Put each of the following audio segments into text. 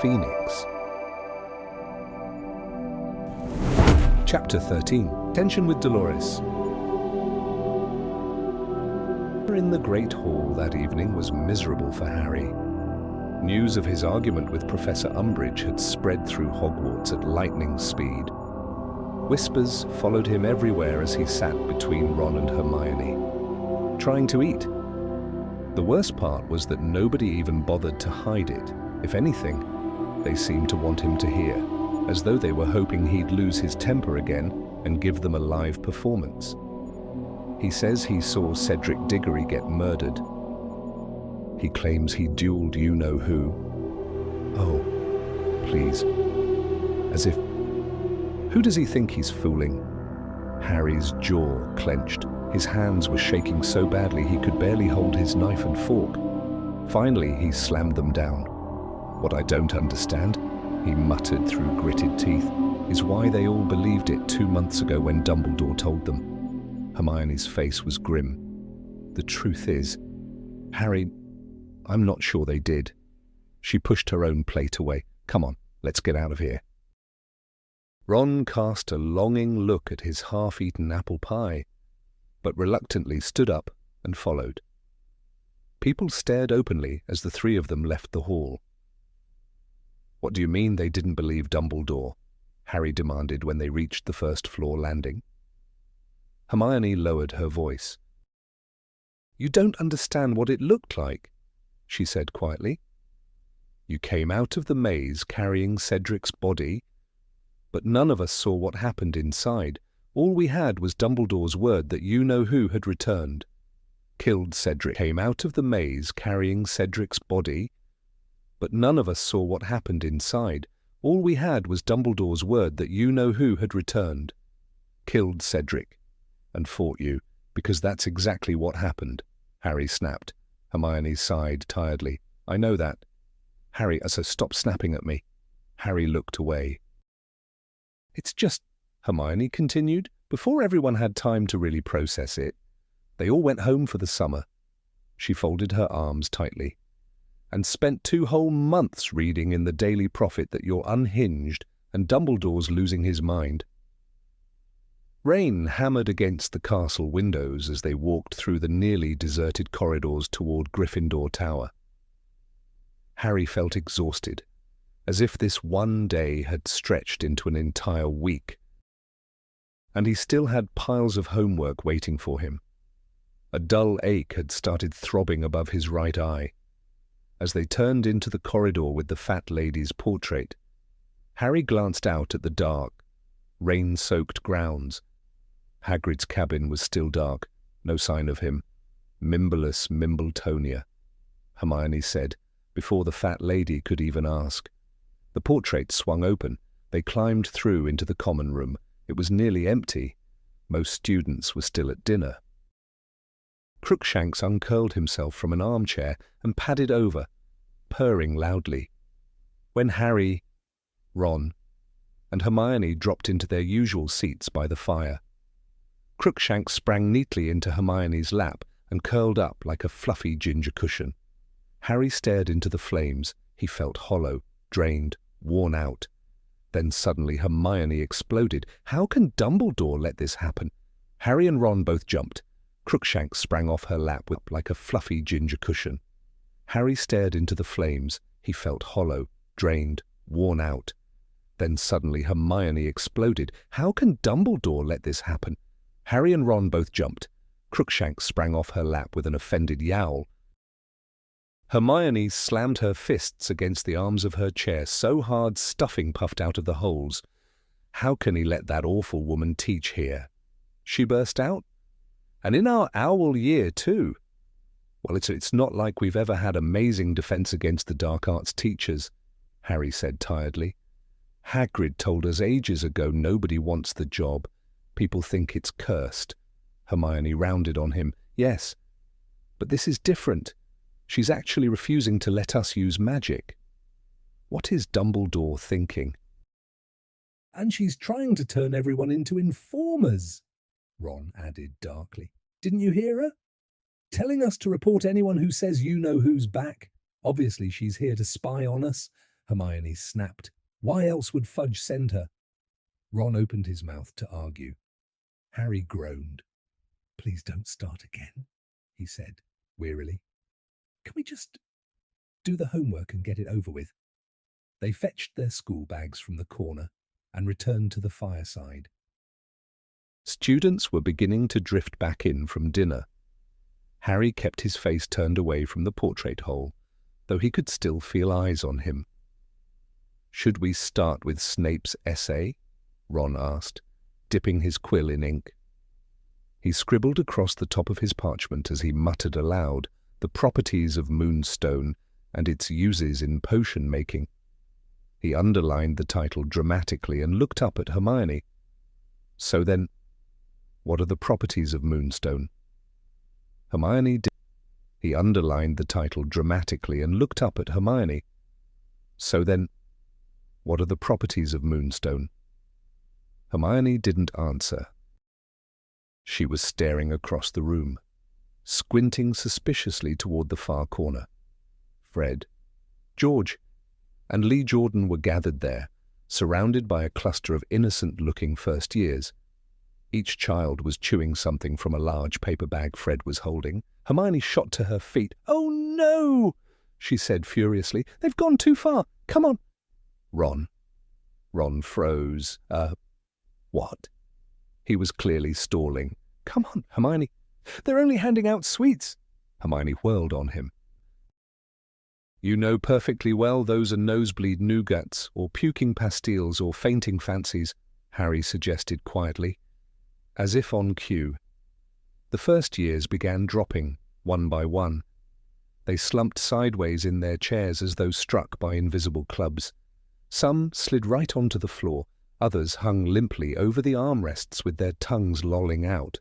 phoenix. Chapter 13. Tension with Dolores. In the Great Hall that evening was miserable for Harry. News of his argument with Professor Umbridge had spread through Hogwarts at lightning speed. Whispers followed him everywhere as he sat between Ron and Hermione, trying to eat. The worst part was that nobody even bothered to hide it. If anything, they seemed to want him to hear, as though they were hoping he'd lose his temper again and give them a live performance. He says he saw Cedric Diggory get murdered. He claims he dueled you-know-who. Oh, please. As if... Who does he think he's fooling? Harry's jaw clenched. His hands were shaking so badly he could barely hold his knife and fork. Finally, he slammed them down. What I don't understand, he muttered through gritted teeth, is why they all believed it 2 months ago when Dumbledore told them. Hermione's face was grim. The truth is, Harry, I'm not sure they did. She pushed her own plate away. Come on, let's get out of here. Ron cast a longing look at his half-eaten apple pie, but reluctantly stood up and followed. People stared openly as the three of them left the hall. What do you mean they didn't believe Dumbledore? Harry demanded when they reached the first-floor landing. Hermione lowered her voice. You don't understand what it looked like, she said quietly. You came out of the maze carrying Cedric's body, but none of us saw what happened inside. All we had was Dumbledore's word that you-know-who had returned. Killed Cedric. Came out of the maze carrying Cedric's body, but none of us saw what happened inside. All we had was Dumbledore's word that you-know-who had returned. Killed Cedric. And fought you, because that's exactly what happened, Harry snapped. Hermione sighed tiredly. I know that. Harry, so stop snapping at me. Harry looked away. It's just, Hermione continued, before everyone had time to really process it. They all went home for the summer. She folded her arms tightly. And spent 2 whole months reading in the Daily Prophet that you're unhinged and Dumbledore's losing his mind. Rain hammered against the castle windows as they walked through the nearly deserted corridors toward Gryffindor Tower. Harry felt exhausted, as if this one day had stretched into an entire week. And he still had piles of homework waiting for him. A dull ache had started throbbing above his right eye. As they turned into the corridor with the fat lady's portrait, Harry glanced out at the dark, rain-soaked grounds. Hagrid's cabin was still dark, no sign of him. Mimbleless Mimbletonia, Hermione said, before the fat lady could even ask. The portrait swung open. They climbed through into the common room. It was nearly empty. Most students were still at dinner. Crookshanks uncurled himself from an armchair and padded over, purring loudly. When Harry, Ron, and Hermione dropped into their usual seats by the fire, Crookshanks sprang neatly into Hermione's lap and curled up like a fluffy ginger cushion. Harry stared into the flames. He felt hollow, drained, worn out. Then suddenly Hermione exploded. How can Dumbledore let this happen? Harry and Ron both jumped. Crookshanks sprang off her lap like a fluffy ginger cushion. Harry stared into the flames. He felt hollow, drained, worn out. Then suddenly Hermione exploded. How can Dumbledore let this happen? Harry and Ron both jumped. Crookshanks sprang off her lap with an offended yowl. Hermione slammed her fists against the arms of her chair so hard stuffing puffed out of the holes. How can he let that awful woman teach here? She burst out. And in our owl year, too. Well, it's not like we've ever had amazing defense against the dark arts teachers, Harry said tiredly. Hagrid told us ages ago nobody wants the job. People think it's cursed. Hermione rounded on him. Yes, but this is different. She's actually refusing to let us use magic. What is Dumbledore thinking? And she's trying to turn everyone into informers, Ron added darkly. Didn't you hear her? Telling us to report anyone who says you-know-who's back. Obviously she's here to spy on us. Hermione snapped. Why else would Fudge send her? Ron opened his mouth to argue. Harry groaned. Please don't start again, he said wearily. Can we just do the homework and get it over with? They fetched their school bags from the corner and returned to the fireside. Students were beginning to drift back in from dinner. Harry kept his face turned away from the portrait hole, though he could still feel eyes on him. Should we start with Snape's essay? Ron asked, dipping his quill in ink. He scribbled across the top of his parchment as he muttered aloud the properties of moonstone and its uses in potion-making. He underlined the title dramatically and looked up at Hermione. So then, what are the properties of moonstone? Hermione did. He underlined the title dramatically and looked up at Hermione. So then, what are the properties of moonstone? Hermione didn't answer. She was staring across the room, squinting suspiciously toward the far corner. Fred, George, and Lee Jordan were gathered there, surrounded by a cluster of innocent-looking first years. Each child was chewing something from a large paper bag Fred was holding. Hermione shot to her feet. "Oh, no!" she said furiously. "They've gone too far. Come on." Ron froze. What? He was clearly stalling. "Come on, Hermione. They're only handing out sweets." Hermione whirled on him. "You know perfectly well those are nosebleed nougats, or puking pastilles, or fainting fancies," Harry suggested quietly, as if on cue. The first years began dropping, one by one. They slumped sideways in their chairs as though struck by invisible clubs. Some slid right onto the floor, others hung limply over the armrests with their tongues lolling out.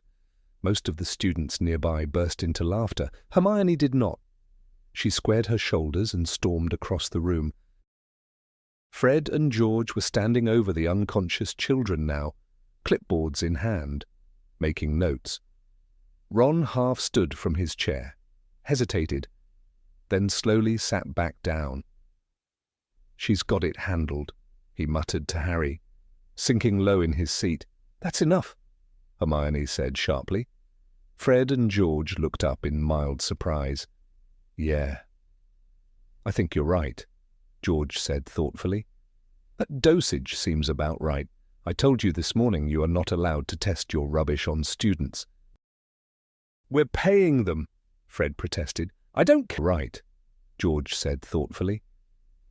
Most of the students nearby burst into laughter. Hermione did not. She squared her shoulders and stormed across the room. Fred and George were standing over the unconscious children now, clipboards in hand, making notes. Ron half stood from his chair, hesitated, then slowly sat back down. "She's got it handled," he muttered to Harry, sinking low in his seat. "That's enough," Hermione said sharply. Fred and George looked up in mild surprise. "Yeah, I think you're right," George said thoughtfully. "That dosage seems about right. I told you this morning you are not allowed to test your rubbish on students." "We're paying them," Fred protested. "I don't care." "Right," George said thoughtfully.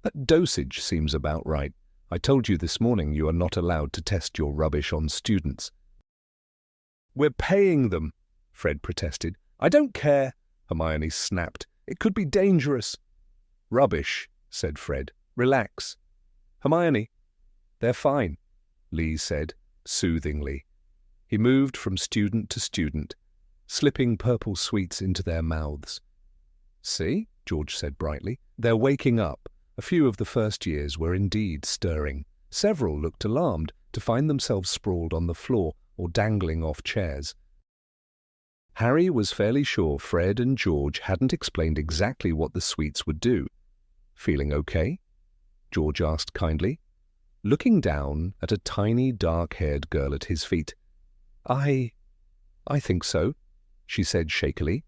"That dosage seems about right. I told you this morning you are not allowed to test your rubbish on students." "We're paying them," Fred protested. "I don't care," Hermione snapped. "It could be dangerous." "Rubbish," said Fred. "Relax." "Hermione, they're fine," Lee said, soothingly. He moved from student to student, slipping purple sweets into their mouths. "See," George said brightly, "they're waking up." A few of the first years were indeed stirring. Several looked alarmed to find themselves sprawled on the floor or dangling off chairs. Harry was fairly sure Fred and George hadn't explained exactly what the sweets would do. "Feeling okay?" George asked kindly, looking down at a tiny, dark-haired girl at his feet. I think so," she said shakily.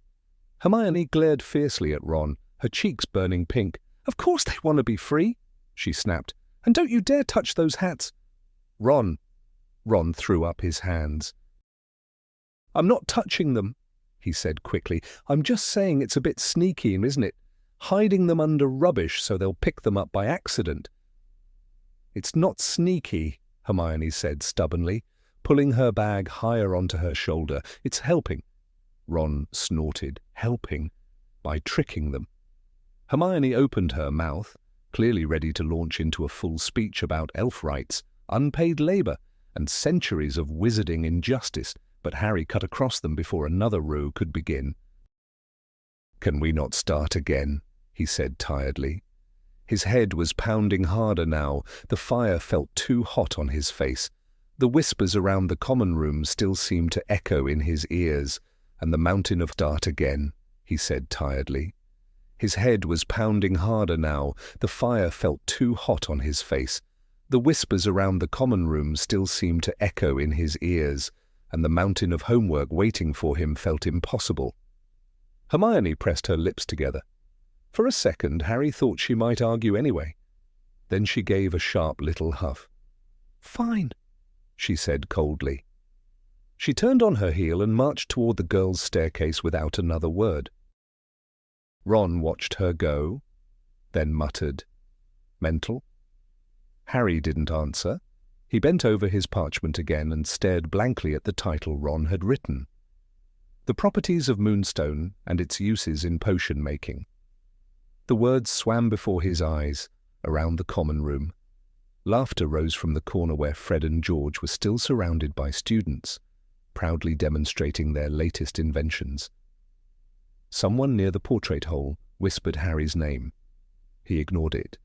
Hermione glared fiercely at Ron, her cheeks burning pink. "Of course they want to be free," she snapped. "And don't you dare touch those hats." Ron threw up his hands. "I'm not touching them," he said quickly. "I'm just saying it's a bit sneaky, isn't it? Hiding them under rubbish so they'll pick them up by accident." "It's not sneaky," Hermione said stubbornly, pulling her bag higher onto her shoulder. "It's helping." Ron snorted. "Helping? By tricking them." Hermione opened her mouth, clearly ready to launch into a full speech about elf rights, unpaid labor, and centuries of wizarding injustice, but Harry cut across them before another row could begin. "Can we not start again?" he said tiredly. His head was pounding harder now. The fire felt too hot on his face. The whispers around the common room still seemed to echo in his ears, and the mountain of "Start again," he said tiredly. His head was pounding harder now. The fire felt too hot on his face. The whispers around the common room still seemed to echo in his ears, and the mountain of homework waiting for him felt impossible. Hermione pressed her lips together. For a second, Harry thought she might argue anyway. Then she gave a sharp little huff. "Fine," she said coldly. She turned on her heel and marched toward the girls' staircase without another word. Ron watched her go, then muttered, "Mental?" Harry didn't answer. He bent over his parchment again and stared blankly at the title Ron had written. The Properties of Moonstone and its Uses in Potion Making. The words swam before his eyes, around the common room. Laughter rose from the corner where Fred and George were still surrounded by students, proudly demonstrating their latest inventions. Someone near the portrait hole whispered Harry's name. He ignored it.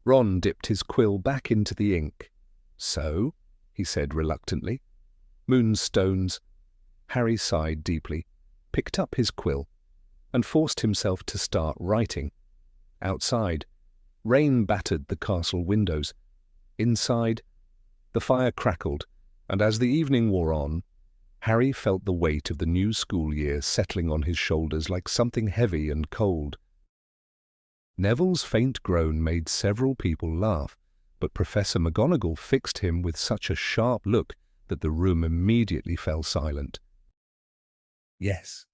Ron dipped his quill back into the ink. "So?" he said reluctantly. "Moonstones." Harry sighed deeply, picked up his quill, and forced himself to start writing. Outside, rain battered the castle windows. Inside, the fire crackled, and as the evening wore on, Harry felt the weight of the new school year settling on his shoulders like something heavy and cold. Neville's faint groan made several people laugh, but Professor McGonagall fixed him with such a sharp look that the room immediately fell silent. "Yes,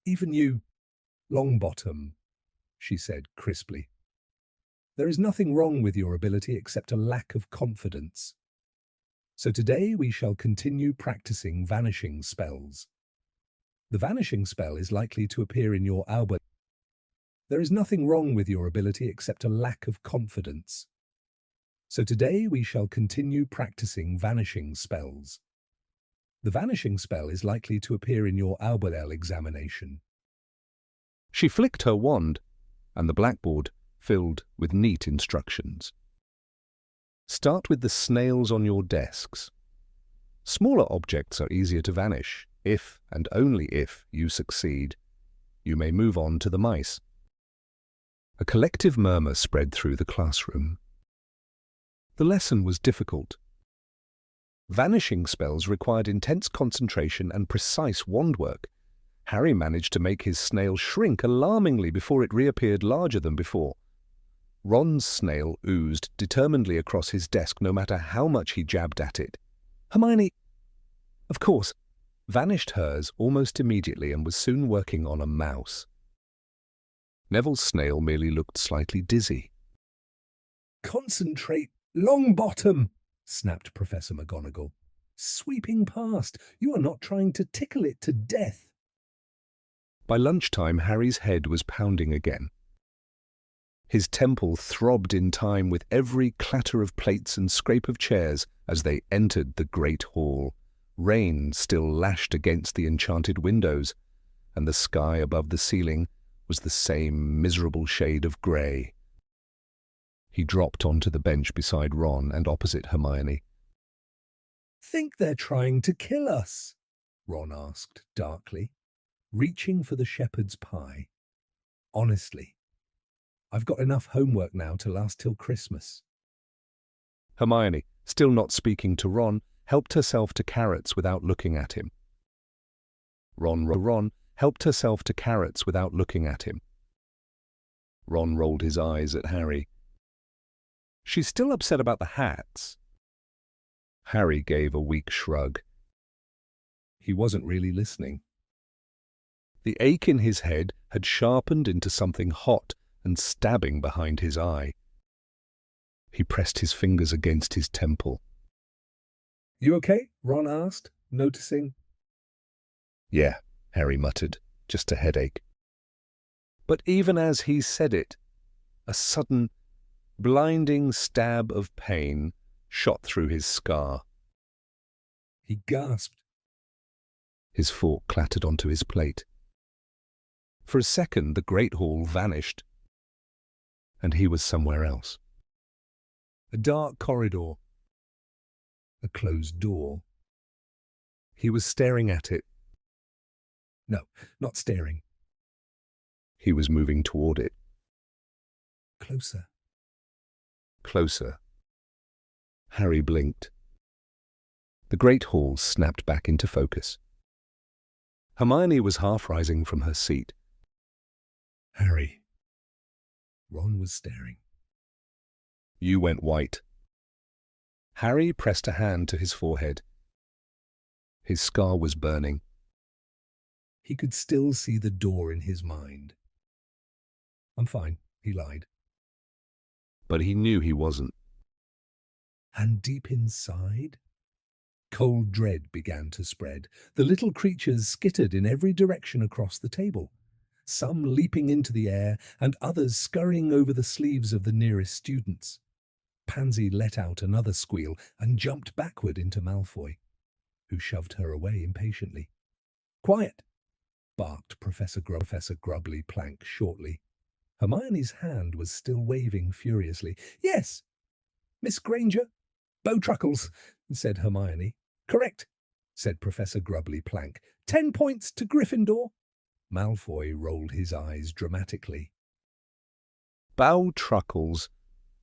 even you, Longbottom," she said crisply. "There is nothing wrong with your ability except a lack of confidence. So today we shall continue practicing vanishing spells. The vanishing spell is likely to appear in your aura. There is nothing wrong with your ability except a lack of confidence. So today we shall continue practicing vanishing spells. The vanishing spell is likely to appear in your Albert examination." She flicked her wand, and the blackboard filled with neat instructions. Start with the snails on your desks. Smaller objects are easier to vanish, if and only if you succeed. You may move on to the mice. A collective murmur spread through the classroom. The lesson was difficult. Vanishing spells required intense concentration and precise wand work. Harry managed to make his snail shrink alarmingly before it reappeared larger than before. Ron's snail oozed determinedly across his desk no matter how much he jabbed at it. Hermione, of course, vanished hers almost immediately and was soon working on a mouse. Neville's snail merely looked slightly dizzy. "Concentrate, Longbottom," snapped Professor McGonagall. "Sweeping past. You are not trying to tickle it to death." By lunchtime, Harry's head was pounding again. His temple throbbed in time with every clatter of plates and scrape of chairs as they entered the great hall. Rain still lashed against the enchanted windows, and the sky above the ceiling was the same miserable shade of grey. He dropped onto the bench beside Ron and opposite Hermione. "Think they're trying to kill us?" Ron asked darkly, reaching for the shepherd's pie. "Honestly, I've got enough homework now to last till Christmas." Hermione, still not speaking to Ron, helped herself to carrots without looking at him. Ron helped herself to carrots without looking at him. Ron rolled his eyes at Harry. "She's still upset about the hats." Harry gave a weak shrug. He wasn't really listening. The ache in his head had sharpened into something hot and stabbing behind his eye. He pressed his fingers against his temple. "You okay?" Ron asked, noticing. "Yeah," Harry muttered, "just a headache." But even as he said it, a sudden, blinding stab of pain shot through his scar. He gasped. His fork clattered onto his plate. For a second, the great hall vanished, and he was somewhere else. A dark corridor. A closed door. He was staring at it. No, not staring. He was moving toward it. Closer. Closer. Harry blinked. The great hall snapped back into focus. Hermione was half rising from her seat. Harry. Ron was staring. You went white. Harry pressed a hand to his forehead. His scar was burning. He could still see the door in his mind. I'm fine, he lied. But he knew he wasn't. And deep inside, cold dread began to spread. The little creatures skittered in every direction across the table, some leaping into the air and others scurrying over the sleeves of the nearest students. Pansy let out another squeal and jumped backward into Malfoy, who shoved her away impatiently. Quiet, barked Professor Grubbly Plank shortly. Hermione's hand was still waving furiously. Yes, Miss Granger. Bowtruckles, said Hermione. Correct, said Professor Grubbly Plank. 10 points to Gryffindor. Malfoy rolled his eyes dramatically. Bowtruckles,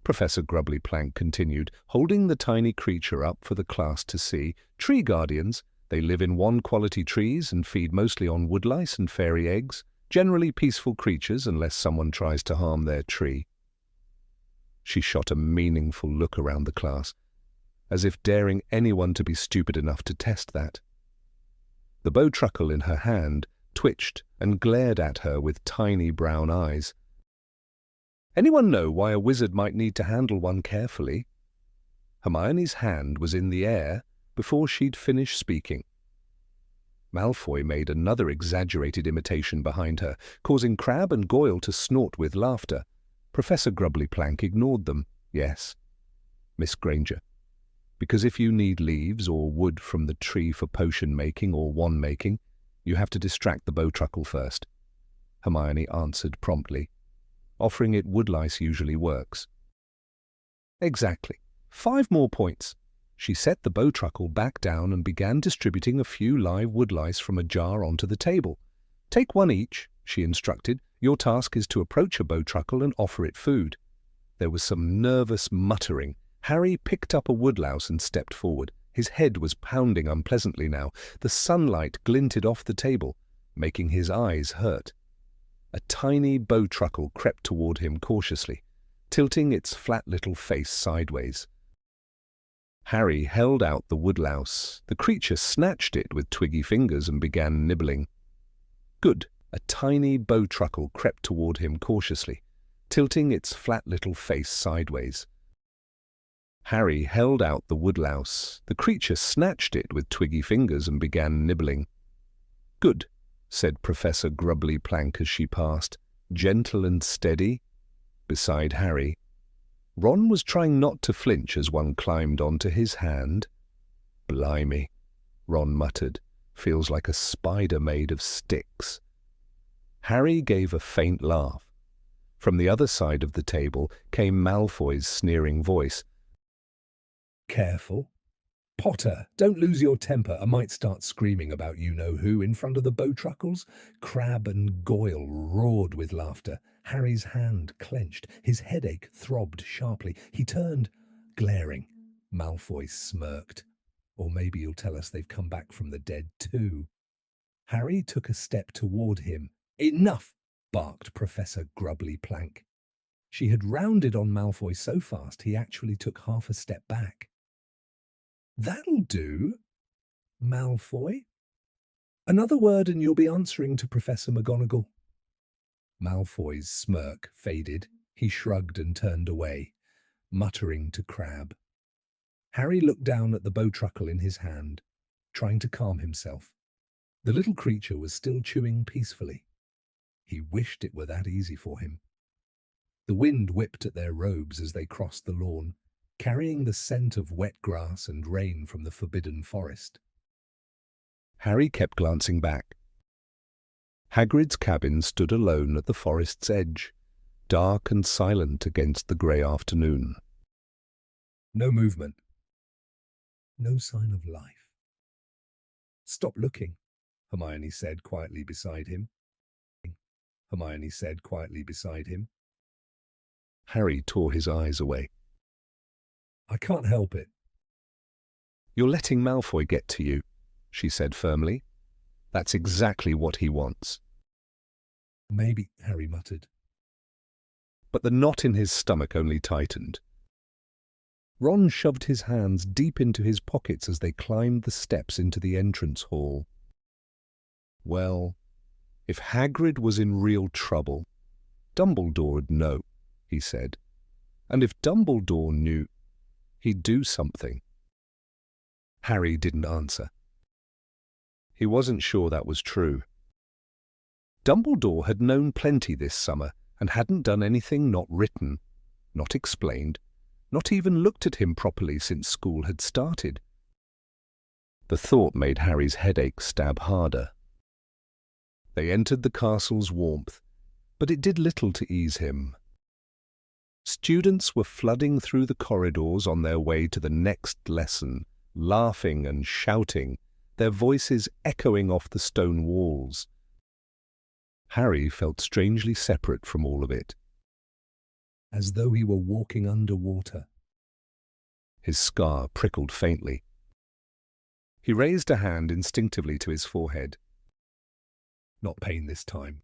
Professor Grubbly Plank continued, holding the tiny creature up for the class to see. Tree guardians. They live in one-quality trees and feed mostly on woodlice and fairy eggs, generally peaceful creatures unless someone tries to harm their tree. She shot a meaningful look around the class, as if daring anyone to be stupid enough to test that. The bowtruckle in her hand twitched and glared at her with tiny brown eyes. Anyone know why a wizard might need to handle one carefully? Hermione's hand was in the air before she'd finished speaking. Malfoy made another exaggerated imitation behind her, causing Crabbe and Goyle to snort with laughter. Professor Grubbly Plank ignored them. Yes, Miss Granger. Because if you need leaves or wood from the tree for potion making or wand making, you have to distract the bowtruckle first. Hermione answered promptly. Offering it woodlice usually works. Exactly. 5 more points. She set the bowtruckle back down and began distributing a few live woodlice from a jar onto the table. Take 1 each, she instructed. Your task is to approach a bowtruckle and offer it food. There was some nervous muttering. Harry picked up a woodlouse and stepped forward. His head was pounding unpleasantly now. The sunlight glinted off the table, making his eyes hurt. A tiny bowtruckle crept toward him cautiously, tilting its flat little face sideways. Harry held out the woodlouse. The creature snatched it with twiggy fingers and began nibbling. Good. A tiny bowtruckle crept toward him cautiously, tilting its flat little face sideways. Harry held out the woodlouse. The creature snatched it with twiggy fingers and began nibbling. Good, said Professor Grubbly Plank as she passed, gentle and steady, beside Harry. Ron was trying not to flinch as one climbed onto his hand. Blimey, Ron muttered. Feels like a spider made of sticks. Harry gave a faint laugh. From the other side of the table came Malfoy's sneering voice. Careful. Potter, don't lose your temper. I might start screaming about you-know-who in front of the bowtruckles. Crabbe and Goyle roared with laughter. Harry's hand clenched. His headache throbbed sharply. He turned, glaring. Malfoy smirked. Or maybe you'll tell us they've come back from the dead too. Harry took a step toward him. Enough, barked Professor Grubbly Plank. She had rounded on Malfoy so fast he actually took half a step back. That'll do, Malfoy. Another word and you'll be answering to Professor McGonagall. Malfoy's smirk faded. He shrugged and turned away, muttering to Crabbe. Harry looked down at the bowtruckle in his hand, trying to calm himself. The little creature was still chewing peacefully. He wished it were that easy for him. The wind whipped at their robes as they crossed the lawn, carrying the scent of wet grass and rain from the forbidden forest. Harry kept glancing back. Hagrid's cabin stood alone at the forest's edge, dark and silent against the grey afternoon. No movement. No sign of life. Stop looking, Hermione said quietly beside him. Hermione said quietly beside him. Harry tore his eyes away. I can't help it. You're letting Malfoy get to you, she said firmly. That's exactly what he wants. Maybe, Harry muttered. But the knot in his stomach only tightened. Ron shoved his hands deep into his pockets as they climbed the steps into the entrance hall. Well, if Hagrid was in real trouble, Dumbledore'd know, he said. And if Dumbledore knew, he'd do something. Harry didn't answer. He wasn't sure that was true. Dumbledore had known plenty this summer and hadn't done anything not written, not explained, not even looked at him properly since school had started. The thought made Harry's headache stab harder. They entered the castle's warmth, but it did little to ease him. Students were flooding through the corridors on their way to the next lesson, laughing and shouting, their voices echoing off the stone walls. Harry felt strangely separate from all of it. As though he were walking underwater. His scar prickled faintly. He raised a hand instinctively to his forehead. Not pain this time.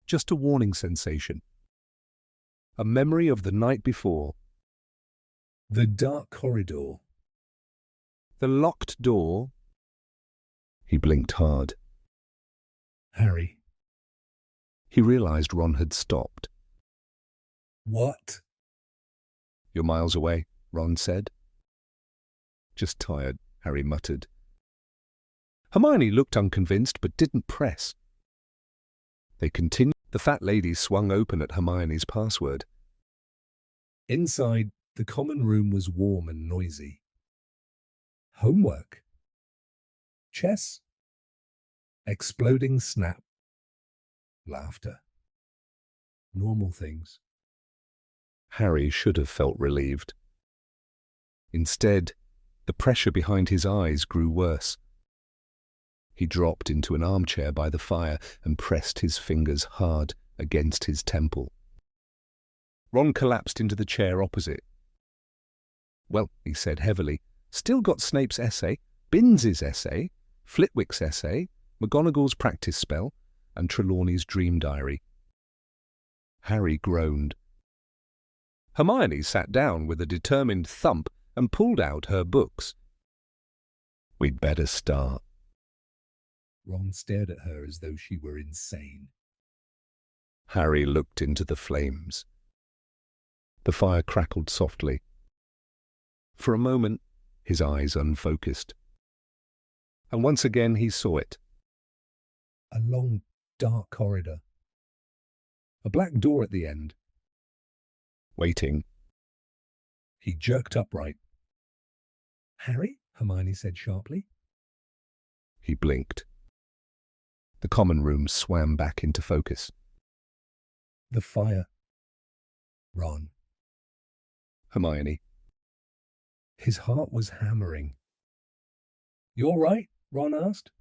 Just a warning sensation. A memory of the night before. The dark corridor. The locked door. He blinked hard. Harry. He realized Ron had stopped. What? You're miles away, Ron said. Just tired, Harry muttered. Hermione looked unconvinced but didn't press. They continued. The fat lady swung open at Hermione's password. Inside, the common room was warm and noisy. Homework. Chess. Exploding snap. Laughter. Normal things. Harry should have felt relieved. Instead, the pressure behind his eyes grew worse. He dropped into an armchair by the fire and pressed his fingers hard against his temple. Ron collapsed into the chair opposite. Well, he said heavily, still got Snape's essay, Binns's essay, Flitwick's essay, McGonagall's practice spell, and Trelawney's dream diary. Harry groaned. Hermione sat down with a determined thump and pulled out her books. We'd better start. Ron stared at her as though she were insane. Harry looked into the flames. The fire crackled softly. For a moment, his eyes unfocused. And once again he saw it. A long, dark corridor. A black door at the end. Waiting. He jerked upright. Harry? Hermione said sharply. He blinked. The common room swam back into focus. The fire. Ron. Hermione. His heart was hammering. You all right? Ron asked.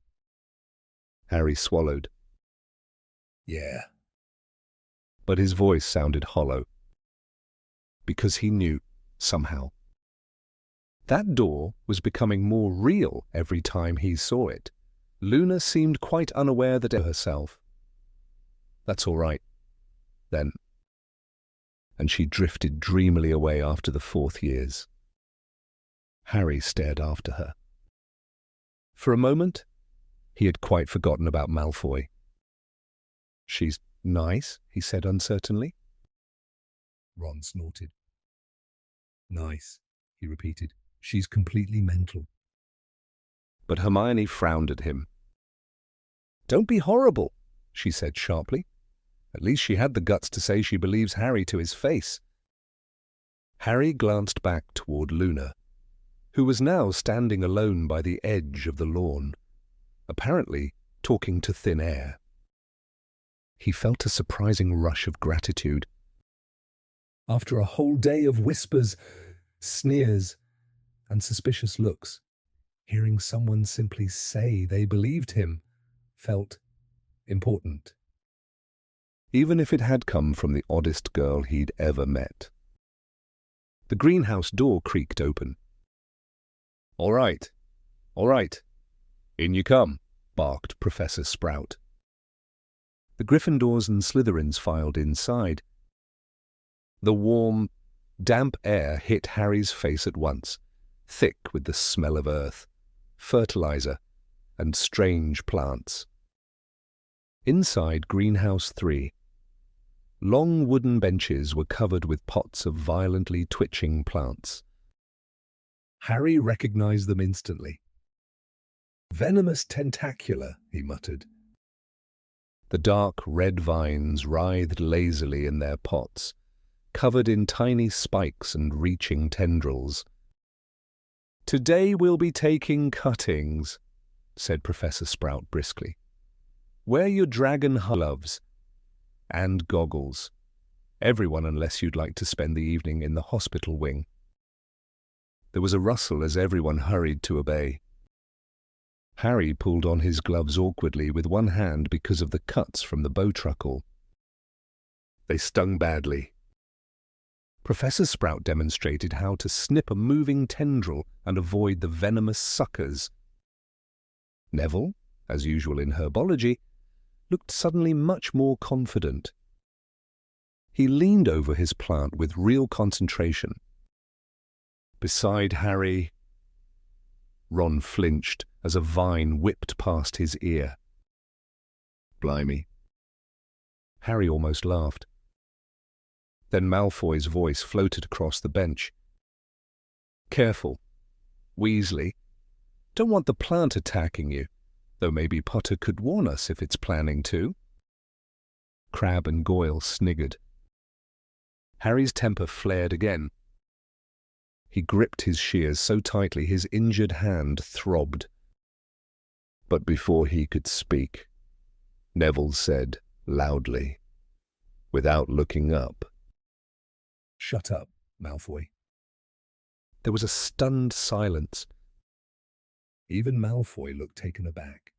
Harry swallowed. Yeah. But his voice sounded hollow. Because he knew, somehow. That door was becoming more real every time he saw it. Luna seemed quite unaware that it herself. That's all right, then. And she drifted dreamily away after the 4th years. Harry stared after her. For a moment, he had quite forgotten about Malfoy. She's nice, he said uncertainly. Ron snorted. Nice, he repeated. She's completely mental. But Hermione frowned at him. Don't be horrible, she said sharply. At least she had the guts to say she believes Harry to his face. Harry glanced back toward Luna, who was now standing alone by the edge of the lawn, apparently talking to thin air. He felt a surprising rush of gratitude. After a whole day of whispers, sneers, and suspicious looks, hearing someone simply say they believed him felt important. even if it had come from the oddest girl he'd ever met. The greenhouse door creaked open. All right, in you come," barked Professor Sprout. The Gryffindors and Slytherins filed inside. The warm, damp air hit Harry's face at once, thick with the smell of earth, fertilizer, and strange plants. Inside Greenhouse 3, long wooden benches were covered with pots of violently twitching plants. Harry recognized them instantly. "Venomous tentacula," he muttered. The dark red vines writhed lazily in their pots, covered in tiny spikes and reaching tendrils. "Today we'll be taking cuttings," said Professor Sprout briskly. "Wear your dragon gloves and goggles. Everyone unless you'd like to spend the evening in the hospital wing." There was a rustle as everyone hurried to obey. Harry pulled on his gloves awkwardly with one hand because of the cuts from the bowtruckle. They stung badly. Professor Sprout demonstrated how to snip a moving tendril and avoid the venomous suckers. Neville, as usual in herbology, looked suddenly much more confident. He leaned over his plant with real concentration. Beside Harry, Ron flinched as a vine whipped past his ear. "Blimey." Harry almost laughed. Then Malfoy's voice floated across the bench. "Careful, Weasley. Don't want the plant attacking you, though maybe Potter could warn us if it's planning to." Crabbe and Goyle sniggered. Harry's temper flared again. He gripped his shears so tightly his injured hand throbbed. But before he could speak, Neville said loudly, without looking up, "Shut up, Malfoy." There was a stunned silence. Even Malfoy looked taken aback.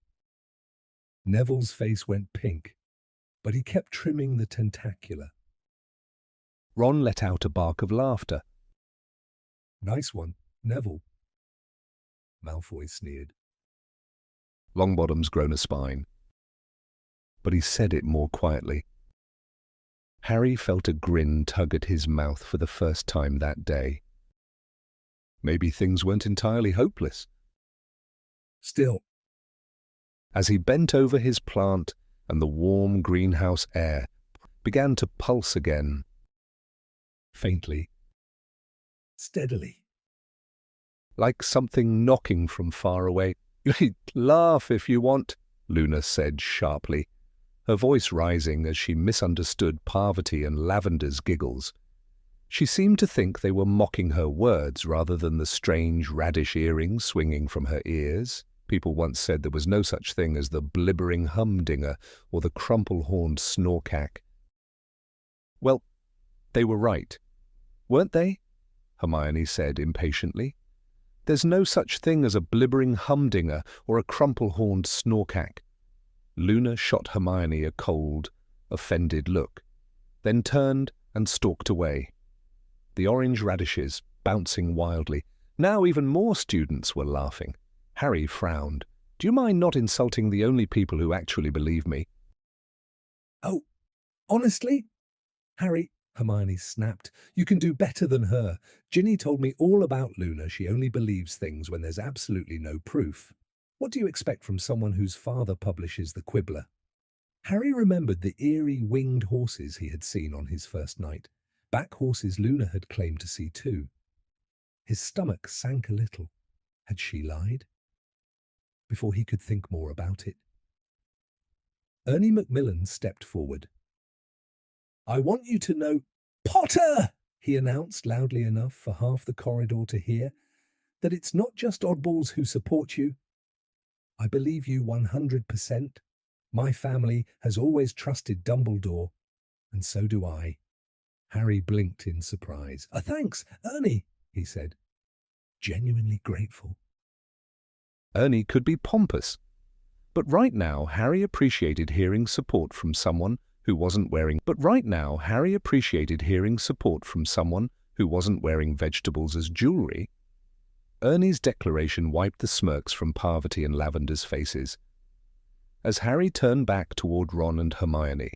Neville's face went pink, but he kept trimming the tentacula. Ron let out a bark of laughter. "Nice one, Neville," Malfoy sneered. Longbottom's grown a spine. But he said it more quietly. Harry felt a grin tug at his mouth for the first time that day. Maybe things weren't entirely hopeless. Still, As he bent over his plant and the warm greenhouse air began to pulse again, faintly, steadily. like something knocking from far away. "Laugh if you want," Luna said sharply, her voice rising as she misunderstood Parvati and Lavender's giggles. She seemed to think they were mocking her words rather than the strange radish earrings swinging from her ears. People once said there was no such thing as the blibbering humdinger or the crumple-horned snorkack. Well, they were right, weren't they? Hermione said impatiently. There's no such thing as a blibbering humdinger or a crumple-horned snorkack. Luna shot Hermione a cold, offended look, then turned and stalked away. The orange radishes bouncing wildly. Now even more students were laughing. Harry frowned. "Do you mind not insulting the only people who actually believe me?" "Oh, honestly, Harry," Hermione snapped, "you can do better than her. Ginny told me all about Luna. She only believes things when there's absolutely no proof. What do you expect from someone whose father publishes the Quibbler?" Harry remembered the eerie winged horses he had seen on his first night, back horses Luna had claimed to see too. His stomach sank a little. Had she lied? Before he could think more about it, Ernie Macmillan stepped forward. "I want you to know, Potter," he announced loudly enough for half the corridor to hear, "that it's not just oddballs who support you. I believe you 100%. My family has always trusted Dumbledore, and so do I." Harry blinked in surprise. "Thanks, Ernie," he said, genuinely grateful. Ernie could be pompous, but right now Harry appreciated hearing support from someone who wasn't wearing. But right now, Harry appreciated hearing support from someone who wasn't wearing vegetables as jewelry. Ernie's declaration wiped the smirks from Parvati and Lavender's faces. As Harry turned back toward Ron and Hermione,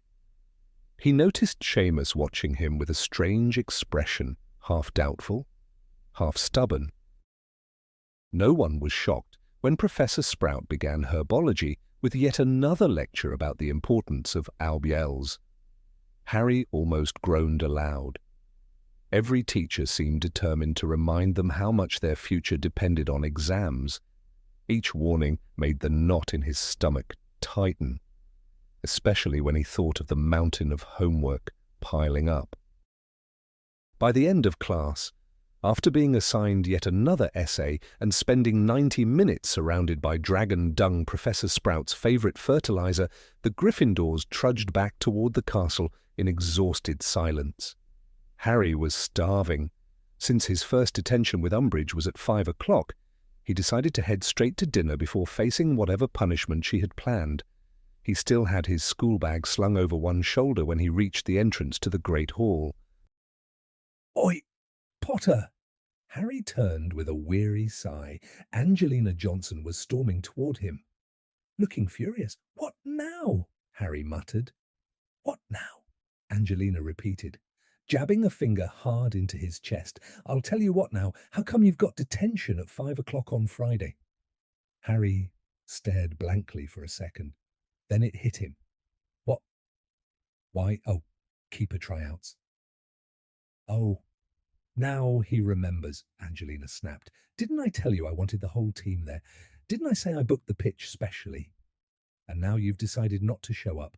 he noticed Seamus watching him with a strange expression, half doubtful, half stubborn. No one was shocked when Professor Sprout began herbology with yet another lecture about the importance of albiels. Harry almost groaned aloud. Every teacher seemed determined to remind them how much their future depended on exams. Each warning made the knot in his stomach tighten, especially when he thought of the mountain of homework piling up. By the end of class, after being assigned yet another essay and spending 90 minutes surrounded by dragon dung, Professor Sprout's favorite fertilizer, the Gryffindors trudged back toward the castle in exhausted silence. Harry was starving. Since his first detention with Umbridge was at 5 o'clock, he decided to head straight to dinner before facing whatever punishment she had planned. He still had his school bag slung over one shoulder when he reached the entrance to the Great Hall. "Oi, Potter!" Harry turned with a weary sigh. Angelina Johnson was storming toward him, looking furious. "What now?" Harry muttered. "What now?" Angelina repeated, jabbing a finger hard into his chest. "I'll tell you what now. How come you've got detention at 5 o'clock on Friday?" Harry stared blankly for a second. Then it hit him. "What? Why? Oh, keeper tryouts." "Oh, now he remembers," Angelina snapped. "Didn't I tell you I wanted the whole team there? Didn't I say I booked the pitch specially? And now you've decided not to show up."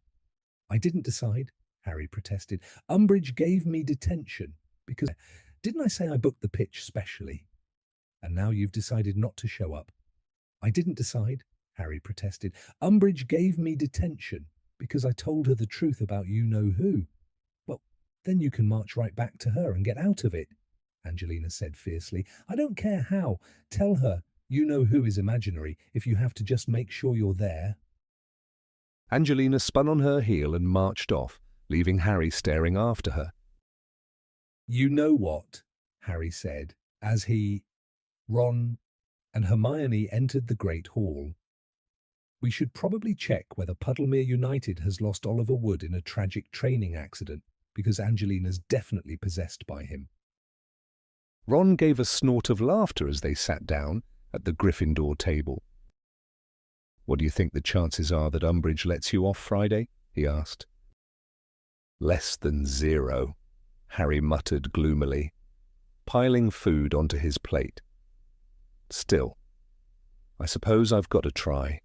"I didn't decide," Harry protested. "Umbridge gave me detention because..." "Didn't I say I booked the pitch specially? And now you've decided not to show up." "I didn't decide," Harry protested. "Umbridge gave me detention because I told her the truth about you-know-who." "Well, then you can march right back to her and get out of it," Angelina said fiercely. "I don't care how. Tell her you-know-who is imaginary if you have to just make sure you're there." Angelina spun on her heel and marched off, leaving Harry staring after her. "You know what?" Harry said, as Ron, and Hermione entered the Great Hall. "We should probably check whether Puddlemere United has lost Oliver Wood in a tragic training accident, because Angelina's definitely possessed by him." Ron gave a snort of laughter as they sat down at the Gryffindor table. "What do you think the chances are that Umbridge lets you off Friday?" he asked. "Less than 0, Harry muttered gloomily, piling food onto his plate. "Still, I suppose I've got to try.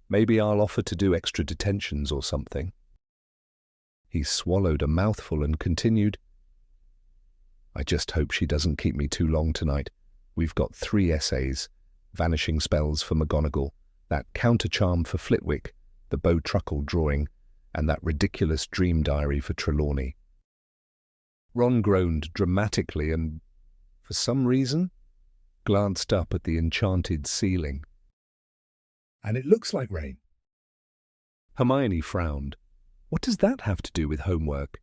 Maybe I'll offer to do extra detentions or something." He swallowed a mouthful and continued, "I just hope she doesn't keep me too long tonight. We've got 3 essays, vanishing spells for McGonagall, that counter-charm for Flitwick, the Beau Truckle drawing, and that ridiculous dream diary for Trelawney." Ron groaned dramatically and, for some reason, glanced up at the enchanted ceiling. "And it looks like rain." Hermione frowned. "What does that have to do with homework?"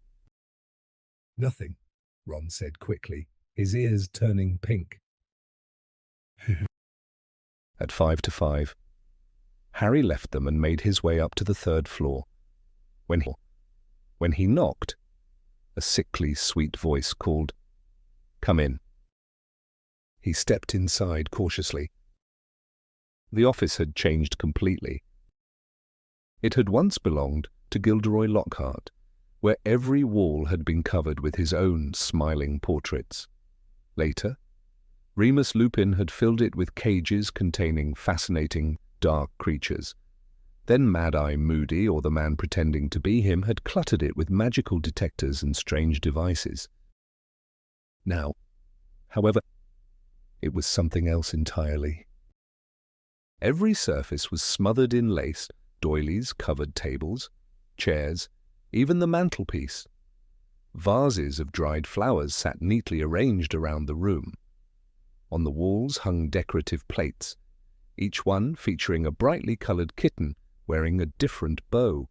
"Nothing," Ron said quickly, his ears turning pink. At 5 to 5, Harry left them and made his way up to the 3rd floor. When he knocked, a sickly, sweet voice called, "Come in." He stepped inside cautiously. The office had changed completely. It had once belonged to Gilderoy Lockhart, where every wall had been covered with his own smiling portraits. Later, Remus Lupin had filled it with cages containing fascinating, dark creatures. Then Mad-Eye Moody, or the man pretending to be him, had cluttered it with magical detectors and strange devices. Now, however, it was something else entirely. Every surface was smothered in lace, doilies, covered tables, chairs, even the mantelpiece. Vases of dried flowers sat neatly arranged around the room. On the walls hung decorative plates, each one featuring a brightly colored kitten wearing a different bow.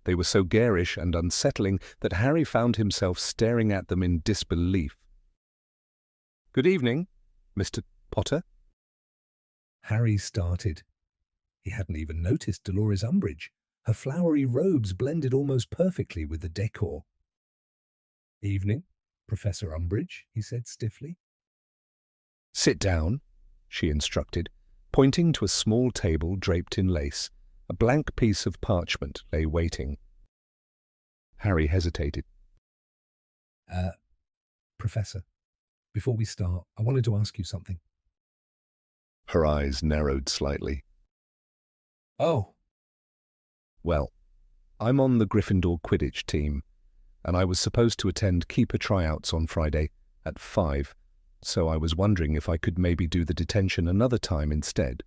They were so garish and unsettling that Harry found himself staring at them in disbelief. "Good evening, Mr. Potter." Harry started. He hadn't even noticed Dolores Umbridge. Her flowery robes blended almost perfectly with the decor. "Evening, Professor Umbridge," he said stiffly. "Sit down," she instructed, pointing to a small table draped in lace. A blank piece of parchment lay waiting. Harry hesitated. Professor, before we start, I wanted to ask you something." Her eyes narrowed slightly. "Oh." "Well, I'm on the Gryffindor Quidditch team, and I was supposed to attend keeper tryouts on Friday at 5, so I was wondering if I could maybe do the detention another time instead."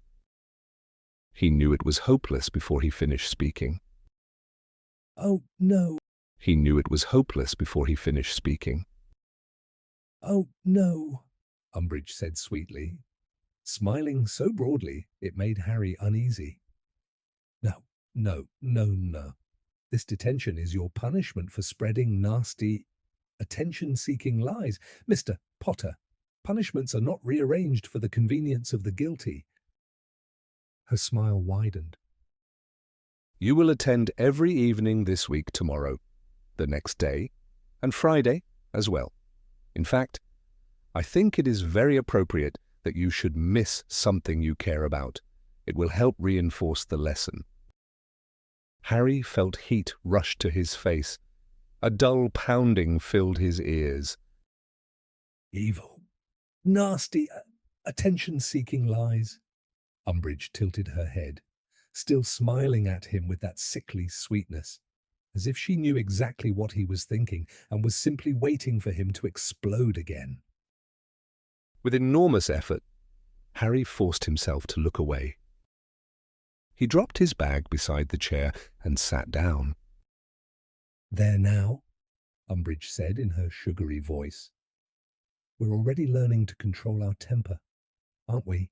He knew it was hopeless before he finished speaking. "Oh, no. He knew it was hopeless before he finished speaking. Oh, no," Umbridge said sweetly, smiling so broadly it made Harry uneasy. No. This detention is your punishment for spreading nasty, attention-seeking lies. Mr. Potter, punishments are not rearranged for the convenience of the guilty." Her smile widened. "You will attend every evening this week tomorrow, the next day, and Friday as well. In fact, I think it is very appropriate that you should miss something you care about. It will help reinforce the lesson." Harry felt heat rush to his face. A dull pounding filled his ears. "Evil, nasty, attention-seeking lies." Umbridge tilted her head, still smiling at him with that sickly sweetness, as if she knew exactly what he was thinking and was simply waiting for him to explode again. With enormous effort, Harry forced himself to look away. He dropped his bag beside the chair and sat down. "There now," Umbridge said in her sugary voice. "We're already learning to control our temper, aren't we?"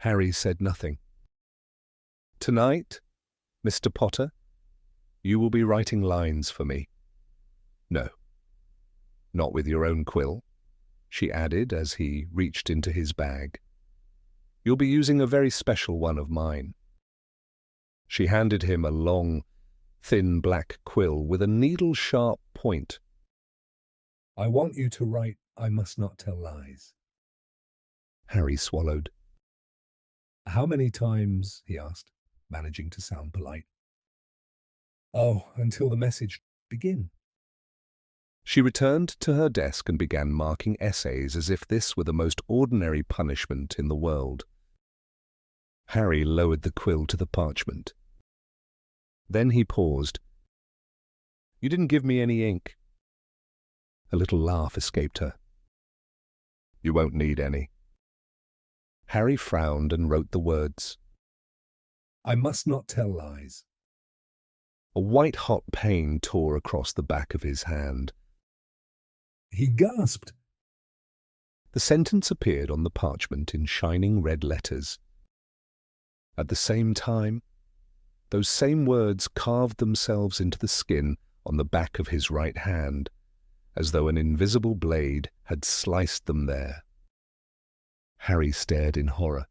Harry said nothing. "Tonight, Mr. Potter, you will be writing lines for me." "No, not with your own quill," she added as he reached into his bag. "You'll be using a very special one of mine." She handed him a long, thin black quill with a needle-sharp point. "I want you to write, 'I must not tell lies.'" Harry swallowed. "How many times?" he asked, managing to sound polite. "Oh, until the message begin." She returned to her desk and began marking essays as if this were the most ordinary punishment in the world. Harry lowered the quill to the parchment. Then he paused. "You didn't give me any ink." A little laugh escaped her. "You won't need any." Harry frowned and wrote the words. "I must not tell lies." A white-hot pain tore across the back of his hand. He gasped. The sentence appeared on the parchment in shining red letters. At the same time, those same words carved themselves into the skin on the back of his right hand, as though an invisible blade had sliced them there. Harry stared in horror.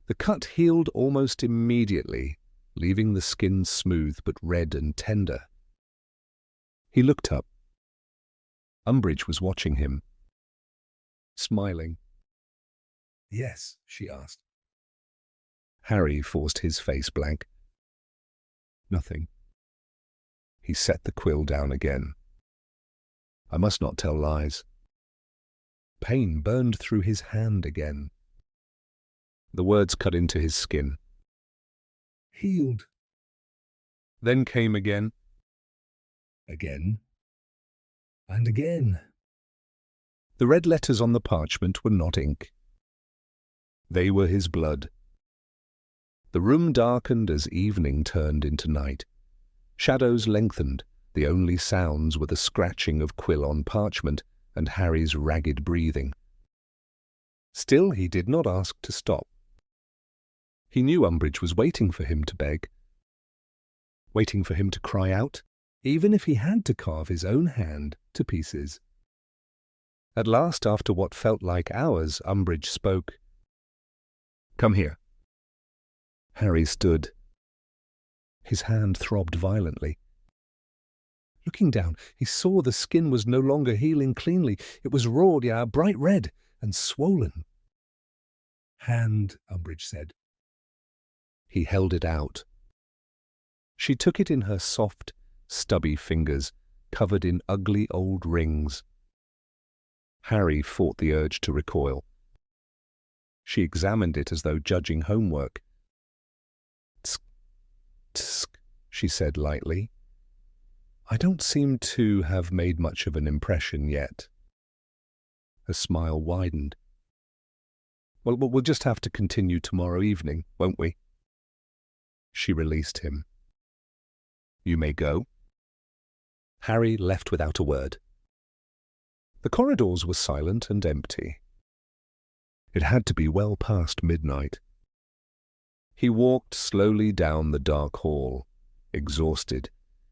The cut healed almost immediately, leaving the skin smooth but red and tender. He looked up. Umbridge was watching him, smiling. "Yes?" she asked. Harry forced his face blank. "Nothing." He set the quill down again. "I must not tell lies." Pain burned through his hand again. The words cut into his skin. "Healed." Then came again. Again. And again. The red letters on the parchment were not ink. They were his blood. The room darkened as evening turned into night. Shadows lengthened. The only sounds were the scratching of quill on parchment and Harry's ragged breathing. Still he did not ask to stop. He knew Umbridge was waiting for him to beg. waiting for him to cry out, even if he had to carve his own hand to pieces. At last, after what felt like hours, Umbridge spoke. "Come here." Harry stood. His hand throbbed violently. Looking down, he saw the skin was no longer healing cleanly. It was raw, bright red, and swollen. "Hand," Umbridge said. He held it out. She took it in her soft, stubby fingers, covered in ugly old rings. Harry fought the urge to recoil. She examined it as though judging homework. "Tsk, tsk," she said lightly. "I don't seem to have made much of an impression yet." Her smile widened. "Well, we'll just have to continue tomorrow evening, won't we?" She released him. "You may go." Harry left without a word. The corridors were silent and empty. It had to be well past midnight. He walked slowly down the dark hall, exhausted,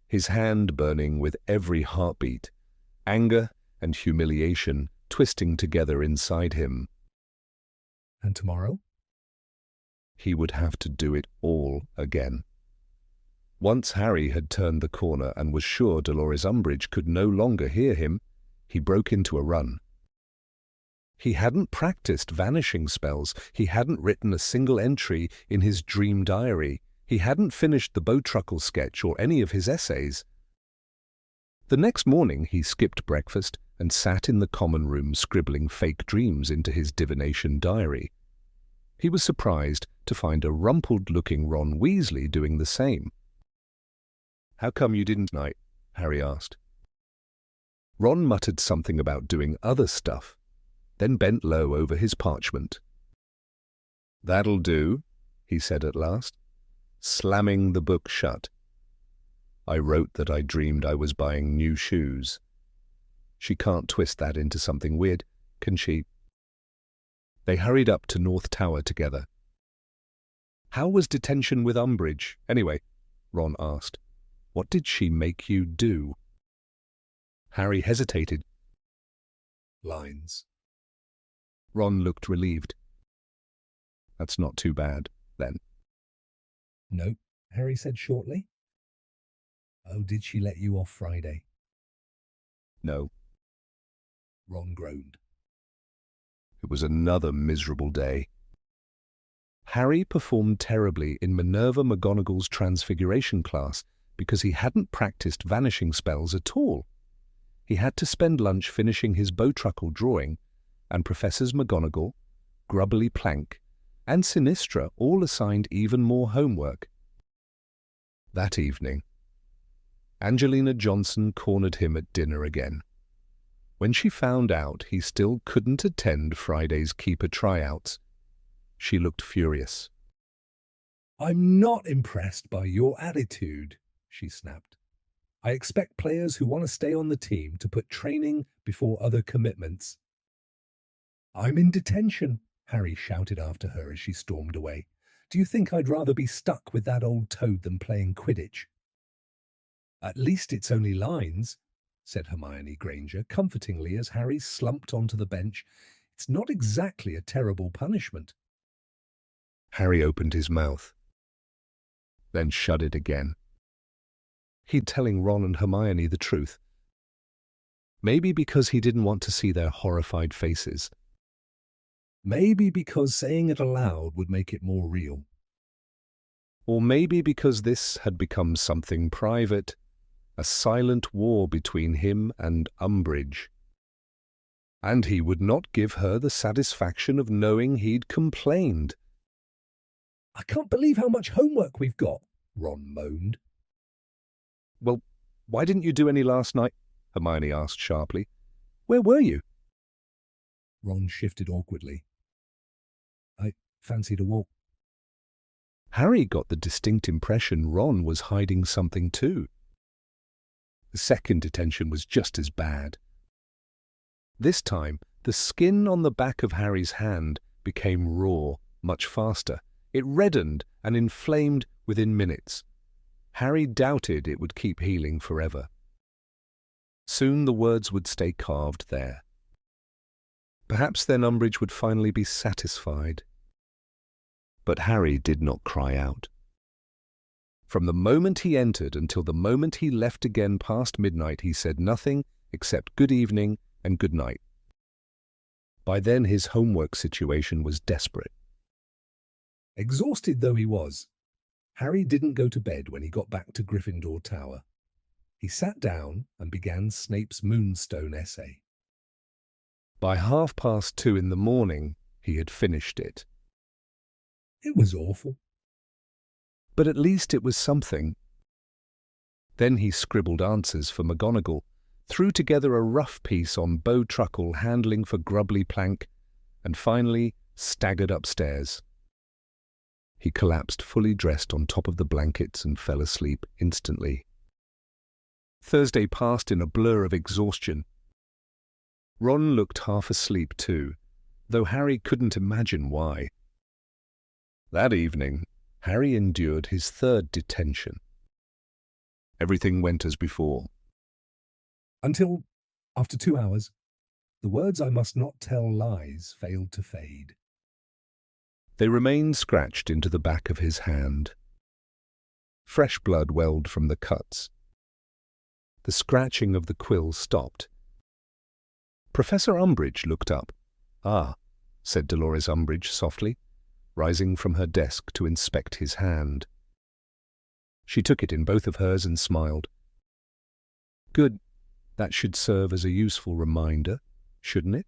his hand burning with every heartbeat, anger and humiliation twisting together inside him. "And tomorrow?" He would have to do it all again. Once Harry had turned the corner and was sure Dolores Umbridge could no longer hear him, he broke into a run. He hadn't practiced vanishing spells. He hadn't written a single entry in his dream diary. He hadn't finished the Bowtruckle sketch or any of his essays. The next morning he skipped breakfast and sat in the common room scribbling fake dreams into his divination diary. He was surprised to find a rumpled-looking Ron Weasley doing the same. "How come you didn't tonight?" Harry asked. Ron muttered something about doing other stuff, then bent low over his parchment. "That'll do," he said at last, slamming the book shut. "I wrote that I dreamed I was buying new shoes. She can't twist that into something weird, can she?" They hurried up to North Tower together. "How was detention with Umbridge, anyway?" Ron asked. "What did she make you do?" Harry hesitated. "Lines." Ron looked relieved. "That's not too bad, then." "No," Harry said shortly. "Oh, did she let you off Friday?" "No." Ron groaned. It was another miserable day. Harry performed terribly in Minerva McGonagall's transfiguration class because he hadn't practiced vanishing spells at all. He had to spend lunch finishing his Bowtruckle drawing, and Professors McGonagall, Grubbly Plank, and Sinistra all assigned even more homework. That evening, Angelina Johnson cornered him at dinner again. When she found out he still couldn't attend Friday's keeper tryouts, she looked furious. "I'm not impressed by your attitude," she snapped. "I expect players who want to stay on the team to put training before other commitments." "I'm in detention," Harry shouted after her as she stormed away. "Do you think I'd rather be stuck with that old toad than playing Quidditch?" "At least it's only lines," said Hermione Granger comfortingly as Harry slumped onto the bench. "It's not exactly a terrible punishment." Harry opened his mouth, then shut it again. He'd telling Ron and Hermione the truth. Maybe because he didn't want to see their horrified faces. Maybe because saying it aloud would make it more real. Or maybe because this had become something private, a silent war between him and Umbridge. And he would not give her the satisfaction of knowing he'd complained. "I can't believe how much homework we've got," Ron moaned. "Well, why didn't you do any last night?" Hermione asked sharply. "Where were you?" Ron shifted awkwardly. "I fancied a walk." Harry got the distinct impression Ron was hiding something too. The second detention was just as bad. This time, the skin on the back of Harry's hand became raw much faster. It reddened and inflamed within minutes. Harry doubted it would keep healing forever. Soon the words would stay carved there. Perhaps then Umbridge would finally be satisfied. But Harry did not cry out. From the moment he entered until the moment he left again past midnight, he said nothing except good evening and good night. By then his homework situation was desperate. Exhausted though he was, Harry didn't go to bed when he got back to Gryffindor Tower. He sat down and began Snape's Moonstone essay. By 2:30 in the morning, he had finished it. It was awful. But at least it was something. Then he scribbled answers for McGonagall, threw together a rough piece on Beau Truckle handling for Grubbly Plank, and finally staggered upstairs. He collapsed fully dressed on top of the blankets and fell asleep instantly. Thursday passed in a blur of exhaustion. Ron looked half asleep too, though Harry couldn't imagine why. That evening, Harry endured his third detention. Everything went as before. Until, after 2 hours, the words "I must not tell lies" failed to fade. They remained scratched into the back of his hand. Fresh blood welled from the cuts. The scratching of the quill stopped. Professor Umbridge looked up. "Ah," said Dolores Umbridge softly, rising from her desk to inspect his hand. She took it in both of hers and smiled. "Good. That should serve as a useful reminder, shouldn't it?"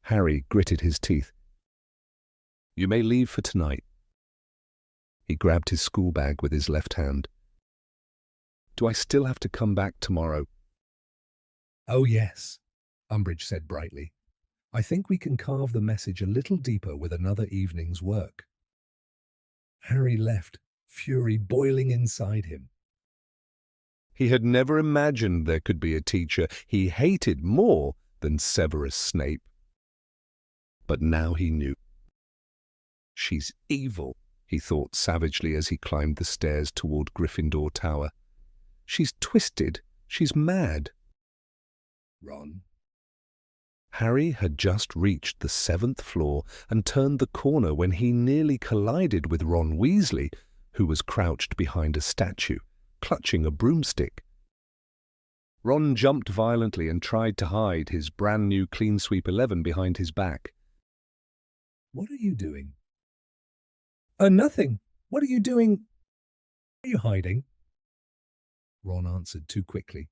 Harry gritted his teeth. "You may leave for tonight." He grabbed his school bag with his left hand. "Do I still have to come back tomorrow?" "Oh yes," Umbridge said brightly. "I think we can carve the message a little deeper with another evening's work." Harry left, fury boiling inside him. He had never imagined there could be a teacher he hated more than Severus Snape. But now he knew. "She's evil," he thought savagely as he climbed the stairs toward Gryffindor Tower. "She's twisted. She's mad." Ron. Harry had just reached the 7th floor and turned the corner when he nearly collided with Ron Weasley, who was crouched behind a statue, clutching a broomstick. Ron jumped violently and tried to hide his brand-new Clean Sweep 11 behind his back. "What are you doing?" Nothing. What are you doing?" "Are you hiding?" Ron answered too quickly.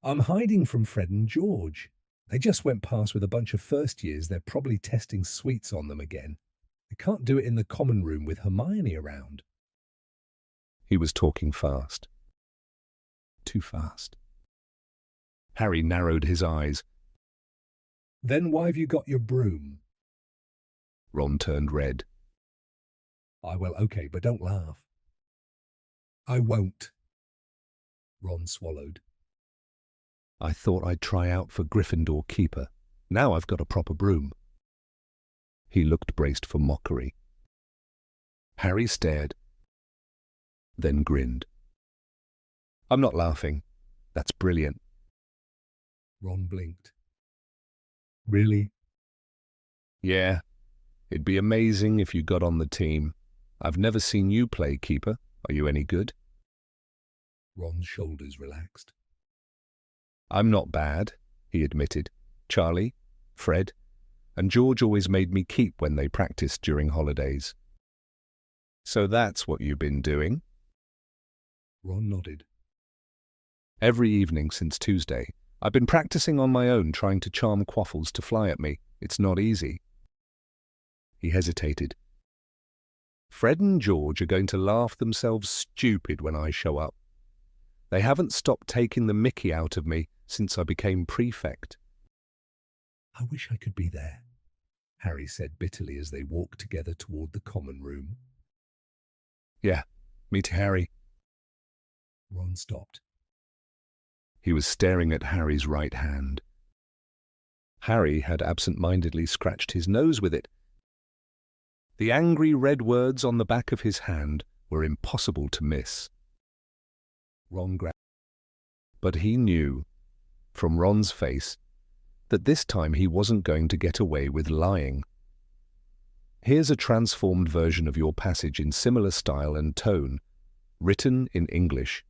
"I'm hiding from Fred and George. They just went past with a bunch of first years. They're probably testing sweets on them again. They can't do it in the common room with Hermione around." He was talking fast. Too fast. Harry narrowed his eyes. "Then why have you got your broom?" Ron turned red. Well, okay, but don't laugh." "I won't." Ron swallowed. "I thought I'd try out for Gryffindor Keeper. Now I've got a proper broom." He looked braced for mockery. Harry stared, then grinned. "I'm not laughing. That's brilliant." Ron blinked. "Really?" "Yeah. It'd be amazing if you got on the team. I've never seen you play Keeper. Are you any good?" Ron's shoulders relaxed. "I'm not bad," he admitted. "Charlie, Fred, and George always made me keep when they practiced during holidays." "So that's what you've been doing?" Ron nodded. "Every evening since Tuesday. I've been practicing on my own, trying to charm Quaffles to fly at me. It's not easy." He hesitated. "Fred and George are going to laugh themselves stupid when I show up. They haven't stopped taking the mickey out of me since I became prefect." "I wish I could be there," Harry said bitterly as they walked together toward the common room. "Yeah, me too, Harry." Ron stopped. He was staring at Harry's right hand. Harry had absent-mindedly scratched his nose with it. The angry red words on the back of his hand were impossible to miss. Ron grabbed. But he knew, from Ron's face, that this time he wasn't going to get away with lying. Here's a transformed version of your passage in similar style and tone, written in English.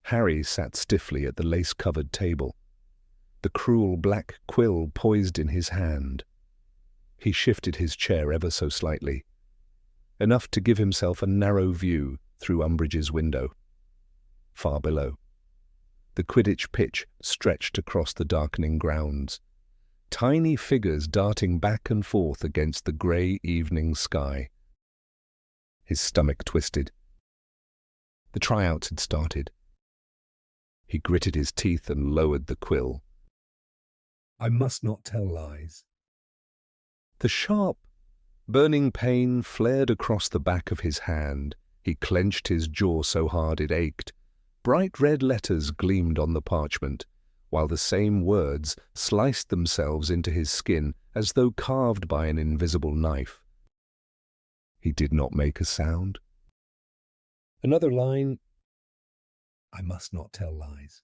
Harry sat stiffly at the lace-covered table, the cruel black quill poised in his hand. He shifted his chair ever so slightly, enough to give himself a narrow view through Umbridge's window. Far below, the Quidditch pitch stretched across the darkening grounds, tiny figures darting back and forth against the grey evening sky. His stomach twisted. The tryouts had started. He gritted his teeth and lowered the quill. I must not tell lies. The sharp, burning pain flared across the back of his hand. He clenched his jaw so hard it ached. Bright red letters gleamed on the parchment, while the same words sliced themselves into his skin as though carved by an invisible knife. He did not make a sound. Another line. I must not tell lies.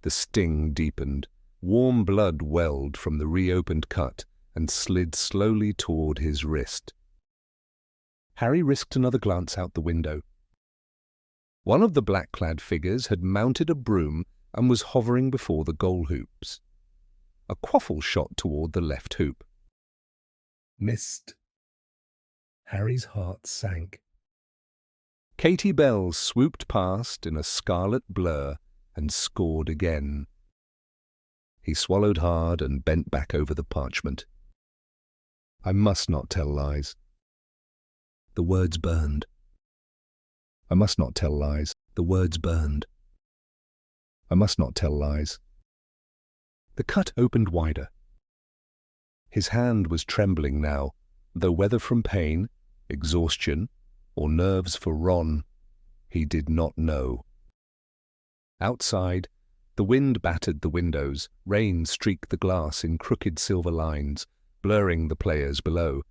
The sting deepened. Warm blood welled from the reopened cut and slid slowly toward his wrist. Harry risked another glance out the window. One of the black-clad figures had mounted a broom and was hovering before the goal hoops. A quaffle shot toward the left hoop. Missed. Harry's heart sank. Katie Bell swooped past in a scarlet blur and scored again. He swallowed hard and bent back over the parchment. I must not tell lies. The words burned. I must not tell lies. The words burned. I must not tell lies. The cut opened wider. His hand was trembling now, though whether from pain, exhaustion, or nerves for Ron, he did not know. Outside, the wind battered the windows, rain streaked the glass in crooked silver lines, blurring the players below.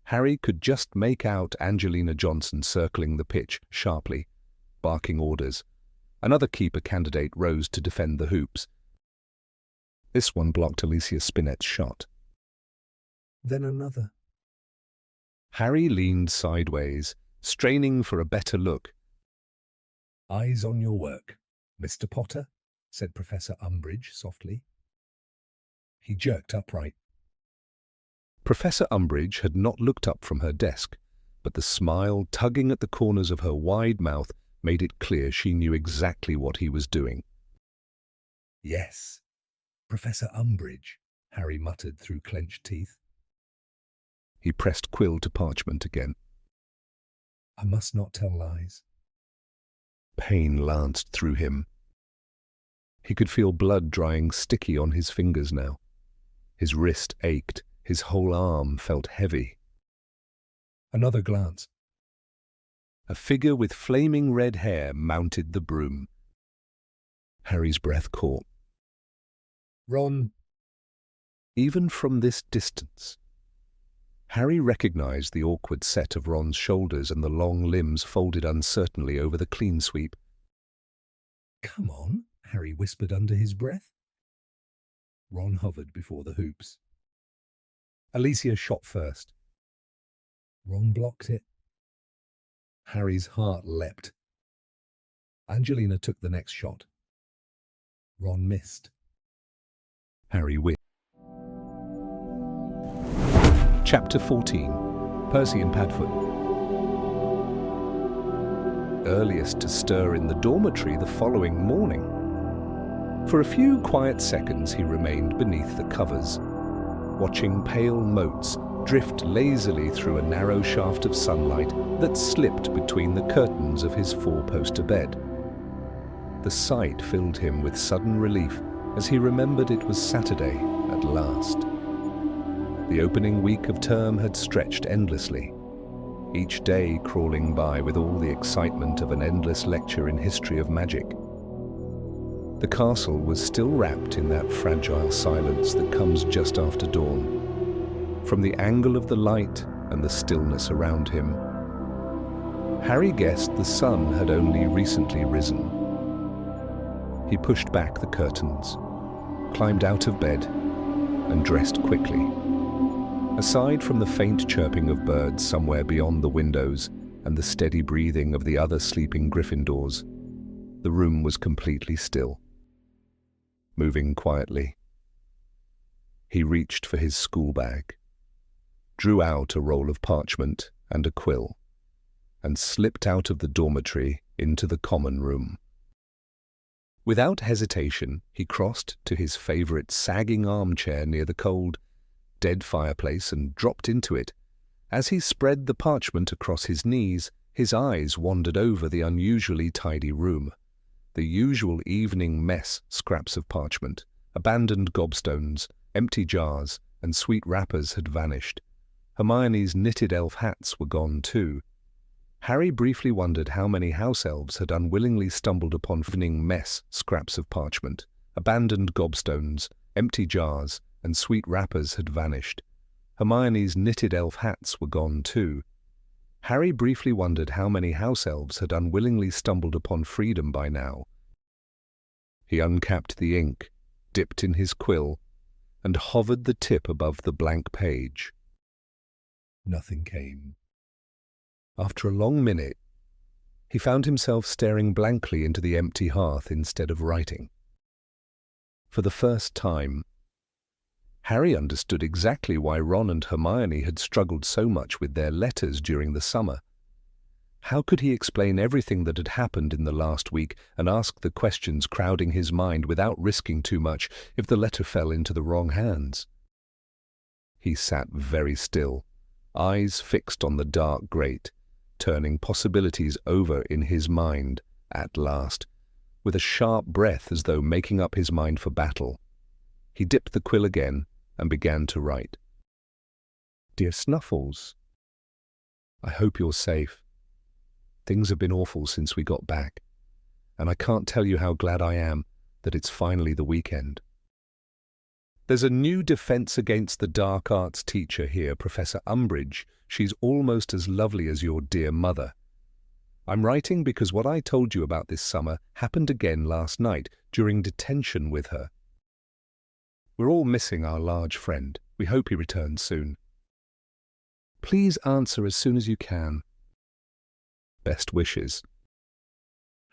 Harry could just make out Angelina Johnson circling the pitch sharply, barking orders. Another keeper candidate rose to defend the hoops. This one blocked Alicia Spinett's shot. Then another. Harry leaned sideways, straining for a better look. Eyes on your work, Mr. Potter, said Professor Umbridge softly. He jerked upright. Professor Umbridge had not looked up from her desk, but the smile tugging at the corners of her wide mouth made it clear she knew exactly what he was doing. Yes, Professor Umbridge, Harry muttered through clenched teeth. He pressed quill to parchment again. I must not tell lies. Pain lanced through him. He could feel blood drying sticky on his fingers now. His wrist ached. His whole arm felt heavy. Another glance. A figure with flaming red hair mounted the broom. Harry's breath caught. Ron. Even from this distance, Harry recognized the awkward set of Ron's shoulders and the long limbs folded uncertainly over the clean sweep. Come on, Harry whispered under his breath. Ron hovered before the hoops. Alicia shot first. Ron blocked it. Harry's heart leapt. Angelina took the next shot. Ron missed. Harry wins. Chapter 14. Percy and Padfoot. Earliest to stir in the dormitory the following morning. For a few quiet seconds he remained beneath the covers, watching pale motes drift lazily through a narrow shaft of sunlight that slipped between the curtains of his four-poster bed. The sight filled him with sudden relief as he remembered it was Saturday at last. The opening week of term had stretched endlessly, each day crawling by with all the excitement of an endless lecture in history of magic. The castle was still wrapped in that fragile silence that comes just after dawn. From the angle of the light and the stillness around him, Harry guessed the sun had only recently risen. He pushed back the curtains, climbed out of bed, and dressed quickly. Aside from the faint chirping of birds somewhere beyond the windows and the steady breathing of the other sleeping Gryffindors, the room was completely still. Moving quietly, he reached for his school bag, drew out a roll of parchment and a quill, and slipped out of the dormitory into the common room. Without hesitation, he crossed to his favorite sagging armchair near the cold, dead fireplace and dropped into it. As he spread the parchment across his knees, his eyes wandered over the unusually tidy room. The usual evening mess scraps of parchment, abandoned gobstones, empty jars, and sweet wrappers had vanished. Hermione's knitted elf hats were gone too. Harry briefly wondered how many house elves had unwillingly stumbled upon evening mess scraps of parchment, abandoned gobstones, empty jars, and sweet wrappers had vanished. Hermione's knitted elf hats were gone too. Harry briefly wondered how many house elves had unwillingly stumbled upon freedom by now. He uncapped the ink, dipped in his quill, and hovered the tip above the blank page. Nothing came. After a long minute, he found himself staring blankly into the empty hearth instead of writing. For the first time, Harry understood exactly why Ron and Hermione had struggled so much with their letters during the summer. How could he explain everything that had happened in the last week and ask the questions crowding his mind without risking too much if the letter fell into the wrong hands? He sat very still, eyes fixed on the dark grate, turning possibilities over in his mind, at last, with a sharp breath as though making up his mind for battle. He dipped the quill again and began to write. Dear Snuffles, I hope you're safe. Things have been awful since we got back, and I can't tell you how glad I am that it's finally the weekend. There's a new defense against the dark arts teacher here, Professor Umbridge. She's almost as lovely as your dear mother. I'm writing because what I told you about this summer happened again last night during detention with her. We're all missing our large friend. We hope he returns soon. Please answer as soon as you can. Best wishes.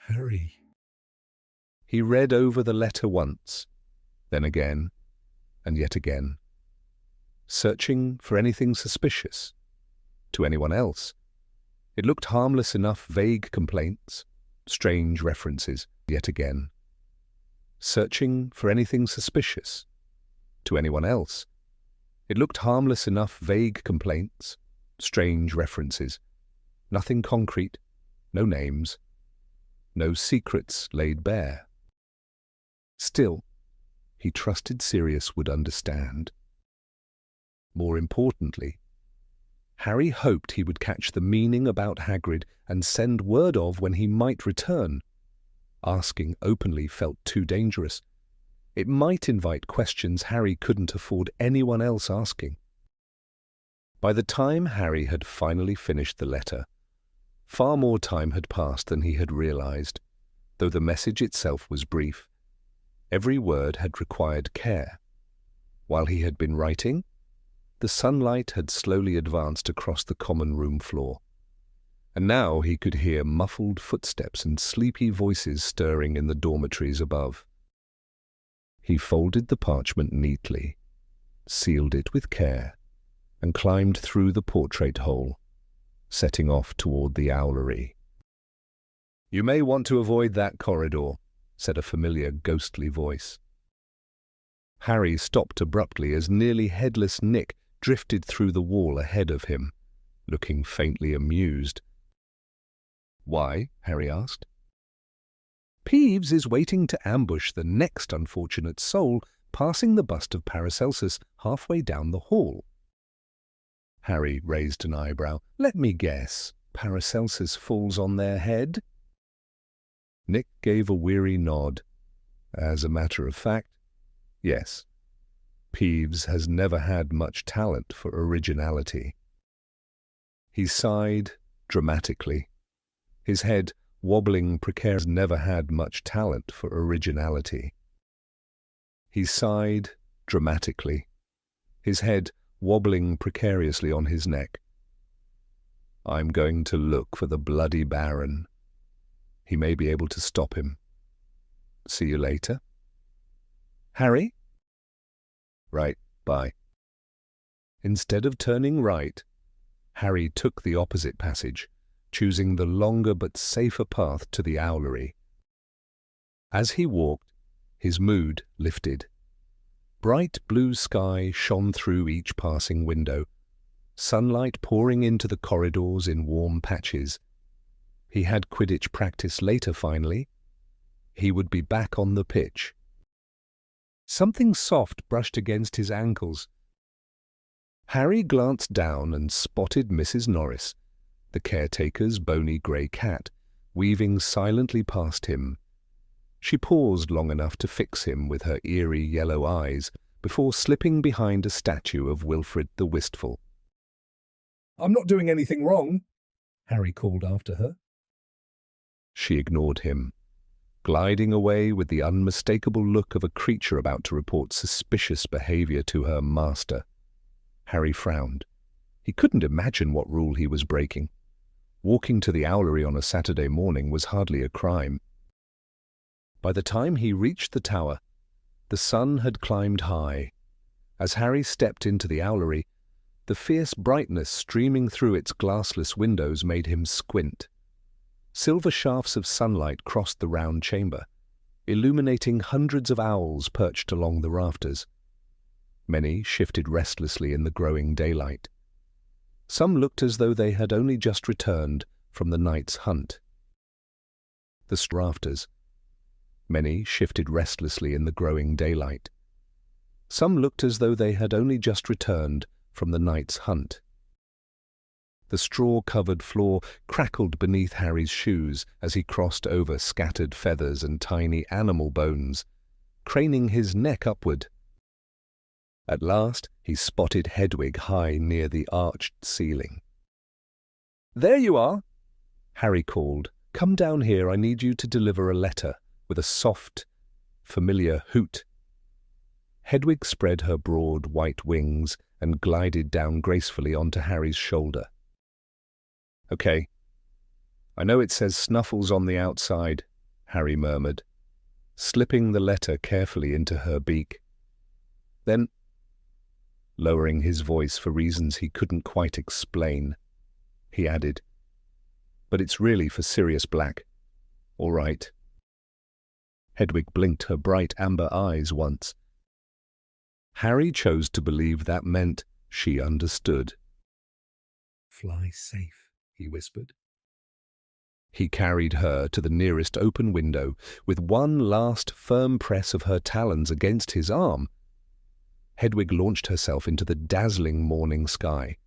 Harry. He read over the letter once, then again, and yet again. Searching for anything suspicious. To anyone else, it looked harmless enough. Vague complaints, strange references, yet again. Searching for anything suspicious. To anyone else, it looked harmless enough. Vague complaints, strange references, nothing concrete, no names, no secrets laid bare. Still, he trusted Sirius would understand. More importantly, Harry hoped he would catch the meaning about Hagrid and send word of when he might return. Asking openly felt too dangerous. It might invite questions Harry couldn't afford anyone else asking. By the time Harry had finally finished the letter, far more time had passed than he had realized. Though the message itself was brief, every word had required care. While he had been writing, the sunlight had slowly advanced across the common room floor, and now he could hear muffled footsteps and sleepy voices stirring in the dormitories above. He folded the parchment neatly, sealed it with care, and climbed through the portrait hole, setting off toward the owlery. You may want to avoid that corridor, said a familiar ghostly voice. Harry stopped abruptly as nearly headless Nick drifted through the wall ahead of him, looking faintly amused. Why? Harry asked. Peeves is waiting to ambush the next unfortunate soul passing the bust of Paracelsus halfway down the hall. Harry raised an eyebrow. Let me guess, Paracelsus falls on their head? Nick gave a weary nod. As a matter of fact, yes. Peeves has never had much talent for originality. He sighed dramatically. his head wobbling precariously. Never had much talent for originality. He sighed dramatically, his head wobbling precariously on his neck. I'm going to look for the bloody Baron. He may be able to stop him. See you later. Harry? Right, bye. Instead of turning right, Harry took the opposite passage, choosing the longer but safer path to the owlery. As he walked, his mood lifted. Bright blue sky shone through each passing window, sunlight pouring into the corridors in warm patches. He had Quidditch practice later finally. He would be back on the pitch. Something soft brushed against his ankles. Harry glanced down and spotted Mrs. Norris, the caretaker's bony grey cat, weaving silently past him. She paused long enough to fix him with her eerie yellow eyes before slipping behind a statue of Wilfred the Wistful. I'm not doing anything wrong, Harry called after her. She ignored him, gliding away with the unmistakable look of a creature about to report suspicious behavior to her master. Harry frowned. He couldn't imagine what rule he was breaking. Walking to the owlery on a Saturday morning was hardly a crime. By the time he reached the tower, the sun had climbed high. As Harry stepped into the owlery, the fierce brightness streaming through its glassless windows made him squint. Silver shafts of sunlight crossed the round chamber, illuminating hundreds of owls perched along the rafters. Many shifted restlessly in the growing daylight. Some looked as though they had only just returned from the night's hunt. The rafters. Many shifted restlessly in the growing daylight. Some looked as though they had only just returned from the night's hunt. The straw-covered floor crackled beneath Harry's shoes as he crossed over scattered feathers and tiny animal bones, craning his neck upward. At last he spotted Hedwig high near the arched ceiling. "There you are," Harry called. "Come down here, I need you to deliver a letter," with a soft, familiar hoot. Hedwig spread her broad white wings and glided down gracefully onto Harry's shoulder. "Okay. I know it says Snuffles on the outside," Harry murmured, slipping the letter carefully into her beak. Then, lowering his voice for reasons he couldn't quite explain, he added, "But it's really for Sirius Black. All right." Hedwig blinked her bright amber eyes once. Harry chose to believe that meant she understood. "Fly safe," he whispered. He carried her to the nearest open window with one last firm press of her talons against his arm. Hedwig launched herself into the dazzling morning sky.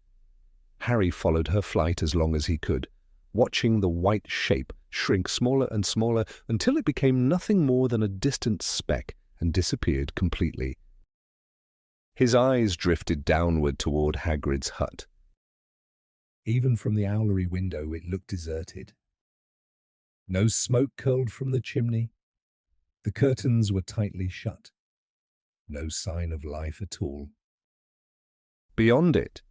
Harry followed her flight as long as he could, watching the white shape shrink smaller and smaller until it became nothing more than a distant speck and disappeared completely. His eyes drifted downward toward Hagrid's hut. Even from the owlery window it looked deserted. No smoke curled from the chimney. The curtains were tightly shut. No sign of life at all. Beyond it,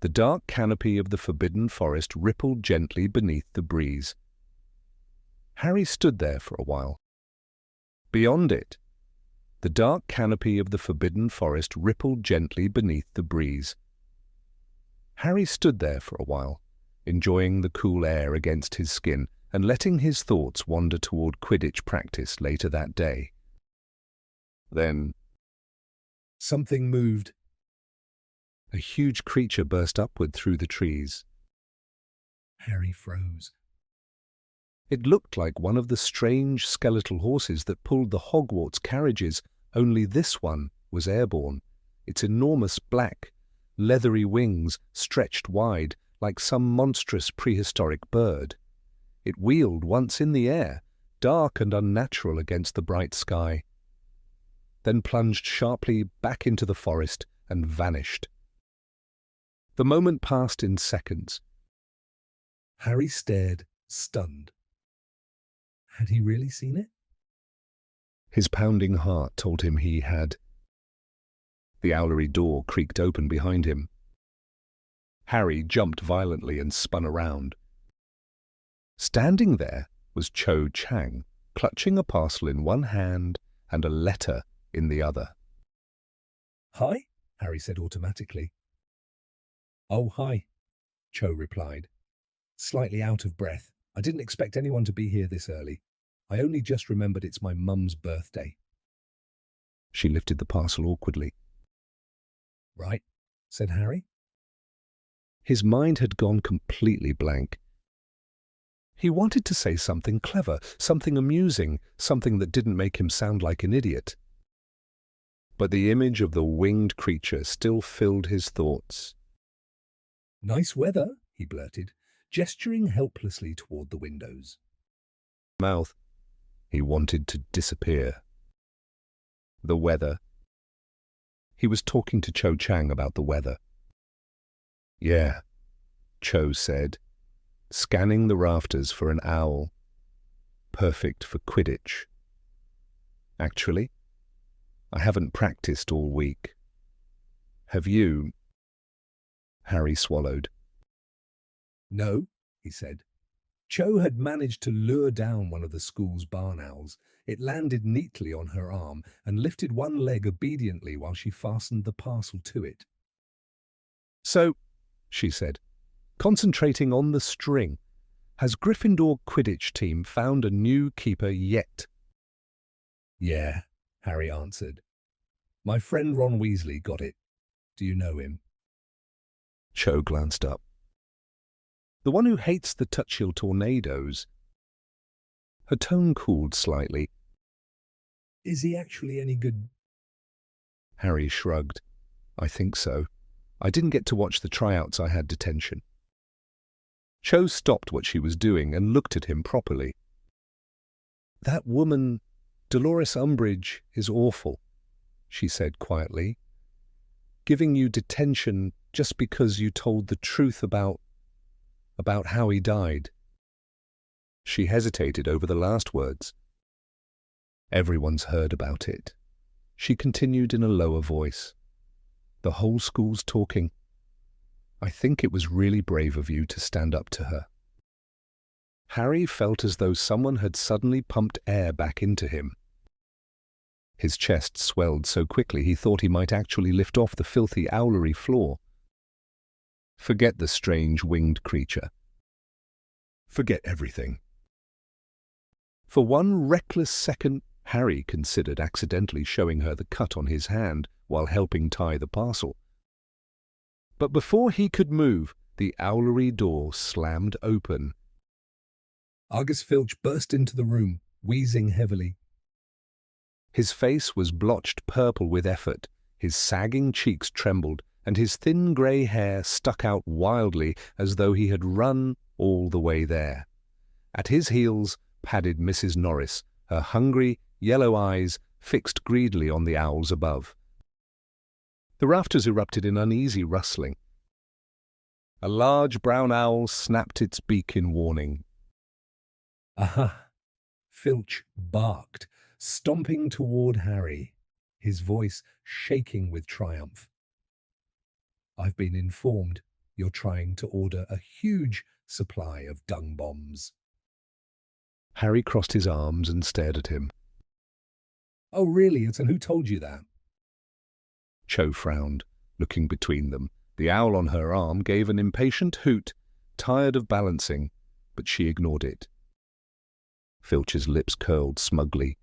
the dark canopy of the forbidden forest rippled gently beneath the breeze. Harry stood there for a while. Beyond it, the dark canopy of the forbidden forest rippled gently beneath the breeze. Harry stood there for a while, enjoying the cool air against his skin and letting his thoughts wander toward Quidditch practice later that day. Then something moved. A huge creature burst upward through the trees. Harry froze. It looked like one of the strange skeletal horses that pulled the Hogwarts carriages, only this one was airborne, its enormous black, leathery wings stretched wide like some monstrous prehistoric bird. It wheeled once in the air, dark and unnatural against the bright sky, then plunged sharply back into the forest and vanished. The moment passed in seconds. Harry stared, stunned. Had he really seen it? His pounding heart told him he had. The owlery door creaked open behind him. Harry jumped violently and spun around. Standing there was Cho Chang, clutching a parcel in one hand and a letter in the other. Hi, Harry said automatically. Oh, hi, Cho replied, slightly out of breath. I didn't expect anyone to be here this early. I only just remembered it's my mum's birthday. She lifted the parcel awkwardly. Right, said Harry. His mind had gone completely blank. He wanted to say something clever, something amusing, something that didn't make him sound like an idiot. But the image of the winged creature still filled his thoughts. Nice weather, he blurted, gesturing helplessly toward the windows. Mouth. He wanted to disappear. The weather. He was talking to Cho Chang about the weather. Yeah, Cho said, scanning the rafters for an owl. Perfect for Quidditch. Actually, I haven't practiced all week. Have you? Harry swallowed. No, he said. Cho had managed to lure down one of the school's barn owls. It landed neatly on her arm and lifted one leg obediently while she fastened the parcel to it. So, she said, concentrating on the string, has Gryffindor Quidditch team found a new keeper yet? Yeah, Harry answered. My friend Ron Weasley got it. Do you know him? Cho glanced up. The one who hates the Tuchil tornadoes. Her tone cooled slightly. Is he actually any good? Harry shrugged. I think so. I didn't get to watch the tryouts. I had detention. Cho stopped what she was doing and looked at him properly. That woman, Dolores Umbridge, is awful, she said quietly. Giving you detention just because you told the truth about how he died. She hesitated over the last words. Everyone's heard about it. She continued in a lower voice. The whole school's talking. I think it was really brave of you to stand up to her. Harry felt as though someone had suddenly pumped air back into him. His chest swelled so quickly he thought he might actually lift off the filthy owlery floor. Forget the strange winged creature. Forget everything. For one reckless second, Harry considered accidentally showing her the cut on his hand while helping tie the parcel. But before he could move, the owlery door slammed open. Argus Filch burst into the room, wheezing heavily. His face was blotched purple with effort, his sagging cheeks trembled, and his thin grey hair stuck out wildly as though he had run all the way there. At his heels padded Mrs. Norris, her hungry, yellow eyes fixed greedily on the owls above. The rafters erupted in uneasy rustling. A large brown owl snapped its beak in warning. Aha! Filch barked, stomping toward Harry, his voice shaking with triumph. I've been informed you're trying to order a huge supply of dung bombs. Harry crossed his arms and stared at him. Oh, really? And who told you that? Cho frowned, looking between them. The owl on her arm gave an impatient hoot, tired of balancing, but she ignored it. Filch's lips curled smugly.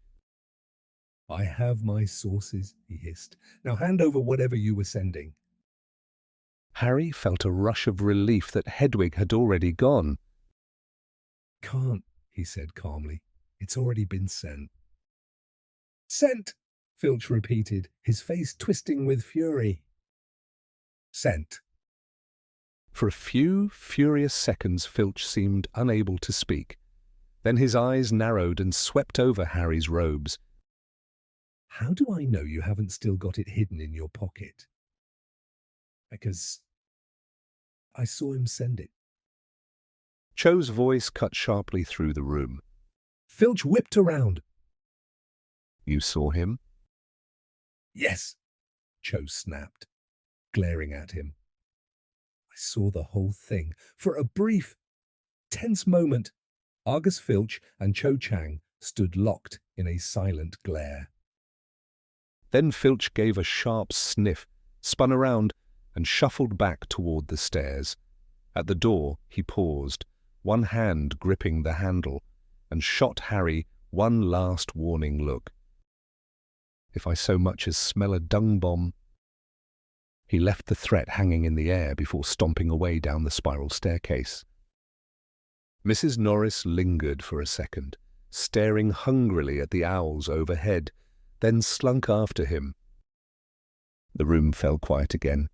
I have my sources, he hissed. Now hand over whatever you were sending. Harry felt a rush of relief that Hedwig had already gone. Can't, he said calmly. It's already been sent. Sent, Filch repeated, his face twisting with fury. Sent. For a few furious seconds Filch seemed unable to speak. Then his eyes narrowed and swept over Harry's robes. How do I know you haven't still got it hidden in your pocket? Because I saw him send it. Cho's voice cut sharply through the room. Filch whipped around. You saw him? Yes, Cho snapped, glaring at him. I saw the whole thing. For a brief, tense moment, Argus Filch and Cho Chang stood locked in a silent glare. Then Filch gave a sharp sniff, spun around, and shuffled back toward the stairs. At the door, he paused, one hand gripping the handle, and shot Harry one last warning look. If I so much as smell a dung bomb. He left the threat hanging in the air before stomping away down the spiral staircase. Mrs. Norris lingered for a second, staring hungrily at the owls overhead, then slunk after him. The room fell quiet again.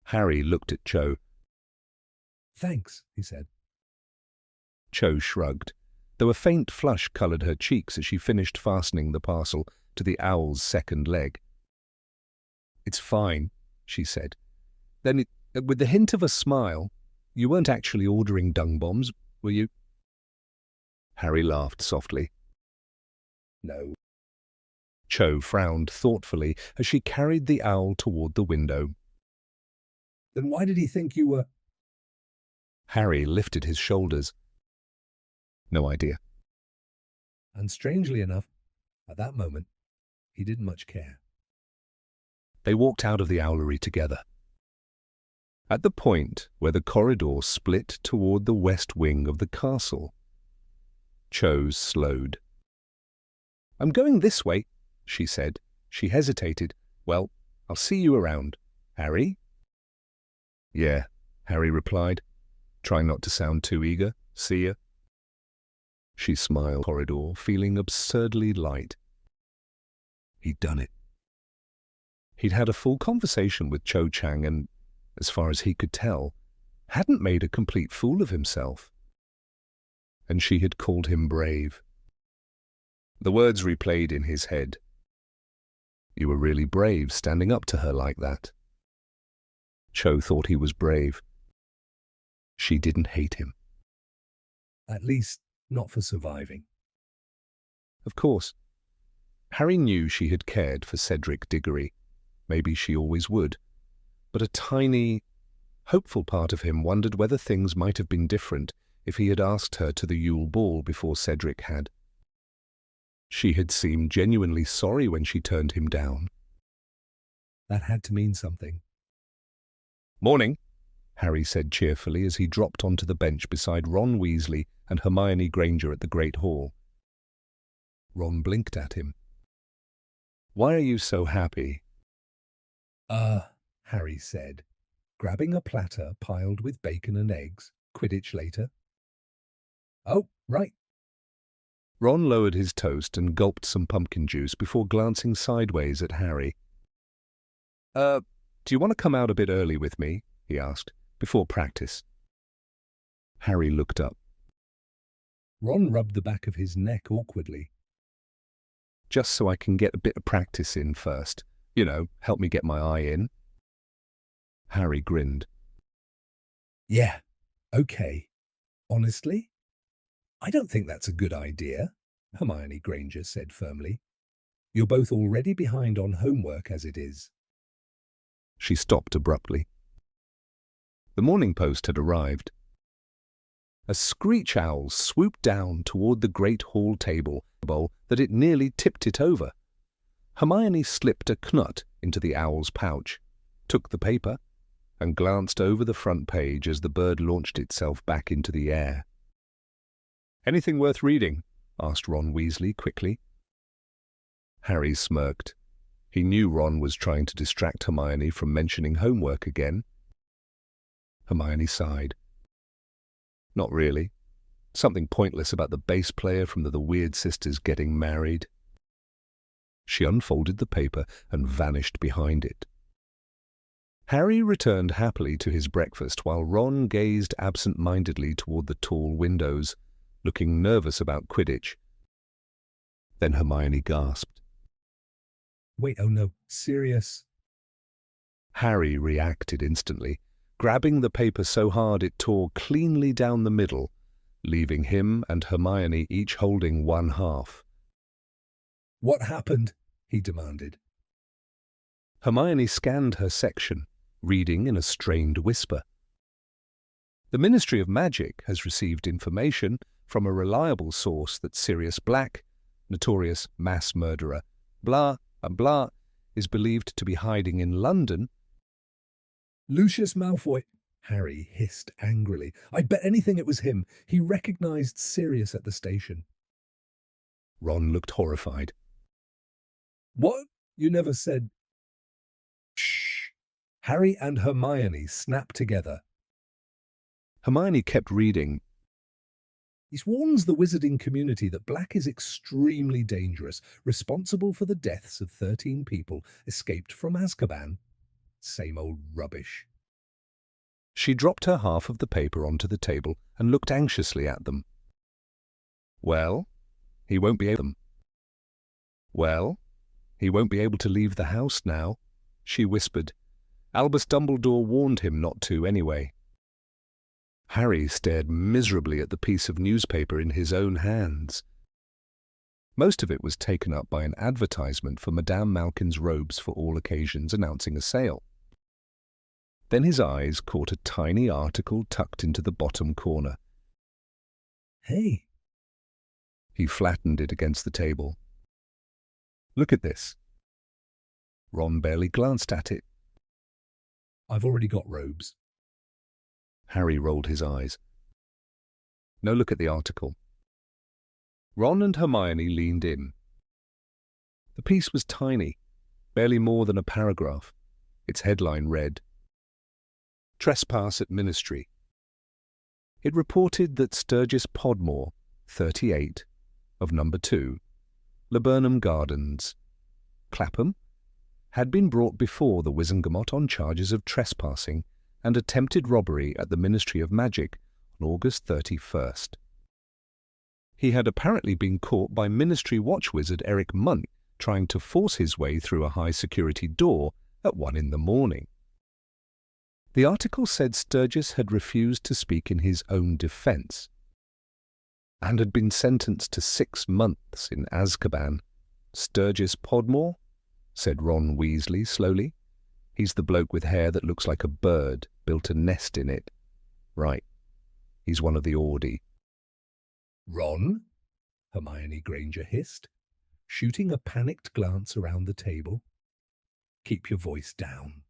Harry looked at Cho. Thanks, he said. Cho shrugged, though a faint flush coloured her cheeks as she finished fastening the parcel to the owl's second leg. It's fine, she said. Then, with the hint of a smile, you weren't actually ordering dung bombs, were you? Harry laughed softly. No. Cho frowned thoughtfully as she carried the owl toward the window. Then why did he think you were? Harry lifted his shoulders. No idea. And strangely enough, at that moment, he didn't much care. They walked out of the owlery together. At the point where the corridor split toward the west wing of the castle, Cho slowed. I'm going this way, she said. She hesitated. Well, I'll see you around. Harry? Yeah, Harry replied, trying not to sound too eager. See ya. She smiled corridor, feeling absurdly light. He'd done it. He'd had a full conversation with Cho Chang and, as far as he could tell, hadn't made a complete fool of himself. And she had called him brave. The words replayed in his head. You were really brave standing up to her like that. Cho thought he was brave. She didn't hate him. At least, not for surviving. Of course. Harry knew she had cared for Cedric Diggory. Maybe she always would. But a tiny, hopeful part of him wondered whether things might have been different if he had asked her to the Yule Ball before Cedric had. She had seemed genuinely sorry when she turned him down. That had to mean something. Morning, Harry said cheerfully as he dropped onto the bench beside Ron Weasley and Hermione Granger at the Great Hall. Ron blinked at him. Why are you so happy? Harry said, grabbing a platter piled with bacon and eggs. Quidditch later. Oh, right. Ron lowered his toast and gulped some pumpkin juice before glancing sideways at Harry. Do you want to come out a bit early with me? He asked, before practice. Harry looked up. Ron rubbed the back of his neck awkwardly. Just so I can get a bit of practice in first. You know, help me get my eye in. Harry grinned. Yeah, okay. Honestly, I don't think that's a good idea, Hermione Granger said firmly. You're both already behind on homework as it is. She stopped abruptly. The Morning Post had arrived. A screech owl swooped down toward the great hall table that it nearly tipped it over. Hermione slipped a knut into the owl's pouch, took the paper, and glanced over the front page as the bird launched itself back into the air. Anything worth reading? Asked Ron Weasley quickly. Harry smirked. He knew Ron was trying to distract Hermione from mentioning homework again. Hermione sighed. Not really. Something pointless about the bass player from the Weird Sisters getting married. She unfolded the paper and vanished behind it. Harry returned happily to his breakfast while Ron gazed absent-mindedly toward the tall windows, looking nervous about Quidditch. Then Hermione gasped. Wait, oh no, serious? Harry reacted instantly. grabbing the paper so hard it tore cleanly down the middle, leaving him and Hermione each holding one half. "What happened?" he demanded. Hermione scanned her section, reading in a strained whisper. The Ministry of Magic has received information from a reliable source that Sirius Black, notorious mass murderer, blah and blah, is believed to be hiding in London. "Lucius Malfoy!" Harry hissed angrily. "I'd bet anything it was him. He recognized Sirius at the station." Ron looked horrified. "What? You never said—" "Shh!" Harry and Hermione snapped together. Hermione kept reading. "He warns the wizarding community that Black is extremely dangerous, responsible for the deaths of 13 people escaped from Azkaban." Same old rubbish. She dropped her half of the paper onto the table and looked anxiously at them. "Well, he won't be able to leave the house now," she whispered. "Albus Dumbledore warned him not to anyway." Harry stared miserably at the piece of newspaper in his own hands. Most of it was taken up by an advertisement for Madame Malkin's robes for all occasions announcing a sale. Then his eyes caught a tiny article tucked into the bottom corner. "Hey!" He flattened it against the table. "Look at this." Ron barely glanced at it. "I've already got robes." Harry rolled his eyes. "No, look at the article." Ron and Hermione leaned in. The piece was tiny, barely more than a paragraph. Its headline read, "Trespass at Ministry." It reported that Sturgis Podmore, 38, of number 2, Laburnum Gardens, Clapham, had been brought before the Wizengamot on charges of trespassing and attempted robbery at the Ministry of Magic on August 31st. He had apparently been caught by Ministry watch wizard Eric Munt trying to force his way through a high-security door at 1 a.m. The article said Sturgis had refused to speak in his own defense and had been sentenced to 6 months in Azkaban. "Sturgis Podmore?" said Ron Weasley slowly. "He's the bloke with hair that looks like a bird, built a nest in it. Right. He's one of the Audi." "Ron?" Hermione Granger hissed, shooting a panicked glance around the table. "Keep your voice down."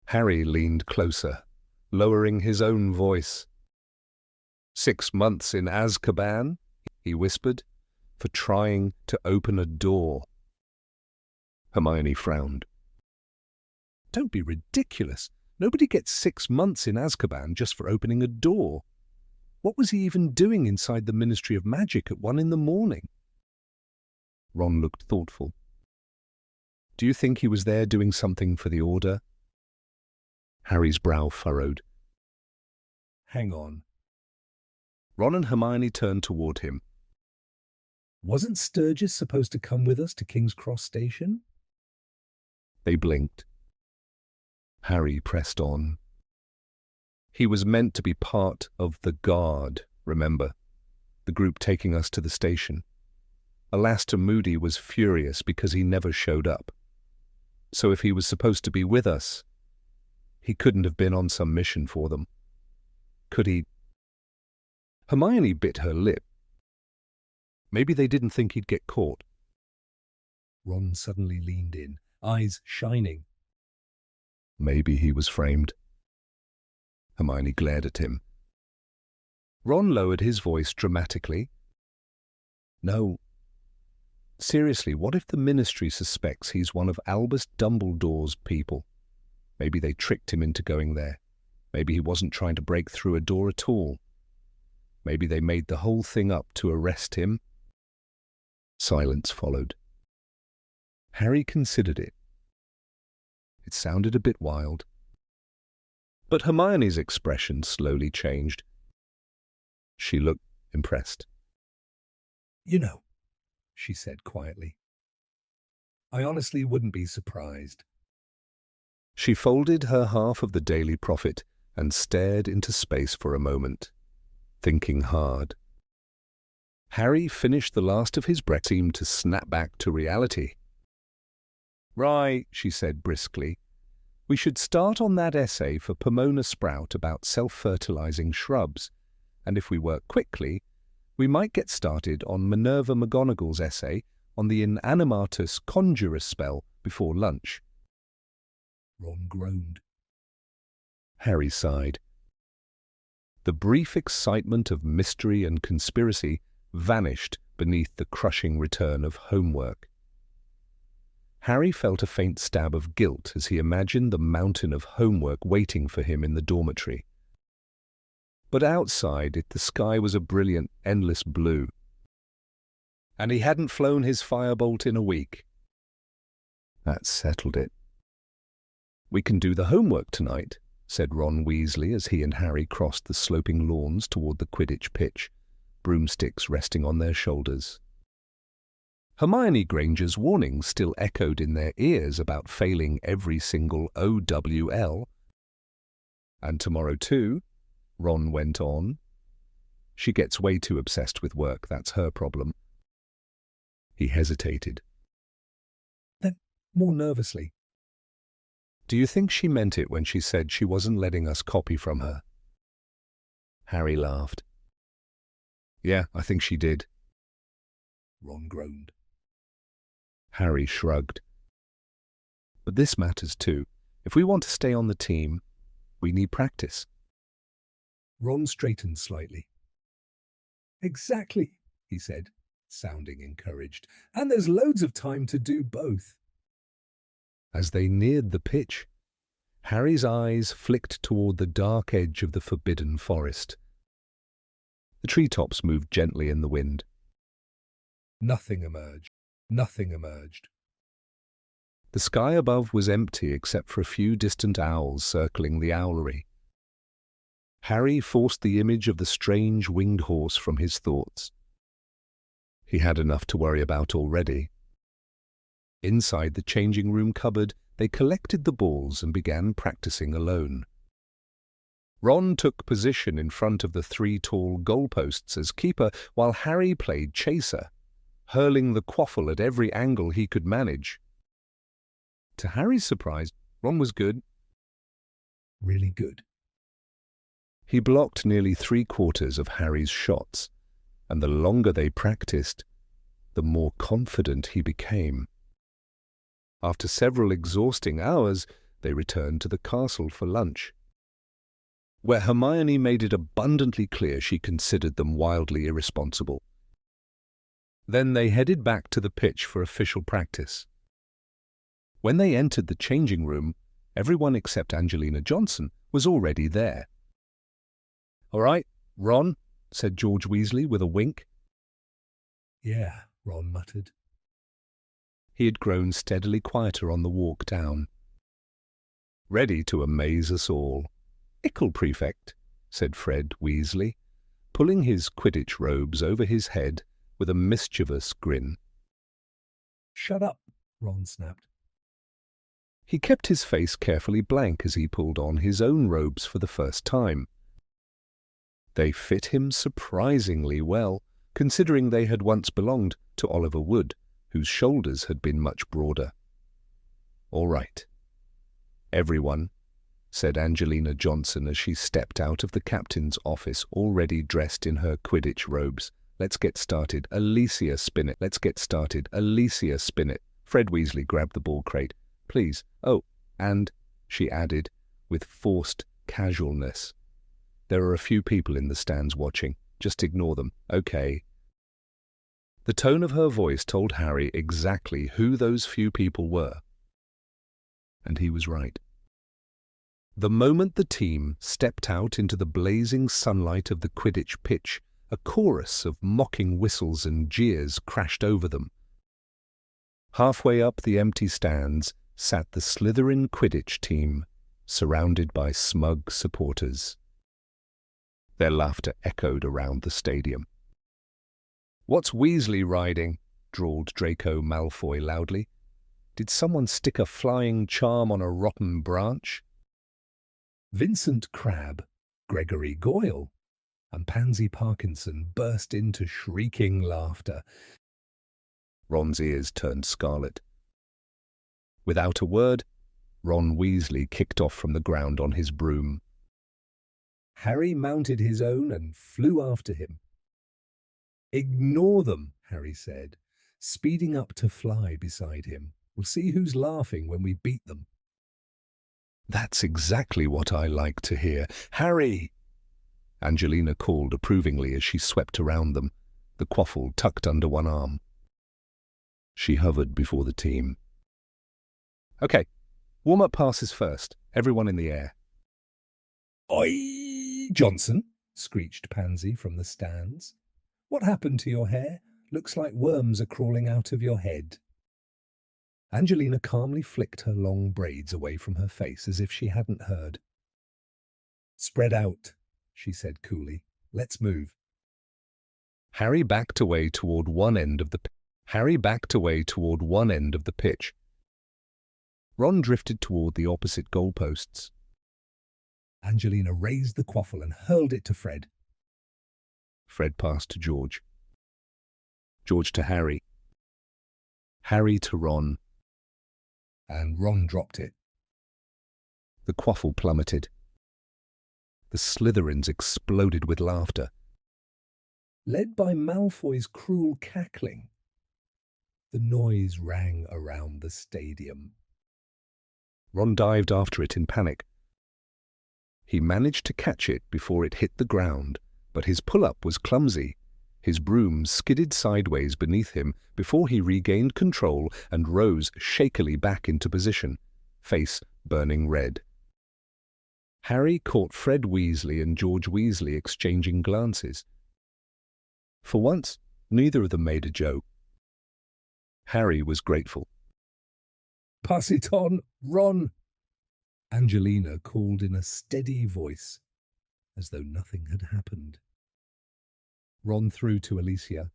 Harry leaned closer, lowering his own voice. 6 months in Azkaban, he whispered, for trying to open a door. Hermione frowned. "Don't be ridiculous. Nobody gets 6 months in Azkaban just for opening a door. What was he even doing inside the Ministry of Magic at 1 a.m? Ron looked thoughtful. "Do you think he was there doing something for the Order?" Harry's brow furrowed. "Hang on." Ron and Hermione turned toward him. "Wasn't Sturgis supposed to come with us to King's Cross Station?" They blinked. Harry pressed on. "He was meant to be part of the Guard, remember? The group taking us to the station. Alastair Moody was furious because he never showed up. So if he was supposed to be with us, he couldn't have been on some mission for them. Could he?" Hermione bit her lip. Maybe they didn't think he'd get caught. Ron suddenly leaned in, eyes shining. "Maybe he was framed." Hermione glared at him. Ron lowered his voice dramatically. "No. Seriously, what if the Ministry suspects he's one of Albus Dumbledore's people? Maybe they tricked him into going there. Maybe he wasn't trying to break through a door at all. Maybe they made the whole thing up to arrest him." Silence followed. Harry considered it. It sounded a bit wild. But Hermione's expression slowly changed. She looked impressed. "You know," she said quietly, "I honestly wouldn't be surprised." She folded her half of the daily profit and stared into space for a moment, thinking hard. Harry finished the last of his breakfast, seemed to snap back to reality. "Right," she said briskly. "We should start on that essay for Pomona Sprout about self-fertilizing shrubs, and if we work quickly, we might get started on Minerva McGonagall's essay on the Inanimatus Conjurus spell before lunch." Ron groaned. Harry sighed. The brief excitement of mystery and conspiracy vanished beneath the crushing return of homework. Harry felt a faint stab of guilt as he imagined the mountain of homework waiting for him in the dormitory. But outside the sky was a brilliant, endless blue. And he hadn't flown his firebolt in a week. That settled it. "We can do the homework tonight," said Ron Weasley as he and Harry crossed the sloping lawns toward the Quidditch pitch, broomsticks resting on their shoulders. Hermione Granger's warnings still echoed in their ears about failing every single OWL. "And tomorrow too," Ron went on. "She gets way too obsessed with work, that's her problem." He hesitated. Then, more nervously, "Do you think she meant it when she said she wasn't letting us copy from her?" Harry laughed. "Yeah, I think she did." Ron groaned. Harry shrugged. "But this matters too. If we want to stay on the team, we need practice." Ron straightened slightly. "Exactly," he said, sounding encouraged. "And there's loads of time to do both." As they neared the pitch, Harry's eyes flicked toward the dark edge of the forbidden forest. The treetops moved gently in the wind. Nothing emerged. Nothing emerged. The sky above was empty except for a few distant owls circling the owlery. Harry forced the image of the strange winged horse from his thoughts. He had enough to worry about already. Inside the changing room cupboard, they collected the balls and began practicing alone. Ron took position in front of the 3 tall goalposts as keeper, while Harry played chaser, hurling the quaffle at every angle he could manage. To Harry's surprise, Ron was good. Really good. He blocked nearly 3/4 of Harry's shots, and the longer they practiced, the more confident he became. After several exhausting hours, they returned to the castle for lunch, where Hermione made it abundantly clear she considered them wildly irresponsible. Then they headed back to the pitch for official practice. When they entered the changing room, everyone except Angelina Johnson was already there. "All right, Ron," said George Weasley with a wink. "Yeah," Ron muttered. He had grown steadily quieter on the walk down. "Ready to amaze us all." "Ickle, Prefect," said Fred Weasley, pulling his Quidditch robes over his head with a mischievous grin. "Shut up," Ron snapped. He kept his face carefully blank as he pulled on his own robes for the first time. They fit him surprisingly well, considering they had once belonged to Oliver Wood, whose shoulders had been much broader. "All right, everyone," said Angelina Johnson as she stepped out of the captain's office already dressed in her Quidditch robes. "Let's get started. Alicia Spinnet. Let's get started. Alicia Spinnet." Fred Weasley grabbed the ball crate. "Please. Oh, and," she added, with forced casualness, "there are a few people in the stands watching. Just ignore them, okay?" The tone of her voice told Harry exactly who those few people were. And he was right. The moment the team stepped out into the blazing sunlight of the Quidditch pitch, a chorus of mocking whistles and jeers crashed over them. Halfway up the empty stands sat the Slytherin Quidditch team, surrounded by smug supporters. Their laughter echoed around the stadium. "What's Weasley riding?" drawled Draco Malfoy loudly. Did someone stick a flying charm on a rotten branch? Vincent Crabbe, Gregory Goyle, and Pansy Parkinson burst into shrieking laughter. Ron's ears turned scarlet. Without a word, Ron Weasley kicked off from the ground on his broom. Harry mounted his own and flew after him. "Ignore them," Harry said, speeding up to fly beside him. "We'll see who's laughing when we beat them." That's exactly what I like to hear. Harry! Angelina called approvingly as she swept around them, the quaffle tucked under one arm. She hovered before the team. Okay, warm-up passes first. Everyone in the air. "Oi, Johnson!" screeched Pansy from the stands. "What happened to your hair? Looks like worms are crawling out of your head." Angelina calmly flicked her long braids away from her face as if she hadn't heard. "Spread out," she said coolly. "Let's move." Harry backed away toward one end of the pitch. Ron drifted toward the opposite goalposts. Angelina raised the quaffle and hurled it to Fred. Fred passed to George. George to Harry. Harry to Ron. And Ron dropped it. The quaffle plummeted. The Slytherins exploded with laughter. Led by Malfoy's cruel cackling, the noise rang around the stadium. Ron dived after it in panic. He managed to catch it before it hit the ground, but his pull-up was clumsy. His broom skidded sideways beneath him before he regained control and rose shakily back into position, face burning red. Harry caught Fred Weasley and George Weasley exchanging glances. For once, neither of them made a joke. Harry was grateful. "Pass it on, Ron!" Angelina called in a steady voice, as though nothing had happened. Ron threw to Alicia.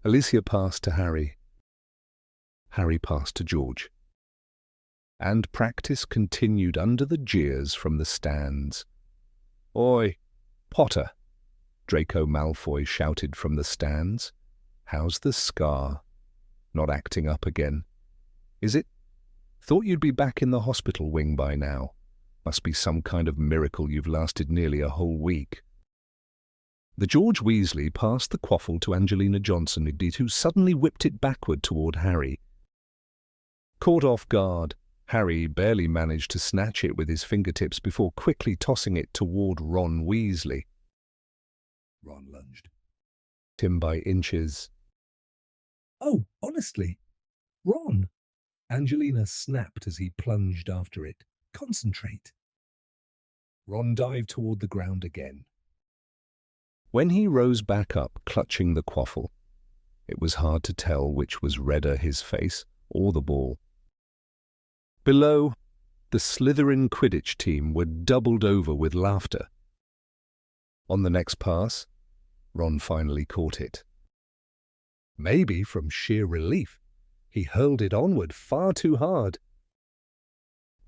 Alicia passed to Harry. Harry passed to George. And practice continued under the jeers from the stands. "Oi, Potter!" Draco Malfoy shouted from the stands. "How's the scar? Not acting up again? Is it? Thought you'd be back in the hospital wing by now. Must be some kind of miracle you've lasted nearly a whole week." The George Weasley passed the quaffle to Angelina Johnson, who suddenly whipped it backward toward Harry. Caught off guard, Harry barely managed to snatch it with his fingertips before quickly tossing it toward Ron Weasley. Ron lunged. Him by inches. "Oh, honestly, Ron!" Angelina snapped as he plunged after it. "Concentrate." Ron dived toward the ground again. When he rose back up, clutching the quaffle, it was hard to tell which was redder, his face or the ball. Below, the Slytherin Quidditch team were doubled over with laughter. On the next pass, Ron finally caught it. Maybe from sheer relief, he hurled it onward far too hard.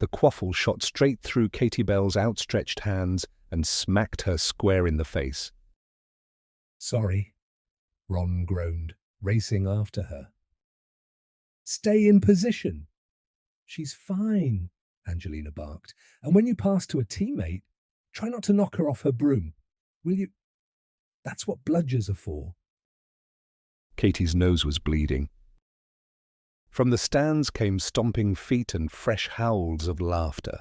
The quaffle shot straight through Katie Bell's outstretched hands and smacked her square in the face. "Sorry," Ron groaned, racing after her. "Stay in position." "She's fine," Angelina barked. "And when you pass to a teammate, try not to knock her off her broom. Will you? That's what bludgers are for." Katie's nose was bleeding. From the stands came stomping feet and fresh howls of laughter.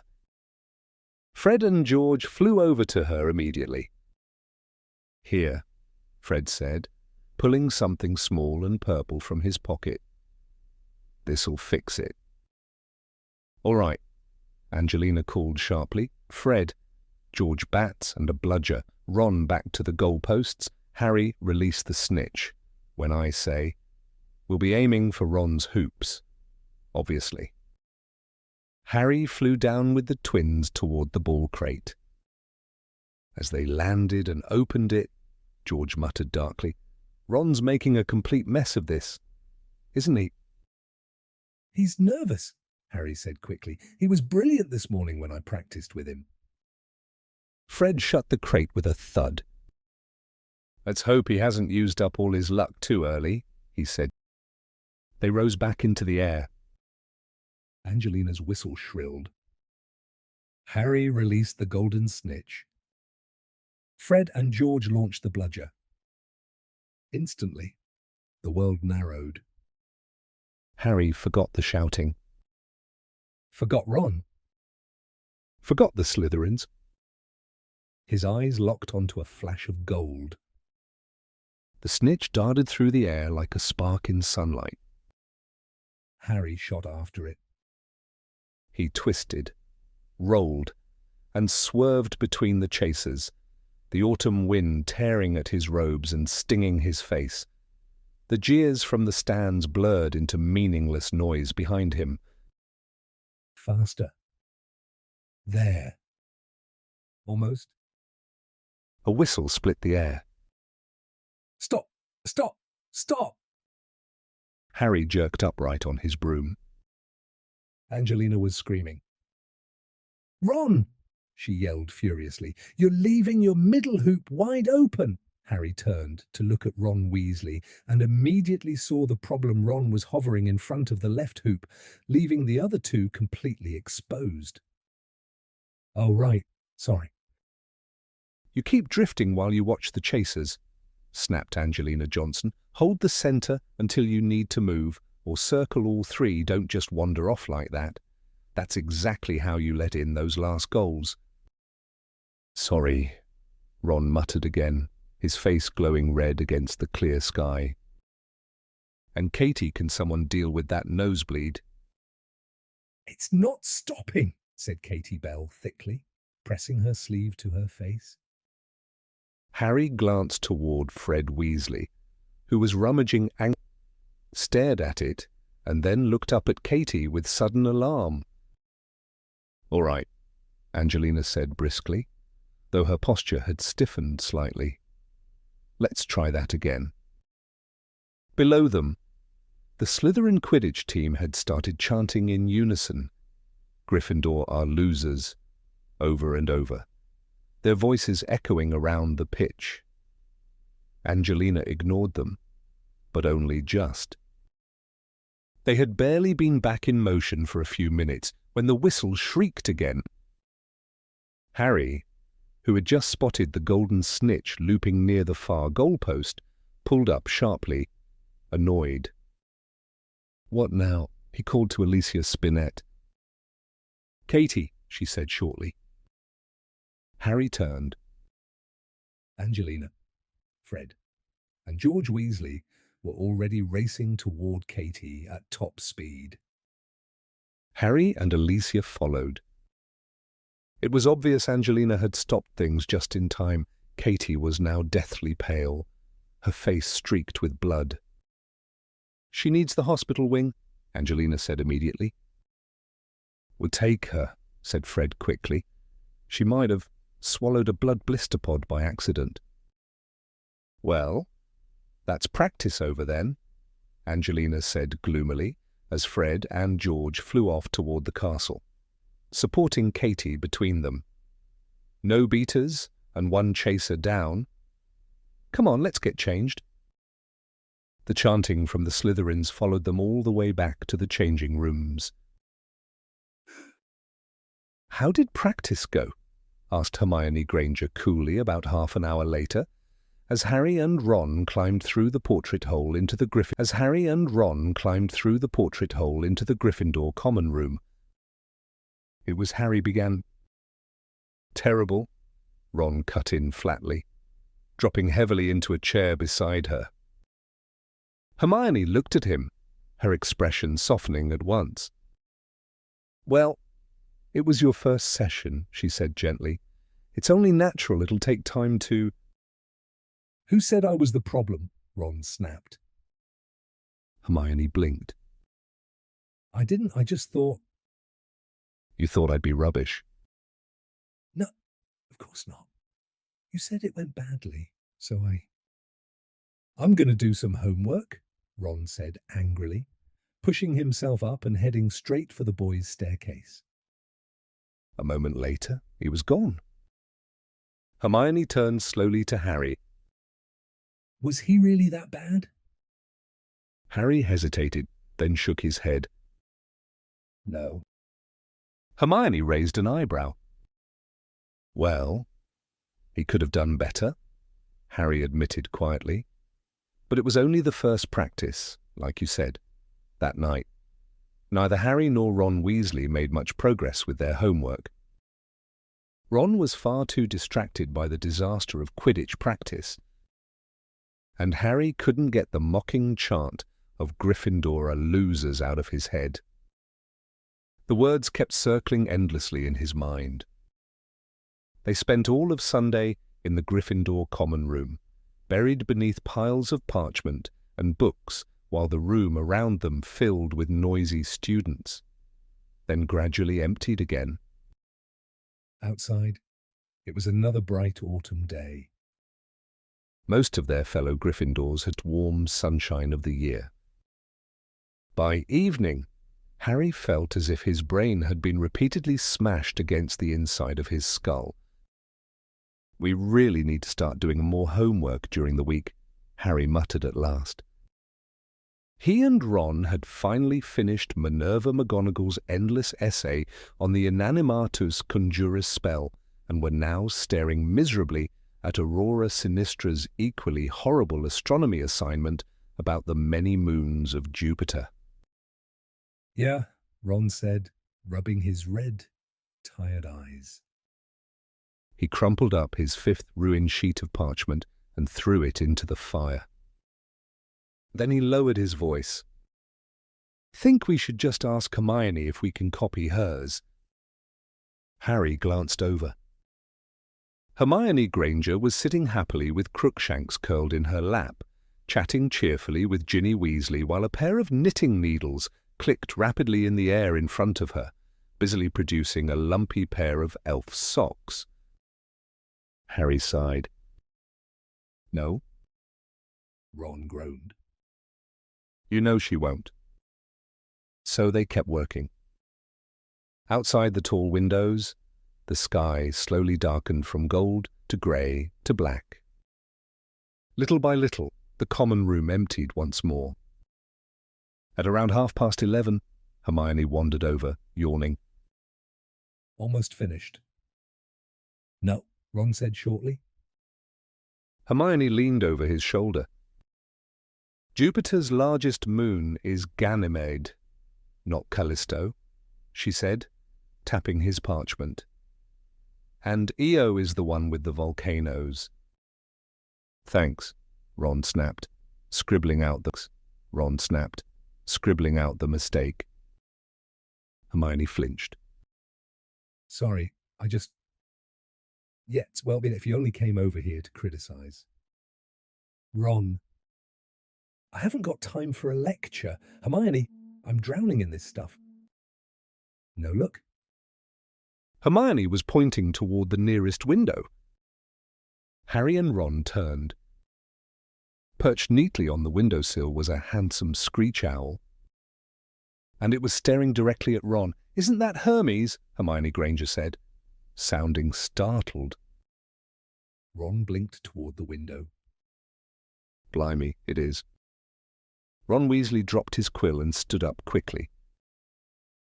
Fred and George flew over to her immediately. "Here," Fred said, pulling something small and purple from his pocket. "This'll fix it." "All right," Angelina called sharply. Fred, George bats and a bludger, Ron back to the goalposts, Harry release the snitch. When I say, we'll be aiming for Ron's hoops, obviously. Harry flew down with the twins toward the ball crate. As they landed and opened it, George muttered darkly, "Ron's making a complete mess of this, isn't he?" He's nervous, Harry said quickly. He was brilliant this morning when I practiced with him. Fred shut the crate with a thud. Let's hope he hasn't used up all his luck too early, he said. They rose back into the air. Angelina's whistle shrilled. Harry released the golden snitch. Fred and George launched the bludger. Instantly, the world narrowed. Harry forgot the shouting. Forgot Ron. Forgot the Slytherins. His eyes locked onto a flash of gold. The snitch darted through the air like a spark in sunlight. Harry shot after it. He twisted, rolled, and swerved between the chasers, the autumn wind tearing at his robes and stinging his face. The jeers from the stands blurred into meaningless noise behind him. Faster. There. Almost. A whistle split the air. Stop! Stop! Stop! Harry jerked upright on his broom. Angelina was screaming. Ron! She yelled furiously. You're leaving your middle hoop wide open! Harry turned to look at Ron Weasley and immediately saw the problem. Ron was hovering in front of the left hoop, leaving the other two completely exposed. Oh, right. Sorry. You keep drifting while you watch the chasers, snapped Angelina Johnson. Hold the center until you need to move, or circle all three. Don't just wander off like that. That's exactly how you let in those last goals. Sorry, Ron muttered again, his face glowing red against the clear sky. And Katie, can someone deal with that nosebleed? It's not stopping, said Katie Bell thickly, pressing her sleeve to her face. Harry glanced toward Fred Weasley, who was rummaging stared at it, and then looked up at Katie with sudden alarm. All right, Angelina said briskly, though her posture had stiffened slightly. Let's try that again. Below them, the Slytherin Quidditch team had started chanting in unison, "Gryffindor are losers," over and over, their voices echoing around the pitch. Angelina ignored them, but only just. They had barely been back in motion for a few minutes when the whistle shrieked again. Harry, who had just spotted the golden snitch looping near the far goalpost, pulled up sharply, annoyed. What now? He called to Alicia Spinnet. Katie, she said shortly. Harry turned. Angelina, Fred, and George Weasley were already racing toward Katie at top speed. Harry and Alicia followed. It was obvious Angelina had stopped things just in time. Katie was now deathly pale, her face streaked with blood. She needs the hospital wing, Angelina said immediately. We'll take her, said Fred quickly. She might have swallowed a blood blister pod by accident. Well, that's practice over then, Angelina said gloomily, as Fred and George flew off toward the castle, supporting Katie between them. No beaters and one chaser down. Come on, let's get changed. The chanting from the Slytherins followed them all the way back to the changing rooms. How did practice go? Asked Hermione Granger coolly about half an hour later, as Harry and Ron climbed through the portrait hole into the Gryffindor common room. It was Harry began. Terrible, Ron cut in flatly, dropping heavily into a chair beside her. Hermione looked at him, her expression softening at once. Well, it was your first session, she said gently. It's only natural it'll take time to... Who said I was the problem? Ron snapped. Hermione blinked. I didn't, I just thought... You thought I'd be rubbish? No, of course not. You said it went badly, so I'm going to do some homework, Ron said angrily, pushing himself up and heading straight for the boys' staircase. A moment later, he was gone. Hermione turned slowly to Harry. Was he really that bad? Harry hesitated, then shook his head. No. Hermione raised an eyebrow. Well, he could have done better, Harry admitted quietly. But it was only the first practice, like you said, that night. Neither Harry nor Ron Weasley made much progress with their homework. Ron was far too distracted by the disaster of Quidditch practice, and Harry couldn't get the mocking chant of Gryffindor are losers out of his head. The words kept circling endlessly in his mind. They spent all of Sunday in the Gryffindor common room, buried beneath piles of parchment and books while the room around them filled with noisy students, then gradually emptied again. Outside, it was another bright autumn day. Most of their fellow Gryffindors had warm sunshine of the year. By evening, Harry felt as if his brain had been repeatedly smashed against the inside of his skull. We really need to start doing more homework during the week, Harry muttered at last. He and Ron had finally finished Minerva McGonagall's endless essay on the Inanimatus Conjurus spell and were now staring miserably at Aurora Sinistra's equally horrible astronomy assignment about the many moons of Jupiter. Yeah, Ron said, rubbing his red, tired eyes. He crumpled up his fifth ruined sheet of parchment and threw it into the fire. Then he lowered his voice. Think we should just ask Hermione if we can copy hers. Harry glanced over. Hermione Granger was sitting happily with Crookshanks curled in her lap, chatting cheerfully with Ginny Weasley while a pair of knitting needles clicked rapidly in the air in front of her, busily producing a lumpy pair of elf socks. Harry sighed. No? Ron groaned. You know she won't. So they kept working. Outside the tall windows, the sky slowly darkened from gold to grey to black. Little by little, the common room emptied once more. At around 11:30, Hermione wandered over, yawning. Almost finished. No, Ron said shortly. Hermione leaned over his shoulder. Jupiter's largest moon is Ganymede, not Callisto, she said, tapping his parchment. And Io is the one with the volcanoes. Thanks, Ron snapped, scribbling out the mistake. Hermione flinched. Sorry, well, if you only came over here to criticize. Ron. I haven't got time for a lecture. Hermione, I'm drowning in this stuff. No, look. Hermione was pointing toward the nearest window. Harry and Ron turned. Perched neatly on the windowsill was a handsome screech owl. And it was staring directly at Ron. Isn't that Hermes? Hermione Granger said, sounding startled. Ron blinked toward the window. Blimey, it is. Ron Weasley dropped his quill and stood up quickly.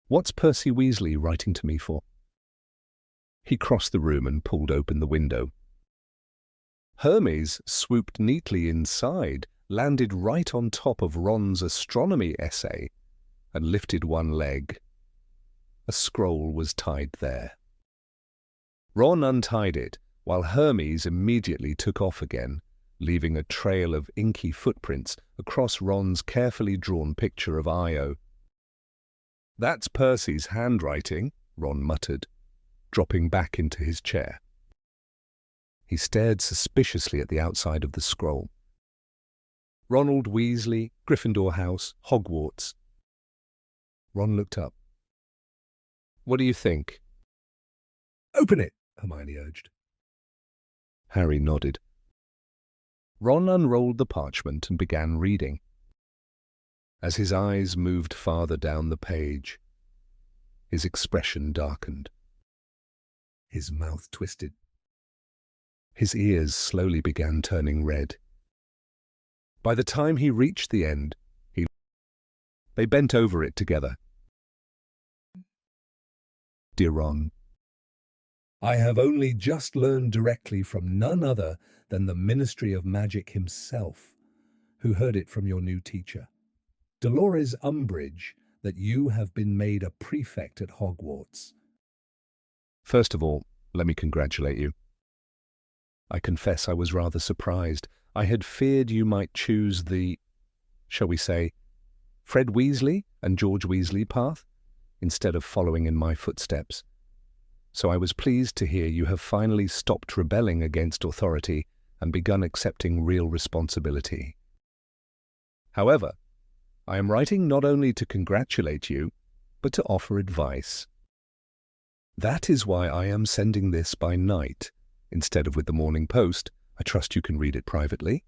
What's Percy Weasley writing to me for? He crossed the room and pulled open the window. Hermes swooped neatly inside, landed right on top of Ron's astronomy essay, and lifted one leg. A scroll was tied there. Ron untied it, while Hermes immediately took off again, leaving a trail of inky footprints across Ron's carefully drawn picture of Io. That's Percy's handwriting, Ron muttered, dropping back into his chair. He stared suspiciously at the outside of the scroll. Ronald Weasley, Gryffindor House, Hogwarts. Ron looked up. What do you think? Open it, Hermione urged. Harry nodded. Ron unrolled the parchment and began reading. As his eyes moved farther down the page, his expression darkened. His mouth twisted. His ears slowly began turning red. By the time he reached the end, they bent over it together. Dear Ron, I have only just learned directly from none other than the Ministry of Magic himself, who heard it from your new teacher, Dolores Umbridge, that you have been made a prefect at Hogwarts. first of all, let me congratulate you. I confess I was rather surprised. I had feared you might choose the, shall we say, Fred Weasley and George Weasley path, instead of following in my footsteps. So I was pleased to hear you have finally stopped rebelling against authority and begun accepting real responsibility. However, I am writing not only to congratulate you, but to offer advice. That is why I am sending this by night, instead of with the morning post. I trust you can read it privately.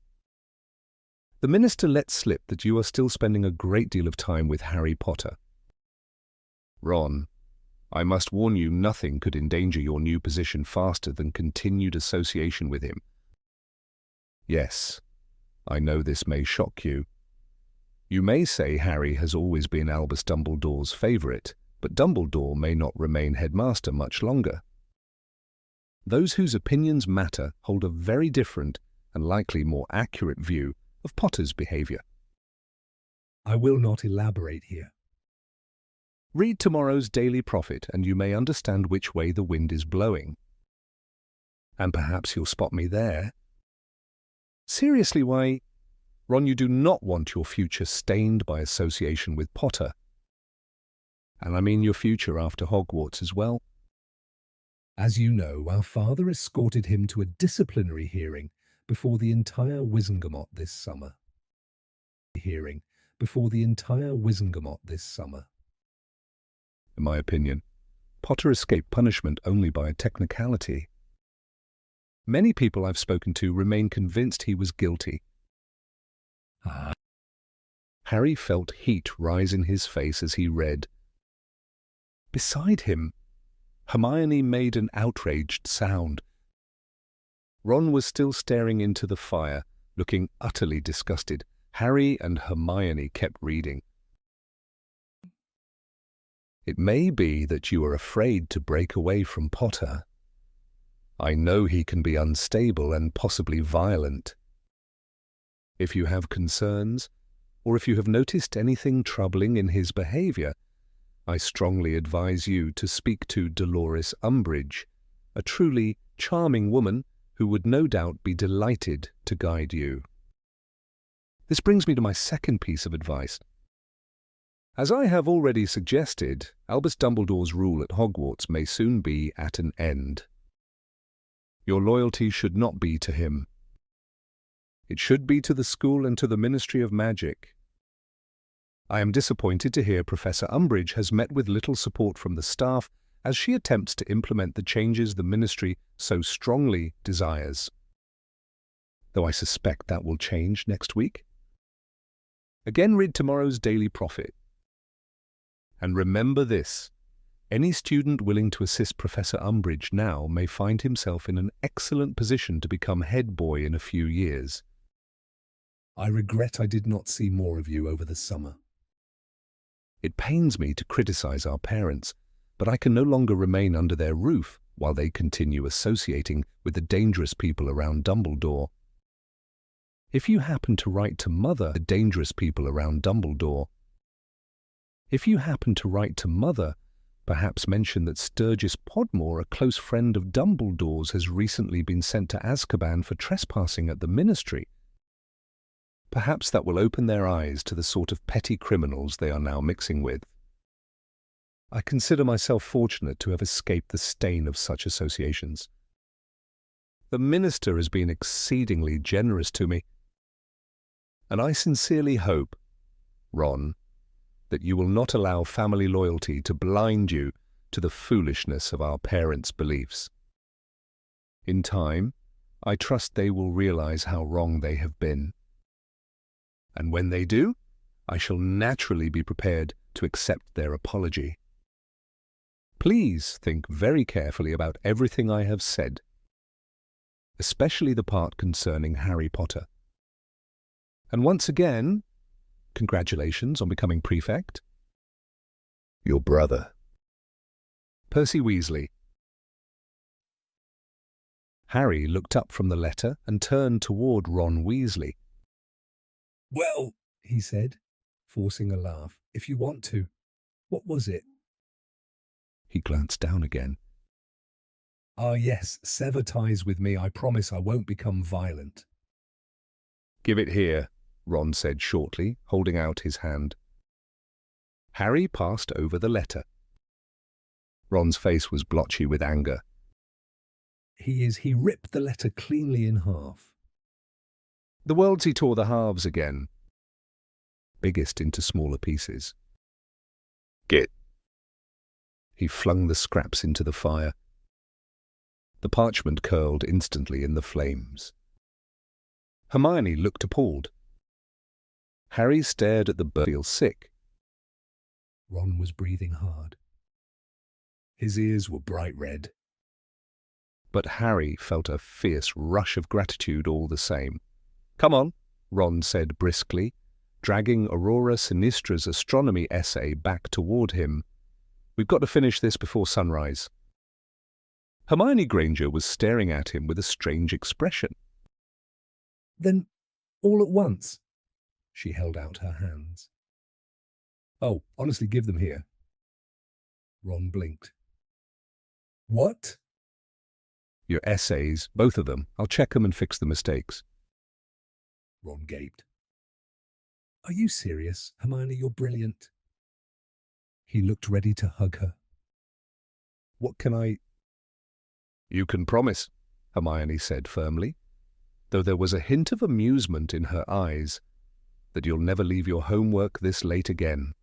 The minister let slip that you are still spending a great deal of time with Harry Potter. Ron, I must warn you, nothing could endanger your new position faster than continued association with him. Yes, I know this may shock you. You may say Harry has always been Albus Dumbledore's favourite, but Dumbledore may not remain headmaster much longer. Those whose opinions matter hold a very different and likely more accurate view of Potter's behaviour. I will not elaborate here. Read tomorrow's Daily Prophet and you may understand which way the wind is blowing. And perhaps you'll spot me there. Seriously, why, Ron, you do not want your future stained by association with Potter. And I mean your future after Hogwarts as well. As you know, our father escorted him to a disciplinary hearing before the entire Wizengamot this summer. In my opinion, Potter escaped punishment only by a technicality. Many people I've spoken to remain convinced he was guilty. Harry felt heat rise in his face as he read. Beside him, Hermione made an outraged sound. Ron was still staring into the fire, looking utterly disgusted. Harry and Hermione kept reading. It may be that you are afraid to break away from Potter. I know he can be unstable and possibly violent. If you have concerns, or if you have noticed anything troubling in his behaviour, I strongly advise you to speak to Dolores Umbridge, a truly charming woman who would no doubt be delighted to guide you. This brings me to my second piece of advice. As I have already suggested, Albus Dumbledore's rule at Hogwarts may soon be at an end. Your loyalty should not be to him. It should be to the school and to the Ministry of Magic. I am disappointed to hear Professor Umbridge has met with little support from the staff as she attempts to implement the changes the Ministry so strongly desires. Though I suspect that will change next week. Again, read tomorrow's Daily Prophet. And remember this, any student willing to assist Professor Umbridge now may find himself in an excellent position to become head boy in a few years. I regret I did not see more of you over the summer. It pains me to criticize our parents, but I can no longer remain under their roof while they continue associating with the dangerous people around Dumbledore. If you happen to write to Mother, the dangerous people around Dumbledore, perhaps mention that Sturgis Podmore, a close friend of Dumbledore's, has recently been sent to Azkaban for trespassing at the Ministry. Perhaps that will open their eyes to the sort of petty criminals they are now mixing with. I consider myself fortunate to have escaped the stain of such associations. The minister has been exceedingly generous to me, and I sincerely hope, Ron, that you will not allow family loyalty to blind you to the foolishness of our parents' beliefs. In time, I trust they will realize how wrong they have been. And when they do, I shall naturally be prepared to accept their apology. Please think very carefully about everything I have said, especially the part concerning Harry Potter. And once again, congratulations on becoming prefect. Your brother, Percy Weasley. Harry looked up from the letter and turned toward Ron Weasley. Well, he said, forcing a laugh, if you want to. What was it? He glanced down again. Ah, yes, sever ties with me. I promise I won't become violent. Give it here, Ron said shortly, holding out his hand. Harry passed over the letter. Ron's face was blotchy with anger. He ripped the letter cleanly in half. The worlds he tore the halves again, biggest into smaller pieces. Git. He flung the scraps into the fire. The parchment curled instantly in the flames. Hermione looked appalled. Harry stared at the bird. Feel sick. Ron was breathing hard. His ears were bright red. But Harry felt a fierce rush of gratitude all the same. Come on, Ron said briskly, dragging Aurora Sinistra's astronomy essay back toward him. We've got to finish this before sunrise. Hermione Granger was staring at him with a strange expression. Then, all at once? She held out her hands. Oh, honestly, give them here. Ron blinked. What? Your essays, both of them. I'll check them and fix the mistakes. Ron gaped. Are you serious, Hermione? You're brilliant. He looked ready to hug her. What can I... You can promise, Hermione said firmly, though there was a hint of amusement in her eyes, that you'll never leave your homework this late again.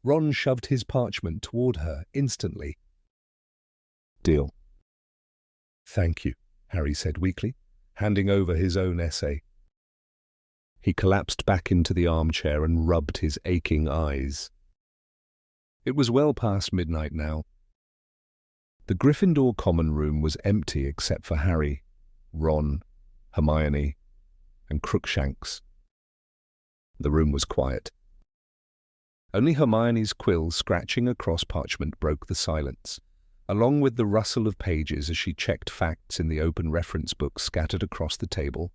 Ron shoved his parchment toward her instantly. Deal. Thank you, Harry said weakly, handing over his own essay. He collapsed back into the armchair and rubbed his aching eyes. It was well past midnight now. The Gryffindor common room was empty except for Harry, Ron, Hermione, and Crookshanks. The room was quiet. Only Hermione's quill scratching across parchment broke the silence, along with the rustle of pages as she checked facts in the open reference book scattered across the table.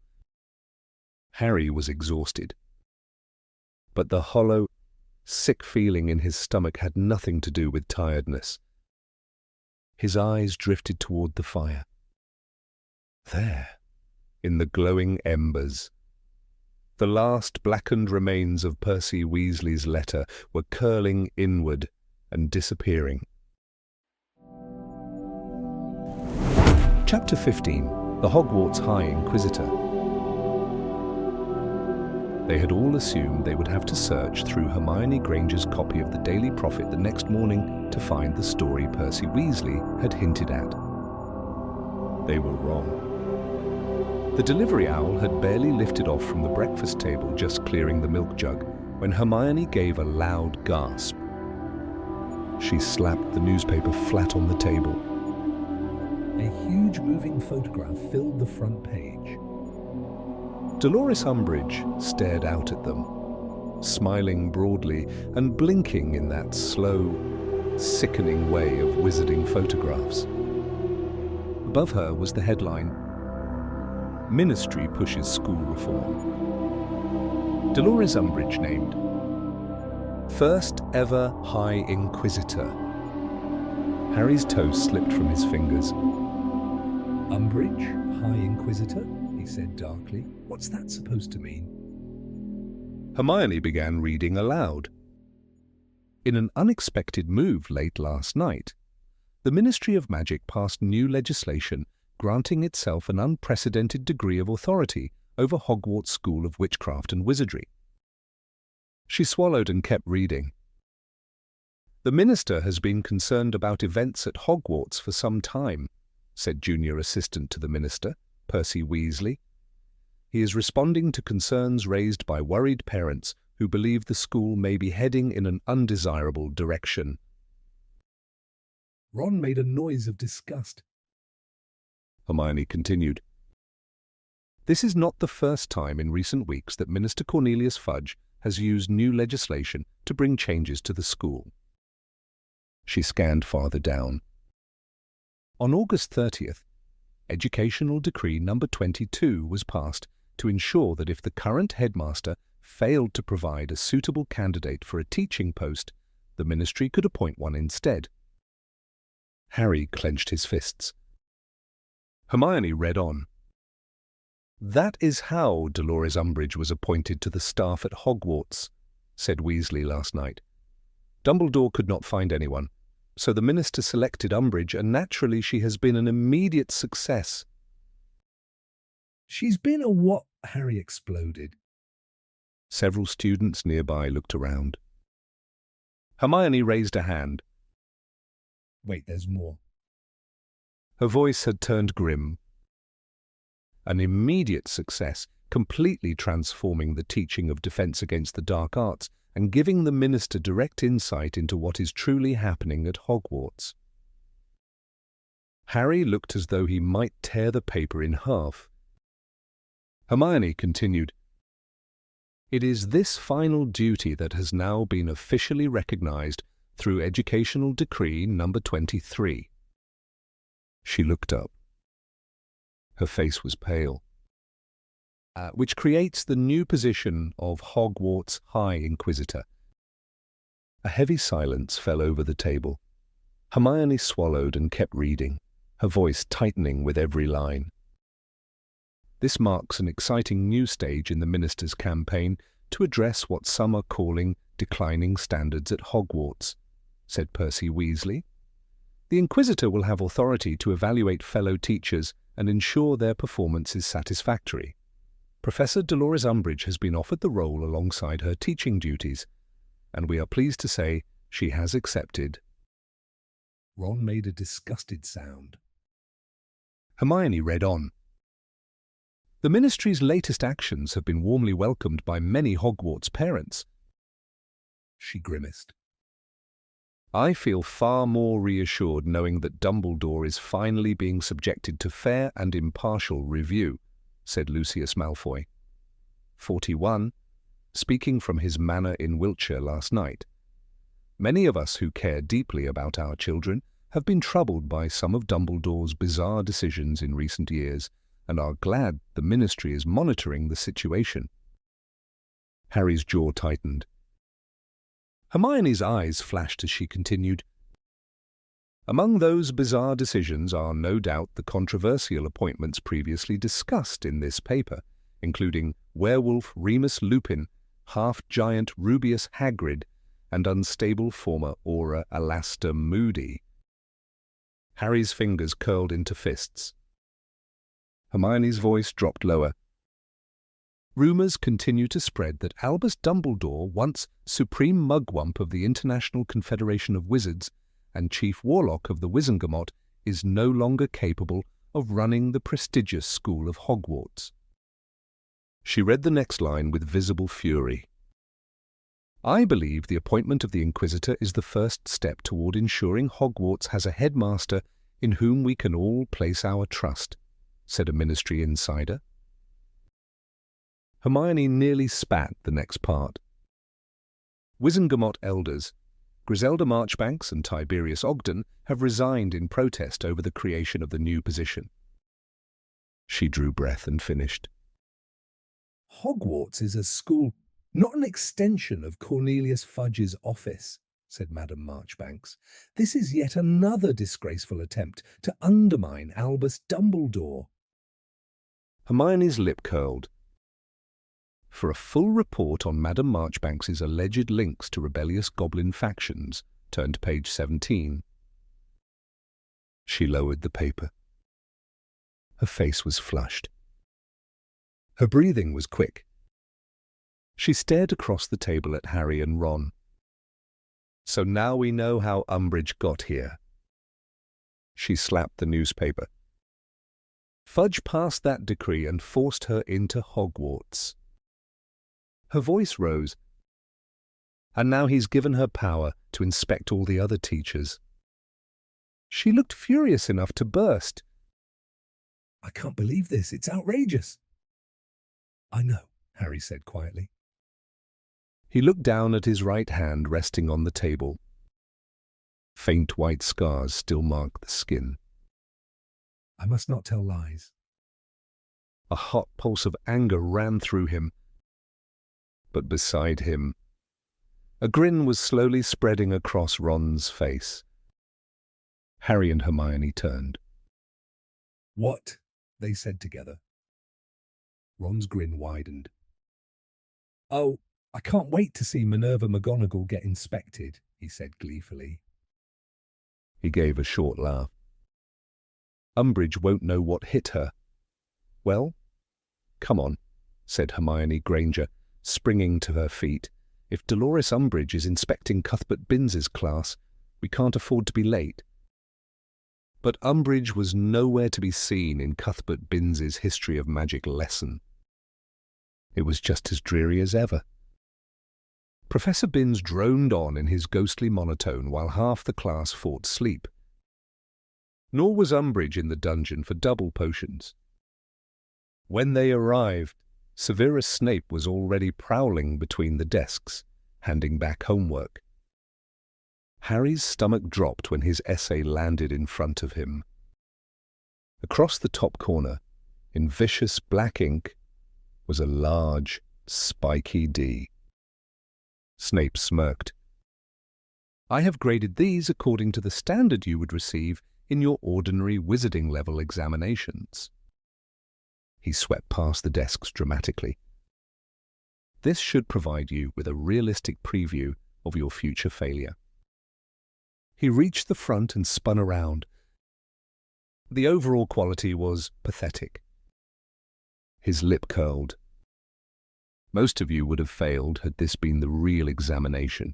Harry was exhausted. But the hollow, sick feeling in his stomach had nothing to do with tiredness. His eyes drifted toward the fire. There, in the glowing embers, the last blackened remains of Percy Weasley's letter were curling inward and disappearing. Chapter 15. The Hogwarts High Inquisitor. They had all assumed they would have to search through Hermione Granger's copy of the Daily Prophet the next morning to find the story Percy Weasley had hinted at. They were wrong. The delivery owl had barely lifted off from the breakfast table, just clearing the milk jug, when Hermione gave a loud gasp. She slapped the newspaper flat on the table. A huge moving photograph filled the front page. Dolores Umbridge stared out at them, smiling broadly and blinking in that slow, sickening way of wizarding photographs. Above her was the headline, Ministry Pushes School Reform. Dolores Umbridge named. First ever High Inquisitor. Harry's toe slipped from his fingers. Umbridge, High Inquisitor? He said darkly. What's that supposed to mean? Hermione began reading aloud. In an unexpected move late last night, the Ministry of Magic passed new legislation granting itself an unprecedented degree of authority over Hogwarts School of Witchcraft and Wizardry. She swallowed and kept reading. The minister has been concerned about events at Hogwarts for some time, said junior assistant to the minister, Percy Weasley. He is responding to concerns raised by worried parents who believe the school may be heading in an undesirable direction. Ron made a noise of disgust. Hermione continued. This is not the first time in recent weeks that Minister Cornelius Fudge has used new legislation to bring changes to the school. She scanned farther down. On August 30th, Educational Decree number 22 was passed to ensure that if the current headmaster failed to provide a suitable candidate for a teaching post, the ministry could appoint one instead. Harry clenched his fists. Hermione read on. That is how Dolores Umbridge was appointed to the staff at Hogwarts, said Weasley last night. Dumbledore could not find anyone, so the minister selected Umbridge, and naturally she has been an immediate success. She's been a what? Harry exploded. Several students nearby looked around. Hermione raised a hand. Wait, there's more. Her voice had turned grim. An immediate success, completely transforming the teaching of defense against the dark arts and giving the minister direct insight into what is truly happening at Hogwarts. Harry looked as though he might tear the paper in half. Hermione continued, It is this final duty that has now been officially recognized through Educational Decree number 23. She looked up. Her face was pale. Which creates the new position of Hogwarts High Inquisitor. A heavy silence fell over the table. Hermione swallowed and kept reading, her voice tightening with every line. This marks an exciting new stage in the minister's campaign to address what some are calling declining standards at Hogwarts, said Percy Weasley. The Inquisitor will have authority to evaluate fellow teachers and ensure their performance is satisfactory. Professor Dolores Umbridge has been offered the role alongside her teaching duties, and we are pleased to say she has accepted. Ron made a disgusted sound. Hermione read on. The ministry's latest actions have been warmly welcomed by many Hogwarts parents. She grimaced. I feel far more reassured knowing that Dumbledore is finally being subjected to fair and impartial review, said Lucius Malfoy, 41, speaking from his manor in Wiltshire last night. Many of us who care deeply about our children have been troubled by some of Dumbledore's bizarre decisions in recent years and are glad the ministry is monitoring the situation. Harry's jaw tightened. Hermione's eyes flashed as she continued. Among those bizarre decisions are no doubt the controversial appointments previously discussed in this paper, including werewolf Remus Lupin, half-giant Rubeus Hagrid, and unstable former Auror Alastor Moody. Harry's fingers curled into fists. Hermione's voice dropped lower. Rumours continue to spread that Albus Dumbledore, once Supreme Mugwump of the International Confederation of Wizards and Chief Warlock of the Wizengamot, is no longer capable of running the prestigious school of Hogwarts. She read the next line with visible fury. I believe the appointment of the Inquisitor is the first step toward ensuring Hogwarts has a headmaster in whom we can all place our trust, said a ministry insider. Hermione nearly spat the next part. Wizengamot elders, Griselda Marchbanks and Tiberius Ogden, have resigned in protest over the creation of the new position. She drew breath and finished. Hogwarts is a school, not an extension of Cornelius Fudge's office, said Madame Marchbanks. This is yet another disgraceful attempt to undermine Albus Dumbledore. Hermione's lip curled. For a full report on Madame Marchbanks's alleged links to rebellious goblin factions, turn to page 17. She lowered the paper. Her face was flushed. Her breathing was quick. She stared across the table at Harry and Ron. So now we know how Umbridge got here. She slapped the newspaper. Fudge passed that decree and forced her into Hogwarts. Her voice rose. and now he's given her power to inspect all the other teachers. She looked furious enough to burst. I can't believe this. It's outrageous. I know, Harry said quietly. He looked down at his right hand resting on the table. Faint white scars still marked the skin. I must not tell lies. A hot pulse of anger ran through him. But beside him, a grin was slowly spreading across Ron's face. Harry and Hermione turned. What? They said together. Ron's grin widened. Oh, I can't wait to see Minerva McGonagall get inspected, he said gleefully. He gave a short laugh. Umbridge won't know what hit her. Well, come on, said Hermione Granger, springing to her feet. If Dolores Umbridge is inspecting Cuthbert Binns's class, we can't afford to be late. But Umbridge was nowhere to be seen in Cuthbert Binns's history of magic lesson. It was just as dreary as ever. Professor Binns droned on in his ghostly monotone while half the class fought sleep. Nor was Umbridge in the dungeon for double potions. When they arrived, Severus Snape was already prowling between the desks, handing back homework. Harry's stomach dropped when his essay landed in front of him. Across the top corner, in vicious black ink, was a large, spiky D. Snape smirked. I have graded these according to the standard you would receive in your ordinary wizarding level examinations. He swept past the desks dramatically. This should provide you with a realistic preview of your future failure. He reached the front and spun around. The overall quality was pathetic. His lip curled. Most of you would have failed had this been the real examination.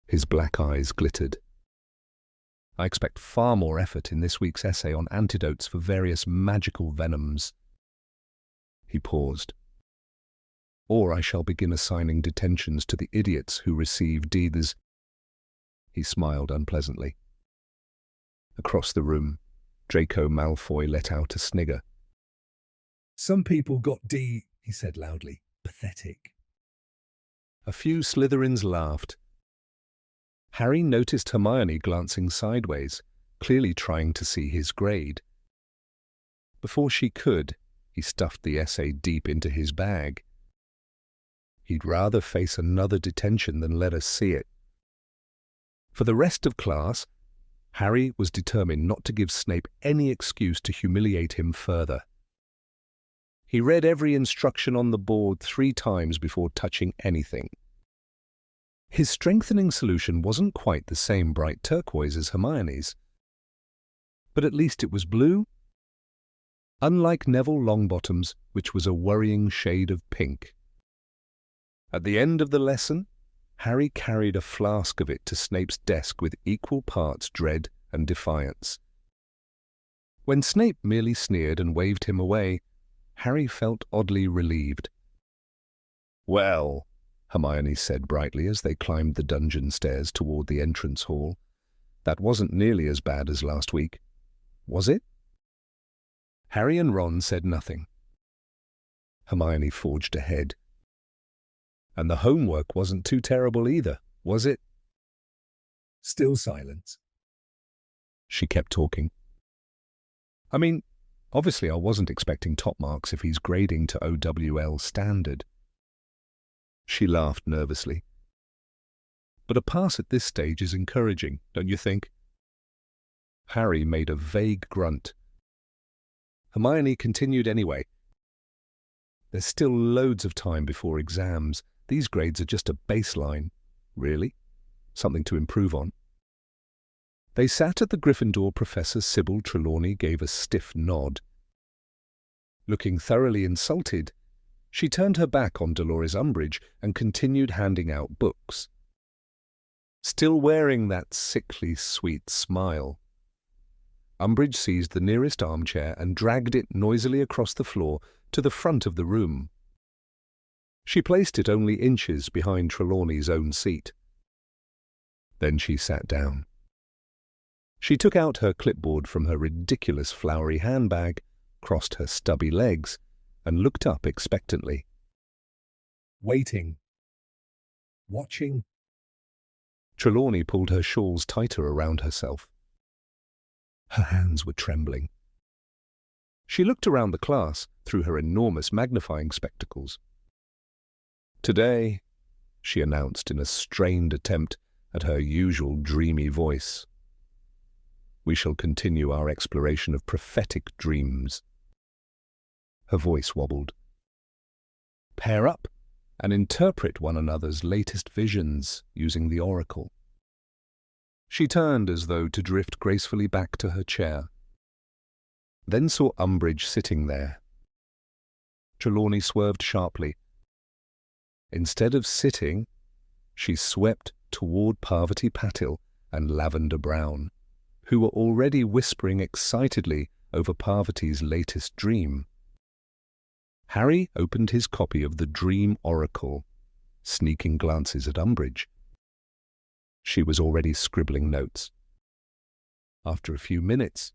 His black eyes glittered. I expect far more effort in this week's essay on antidotes for various magical venoms. He paused. Or I shall begin assigning detentions to the idiots who receive D's. He smiled unpleasantly. Across the room, Draco Malfoy let out a snigger. Some people got D, he said loudly. Pathetic. A few Slytherins laughed. Harry noticed Hermione glancing sideways, clearly trying to see his grade. Before she could, he stuffed the essay deep into his bag. He'd rather face another detention than let us see it. For the rest of class, Harry was determined not to give Snape any excuse to humiliate him further. He read every instruction on the board 3 times before touching anything. His strengthening solution wasn't quite the same bright turquoise as Hermione's, but at least it was blue, unlike Neville Longbottom's, which was a worrying shade of pink. At the end of the lesson, Harry carried a flask of it to Snape's desk with equal parts dread and defiance. When Snape merely sneered and waved him away, Harry felt oddly relieved. Well, Hermione said brightly as they climbed the dungeon stairs toward the entrance hall, that wasn't nearly as bad as last week, was it? Harry and Ron said nothing. Hermione forged ahead. And the homework wasn't too terrible either, was it? Still silence. She kept talking. I mean, obviously I wasn't expecting top marks if he's grading to OWL standard. She laughed nervously. But a pass at this stage is encouraging, don't you think? Harry made a vague grunt. Hermione continued anyway. There's still loads of time before exams. These grades are just a baseline. Really? Something to improve on. They sat at the Gryffindor. Professor Sybil Trelawney gave a stiff nod. Looking thoroughly insulted, she turned her back on Dolores Umbridge and continued handing out books. Still wearing that sickly sweet smile, Umbridge seized the nearest armchair and dragged it noisily across the floor to the front of the room. She placed it only inches behind Trelawney's own seat. Then she sat down. She took out her clipboard from her ridiculous flowery handbag, crossed her stubby legs, and looked up expectantly. Waiting. Watching. Trelawney pulled her shawls tighter around herself. Her hands were trembling. She looked around the class through her enormous magnifying spectacles. "Today," she announced in a strained attempt at her usual dreamy voice, "we shall continue our exploration of prophetic dreams." Her voice wobbled. "Pair up and interpret one another's latest visions using the oracle." She turned as though to drift gracefully back to her chair, then saw Umbridge sitting there. Trelawney swerved sharply. Instead of sitting, she swept toward Parvati Patil and Lavender Brown, who were already whispering excitedly over Parvati's latest dream. Harry opened his copy of the Dream Oracle, sneaking glances at Umbridge. She was already scribbling notes. After a few minutes,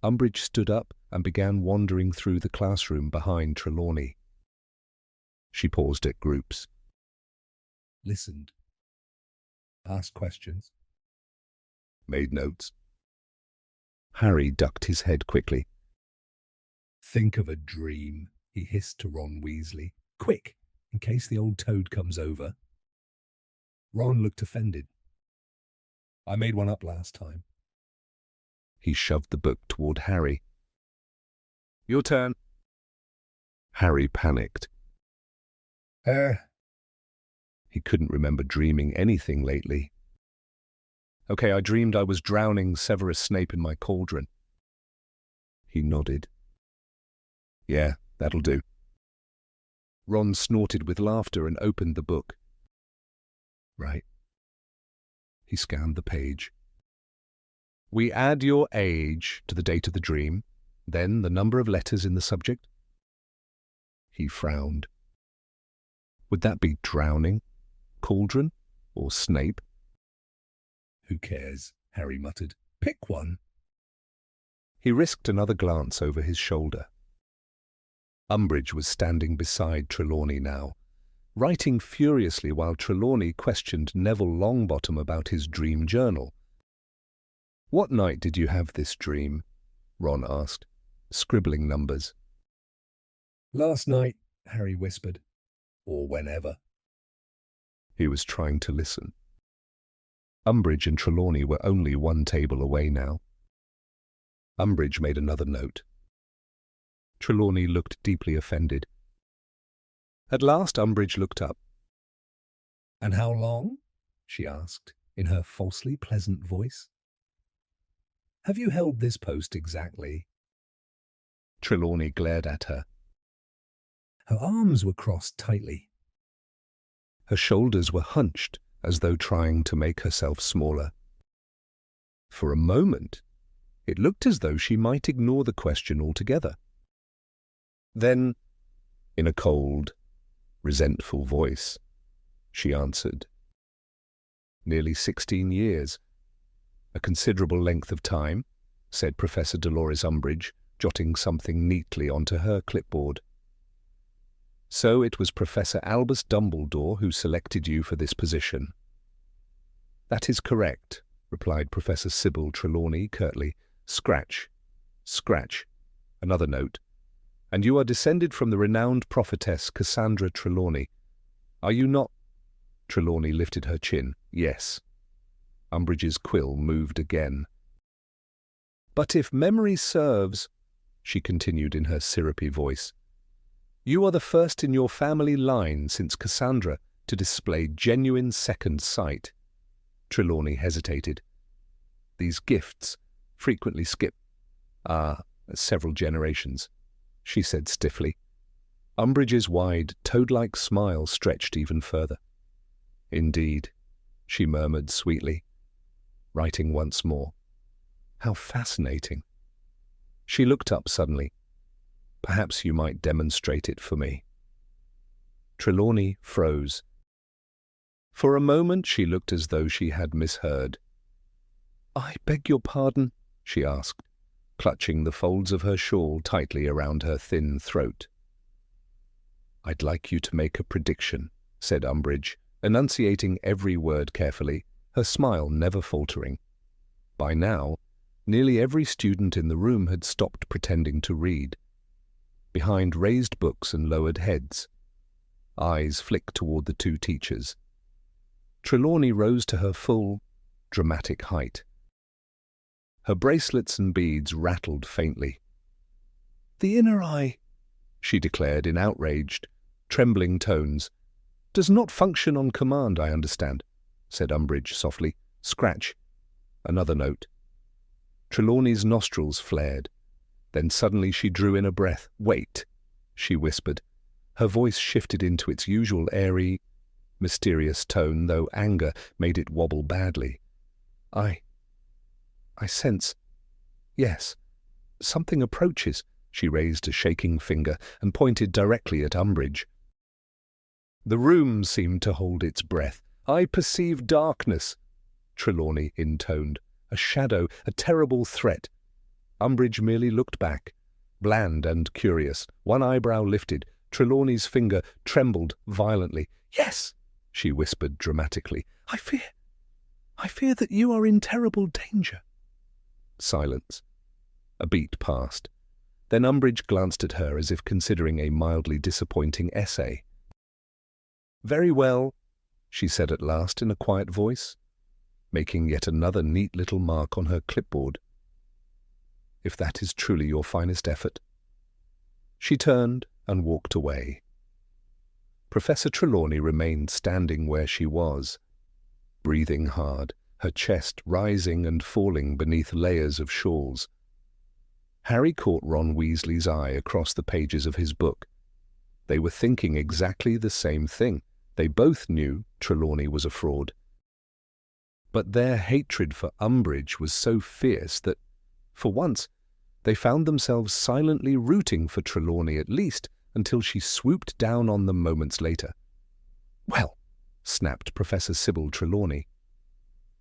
Umbridge stood up and began wandering through the classroom behind Trelawney. She paused at groups. Listened. Asked questions. Made notes. Harry ducked his head quickly. Think of a dream, he hissed to Ron Weasley. Quick, in case the old toad comes over. Ron looked offended. I made one up last time. He shoved the book toward Harry. Your turn. Harry panicked. He couldn't remember dreaming anything lately. Okay, I dreamed I was drowning Severus Snape in my cauldron. He nodded. Yeah, that'll do. Ron snorted with laughter and opened the book. Right. He scanned the page. We add your age to the date of the dream, then the number of letters in the subject. He frowned. Would that be drowning, cauldron, or Snape? Who cares? Harry muttered. Pick one. He risked another glance over his shoulder. Umbridge was standing beside Trelawney now, writing furiously while Trelawney questioned Neville Longbottom about his dream journal. What night did you have this dream? Ron asked, scribbling numbers. Last night, Harry whispered. Or whenever. He was trying to listen. Umbridge and Trelawney were only one table away now. Umbridge made another note. Trelawney looked deeply offended. At last Umbridge looked up. And how long? She asked, in her falsely pleasant voice. Have you held this post exactly? Trelawney glared at her. Her arms were crossed tightly. Her shoulders were hunched as though trying to make herself smaller. For a moment, it looked as though she might ignore the question altogether. Then, in a cold, resentful voice, she answered. Nearly 16 years. A considerable length of time, said Professor Dolores Umbridge, jotting something neatly onto her clipboard. So it was Professor Albus Dumbledore who selected you for this position. That is correct, replied Professor Sybil Trelawney curtly. Scratch, scratch. Another note. And you are descended from the renowned prophetess Cassandra Trelawney. Are you not? Trelawney lifted her chin. Yes. Umbridge's quill moved again. But if memory serves, she continued in her syrupy voice, you are the first in your family line since Cassandra to display genuine second sight. Trelawney hesitated. These gifts frequently skip, several generations, she said stiffly. Umbridge's wide, toad-like smile stretched even further. Indeed, she murmured sweetly, writing once more. How fascinating. She looked up suddenly. Perhaps you might demonstrate it for me. Trelawney froze. For a moment she looked as though she had misheard. "I beg your pardon?" she asked, clutching the folds of her shawl tightly around her thin throat. "I'd like you to make a prediction," said Umbridge, enunciating every word carefully, her smile never faltering. By now, nearly every student in the room had stopped pretending to read. Behind raised books and lowered heads, eyes flicked toward the two teachers. Trelawney rose to her full, dramatic height. Her bracelets and beads rattled faintly. "The inner eye," she declared in outraged, trembling tones. "Does not function on command, I understand," said Umbridge softly. "Scratch." Another note. Trelawney's nostrils flared. Then suddenly she drew in a breath. "Wait," she whispered. Her voice shifted into its usual airy, mysterious tone, though anger made it wobble badly. I sense, yes, something approaches." She raised a shaking finger and pointed directly at Umbridge. The room seemed to hold its breath. "I perceive darkness," Trelawney intoned. "A shadow, a terrible threat." Umbridge merely looked back, bland and curious, one eyebrow lifted. Trelawney's finger trembled violently. "Yes," she whispered dramatically. I fear that you are in terrible danger." Silence. A beat passed. Then Umbridge glanced at her as if considering a mildly disappointing essay. "Very well," she said at last in a quiet voice, making yet another neat little mark on her clipboard. "If that is truly your finest effort." She turned and walked away. Professor Trelawney remained standing where she was, breathing hard, her chest rising and falling beneath layers of shawls. Harry caught Ron Weasley's eye across the pages of his book. They were thinking exactly the same thing. They both knew Trelawney was a fraud. But their hatred for Umbridge was so fierce that, for once, they found themselves silently rooting for Trelawney, at least until she swooped down on them moments later. "Well," snapped Professor Sybil Trelawney,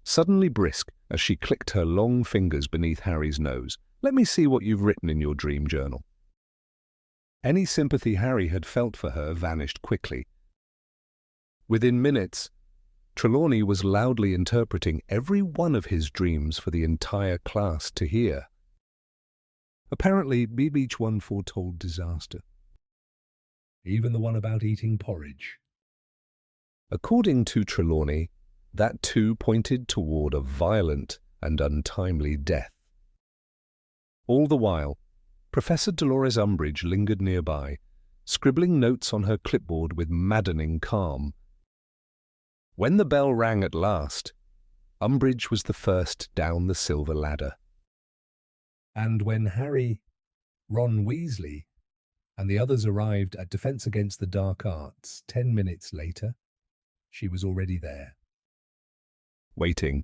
suddenly brisk as she clicked her long fingers beneath Harry's nose. "Let me see what you've written in your dream journal." Any sympathy Harry had felt for her vanished quickly. Within minutes, Trelawney was loudly interpreting every one of his dreams for the entire class to hear. Apparently, each one foretold disaster. Even the one about eating porridge. According to Trelawney, that too pointed toward a violent and untimely death. All the while, Professor Dolores Umbridge lingered nearby, scribbling notes on her clipboard with maddening calm. When the bell rang at last, Umbridge was the first down the silver ladder. And when Harry, Ron Weasley, and the others arrived at Defense Against the Dark Arts 10 minutes later, she was already there. Waiting.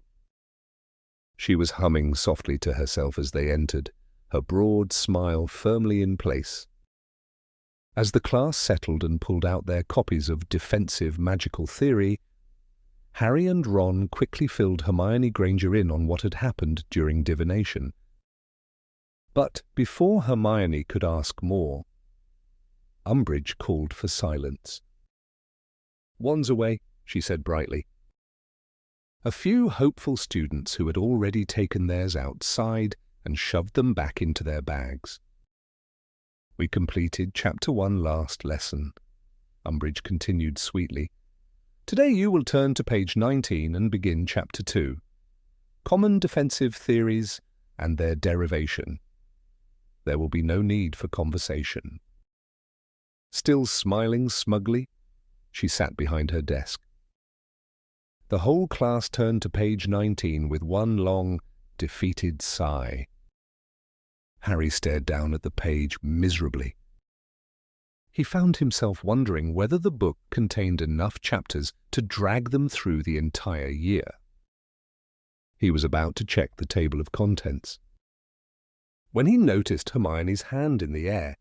She was humming softly to herself as they entered, her broad smile firmly in place. As the class settled and pulled out their copies of Defensive Magical Theory, Harry and Ron quickly filled Hermione Granger in on what had happened during divination. But before Hermione could ask more, Umbridge called for silence. "Wands away," she said brightly. A few hopeful students who had already taken theirs out sighed and shoved them back into their bags. "We completed Chapter 1 last lesson," Umbridge continued sweetly. "Today you will turn to page 19 and begin Chapter 2, Common Defensive Theories and Their Derivation. There will be no need for conversation." Still smiling smugly, she sat behind her desk. The whole class turned to page 19 with one long, defeated sigh. Harry stared down at the page miserably. He found himself wondering whether the book contained enough chapters to drag them through the entire year. He was about to check the table of contents when he noticed Hermione's hand in the air.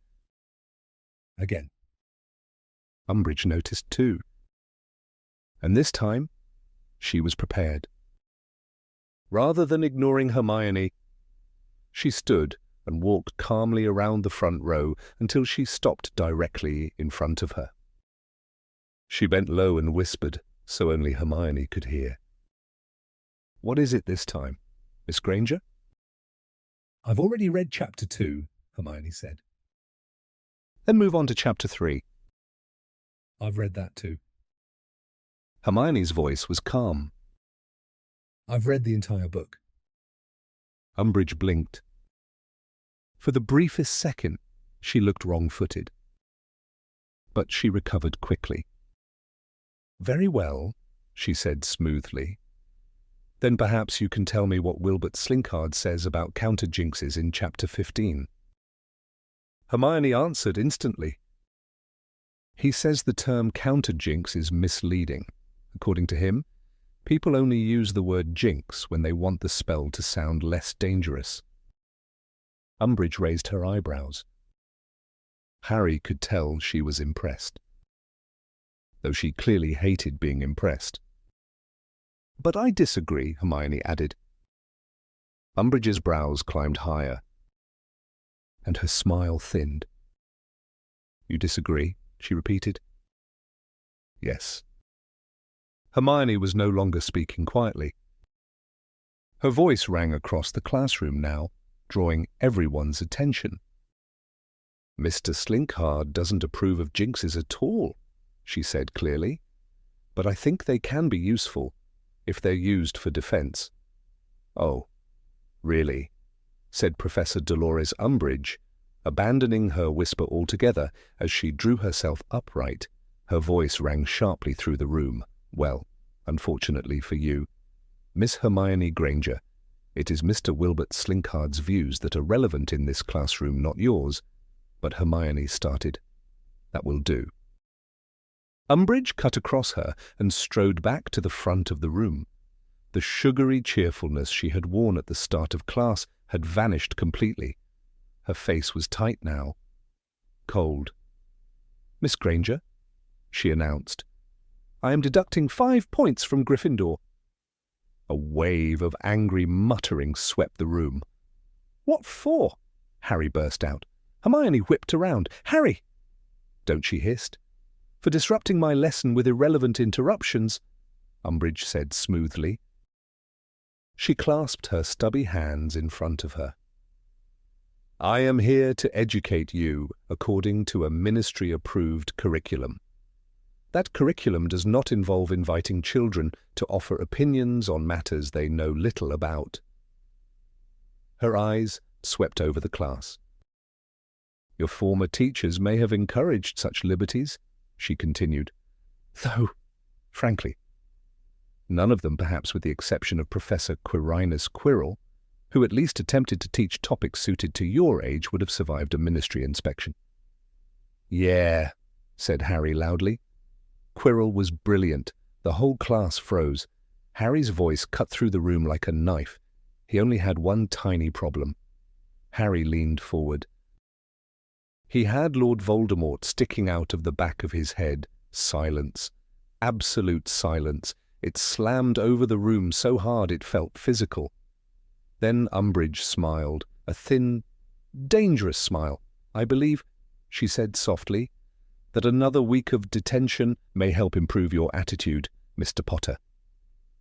Again. Umbridge noticed too. And this time, she was prepared. Rather than ignoring Hermione, she stood and walked calmly around the front row until she stopped directly in front of her. She bent low and whispered, so only Hermione could hear. "What is it this time, Miss Granger?" "I've already read Chapter 2, Hermione said. "Then move on to Chapter 3. "I've read that too." Hermione's voice was calm. "I've read the entire book." Umbridge blinked. For the briefest second, she looked wrong-footed. But she recovered quickly. "Very well," she said smoothly. "Then perhaps you can tell me what Wilbert Slinkard says about counter-jinxes in Chapter 15. Hermione answered instantly. "He says the term counter-jinx is misleading. According to him, people only use the word jinx when they want the spell to sound less dangerous." Umbridge raised her eyebrows. Harry could tell she was impressed, though she clearly hated being impressed. "But I disagree," Hermione added. Umbridge's brows climbed higher, and her smile thinned. "You disagree?" she repeated. "Yes." Hermione was no longer speaking quietly. Her voice rang across the classroom now, drawing everyone's attention. "Mr. Slinkard doesn't approve of jinxes at all," she said clearly, "but I think they can be useful if they're used for defense." "Oh, really?" said Professor Dolores Umbridge, abandoning her whisper altogether as she drew herself upright. Her voice rang sharply through the room. "Well, unfortunately for you, Miss Hermione Granger, it is Mr. Wilbert Slinkard's views that are relevant in this classroom, not yours." But Hermione started. "That will do." Umbridge cut across her and strode back to the front of the room. The sugary cheerfulness she had worn at the start of class had vanished completely. Her face was tight now, cold. "Miss Granger," she announced, "I am deducting 5 points from Gryffindor." A wave of angry muttering swept the room. "What for?" Harry burst out. Hermione whipped around. "Harry!" "Don't," she hissed. "For disrupting my lesson with irrelevant interruptions," Umbridge said smoothly. She clasped her stubby hands in front of her. "I am here to educate you according to a ministry-approved curriculum. That curriculum does not involve inviting children to offer opinions on matters they know little about." Her eyes swept over the class. "Your former teachers may have encouraged such liberties," she continued, "though, frankly, none of them, perhaps with the exception of Professor Quirinus Quirrell, who at least attempted to teach topics suited to your age, would have survived a ministry inspection." "Yeah," said Harry loudly. Quirrell was brilliant. The whole class froze. Harry's voice cut through the room like a knife. He only had one tiny problem. Harry leaned forward. He had Lord Voldemort sticking out of the back of his head. Silence. Absolute silence. It slammed over the room so hard it felt physical. Then Umbridge smiled, a thin, dangerous smile. "I believe," she said softly, "that another week of detention may help improve your attitude, Mr. Potter."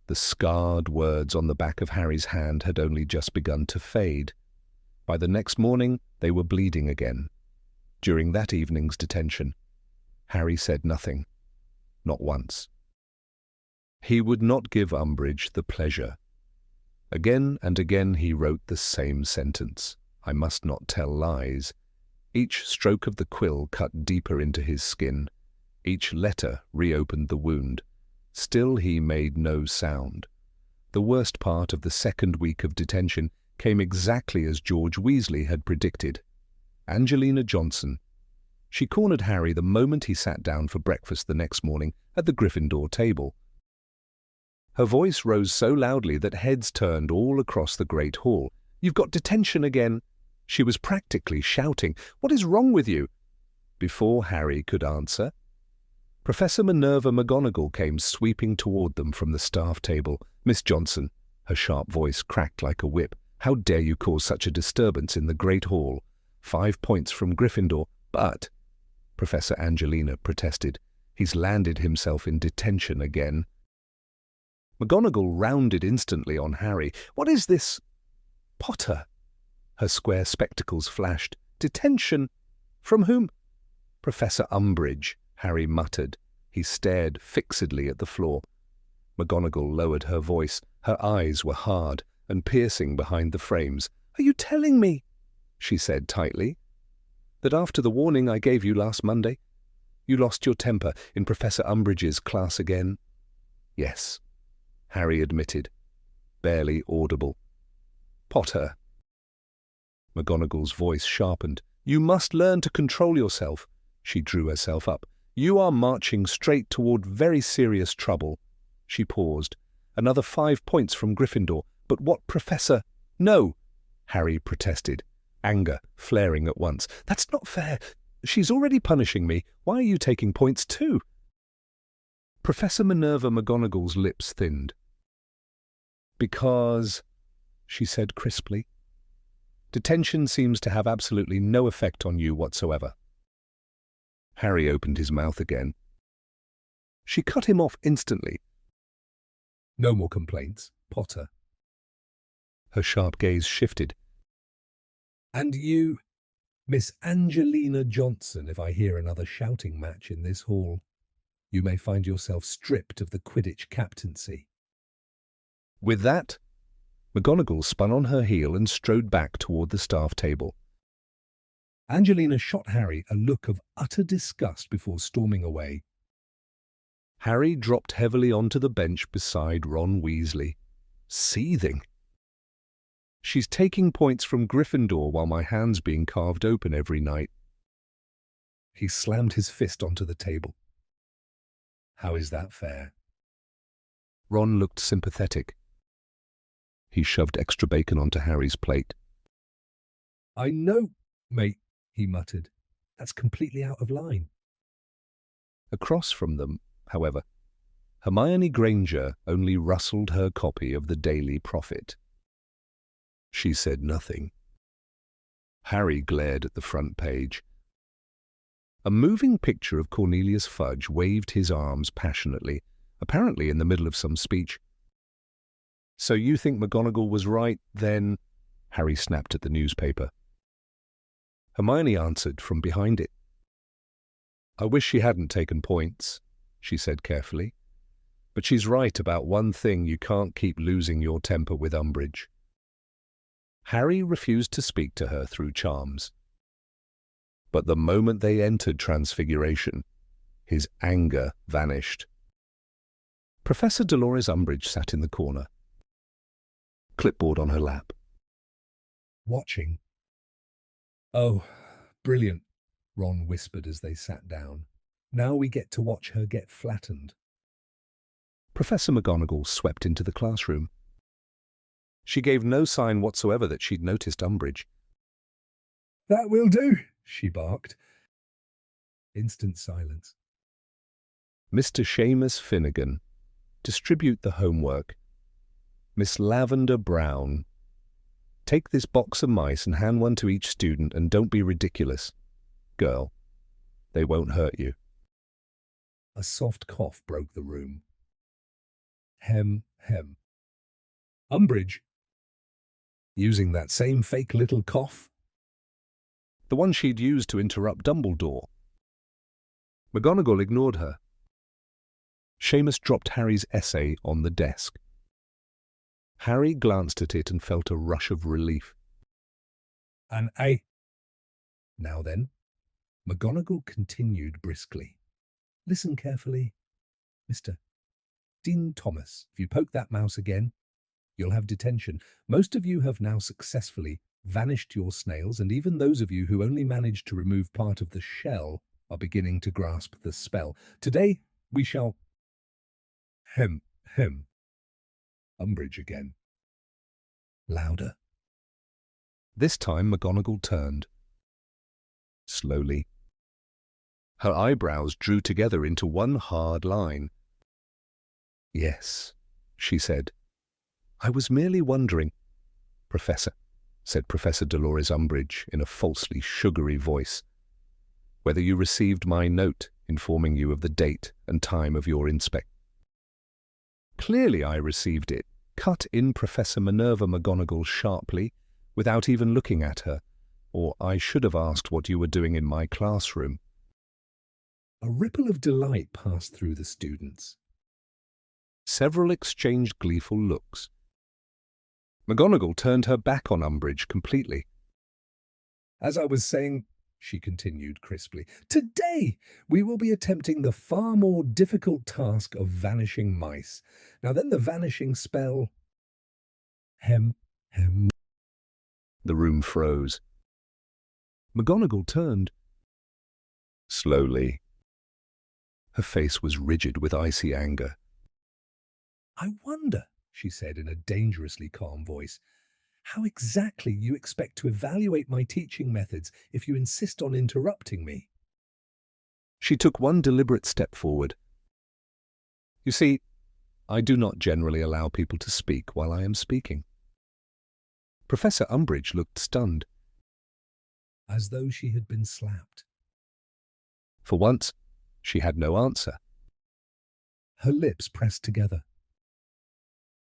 The scarred words on the back of Harry's hand had only just begun to fade. By the next morning, they were bleeding again. During that evening's detention, Harry said nothing, not once. He would not give Umbridge the pleasure. Again and again he wrote the same sentence, "I must not tell lies." Each stroke of the quill cut deeper into his skin. Each letter reopened the wound. Still he made no sound. The worst part of the second week of detention came exactly as George Weasley had predicted. Angelina Johnson. She cornered Harry the moment he sat down for breakfast the next morning at the Gryffindor table. Her voice rose so loudly that heads turned all across the great hall. "You've got detention again!" She was practically shouting. "What is wrong with you?" Before Harry could answer, Professor Minerva McGonagall came sweeping toward them from the staff table. "Miss Johnson," her sharp voice cracked like a whip, "how dare you cause such a disturbance in the Great Hall? 5 points from Gryffindor." "But," Professor Angelina protested, "he's landed himself in detention again." McGonagall rounded instantly on Harry. "What is this? Potter?" Her square spectacles flashed. "Detention? From whom?" "Professor Umbridge," Harry muttered. He stared fixedly at the floor. McGonagall lowered her voice. Her eyes were hard and piercing behind the frames. "Are you telling me," she said tightly, "that after the warning I gave you last Monday, you lost your temper in Professor Umbridge's class again?" "Yes," Harry admitted, barely audible. "Potter." McGonagall's voice sharpened. "You must learn to control yourself." She drew herself up. "You are marching straight toward very serious trouble." She paused. "Another 5 points from Gryffindor. But what Professor—" "No!" Harry protested, anger flaring at once. "That's not fair. She's already punishing me. Why are you taking points too?" Professor Minerva McGonagall's lips thinned. "Because," she said crisply, "detention seems to have absolutely no effect on you whatsoever." Harry opened his mouth again. She cut him off instantly. "No more complaints, Potter." Her sharp gaze shifted. "And you, Miss Angelina Johnson, if I hear another shouting match in this hall, you may find yourself stripped of the Quidditch captaincy." With that, McGonagall spun on her heel and strode back toward the staff table. Angelina shot Harry a look of utter disgust before storming away. Harry dropped heavily onto the bench beside Ron Weasley, seething. "She's taking points from Gryffindor while my hand's being carved open every night." He slammed his fist onto the table. "How is that fair?" Ron looked sympathetic. He shoved extra bacon onto Harry's plate. "I know, mate," he muttered. "That's completely out of line." Across from them, however, Hermione Granger only rustled her copy of the Daily Prophet. She said nothing. Harry glared at the front page. A moving picture of Cornelius Fudge waved his arms passionately, apparently in the middle of some speech. "So you think McGonagall was right, then?" Harry snapped at the newspaper. Hermione answered from behind it. "I wish she hadn't taken points," she said carefully. "But she's right about one thing: you can't keep losing your temper with Umbridge." Harry refused to speak to her through charms. But the moment they entered Transfiguration, his anger vanished. Professor Dolores Umbridge sat in the corner, clipboard on her lap. "Watching." "Oh, brilliant," Ron whispered as they sat down. "Now we get to watch her get flattened." Professor McGonagall swept into the classroom. She gave no sign whatsoever that she'd noticed Umbridge. "That will do," she barked. Instant silence. "Mr. Seamus Finnegan, distribute the homework. Miss Lavender Brown, take this box of mice and hand one to each student, and don't be ridiculous. Girl, they won't hurt you." A soft cough broke the room. Hem, hem. "Umbridge? Using that same fake little cough?" The one she'd used to interrupt Dumbledore. McGonagall ignored her. Seamus dropped Harry's essay on the desk. Harry glanced at it and felt a rush of relief. "An A." "Now then," McGonagall continued briskly. "Listen carefully, Mr. Dean Thomas. If you poke that mouse again, you'll have detention. Most of you have now successfully vanished your snails, and even those of you who only managed to remove part of the shell are beginning to grasp the spell. Today we shall—" "Hem, hem." "Umbridge again." Louder. This time McGonagall turned. Slowly, Her eyebrows drew together into one hard line. "Yes," she said. "I was merely wondering." "Professor," said Professor Dolores Umbridge in a falsely sugary voice, "whether you received my note informing you of the date and time of your inspection." "Clearly I received it," cut in Professor Minerva McGonagall sharply, without even looking at her, "or I should have asked what you were doing in my classroom." A ripple of delight passed through the students. Several exchanged gleeful looks. McGonagall turned her back on Umbridge completely. "As I was saying," she continued crisply, "today we will be attempting the far more difficult task of vanishing mice. Now then, the vanishing spell—" Hem. The room froze. McGonagall turned. Slowly. Her face was rigid with icy anger. "I wonder," she said in a dangerously calm voice, "how exactly you expect to evaluate my teaching methods if you insist on interrupting me." She took one deliberate step forward. "You see, I do not generally allow people to speak while I am speaking." Professor Umbridge looked stunned. As though she had been slapped. For once, she had no answer. Her lips pressed together.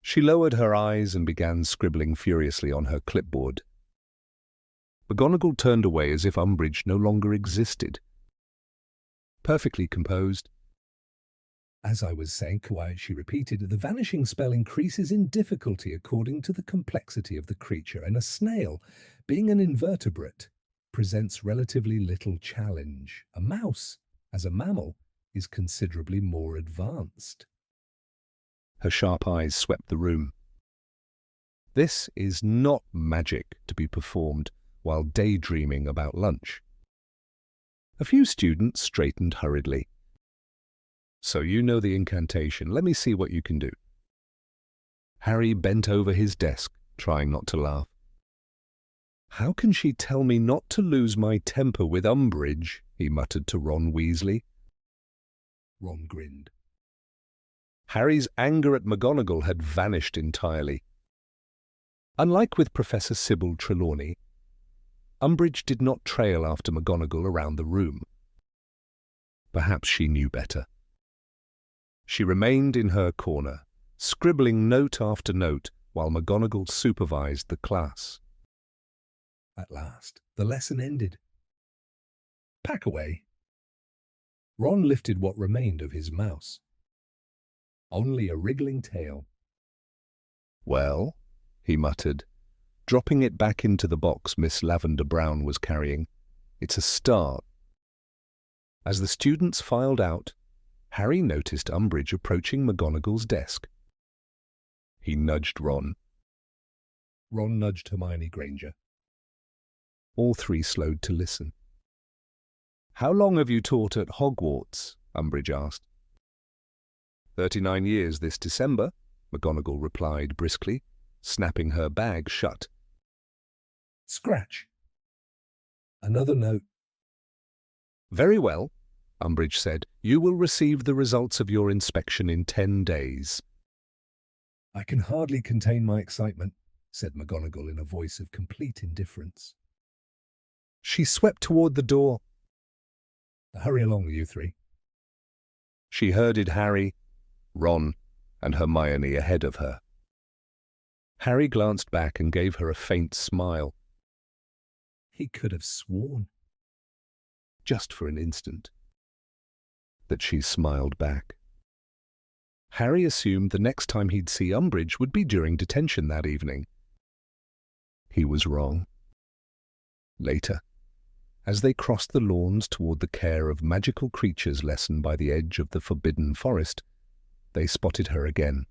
She lowered her eyes and began scribbling furiously on her clipboard. McGonagall turned away as if Umbridge no longer existed. Perfectly composed. "As I was saying," quiet, she repeated, "the vanishing spell increases in difficulty according to the complexity of the creature, and a snail, being an invertebrate, presents relatively little challenge. A mouse, as a mammal, is considerably more advanced." Her sharp eyes swept the room. "This is not magic to be performed while daydreaming about lunch." A few students straightened hurriedly. "So you know the incantation. Let me see what you can do." Harry bent over his desk, trying not to laugh. "How can she tell me not to lose my temper with Umbridge?" he muttered to Ron Weasley. Ron grinned. Harry's anger at McGonagall had vanished entirely. Unlike with Professor Sybil Trelawney, Umbridge did not trail after McGonagall around the room. Perhaps she knew better. She remained in her corner, scribbling note after note while McGonagall supervised the class. At last, the lesson ended. "Pack away." Ron lifted what remained of his mouse. Only a wriggling tail. "Well," he muttered, dropping it back into the box Miss Lavender Brown was carrying, "it's a start." As the students filed out, Harry noticed Umbridge approaching McGonagall's desk. He nudged Ron. Ron nudged Hermione Granger. All three slowed to listen. "How long have you taught at Hogwarts?" Umbridge asked. 39 years this December," McGonagall replied briskly, snapping her bag shut. Scratch. Another note. "Very well," Umbridge said. "You will receive the results of your inspection in 10 days. "I can hardly contain my excitement," said McGonagall in a voice of complete indifference. She swept toward the door. "Hurry along, you three." She herded Harry, Ron, and Hermione ahead of her. Harry glanced back and gave her a faint smile. He could have sworn, just for an instant, that she smiled back. Harry assumed the next time he'd see Umbridge would be during detention that evening. He was wrong. Later, as they crossed the lawns toward the care of magical creatures lesson by the edge of the Forbidden Forest, they spotted her again,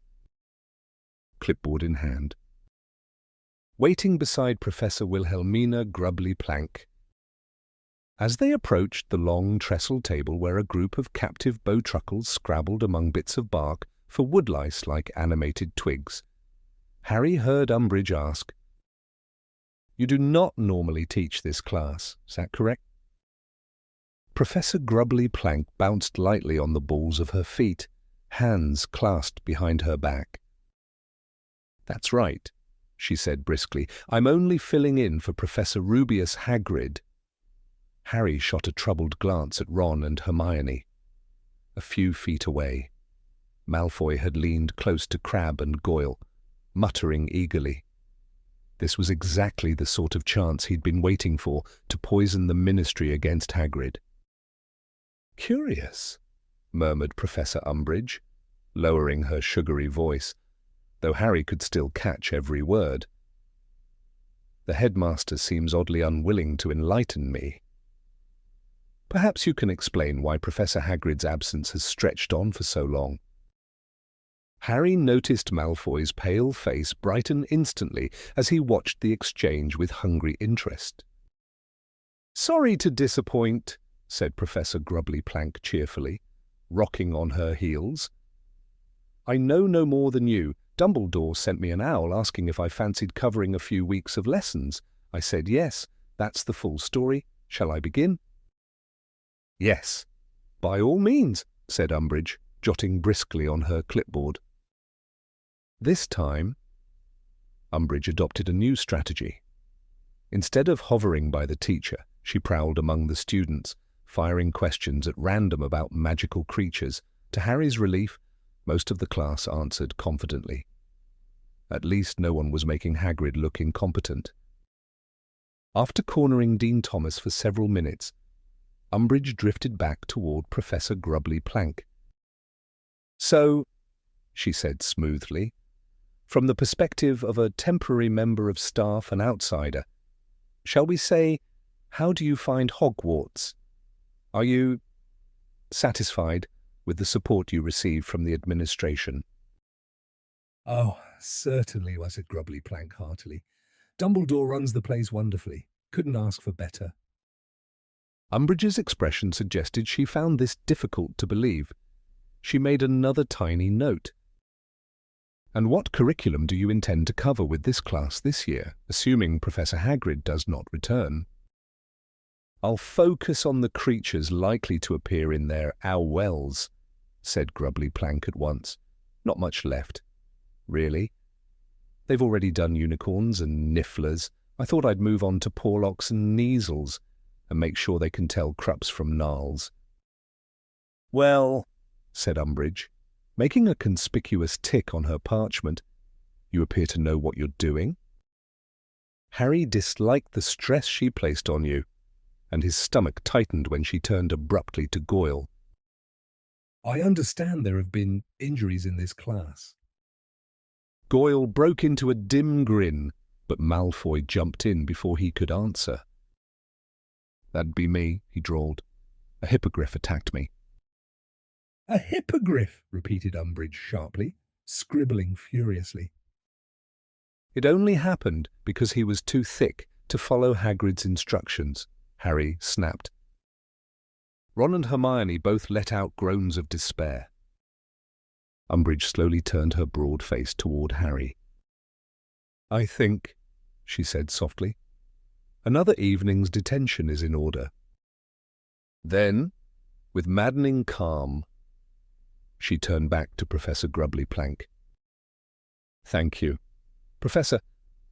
clipboard in hand, waiting beside Professor Wilhelmina Grubbly-Plank. As they approached the long trestle table where a group of captive bowtruckles scrabbled among bits of bark for woodlice like animated twigs, Harry heard Umbridge ask, "You do not normally teach this class, is that correct?" Professor Grubbly Plank bounced lightly on the balls of her feet, hands clasped behind her back. "That's right," she said briskly. "I'm only filling in for Professor Rubeus Hagrid." Harry shot a troubled glance at Ron and Hermione. A few feet away, Malfoy had leaned close to Crabbe and Goyle, muttering eagerly. This was exactly the sort of chance he'd been waiting for to poison the Ministry against Hagrid. "Curious," murmured Professor Umbridge, lowering her sugary voice, though Harry could still catch every word. "The headmaster seems oddly unwilling to enlighten me. Perhaps you can explain why Professor Hagrid's absence has stretched on for so long." Harry noticed Malfoy's pale face brighten instantly as he watched the exchange with hungry interest. "Sorry to disappoint," said Professor Grubbly Plank cheerfully, rocking on her heels. "I know no more than you. Dumbledore sent me an owl asking if I fancied covering a few weeks of lessons. I said yes. That's the full story. Shall I begin?" "Yes, by all means," said Umbridge, jotting briskly on her clipboard. This time, Umbridge adopted a new strategy. Instead of hovering by the teacher, she prowled among the students, firing questions at random about magical creatures. To Harry's relief, most of the class answered confidently. At least no one was making Hagrid look incompetent. After cornering Dean Thomas for several minutes, Umbridge drifted back toward Professor Grubbly Plank. "So," she said smoothly, "from the perspective of a temporary member of staff and outsider, shall we say, how do you find Hogwarts? Are you satisfied with the support you receive from the administration?" "Oh, certainly," said Grubbly Plank heartily. "Dumbledore runs the place wonderfully. Couldn't ask for better." Umbridge's expression suggested she found this difficult to believe. She made another tiny note. "And what curriculum do you intend to cover with this class this year, assuming Professor Hagrid does not return?" "I'll focus on the creatures likely to appear in their owls," said Grubbly Plank at once. "Not much left, really. They've already done unicorns and nifflers. I thought I'd move on to Porlocks and Neasels and make sure they can tell Krups from Gnarls." "Well," said Umbridge, making a conspicuous tick on her parchment, "you appear to know what you're doing." Harry disliked the stress she placed on you, and his stomach tightened when she turned abruptly to Goyle. "I understand there have been injuries in this class." Goyle broke into a dim grin, but Malfoy jumped in before he could answer. "That'd be me," he drawled. "A hippogriff attacked me." "A hippogriff," repeated Umbridge sharply, scribbling furiously. "It only happened because he was too thick to follow Hagrid's instructions," Harry snapped. Ron and Hermione both let out groans of despair. Umbridge slowly turned her broad face toward Harry. "I think," she said softly, "another evening's detention is in order." Then, with maddening calm, she turned back to Professor Grubbly Plank. "Thank you. Professor,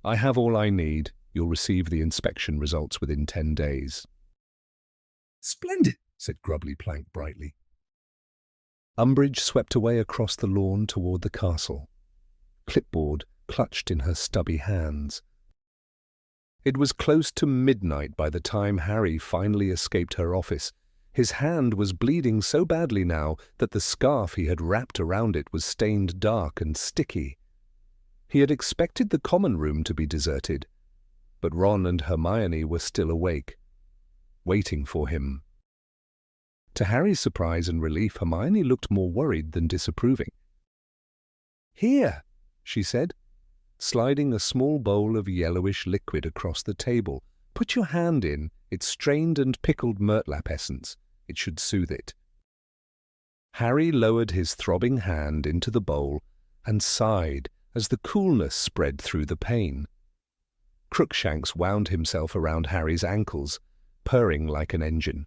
I have all I need. You'll receive the inspection results within 10 days. "Splendid," said Grubbly Plank brightly. Umbridge swept away across the lawn toward the castle, clipboard clutched in her stubby hands. It was close to midnight by the time Harry finally escaped her office. His hand was bleeding so badly now that the scarf he had wrapped around it was stained dark and sticky. He had expected the common room to be deserted, but Ron and Hermione were still awake, waiting for him. To Harry's surprise and relief, Hermione looked more worried than disapproving. "Here," she said, sliding a small bowl of yellowish liquid across the table. "Put your hand in. It's strained and pickled murtlap essence. It should soothe it." Harry lowered his throbbing hand into the bowl and sighed as the coolness spread through the pain. Crookshanks wound himself around Harry's ankles, purring like an engine.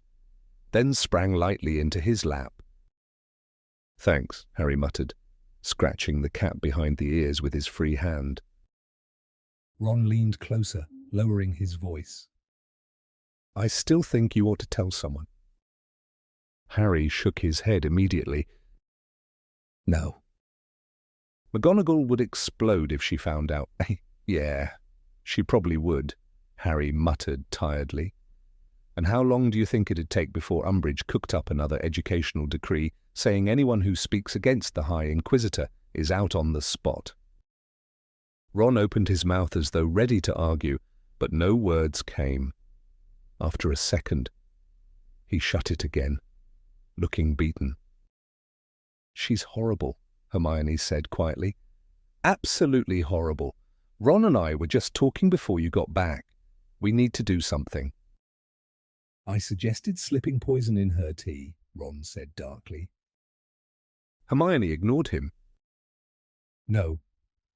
then sprang lightly into his lap. "Thanks," Harry muttered, scratching the cat behind the ears with his free hand. Ron leaned closer, lowering his voice. "I still think you ought to tell someone." Harry shook his head immediately. "No." "McGonagall would explode if she found out." "Yeah, she probably would," Harry muttered tiredly. "And how long do you think it'd take before Umbridge cooked up another educational decree saying anyone who speaks against the High Inquisitor is out on the spot?" Ron opened his mouth as though ready to argue, but no words came. After a second, he shut it again, looking beaten. "She's horrible," Hermione said quietly. "Absolutely horrible. Ron and I were just talking before you got back. We need to do something." "I suggested slipping poison in her tea," Ron said darkly. Hermione ignored him. "No,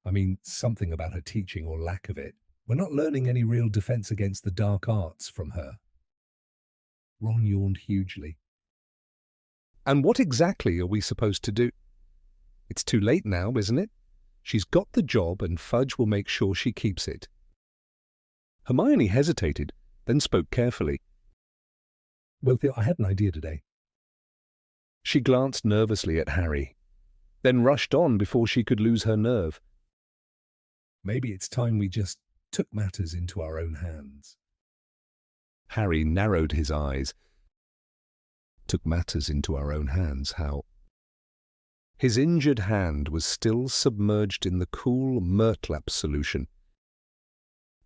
I mean something about her teaching or lack of it. We're not learning any real defense against the dark arts from her." Ron yawned hugely. "And what exactly are we supposed to do?" "It's too late now, isn't it? She's got the job and Fudge will make sure she keeps it." Hermione hesitated, then spoke carefully. "Well, Theo, I had an idea today." She glanced nervously at Harry, then rushed on before she could lose her nerve. "Maybe it's time we just took matters into our own hands." Harry narrowed his eyes. Took matters into our own hands, how? His injured hand was still submerged in the cool Murtlap solution.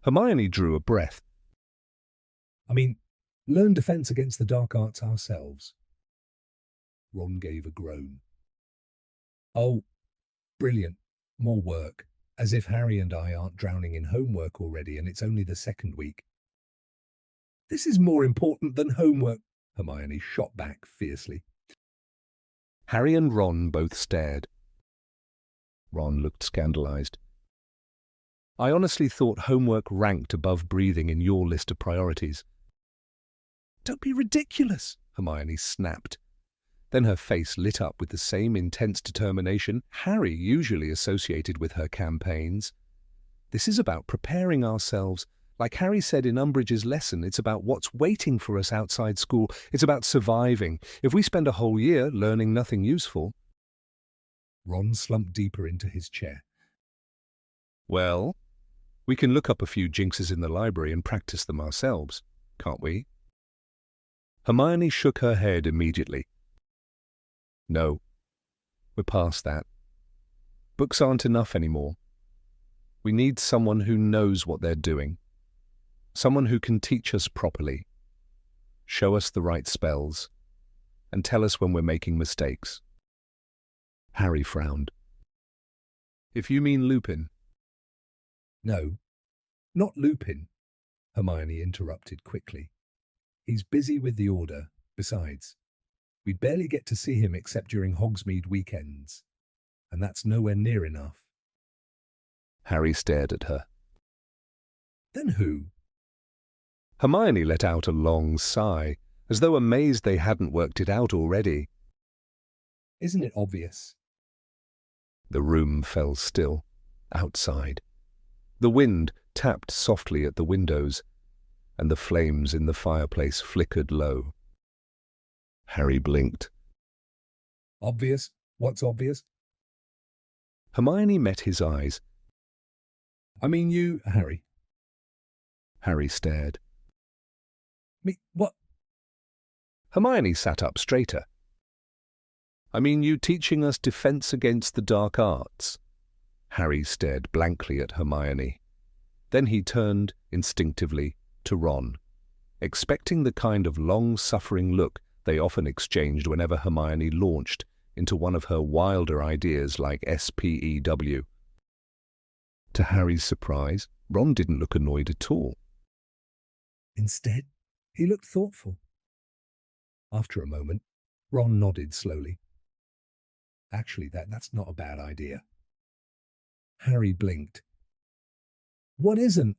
Hermione drew a breath. "I mean, learn defense against the dark arts ourselves." Ron gave a groan. "Oh, brilliant. More work. As if Harry and I aren't drowning in homework already and it's only the second week." "This is more important than homework," Hermione shot back fiercely. Harry and Ron both stared. Ron looked scandalized. "I honestly thought homework ranked above breathing in your list of priorities." "Don't be ridiculous," Hermione snapped. Then her face lit up with the same intense determination Harry usually associated with her campaigns. "This is about preparing ourselves. Like Harry said in Umbridge's lesson, it's about what's waiting for us outside school. It's about surviving. If we spend a whole year learning nothing useful..." Ron slumped deeper into his chair. "Well, we can look up a few jinxes in the library and practice them ourselves, can't we?" Hermione shook her head immediately. "No, we're past that. Books aren't enough anymore. We need someone who knows what they're doing. Someone who can teach us properly, show us the right spells, and tell us when we're making mistakes." Harry frowned. "If you mean Lupin..." "No, not Lupin," Hermione interrupted quickly. "He's busy with the Order. Besides, we'd barely get to see him except during Hogsmeade weekends, and that's nowhere near enough." Harry stared at her. "Then who?" Hermione let out a long sigh, as though amazed they hadn't worked it out already. "Isn't it obvious?" The room fell still, outside. The wind tapped softly at the windows, and the flames in the fireplace flickered low. Harry blinked. "Obvious? What's obvious?" Hermione met his eyes. "I mean you, Harry." Harry stared. "Me, what?" Hermione sat up straighter. "I mean you teaching us defense against the dark arts." Harry stared blankly at Hermione. Then he turned, instinctively, to Ron, expecting the kind of long-suffering look they often exchanged whenever Hermione launched into one of her wilder ideas like SPEW. To Harry's surprise, Ron didn't look annoyed at all. Instead, he looked thoughtful. After a moment, Ron nodded slowly. "Actually, that's not a bad idea." Harry blinked. "What isn't?"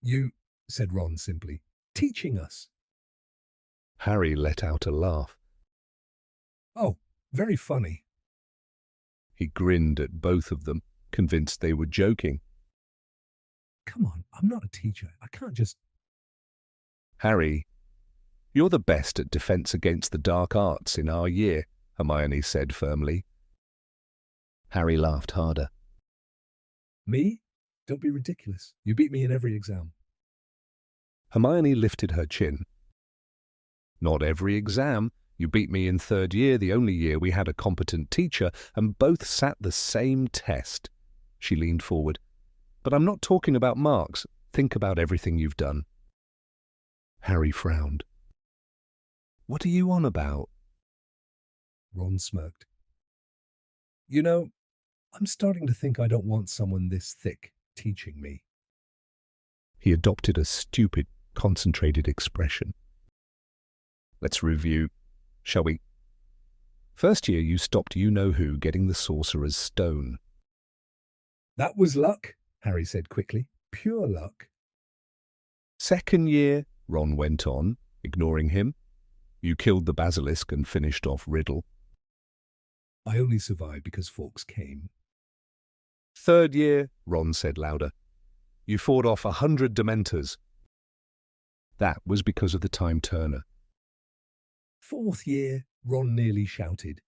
"You," said Ron simply, "teaching us." Harry let out a laugh. Oh, very funny. He grinned at both of them, convinced they were joking. Come on, I'm not a teacher. I can't just... Harry, you're the best at defense against the dark arts in our year, Hermione said firmly. Harry laughed harder. Me? Don't be ridiculous. You beat me in every exam. Hermione lifted her chin. Not every exam. You beat me in third year, the only year we had a competent teacher, and both sat the same test. She leaned forward. But I'm not talking about marks. Think about everything you've done. Harry frowned. What are you on about? Ron smirked. You know, I'm starting to think I don't want someone this thick teaching me. He adopted a stupid, concentrated expression. Let's review, shall we? First year you stopped you-know-who getting the Sorcerer's Stone. That was luck, Harry said quickly. Pure luck. Second year, Ron went on, ignoring him. You killed the basilisk and finished off Riddle. I only survived because Fawkes came. Third year, Ron said louder. You fought off 100 Dementors. That was because of the Time Turner. Fourth year, Ron nearly shouted.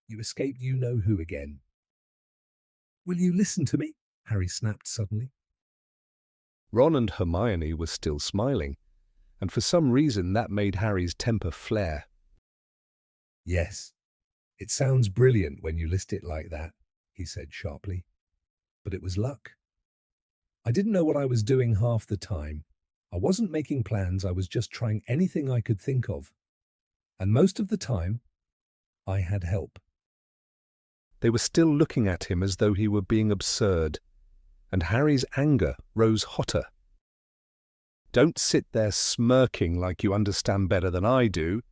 You escaped you-know-who again. Will you listen to me? Harry snapped suddenly. Ron and Hermione were still smiling, and for some reason that made Harry's temper flare. Yes, it sounds brilliant when you list it like that, he said sharply. But it was luck. I didn't know what I was doing half the time. I wasn't making plans, I was just trying anything I could think of. And most of the time, I had help. They were still looking at him as though he were being absurd, and Harry's anger rose hotter. Don't sit there smirking like you understand better than I do,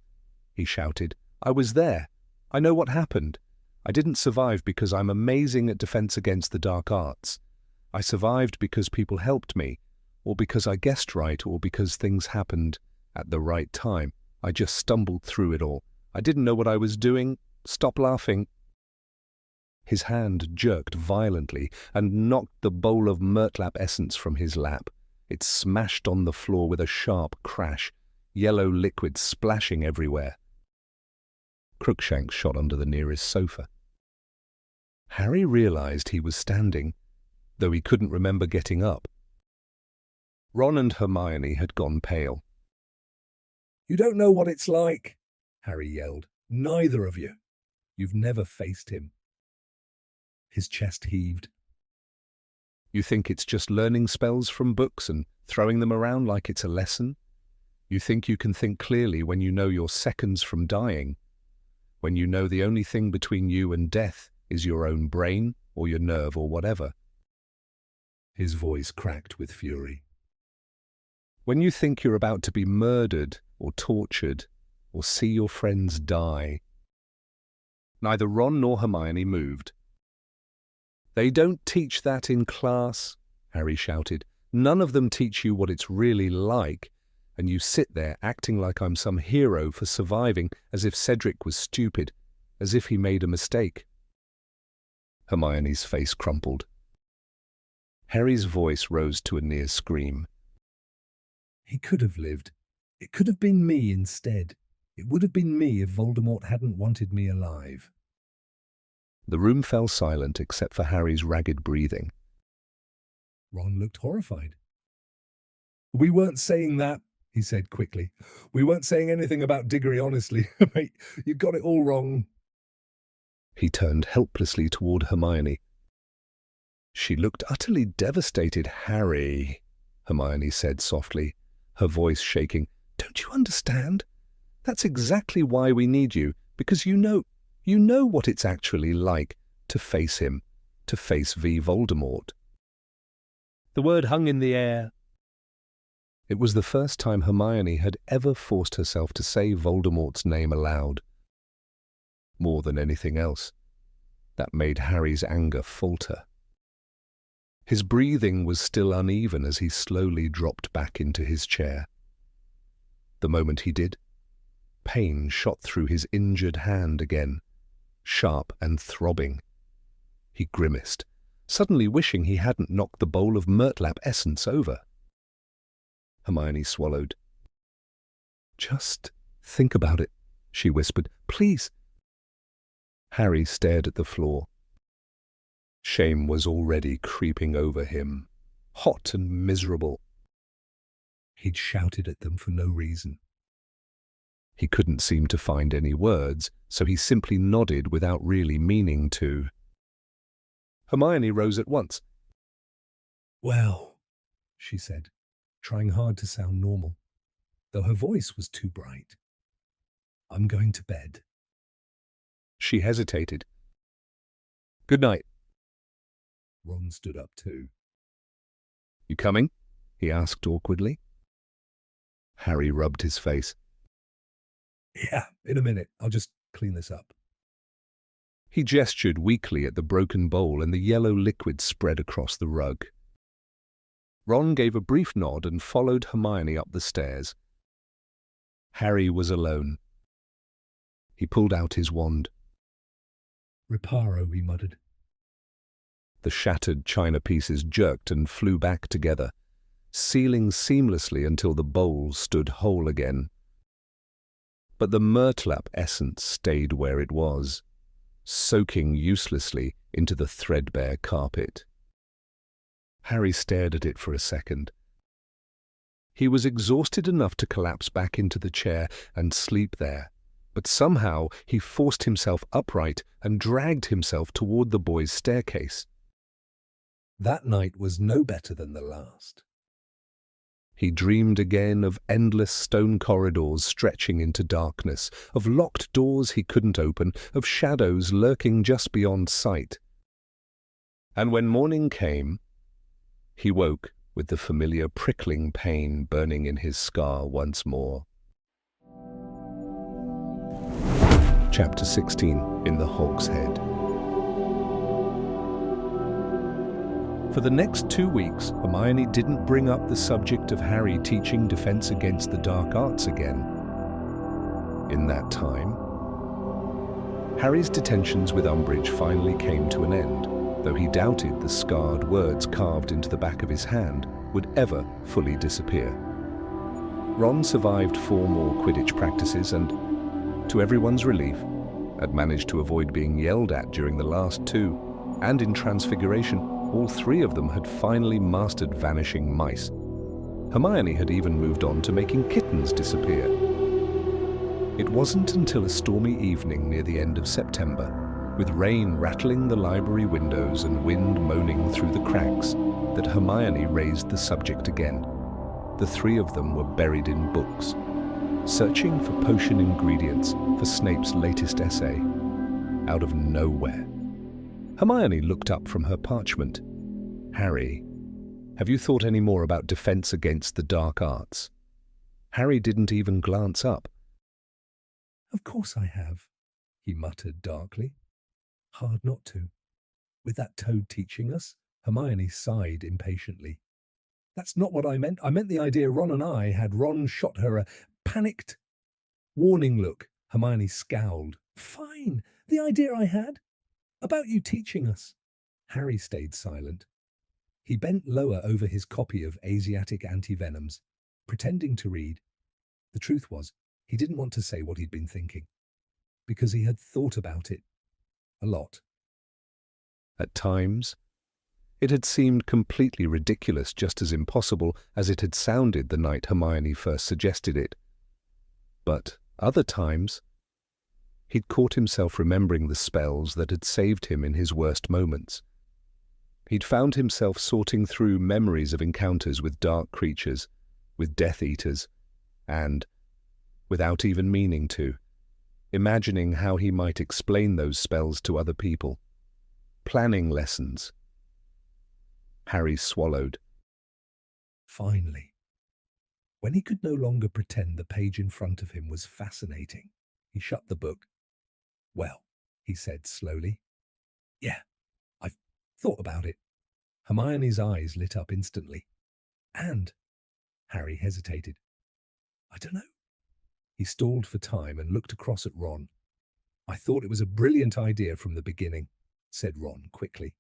he shouted. I was there. I know what happened. I didn't survive because I'm amazing at defense against the dark arts. I survived because people helped me, or because I guessed right, or because things happened at the right time. I just stumbled through it all. I didn't know what I was doing. Stop laughing. His hand jerked violently and knocked the bowl of Murtlap essence from his lap. It smashed on the floor with a sharp crash, yellow liquid splashing everywhere. Crookshanks shot under the nearest sofa. Harry realized he was standing, though he couldn't remember getting up. Ron and Hermione had gone pale. You don't know what it's like, Harry yelled. Neither of you. You've never faced him. His chest heaved. You think it's just learning spells from books and throwing them around like it's a lesson? You think you can think clearly when you know you're seconds from dying? When you know the only thing between you and death is your own brain or your nerve or whatever? His voice cracked with fury. When you think you're about to be murdered or tortured or see your friends die? Neither Ron nor Hermione moved. They don't teach that in class, Harry shouted. None of them teach you what it's really like, and you sit there acting like I'm some hero for surviving, as if Cedric was stupid, as if he made a mistake. Hermione's face crumpled. Harry's voice rose to a near scream. He could have lived. It could have been me instead. It would have been me if Voldemort hadn't wanted me alive. The room fell silent except for Harry's ragged breathing. Ron looked horrified. We weren't saying that, he said quickly. We weren't saying anything about Diggory, honestly. Mate, you got it all wrong. He turned helplessly toward Hermione. She looked utterly devastated. Harry, Hermione said softly, her voice shaking. Don't you understand? That's exactly why we need you, because you know what it's actually like to face him, to face V. Voldemort. The word hung in the air. It was the first time Hermione had ever forced herself to say Voldemort's name aloud. More than anything else, that made Harry's anger falter. His breathing was still uneven as he slowly dropped back into his chair. The moment he did, Pain shot through his injured hand again, sharp and throbbing. He grimaced, suddenly wishing he hadn't knocked the bowl of Murtlap essence over. Hermione swallowed. "Just think about it," she whispered. "Please." Harry stared at the floor. Shame was already creeping over him, hot and miserable. He'd shouted at them for no reason. He couldn't seem to find any words, so he simply nodded without really meaning to. Hermione rose at once. "Well," she said, trying hard to sound normal, though her voice was too bright. "I'm going to bed." She hesitated. "Good night." Ron stood up too. "You coming?" he asked awkwardly. Harry rubbed his face. "Yeah, in a minute. I'll just clean this up." He gestured weakly at the broken bowl and the yellow liquid spread across the rug. Ron gave a brief nod and followed Hermione up the stairs. Harry was alone. He pulled out his wand. "Reparo," he muttered. The shattered china pieces jerked and flew back together, sealing seamlessly until the bowl stood whole again. But the Murtlap essence stayed where it was, soaking uselessly into the threadbare carpet. Harry stared at it for a second. He was exhausted enough to collapse back into the chair and sleep there, but somehow he forced himself upright and dragged himself toward the boys' staircase. That night was no better than the last. He dreamed again of endless stone corridors stretching into darkness, of locked doors he couldn't open, of shadows lurking just beyond sight. And when morning came, he woke with the familiar prickling pain burning in his scar once more. Chapter 16, In the Hog's Head. For the next 2 weeks, Hermione didn't bring up the subject of Harry teaching defense against the dark arts again. In that time, Harry's detentions with Umbridge finally came to an end, though he doubted the scarred words carved into the back of his hand would ever fully disappear. Ron survived 4 more Quidditch practices and, to everyone's relief, had managed to avoid being yelled at during the last 2, and in Transfiguration, all 3 of them had finally mastered vanishing mice. Hermione had even moved on to making kittens disappear. It wasn't until a stormy evening near the end of September, with rain rattling the library windows and wind moaning through the cracks, that Hermione raised the subject again. The 3 of them were buried in books, searching for potion ingredients for Snape's latest essay. Out of nowhere, Hermione looked up from her parchment. "Harry, have you thought any more about defense against the dark arts?" Harry didn't even glance up. "Of course I have," he muttered darkly. "Hard not to. With that toad teaching us." Hermione sighed impatiently. "That's not what I meant. I meant the idea Ron and I had." Ron shot her a panicked, warning look. Hermione scowled. "Fine. The idea I had. About you teaching us." Harry stayed silent. He bent lower over his copy of Asiatic Antivenoms, pretending to read. The truth was, he didn't want to say what he'd been thinking, because he had thought about it a lot. At times, it had seemed completely ridiculous, just as impossible as it had sounded the night Hermione first suggested it. But other times, he'd caught himself remembering the spells that had saved him in his worst moments. He'd found himself sorting through memories of encounters with dark creatures, with Death Eaters, and, without even meaning to, imagining how he might explain those spells to other people, planning lessons. Harry swallowed. Finally, when he could no longer pretend the page in front of him was fascinating, he shut the book. "Well," he said slowly. "Yeah, I've thought about it." Hermione's eyes lit up instantly. "And," Harry hesitated, "I don't know. He stalled for time and looked across at Ron. "I thought it was a brilliant idea from the beginning," said Ron quickly,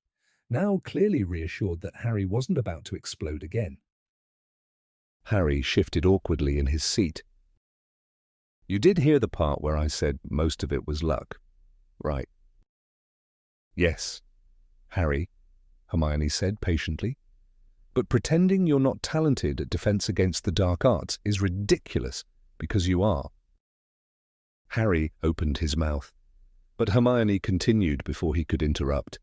now clearly reassured that Harry wasn't about to explode again. Harry shifted awkwardly in his seat. "You did hear the part where I said most of it was luck, right?" "Yes, Harry," Hermione said patiently. "But pretending you're not talented at defense against the dark arts is ridiculous, because you are." Harry opened his mouth, but Hermione continued before he could interrupt.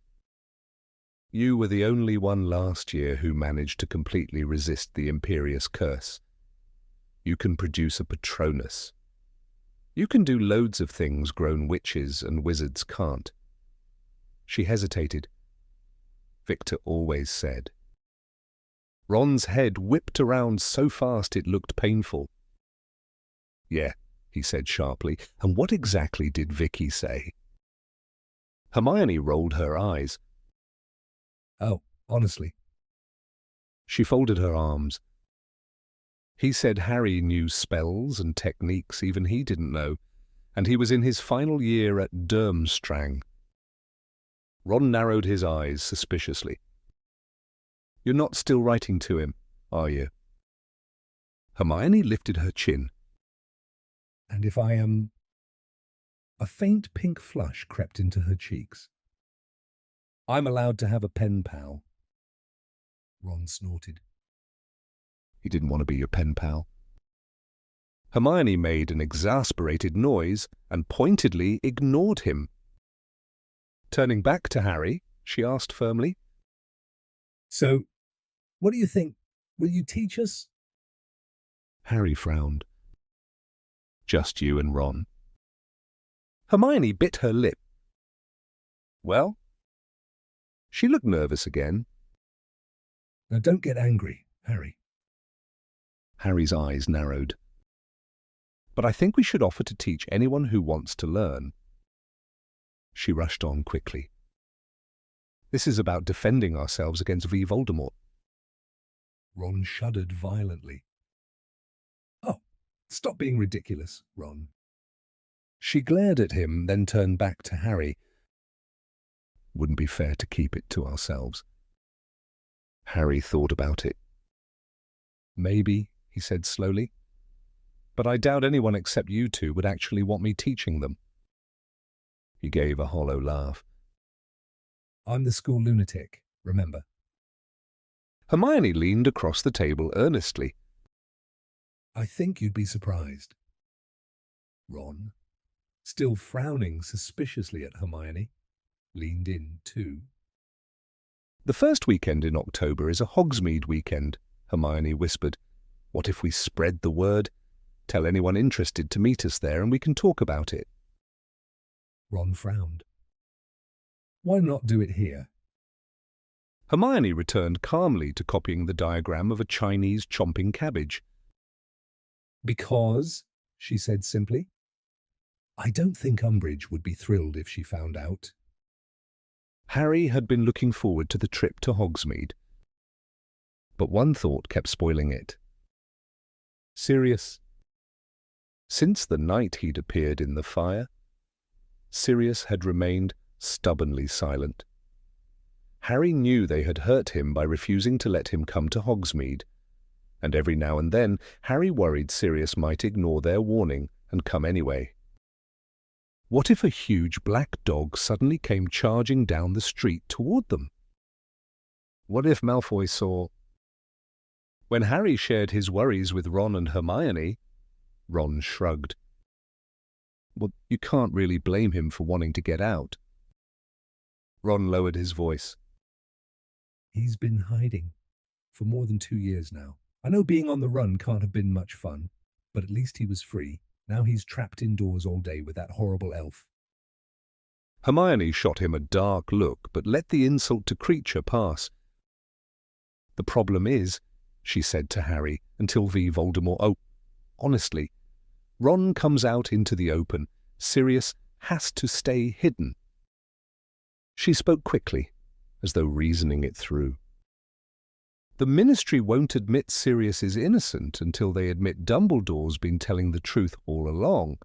"You were the only one last year who managed to completely resist the Imperious Curse. You can produce a Patronus. You can do loads of things grown witches and wizards can't." She hesitated. Victor always said. Ron's head whipped around so fast it looked painful. "Yeah," he said sharply, "and what exactly did Vicky say?" Hermione rolled her eyes. "Oh, honestly." She folded her arms. "He said Harry knew spells and techniques even he didn't know, and he was in his final year at Durmstrang." Ron narrowed his eyes suspiciously. "You're not still writing to him, are you?" Hermione lifted her chin. "And if I am—" A faint pink flush crept into her cheeks. "I'm allowed to have a pen pal." Ron snorted. "He didn't want to be your pen pal." Hermione made an exasperated noise and pointedly ignored him. Turning back to Harry, she asked firmly, "So, what do you think? Will you teach us?" Harry frowned. "Just you and Ron." Hermione bit her lip. "Well?" She looked nervous again. "Now don't get angry, Harry." Harry's eyes narrowed. "But I think we should offer to teach anyone who wants to learn." She rushed on quickly. "This is about defending ourselves against V. Voldemort." Ron shuddered violently. "Oh, stop being ridiculous, Ron." She glared at him, then turned back to Harry. "Wouldn't be fair to keep it to ourselves." Harry thought about it. "Maybe," he said slowly. "But I doubt anyone except you two would actually want me teaching them." He gave a hollow laugh. "I'm the school lunatic, remember." Hermione leaned across the table earnestly. "I think you'd be surprised." Ron, still frowning suspiciously at Hermione, leaned in too. "The first weekend in October is a Hogsmeade weekend," Hermione whispered. "What if we spread the word? Tell anyone interested to meet us there and we can talk about it." Ron frowned. "Why not do it here?" Hermione returned calmly to copying the diagram of a Chinese chomping cabbage. "Because," she said simply, "I don't think Umbridge would be thrilled if she found out." Harry had been looking forward to the trip to Hogsmeade. But one thought kept spoiling it. Sirius. Since the night he'd appeared in the fire, Sirius had remained stubbornly silent. Harry knew they had hurt him by refusing to let him come to Hogsmeade, and every now and then Harry worried Sirius might ignore their warning and come anyway. What if a huge black dog suddenly came charging down the street toward them? What if Malfoy saw... When Harry shared his worries with Ron and Hermione, Ron shrugged. "Well, you can't really blame him for wanting to get out." Ron lowered his voice. "He's been hiding for more than 2 years now. I know being on the run can't have been much fun, but at least he was free. Now he's trapped indoors all day with that horrible elf." Hermione shot him a dark look, but let the insult to creature pass. "The problem is," she said to Harry, "until V. Voldemort... Oh, honestly, Ron comes out into the open. Sirius has to stay hidden." She spoke quickly, as though reasoning it through. The Ministry won't admit Sirius is innocent until they admit Dumbledore's been telling the truth all along,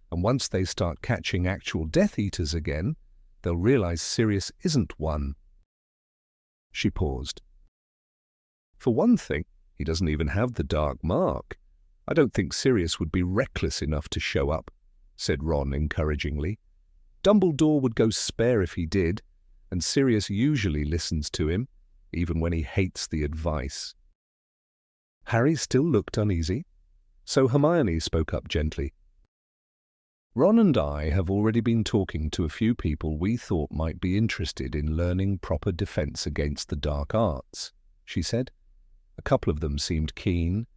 and once they start catching actual Death Eaters again, they'll realize Sirius isn't one. She paused. For one thing, he doesn't even have the dark mark. I don't think Sirius would be reckless enough to show up, said Ron encouragingly. Dumbledore would go spare if he did, and Sirius usually listens to him, even when he hates the advice. Harry still looked uneasy, so Hermione spoke up gently. Ron and I have already been talking to a few people we thought might be interested in learning proper defense against the dark arts, she said. A couple of them seemed keen.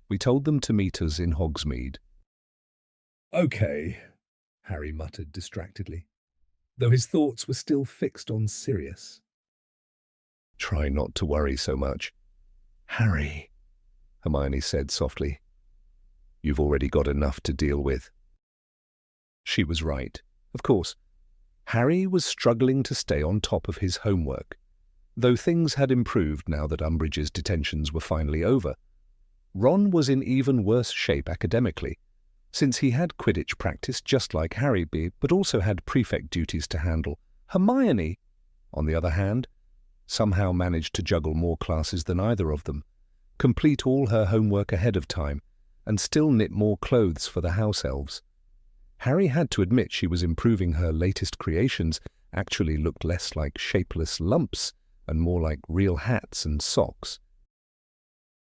We told them to meet us in Hogsmeade. Okay, Harry muttered distractedly, though his thoughts were still fixed on Sirius. Try not to worry so much. Harry, Hermione said softly. You've already got enough to deal with. She was right. Of course, Harry was struggling to stay on top of his homework, though things had improved now that Umbridge's detentions were finally over. Ron was in even worse shape academically, since he had Quidditch practice just like Harry did, but also had prefect duties to handle. Hermione, on the other hand, somehow managed to juggle more classes than either of them, complete all her homework ahead of time, and still knit more clothes for the house elves. Harry had to admit she was improving. Her latest creations actually looked less like shapeless lumps and more like real hats and socks.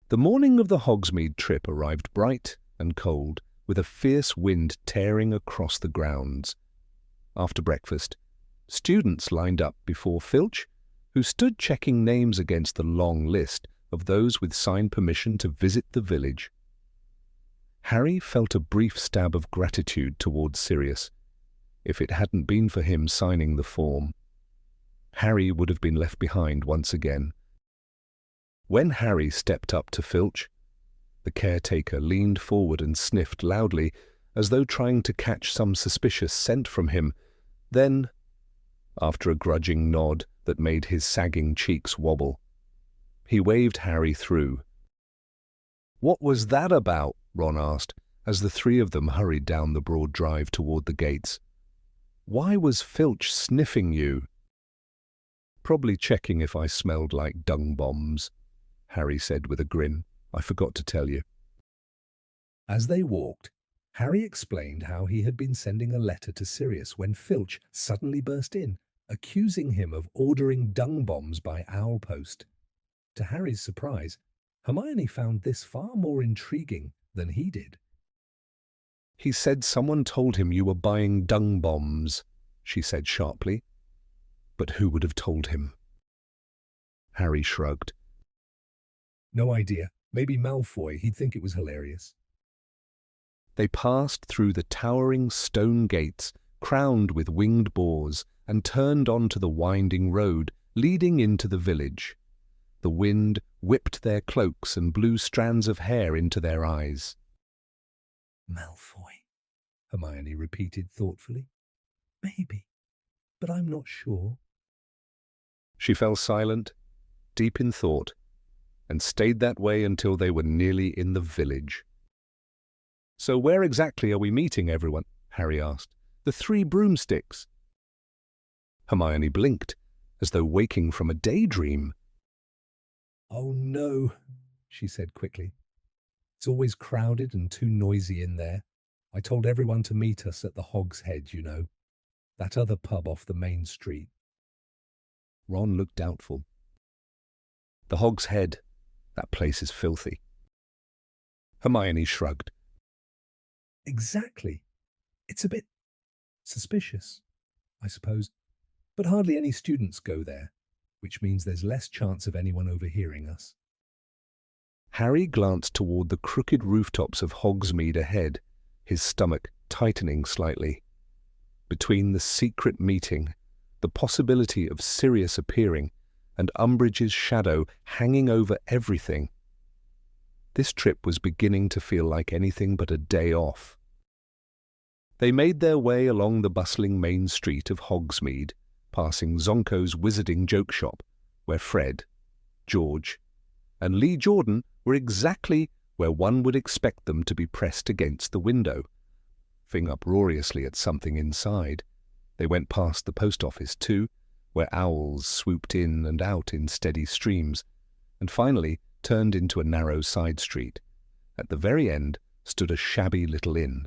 The morning of the Hogsmeade trip arrived bright and cold, with a fierce wind tearing across the grounds. After breakfast, students lined up before Filch, who stood checking names against the long list of those with signed permission to visit the village. Harry felt a brief stab of gratitude towards Sirius. If it hadn't been for him signing the form, Harry would have been left behind once again. When Harry stepped up to Filch, the caretaker leaned forward and sniffed loudly, as though trying to catch some suspicious scent from him. Then, after a grudging nod that made his sagging cheeks wobble, he waved Harry through. "What was that about?" Ron asked, as the three of them hurried down the broad drive toward the gates. "Why was Filch sniffing you?" "Probably checking if I smelled like dung bombs," Harry said with a grin. "I forgot to tell you." As they walked, Harry explained how he had been sending a letter to Sirius when Filch suddenly burst in, accusing him of ordering dung bombs by owl post. To Harry's surprise, Hermione found this far more intriguing than he did. "He said someone told him you were buying dung bombs," she said sharply. "But who would have told him?" Harry shrugged. "No idea. Maybe Malfoy. He'd think it was hilarious." They passed through the towering stone gates, crowned with winged boars, and turned onto the winding road leading into the village. The wind whipped their cloaks and blew strands of hair into their eyes. "Malfoy," Hermione repeated thoughtfully. "Maybe, but I'm not sure." She fell silent, deep in thought, and stayed that way until they were nearly in the village. "So where exactly are we meeting everyone?" Harry asked. "The Three Broomsticks." Hermione blinked, as though waking from a daydream. "Oh no," she said quickly. "It's always crowded and too noisy in there. I told everyone to meet us at the Hog's Head, you know. That other pub off the main street." Ron looked doubtful. "The Hog's Head. That place is filthy." Hermione shrugged. "Exactly. It's a bit suspicious, I suppose. But hardly any students go there, which means there's less chance of anyone overhearing us." Harry glanced toward the crooked rooftops of Hogsmeade ahead, his stomach tightening slightly. Between the secret meeting, the possibility of Sirius appearing, and Umbridge's shadow hanging over everything, this trip was beginning to feel like anything but a day off. They made their way along the bustling main street of Hogsmeade, passing Zonko's Wizarding Joke Shop, where Fred, George, and Lee Jordan were exactly where one would expect them to be pressed against the window. Laughing uproariously at something inside, they went past the post office too, where owls swooped in and out in steady streams, and finally turned into a narrow side street. At the very end stood a shabby little inn.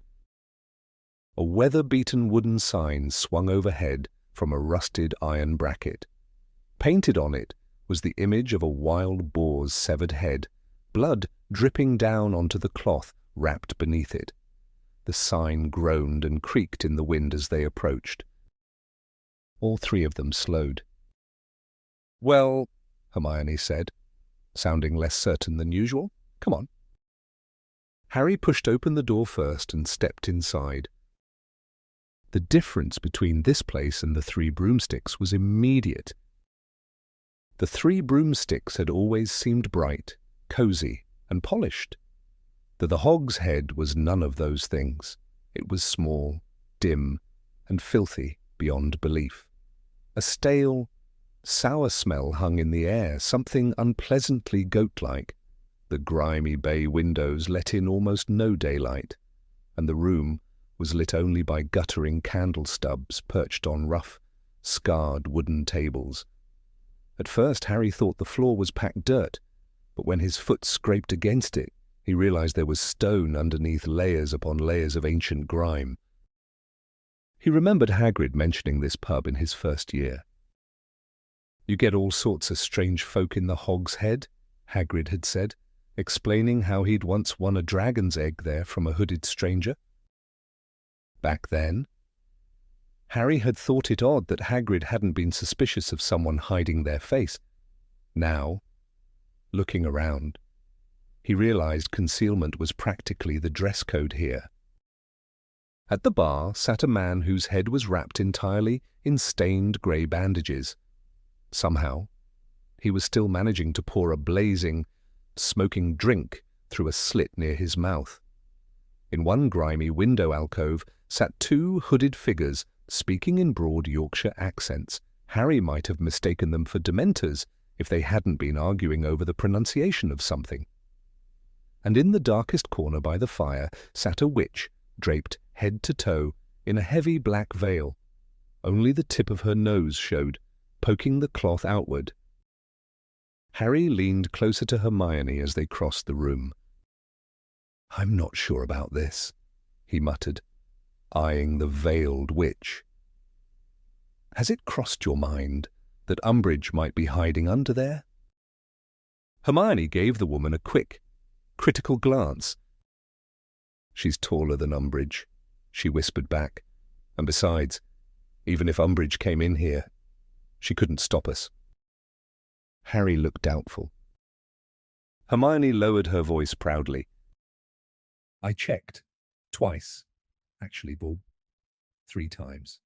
A weather-beaten wooden sign swung overhead from a rusted iron bracket. Painted on it was the image of a wild boar's severed head, blood dripping down onto the cloth wrapped beneath it. The sign groaned and creaked in the wind as they approached. All three of them slowed. "Well," Hermione said, sounding less certain than usual, "come on." Harry pushed open the door first and stepped inside. The difference between this place and the Three Broomsticks was immediate. The Three Broomsticks had always seemed bright, cozy, and polished. The Hog's Head was none of those things. It was small, dim, and filthy beyond belief. A stale, sour smell hung in the air, something unpleasantly goat-like. The grimy bay windows let in almost no daylight, and the room was lit only by guttering candle stubs perched on rough, scarred wooden tables. At first Harry thought the floor was packed dirt, but when his foot scraped against it, he realized there was stone underneath layers upon layers of ancient grime. He remembered Hagrid mentioning this pub in his first year. "You get all sorts of strange folk in the Hog's Head," Hagrid had said, explaining how he'd once won a dragon's egg there from a hooded stranger. Back then, Harry had thought it odd that Hagrid hadn't been suspicious of someone hiding their face. Now, looking around, he realized concealment was practically the dress code here. At the bar sat a man whose head was wrapped entirely in stained grey bandages. Somehow, he was still managing to pour a blazing, smoking drink through a slit near his mouth. In one grimy window alcove sat two hooded figures speaking in broad Yorkshire accents. Harry might have mistaken them for Dementors if they hadn't been arguing over the pronunciation of something. And in the darkest corner by the fire sat a witch, draped head to toe in a heavy black veil. Only the tip of her nose showed, poking the cloth outward. Harry leaned closer to Hermione as they crossed the room. "I'm not sure about this," he muttered, eyeing the veiled witch. "Has it crossed your mind that Umbridge might be hiding under there?" Hermione gave the woman a quick, critical glance. "She's taller than Umbridge," she whispered back. "And besides, even if Umbridge came in here, she couldn't stop us." Harry looked doubtful. Hermione lowered her voice proudly. "I checked. Twice. Actually, Bob. 3 times.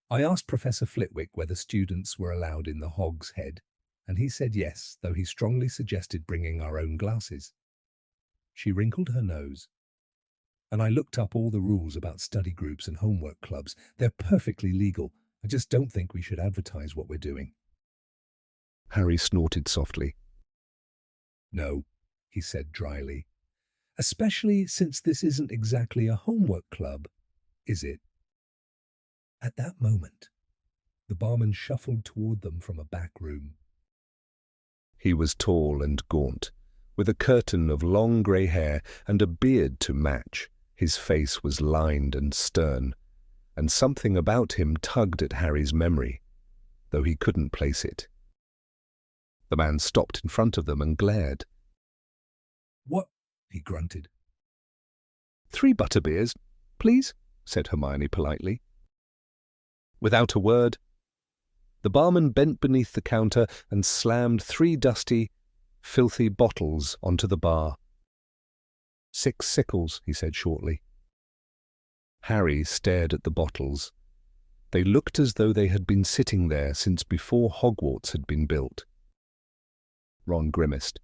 I asked Professor Flitwick whether students were allowed in the Hog's Head, and he said yes, though he strongly suggested bringing our own glasses." She wrinkled her nose. "And I looked up all the rules about study groups and homework clubs. They're perfectly legal. I just don't think we should advertise what we're doing." Harry snorted softly. "No," he said dryly. "Especially since this isn't exactly a homework club, is it?" At that moment, the barman shuffled toward them from a back room. He was tall and gaunt, with a curtain of long grey hair and a beard to match. His face was lined and stern, and something about him tugged at Harry's memory, though he couldn't place it. The man stopped in front of them and glared. "What?" he grunted. "3 butterbeers, please," said Hermione politely. Without a word, the barman bent beneath the counter and slammed 3 dusty, filthy bottles onto the bar. 6 sickles, he said shortly. Harry stared at the bottles. They looked as though they had been sitting there since before Hogwarts had been built. Ron grimaced.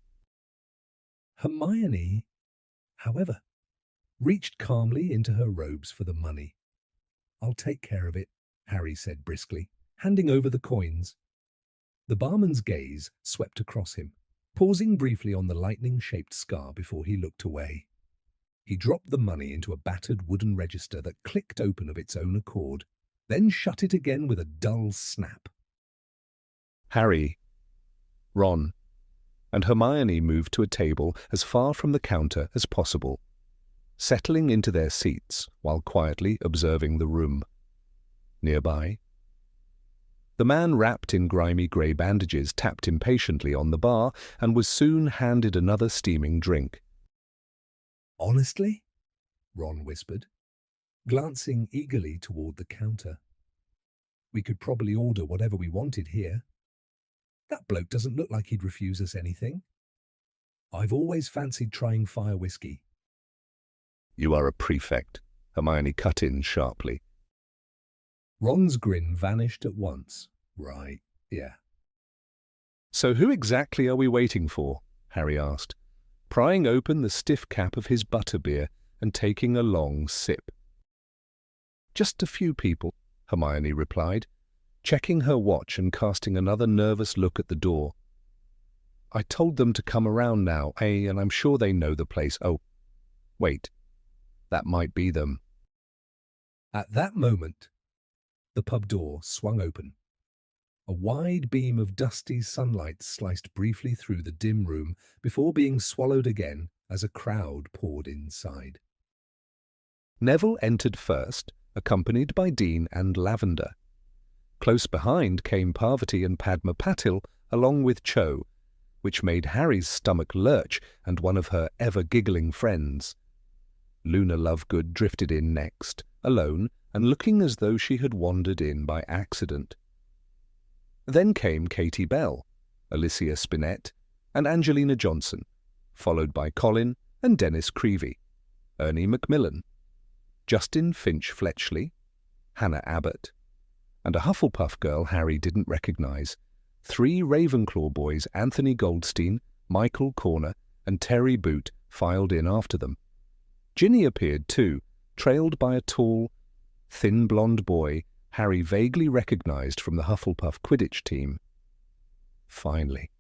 Hermione, however, reached calmly into her robes for the money. "I'll take care of it," Harry said briskly, handing over the coins. The barman's gaze swept across him, pausing briefly on the lightning-shaped scar before he looked away. He dropped the money into a battered wooden register that clicked open of its own accord, then shut it again with a dull snap. Harry, Ron, and Hermione moved to a table as far from the counter as possible, settling into their seats while quietly observing the room. Nearby, the man wrapped in grimy grey bandages tapped impatiently on the bar and was soon handed another steaming drink. "Honestly?" Ron whispered, glancing eagerly toward the counter. "We could probably order whatever we wanted here. That bloke doesn't look like he'd refuse us anything. I've always fancied trying fire whiskey." "You are a prefect," Hermione cut in sharply. Ron's grin vanished at once. "Right, yeah." "So who exactly are we waiting for?" Harry asked, prying open the stiff cap of his butterbeer and taking a long sip. "Just a few people," Hermione replied, checking her watch and casting another nervous look at the door. "I told them to come around now, and I'm sure they know the place. Oh, wait, that might be them." At that moment, the pub door swung open. A wide beam of dusty sunlight sliced briefly through the dim room before being swallowed again as a crowd poured inside. Neville entered first, accompanied by Dean and Lavender. Close behind came Parvati and Padma Patil, along with Cho, which made Harry's stomach lurch and one of her ever-giggling friends. Luna Lovegood drifted in next, alone and looking as though she had wandered in by accident. Then came Katie Bell, Alicia Spinett, and Angelina Johnson, followed by Colin and Dennis Creevy, Ernie Macmillan, Justin Finch-Fletchley, Hannah Abbott, and a Hufflepuff girl Harry didn't recognise, 3 Ravenclaw boys Anthony Goldstein, Michael Corner, and Terry Boot filed in after them. Ginny appeared too, trailed by a tall, thin blonde boy Harry vaguely recognised from the Hufflepuff Quidditch team. Finally,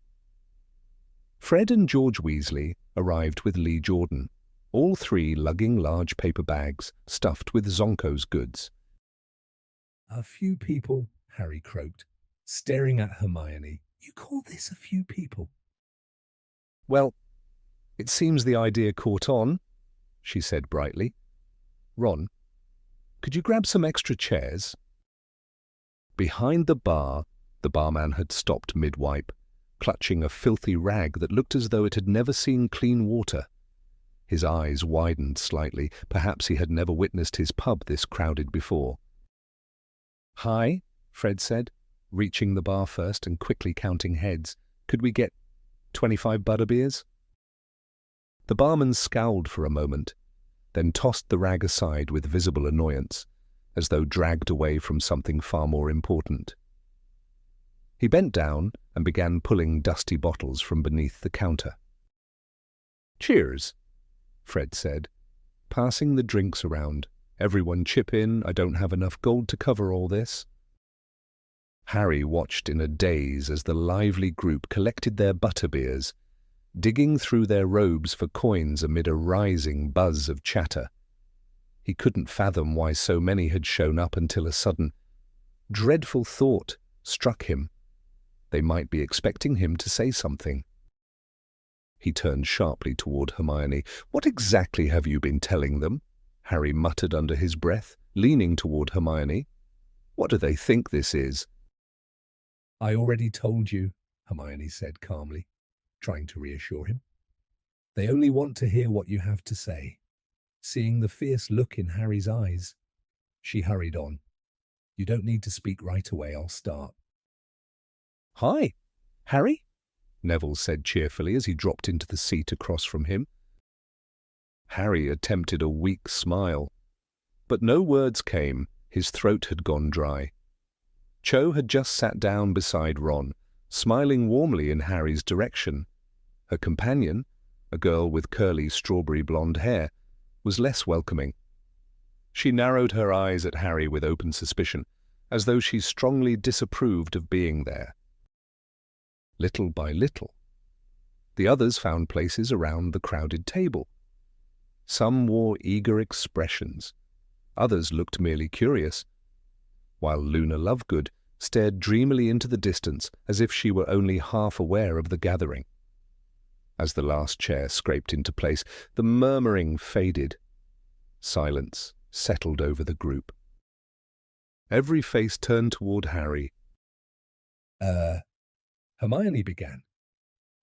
Fred and George Weasley arrived with Lee Jordan, all 3 lugging large paper bags stuffed with Zonko's goods. "A few people," Harry croaked, staring at Hermione. "You call this a few people?" "Well, it seems the idea caught on," she said brightly. "Ron, could you grab some extra chairs?" Behind the bar, the barman had stopped mid-wipe, clutching a filthy rag that looked as though it had never seen clean water. His eyes widened slightly. Perhaps he had never witnessed his pub this crowded before. "Hi," Fred said, reaching the bar first and quickly counting heads. "Could we get 25 butterbeers?" The barman scowled for a moment, then tossed the rag aside with visible annoyance, as though dragged away from something far more important. He bent down and began pulling dusty bottles from beneath the counter. "Cheers," Fred said, passing the drinks around. "Everyone chip in, I don't have enough gold to cover all this." Harry watched in a daze as the lively group collected their butterbeers, digging through their robes for coins amid a rising buzz of chatter. He couldn't fathom why so many had shown up until a sudden, dreadful thought struck him. They might be expecting him to say something. He turned sharply toward Hermione. "What exactly have you been telling them?" Harry muttered under his breath, leaning toward Hermione. "What do they think this is?" "I already told you," Hermione said calmly, trying to reassure him. "They only want to hear what you have to say." Seeing the fierce look in Harry's eyes, she hurried on. "You don't need to speak right away, I'll start." "Hi, Harry," Neville said cheerfully as he dropped into the seat across from him. Harry attempted a weak smile, but no words came. His throat had gone dry. Cho had just sat down beside Ron, smiling warmly in Harry's direction. Her companion, a girl with curly strawberry blonde hair, was less welcoming. She narrowed her eyes at Harry with open suspicion, as though she strongly disapproved of being there. Little by little, The others found places around the crowded table. Some wore eager expressions. Others looked merely curious, while Luna Lovegood stared dreamily into the distance as if she were only half aware of the gathering. As the last chair scraped into place, the murmuring faded. Silence settled over the group. Every face turned toward Harry. Hermione began,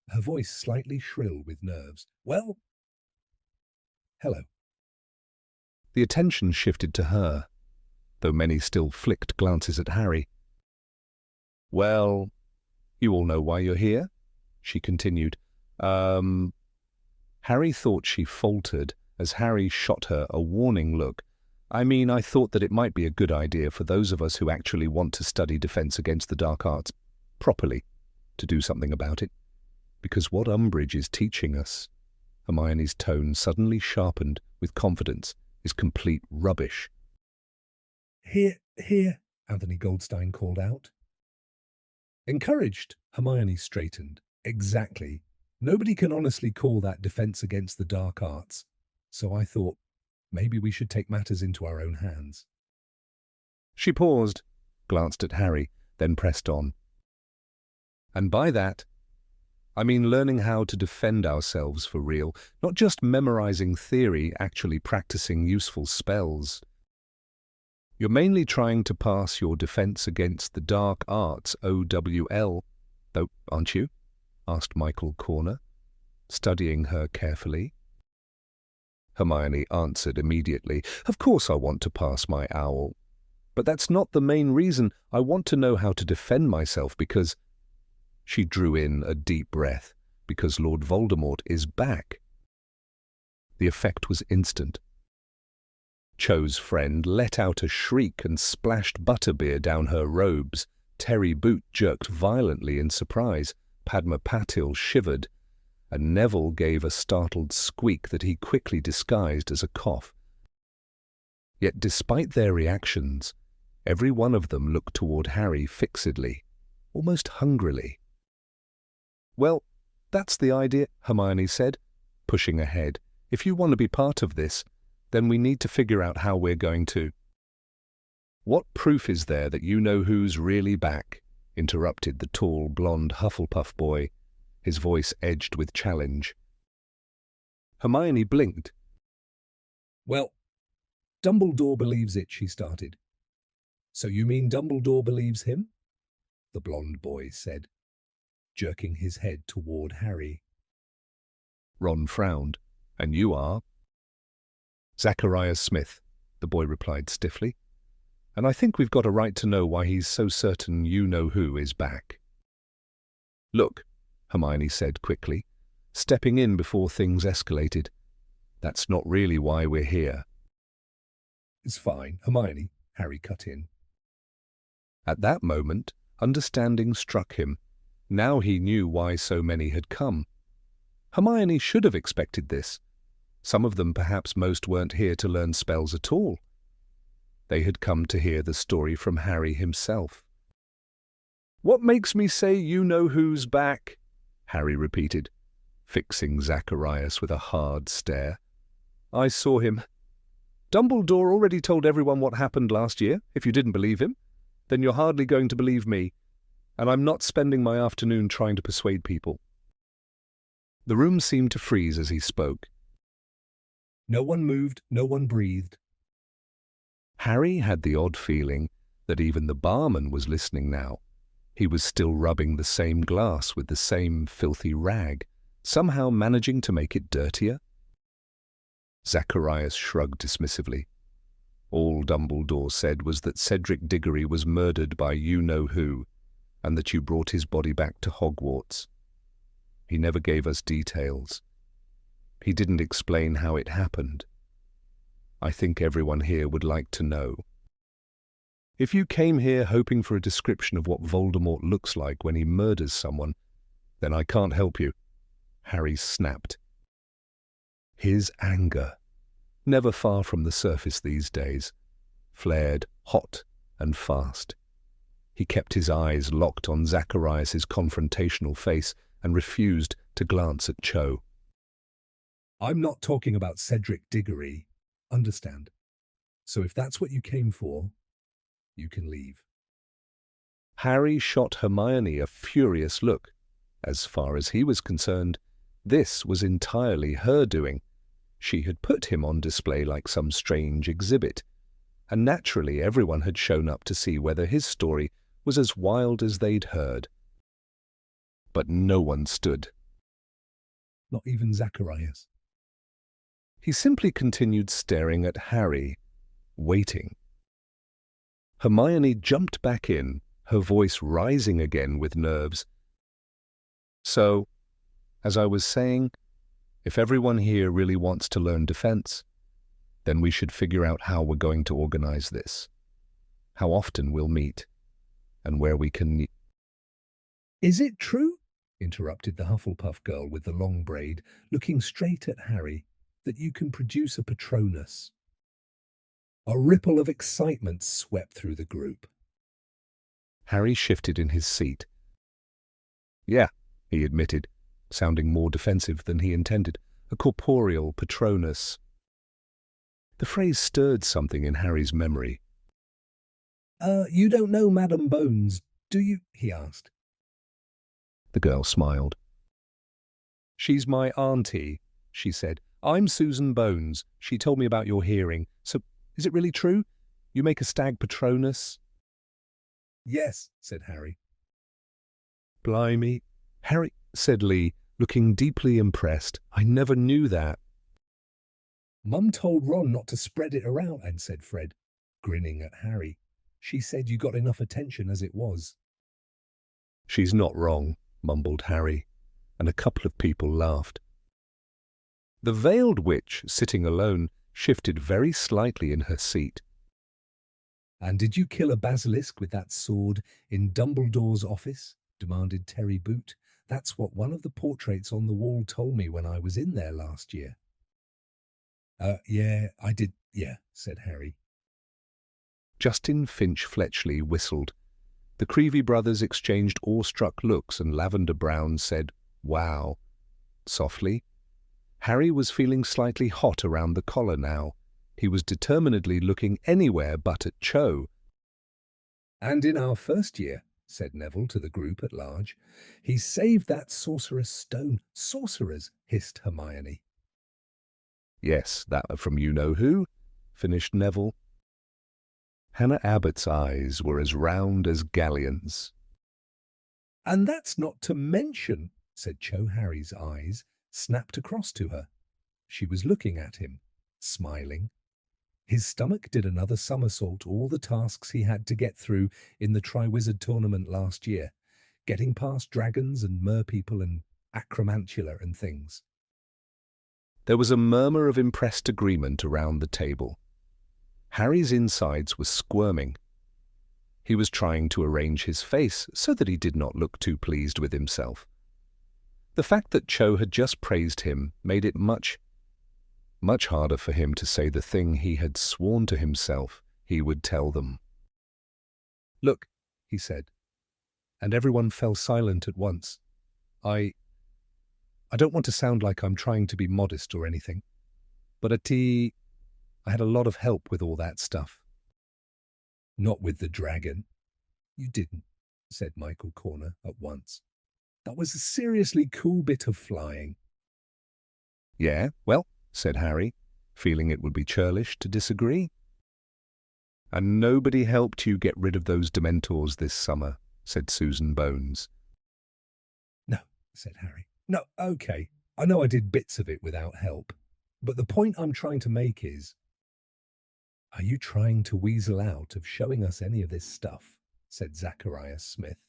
her voice slightly shrill with nerves. Well, hello. The attention shifted to her, though many still flicked glances at Harry. Well, you all know why you're here? She continued. Harry thought she faltered as Harry shot her a warning look. I thought that it might be a good idea for those of us who actually want to study defense against the dark arts properly to do something about it. Because what Umbridge is teaching us, Hermione's tone suddenly sharpened with confidence, is complete rubbish. Here, Anthony Goldstein called out. Encouraged, Hermione straightened. Exactly. Nobody can honestly call that defense against the dark arts, so I thought maybe we should take matters into our own hands. She paused, glanced at Harry, then pressed on. And by that, I mean learning how to defend ourselves for real, not just memorizing theory, actually practicing useful spells. You're mainly trying to pass your defense against the dark arts, OWL, though, aren't you? Asked Michael Corner, studying her carefully. Hermione answered immediately, Of course I want to pass my OWL. But that's not the main reason. I want to know how to defend myself because... She drew in a deep breath, because Lord Voldemort is back. The effect was instant. Cho's friend let out a shriek and splashed butterbeer down her robes. Terry Boot jerked violently in surprise. Padma Patil shivered, and Neville gave a startled squeak that he quickly disguised as a cough. Yet despite their reactions, every one of them looked toward Harry fixedly, almost hungrily. Well, that's the idea, Hermione said, pushing ahead. If you want to be part of this, then we need to figure out how we're going to. What proof is there that you know who's really back? Interrupted the tall, blonde Hufflepuff boy, his voice edged with challenge. Hermione blinked. Well, Dumbledore believes it, she started. So you mean Dumbledore believes him? The blonde boy said, jerking his head toward Harry. Ron frowned. And you are? Zacharias Smith, the boy replied stiffly. And I think we've got a right to know why he's so certain you-know-who is back. Look, Hermione said quickly, stepping in before things escalated. That's not really why we're here. It's fine, Hermione, Harry cut in. At that moment, understanding struck him. Now he knew why so many had come. Hermione should have expected this. Some of them, perhaps most, weren't here to learn spells at all. They had come to hear the story from Harry himself. What makes me say you-know-who's back? Harry repeated, fixing Zacharias with a hard stare. I saw him. Dumbledore already told everyone what happened last year. If you didn't believe him, then you're hardly going to believe me. And I'm not spending my afternoon trying to persuade people. The room seemed to freeze as he spoke. No one moved, no one breathed. Harry had the odd feeling that even the barman was listening now. He was still rubbing the same glass with the same filthy rag, somehow managing to make it dirtier. Zacharias shrugged dismissively. All Dumbledore said was that Cedric Diggory was murdered by you-know-who, and that you brought his body back to Hogwarts. He never gave us details. He didn't explain how it happened. I think everyone here would like to know. If you came here hoping for a description of what Voldemort looks like when he murders someone, then I can't help you, Harry snapped. His anger, never far from the surface these days, flared hot and fast. He kept his eyes locked on Zacharias's confrontational face and refused to glance at Cho. I'm not talking about Cedric Diggory. Understand? So if that's what you came for, you can leave. Harry shot Hermione a furious look. As far as he was concerned, this was entirely her doing. She had put him on display like some strange exhibit, and naturally everyone had shown up to see whether his story was as wild as they'd heard. But no one stood. Not even Zacharias. He simply continued staring at Harry, waiting. Hermione jumped back in, her voice rising again with nerves. So, as I was saying, if everyone here really wants to learn defense, then we should figure out how we're going to organize this, how often we'll meet, and where we can... Is it true, interrupted the Hufflepuff girl with the long braid, looking straight at Harry, that you can produce a Patronus? A ripple of excitement swept through the group. Harry shifted in his seat. Yeah, he admitted, sounding more defensive than he intended. A corporeal Patronus. The phrase stirred something in Harry's memory. You don't know Madame Bones, do you? He asked. The girl smiled. She's my auntie, she said. I'm Susan Bones. She told me about your hearing. So, is it really true? You make a stag Patronus? Yes, said Harry. Blimey. Harry, said Lee, looking deeply impressed. I never knew that. Mum told Ron not to spread it around, and said Fred, grinning at Harry. She said you got enough attention as it was. She's not wrong, mumbled Harry, and a couple of people laughed. The veiled witch, sitting alone, shifted very slightly in her seat. And did you kill a basilisk with that sword in Dumbledore's office? Demanded Terry Boot. That's what one of the portraits on the wall told me when I was in there last year. Yeah, I did, yeah, said Harry. Justin Finch Fletchley whistled. The Creevy brothers exchanged awestruck looks, and Lavender Brown said, "Wow," softly. Harry was feeling slightly hot around the collar now. He was determinedly looking anywhere but at Cho. And in our first year, said Neville to the group at large, he saved that sorcerer's stone. Sorcerers, hissed Hermione. Yes, that from you-know-who, finished Neville. Hannah Abbott's eyes were as round as galleons. And that's not to mention, said Cho. Harry's eyes snapped across to her. She was looking at him, smiling. His stomach did another somersault, all the tasks he had to get through in the Triwizard tournament last year, getting past dragons and merpeople and acromantula and things. There was a murmur of impressed agreement around the table. Harry's insides were squirming. He was trying to arrange his face so that he did not look too pleased with himself. The fact that Cho had just praised him made it much harder for him to say the thing he had sworn to himself he would tell them. "Look," he said, and everyone fell silent at once. I don't want to sound like I'm trying to be modest or anything, but I had a lot of help with all that stuff. Not with the dragon. You didn't, said Michael Corner at once. That was a seriously cool bit of flying. Yeah, well, said Harry, feeling it would be churlish to disagree. And nobody helped you get rid of those Dementors this summer, said Susan Bones. No, said Harry. No, okay. I know I did bits of it without help. But the point I'm trying to make is, are you trying to weasel out of showing us any of this stuff? Said Zacharias Smith.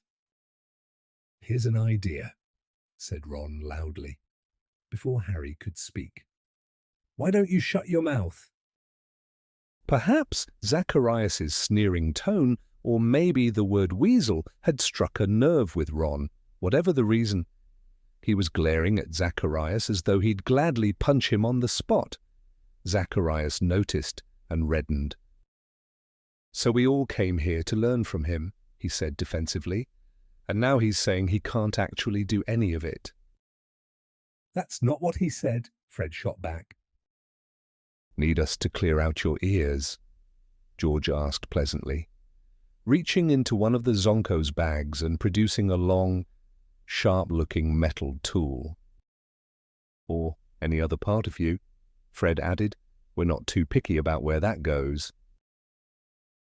Here's an idea, said Ron loudly, before Harry could speak. Why don't you shut your mouth? Perhaps Zacharias's sneering tone, or maybe the word weasel, had struck a nerve with Ron, whatever the reason. He was glaring at Zacharias as though he'd gladly punch him on the spot. Zacharias noticed and reddened. So we all came here to learn from him, he said defensively, and now he's saying he can't actually do any of it. That's not what he said, Fred shot back. Need us to clear out your ears? George asked pleasantly, reaching into one of the Zonko's bags and producing a long, sharp-looking metal tool. Or any other part of you, Fred added. We're not too picky about where that goes.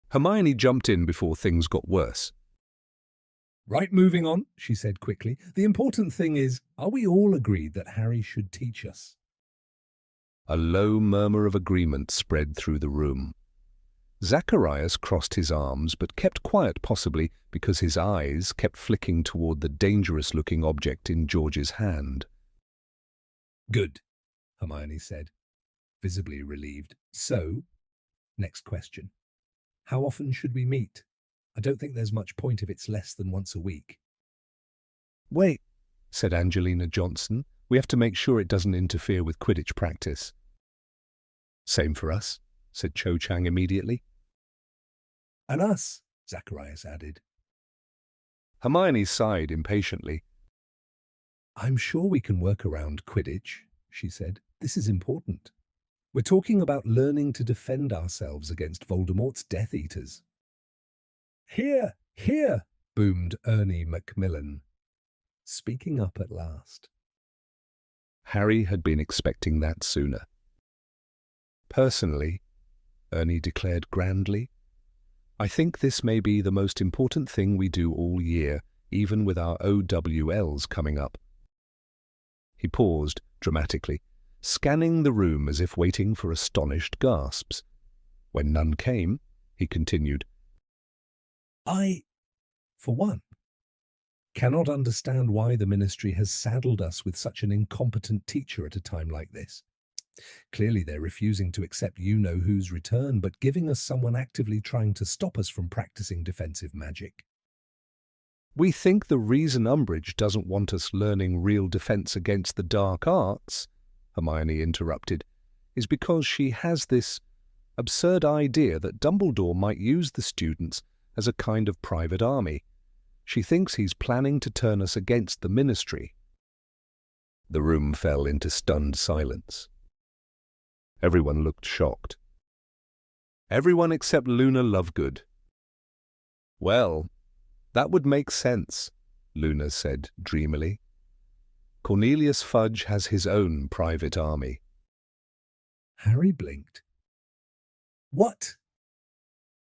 Hermione jumped in before things got worse. Right, moving on, she said quickly. The important thing is, are we all agreed that Harry should teach us? A low murmur of agreement spread through the room. Zacharias crossed his arms but kept quiet, possibly because his eyes kept flicking toward the dangerous-looking object in George's hand. Good, Hermione said, visibly relieved. So, next question. How often should we meet? I don't think there's much point if it's less than once a week. Wait, said Angelina Johnson. We have to make sure it doesn't interfere with Quidditch practice. Same for us, said Cho Chang immediately. And us, Zacharias added. Hermione sighed impatiently. I'm sure we can work around Quidditch, she said. This is important. We're talking about learning to defend ourselves against Voldemort's Death Eaters. Here, here, boomed Ernie Macmillan, speaking up at last. Harry had been expecting that sooner. Personally, Ernie declared grandly, I think this may be the most important thing we do all year, even with our OWLs coming up. He paused dramatically, scanning the room as if waiting for astonished gasps. When none came, he continued, I, for one, cannot understand why the Ministry has saddled us with such an incompetent teacher at a time like this. Clearly they're refusing to accept you-know-who's return, but giving us someone actively trying to stop us from practicing defensive magic. We think the reason Umbridge doesn't want us learning real defense against the dark arts, Hermione interrupted, is because she has this absurd idea that Dumbledore might use the students as a kind of private army. She thinks he's planning to turn us against the Ministry. The room fell into stunned silence. Everyone looked shocked. Everyone except Luna Lovegood. Well, that would make sense, Luna said dreamily. Cornelius Fudge has his own private army. Harry blinked. What?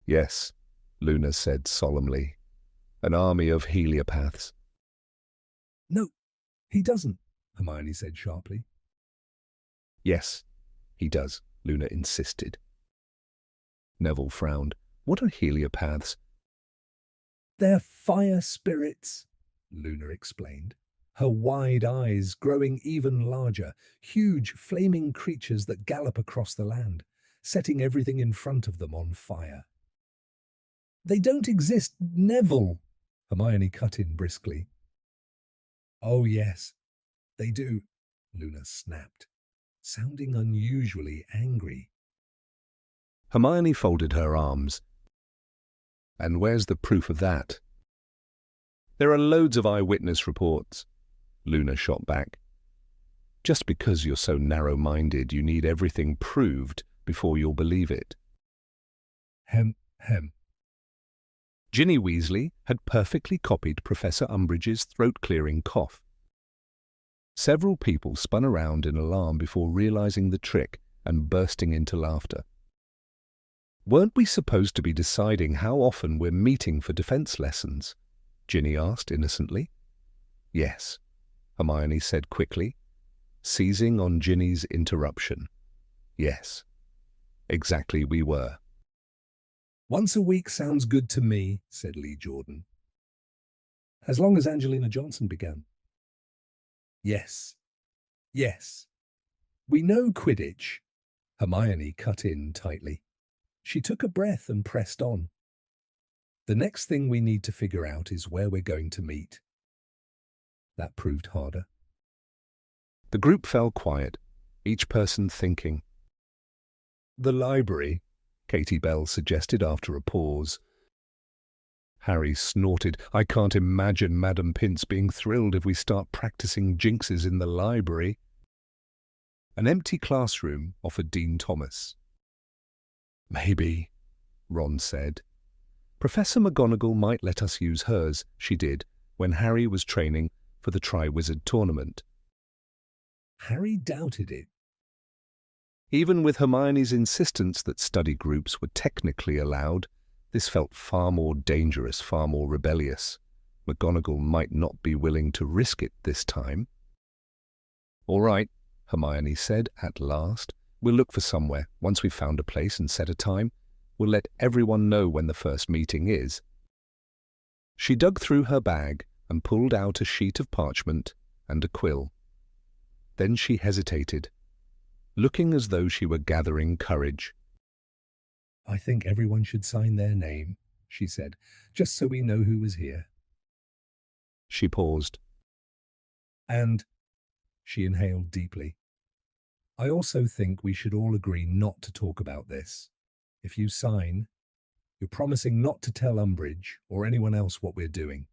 Yes, Luna said solemnly. An army of heliopaths. No, he doesn't, Hermione said sharply. Yes, he does, Luna insisted. Neville frowned. What are heliopaths? They're fire spirits, Luna explained, her wide eyes growing even larger, huge flaming creatures that gallop across the land, setting everything in front of them on fire. They don't exist, Neville, Hermione cut in briskly. Oh yes, they do, Luna snapped, sounding unusually angry. Hermione folded her arms. And where's the proof of that? There are loads of eyewitness reports, Luna shot back. Just because you're so narrow-minded, you need everything proved before you'll believe it. Hem. Ginny Weasley had perfectly copied Professor Umbridge's throat-clearing cough. Several people spun around in alarm before realizing the trick and bursting into laughter. Weren't we supposed to be deciding how often we're meeting for defense lessons? Ginny asked innocently. Yes, Hermione said quickly, seizing on Ginny's interruption. Yes, exactly we were. Once a week sounds good to me, said Lee Jordan. As long as Angelina Johnson began. Yes. We know Quidditch, Hermione cut in tightly. She took a breath and pressed on. The next thing we need to figure out is where we're going to meet. That proved harder. The group fell quiet, each person thinking. The library, Katie Bell suggested after a pause. Harry snorted. I can't imagine Madame Pince being thrilled if we start practicing jinxes in the library. An empty classroom offered Dean Thomas. Maybe, Ron said. Professor McGonagall might let us use hers, she did, when Harry was training for the Triwizard Tournament. Harry doubted it. Even with Hermione's insistence that study groups were technically allowed, this felt far more dangerous, far more rebellious. McGonagall might not be willing to risk it this time. All right, Hermione said at last. We'll look for somewhere. Once we've found a place and set a time, we'll let everyone know when the first meeting is. She dug through her bag and pulled out a sheet of parchment and a quill. Then she hesitated, looking as though she were gathering courage. I think everyone should sign their name, she said, just so we know who was here. She paused. And she inhaled deeply. I also think we should all agree not to talk about this. If you sign, you're promising not to tell Umbridge or anyone else what we're doing.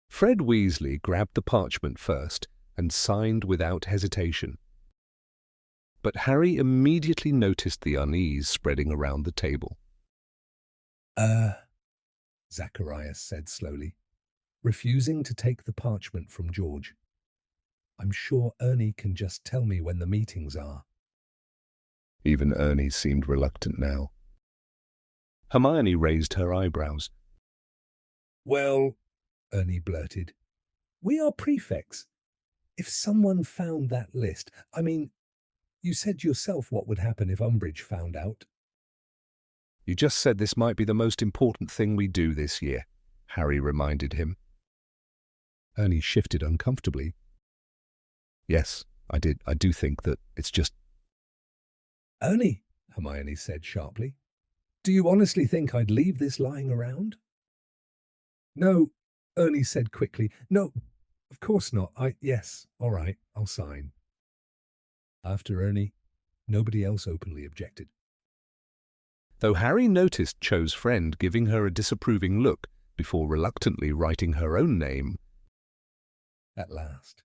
Fred Weasley grabbed the parchment first and signed without hesitation. But Harry immediately noticed the unease spreading around the table. Zacharias said slowly, refusing to take the parchment from George. I'm sure Ernie can just tell me when the meetings are. Even Ernie seemed reluctant now. Hermione raised her eyebrows. Well, Ernie blurted, we are prefects. If someone found that list, you said yourself what would happen if Umbridge found out. You just said this might be the most important thing we do this year, Harry reminded him. Ernie shifted uncomfortably. Yes, I did. I do think that it's just... Ernie, Hermione said sharply, do you honestly think I'd leave this lying around? No, Ernie said quickly. No, of course not. Yes, all right, I'll sign. After Ernie, nobody else openly objected. Though Harry noticed Cho's friend giving her a disapproving look before reluctantly writing her own name. At last,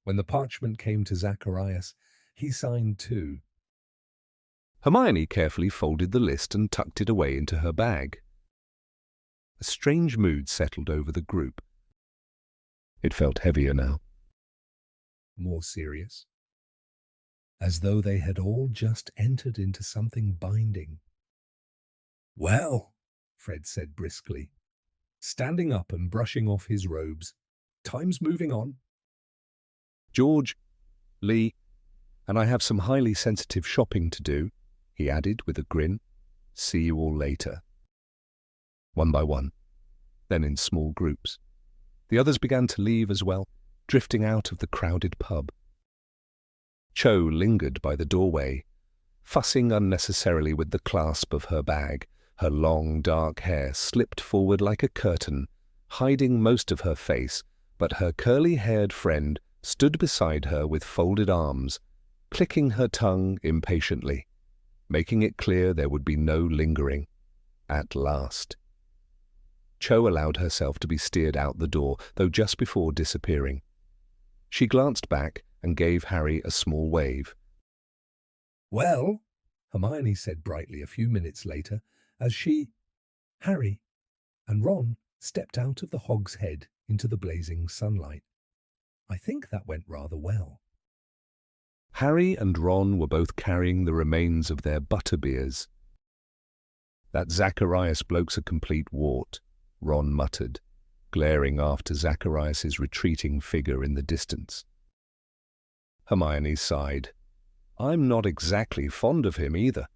when the parchment came to Zacharias, he signed too. Hermione carefully folded the list and tucked it away into her bag. A strange mood settled over the group. It felt heavier now. More serious. As though they had all just entered into something binding. Well, Fred said briskly, standing up and brushing off his robes. Time's moving on. George, Lee, and I have some highly sensitive shopping to do, he added with a grin. See you all later. One by one, then in small groups. The others began to leave as well, drifting out of the crowded pub. Cho lingered by the doorway, fussing unnecessarily with the clasp of her bag. Her long, dark hair slipped forward like a curtain, hiding most of her face, but her curly-haired friend stood beside her with folded arms, clicking her tongue impatiently, making it clear there would be no lingering. At last. Cho allowed herself to be steered out the door, though just before disappearing. She glanced back and gave Harry a small wave. Well, Hermione said brightly a few minutes later, as Harry, and Ron stepped out of the Hog's Head into the blazing sunlight. I think that went rather well. Harry and Ron were both carrying the remains of their butterbeers. That Zacharias bloke's a complete wart, Ron muttered, glaring after Zacharias's retreating figure in the distance. Hermione sighed. I'm not exactly fond of him either,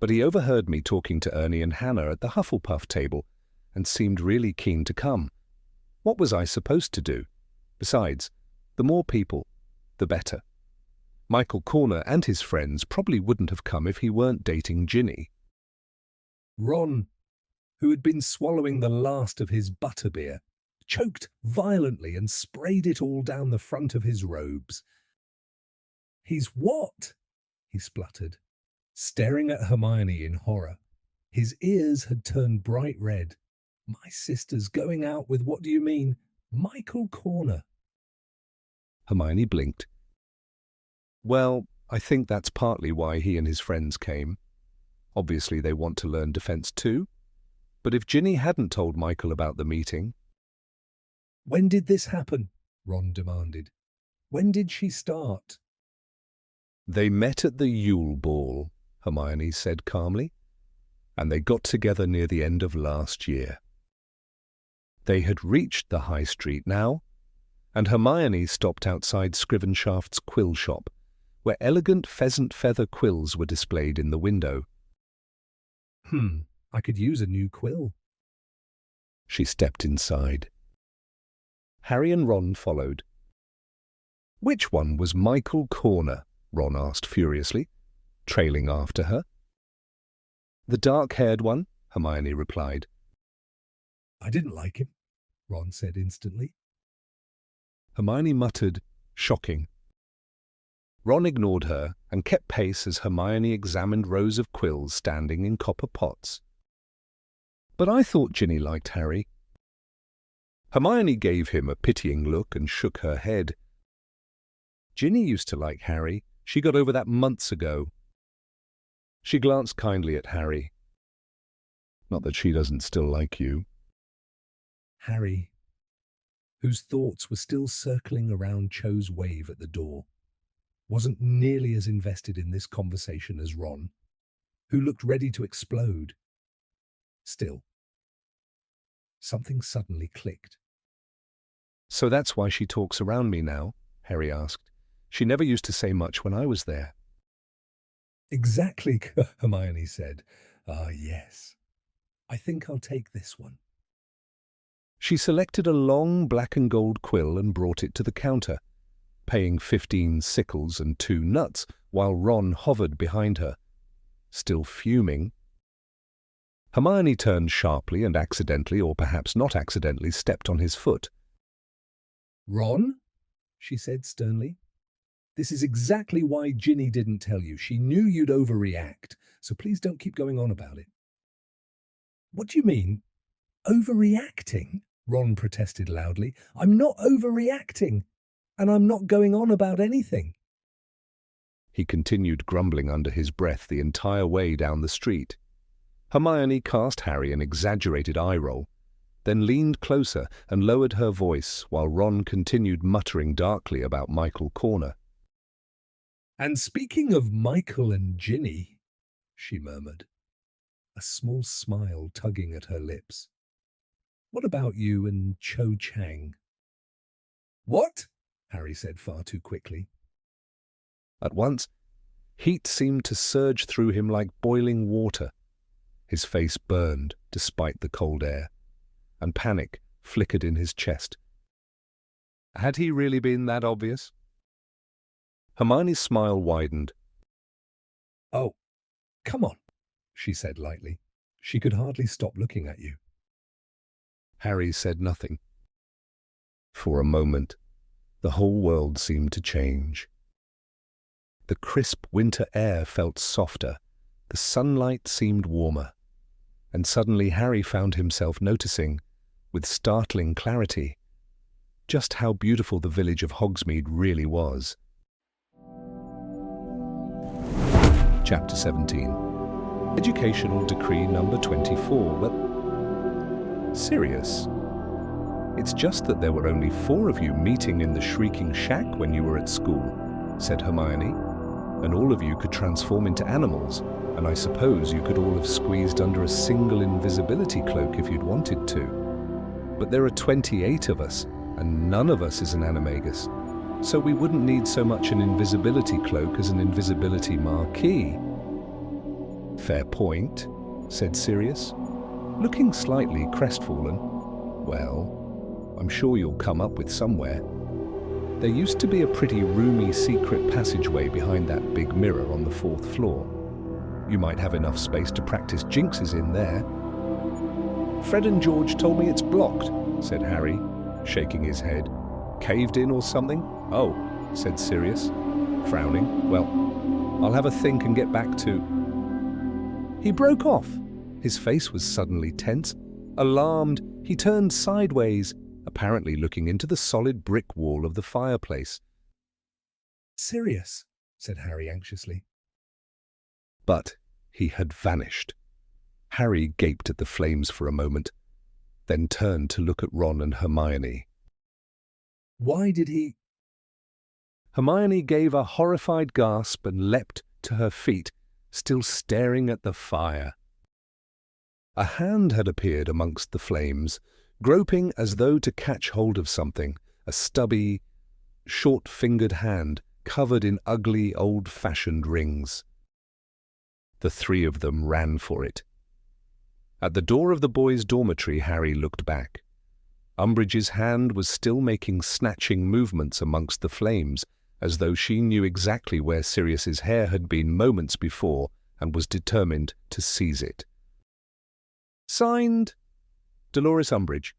but he overheard me talking to Ernie and Hannah at the Hufflepuff table and seemed really keen to come. What was I supposed to do? Besides, the more people, the better. Michael Corner and his friends probably wouldn't have come if he weren't dating Ginny. Ron, who had been swallowing the last of his butterbeer, choked violently and sprayed it all down the front of his robes. He's what? He spluttered, staring at Hermione in horror. His ears had turned bright red. My sister's going out with, what do you mean, Michael Corner? Hermione blinked. Well, I think that's partly why he and his friends came. Obviously, they want to learn defense too. But if Ginny hadn't told Michael about the meeting, When did this happen? Ron demanded. When did she start? they met at the Yule Ball, Hermione said calmly, and they got together near the end of last year. They had reached the high street now, and Hermione stopped outside Scrivenshaft's quill shop, where elegant pheasant feather quills were displayed in the window. I could use a new quill. She stepped inside. Harry and Ron followed. Which one was Michael Corner? Ron asked furiously, trailing after her. The dark-haired one, Hermione replied. I didn't like him, Ron said instantly. Hermione muttered, shocking. Ron ignored her and kept pace as Hermione examined rows of quills standing in copper pots. But I thought Ginny liked Harry. Hermione gave him a pitying look and shook her head. Ginny used to like Harry. She got over that months ago. She glanced kindly at Harry. Not that she doesn't still like you. Harry, whose thoughts were still circling around Cho's wave at the door, wasn't nearly as invested in this conversation as Ron, who looked ready to explode. Still, something suddenly clicked. So that's why she talks around me now? Harry asked. She never used to say much when I was there. Exactly, Hermione said. Ah, yes. I think I'll take this one. She selected a long black and gold quill and brought it to the counter, paying 15 sickles and 2 nuts, while Ron hovered behind her, still fuming. Hermione turned sharply and accidentally, or perhaps not accidentally, stepped on his foot. Ron, she said sternly, this is exactly why Ginny didn't tell you. She knew you'd overreact, so please don't keep going on about it. What do you mean, overreacting? Ron protested loudly. I'm not overreacting, and I'm not going on about anything. He continued grumbling under his breath the entire way down the street. Hermione cast Harry an exaggerated eye roll, then leaned closer and lowered her voice while Ron continued muttering darkly about Michael Corner. And speaking of Michael and Ginny, she murmured, a small smile tugging at her lips. What about you and Cho Chang? What? Harry said far too quickly. At once, heat seemed to surge through him like boiling water. His face burned despite the cold air, and panic flickered in his chest. Had he really been that obvious? Hermione's smile widened. Oh, come on, she said lightly. She could hardly stop looking at you. Harry said nothing. For a moment, the whole world seemed to change. The crisp winter air felt softer, the sunlight seemed warmer, and suddenly Harry found himself noticing, with startling clarity, just how beautiful the village of Hogsmeade really was. Chapter 17. Educational Decree Number 24. Well, Sirius, it's just that there were only 4 of you meeting in the Shrieking Shack when you were at school, said Hermione, and all of you could transform into animals, and I suppose you could all have squeezed under a single invisibility cloak if you'd wanted to. But there are 28 of us, and none of us is an animagus, so we wouldn't need so much an invisibility cloak as an invisibility marquee. Fair point, said Sirius, looking slightly crestfallen. Well, I'm sure you'll come up with somewhere. There used to be a pretty roomy secret passageway behind that big mirror on the 4th floor. You might have enough space to practice jinxes in there. Fred and George told me it's blocked, said Harry, shaking his head. Caved in or something? Oh, said Sirius, frowning. Well, I'll have a think and get back to... He broke off. His face was suddenly tense. Alarmed, he turned sideways, apparently looking into the solid brick wall of the fireplace. Sirius, said Harry anxiously. But he had vanished. Harry gaped at the flames for a moment, then turned to look at Ron and Hermione. Why did he? Hermione gave a horrified gasp and leapt to her feet, still staring at the fire. A hand had appeared amongst the flames, groping as though to catch hold of something, a stubby, short-fingered hand covered in ugly, old-fashioned rings. The three of them ran for it. At the door of the boys' dormitory, Harry looked back. Umbridge's hand was still making snatching movements amongst the flames, as though she knew exactly where Sirius's hair had been moments before and was determined to seize it. Signed, Dolores Umbridge.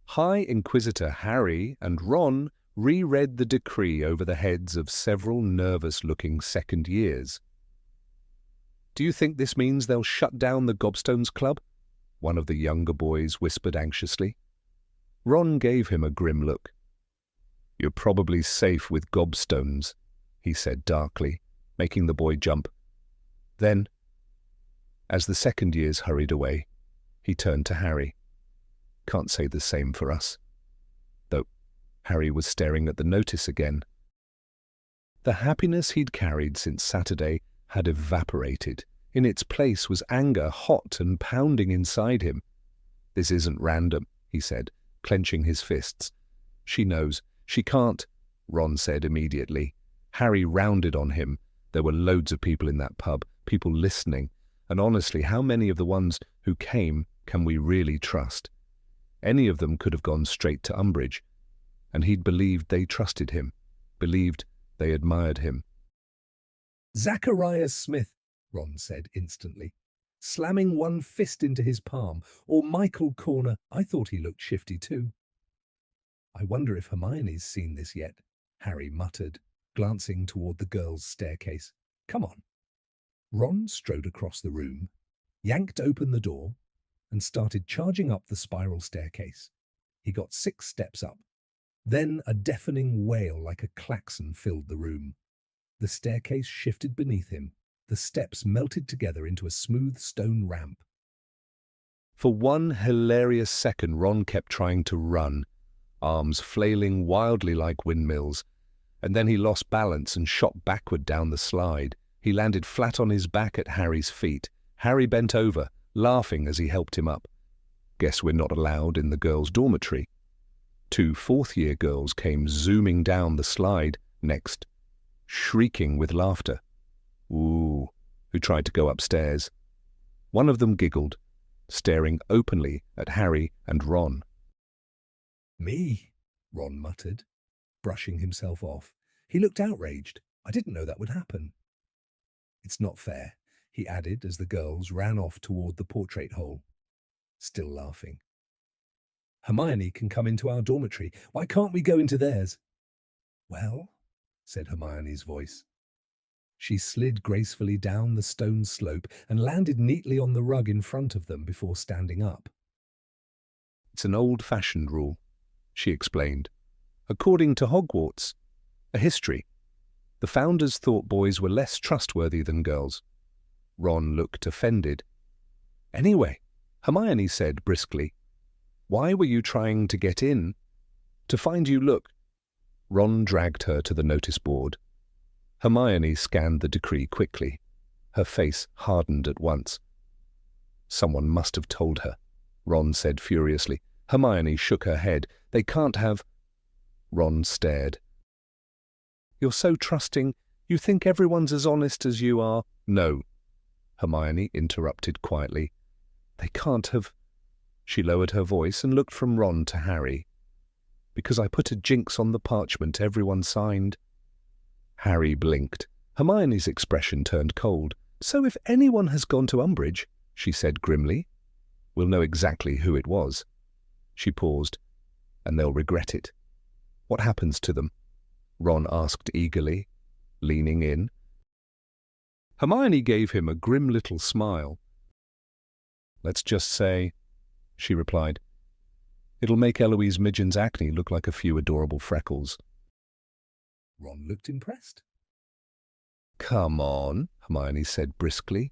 High Inquisitor Harry and Ron reread the decree over the heads of several nervous-looking second years. Do you think this means they'll shut down the Gobstones Club? One of the younger boys whispered anxiously. Ron gave him a grim look. You're probably safe with Gobstones, he said darkly, making the boy jump. Then, as the second years hurried away, he turned to Harry. Can't say the same for us. Though Harry was staring at the notice again. The happiness he'd carried since Saturday had evaporated. In its place was anger, hot and pounding inside him. This isn't random, he said, clenching his fists. She knows. She can't, Ron said immediately. Harry rounded on him. There were loads of people in that pub, people listening. And honestly, how many of the ones who came can we really trust? Any of them could have gone straight to Umbridge. And he'd believed they trusted him, believed they admired him. Zachariah Smith, Ron said instantly, slamming one fist into his palm. Or Michael Corner. I thought he looked shifty too. I wonder if Hermione's seen this yet, Harry muttered, glancing toward the girls' staircase. Come on. Ron strode across the room, yanked open the door, and started charging up the spiral staircase. He got 6 steps up. Then a deafening wail like a klaxon filled the room. The staircase shifted beneath him. The steps melted together into a smooth stone ramp. For one hilarious second, Ron kept trying to run, arms flailing wildly like windmills, and then he lost balance and shot backward down the slide. He landed flat on his back at Harry's feet. Harry bent over, laughing as he helped him up. Guess we're not allowed in the girls' dormitory. 2 fourth-year girls came zooming down the slide next, shrieking with laughter. Ooh, who tried to go upstairs. One of them giggled, staring openly at Harry and Ron. Me, Ron muttered, brushing himself off. He looked outraged. I didn't know that would happen. It's not fair, he added as the girls ran off toward the portrait hole, still laughing. Hermione can come into our dormitory. Why can't we go into theirs? Well, said Hermione's voice. She slid gracefully down the stone slope and landed neatly on the rug in front of them before standing up. It's an old-fashioned rule, she explained. According to Hogwarts, a history. The founders thought boys were less trustworthy than girls. Ron looked offended. Anyway, Hermione said briskly, why were you trying to get in? To find you, look. Ron dragged her to the notice board. Hermione scanned the decree quickly. Her face hardened at once. Someone must have told her, Ron said furiously. Hermione shook her head. They can't have... Ron stared. You're so trusting. You think everyone's as honest as you are. No, Hermione interrupted quietly. They can't have... She lowered her voice and looked from Ron to Harry. Because I put a jinx on the parchment everyone signed. Harry blinked. Hermione's expression turned cold. So if anyone has gone to Umbridge, she said grimly, we'll know exactly who it was. She paused, and they'll regret it. What happens to them? Ron asked eagerly, leaning in. Hermione gave him a grim little smile. Let's just say, she replied, it'll make Eloise Midgen's acne look like a few adorable freckles. Ron looked impressed. Come on, Hermione said briskly.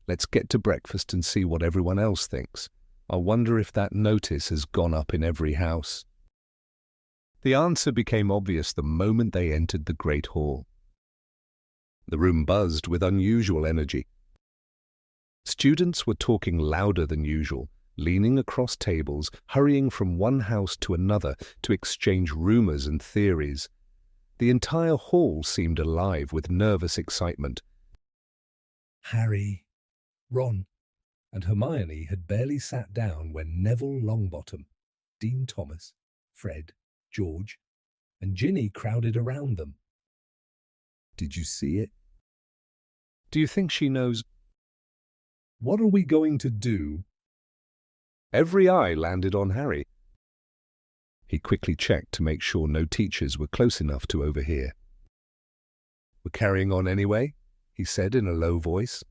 Let's get to breakfast and see what everyone else thinks. I wonder if that notice has gone up in every house. The answer became obvious the moment they entered the great hall. The room buzzed with unusual energy. Students were talking louder than usual, leaning across tables, hurrying from one house to another to exchange rumors and theories. The entire hall seemed alive with nervous excitement. Harry, Ron, and Hermione had barely sat down when Neville Longbottom, Dean Thomas, Fred, George, and Ginny crowded around them. Did you see it? Do you think she knows? What are we going to do? Every eye landed on Harry. He quickly checked to make sure no teachers were close enough to overhear. We're carrying on anyway, he said in a low voice.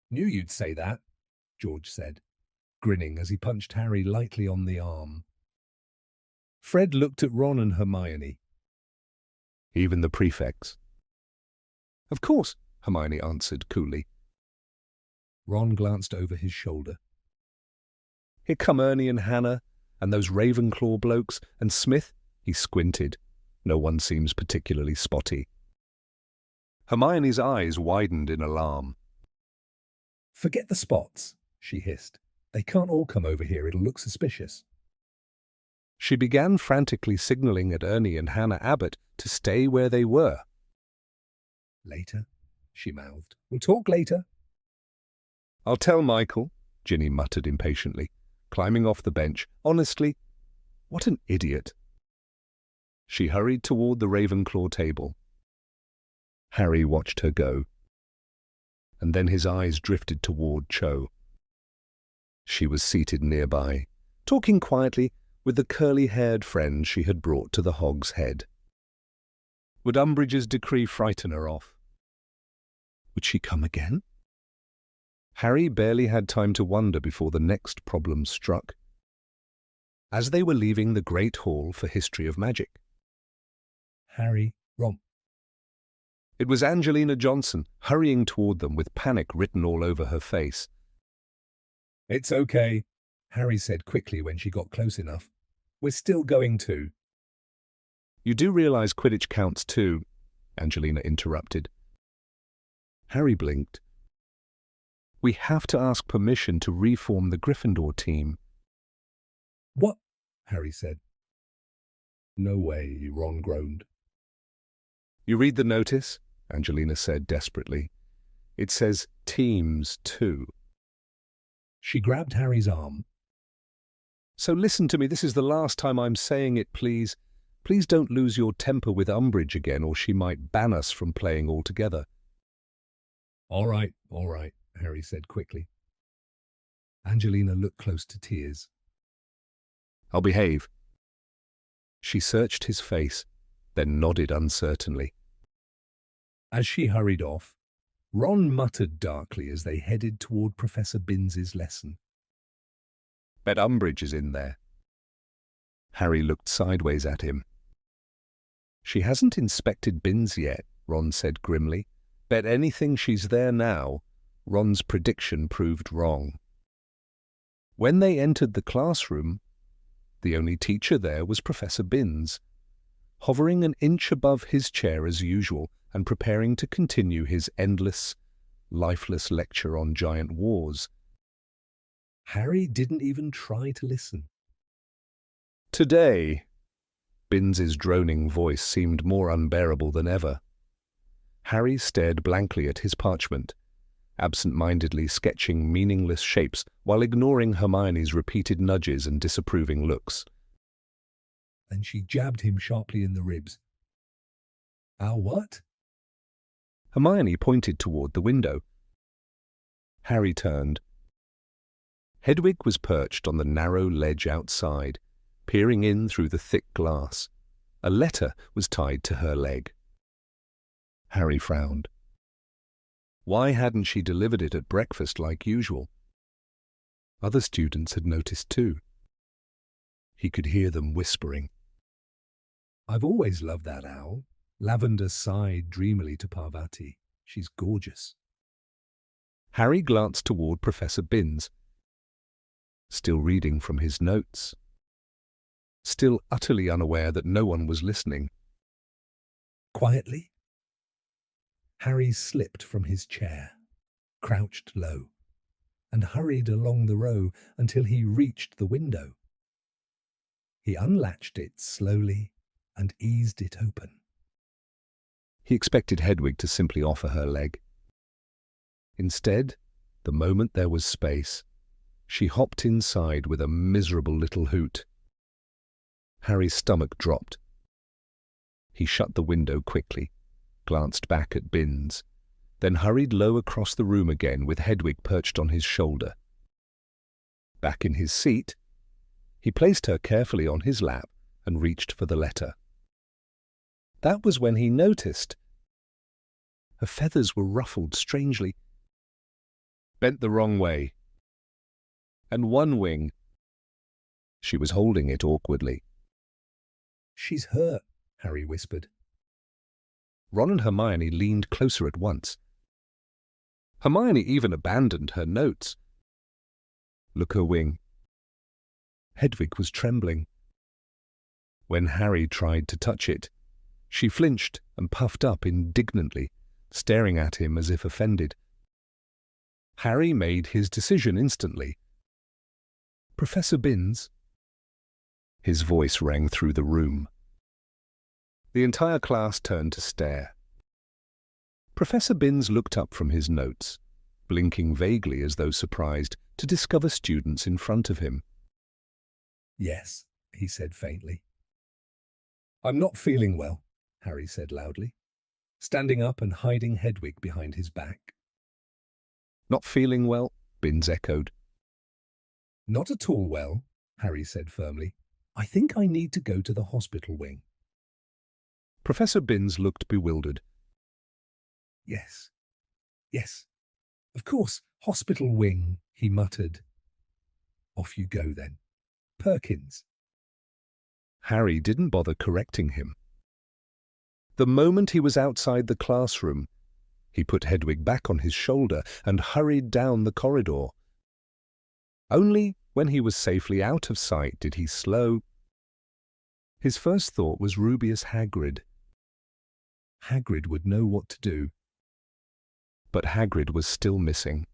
Knew you'd say that, George said, grinning as he punched Harry lightly on the arm. Fred looked at Ron and Hermione. Even the prefects? Of course, Hermione answered coolly. Ron glanced over his shoulder. Here come Ernie and Hannah, and those Ravenclaw blokes, and Smith. He squinted. No one seems particularly spotty. Hermione's eyes widened in alarm. Forget the spots, she hissed. They can't all come over here, it'll look suspicious. She began frantically signaling at Ernie and Hannah Abbott to stay where they were. Later, she mouthed. We'll talk later. I'll tell Michael, Ginny muttered impatiently, climbing off the bench. Honestly, what an idiot. She hurried toward the Ravenclaw table. Harry watched her go, and then his eyes drifted toward Cho. She was seated nearby, talking quietly with the curly-haired friend she had brought to the Hog's Head. Would Umbridge's decree frighten her off? Would she come again? Harry barely had time to wonder before the next problem struck. As they were leaving the Great Hall for History of Magic. Harry, Ron. It was Angelina Johnson, hurrying toward them with panic written all over her face. It's okay, Harry said quickly when she got close enough. We're still going to. You do realize Quidditch counts too, Angelina interrupted. Harry blinked. We have to ask permission to reform the Gryffindor team. What? Harry said. No way, Ron groaned. You read the notice? Angelina said desperately. It says teams too. She grabbed Harry's arm. So listen to me, this is the last time I'm saying it, please. Please don't lose your temper with Umbridge again, or she might ban us from playing altogether. All right, Harry said quickly. Angelina looked close to tears. I'll behave. She searched his face, then nodded uncertainly. As she hurried off, Ron muttered darkly as they headed toward Professor Binns's lesson. Bet Umbridge is in there. Harry looked sideways at him. She hasn't inspected Binns yet, Ron said grimly. Bet anything she's there now. Ron's prediction proved wrong. When they entered the classroom, the only teacher there was Professor Binns, hovering an inch above his chair as usual and preparing to continue his endless, lifeless lecture on giant wars. Harry didn't even try to listen. Today, Binns's droning voice seemed more unbearable than ever. Harry stared blankly at his parchment, absent-mindedly sketching meaningless shapes while ignoring Hermione's repeated nudges and disapproving looks. Then she jabbed him sharply in the ribs. Our what? Hermione pointed toward the window. Harry turned. Hedwig was perched on the narrow ledge outside, peering in through the thick glass. A letter was tied to her leg. Harry frowned. Why hadn't she delivered it at breakfast like usual? Other students had noticed too. He could hear them whispering. I've always loved that owl, Lavender sighed dreamily to Parvati. She's gorgeous. Harry glanced toward Professor Binns, still reading from his notes, still utterly unaware that no one was listening. Quietly, Harry slipped from his chair, crouched low, and hurried along the row until he reached the window. He unlatched it slowly and eased it open. He expected Hedwig to simply offer her leg. Instead, the moment there was space, she hopped inside with a miserable little hoot. Harry's stomach dropped. He shut the window quickly, glanced back at Binns, then hurried low across the room again with Hedwig perched on his shoulder. Back in his seat, he placed her carefully on his lap and reached for the letter. That was when he noticed her feathers were ruffled strangely, bent the wrong way, and one wing. She was holding it awkwardly. She's hurt, Harry whispered. Ron and Hermione leaned closer at once. Hermione even abandoned her notes. Look her wing. Hedwig was trembling. When Harry tried to touch it, she flinched and puffed up indignantly, staring at him as if offended. Harry made his decision instantly. Professor Binns. His voice rang through the room. The entire class turned to stare. Professor Binns looked up from his notes, blinking vaguely as though surprised to discover students in front of him. Yes, he said faintly. I'm not feeling well, Harry said loudly, standing up and hiding Hedwig behind his back. Not feeling well? Binns echoed. Not at all well, Harry said firmly. I think I need to go to the hospital wing. Professor Binns looked bewildered. Yes, of course, hospital wing, he muttered. Off you go then. Perkins. Harry didn't bother correcting him. The moment he was outside the classroom, he put Hedwig back on his shoulder and hurried down the corridor. Only when he was safely out of sight did he slow. His first thought was Rubeus Hagrid. Hagrid would know what to do. But Hagrid was still missing,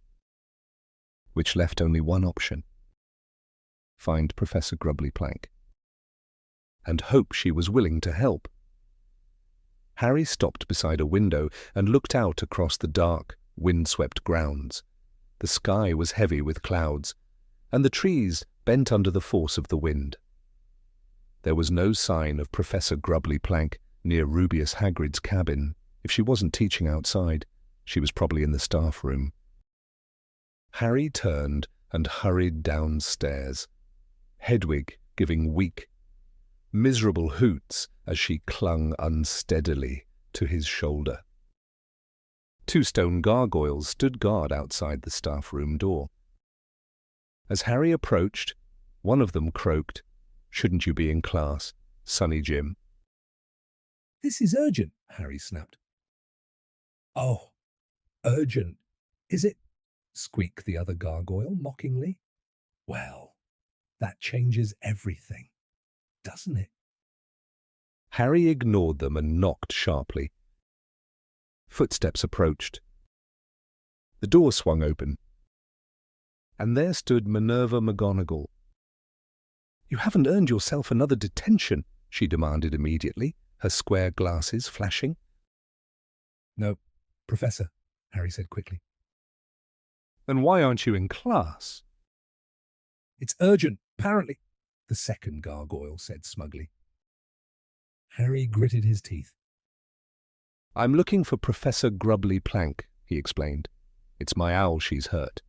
which left only one option. Find Professor Grubbly-Plank. And hope she was willing to help. Harry stopped beside a window and looked out across the dark, wind-swept grounds. The sky was heavy with clouds, and the trees bent under the force of the wind. There was no sign of Professor Grubbly-Plank near Rubeus Hagrid's cabin. If she wasn't teaching outside, she was probably in the staff room. Harry turned and hurried downstairs, Hedwig giving weak, miserable hoots as she clung unsteadily to his shoulder. 2 stone gargoyles stood guard outside the staff room door. As Harry approached, one of them croaked, "Shouldn't you be in class, Sonny Jim?" This is urgent, Harry snapped. Oh, urgent, is it? Squeaked the other gargoyle mockingly. Well, that changes everything, doesn't it? Harry ignored them and knocked sharply. Footsteps approached. The door swung open, and there stood Minerva McGonagall. "You haven't earned yourself another detention," she demanded immediately, her square glasses flashing. No, Professor, Harry said quickly. "Then why aren't you in class?" It's urgent, apparently, the second gargoyle said smugly. Harry gritted his teeth. "I'm looking for Professor Grubbly-Plank," he explained. "It's my owl she's hurt."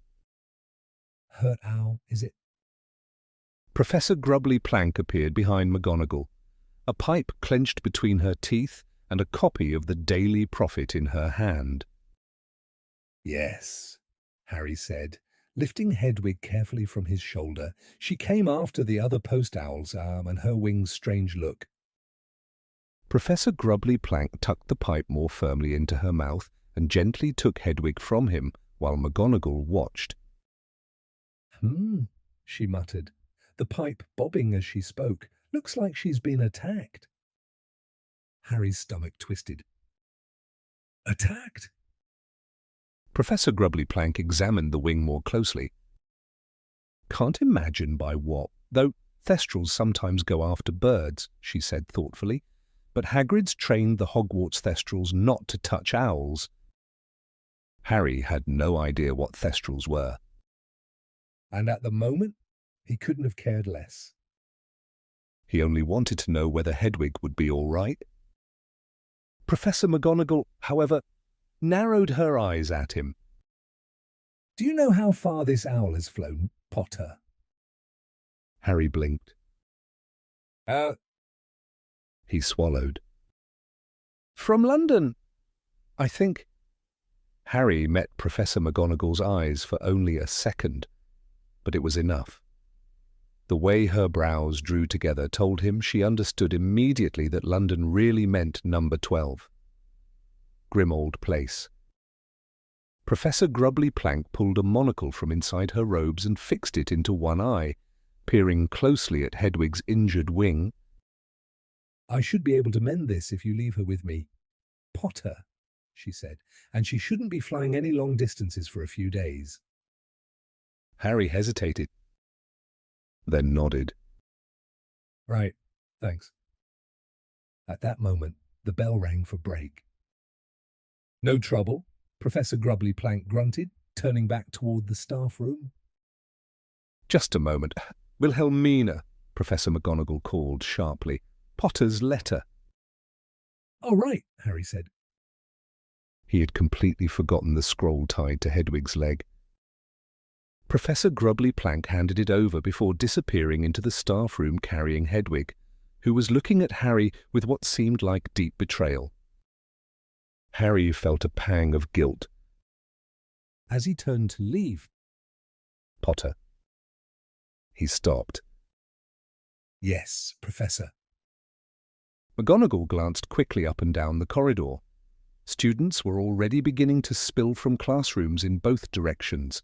Hurt owl, is it? Professor Grubbly-Plank appeared behind McGonagall, a pipe clenched between her teeth and a copy of the Daily Prophet in her hand. Yes, Harry said, lifting Hedwig carefully from his shoulder. She came after the other post owl's arm and her wing's strange look. Professor Grubbly Plank tucked the pipe more firmly into her mouth and gently took Hedwig from him while McGonagall watched. She muttered, the pipe bobbing as she spoke. Looks like she's been attacked. Harry's stomach twisted. Attacked? Professor Grubbly Plank examined the wing more closely. Can't imagine by what, though Thestrals sometimes go after birds, she said thoughtfully, but Hagrid's trained the Hogwarts Thestrals not to touch owls. Harry had no idea what Thestrals were. And at the moment, he couldn't have cared less. He only wanted to know whether Hedwig would be all right. Professor McGonagall, however, narrowed her eyes at him. Do you know how far this owl has flown, Potter? Harry blinked. He swallowed. From London, I think. Harry met Professor McGonagall's eyes for only a second, but it was enough. The way her brows drew together told him she understood immediately that London really meant number 12. Grimmauld Place. Professor Grubbly Plank pulled a monocle from inside her robes and fixed it into one eye, peering closely at Hedwig's injured wing. I should be able to mend this if you leave her with me. Potter, she said, and she shouldn't be flying any long distances for a few days. Harry hesitated, then nodded. Right, thanks. At that moment, the bell rang for break. No trouble, Professor Grubbly Plank grunted, turning back toward the staff room. Just a moment. Wilhelmina, Professor McGonagall called sharply. Potter's letter. Oh, right, Harry said. He had completely forgotten the scroll tied to Hedwig's leg. Professor Grubbly Plank handed it over before disappearing into the staff room carrying Hedwig, who was looking at Harry with what seemed like deep betrayal. Harry felt a pang of guilt. As he turned to leave, Potter. He stopped. Yes, Professor. McGonagall glanced quickly up and down the corridor. Students were already beginning to spill from classrooms in both directions.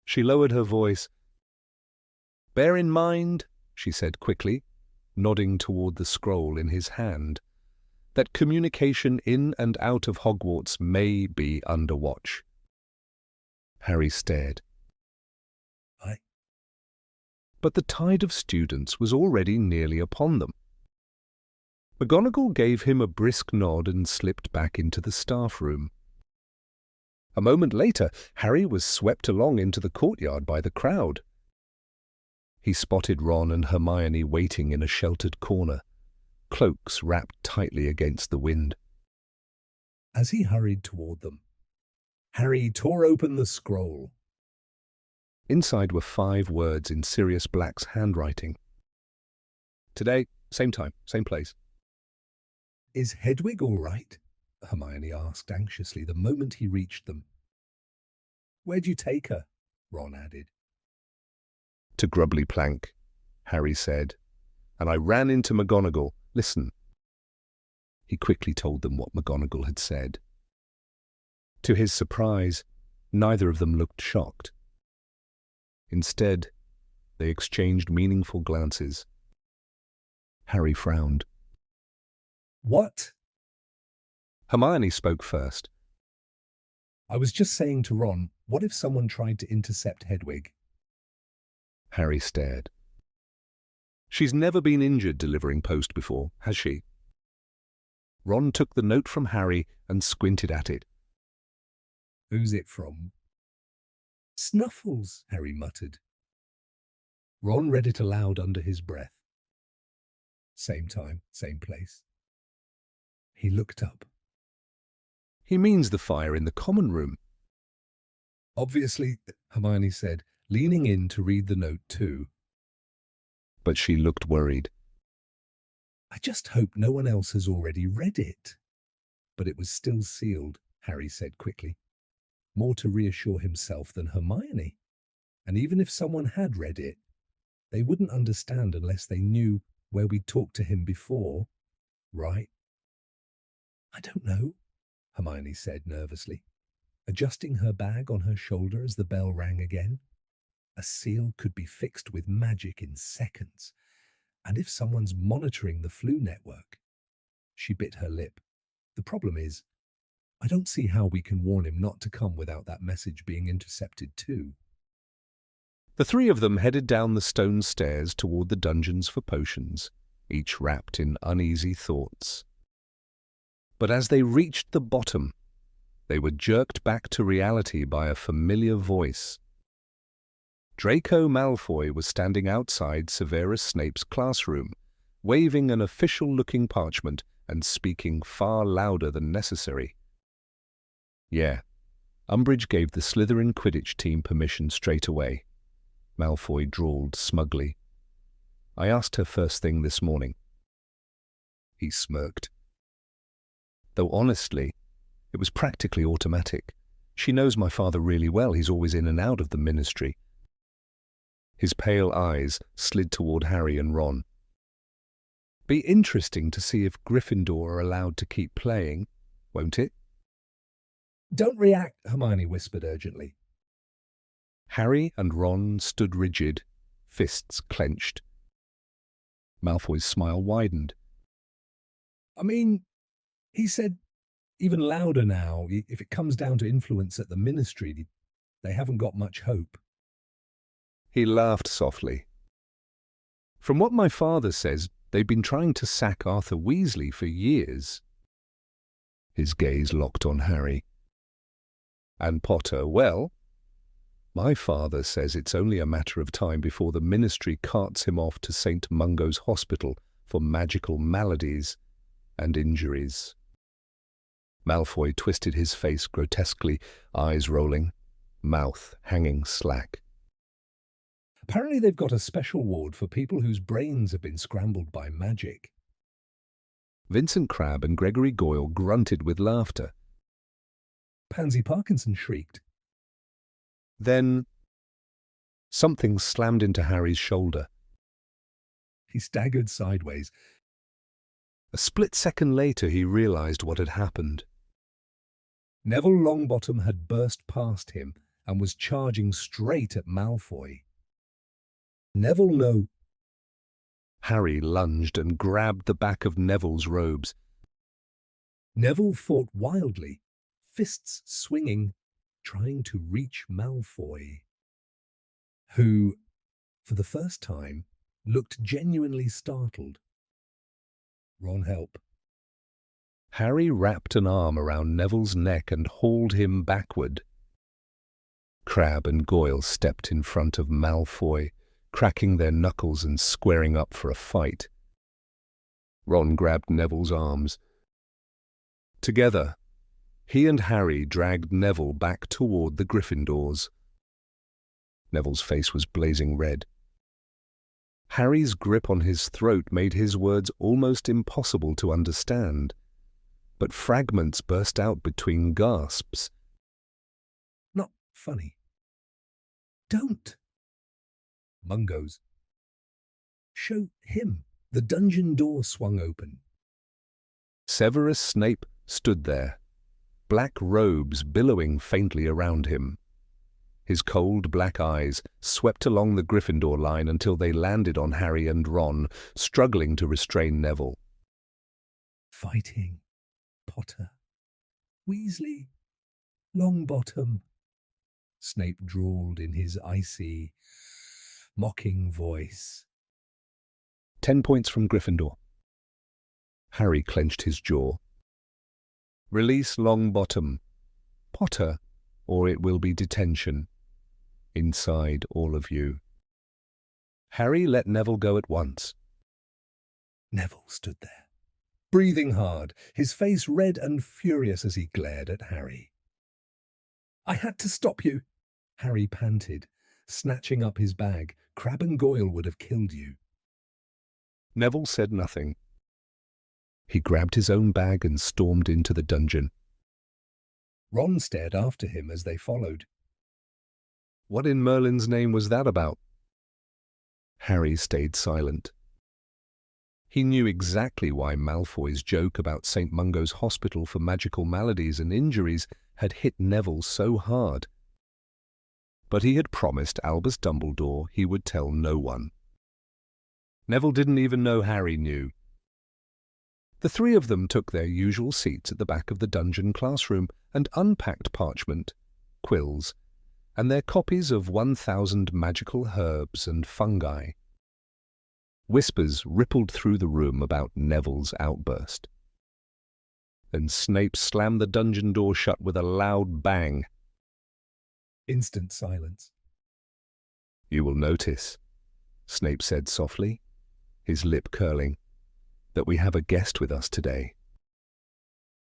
She lowered her voice. Bear in mind, she said quickly, nodding toward the scroll in his hand, that communication in and out of Hogwarts may be under watch. Harry stared. But the tide of students was already nearly upon them. McGonagall gave him a brisk nod and slipped back into the staff room. A moment later, Harry was swept along into the courtyard by the crowd. He spotted Ron and Hermione waiting in a sheltered corner, cloaks wrapped tightly against the wind. As he hurried toward them, Harry tore open the scroll. Inside were 5 words in Sirius Black's handwriting. Today, same time, same place. Is Hedwig all right? Hermione asked anxiously the moment he reached them. Where'd you take her? Ron added. To Grubbly Plank, Harry said, and I ran into McGonagall. Listen. He quickly told them what McGonagall had said. To his surprise, neither of them looked shocked. Instead, they exchanged meaningful glances. Harry frowned. What? Hermione spoke first. I was just saying to Ron, what if someone tried to intercept Hedwig? Harry stared. She's never been injured delivering post before, has she? Ron took the note from Harry and squinted at it. Who's it from? Snuffles, Harry muttered. Ron read it aloud under his breath. Same time, same place. He looked up. He means the fire in the common room. Obviously, Hermione said, leaning in to read the note too. But she looked worried. I just hope no one else has already read it. But it was still sealed, Harry said quickly, more to reassure himself than Hermione. And even if someone had read it, they wouldn't understand unless they knew where we'd talked to him before. right? I don't know, Hermione said nervously, adjusting her bag on her shoulder as the bell rang again. A seal could be fixed with magic in seconds, and if someone's monitoring the flu network. She bit her lip. The problem is, I don't see how we can warn him not to come without that message being intercepted too. The three of them headed down the stone stairs toward the dungeons for potions, each wrapped in uneasy thoughts. But as they reached the bottom, they were jerked back to reality by a familiar voice. Draco Malfoy was standing outside Severus Snape's classroom, waving an official-looking parchment and speaking far louder than necessary. Yeah, Umbridge gave the Slytherin Quidditch team permission straight away. Malfoy drawled smugly. I asked her first thing this morning. He smirked. Though honestly, it was practically automatic. She knows my father really well. He's always in and out of the ministry. His pale eyes slid toward Harry and Ron. Be interesting to see if Gryffindor are allowed to keep playing, won't it? Don't react, Hermione whispered urgently. Harry and Ron stood rigid, fists clenched. Malfoy's smile widened. I mean, he said even louder now, if it comes down to influence at the ministry, they haven't got much hope. He laughed softly. From what my father says, they've been trying to sack Arthur Weasley for years. His gaze locked on Harry. And Potter, well, my father says it's only a matter of time before the ministry carts him off to St. Mungo's Hospital for magical maladies and injuries. Malfoy twisted his face grotesquely, eyes rolling, mouth hanging slack. Apparently they've got a special ward for people whose brains have been scrambled by magic. Vincent Crabbe and Gregory Goyle grunted with laughter. Pansy Parkinson shrieked. Then something slammed into Harry's shoulder. He staggered sideways. A split second later he realized what had happened. Neville Longbottom had burst past him and was charging straight at Malfoy. Neville, no. Harry lunged and grabbed the back of Neville's robes. Neville fought wildly, fists swinging, trying to reach Malfoy, who, for the first time, looked genuinely startled. Ron, help. Harry wrapped an arm around Neville's neck and hauled him backward. Crabbe and Goyle stepped in front of Malfoy, cracking their knuckles and squaring up for a fight. Ron grabbed Neville's arms. Together, he and Harry dragged Neville back toward the Gryffindors. Neville's face was blazing red. Harry's grip on his throat made his words almost impossible to understand, but fragments burst out between gasps. Not funny. Don't. Mungo's. Show him. The dungeon door swung open. Severus Snape stood there, black robes billowing faintly around him. His cold black eyes swept along the Gryffindor line until they landed on Harry and Ron, struggling to restrain Neville. Fighting. Potter. Weasley. Longbottom. Snape drawled in his icy, mocking voice. 10 points from Gryffindor. Harry clenched his jaw. Release Longbottom. Potter, or it will be detention. Inside all of you. Harry let Neville go at once. Neville stood there, breathing hard, his face red and furious as he glared at Harry. I had to stop you, Harry panted, snatching up his bag. Crabbe and Goyle would have killed you. Neville said nothing. He grabbed his own bag and stormed into the dungeon. Ron stared after him as they followed. What in Merlin's name was that about? Harry stayed silent. He knew exactly why Malfoy's joke about St. Mungo's Hospital for Magical Maladies and Injuries had hit Neville so hard. But he had promised Albus Dumbledore he would tell no one. Neville didn't even know Harry knew. The three of them took their usual seats at the back of the dungeon classroom and unpacked parchment, quills, and their copies of 1,000 magical herbs and fungi. Whispers rippled through the room about Neville's outburst. Then Snape slammed the dungeon door shut with a loud bang. Instant silence. "You will notice," Snape said softly, his lip curling, "that we have a guest with us today."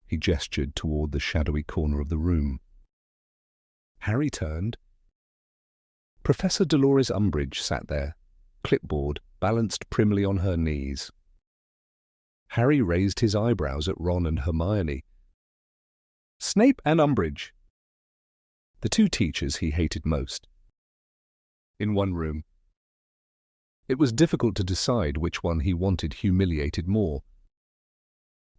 He gestured toward the shadowy corner of the room. Harry turned. Professor Dolores Umbridge sat there, clipboard balanced primly on her knees. Harry raised his eyebrows at Ron and Hermione. Snape and Umbridge, the two teachers he hated most, in one room. It was difficult to decide which one he wanted humiliated more.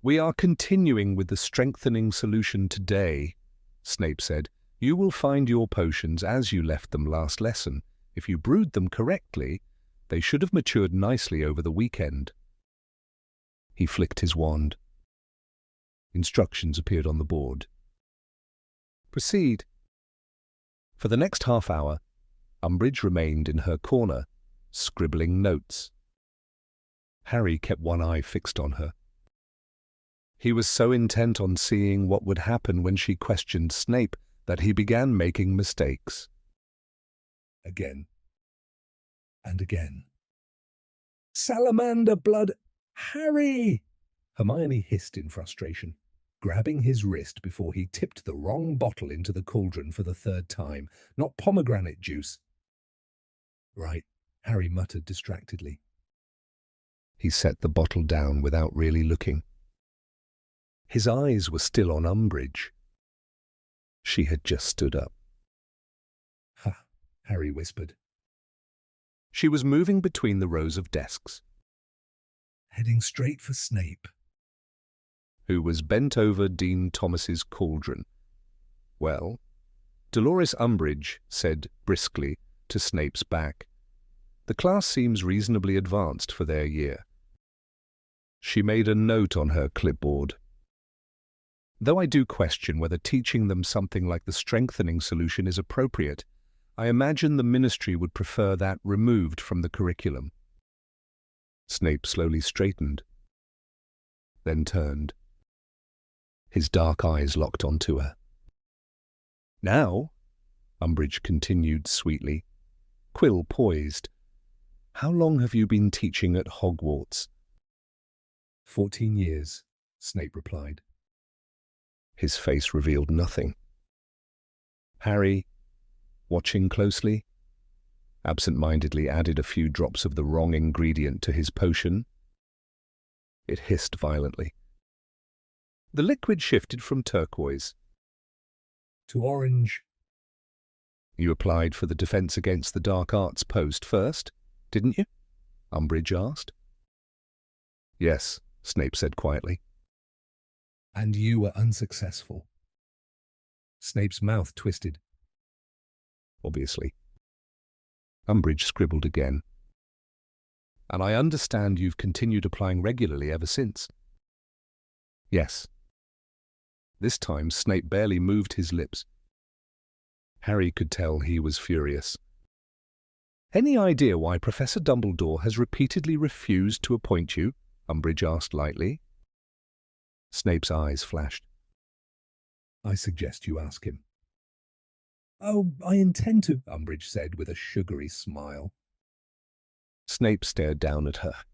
"We are continuing with the strengthening solution today," Snape said. "You will find your potions as you left them last lesson. If you brewed them correctly, they should have matured nicely over the weekend." He flicked his wand. Instructions appeared on the board. "Proceed." For the next half hour, Umbridge remained in her corner, scribbling notes. Harry kept one eye fixed on her. He was so intent on seeing what would happen when she questioned Snape that he began making mistakes. Again. And again. "Salamander blood! Harry!" Hermione hissed in frustration, grabbing his wrist before he tipped the wrong bottle into the cauldron for the third time. Not pomegranate juice. "Right," Harry muttered distractedly. He set the bottle down without really looking. His eyes were still on Umbridge. She had just stood up. "Ha," Harry whispered. She was moving between the rows of desks. Heading straight for Snape, who was bent over Dean Thomas's cauldron. "Well," Dolores Umbridge said briskly to Snape's back, "the class seems reasonably advanced for their year." She made a note on her clipboard. "Though I do question whether teaching them something like the strengthening solution is appropriate, I imagine the ministry would prefer that removed from the curriculum." Snape slowly straightened, then turned. His dark eyes locked onto her. "Now," Umbridge continued sweetly, quill poised, "how long have you been teaching at Hogwarts?" 14 years, Snape replied. His face revealed nothing. Harry, watching closely, absent-mindedly added a few drops of the wrong ingredient to his potion. It hissed violently. The liquid shifted from turquoise to orange. "You applied for the Defense Against the Dark Arts post first, didn't you?" Umbridge asked. "Yes," Snape said quietly. "And you were unsuccessful." Snape's mouth twisted. "Obviously." Umbridge scribbled again. "And I understand you've continued applying regularly ever since." "Yes." This time Snape barely moved his lips. Harry could tell he was furious. "Any idea why Professor Dumbledore has repeatedly refused to appoint you?" Umbridge asked lightly. Snape's eyes flashed. "I suggest you ask him." "Oh, I intend to," Umbridge said with a sugary smile. Snape stared down at her.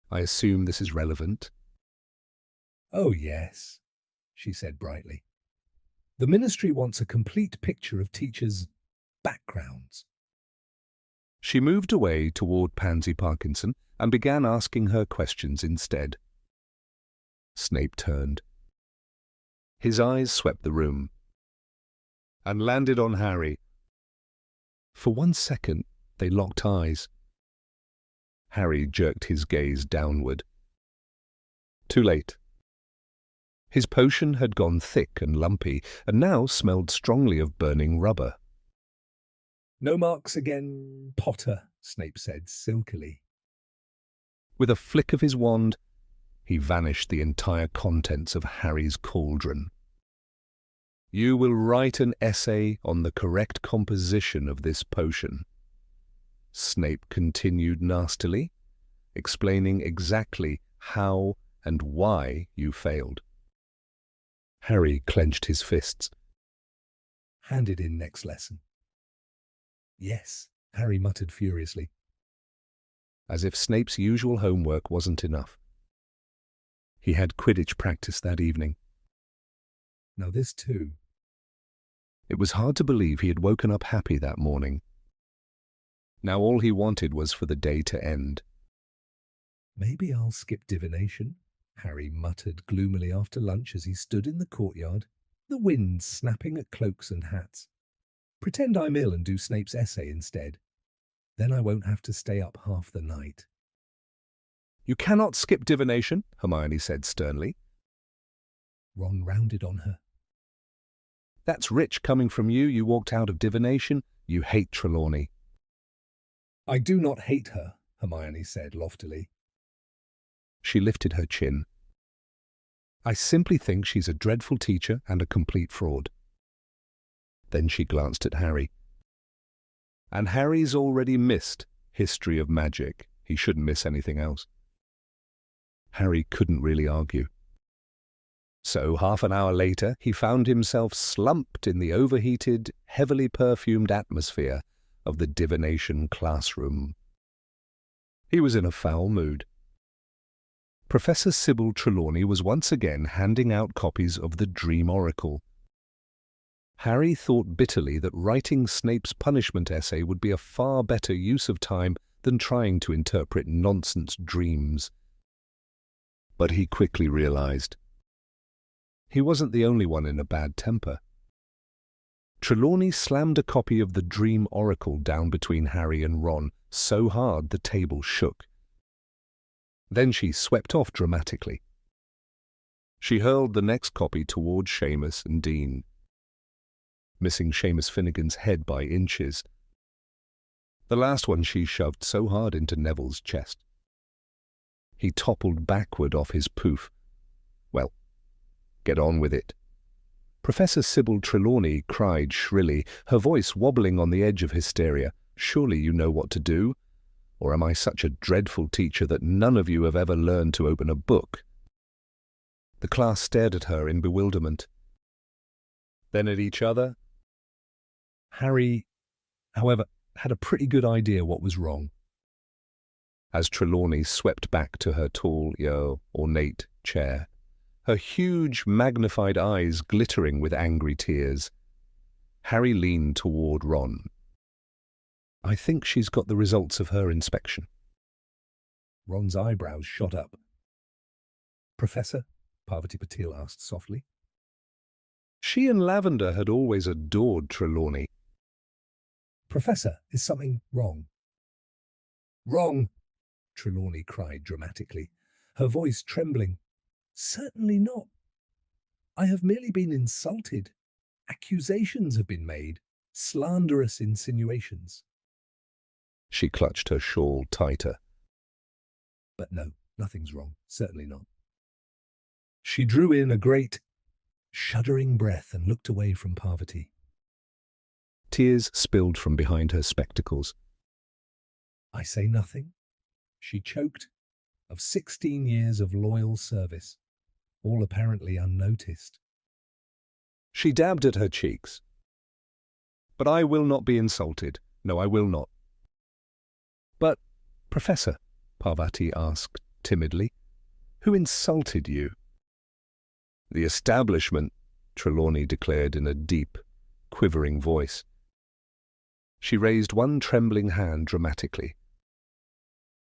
"I assume this is relevant?" "Oh, yes," she said brightly. "The ministry wants a complete picture of teachers' backgrounds." She moved away toward Pansy Parkinson and began asking her questions instead. Snape turned. His eyes swept the room and landed on Harry. For 1 second, they locked eyes. Harry jerked his gaze downward. Too late. His potion had gone thick and lumpy, and now smelled strongly of burning rubber. "No marks again, Potter," Snape said silkily. With a flick of his wand, he vanished the entire contents of Harry's cauldron. You will write an essay on the correct composition of this potion, Snape continued nastily, explaining exactly how and why you failed. Harry clenched his fists. "Hand it in next lesson." "Yes," Harry muttered furiously. As if Snape's usual homework wasn't enough. He had Quidditch practice that evening. Now this too. It was hard to believe he had woken up happy that morning. Now all he wanted was for the day to end. "Maybe I'll skip divination," Harry muttered gloomily after lunch as he stood in the courtyard, the wind snapping at cloaks and hats. "Pretend I'm ill and do Snape's essay instead. Then I won't have to stay up half the night." You cannot skip divination, Hermione said sternly. Ron rounded on her. That's rich coming from you. You walked out of divination. You hate Trelawney. "I do not hate her," Hermione said loftily. She lifted her chin. I simply think she's a dreadful teacher and a complete fraud. Then she glanced at Harry. And Harry's already missed History of Magic. He shouldn't miss anything else. Harry couldn't really argue. So half an hour later, he found himself slumped in the overheated, heavily perfumed atmosphere of the divination classroom. He was in a foul mood. Professor Sybil Trelawney was once again handing out copies of the Dream Oracle. Harry thought bitterly that writing Snape's punishment essay would be a far better use of time than trying to interpret nonsense dreams. But he quickly realized he wasn't the only one in a bad temper. Trelawney slammed a copy of the Dream Oracle down between Harry and Ron so hard the table shook. Then she swept off dramatically. She hurled the next copy toward Seamus and Dean, missing Seamus Finnegan's head by inches. The last one she shoved so hard into Neville's chest. He toppled backward off his poof. Well, get on with it. Professor Sybil Trelawney cried shrilly, her voice wobbling on the edge of hysteria. Surely you know what to do? Or am I such a dreadful teacher that none of you have ever learned to open a book? The class stared at her in bewilderment. Then at each other. Harry, however, had a pretty good idea what was wrong. As Trelawney swept back to her tall, ornate chair, her huge, magnified eyes glittering with angry tears, Harry leaned toward Ron. I think she's got the results of her inspection. Ron's eyebrows shot up. "Professor?" Parvati Patil asked softly. She and Lavender had always adored Trelawney. "Professor, is something wrong?" "Wrong!" Trelawney cried dramatically, her voice trembling. "Certainly not. I have merely been insulted. Accusations have been made, slanderous insinuations." She clutched her shawl tighter. "But no, nothing's wrong, certainly not." She drew in a great, shuddering breath and looked away from Parvati. Tears spilled from behind her spectacles. "I say nothing," she choked, "of 16 years of loyal service, all apparently unnoticed." She dabbed at her cheeks. But I will not be insulted. No, I will not. But, Professor, Parvati asked timidly, who insulted you? The establishment, Trelawney declared in a deep, quivering voice. She raised one trembling hand dramatically.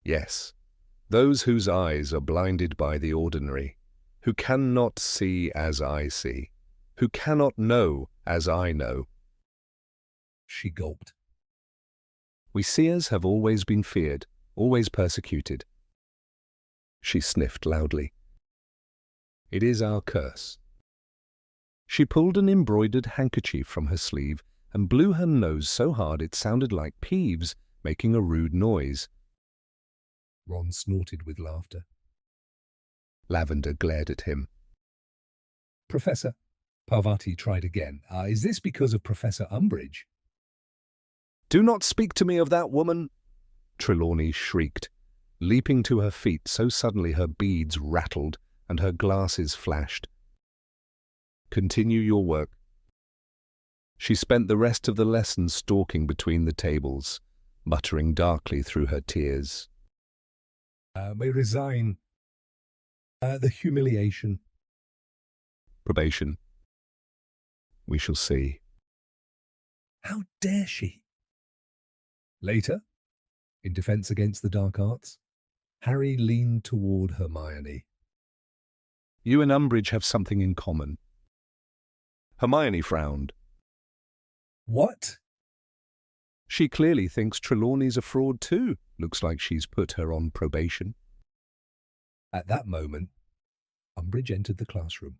Yes, those whose eyes are blinded by the ordinary, who cannot see as I see, who cannot know as I know. She gulped. We seers have always been feared, always persecuted. She sniffed loudly. It is our curse. She pulled an embroidered handkerchief from her sleeve and blew her nose so hard it sounded like Peeves making a rude noise. Ron snorted with laughter. Lavender glared at him. Professor, Parvati tried again. Is this because of Professor Umbridge? Do not speak to me of that woman, Trelawney shrieked, leaping to her feet so suddenly her beads rattled and her glasses flashed. Continue your work. She spent the rest of the lesson stalking between the tables, muttering darkly through her tears. May resign. The humiliation. Probation. We shall see. How dare she? Later, in defense against the dark arts, Harry leaned toward Hermione. You and Umbridge have something in common. Hermione frowned. What? She clearly thinks Trelawney's a fraud too. Looks like she's put her on probation. At that moment, Umbridge entered the classroom.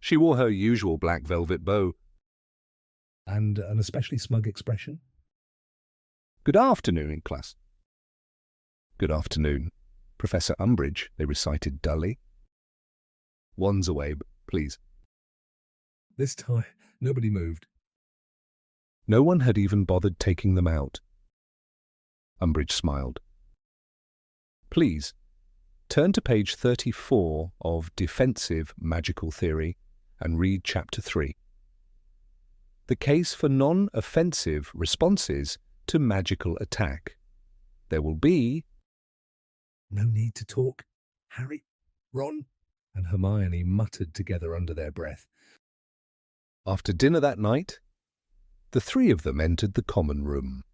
She wore her usual black velvet bow. And an especially smug expression. Good afternoon, class. Good afternoon, Professor Umbridge, they recited dully. Wands away, please. This time, nobody moved. No one had even bothered taking them out. Umbridge smiled. Please, turn to page 34 of Defensive Magical Theory and read Chapter 3. The case for non-offensive responses to magical attack. There will be... No need to talk. Harry, Ron, and Hermione muttered together under their breath. After dinner that night, the three of them entered the common room,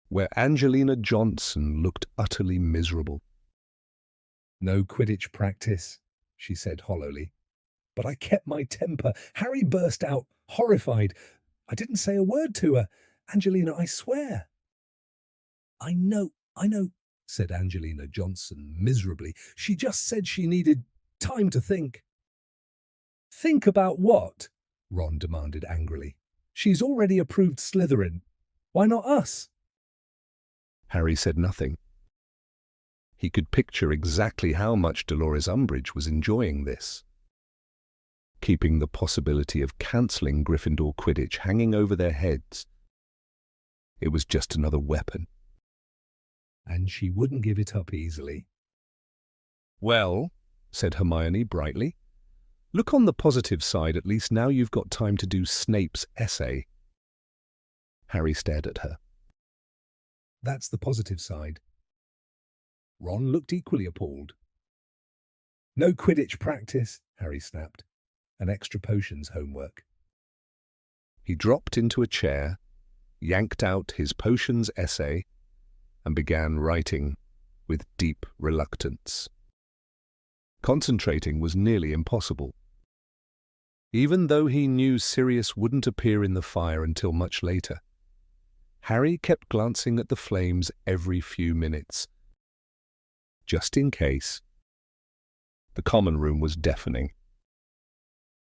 where Angelina Johnson looked utterly miserable. No Quidditch practice, she said hollowly. But I kept my temper. Harry burst out, horrified. I didn't say a word to her. Angelina, I swear. I know, said Angelina Johnson miserably. She just said she needed time to think. Think about what? Ron demanded angrily. She's already approved Slytherin. Why not us? Harry said nothing. He could picture exactly how much Dolores Umbridge was enjoying this. Keeping the possibility of cancelling Gryffindor Quidditch hanging over their heads. It was just another weapon. And she wouldn't give it up easily. Well, said Hermione brightly, look on the positive side, at least now you've got time to do Snape's essay. Harry stared at her. That's the positive side. Ron looked equally appalled. No Quidditch practice, Harry snapped. An extra potions homework. He dropped into a chair, yanked out his potions essay, and began writing with deep reluctance. Concentrating was nearly impossible. Even though he knew Sirius wouldn't appear in the fire until much later, Harry kept glancing at the flames every few minutes, just in case. The common room was deafening.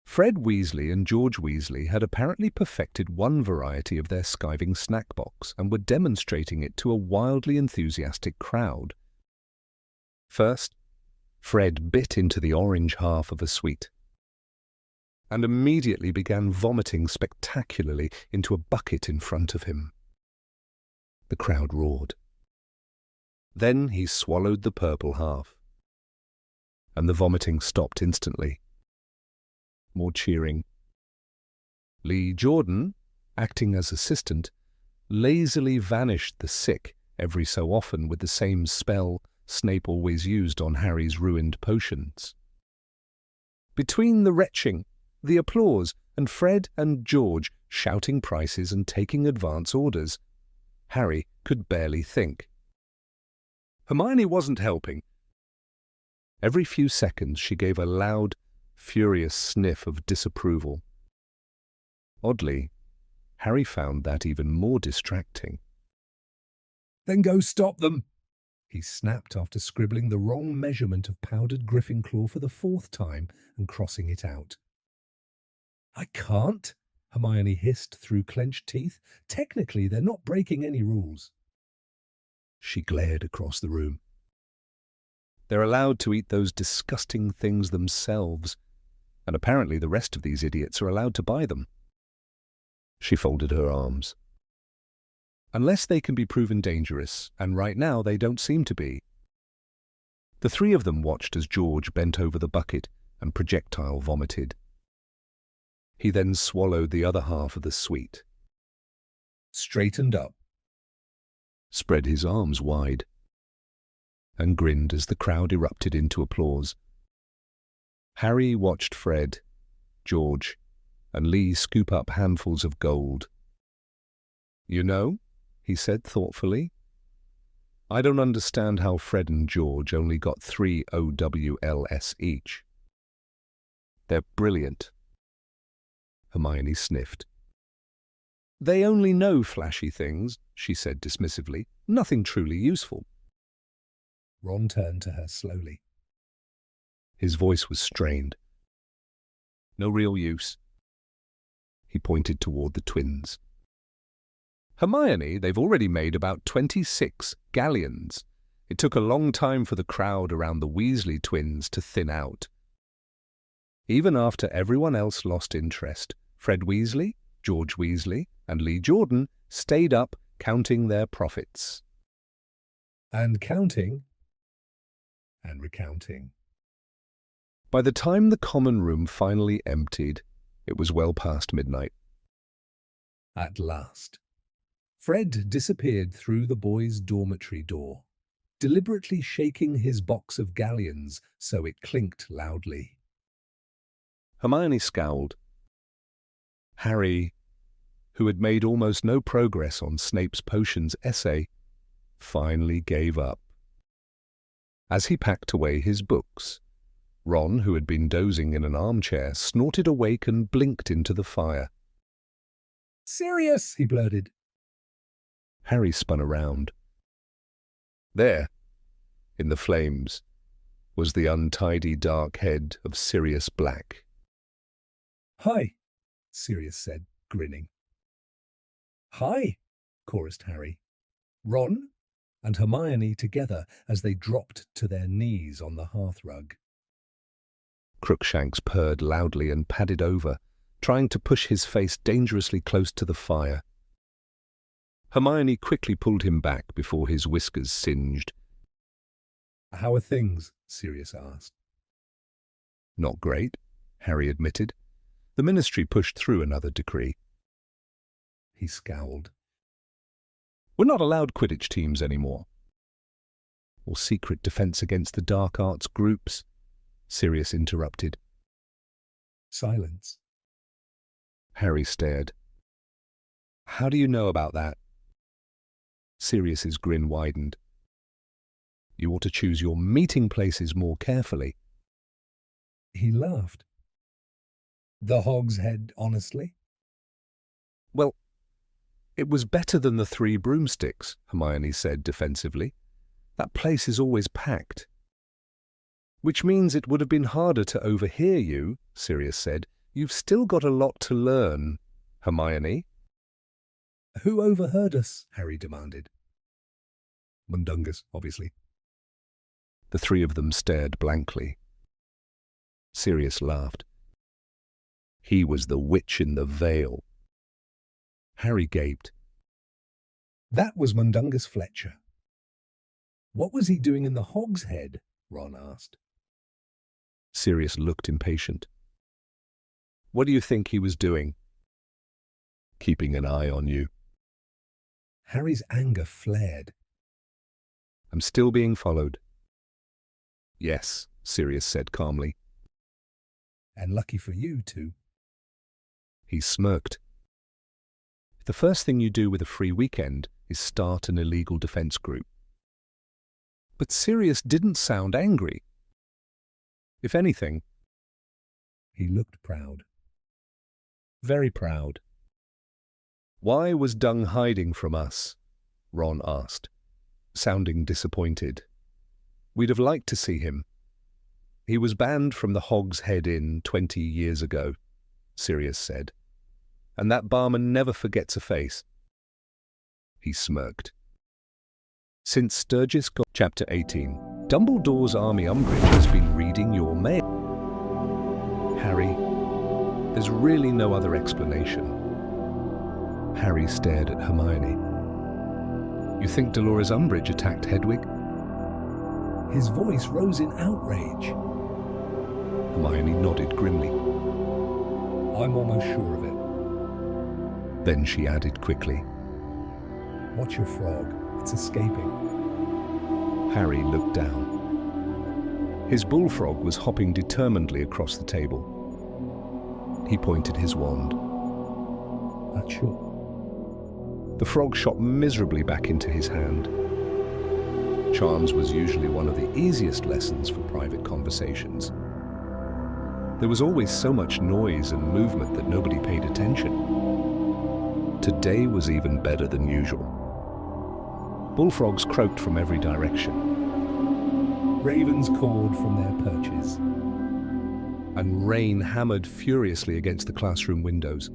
Fred Weasley and George Weasley had apparently perfected one variety of their skiving snack box and were demonstrating it to a wildly enthusiastic crowd. First, Fred bit into the orange half of a sweet and immediately began vomiting spectacularly into a bucket in front of him. The crowd roared. Then he swallowed the purple half, and the vomiting stopped instantly. More cheering. Lee Jordan, acting as assistant, lazily vanished the sick every so often with the same spell Snape always used on Harry's ruined potions. Between the retching, the applause, and Fred and George shouting prices and taking advance orders, Harry could barely think. Hermione wasn't helping. Every few seconds she gave a loud, furious sniff of disapproval. Oddly, Harry found that even more distracting. Then go stop them, he snapped after scribbling the wrong measurement of powdered griffin claw for the 4th time and crossing it out. I can't, Hermione hissed through clenched teeth. Technically, they're not breaking any rules. She glared across the room. They're allowed to eat those disgusting things themselves, and apparently the rest of these idiots are allowed to buy them. She folded her arms. Unless they can be proven dangerous, and right now they don't seem to be. The 3 of them watched as George bent over the bucket and projectile vomited. He then swallowed the other half of the sweet, Straightened up, spread his arms wide, and grinned as the crowd erupted into applause. Harry watched Fred, George, and Lee scoop up handfuls of gold. "You know," he said thoughtfully, "I don't understand how Fred and George only got 3 OWLS each. They're brilliant." Hermione sniffed. "They only know flashy things," she said dismissively. "Nothing truly useful." Ron turned to her slowly. His voice was strained. "No real use." He pointed toward the twins. "Hermione, they've already made about 26 galleons. It took a long time for the crowd around the Weasley twins to thin out. Even after everyone else lost interest, Fred Weasley, George Weasley, and Lee Jordan stayed up counting their profits." And counting. And recounting. By the time the common room finally emptied, it was well past midnight. At last. Fred disappeared through the boys' dormitory door, deliberately shaking his box of galleons so it clinked loudly. Hermione scowled. Harry, who had made almost no progress on Snape's potions essay, finally gave up. As he packed away his books, Ron, who had been dozing in an armchair, snorted awake and blinked into the fire. "Sirius!" he blurted. Harry spun around. There, in the flames, was the untidy dark head of Sirius Black. "Hi," Sirius said, grinning. "Hi," chorused Harry, Ron, and Hermione together as they dropped to their knees on the hearthrug. Crookshanks purred loudly and padded over, trying to push his face dangerously close to the fire. Hermione quickly pulled him back before his whiskers singed. "How are things?" Sirius asked. "Not great," Harry admitted. "The Ministry pushed through another decree." He scowled. "We're not allowed Quidditch teams anymore. Or secret defense against the dark arts groups," Sirius interrupted. Silence. Harry stared. "How do you know about that?" Sirius's grin widened. "You ought to choose your meeting places more carefully." He laughed. "The Hog's Head, honestly?" "Well, it was better than the 3 broomsticks," Hermione said defensively. "That place is always packed." "Which means it would have been harder to overhear you," Sirius said. "You've still got a lot to learn, Hermione." "Who overheard us?" Harry demanded. Mundungus, obviously. The 3 of them stared blankly. Sirius laughed. He was the witch in the veil. Harry gaped. "That was Mundungus Fletcher." "What was he doing in the Hog's Head?" Ron asked. Sirius looked impatient. "What do you think he was doing?" "Keeping an eye on you." Harry's anger flared. "I'm still being followed." "Yes," Sirius said calmly. "And lucky for you, too." He smirked. "The first thing you do with a free weekend is start an illegal defense group." But Sirius didn't sound angry. If anything, he looked proud. Very proud. "Why was Dung hiding from us?" Ron asked. sounding disappointed. "We'd have liked to see him. He was banned from the Hog's Head Inn 20 years ago," Sirius said. "And that barman never forgets a face." He smirked. Since Sturgis got Chapter 18, Dumbledore's Army Umbridge has been reading your mail. Harry, there's really no other explanation. Harry stared at Hermione. "You think Dolores Umbridge attacked Hedwig?" His voice rose in outrage. Hermione nodded grimly. "I'm almost sure of it." Then she added quickly, "Watch your frog. It's escaping." Harry looked down. His bullfrog was hopping determinedly across the table. He pointed his wand. "That should." The frog shot miserably back into his hand. Charms was usually one of the easiest lessons for private conversations. There was always so much noise and movement that nobody paid attention. Today was even better than usual. Bullfrogs croaked from every direction. Ravens cawed from their perches. And rain hammered furiously against the classroom windows.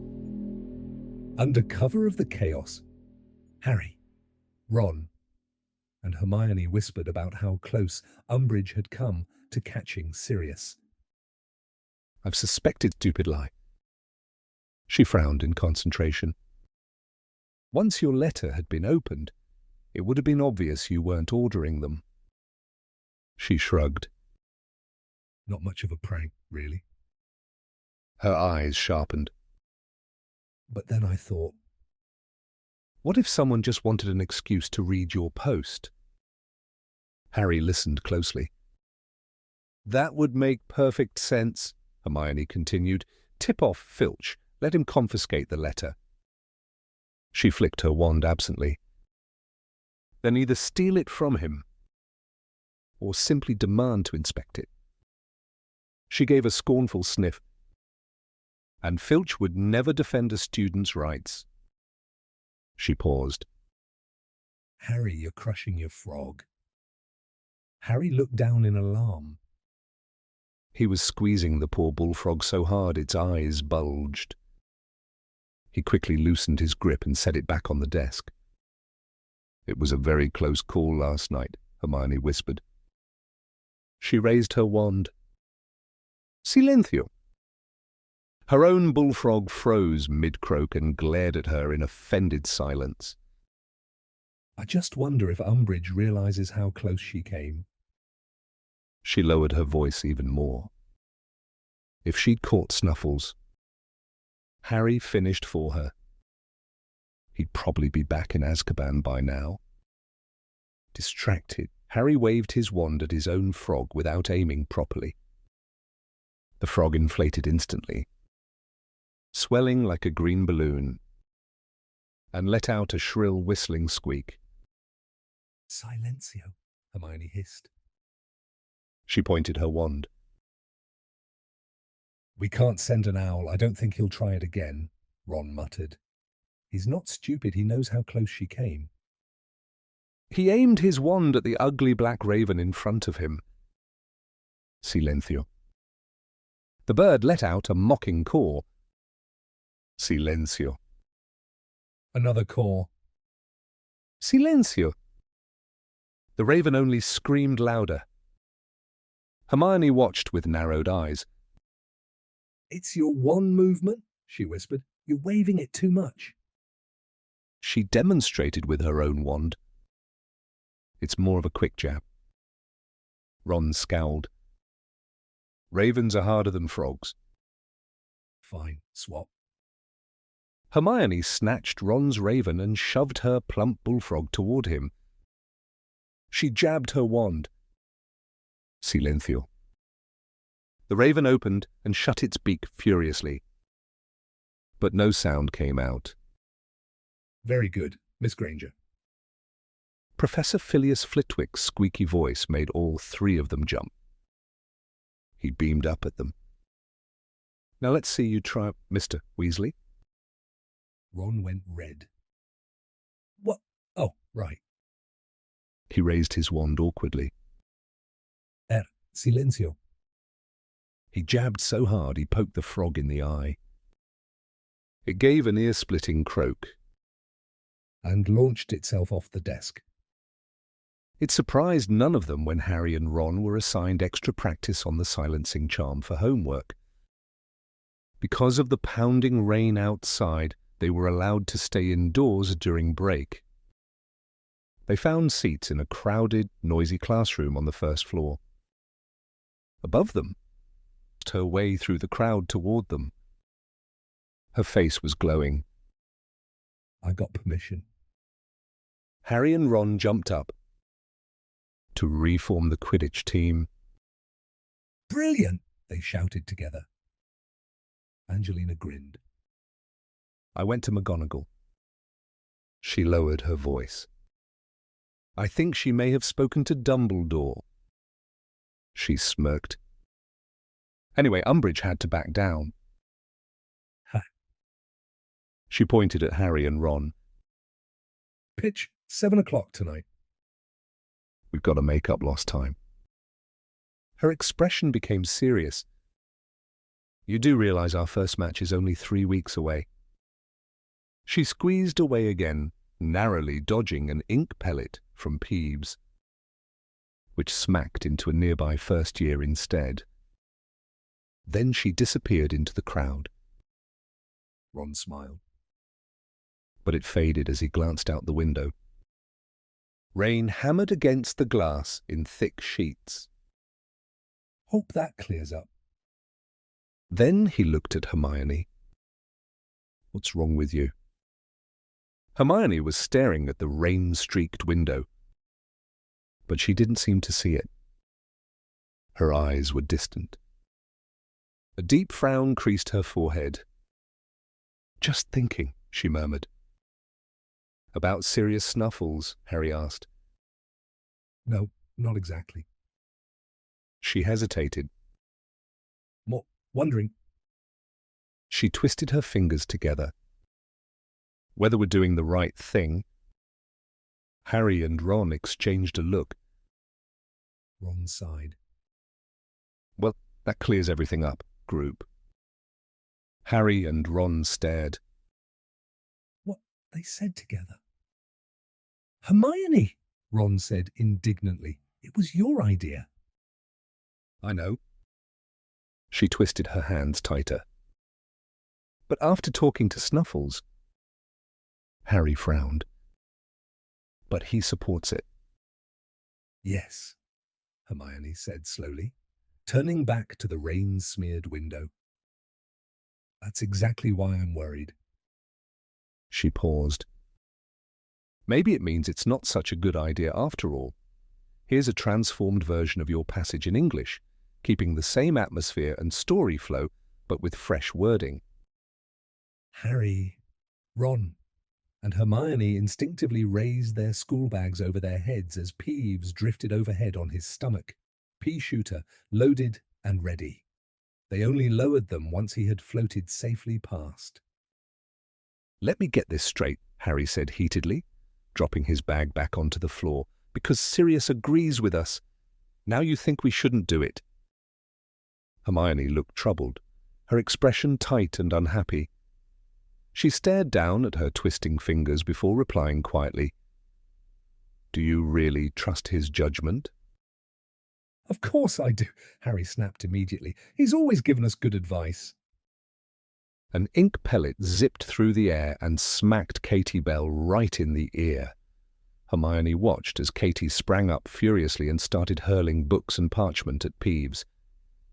Under cover of the chaos, Harry, Ron, and Hermione whispered about how close Umbridge had come to catching Sirius. "I've suspected stupid lie." She frowned in concentration. "Once your letter had been opened, it would have been obvious you weren't ordering them." She shrugged. "Not much of a prank, really." Her eyes sharpened. "But then I thought..." "What if someone just wanted an excuse to read your post?" Harry listened closely. "That would make perfect sense," Hermione continued. "Tip off Filch. Let him confiscate the letter." She flicked her wand absently. "Then either steal it from him or simply demand to inspect it." She gave a scornful sniff. "And Filch would never defend a student's rights." She paused. "Harry, you're crushing your frog." Harry looked down in alarm. He was squeezing the poor bullfrog so hard its eyes bulged. He quickly loosened his grip and set it back on the desk. "It was a very close call last night," Hermione whispered. She raised her wand. "Silencio." Her own bullfrog froze mid-croak and glared at her in offended silence. "I just wonder if Umbridge realizes how close she came." She lowered her voice even more. If she'd caught Snuffles, Harry finished for her. He'd probably be back in Azkaban by now. Distracted, Harry waved his wand at his own frog without aiming properly. The frog inflated instantly, swelling like a green balloon, and let out a shrill whistling squeak. "Silencio," Hermione hissed. She pointed her wand. "We can't send an owl. I don't think he'll try it again," Ron muttered. "He's not stupid. He knows how close she came." He aimed his wand at the ugly black raven in front of him. Silencio. The bird let out a mocking caw. Silencio. Another caw. Silencio. The raven only screamed louder. Hermione watched with narrowed eyes. "It's your wand movement," she whispered. "You're waving it too much." She demonstrated with her own wand. "It's more of a quick jab." Ron scowled. "Ravens are harder than frogs." "Fine, swap." Hermione snatched Ron's raven and shoved her plump bullfrog toward him. She jabbed her wand. Silencio. The raven opened and shut its beak furiously, but no sound came out. "Very good, Miss Granger." Professor Phileas Flitwick's squeaky voice made all three of them jump. He beamed up at them. "Now let's see you try, Mr. Weasley." Ron went red. "What? Oh, right." He raised his wand awkwardly. Silencio. He jabbed so hard he poked the frog in the eye. It gave an ear-splitting croak And launched itself off the desk. It surprised none of them when Harry and Ron were assigned extra practice on the silencing charm for homework. Because of the pounding rain outside, they were allowed to stay indoors during break. They found seats in a crowded, noisy classroom on the first floor. Above them, her way through the crowd toward them. Her face was glowing. I got permission. Harry and Ron jumped up to reform the Quidditch team. Brilliant, they shouted together. Angelina grinned. I went to McGonagall. She lowered her voice. I think she may have spoken to Dumbledore. She smirked. Anyway, Umbridge had to back down. Ha. She pointed at Harry and Ron. Pitch, 7 o'clock tonight. We've got to make up lost time. Her expression became serious. You do realize our first match is only 3 weeks away. She squeezed away again, narrowly dodging an ink pellet from Peeves, which smacked into a nearby first year instead. Then she disappeared into the crowd. Ron smiled. But it faded as he glanced out the window. Rain hammered against the glass in thick sheets. Hope that clears up. Then he looked at Hermione. What's wrong with you? Hermione was staring at the rain-streaked window, but she didn't seem to see it. Her eyes were distant. A deep frown creased her forehead. Just thinking, she murmured. About Sirius Snuffles? Harry asked. No, not exactly. She hesitated. More wondering. She twisted her fingers together. Whether we're doing the right thing. Harry and Ron exchanged a look. Ron sighed. Well, that clears everything up, group. Harry and Ron stared. What they said together. Hermione, Ron said indignantly. It was your idea. I know. She twisted her hands tighter. But after talking to Snuffles, Harry frowned. But he supports it. Yes, Hermione said slowly, turning back to the rain-smeared window. That's exactly why I'm worried. She paused. Maybe it means it's not such a good idea after all. Here's a transformed version of your passage in English, keeping the same atmosphere and story flow, but with fresh wording. Harry, Ron, and Hermione instinctively raised their school bags over their heads as Peeves drifted overhead on his stomach, pea-shooter loaded and ready. They only lowered them once he had floated safely past. Let me get this straight, Harry said heatedly, dropping his bag back onto the floor. Because Sirius agrees with us. Now you think we shouldn't do it. Hermione looked troubled, her expression tight and unhappy. She stared down at her twisting fingers before replying quietly. Do you really trust his judgment? Of course I do, Harry snapped immediately. He's always given us good advice. An ink pellet zipped through the air and smacked Katie Bell right in the ear. Hermione watched as Katie sprang up furiously and started hurling books and parchment at Peeves.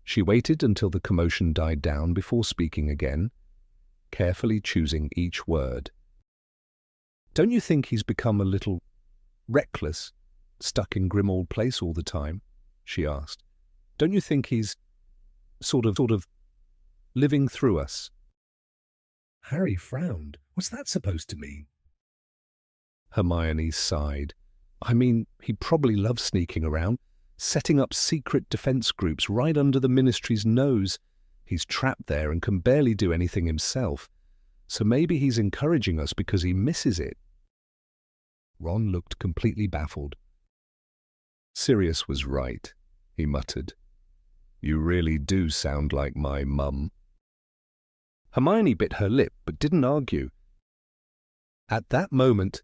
She waited until the commotion died down before speaking again, carefully choosing each word. Don't you think he's become a little reckless, stuck in Grimmauld Place all the time? She asked. Don't you think he's sort of living through us? Harry frowned. What's that supposed to mean? Hermione sighed. I mean, he probably loves sneaking around, setting up secret defense groups right under the Ministry's nose. He's trapped there and can barely do anything himself. So maybe he's encouraging us because he misses it. Ron looked completely baffled. Sirius was right, he muttered. You really do sound like my mum. Hermione bit her lip but didn't argue. At that moment,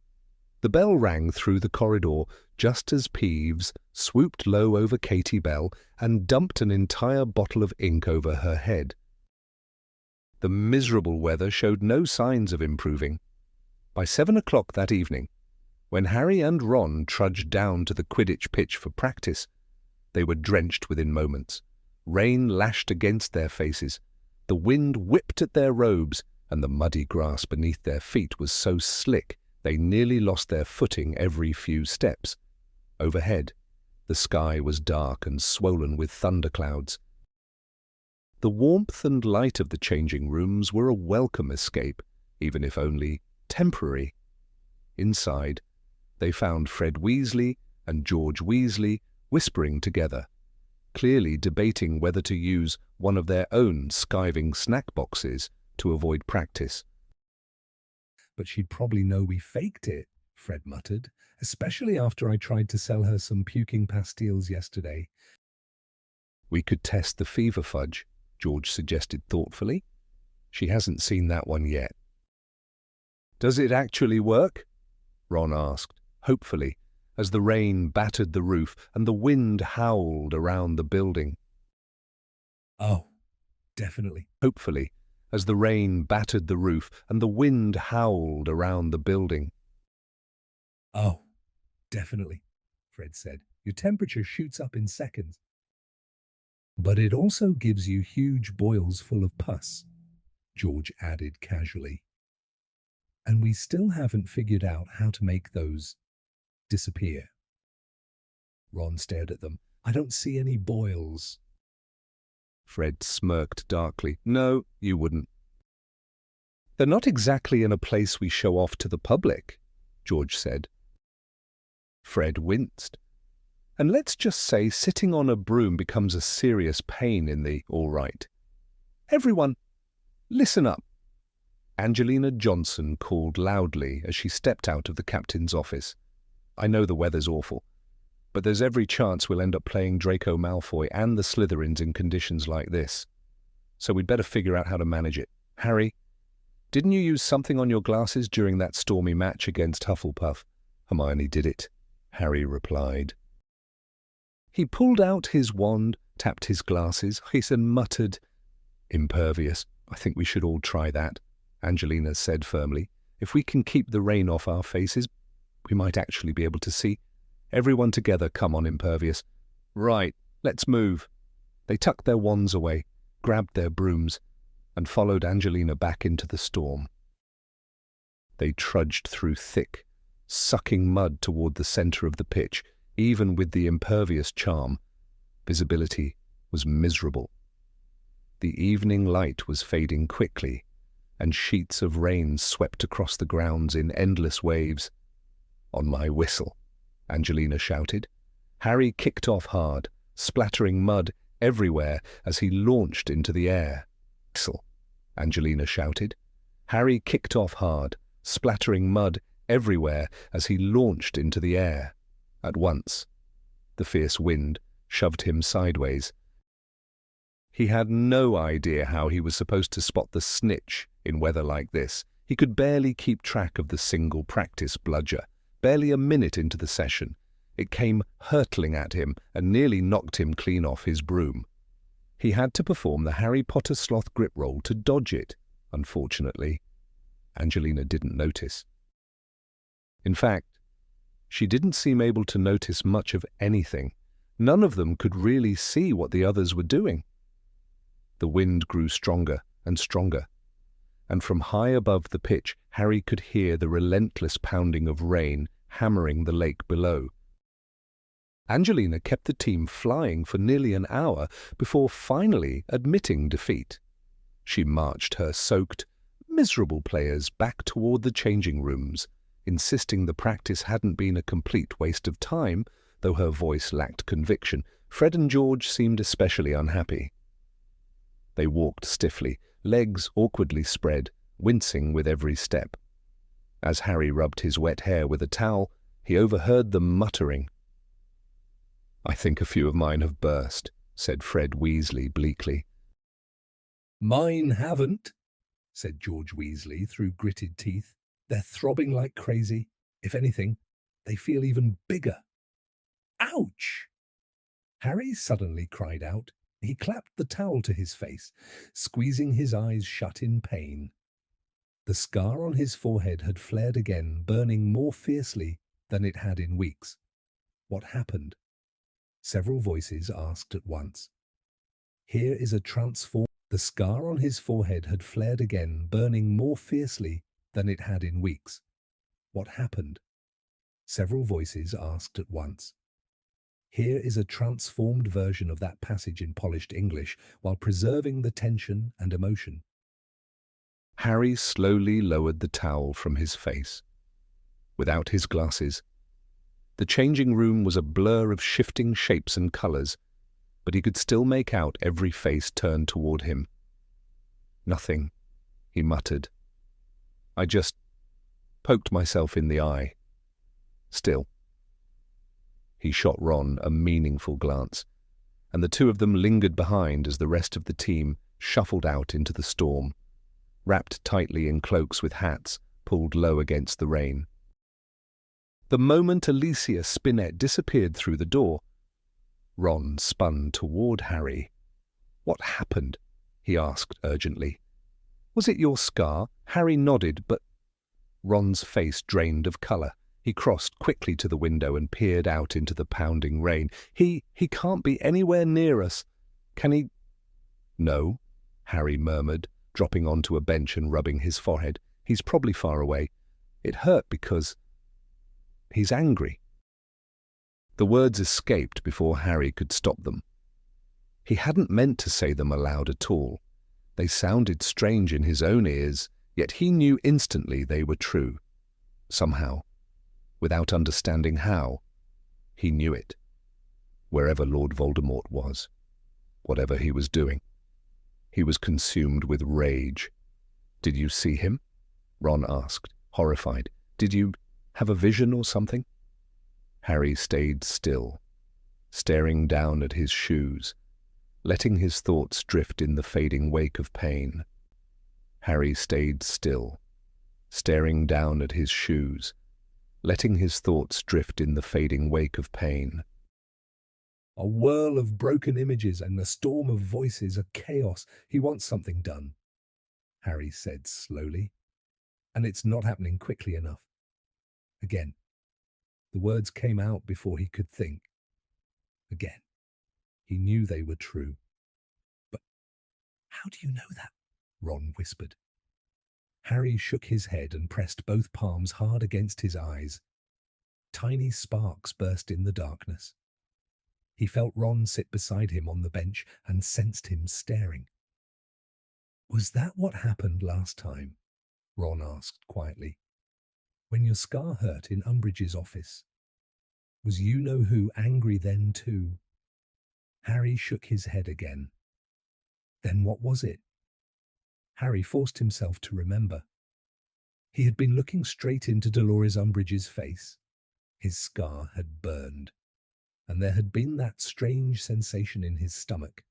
the bell rang through the corridor just as Peeves swooped low over Katie Bell and dumped an entire bottle of ink over her head. The miserable weather showed no signs of improving. By 7 o'clock that evening, when Harry and Ron trudged down to the Quidditch pitch for practice, they were drenched within moments. Rain lashed against their faces, the wind whipped at their robes, and the muddy grass beneath their feet was so slick they nearly lost their footing every few steps. Overhead, the sky was dark and swollen with thunderclouds. The warmth and light of the changing rooms were a welcome escape, even if only temporary. Inside, they found Fred Weasley and George Weasley whispering together, clearly debating whether to use one of their own skiving snack boxes to avoid practice. But she'd probably know we faked it, Fred muttered, especially after I tried to sell her some puking pastilles yesterday. We could test the fever fudge, George suggested thoughtfully. She hasn't seen that one yet. Does it actually work? Ron asked, hopefully, as the rain battered the roof and the wind howled around the building. Oh, definitely. Hopefully, as the rain battered the roof and the wind howled around the building. Oh, definitely, Fred said. Your temperature shoots up in seconds. But it also gives you huge boils full of pus, George added casually. And we still haven't figured out how to make those disappear. Ron stared at them. I don't see any boils. Fred smirked darkly. No, you wouldn't. They're not exactly in a place we show off to the public, George said. Fred winced. And let's just say sitting on a broom becomes a serious pain in the all right. Everyone, listen up. Angelina Johnson called loudly as she stepped out of the captain's office. I know the weather's awful, but there's every chance we'll end up playing Draco Malfoy and the Slytherins in conditions like this. So we'd better figure out how to manage it. Harry, didn't you use something on your glasses during that stormy match against Hufflepuff? Hermione did it, Harry replied. He pulled out his wand, tapped his glasses, and muttered, Impervious. I think we should all try that, Angelina said firmly. If we can keep the rain off our faces, we might actually be able to see. Everyone together, come on, Impervious. Right, let's move. They tucked their wands away, grabbed their brooms, and followed Angelina back into the storm. They trudged through thick, sucking mud toward the center of the pitch. Even with the Impervious charm, visibility was miserable. The evening light was fading quickly, and sheets of rain swept across the grounds in endless waves. On my whistle, Angelina shouted. Harry kicked off hard, splattering mud everywhere as he launched into the air. Whistle, Angelina shouted. Harry kicked off hard, splattering mud everywhere as he launched into the air. At once, the fierce wind shoved him sideways. He had no idea how he was supposed to spot the snitch in weather like this. He could barely keep track of the single practice bludger. Barely a minute into the session, it came hurtling at him and nearly knocked him clean off his broom. He had to perform the Harry Potter sloth grip roll to dodge it. Unfortunately, Angelina didn't notice. In fact, she didn't seem able to notice much of anything. None of them could really see what the others were doing. The wind grew stronger and stronger, and from high above the pitch, Harry could hear the relentless pounding of rain hammering the lake below. Angelina kept the team flying for nearly an hour before finally admitting defeat. She marched her soaked, miserable players back toward the changing rooms, insisting the practice hadn't been a complete waste of time, though her voice lacked conviction. Fred and George seemed especially unhappy. They walked stiffly, legs awkwardly spread, wincing with every step. As Harry rubbed his wet hair with a towel, he overheard them muttering. "I think a few of mine have burst," said Fred Weasley bleakly. "Mine haven't," said George Weasley through gritted teeth. "They're throbbing like crazy. If anything, they feel even bigger." "Ouch!" Harry suddenly cried out. He clapped the towel to his face, squeezing his eyes shut in pain. The scar on his forehead had flared again, burning more fiercely than it had in weeks. What happened? Several voices asked at once. Here is a transform. The scar on his forehead had flared again, burning more fiercely than it had in weeks. What happened? Several voices asked at once. Here is a transformed version of that passage in polished English, while preserving the tension and emotion. Harry slowly lowered the towel from his face. Without his glasses, the changing room was a blur of shifting shapes and colors, but he could still make out every face turned toward him. "Nothing," he muttered. "I just poked myself in the eye. Still." He shot Ron a meaningful glance, and the two of them lingered behind as the rest of the team shuffled out into the storm, wrapped tightly in cloaks with hats pulled low against the rain. The moment Alicia Spinnet disappeared through the door, Ron spun toward Harry. "What happened?" he asked urgently. "Was it your scar?" Harry nodded, but Ron's face drained of color. He crossed quickly to the window and peered out into the pounding rain. He can't be anywhere near us. Can he?" "No," Harry murmured, dropping onto a bench and rubbing his forehead. "He's probably far away. It hurt because he's angry." The words escaped before Harry could stop them. He hadn't meant to say them aloud at all. They sounded strange in his own ears, yet he knew instantly they were true. Somehow, without understanding how, he knew it. Wherever Lord Voldemort was, whatever he was doing, he was consumed with rage. "Did you see him?" Ron asked, horrified. "Did you have a vision or something?" Harry stayed still, staring down at his shoes, letting his thoughts drift in the fading wake of pain. Harry stayed still, staring down at his shoes, letting his thoughts drift in the fading wake of pain. A whirl of broken images and a storm of voices, a chaos. "He wants something done," Harry said slowly. "And it's not happening quickly enough." Again. The words came out before he could think. Again. He knew they were true. "But how do you know that?" Ron whispered. Harry shook his head and pressed both palms hard against his eyes. Tiny sparks burst in the darkness. He felt Ron sit beside him on the bench and sensed him staring. "Was that what happened last time?" Ron asked quietly. "When your scar hurt in Umbridge's office? Was you-know-who angry then too?" Harry shook his head again. Then what was it? Harry forced himself to remember. He had been looking straight into Dolores Umbridge's face. His scar had burned, and there had been that strange sensation in his stomach,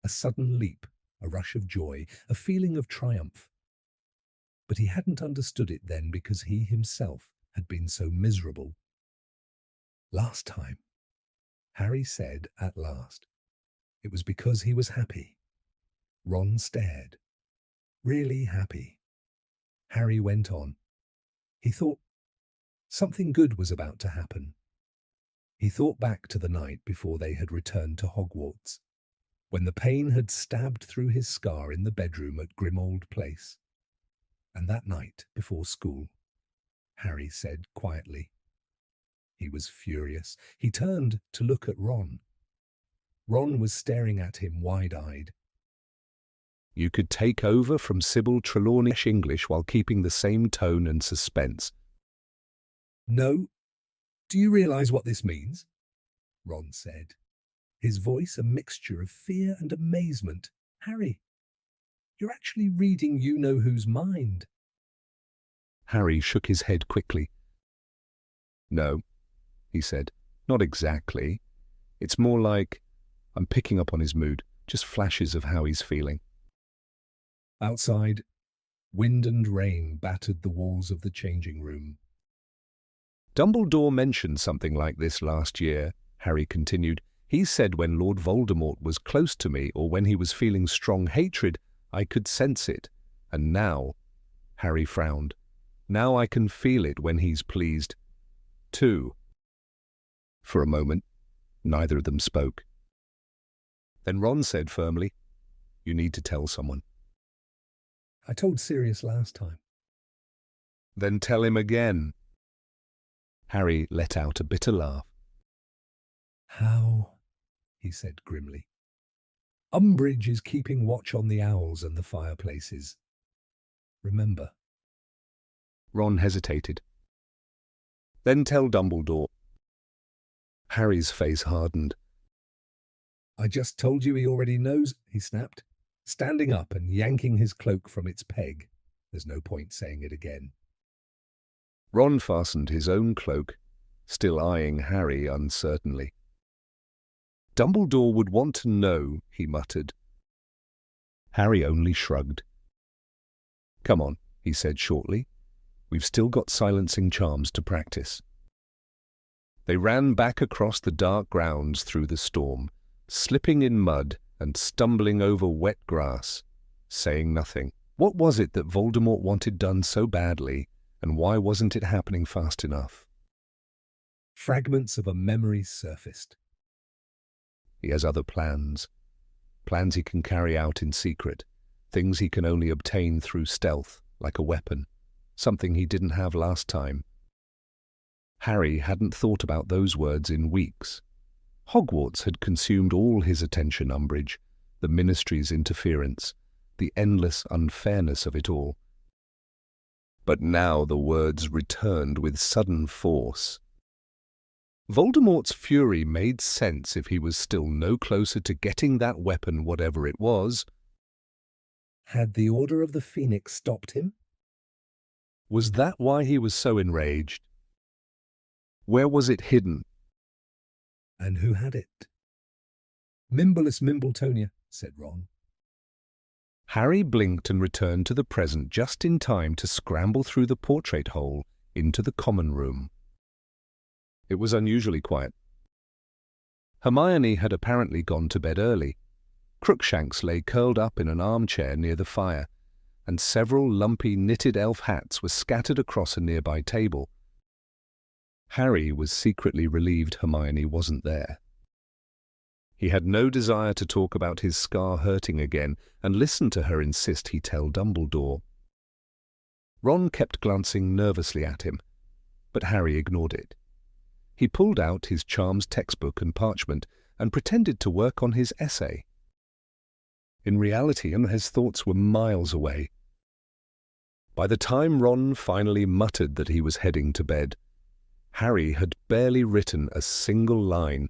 a sudden leap, a rush of joy, a feeling of triumph. But he hadn't understood it then because he himself had been so miserable. "Last time," Harry said at last. "It was because he was happy." Ron stared. "Really happy." Harry went on. He thought something good was about to happen. He thought back to the night before they had returned to Hogwarts, when the pain had stabbed through his scar in the bedroom at Grimmauld Place. And that night before school, Harry said quietly. He was furious. He turned to look at Ron. Ron was staring at him wide-eyed. "You could take over from Sybil Trelawney's English while keeping the same tone and suspense." "No. Do you realize what this means?" Ron said, his voice a mixture of fear and amazement. "Harry, you're actually reading you-know-who's mind." Harry shook his head quickly. "No," he said, "not exactly. It's more like I'm picking up on his mood, just flashes of how he's feeling. Outside, wind and rain battered the walls of the changing room. Dumbledore mentioned something like this last year, Harry continued. He said when Lord Voldemort was close to me or when he was feeling strong hatred, I could sense it. And now, Harry frowned, now I can feel it when he's pleased, too. For a moment, neither of them spoke. Then Ron said firmly, "You need to tell someone." I told Sirius last time. "Then tell him again." Harry let out a bitter laugh. How? He said grimly. Umbridge is keeping watch on the owls and the fireplaces. Remember. Ron hesitated. "Then tell Dumbledore." Harry's face hardened. I just told you he already knows, he snapped, standing up and yanking his cloak from its peg. There's no point saying it again. Ron fastened his own cloak, still eyeing Harry uncertainly. "Dumbledore would want to know," he muttered. Harry only shrugged. "Come on," he said shortly. "We've still got silencing charms to practice." They ran back across the dark grounds through the storm, slipping in mud and stumbling over wet grass, saying nothing. What was it that Voldemort wanted done so badly, and why wasn't it happening fast enough? Fragments of a memory surfaced. He has other plans. Plans he can carry out in secret. Things he can only obtain through stealth, like a weapon. Something he didn't have last time. Harry hadn't thought about those words in weeks. Hogwarts had consumed all his attention, Umbridge, the Ministry's interference, the endless unfairness of it all. But now the words returned with sudden force. Voldemort's fury made sense if he was still no closer to getting that weapon, whatever it was. Had the Order of the Phoenix stopped him? Was that why he was so enraged? Where was it hidden? And who had it? Mimbleless Mimbletonia, said Ron. Harry blinked and returned to the present just in time to scramble through the portrait hole into the common room. It was unusually quiet. Hermione had apparently gone to bed early. Crookshanks lay curled up in an armchair near the fire, and several lumpy knitted elf hats were scattered across a nearby table. Harry was secretly relieved Hermione wasn't there. He had no desire to talk about his scar hurting again and listen to her insist he tell Dumbledore. Ron kept glancing nervously at him, but Harry ignored it. He pulled out his charms textbook and parchment and pretended to work on his essay. In reality, his thoughts were miles away. By the time Ron finally muttered that he was heading to bed, Harry had barely written a single line.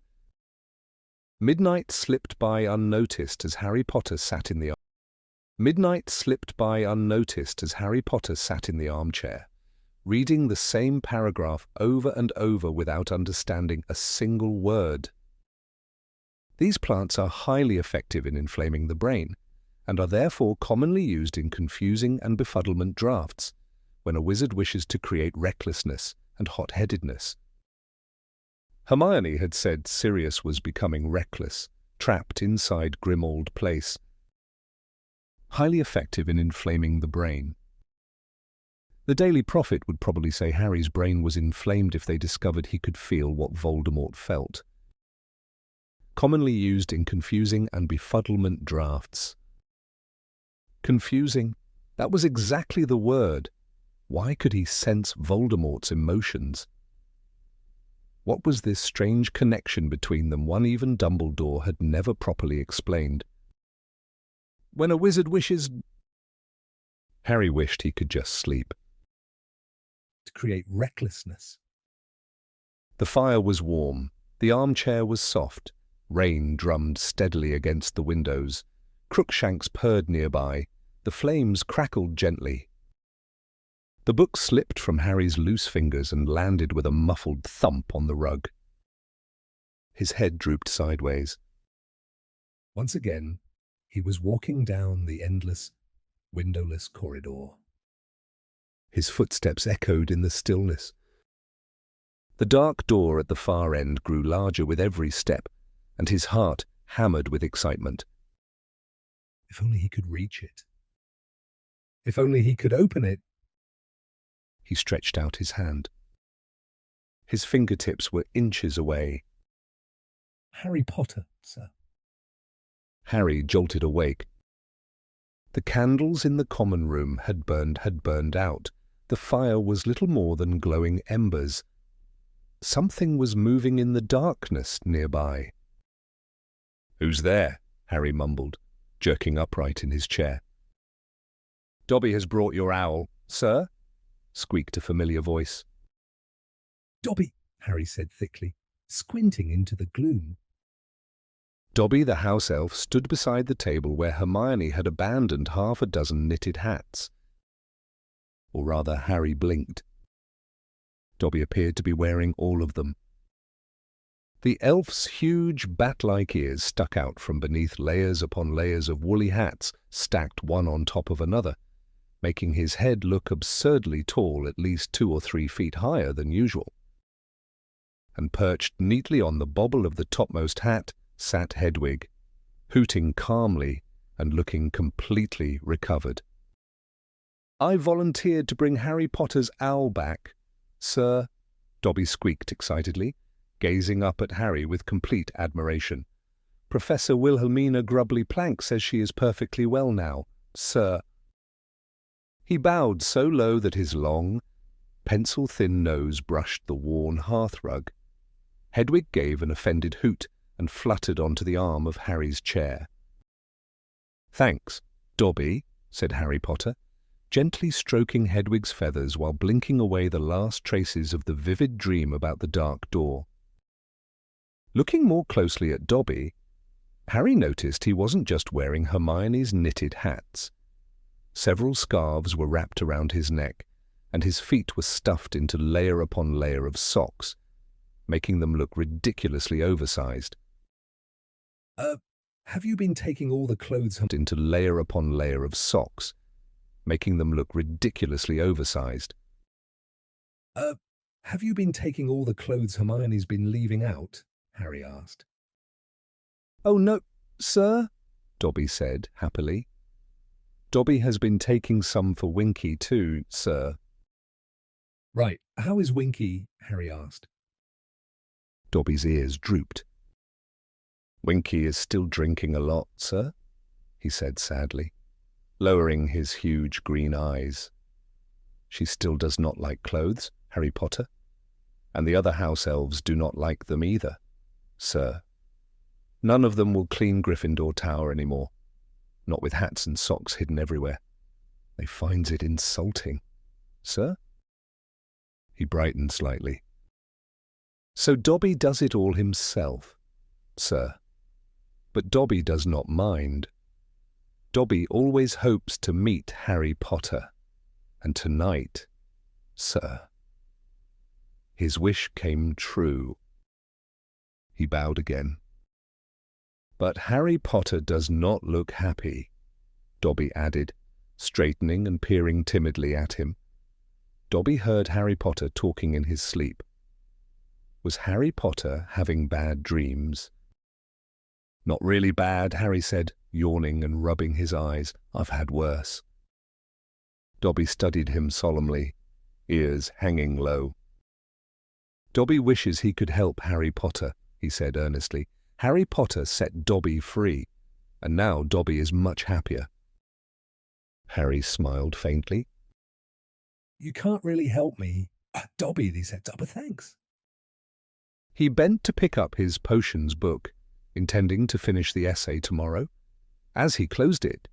Midnight slipped by unnoticed as Harry Potter sat in the armchair, reading the same paragraph over and over without understanding a single word. These plants are highly effective in inflaming the brain, and are therefore commonly used in confusing and befuddlement drafts, when a wizard wishes to create recklessness and hot-headedness. Hermione had said Sirius was becoming reckless, trapped inside Grimmauld Place. Highly effective in inflaming the brain. The Daily Prophet would probably say Harry's brain was inflamed if they discovered he could feel what Voldemort felt. Commonly used in confusing and befuddlement drafts. Confusing, that was exactly the word. Why could he sense Voldemort's emotions? What was this strange connection between them, one even Dumbledore had never properly explained? When a wizard wishes... Harry wished he could just sleep. To create recklessness. The fire was warm, the armchair was soft, rain drummed steadily against the windows, Crookshanks purred nearby, the flames crackled gently. The book slipped from Harry's loose fingers and landed with a muffled thump on the rug. His head drooped sideways. Once again, he was walking down the endless, windowless corridor. His footsteps echoed in the stillness. The dark door at the far end grew larger with every step, and his heart hammered with excitement. If only he could reach it. If only he could open it. He stretched out his hand. His fingertips were inches away. Harry Potter, sir. Harry jolted awake. The candles in the common room had burned out. The fire was little more than glowing embers. Something was moving in the darkness nearby. "Who's there?" Harry mumbled, jerking upright in his chair. "Dobby has brought your owl, sir," squeaked a familiar voice. Dobby, Harry said thickly, squinting into the gloom. Dobby the house elf stood beside the table where Hermione had abandoned half a dozen knitted hats. Or rather, Harry blinked. Dobby appeared to be wearing all of them. The elf's huge bat-like ears stuck out from beneath layers upon layers of woolly hats stacked one on top of another, making his head look absurdly tall, at least 2 or 3 feet higher than usual. And perched neatly on the bobble of the topmost hat sat Hedwig, hooting calmly and looking completely recovered. "I volunteered to bring Harry Potter's owl back, sir," Dobby squeaked excitedly, gazing up at Harry with complete admiration. "Professor Wilhelmina Grubbly-Plank says she is perfectly well now, sir." He bowed so low that his long, pencil-thin nose brushed the worn hearthrug. Hedwig gave an offended hoot and fluttered onto the arm of Harry's chair. "Thanks, Dobby," said Harry Potter, gently stroking Hedwig's feathers while blinking away the last traces of the vivid dream about the dark door. Looking more closely at Dobby, Harry noticed he wasn't just wearing Hermione's knitted hats. Several scarves were wrapped around his neck, and his feet were stuffed into layer upon layer of socks, making them look ridiculously oversized. Have you been taking all the clothes Into layer upon layer of socks, making them look ridiculously oversized. Have you been taking all the clothes Hermione's been leaving out? Harry asked. "Oh, no, sir," Dobby said happily. "Dobby has been taking some for Winky too, sir." "Right, how is Winky?" Harry asked. Dobby's ears drooped. "Winky is still drinking a lot, sir," he said sadly, lowering his huge green eyes. "She still does not like clothes, Harry Potter, and the other house elves do not like them either, sir. None of them will clean Gryffindor Tower anymore, not with hats and socks hidden everywhere. They finds it insulting, sir." He brightened slightly. "So Dobby does it all himself, sir. But Dobby does not mind. Dobby always hopes to meet Harry Potter, and tonight, sir." His wish came true. He bowed again. "But Harry Potter does not look happy," Dobby added, straightening and peering timidly at him. Dobby heard Harry Potter talking in his sleep. Was Harry Potter having bad dreams? "Not really bad," Harry said, yawning and rubbing his eyes. "I've had worse." Dobby studied him solemnly, ears hanging low. "Dobby wishes he could help Harry Potter," he said earnestly. "Harry Potter set Dobby free, and now Dobby is much happier." Harry smiled faintly. "You can't really help me, Dobby," he said, "but thanks." He bent to pick up his potions book, intending to finish the essay tomorrow. As he closed it,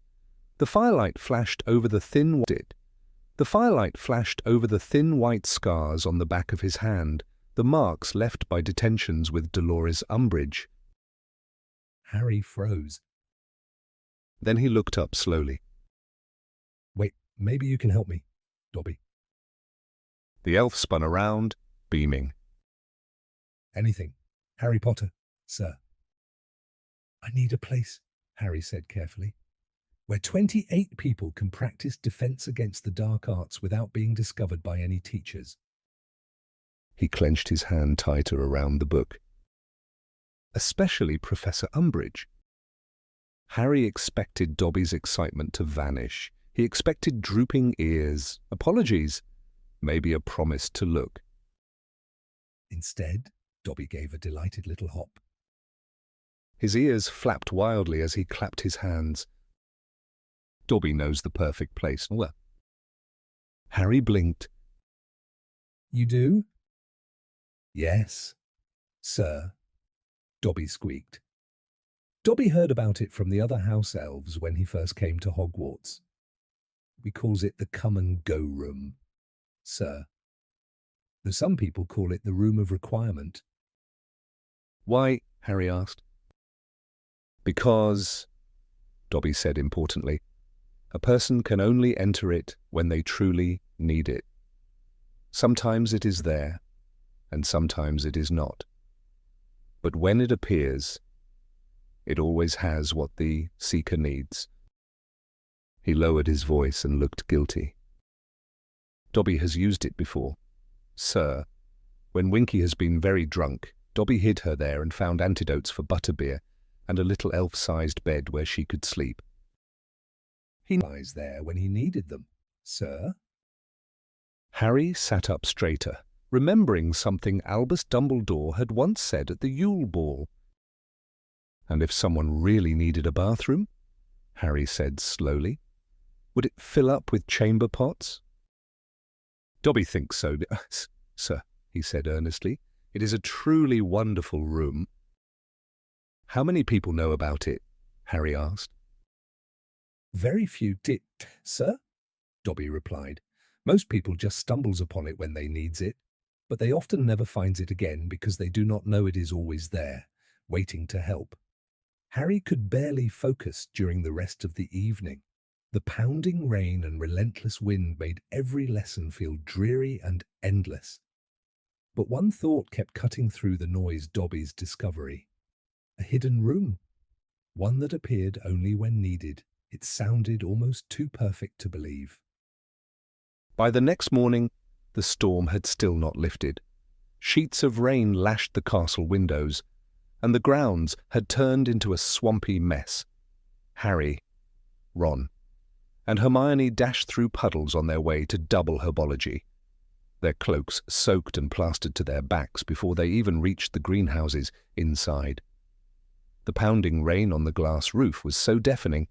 the firelight flashed over the thin white scars on the back of his hand, the marks left by detentions with Dolores Umbridge. Harry froze. Then he looked up slowly. "Wait, maybe you can help me, Dobby." The elf spun around, beaming. "Anything. Harry Potter. sir. I need a place, Harry said carefully, where 28 people can practice defense against the dark arts without being discovered by any teachers. He clenched his hand tighter around the book. Especially Professor Umbridge. Harry expected Dobby's excitement to vanish. He expected drooping ears, apologies, maybe a promise to look. Instead, Dobby gave a delighted little hop. His ears flapped wildly as he clapped his hands. Dobby knows the perfect place. Well, Harry blinked. You do? Yes, sir, Dobby squeaked. Dobby heard about it from the other house elves when he first came to Hogwarts. We calls it the come and go room, sir. Though some people call it the room of requirement. Why? Harry asked. Because, Dobby said importantly, a person can only enter it when they truly need it. Sometimes it is there, and sometimes it is not. But when it appears, it always has what the seeker needs. He lowered his voice and looked guilty. Dobby has used it before. Sir, when Winky has been very drunk, Dobby hid her there and found antidotes for butterbeer and a little elf-sized bed where she could sleep. He lies there when he needed them, sir. Harry sat up straighter, remembering something Albus Dumbledore had once said at the Yule Ball. And if someone really needed a bathroom, Harry said slowly, would it fill up with chamber pots? Dobby thinks so, sir, he said earnestly. It is a truly wonderful room. How many people know about it? Harry asked. Very few did, sir, Dobby replied. Most people just stumbles upon it when they needs it, but they often never finds it again because they do not know it is always there, waiting to help. Harry could barely focus during the rest of the evening. The pounding rain and relentless wind made every lesson feel dreary and endless. But one thought kept cutting through the noise Dobby's discovery. A hidden room. One that appeared only when needed. It sounded almost too perfect to believe. By the next morning, the storm had still not lifted. Sheets of rain lashed the castle windows, and the grounds had turned into a swampy mess. Harry, Ron, and Hermione dashed through puddles on their way to double herbology. Their cloaks soaked and plastered to their backs before they even reached the greenhouses inside. The pounding rain on the glass roof was so deafening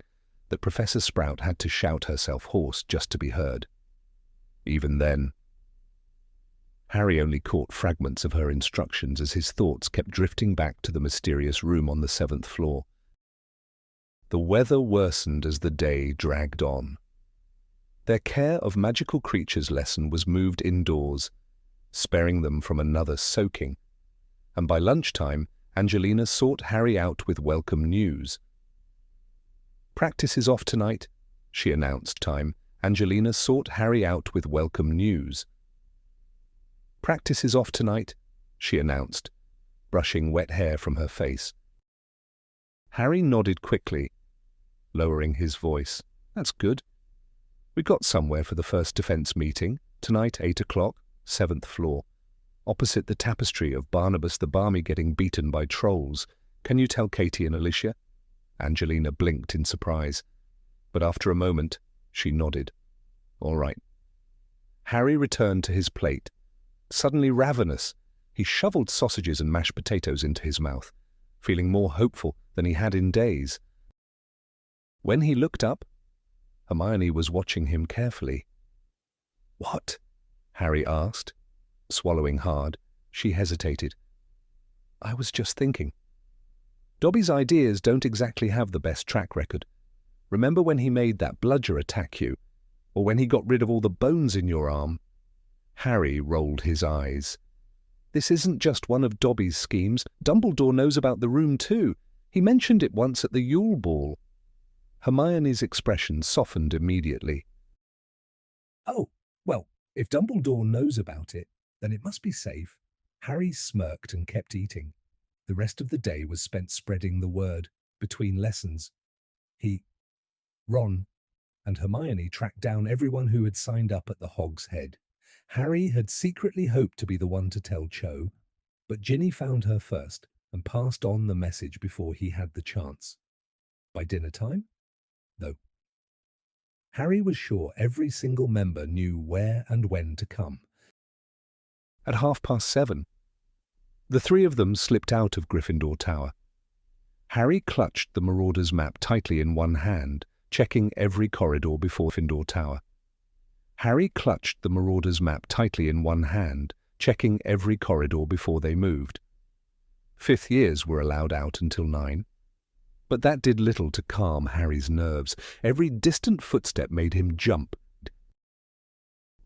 that Professor Sprout had to shout herself hoarse just to be heard. Even then, Harry only caught fragments of her instructions as his thoughts kept drifting back to the mysterious room on the 7th floor. The weather worsened as the day dragged on. Their care of magical creatures lesson was moved indoors, sparing them from another soaking, and by lunchtime, Angelina sought Harry out with welcome news. "Practice is off tonight," she announced. Angelina sought Harry out with welcome news. "Practice is off tonight," she announced, brushing wet hair from her face. Harry nodded quickly, lowering his voice. "That's good. We got somewhere for the first defense meeting, tonight 8 o'clock, 7th floor, opposite the tapestry of Barnabas the Barmy getting beaten by trolls. Can you tell Katie and Alicia?" Angelina blinked in surprise, but after a moment, she nodded. "All right." Harry returned to his plate. Suddenly ravenous, he shoveled sausages and mashed potatoes into his mouth, feeling more hopeful than he had in days. When he looked up, Hermione was watching him carefully. "What?" Harry asked. Swallowing hard, she hesitated. "I was just thinking. Dobby's ideas don't exactly have the best track record. Remember when he made that bludger attack you? Or when he got rid of all the bones in your arm?" Harry rolled his eyes. "This isn't just one of Dobby's schemes. Dumbledore knows about the room too. He mentioned it once at the Yule Ball." Hermione's expression softened immediately. "Oh, well, if Dumbledore knows about it, then it must be safe." Harry smirked and kept eating. The rest of the day was spent spreading the word. Between lessons, Ron, and Hermione tracked down everyone who had signed up at the Hog's Head. Harry had secretly hoped to be the one to tell Cho, but Ginny found her first and passed on the message before he had the chance. By dinner time, though, Harry was sure every single member knew where and when to come. At 7:30, the three of them slipped out of Gryffindor Tower. Harry clutched the Marauder's map tightly in one hand, checking every corridor before Gryffindor Tower. Harry clutched the Marauder's map tightly in one hand, checking every corridor before they moved. Fifth years were allowed out until 9. But that did little to calm Harry's nerves. Every distant footstep made him jump.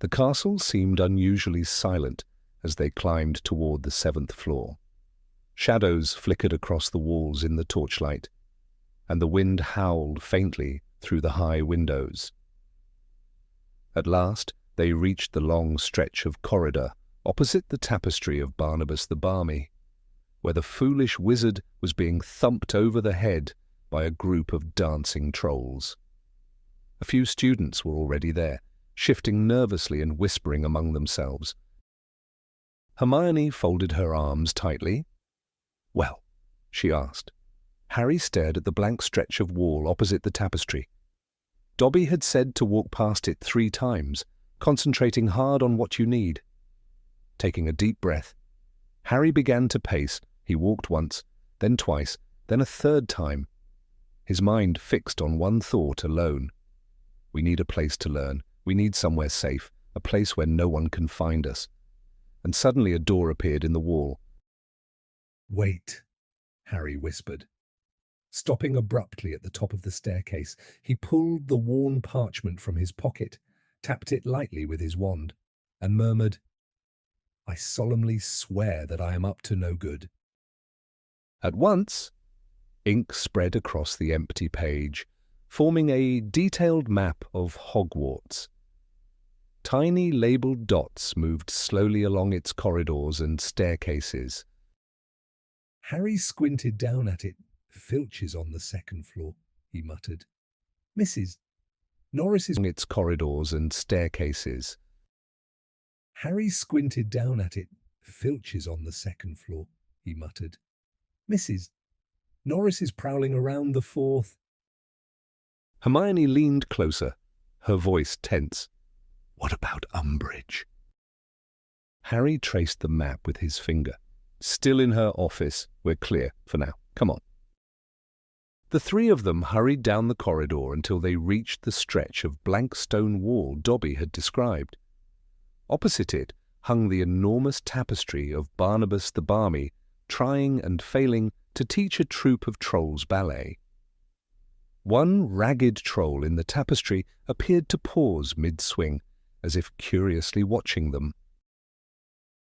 The castle seemed unusually silent as they climbed toward the 7th floor. Shadows flickered across the walls in the torchlight, and the wind howled faintly through the high windows. At last, they reached the long stretch of corridor opposite the tapestry of Barnabas the Balmy, where the foolish wizard was being thumped over the head by a group of dancing trolls. A few students were already there, shifting nervously and whispering among themselves. Hermione folded her arms tightly. "Well?" she asked. Harry stared at the blank stretch of wall opposite the tapestry. Dobby had said to walk past it 3 times, concentrating hard on what you need. Taking a deep breath, Harry began to pace. He walked once, then twice, then a 3rd time. His mind fixed on one thought alone. We need a place to learn. We need somewhere safe, a place where no one can find us. And suddenly a door appeared in the wall. "Wait," Harry whispered. Stopping abruptly at the top of the staircase, he pulled the worn parchment from his pocket, tapped it lightly with his wand, and murmured, "I solemnly swear that I am up to no good." At once, ink spread across the empty page, forming a detailed map of Hogwarts. Tiny labelled dots moved slowly along its corridors and staircases. Harry squinted down at it. "Filch is on the 2nd floor," he muttered. "Mrs. Norris is..." Its corridors and staircases. Harry squinted down at it. "Filch is on the 2nd floor," he muttered. "Mrs. Norris is prowling around the 4th. Hermione leaned closer, her voice tense. "What about Umbridge?" Harry traced the map with his finger. "Still in her office. We're clear for now. Come on." The 3 of them hurried down the corridor until they reached the stretch of blank stone wall Dobby had described. Opposite it hung the enormous tapestry of Barnabas the Balmy, trying and failing to teach a troupe of trolls ballet. One ragged troll in the tapestry appeared to pause mid-swing, as if curiously watching them.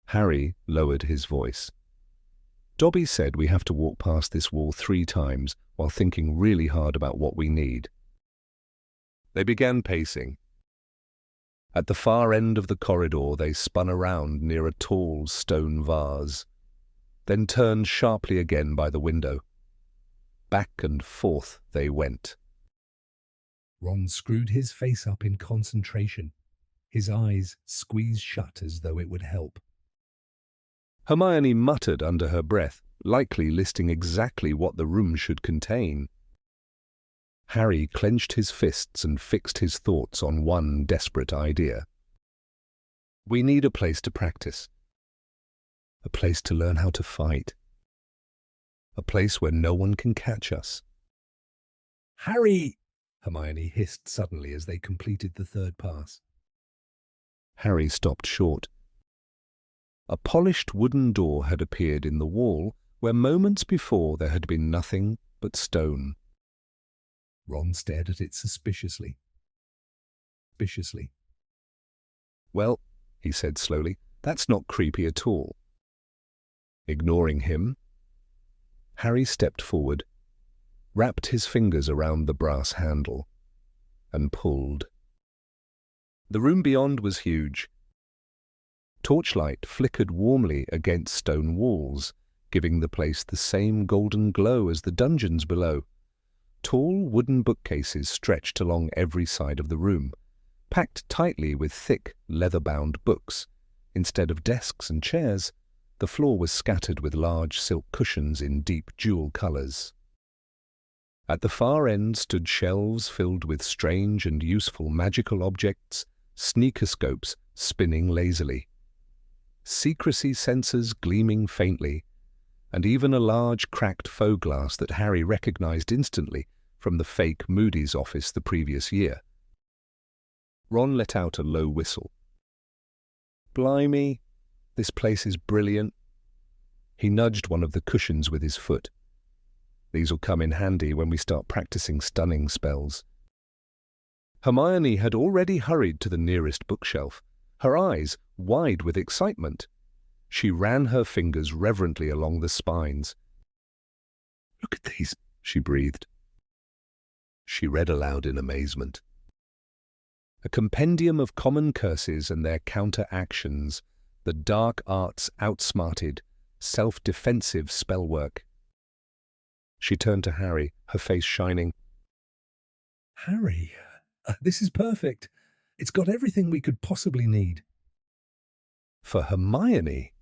Harry lowered his voice. "Dobby said we have to walk past this wall 3 times while thinking really hard about what we need." They began pacing. At the far end of the corridor, they spun around near a tall stone vase, then turned sharply again by the window. Back and forth they went. Ron screwed his face up in concentration, his eyes squeezed shut as though it would help. Hermione muttered under her breath, likely listing exactly what the room should contain. Harry clenched his fists and fixed his thoughts on one desperate idea. "We need a place to practice. A place to learn how to fight. A place where no one can catch us." "Harry!" Hermione hissed suddenly as they completed the 3rd pass. Harry stopped short. A polished wooden door had appeared in the wall where moments before there had been nothing but stone. Ron stared at it suspiciously. "Well," he said slowly, "that's not creepy at all." Ignoring him, Harry stepped forward, wrapped his fingers around the brass handle, and pulled. The room beyond was huge. Torchlight flickered warmly against stone walls, giving the place the same golden glow as the dungeons below. Tall wooden bookcases stretched along every side of the room, packed tightly with thick, leather-bound books. Instead of desks and chairs, the floor was scattered with large silk cushions in deep jewel colors. At the far end stood shelves filled with strange and useful magical objects, sneakoscopes spinning lazily, secrecy sensors gleaming faintly, and even a large cracked faux glass that Harry recognized instantly from the fake Moody's office the previous year. Ron let out a low whistle. "Blimey, this place is brilliant." He nudged one of the cushions with his foot. "These'll come in handy when we start practicing stunning spells." Hermione had already hurried to the nearest bookshelf, her eyes wide with excitement. She ran her fingers reverently along the spines. "Look at these," she breathed. She read aloud in amazement. A compendium of common curses and their counter-actions, the dark arts outsmarted, self-defensive spellwork. She turned to Harry, her face shining. "Harry, this is perfect. It's got everything we could possibly need." For Hermione,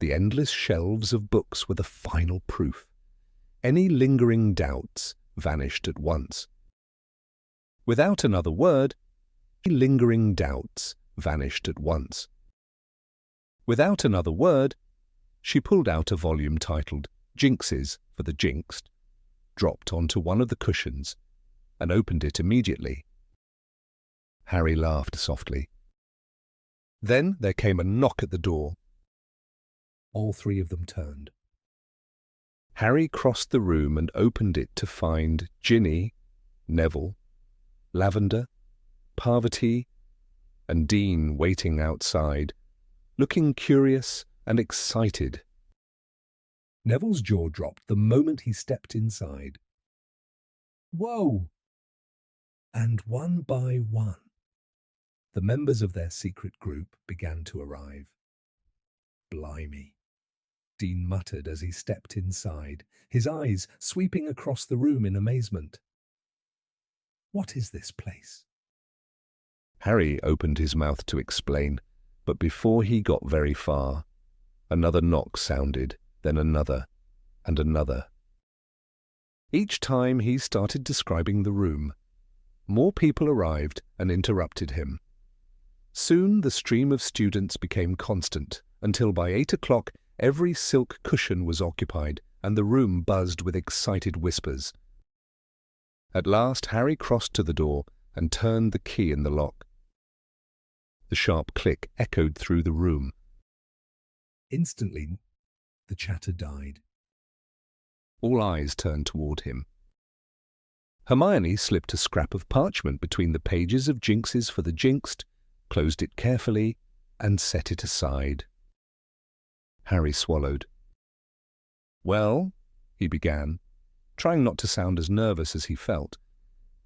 the endless shelves of books were the final proof. Any lingering doubts vanished at once. Without another word, lingering doubts vanished at once. Without another word, she pulled out a volume titled Jinxes for the Jinxed, dropped onto one of the cushions, and opened it immediately. Harry laughed softly. Then there came a knock at the door. All three of them turned. Harry crossed the room and opened it to find Ginny, Neville, Lavender, Parvati, and Dean waiting outside, looking curious and excited. Neville's jaw dropped the moment he stepped inside. Whoa! And one by one, the members of their secret group began to arrive. Blimey, Dean muttered as he stepped inside, his eyes sweeping across the room in amazement. What is this place? Harry opened his mouth to explain, but before he got very far, another knock sounded, then another, and another. Each time he started describing the room, more people arrived and interrupted him. Soon the stream of students became constant, until by 8 o'clock every silk cushion was occupied and the room buzzed with excited whispers. At last Harry crossed to the door and turned the key in the lock. The sharp click echoed through the room. Instantly, the chatter died. All eyes turned toward him. Hermione slipped a scrap of parchment between the pages of Jinxes for the Jinxed, closed it carefully, and set it aside. Harry swallowed. "Well," he began, trying not to sound as nervous as he felt,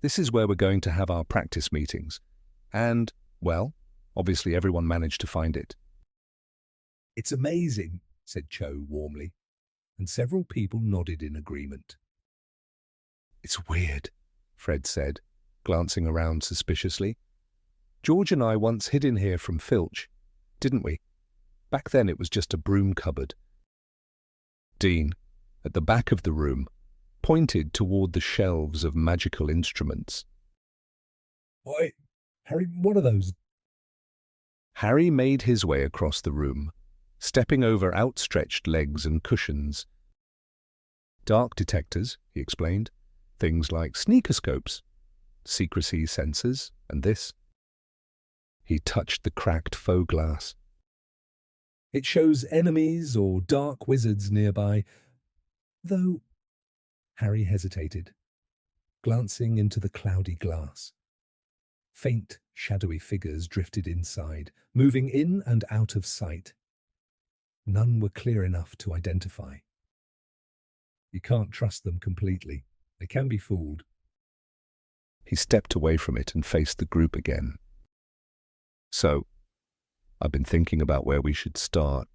"this is where we're going to have our practice meetings. And, well, obviously everyone managed to find it." "It's amazing," said Cho warmly, and several people nodded in agreement. "It's weird," Fred said, glancing around suspiciously. "George and I once hid in here from Filch, didn't we? Back then it was just a broom cupboard." Dean, at the back of the room, pointed toward the shelves of magical instruments. "Oi, Harry, what are those?" Harry made his way across the room, stepping over outstretched legs and cushions. "Dark detectors," he explained. "Things like sneakoscopes, secrecy sensors, and this." He touched the cracked faux glass. "It shows enemies or dark wizards nearby, though—" Harry hesitated, glancing into the cloudy glass. Faint, shadowy figures drifted inside, moving in and out of sight. None were clear enough to identify. You can't trust them completely. They can be fooled. He stepped away from it and faced the group again. "So, I've been thinking about where we should start,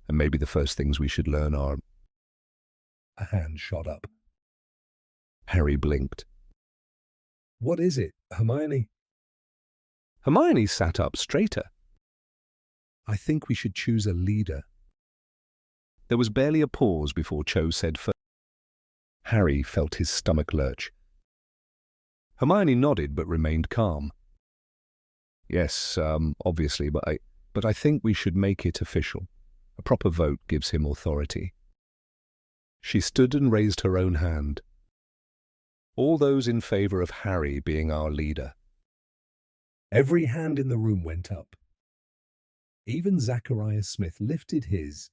and maybe the first things we should learn are A hand shot up. Harry blinked. What is it, Hermione? Hermione sat up straighter. I think we should choose a leader. There was barely a pause before Cho said first. Harry felt his stomach lurch. Hermione nodded but remained calm. Yes, obviously, but I think we should make it official. A proper vote gives him authority. She stood and raised her own hand. All those in favour of Harry being our leader. Every hand in the room went up. Even Zacharias Smith lifted his,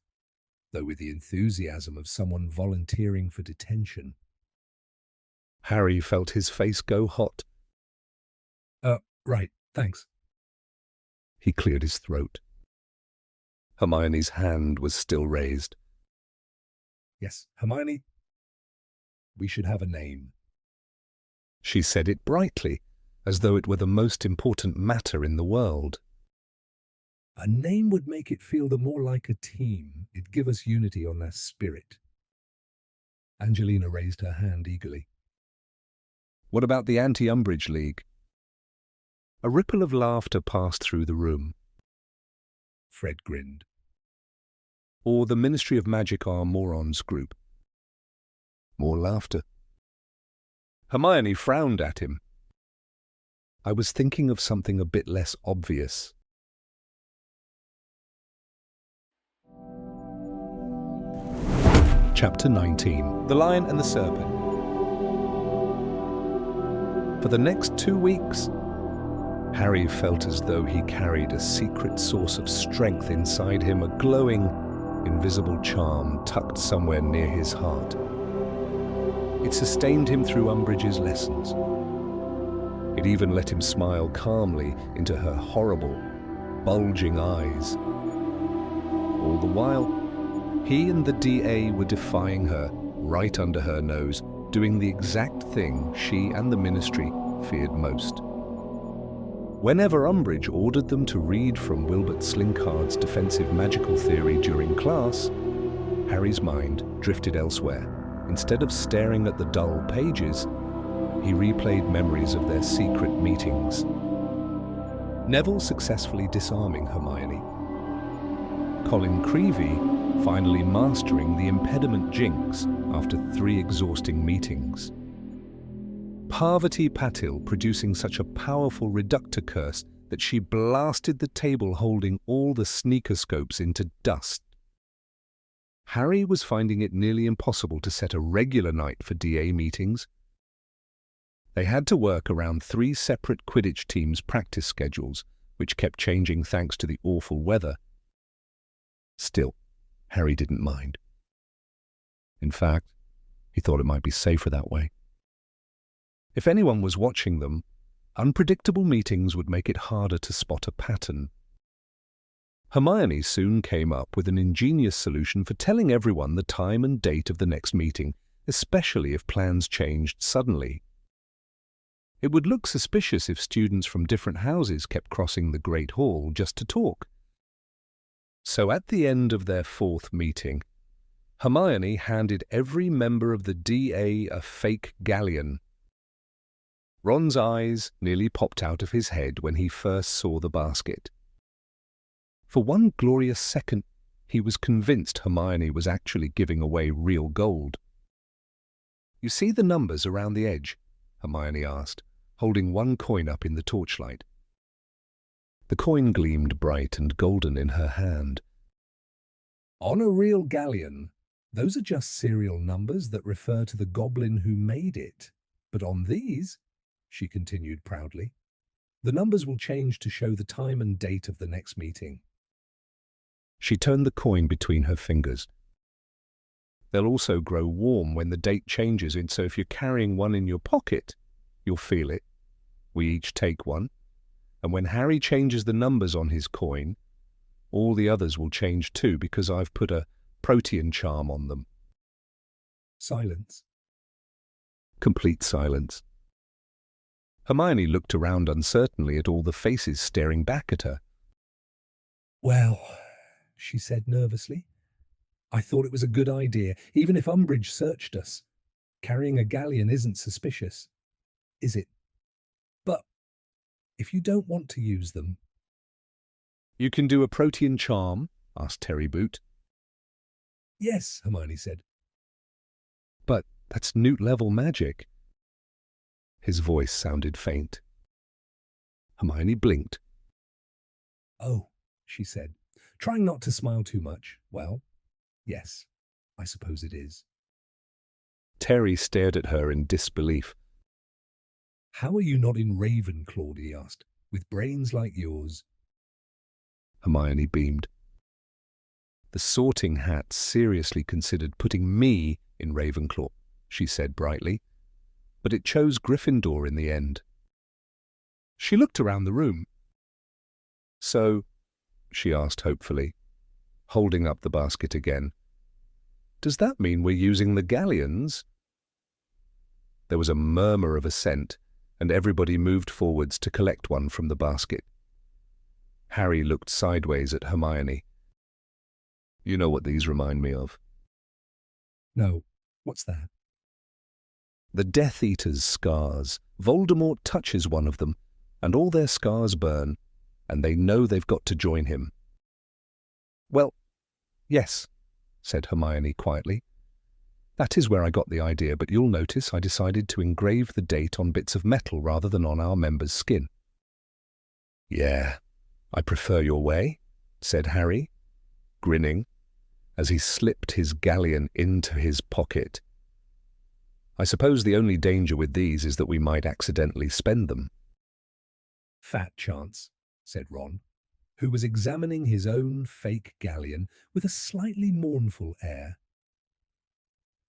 though with the enthusiasm of someone volunteering for detention. Harry felt his face go hot. Right, thanks. He cleared his throat. Hermione's hand was still raised. Yes, Hermione, we should have a name. She said it brightly, as though it were the most important matter in the world. A name would make it feel the more like a team. It'd give us unity on our spirit. Angelina raised her hand eagerly. What about the Anti-Umbridge League? A ripple of laughter passed through the room. Fred grinned. Or the Ministry of Magic Are Morons group. More laughter. Hermione frowned at him. I was thinking of something a bit less obvious. Chapter 19. The Lion and the Serpent. For the next 2 weeks, Harry felt as though he carried a secret source of strength inside him, a glowing, invisible charm tucked somewhere near his heart. It sustained him through Umbridge's lessons. It even let him smile calmly into her horrible, bulging eyes. All the while, he and the DA were defying her right under her nose, doing the exact thing she and the Ministry feared most. Whenever Umbridge ordered them to read from Wilbert Slinkard's defensive magical theory during class, Harry's mind drifted elsewhere. Instead of staring at the dull pages, he replayed memories of their secret meetings. Neville successfully disarming Hermione. Colin Creevey finally mastering the impediment jinx after 3 exhausting meetings. Parvati Patil producing such a powerful reductor curse that she blasted the table holding all the sneakerscopes into dust. Harry was finding it nearly impossible to set a regular night for DA meetings. They had to work around 3 separate Quidditch teams' practice schedules, which kept changing thanks to the awful weather. Still, Harry didn't mind. In fact, he thought it might be safer that way. If anyone was watching them, unpredictable meetings would make it harder to spot a pattern. Hermione soon came up with an ingenious solution for telling everyone the time and date of the next meeting, especially if plans changed suddenly. It would look suspicious if students from different houses kept crossing the Great Hall just to talk. So at the end of their 4th meeting, Hermione handed every member of the DA a fake galleon. Ron's eyes nearly popped out of his head when he first saw the basket. For one glorious second, he was convinced Hermione was actually giving away real gold. "You see the numbers around the edge?" Hermione asked, holding one coin up in the torchlight. The coin gleamed bright and golden in her hand. On a real galleon, those are just serial numbers that refer to the goblin who made it. But on these, she continued proudly, the numbers will change to show the time and date of the next meeting. She turned the coin between her fingers. They'll also grow warm when the date changes, and so if you're carrying one in your pocket, you'll feel it. We each take one, and when Harry changes the numbers on his coin, all the others will change too, because I've put a protean charm on them. Silence. Complete silence. Hermione looked around uncertainly at all the faces staring back at her. Well, she said nervously, I thought it was a good idea, even if Umbridge searched us. Carrying a galleon isn't suspicious, is it? But if you don't want to use them, You can do a protean charm? Asked Terry Boot. yes, Hermione said. But that's newt-level magic. His voice sounded faint. Hermione blinked. Oh, she said, trying not to smile too much. Well, yes, I suppose it is. Terry stared at her in disbelief. How are you not in Ravenclaw, he asked, with brains like yours? Hermione beamed. The Sorting Hat seriously considered putting me in Ravenclaw, she said brightly, but it chose Gryffindor in the end. She looked around the room. So, she asked hopefully, holding up the basket again, does that mean we're using the galleons? There was a murmur of assent, and everybody moved forwards to collect one from the basket. Harry looked sideways at Hermione. You know what these remind me of? No, what's that? The Death Eater's scars. Voldemort touches one of them, and all their scars burn, and they know they've got to join him. Well, yes, said Hermione quietly. That is where I got the idea, but you'll notice I decided to engrave the date on bits of metal rather than on our members' skin. Yeah, I prefer your way, said Harry, grinning, as he slipped his galleon into his pocket. I suppose the only danger with these is that we might accidentally spend them. Fat chance, said Ron, who was examining his own fake galleon with a slightly mournful air.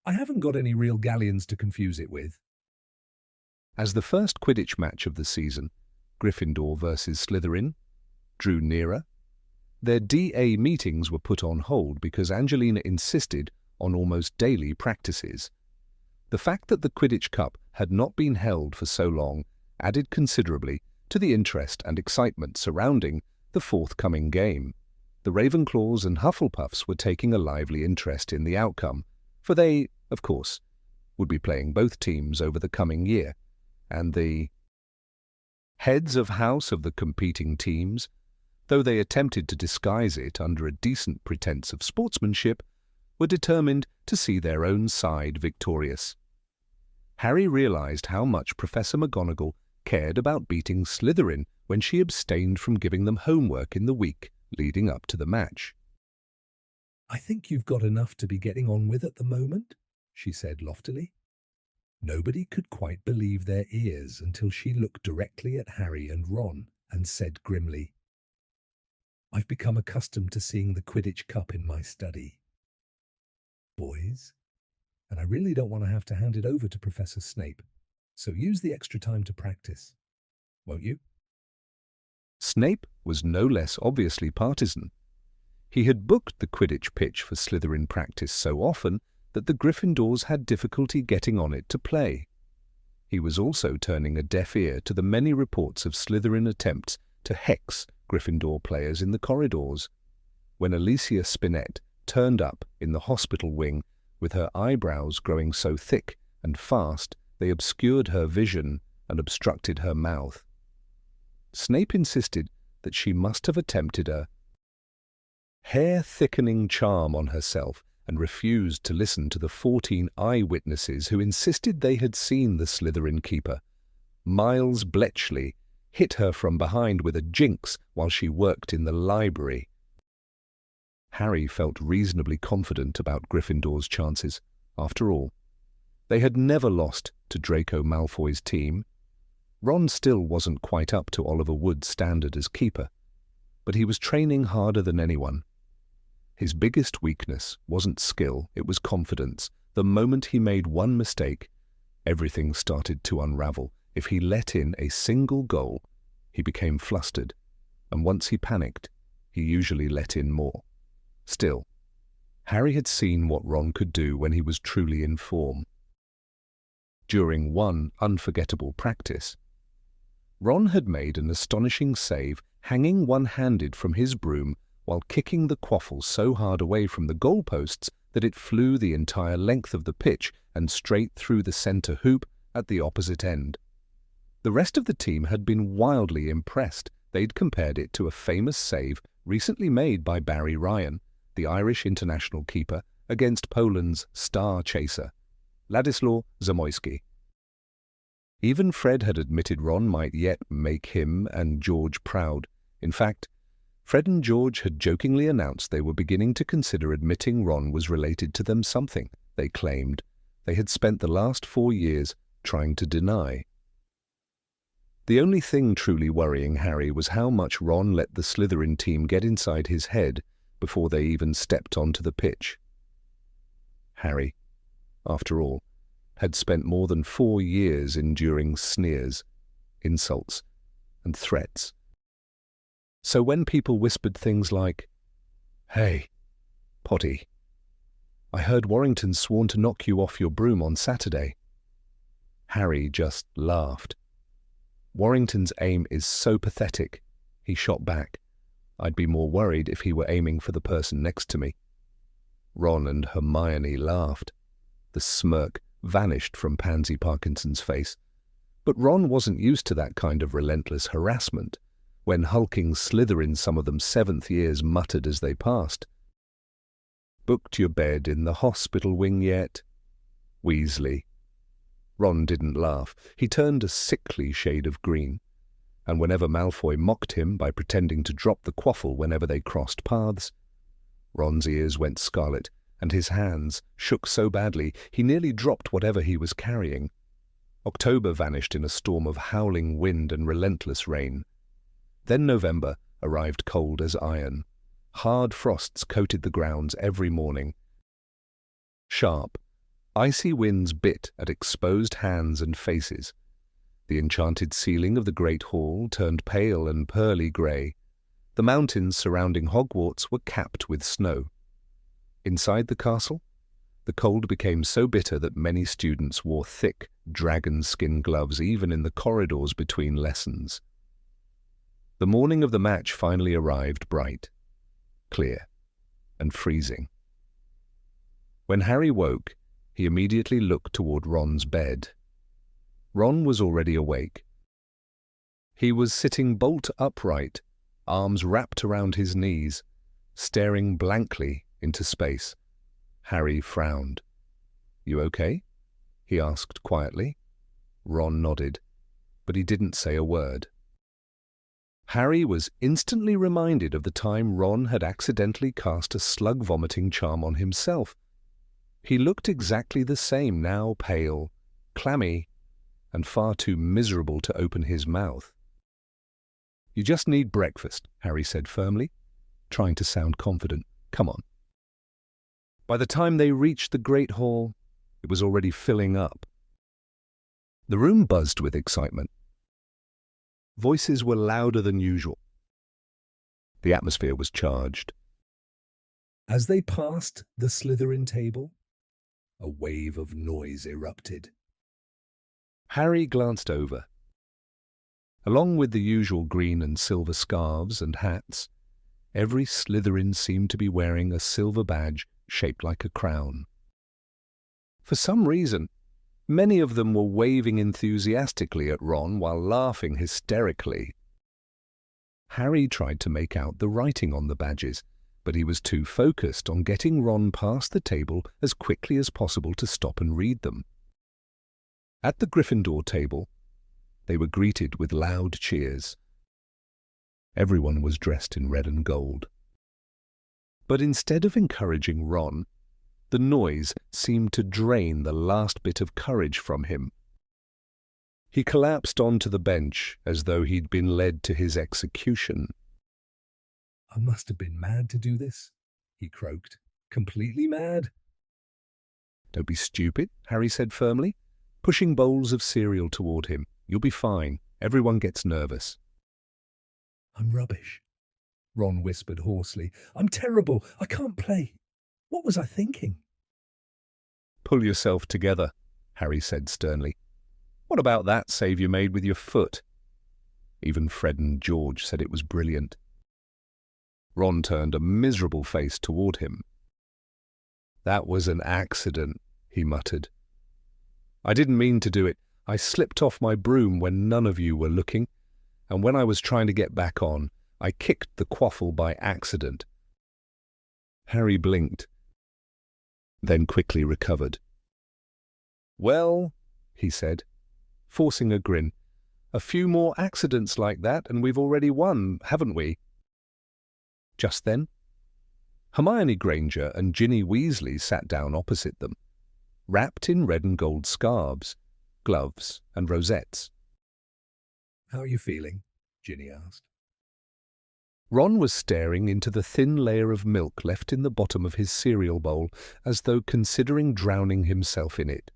I haven't got any real galleons to confuse it with. As the first Quidditch match of the season, Gryffindor versus Slytherin, drew nearer, their DA meetings were put on hold because Angelina insisted on almost daily practices. The fact that the Quidditch Cup had not been held for so long added considerably to the interest and excitement surrounding the forthcoming game. The Ravenclaws and Hufflepuffs were taking a lively interest in the outcome, for they, of course, would be playing both teams over the coming year, and the heads of house of the competing teams, though they attempted to disguise it under a decent pretense of sportsmanship, were determined to see their own side victorious. Harry realized how much Professor McGonagall cared about beating Slytherin when she abstained from giving them homework in the week leading up to the match. I think you've got enough to be getting on with at the moment, she said loftily. Nobody could quite believe their ears until she looked directly at Harry and Ron and said grimly, I've become accustomed to seeing the Quidditch Cup in my study, boys, and I really don't want to have to hand it over to Professor Snape, so use the extra time to practice, won't you? Snape was no less obviously partisan. He had booked the Quidditch pitch for Slytherin practice so often that the Gryffindors had difficulty getting on it to play. He was also turning a deaf ear to the many reports of Slytherin attempts to hex Gryffindor players in the corridors. When Alicia Spinnet turned up in the hospital wing with her eyebrows growing so thick and fast they obscured her vision and obstructed her mouth, Snape insisted that she must have attempted a hair-thickening charm on herself and refused to listen to the 14 eyewitnesses who insisted they had seen the Slytherin keeper, Miles Bletchley, hit her from behind with a jinx while she worked in the library. Harry felt reasonably confident about Gryffindor's chances. After all, they had never lost to Draco Malfoy's team. Ron still wasn't quite up to Oliver Wood's standard as keeper, but he was training harder than anyone. His biggest weakness wasn't skill, it was confidence. The moment he made one mistake, everything started to unravel. If he let in a single goal, he became flustered, and once he panicked, he usually let in more. Still, Harry had seen what Ron could do when he was truly in form. During one unforgettable practice, Ron had made an astonishing save hanging one-handed from his broom while kicking the quaffle so hard away from the goalposts that it flew the entire length of the pitch and straight through the centre hoop at the opposite end. The rest of the team had been wildly impressed. They'd compared it to a famous save recently made by Barry Ryan, the Irish international keeper, against Poland's star chaser, Ladisław Zamoyski. Even Fred had admitted Ron might yet make him and George proud. In fact, Fred and George had jokingly announced they were beginning to consider admitting Ron was related to them, something, they claimed, they had spent the last 4 years trying to deny. The only thing truly worrying Harry was how much Ron let the Slytherin team get inside his head before they even stepped onto the pitch. Harry, after all, had spent more than 4 years enduring sneers, insults, and threats. So when people whispered things like, "Hey, Potty, I heard Warrington's sworn to knock you off your broom on Saturday," Harry just laughed. "Warrington's aim is so pathetic," he shot back. "I'd be more worried if he were aiming for the person next to me." Ron and Hermione laughed. The smirk vanished from Pansy Parkinson's face. But Ron wasn't used to that kind of relentless harassment. When hulking Slytherin, some of them 7th years, muttered as they passed, "Booked your bed in the hospital wing yet, Weasley?" Ron didn't laugh. He turned a sickly shade of green. And whenever Malfoy mocked him by pretending to drop the quaffle whenever they crossed paths, Ron's ears went scarlet, and his hands shook so badly he nearly dropped whatever he was carrying. October vanished in a storm of howling wind and relentless rain. Then November arrived cold as iron. Hard frosts coated the grounds every morning. Sharp, icy winds bit at exposed hands and faces. The enchanted ceiling of the Great Hall turned pale and pearly grey. The mountains surrounding Hogwarts were capped with snow. Inside the castle, the cold became so bitter that many students wore thick, dragon skin gloves even in the corridors between lessons. The morning of the match finally arrived bright, clear, and freezing. When Harry woke, he immediately looked toward Ron's bed. Ron was already awake. He was sitting bolt upright, arms wrapped around his knees, staring blankly into space. Harry frowned. "You okay?" he asked quietly. Ron nodded, but he didn't say a word. Harry was instantly reminded of the time Ron had accidentally cast a slug-vomiting charm on himself. He looked exactly the same now, pale, clammy, and far too miserable to open his mouth. "You just need breakfast," Harry said firmly, trying to sound confident. "Come on." By the time they reached the Great Hall, it was already filling up. The room buzzed with excitement. Voices were louder than usual. The atmosphere was charged. As they passed the Slytherin table, a wave of noise erupted. Harry glanced over. Along with the usual green and silver scarves and hats, every Slytherin seemed to be wearing a silver badge shaped like a crown. For some reason, many of them were waving enthusiastically at Ron while laughing hysterically. Harry tried to make out the writing on the badges, but he was too focused on getting Ron past the table as quickly as possible to stop and read them. At the Gryffindor table, they were greeted with loud cheers. Everyone was dressed in red and gold. But instead of encouraging Ron, the noise seemed to drain the last bit of courage from him. He collapsed onto the bench as though he'd been led to his execution. "I must have been mad to do this," he croaked. "Completely mad." "Don't be stupid," Harry said firmly, pushing bowls of cereal toward him. "You'll be fine. Everyone gets nervous." "I'm rubbish," Ron whispered hoarsely. "I'm terrible. I can't play. What was I thinking?" "Pull yourself together," Harry said sternly. "What about that save you made with your foot?" Even Fred and George said it was brilliant. Ron turned a miserable face toward him. "That was an accident," he muttered. "I didn't mean to do it. I slipped off my broom when none of you were looking, and when I was trying to get back on, I kicked the quaffle by accident." Harry blinked, then quickly recovered. "Well," he said, forcing a grin, "a few more accidents like that and we've already won, haven't we?" Just then, Hermione Granger and Ginny Weasley sat down opposite them, wrapped in red and gold scarves, gloves, and rosettes. "How are you feeling?" Ginny asked. Ron was staring into the thin layer of milk left in the bottom of his cereal bowl, as though considering drowning himself in it.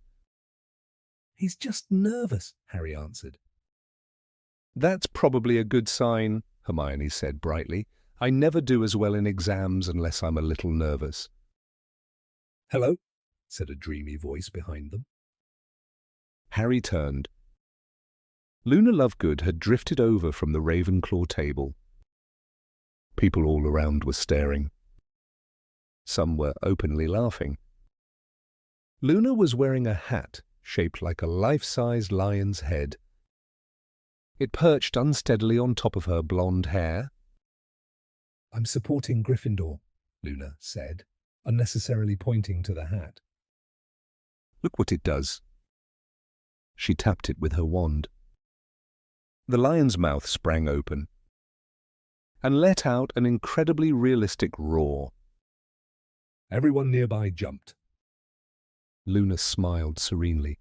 "He's just nervous," Harry answered. "That's probably a good sign," Hermione said brightly. "I never do as well in exams unless I'm a little nervous." "Hello," said a dreamy voice behind them. Harry turned. Luna Lovegood had drifted over from the Ravenclaw table. People all around were staring. Some were openly laughing. Luna was wearing a hat shaped like a life-size lion's head. It perched unsteadily on top of her blonde hair. "I'm supporting Gryffindor," Luna said, unnecessarily pointing to the hat. "Look what it does." She tapped it with her wand. The lion's mouth sprang open and let out an incredibly realistic roar. Everyone nearby jumped. Luna smiled serenely.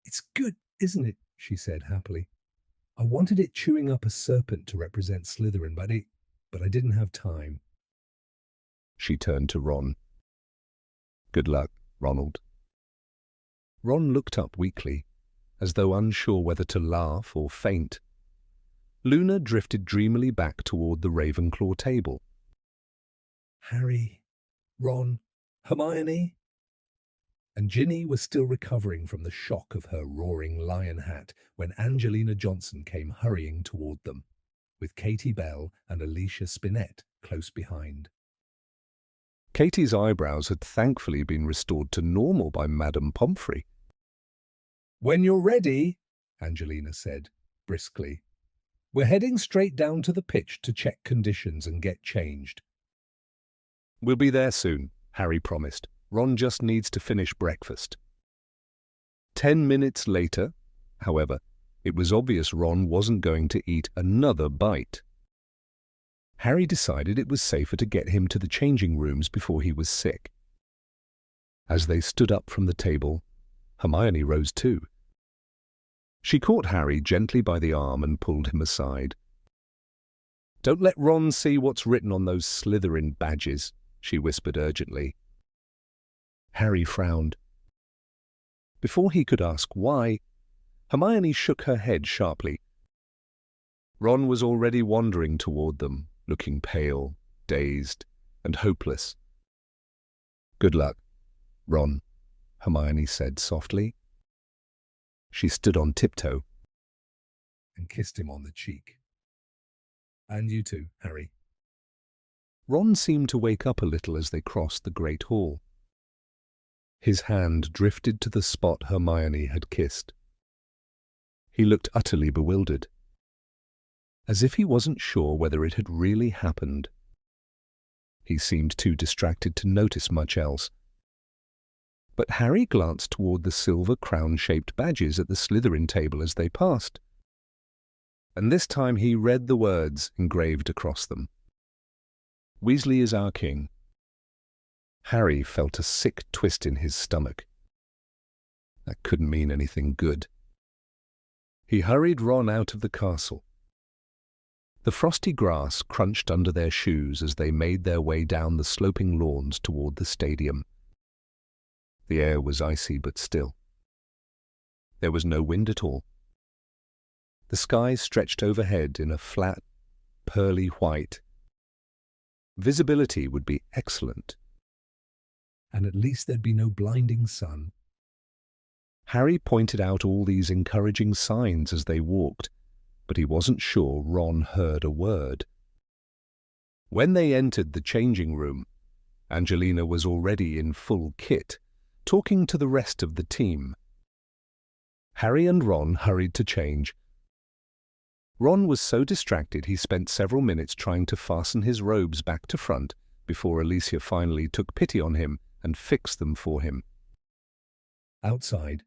"It's good, isn't it?" she said happily. "I wanted it chewing up a serpent to represent Slytherin, but I didn't have time." She turned to Ron. "Good luck, Ronald." Ron looked up weakly, as though unsure whether to laugh or faint. Luna drifted dreamily back toward the Ravenclaw table. Harry, Ron, Hermione, and Ginny was still recovering from the shock of her roaring lion hat when Angelina Johnson came hurrying toward them, with Katie Bell and Alicia Spinett close behind. Katie's eyebrows had thankfully been restored to normal by Madame Pomfrey. "When you're ready," Angelina said, briskly. "We're heading straight down to the pitch to check conditions and get changed." "We'll be there soon," Harry promised. "Ron just needs to finish breakfast." 10 minutes later, however, it was obvious Ron wasn't going to eat another bite. Harry decided it was safer to get him to the changing rooms before he was sick. As they stood up from the table, Hermione rose too. She caught Harry gently by the arm and pulled him aside. "Don't let Ron see what's written on those Slytherin badges," she whispered urgently. Harry frowned. Before he could ask why, Hermione shook her head sharply. Ron was already wandering toward them, looking pale, dazed, and hopeless. "Good luck, Ron," Hermione said softly. She stood on tiptoe and kissed him on the cheek. "And you too, Harry." Ron seemed to wake up a little as they crossed the great hall. His hand drifted to the spot Hermione had kissed. He looked utterly bewildered, as if he wasn't sure whether it had really happened. He seemed too distracted to notice much else. But Harry glanced toward the silver crown-shaped badges at the Slytherin table as they passed. And this time he read the words engraved across them. "Weasley is our king." Harry felt a sick twist in his stomach. That couldn't mean anything good. He hurried Ron out of the castle. The frosty grass crunched under their shoes as they made their way down the sloping lawns toward the stadium. The air was icy but still. There was no wind at all. The sky stretched overhead in a flat, pearly white. Visibility would be excellent. And at least there'd be no blinding sun. Harry pointed out all these encouraging signs as they walked, but he wasn't sure Ron heard a word. When they entered the changing room, Angelina was already in full kit, talking to the rest of the team. Harry and Ron hurried to change. Ron was so distracted he spent several minutes trying to fasten his robes back to front before Alicia finally took pity on him and fixed them for him. Outside,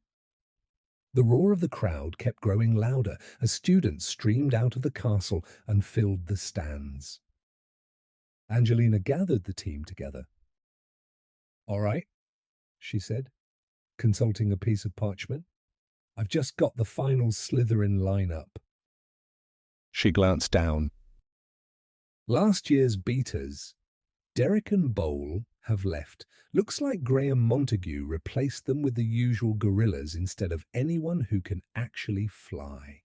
the roar of the crowd kept growing louder as students streamed out of the castle and filled the stands. Angelina gathered the team together. "All right," she said, consulting a piece of parchment. "I've just got the final Slytherin lineup." She glanced down. Last year's beaters, Derek and Bowl, have left. Looks like Graham Montague replaced them with the usual gorillas instead of anyone who can actually fly.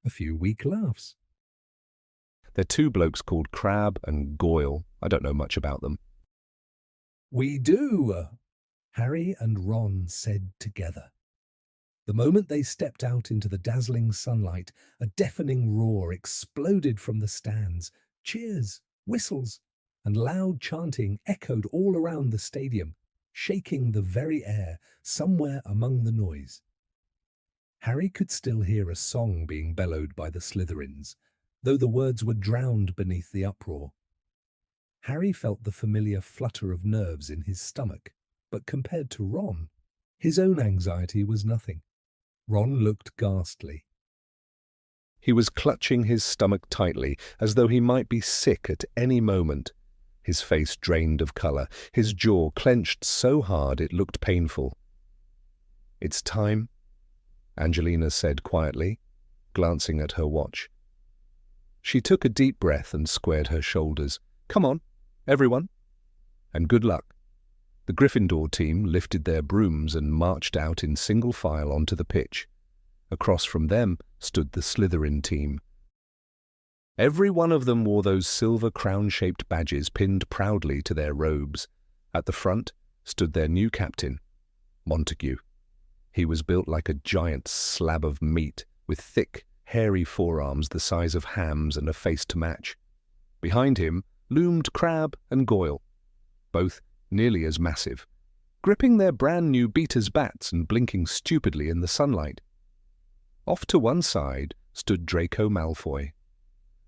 A few weak laughs. They're two blokes called Crabbe and Goyle. I don't know much about them. "We do," Harry and Ron said together. The moment they stepped out into the dazzling sunlight, a deafening roar exploded from the stands. Cheers, whistles, and loud chanting echoed all around the stadium, shaking the very air somewhere among the noise. Harry could still hear a song being bellowed by the Slytherins, though the words were drowned beneath the uproar. Harry felt the familiar flutter of nerves in his stomach, but compared to Ron, his own anxiety was nothing. Ron looked ghastly. He was clutching his stomach tightly, as though he might be sick at any moment. His face drained of colour, his jaw clenched so hard it looked painful. "It's time," Angelina said quietly, glancing at her watch. She took a deep breath and squared her shoulders. "Come on, everyone, and good luck." The Gryffindor team lifted their brooms and marched out in single file onto the pitch. Across from them stood the Slytherin team. Every one of them wore those silver crown-shaped badges pinned proudly to their robes. At the front stood their new captain, Montague. He was built like a giant slab of meat, with thick, hairy forearms the size of hams and a face to match. Behind him loomed Crabbe and Goyle, both nearly as massive, gripping their brand-new beaters' bats and blinking stupidly in the sunlight. Off to one side stood Draco Malfoy.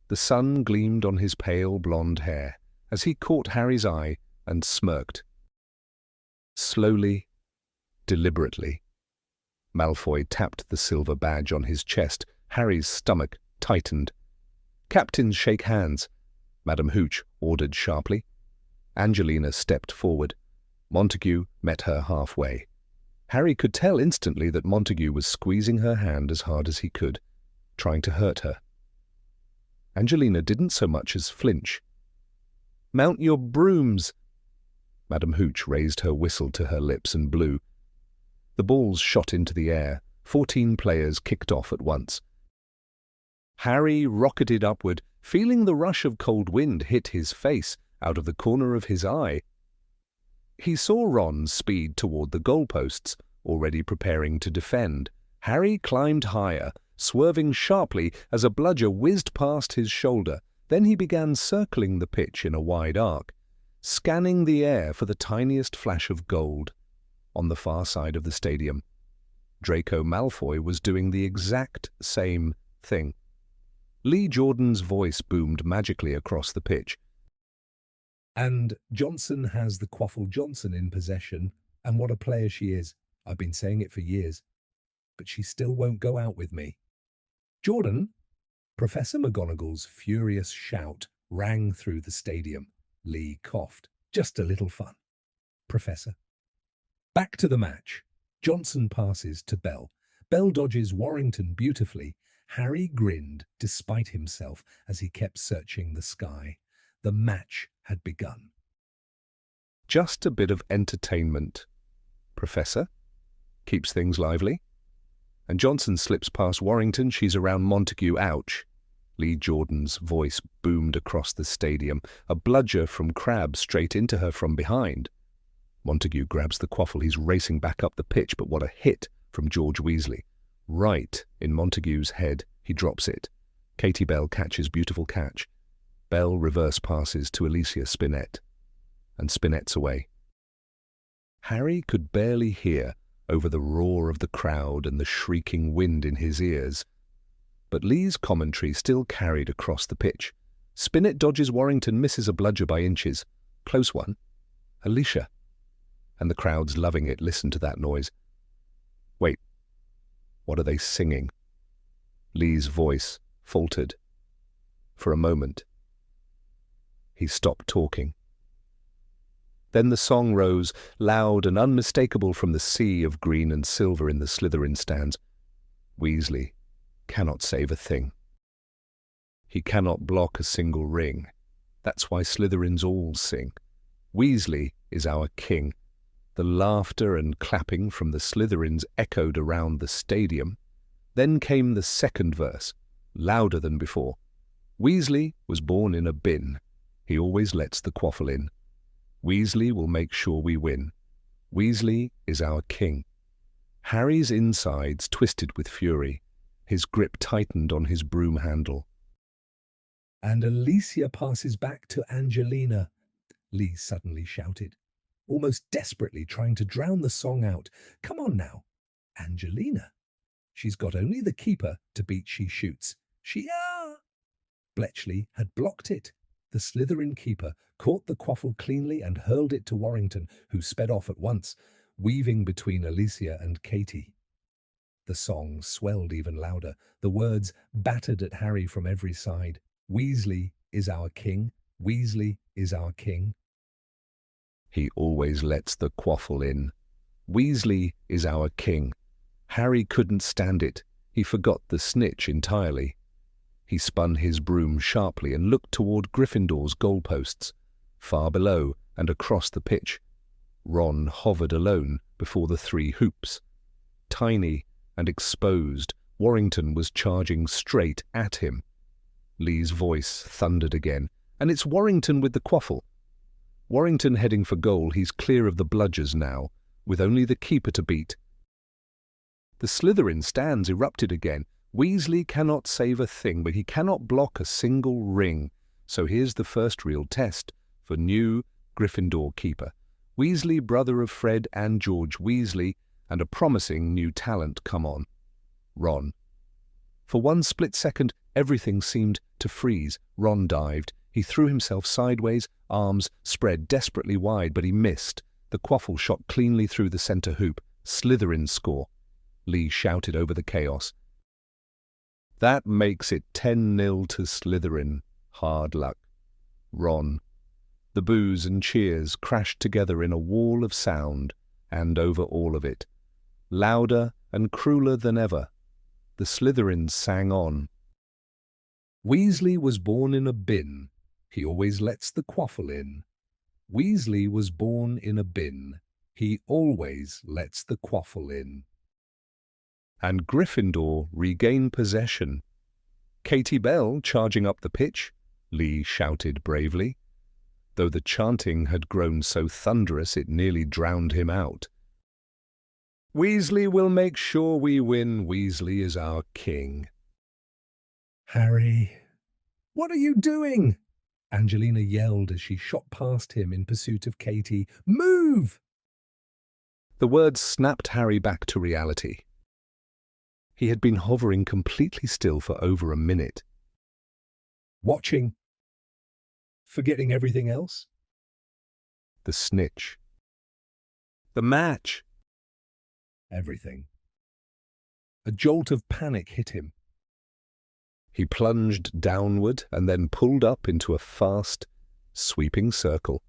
The sun gleamed on his pale blonde hair as he caught Harry's eye and smirked. Slowly, deliberately, Malfoy tapped the silver badge on his chest. Harry's stomach tightened. "Captains shake hands," Madam Hooch ordered sharply. Angelina stepped forward. Montague met her halfway. Harry could tell instantly that Montague was squeezing her hand as hard as he could, trying to hurt her. Angelina didn't so much as flinch. "Mount your brooms!" Madam Hooch raised her whistle to her lips and blew. The balls shot into the air. 14 players kicked off at once. Harry rocketed upward, feeling the rush of cold wind hit his face out of the corner of his eye. He saw Ron speed toward the goalposts, already preparing to defend. Harry climbed higher, swerving sharply as a bludger whizzed past his shoulder. Then he began circling the pitch in a wide arc, scanning the air for the tiniest flash of gold. On the far side of the stadium, Draco Malfoy was doing the exact same thing. Lee Jordan's voice boomed magically across the pitch. "And Johnson has the Quaffle Johnson in possession, and what a player she is. I've been saying it for years. But she still won't go out with me." "Jordan!" Professor McGonagall's furious shout rang through the stadium. Lee coughed. "Just a little fun, Professor." Back to the match. Johnson passes to Bell. Bell dodges Warrington beautifully. Harry grinned despite himself as he kept searching the sky. The match had begun. "Just a bit of entertainment, Professor. Keeps things lively." And Johnson slips past Warrington. She's around Montague. Ouch. Lee Jordan's voice boomed across the stadium. A bludger from Crabbe straight into her from behind. Montague grabs the quaffle. He's racing back up the pitch, but what a hit from George Weasley. Right in Montague's head. He drops it. Katie Bell catches beautiful catch. Bell reverse passes to Alicia Spinett, and Spinett's away. Harry could barely hear over the roar of the crowd and the shrieking wind in his ears, but Lee's commentary still carried across the pitch. Spinett dodges Warrington, misses a bludger by inches. Close one. Alicia. And the crowd's loving it. Listen to that noise. Wait, what are they singing? Lee's voice faltered. For a moment, he stopped talking. Then the song rose, loud and unmistakable from the sea of green and silver in the Slytherin stands. Weasley cannot save a thing. He cannot block a single ring. That's why Slytherins all sing. Weasley is our king. The laughter and clapping from the Slytherins echoed around the stadium. Then came the second verse, louder than before. Weasley was born in a bin. He always lets the quaffle in. Weasley will make sure we win. Weasley is our king. Harry's insides twisted with fury. His grip tightened on his broom handle. And Alicia passes back to Angelina, Lee suddenly shouted, almost desperately trying to drown the song out. Come on now, Angelina. She's got only the keeper to beat She Shoots. Bletchley had blocked it. The Slytherin keeper caught the quaffle cleanly and hurled it to Warrington, who sped off at once, weaving between Alicia and Katie. The song swelled even louder. The words battered at Harry from every side. Weasley is our king. Weasley is our king. He always lets the quaffle in. Weasley is our king. Harry couldn't stand it. He forgot the snitch entirely. He spun his broom sharply and looked toward Gryffindor's goalposts. Far below and across the pitch, Ron hovered alone before the 3 hoops. Tiny and exposed, Warrington was charging straight at him. Lee's voice thundered again. And it's Warrington with the quaffle. Warrington heading for goal. He's clear of the bludgers now, with only the keeper to beat. The Slytherin stands erupted again. Weasley cannot save a thing, but he cannot block a single ring. So here's the first real test for new Gryffindor keeper. Weasley, brother of Fred and George Weasley, and a promising new talent come on. Ron. For one split second, everything seemed to freeze. Ron dived. He threw himself sideways, arms spread desperately wide, but he missed. The quaffle shot cleanly through the centre hoop. Slytherin score. Lee shouted over the chaos. That makes it 10-0 to Slytherin. Hard luck. Ron. The boos and cheers crashed together in a wall of sound, and over all of it, louder and crueler than ever, the Slytherins sang on. Weasley was born in a bin. He always lets the quaffle in. Weasley was born in a bin. He always lets the quaffle in. And Gryffindor regained possession. Katie Bell charging up the pitch, Lee shouted bravely, though the chanting had grown so thunderous it nearly drowned him out. Weasley will make sure we win. Weasley is our king. Harry, what are you doing? Angelina yelled as she shot past him in pursuit of Katie. Move! The words snapped Harry back to reality. He had been hovering completely still for over a minute. Watching. Forgetting everything else. The snitch. The match. Everything. A jolt of panic hit him. He plunged downward and then pulled up into a fast, sweeping circle,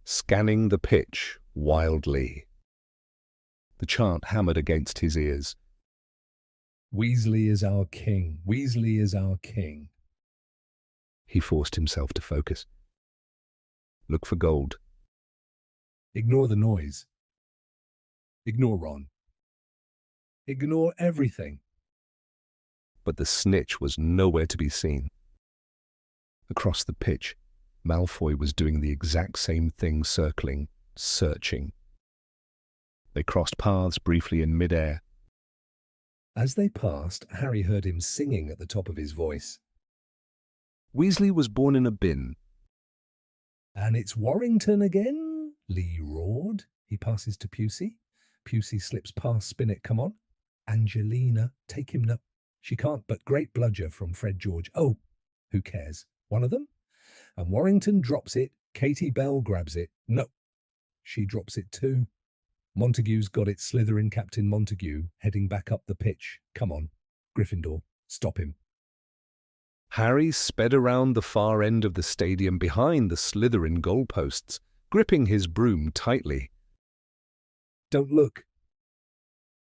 scanning the pitch wildly. The chant hammered against his ears. Weasley is our king. Weasley is our king. He forced himself to focus. Look for gold. Ignore the noise. Ignore Ron. Ignore everything. But the snitch was nowhere to be seen. Across the pitch, Malfoy was doing the exact same thing, circling, searching. They crossed paths briefly in mid-air. As they passed, Harry heard him singing at the top of his voice. Weasley was born in a bin. And it's Warrington again, Lee roared. He passes to Pusey. Pusey slips past Spinnet. Come on. Angelina, take him. No, she can't, but great bludger from Fred George. Oh, who cares? One of them? And Warrington drops it. Katie Bell grabs it. No, she drops it too. Montague's got it. Slytherin Captain Montague heading back up the pitch. Come on, Gryffindor, stop him. Harry sped around the far end of the stadium behind the Slytherin goalposts, gripping his broom tightly. Don't look.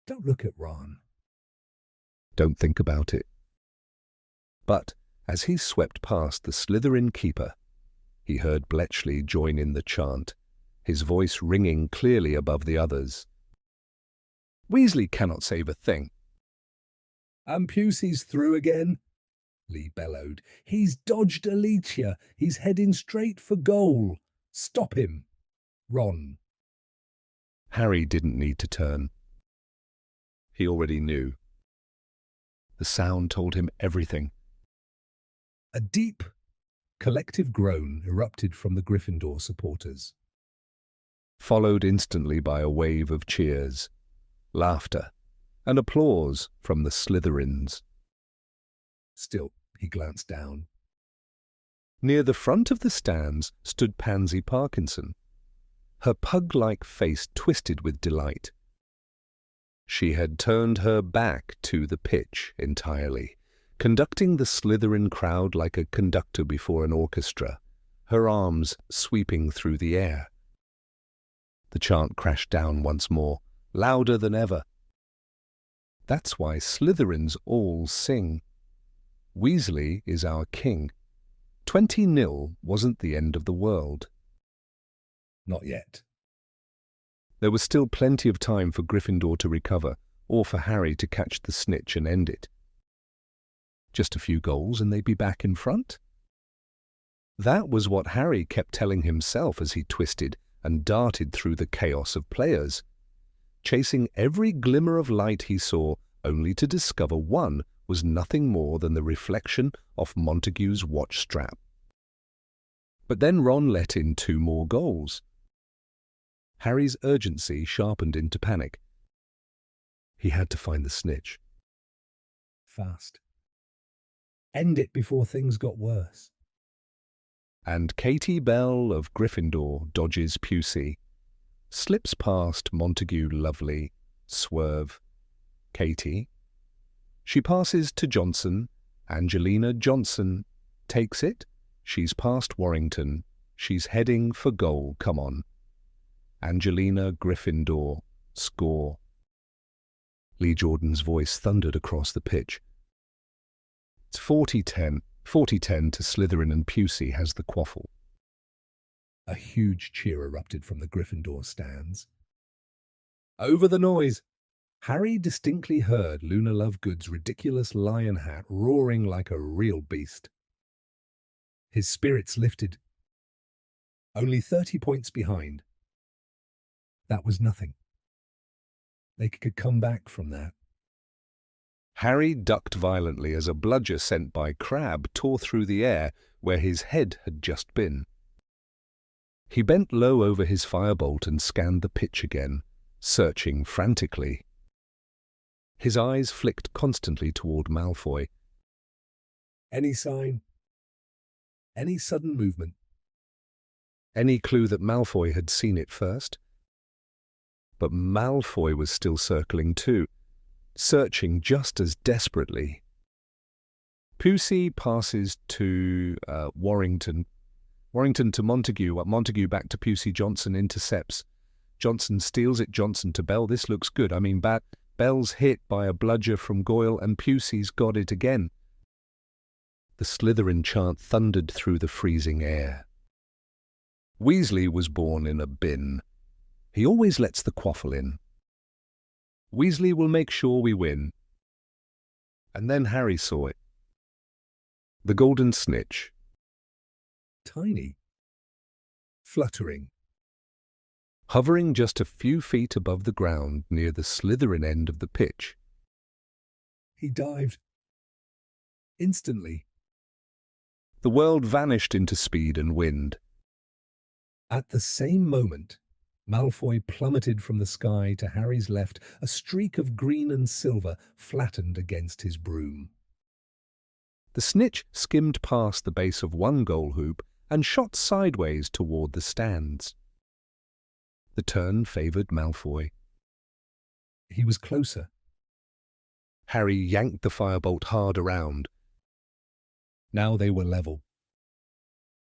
Don't look at Ron. Don't think about it. But as he swept past the Slytherin keeper, he heard Bletchley join in the chant, his voice ringing clearly above the others. Weasley cannot save a thing. And Pusey's through again, Lee bellowed. He's dodged Alicia. He's heading straight for goal. Stop him. Ron. Harry didn't need to turn. He already knew. The sound told him everything. A deep, collective groan erupted from the Gryffindor supporters, followed instantly by a wave of cheers, laughter, and applause from the Slytherins. Still, he glanced down. Near the front of the stands stood Pansy Parkinson, her pug-like face twisted with delight. She had turned her back to the pitch entirely, conducting the Slytherin crowd like a conductor before an orchestra, her arms sweeping through the air. The chant crashed down once more, louder than ever. That's why Slytherins all sing. Weasley is our king. 20-0 wasn't the end of the world. Not yet. There was still plenty of time for Gryffindor to recover, or for Harry to catch the snitch and end it. Just a few goals and they'd be back in front? That was what Harry kept telling himself as he twisted and darted through the chaos of players, chasing every glimmer of light he saw, only to discover one was nothing more than the reflection of Montague's watch strap. But then Ron let in 2 more goals. Harry's urgency sharpened into panic. He had to find the snitch. Fast. End it before things got worse. And Katie Bell of Gryffindor dodges Pusey, slips past Montague Lovely, swerve, Katie. She passes to Johnson. Angelina Johnson takes it. She's past Warrington. She's heading for goal. Come on. Angelina Gryffindor. Score. Lee Jordan's voice thundered across the pitch. It's 40-10. 40-10 to Slytherin, and Pusey has the quaffle. A huge cheer erupted from the Gryffindor stands. Over the noise, Harry distinctly heard Luna Lovegood's ridiculous lion hat roaring like a real beast. His spirits lifted. Only 30 points behind. That was nothing. They could come back from that. Harry ducked violently as a bludger sent by Crabbe tore through the air where his head had just been. He bent low over his firebolt and scanned the pitch again, searching frantically. His eyes flicked constantly toward Malfoy. Any sign? Any sudden movement? Any clue that Malfoy had seen it first? But Malfoy was still circling too, searching just as desperately. Pusey passes to Warrington. Warrington to Montague. Montague back to Pusey. Johnson intercepts. Johnson steals it. Johnson to Bell. This looks good. Bell's hit by a bludger from Goyle, and Pusey's got it again. The Slytherin chant thundered through the freezing air. Weasley was born in a bin. He always lets the quaffle in. Weasley will make sure we win. And then Harry saw it. The golden snitch. Tiny. Fluttering. Hovering just a few feet above the ground near the Slytherin end of the pitch. He dived. Instantly. The world vanished into speed and wind. At the same moment, Malfoy plummeted from the sky to Harry's left, a streak of green and silver flattened against his broom. The snitch skimmed past the base of one goal hoop and shot sideways toward the stands. The turn favoured Malfoy. He was closer. Harry yanked the firebolt hard around. Now they were level,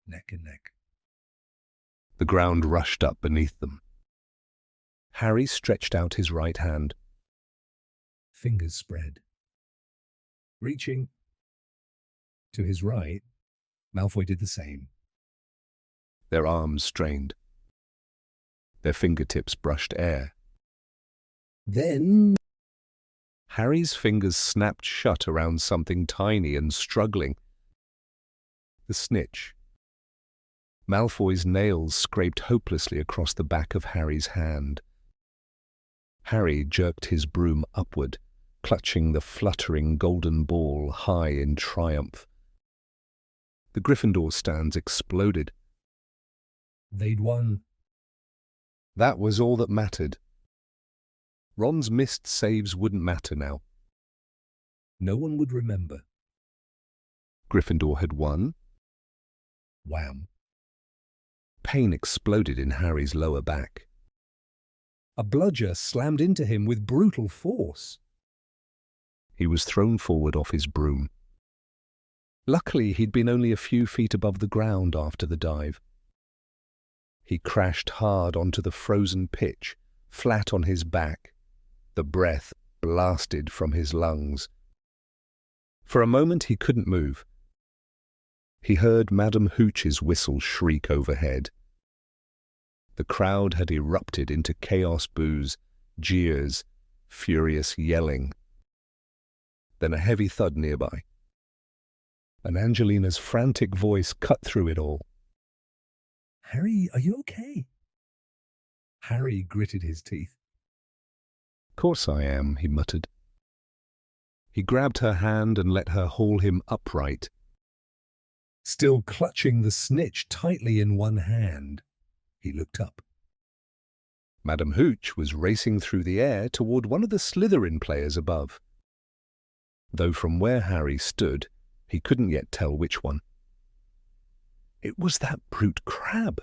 neck and neck. The ground rushed up beneath them. Harry stretched out his right hand. Fingers spread. Reaching. To his right, Malfoy did the same. Their arms strained. Their fingertips brushed air. Then Harry's fingers snapped shut around something tiny and struggling. The snitch. Malfoy's nails scraped hopelessly across the back of Harry's hand. Harry jerked his broom upward, clutching the fluttering golden ball high in triumph. The Gryffindor stands exploded. They'd won. That was all that mattered. Ron's missed saves wouldn't matter now. No one would remember. Gryffindor had won. Wham! Pain exploded in Harry's lower back. A bludger slammed into him with brutal force. He was thrown forward off his broom. Luckily, he'd been only a few feet above the ground after the dive. He crashed hard onto the frozen pitch, flat on his back. The breath blasted from his lungs. For a moment he couldn't move. He heard Madame Hooch's whistle shriek overhead. The crowd had erupted into chaos boos, jeers, furious yelling. Then a heavy thud nearby. And Angelina's frantic voice cut through it all. Harry, are you okay? Harry gritted his teeth. "Course I am," he muttered. He grabbed her hand and let her haul him upright. Still clutching the snitch tightly in one hand, he looked up. Madame Hooch was racing through the air toward one of the Slytherin players above. Though from where Harry stood, he couldn't yet tell which one. "It was that brute Crabbe,"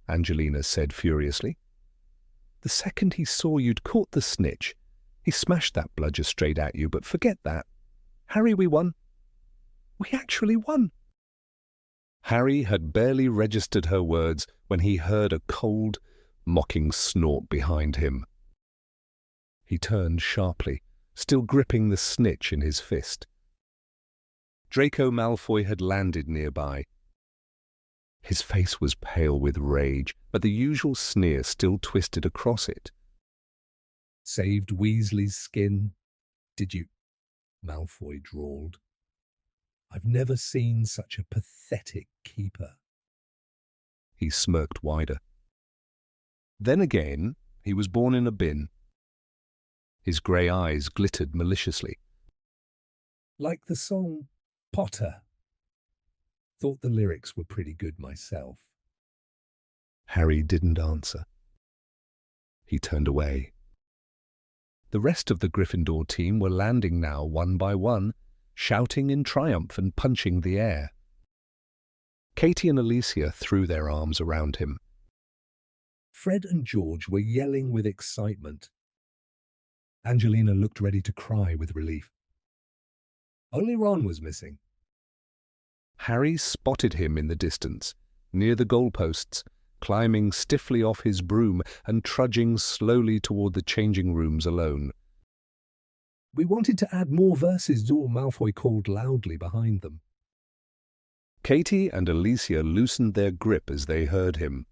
Angelina said furiously. "The second he saw you'd caught the snitch, he smashed that bludger straight at you, but forget that. Harry, we won. We actually won." Harry had barely registered her words when he heard a cold, mocking snort behind him. He turned sharply, still gripping the snitch in his fist. Draco Malfoy had landed nearby. His face was pale with rage, but the usual sneer still twisted across it. "Saved Weasley's skin, did you?" Malfoy drawled. "I've never seen such a pathetic keeper." He smirked wider. Then again, he was born in a bin. His grey eyes glittered maliciously. Like the song Potter. Thought the lyrics were pretty good myself. Harry didn't answer. He turned away. The rest of the Gryffindor team were landing now one by one, shouting in triumph and punching the air. Katie and Alicia threw their arms around him. Fred and George were yelling with excitement. Angelina looked ready to cry with relief. Only Ron was missing. Harry spotted him in the distance, near the goalposts, climbing stiffly off his broom and trudging slowly toward the changing rooms alone. "We wanted to add more verses," Malfoy called loudly behind them. Katie and Alicia loosened their grip as they heard him.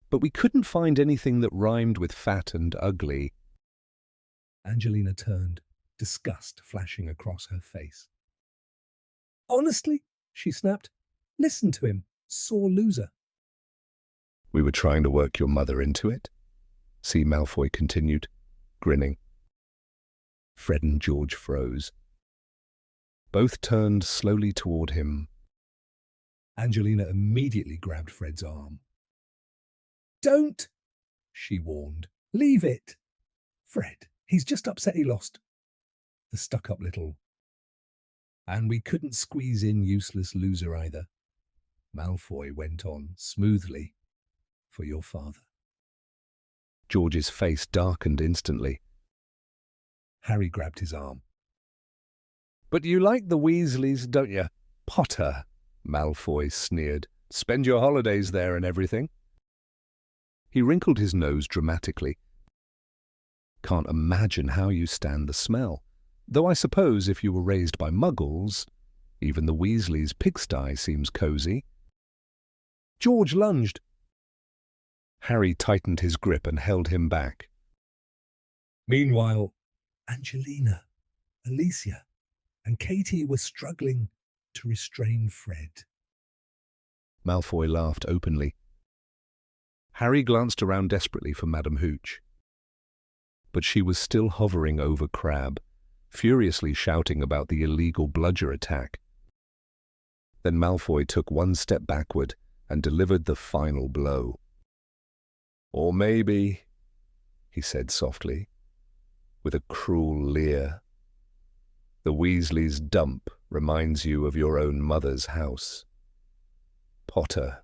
"But we couldn't find anything that rhymed with fat and ugly." Angelina turned, disgust flashing across her face. "Honestly," she snapped, "listen to him, sore loser." "We were trying to work your mother into it," C. Malfoy continued, grinning. Fred and George froze. Both turned slowly toward him. Angelina immediately grabbed Fred's arm. "Don't!" she warned. "Leave it! Fred, he's just upset he lost." The stuck-up little... "And we couldn't squeeze in useless loser either," Malfoy went on smoothly, "for your father." George's face darkened instantly. Harry grabbed his arm. "But you like the Weasleys, don't you, Potter?" Malfoy sneered. "Spend your holidays there and everything." He wrinkled his nose dramatically. "Can't imagine how you stand the smell. Though I suppose if you were raised by Muggles, even the Weasleys' pigsty seems cosy." George lunged. Harry tightened his grip and held him back. Meanwhile, Angelina, Alicia, and Katie were struggling to restrain Fred. Malfoy laughed openly. Harry glanced around desperately for Madame Hooch. But she was still hovering over Crabbe, furiously shouting about the illegal bludger attack. Then Malfoy took one step backward and delivered the final blow. "Or maybe," he said softly, with a cruel leer, "the Weasleys' dump reminds you of your own mother's house. Potter."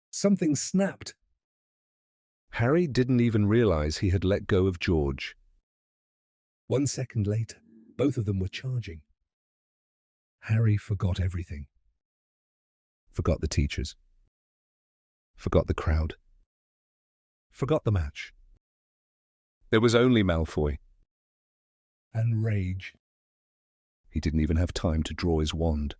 Something snapped. Harry didn't even realize he had let go of George. 1 second later, both of them were charging. Harry forgot everything. Forgot the teachers. Forgot the crowd. Forgot the match. There was only Malfoy. And rage. He didn't even have time to draw his wand.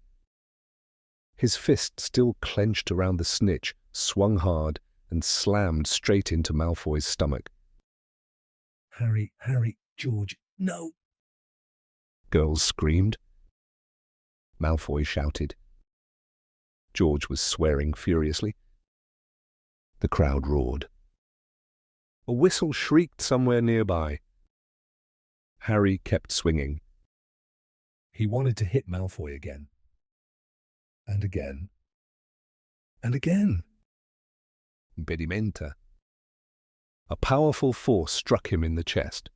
His fist, still clenched around the snitch, swung hard and slammed straight into Malfoy's stomach. Harry, George, no!" Girls screamed. Malfoy shouted. George was swearing furiously. The crowd roared. A whistle shrieked somewhere nearby. Harry kept swinging. He wanted to hit Malfoy again. And again. And again. Impedimenta. A powerful force struck him in the chest.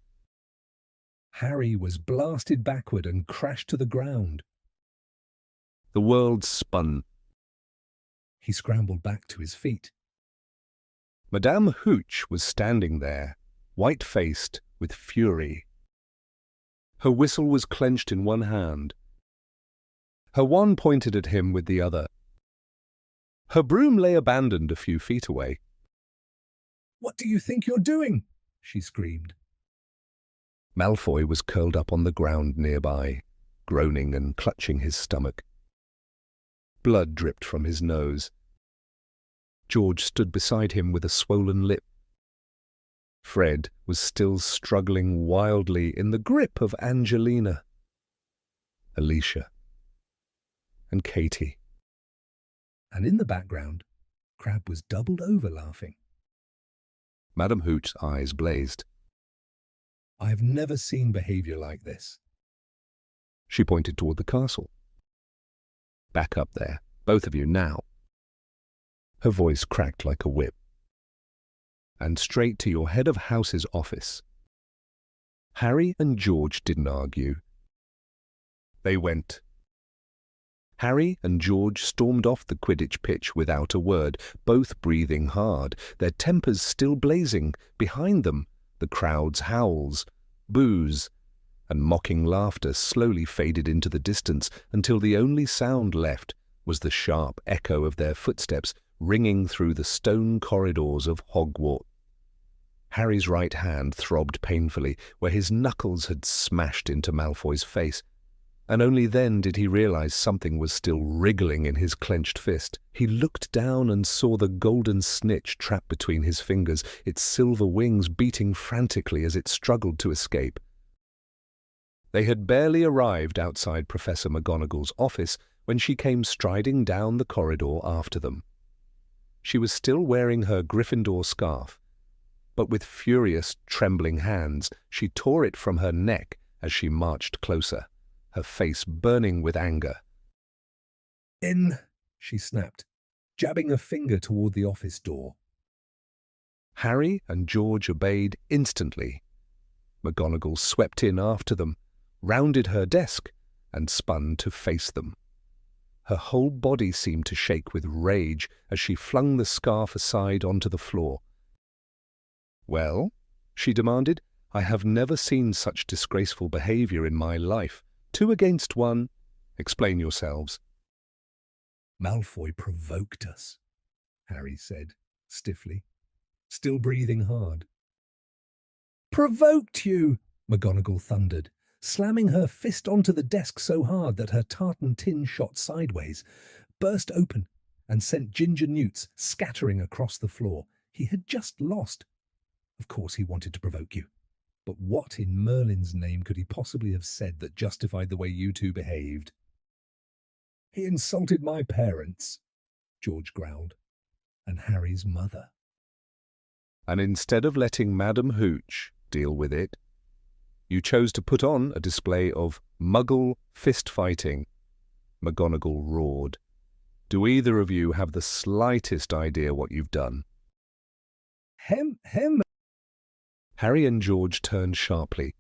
Harry was blasted backward and crashed to the ground. The world spun. He scrambled back to his feet. Madame Hooch was standing there, white-faced with fury. Her whistle was clenched in one hand. Her wand pointed at him with the other. Her broom lay abandoned a few feet away. "What do you think you're doing?" she screamed. Malfoy was curled up on the ground nearby, groaning and clutching his stomach. Blood dripped from his nose. George stood beside him with a swollen lip. Fred was still struggling wildly in the grip of Angelina, Alicia, and Katie. And in the background, Crabbe was doubled over laughing. Madame Hooch's eyes blazed. "I've never seen behavior like this." She pointed toward the castle. "Back up there, both of you now." Her voice cracked like a whip. "And straight to your head of house's office." Harry and George didn't argue. They went. Harry and George stormed off the Quidditch pitch without a word, both breathing hard, their tempers still blazing. Behind them, the crowd's howls, boos, and mocking laughter slowly faded into the distance until the only sound left was the sharp echo of their footsteps ringing through the stone corridors of Hogwarts. Harry's right hand throbbed painfully where his knuckles had smashed into Malfoy's face, and only then did he realize something was still wriggling in his clenched fist. He looked down and saw the golden snitch trapped between his fingers, its silver wings beating frantically as it struggled to escape. They had barely arrived outside Professor McGonagall's office when she came striding down the corridor after them. She was still wearing her Gryffindor scarf, but with furious, trembling hands she tore it from her neck as she marched closer, her face burning with anger. In she snapped, jabbing a finger toward the office door. Harry and George obeyed instantly. McGonagall swept in after them, rounded her desk, and spun to face them. Her whole body seemed to shake with rage as she flung the scarf aside onto the floor. "Well?" she demanded. "I have never seen such disgraceful behavior in my life. 2 against 1. Explain yourselves." "Malfoy provoked us," Harry said, stiffly, still breathing hard. "Provoked you!" McGonagall thundered, slamming her fist onto the desk so hard that her tartan tin shot sideways, burst open, and sent Ginger Newts scattering across the floor. He had just lost. Of course he wanted to provoke you. But what in Merlin's name could he possibly have said that justified the way you two behaved? "He insulted my parents," George growled, "and Harry's mother." "And instead of letting Madam Hooch deal with it, you chose to put on a display of Muggle fist-fighting," McGonagall roared. "Do either of you have the slightest idea what you've done?" Hem. Harry and George turned sharply.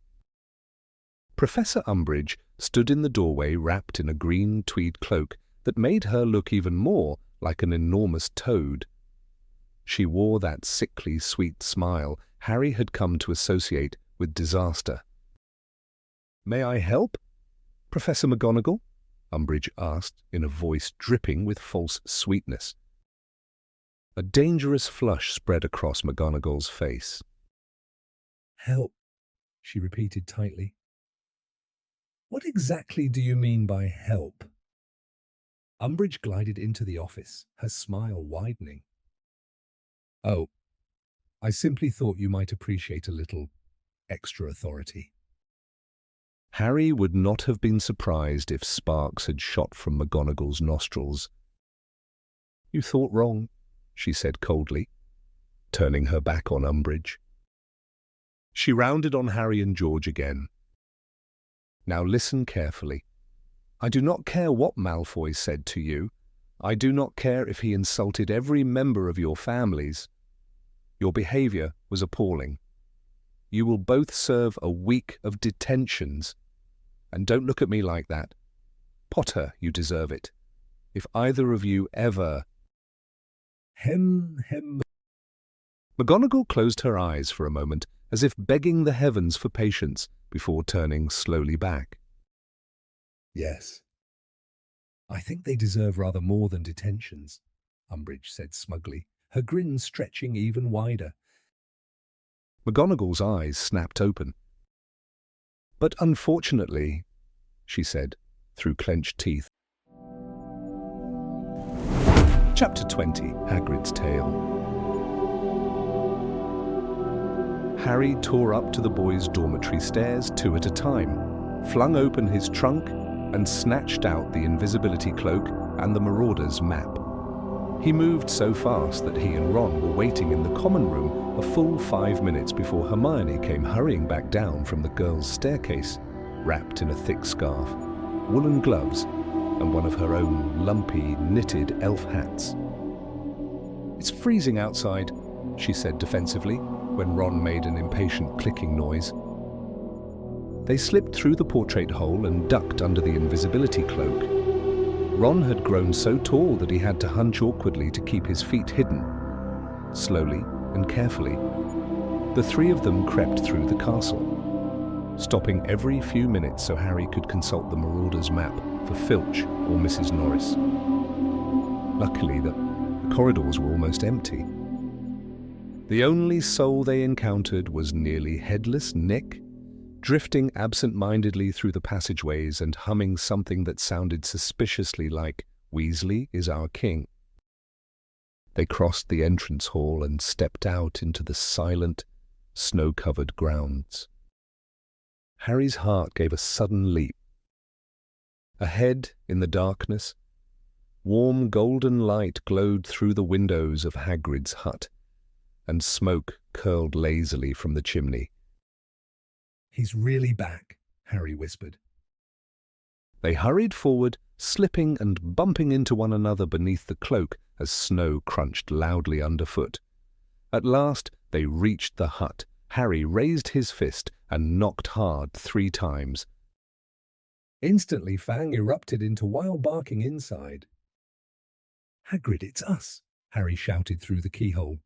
Professor Umbridge stood in the doorway wrapped in a green tweed cloak that made her look even more like an enormous toad. She wore that sickly sweet smile Harry had come to associate with disaster. "May I help, Professor McGonagall?" Umbridge asked in a voice dripping with false sweetness. A dangerous flush spread across McGonagall's face. "Help," she repeated tightly. "What exactly do you mean by help?" Umbridge glided into the office, her smile widening. "Oh, I simply thought you might appreciate a little extra authority." Harry would not have been surprised if sparks had shot from McGonagall's nostrils. "You thought wrong," she said coldly, turning her back on Umbridge. She rounded on Harry and George again. "Now listen carefully. I do not care what Malfoy said to you. I do not care if he insulted every member of your families. Your behavior was appalling. You will both serve a week of detentions. And don't look at me like that. Potter, you deserve it. If either of you ever—" Hem. McGonagall closed her eyes for a moment, as if begging the heavens for patience, before turning slowly back. "Yes. I think they deserve rather more than detentions," Umbridge said smugly, her grin stretching even wider. McGonagall's eyes snapped open. "But unfortunately," she said, through clenched teeth. Chapter 20, Hagrid's Tale. Harry tore up to the boys' dormitory stairs 2 at a time, flung open his trunk, and snatched out the invisibility cloak and the Marauder's map. He moved so fast that he and Ron were waiting in the common room a full 5 minutes before Hermione came hurrying back down from the girls' staircase, wrapped in a thick scarf, woolen gloves, and one of her own lumpy, knitted elf hats. "It's freezing outside," she said defensively, when Ron made an impatient clicking noise. They slipped through the portrait hole and ducked under the invisibility cloak. Ron had grown so tall that he had to hunch awkwardly to keep his feet hidden. Slowly and carefully, the 3 of them crept through the castle, stopping every few minutes so Harry could consult the Marauder's map for Filch or Mrs. Norris. Luckily, the corridors were almost empty. The only soul they encountered was nearly headless Nick, drifting absent-mindedly through the passageways and humming something that sounded suspiciously like "Weasley is our king." They crossed the entrance hall and stepped out into the silent, snow-covered grounds. Harry's heart gave a sudden leap. Ahead, in the darkness, warm golden light glowed through the windows of Hagrid's hut, and smoke curled lazily from the chimney. "He's really back," Harry whispered. They hurried forward, slipping and bumping into one another beneath the cloak as snow crunched loudly underfoot. At last they reached the hut. Harry raised his fist and knocked hard 3 times. Instantly, Fang erupted into wild barking inside. "Hagrid, it's us!" Harry shouted through the keyhole.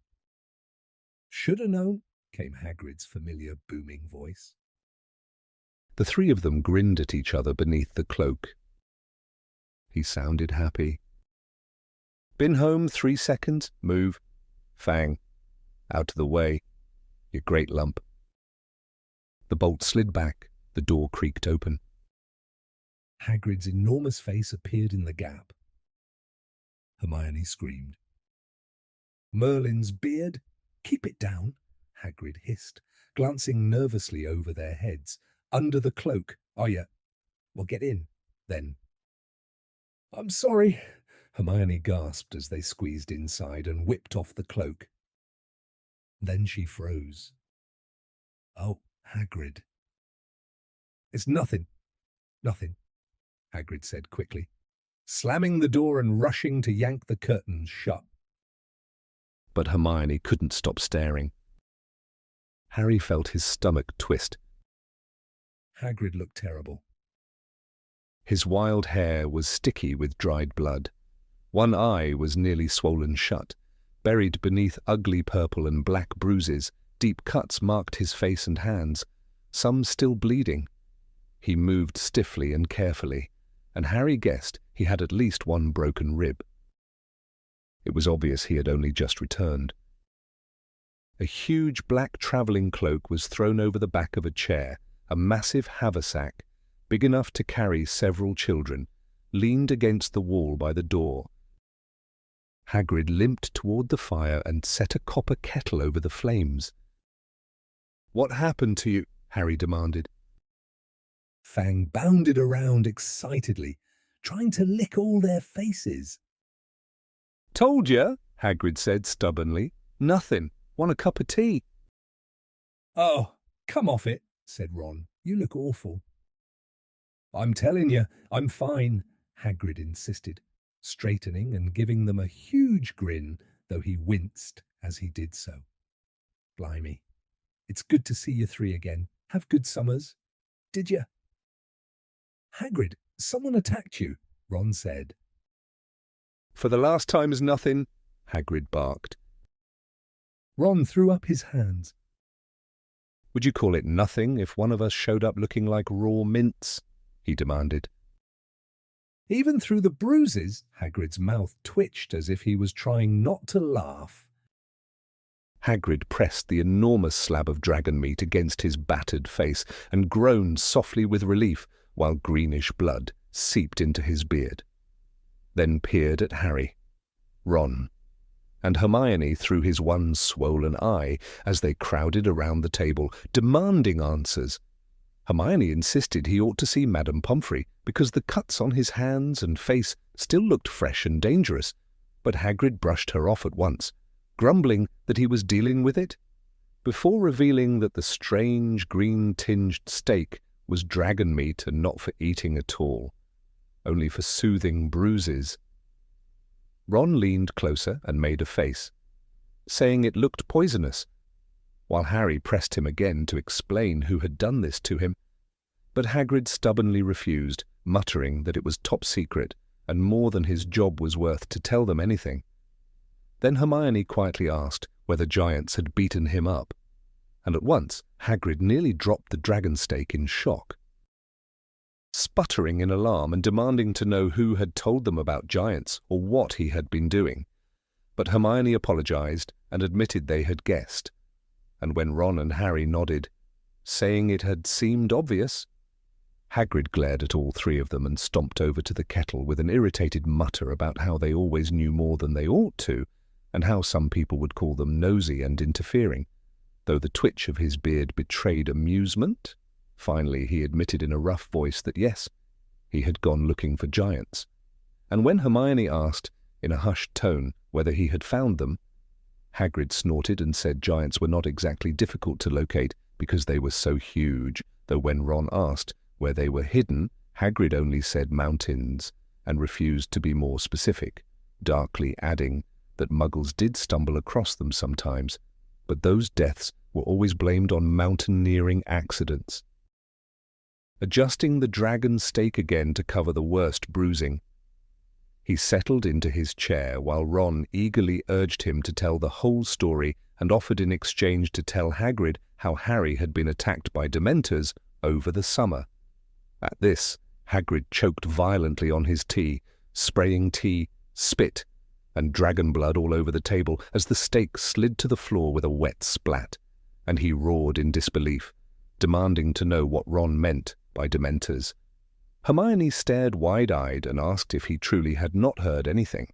"Shoulda known," came Hagrid's familiar booming voice. The 3 of them grinned at each other beneath the cloak. He sounded happy. "Been home 3 seconds? Move. Fang. Out of the way. You great lump." The bolt slid back. The door creaked open. Hagrid's enormous face appeared in the gap. Hermione screamed. "Merlin's beard? Keep it down," Hagrid hissed, glancing nervously over their heads. "Under the cloak, are you? Well, get in, then." "I'm sorry," Hermione gasped as they squeezed inside and whipped off the cloak. Then she froze. "Oh, Hagrid." "It's nothing, nothing," Hagrid said quickly, slamming the door and rushing to yank the curtains shut. But Hermione couldn't stop staring. Harry felt his stomach twist. Hagrid looked terrible. His wild hair was sticky with dried blood. One eye was nearly swollen shut. Buried beneath ugly purple and black bruises, deep cuts marked his face and hands, some still bleeding. He moved stiffly and carefully, and Harry guessed he had at least 1 broken rib. It was obvious he had only just returned. A huge black travelling cloak was thrown over the back of a chair. A massive haversack, big enough to carry several children, leaned against the wall by the door. Hagrid limped toward the fire and set a copper kettle over the flames. "What happened to you?" Harry demanded. Fang bounded around excitedly, trying to lick all their faces. "Told ya," Hagrid said stubbornly. "Nothing. Want a cup of tea?" "Oh, come off it," said Ron. "You look awful." "I'm telling you, I'm fine," Hagrid insisted, straightening and giving them a huge grin, though he winced as he did so. "Blimey, it's good to see you 3 again. Have good summers. Did you?" "Hagrid, someone attacked you," Ron said. "For the last time's nothing," Hagrid barked. Ron threw up his hands. "Would you call it nothing if one of us showed up looking like raw mince?" he demanded. Even through the bruises, Hagrid's mouth twitched as if he was trying not to laugh. Hagrid pressed the enormous slab of dragon meat against his battered face and groaned softly with relief while greenish blood seeped into his beard. Then peered at Harry, Ron, and Hermione through his one swollen eye as they crowded around the table, demanding answers. Hermione insisted he ought to see Madame Pomfrey because the cuts on his hands and face still looked fresh and dangerous, but Hagrid brushed her off at once, grumbling that he was dealing with it, before revealing that the strange green-tinged steak was dragon meat and not for eating at all, only for soothing bruises. Ron leaned closer and made a face, saying it looked poisonous, while Harry pressed him again to explain who had done this to him. But Hagrid stubbornly refused, muttering that it was top secret and more than his job was worth to tell them anything. Then Hermione quietly asked whether giants had beaten him up, and at once Hagrid nearly dropped the dragon steak in shock. Sputtering in alarm and demanding to know who had told them about giants or what he had been doing. But Hermione apologized and admitted they had guessed, and when Ron and Harry nodded, saying it had seemed obvious, Hagrid glared at all 3 of them and stomped over to the kettle with an irritated mutter about how they always knew more than they ought to, and how some people would call them nosy and interfering, though the twitch of his beard betrayed amusement. Finally, he admitted in a rough voice that yes, he had gone looking for giants. And when Hermione asked, in a hushed tone, whether he had found them, Hagrid snorted and said giants were not exactly difficult to locate because they were so huge, though when Ron asked where they were hidden, Hagrid only said mountains and refused to be more specific, darkly adding that Muggles did stumble across them sometimes, but those deaths were always blamed on mountaineering accidents. Adjusting the dragon's stake again to cover the worst bruising, he settled into his chair while Ron eagerly urged him to tell the whole story and offered in exchange to tell Hagrid how Harry had been attacked by Dementors over the summer. At this, Hagrid choked violently on his tea, spraying tea, spit, and dragon blood all over the table as the stake slid to the floor with a wet splat, and he roared in disbelief, demanding to know what Ron meant by Dementors. Hermione stared wide-eyed and asked if he truly had not heard anything,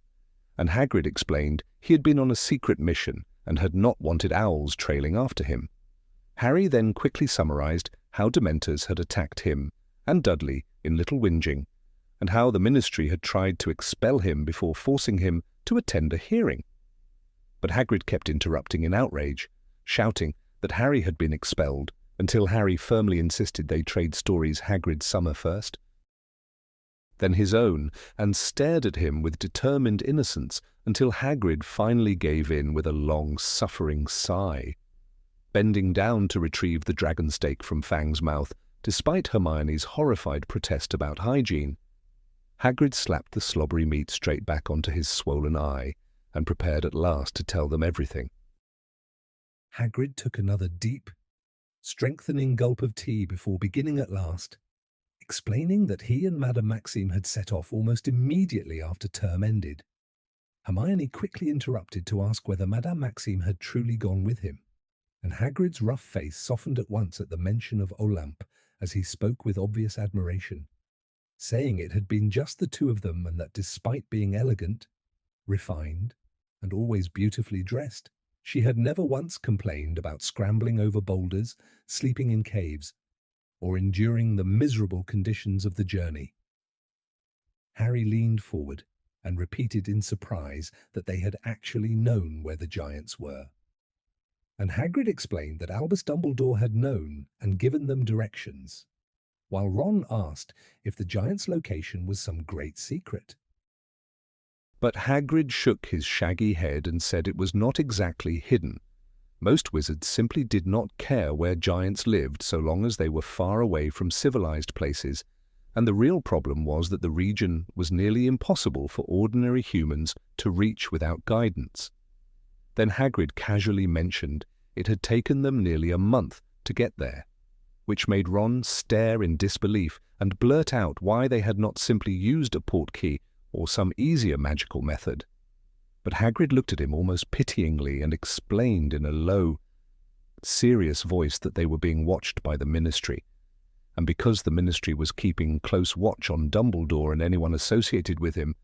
and Hagrid explained he had been on a secret mission and had not wanted owls trailing after him. Harry then quickly summarized how Dementors had attacked him and Dudley in Little Whinging, and how the Ministry had tried to expel him before forcing him to attend a hearing. But Hagrid kept interrupting in outrage, shouting that Harry had been expelled, until Harry firmly insisted they trade stories Hagrid's summer first, then his own, and stared at him with determined innocence until Hagrid finally gave in with a long, suffering sigh. Bending down to retrieve the dragon stake from Fang's mouth, despite Hermione's horrified protest about hygiene, Hagrid slapped the slobbery meat straight back onto his swollen eye and prepared at last to tell them everything. Hagrid took another deep, strengthening gulp of tea before beginning at last, explaining that he and Madame Maxime had set off almost immediately after term ended. Hermione quickly interrupted to ask whether Madame Maxime had truly gone with him, and Hagrid's rough face softened at once at the mention of Olympe as he spoke with obvious admiration, saying it had been just the two of them and that despite being elegant, refined, and always beautifully dressed, she had never once complained about scrambling over boulders, sleeping in caves, or enduring the miserable conditions of the journey. Harry leaned forward and repeated in surprise that they had actually known where the giants were. And Hagrid explained that Albus Dumbledore had known and given them directions, while Ron asked if the giants' location was some great secret. But Hagrid shook his shaggy head and said it was not exactly hidden. Most wizards simply did not care where giants lived so long as they were far away from civilized places, and the real problem was that the region was nearly impossible for ordinary humans to reach without guidance. Then Hagrid casually mentioned it had taken them nearly a month to get there, which made Ron stare in disbelief and blurt out why they had not simply used a portkey or some easier magical method. But Hagrid looked at him almost pityingly and explained in a low, serious voice that they were being watched by the Ministry, and because the Ministry was keeping close watch on Dumbledore and anyone associated with him,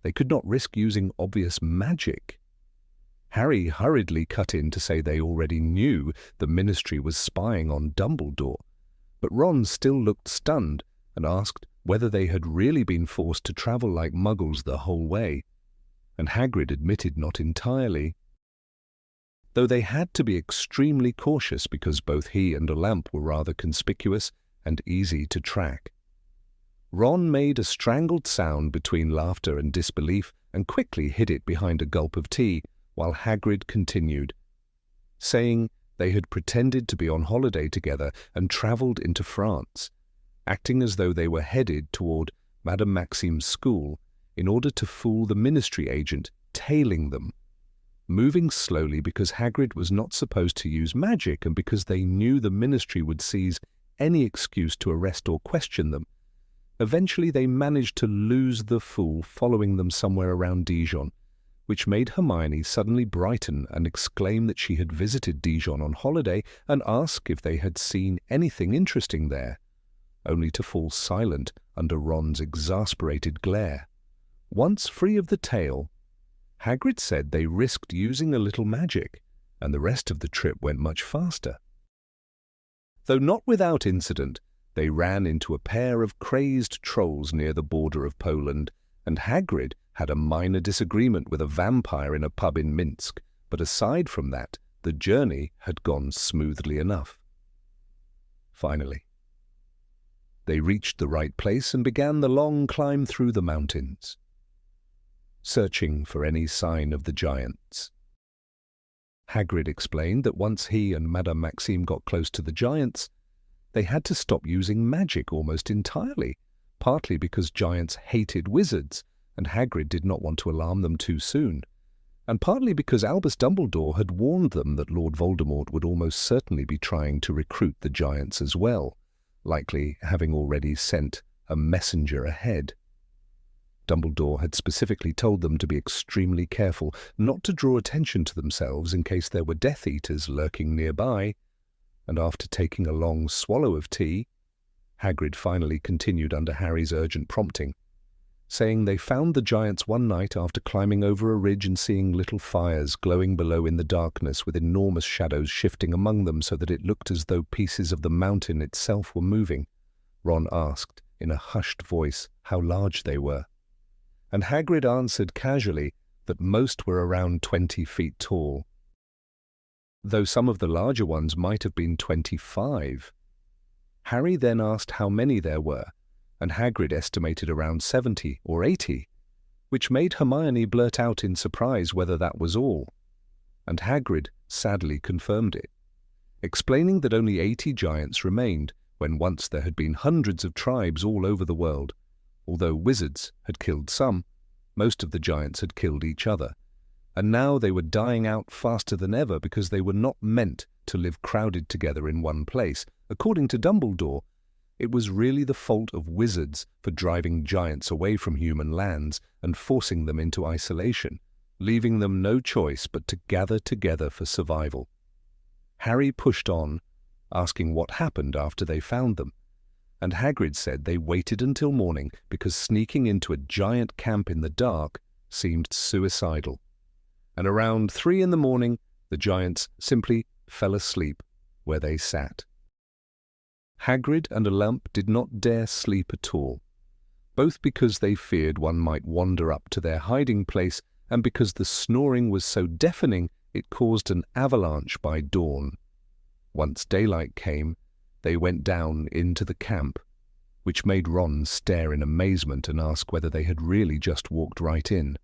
they could not risk using obvious magic. Harry hurriedly cut in to say they already knew the Ministry was spying on Dumbledore, but Ron still looked stunned and asked whether they had really been forced to travel like Muggles the whole way, and Hagrid admitted not entirely, though they had to be extremely cautious because both he and Olympe were rather conspicuous and easy to track. Ron made a strangled sound between laughter and disbelief and quickly hid it behind a gulp of tea, while Hagrid continued, saying they had pretended to be on holiday together and travelled into France, acting as though they were headed toward Madame Maxime's school in order to fool the Ministry agent tailing them, moving slowly because Hagrid was not supposed to use magic and because they knew the Ministry would seize any excuse to arrest or question them. Eventually they managed to lose the fool following them somewhere around Dijon, which made Hermione suddenly brighten and exclaim that she had visited Dijon on holiday and ask if they had seen anything interesting there, only to fall silent under Ron's exasperated glare. Once free of the tail, Hagrid said they risked using a little magic, and the rest of the trip went much faster. Though not without incident, they ran into a pair of crazed trolls near the border of Poland, and Hagrid had a minor disagreement with a vampire in a pub in Minsk, but aside from that, the journey had gone smoothly enough. Finally, They reached the right place and began the long climb through the mountains, searching for any sign of the giants. Hagrid explained that once he and Madame Maxime got close to the giants, they had to stop using magic almost entirely, partly because giants hated wizards and Hagrid did not want to alarm them too soon, and partly because Albus Dumbledore had warned them that Lord Voldemort would almost certainly be trying to recruit the giants as well, likely having already sent a messenger ahead. Dumbledore had specifically told them to be extremely careful, not to draw attention to themselves in case there were Death Eaters lurking nearby, and after taking a long swallow of tea, Hagrid finally continued under Harry's urgent prompting, saying they found the giants one night after climbing over a ridge and seeing little fires glowing below in the darkness with enormous shadows shifting among them so that it looked as though pieces of the mountain itself were moving. Ron asked, in a hushed voice, how large they were, and Hagrid answered casually that most were around 20 feet tall, though some of the larger ones might have been 25. Harry then asked how many there were, and Hagrid estimated around 70 or 80, which made Hermione blurt out in surprise whether that was all, and Hagrid sadly confirmed it, explaining that only 80 giants remained when once there had been hundreds of tribes all over the world. Although wizards had killed some, most of the giants had killed each other, and now they were dying out faster than ever because they were not meant to live crowded together in one place. According to Dumbledore, it was really the fault of wizards for driving giants away from human lands and forcing them into isolation, leaving them no choice but to gather together for survival. Harry pushed on, asking what happened after they found them, and Hagrid said they waited until morning because sneaking into a giant camp in the dark seemed suicidal. And around 3 a.m, the giants simply fell asleep where they sat. Hagrid and a lamp did not dare sleep at all, both because they feared one might wander up to their hiding place and because the snoring was so deafening it caused an avalanche by dawn. Once daylight came, they went down into the camp, which made Ron stare in amazement and ask whether they had really just walked right in.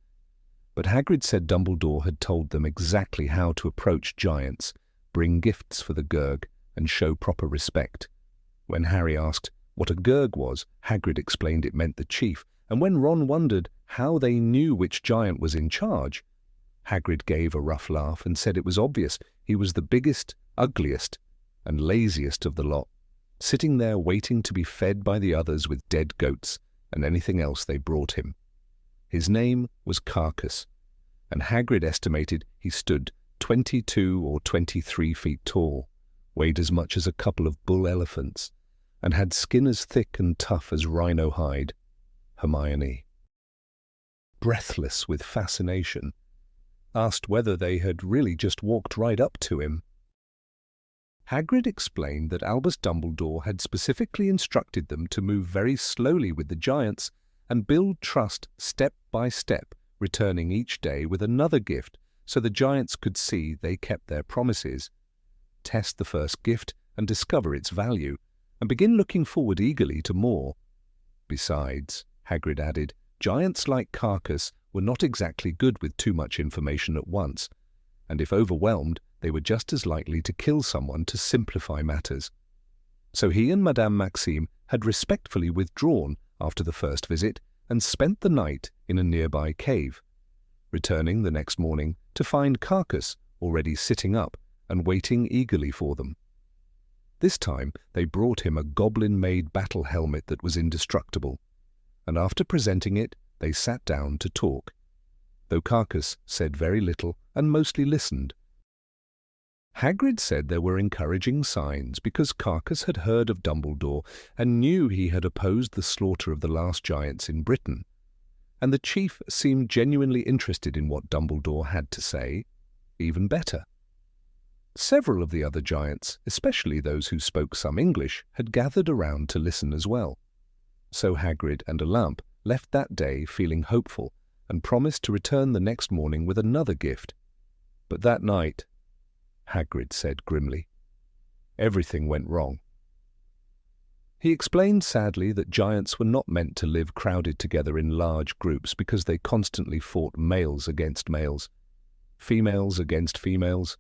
But Hagrid said Dumbledore had told them exactly how to approach giants, bring gifts for the Gurg, and show proper respect. When Harry asked what a Gurg was, Hagrid explained it meant the chief, and when Ron wondered how they knew which giant was in charge, Hagrid gave a rough laugh and said it was obvious. He was the biggest, ugliest, and laziest of the lot, sitting there waiting to be fed by the others with dead goats and anything else they brought him. His name was Carcass, and Hagrid estimated he stood 22 or 23 feet tall, weighed as much as a couple of bull elephants, and had skin as thick and tough as rhino hide. Hermione, breathless with fascination, asked whether they had really just walked right up to him. Hagrid explained that Albus Dumbledore had specifically instructed them to move very slowly with the giants and build trust step by step, returning each day with another gift so the giants could see they kept their promises, test the first gift and discover its value, and begin looking forward eagerly to more. Besides, Hagrid added, giants like Carcass were not exactly good with too much information at once, and if overwhelmed, they were just as likely to kill someone to simplify matters. So he and Madame Maxime had respectfully withdrawn after the first visit and spent the night in a nearby cave, returning the next morning to find Carcass already sitting up and waiting eagerly for them. This time they brought him a goblin-made battle helmet that was indestructible, and after presenting it, they sat down to talk, though Carcass said very little and mostly listened. Hagrid said there were encouraging signs because Carcass had heard of Dumbledore and knew he had opposed the slaughter of the last giants in Britain, and the chief seemed genuinely interested in what Dumbledore had to say. Even better, several of the other giants, especially those who spoke some English, had gathered around to listen as well. So Hagrid and a lamp left that day feeling hopeful and promised to return the next morning with another gift. But that night, Hagrid said grimly, everything went wrong. He explained sadly that giants were not meant to live crowded together in large groups because they constantly fought males against males, females against females,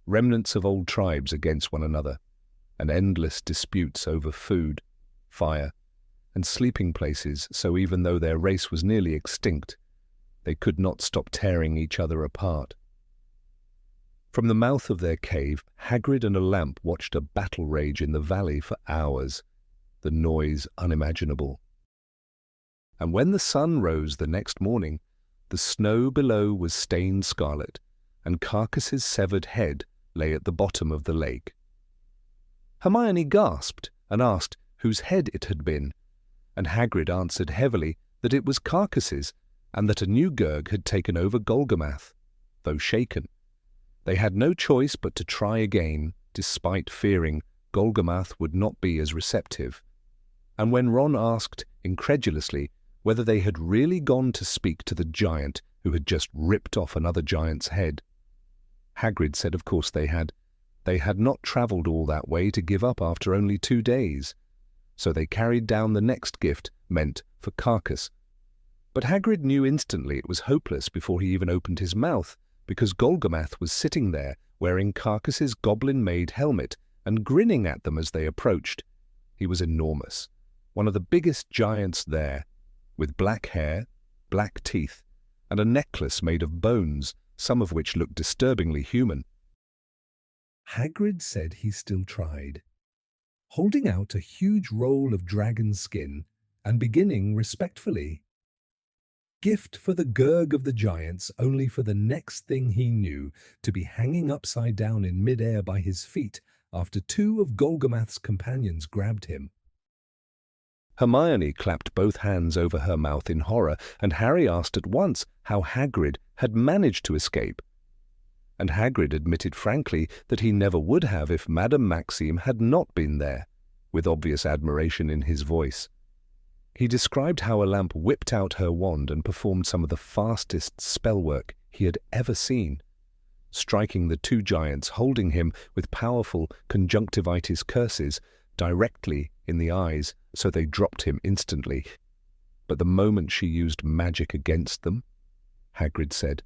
remnants of old tribes against one another, and endless disputes over food, fire, and sleeping places, so even though their race was nearly extinct, they could not stop tearing each other apart. From the mouth of their cave, Hagrid and a lamp watched a battle rage in the valley for hours, the noise unimaginable. And when the sun rose the next morning, the snow below was stained scarlet, and Carcass's severed head lay at the bottom of the lake. Hermione gasped and asked whose head it had been, and Hagrid answered heavily that it was Carcass's, and that a new Gurg had taken over Golgamath, though shaken. They had no choice but to try again, despite fearing Golgamath would not be as receptive. And when Ron asked, incredulously, whether they had really gone to speak to the giant who had just ripped off another giant's head, Hagrid said of course they had. They had not travelled all that way to give up after only 2 days, so they carried down the next gift meant for Carcass. But Hagrid knew instantly it was hopeless before he even opened his mouth, because Golgamath was sitting there wearing Carcass's goblin-made helmet and grinning at them as they approached. He was enormous, one of the biggest giants there, with black hair, black teeth, and a necklace made of bones, some of which looked disturbingly human. Hagrid said he still tried, holding out a huge roll of dragon skin and beginning respectfully. Gift for the Gurg of the Giants, only for the next thing he knew to be hanging upside down in mid-air by his feet after 2 of Golgamath's companions grabbed him. Hermione clapped both hands over her mouth in horror, and Harry asked at once how Hagrid had managed to escape. And Hagrid admitted frankly that he never would have if Madame Maxime had not been there, with obvious admiration in his voice. He described how a lamp whipped out her wand and performed some of the fastest spellwork he had ever seen, striking the 2 giants holding him with powerful conjunctivitis curses directly in the eyes, so they dropped him instantly. But the moment she used magic against them, Hagrid said,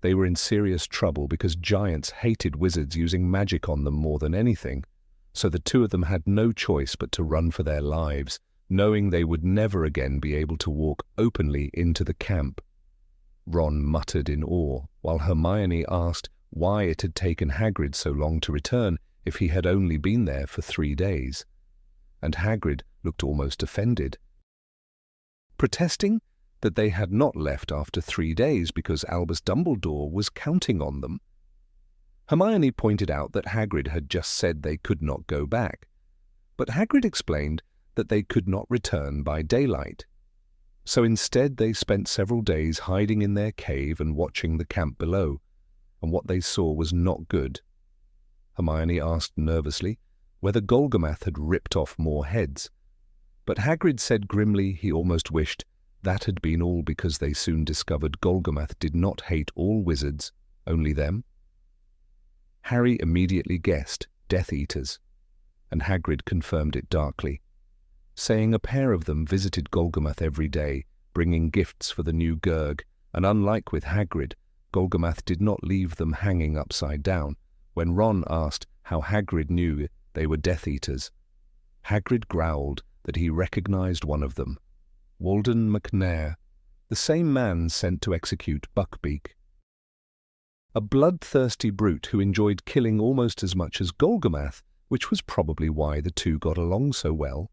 they were in serious trouble because giants hated wizards using magic on them more than anything, so the 2 of them had no choice but to run for their lives, knowing they would never again be able to walk openly into the camp. Ron muttered in awe, while Hermione asked why it had taken Hagrid so long to return if he had only been there for 3 days. And Hagrid looked almost offended, protesting that they had not left after 3 days because Albus Dumbledore was counting on them. Hermione pointed out that Hagrid had just said they could not go back, but Hagrid explained that they could not return by daylight. So instead they spent several days hiding in their cave and watching the camp below, and what they saw was not good. Hermione asked nervously whether Golgamath had ripped off more heads, but Hagrid said grimly he almost wished that had been all because they soon discovered Golgamath did not hate all wizards, only them. Harry immediately guessed Death Eaters, and Hagrid confirmed it darkly, saying a pair of them visited Golgamath every day, bringing gifts for the new Gurg, and unlike with Hagrid, Golgamath did not leave them hanging upside down. When Ron asked how Hagrid knew they were Death Eaters, Hagrid growled that he recognized one of them, Walden McNair, the same man sent to execute Buckbeak. A bloodthirsty brute who enjoyed killing almost as much as Golgamath, which was probably why the 2 got along so well.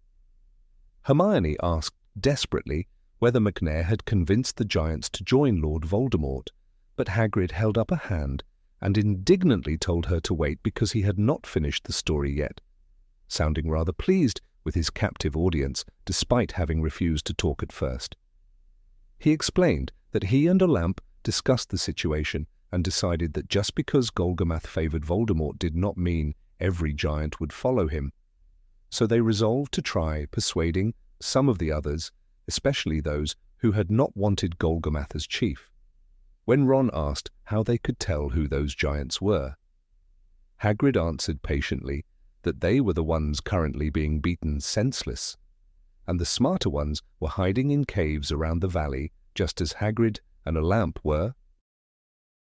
Hermione asked desperately whether McNair had convinced the giants to join Lord Voldemort, but Hagrid held up a hand and indignantly told her to wait because he had not finished the story yet, sounding rather pleased with his captive audience despite having refused to talk at first. He explained that he and a lamp discussed the situation and decided that just because Golgamath favoured Voldemort did not mean every giant would follow him, so they resolved to try persuading some of the others, especially those who had not wanted Golgamath as chief. When Ron asked how they could tell who those giants were, Hagrid answered patiently that they were the ones currently being beaten senseless, and the smarter ones were hiding in caves around the valley, just as Hagrid and a lamp were.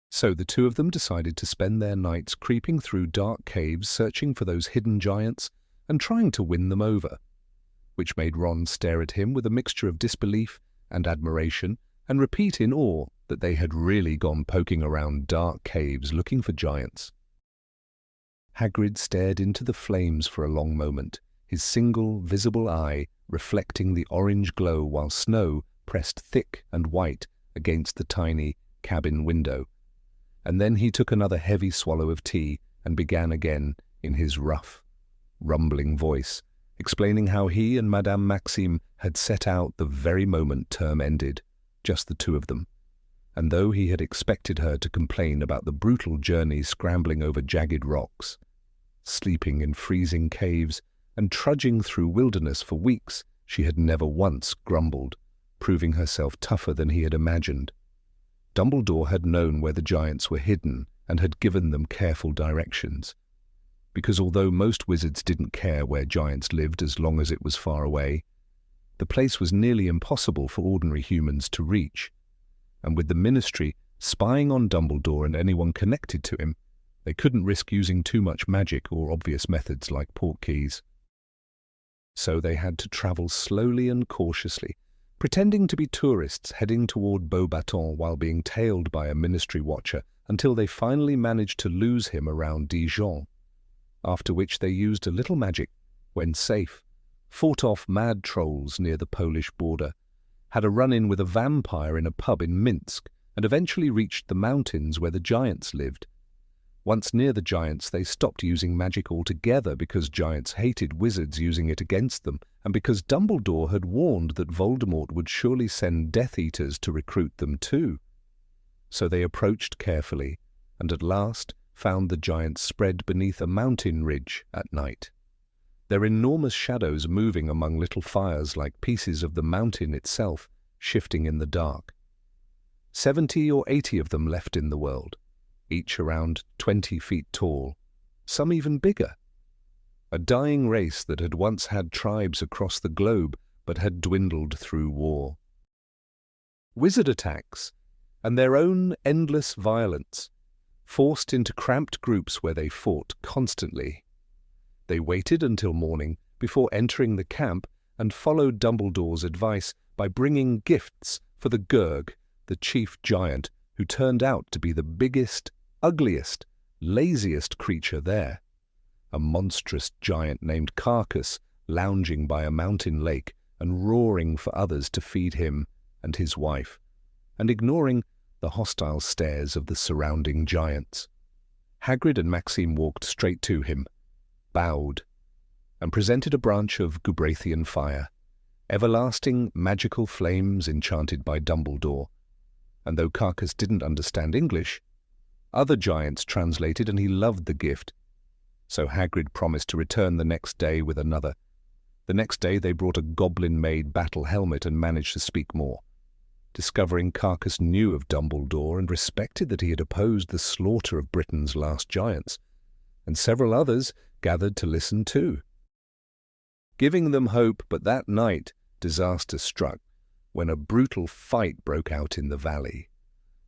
So the two of them decided to spend their nights creeping through dark caves searching for those hidden giants and trying to win them over, which made Ron stare at him with a mixture of disbelief and admiration and repeat in awe that they had really gone poking around dark caves looking for giants. Hagrid stared into the flames for a long moment, his single visible eye reflecting the orange glow while snow pressed thick and white against the tiny cabin window. And then he took another heavy swallow of tea and began again in his rough, rumbling voice, explaining how he and Madame Maxime had set out the very moment term ended, just the two of them. And though he had expected her to complain about the brutal journey scrambling over jagged rocks, sleeping in freezing caves, and trudging through wilderness for weeks, she had never once grumbled, proving herself tougher than he had imagined. Dumbledore had known where the giants were hidden and had given them careful directions. Because although most wizards didn't care where giants lived as long as it was far away, the place was nearly impossible for ordinary humans to reach. And with the Ministry spying on Dumbledore and anyone connected to him, they couldn't risk using too much magic or obvious methods like portkeys. So they had to travel slowly and cautiously, pretending to be tourists heading toward Beauxbatons while being tailed by a Ministry watcher until they finally managed to lose him around Dijon, after which they used a little magic, when safe, fought off mad trolls near the Polish border, had a run-in with a vampire in a pub in Minsk, and eventually reached the mountains where the giants lived. Once near the giants, they stopped using magic altogether because giants hated wizards using it against them, and because Dumbledore had warned that Voldemort would surely send Death Eaters to recruit them too. So they approached carefully, and at last found the giants spread beneath a mountain ridge at night, their enormous shadows moving among little fires like pieces of the mountain itself, shifting in the dark. 70 or 80 of them left in the world, each around 20 feet tall, some even bigger. A dying race that had once had tribes across the globe but had dwindled through war. Wizard attacks, and their own endless violence, forced into cramped groups where they fought constantly. They waited until morning before entering the camp and followed Dumbledore's advice by bringing gifts for the Gurg, the chief giant, who turned out to be the biggest, ugliest, laziest creature there. A monstrous giant named Carcass, lounging by a mountain lake and roaring for others to feed him and his wife, and ignoring the hostile stares of the surrounding giants. Hagrid and Maxime walked straight to him, bowed, and presented a branch of Gobrathian fire, everlasting magical flames enchanted by Dumbledore. And though Carcass didn't understand English, other giants translated and he loved the gift. So Hagrid promised to return the next day with another. The next day they brought a goblin-made battle helmet and managed to speak more. Discovering Carcass knew of Dumbledore and respected that he had opposed the slaughter of Britain's last giants, and several others gathered to listen too. Giving them hope, but that night disaster struck when a brutal fight broke out in the valley,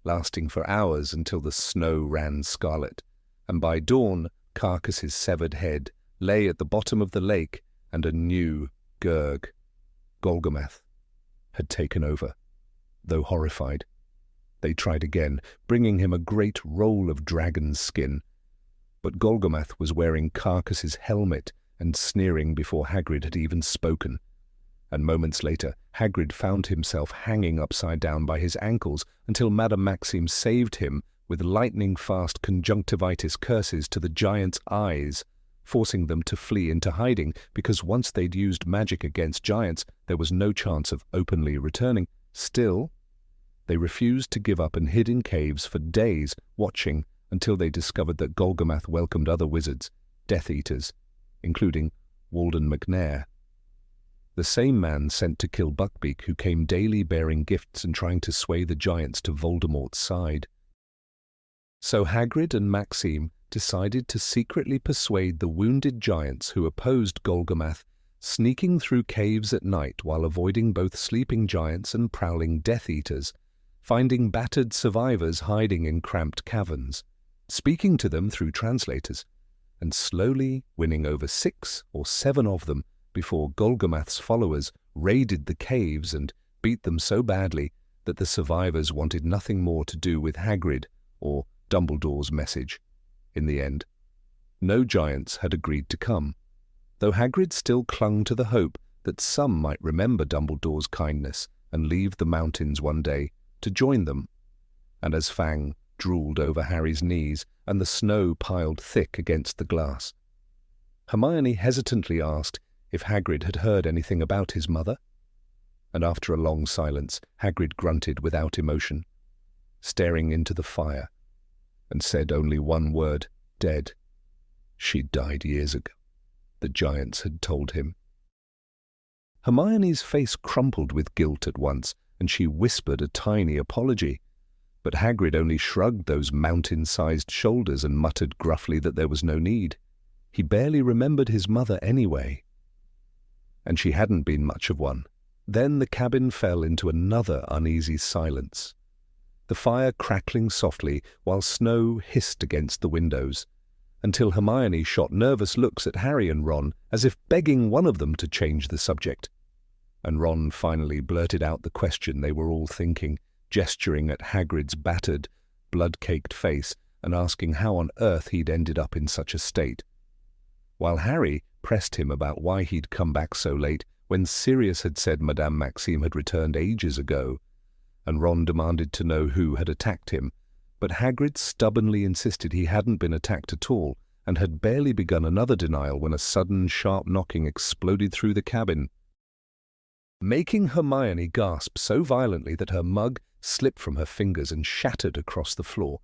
lasting for hours until the snow ran scarlet, and by dawn Carcass's severed head lay at the bottom of the lake and a new Gurg, Golgomath, had taken over. Though horrified, they tried again, bringing him a great roll of dragon's skin. But Golgomath was wearing Carcass's helmet and sneering before Hagrid had even spoken. And moments later, Hagrid found himself hanging upside down by his ankles until Madame Maxime saved him with lightning-fast conjunctivitis curses to the giant's eyes, forcing them to flee into hiding because once they'd used magic against giants, there was no chance of openly returning. Still, they refused to give up and hid in caves for days, watching until they discovered that Golgomath welcomed other wizards, Death Eaters, including Walden McNair, the same man sent to kill Buckbeak, who came daily bearing gifts and trying to sway the giants to Voldemort's side. So Hagrid and Maxime decided to secretly persuade the wounded giants who opposed Golgamath, sneaking through caves at night while avoiding both sleeping giants and prowling Death Eaters, finding battered survivors hiding in cramped caverns, speaking to them through translators, and slowly winning over 6 or 7 of them before Golgamath's followers raided the caves and beat them so badly that the survivors wanted nothing more to do with Hagrid or Dumbledore's message. In the end, no giants had agreed to come, though Hagrid still clung to the hope that some might remember Dumbledore's kindness and leave the mountains one day to join them. And as Fang drooled over Harry's knees and the snow piled thick against the glass, Hermione hesitantly asked if Hagrid had heard anything about his mother. And after a long silence, Hagrid grunted without emotion, staring into the fire, and said only one word, "Dead. She died years ago," the giants had told him. Hermione's face crumpled with guilt at once, and she whispered a tiny apology. But Hagrid only shrugged those mountain-sized shoulders and muttered gruffly that there was no need. He barely remembered his mother anyway. And she hadn't been much of one. Then the cabin fell into another uneasy silence, the fire crackling softly while snow hissed against the windows, until Hermione shot nervous looks at Harry and Ron as if begging one of them to change the subject. And Ron finally blurted out the question they were all thinking, gesturing at Hagrid's battered, blood-caked face and asking how on earth he'd ended up in such a state, while Harry pressed him about why he'd come back so late when Sirius had said Madame Maxime had returned ages ago, and Ron demanded to know who had attacked him, but Hagrid stubbornly insisted he hadn't been attacked at all and had barely begun another denial when a sudden sharp knocking exploded through the cabin, making Hermione gasp so violently that her mug slipped from her fingers and shattered across the floor.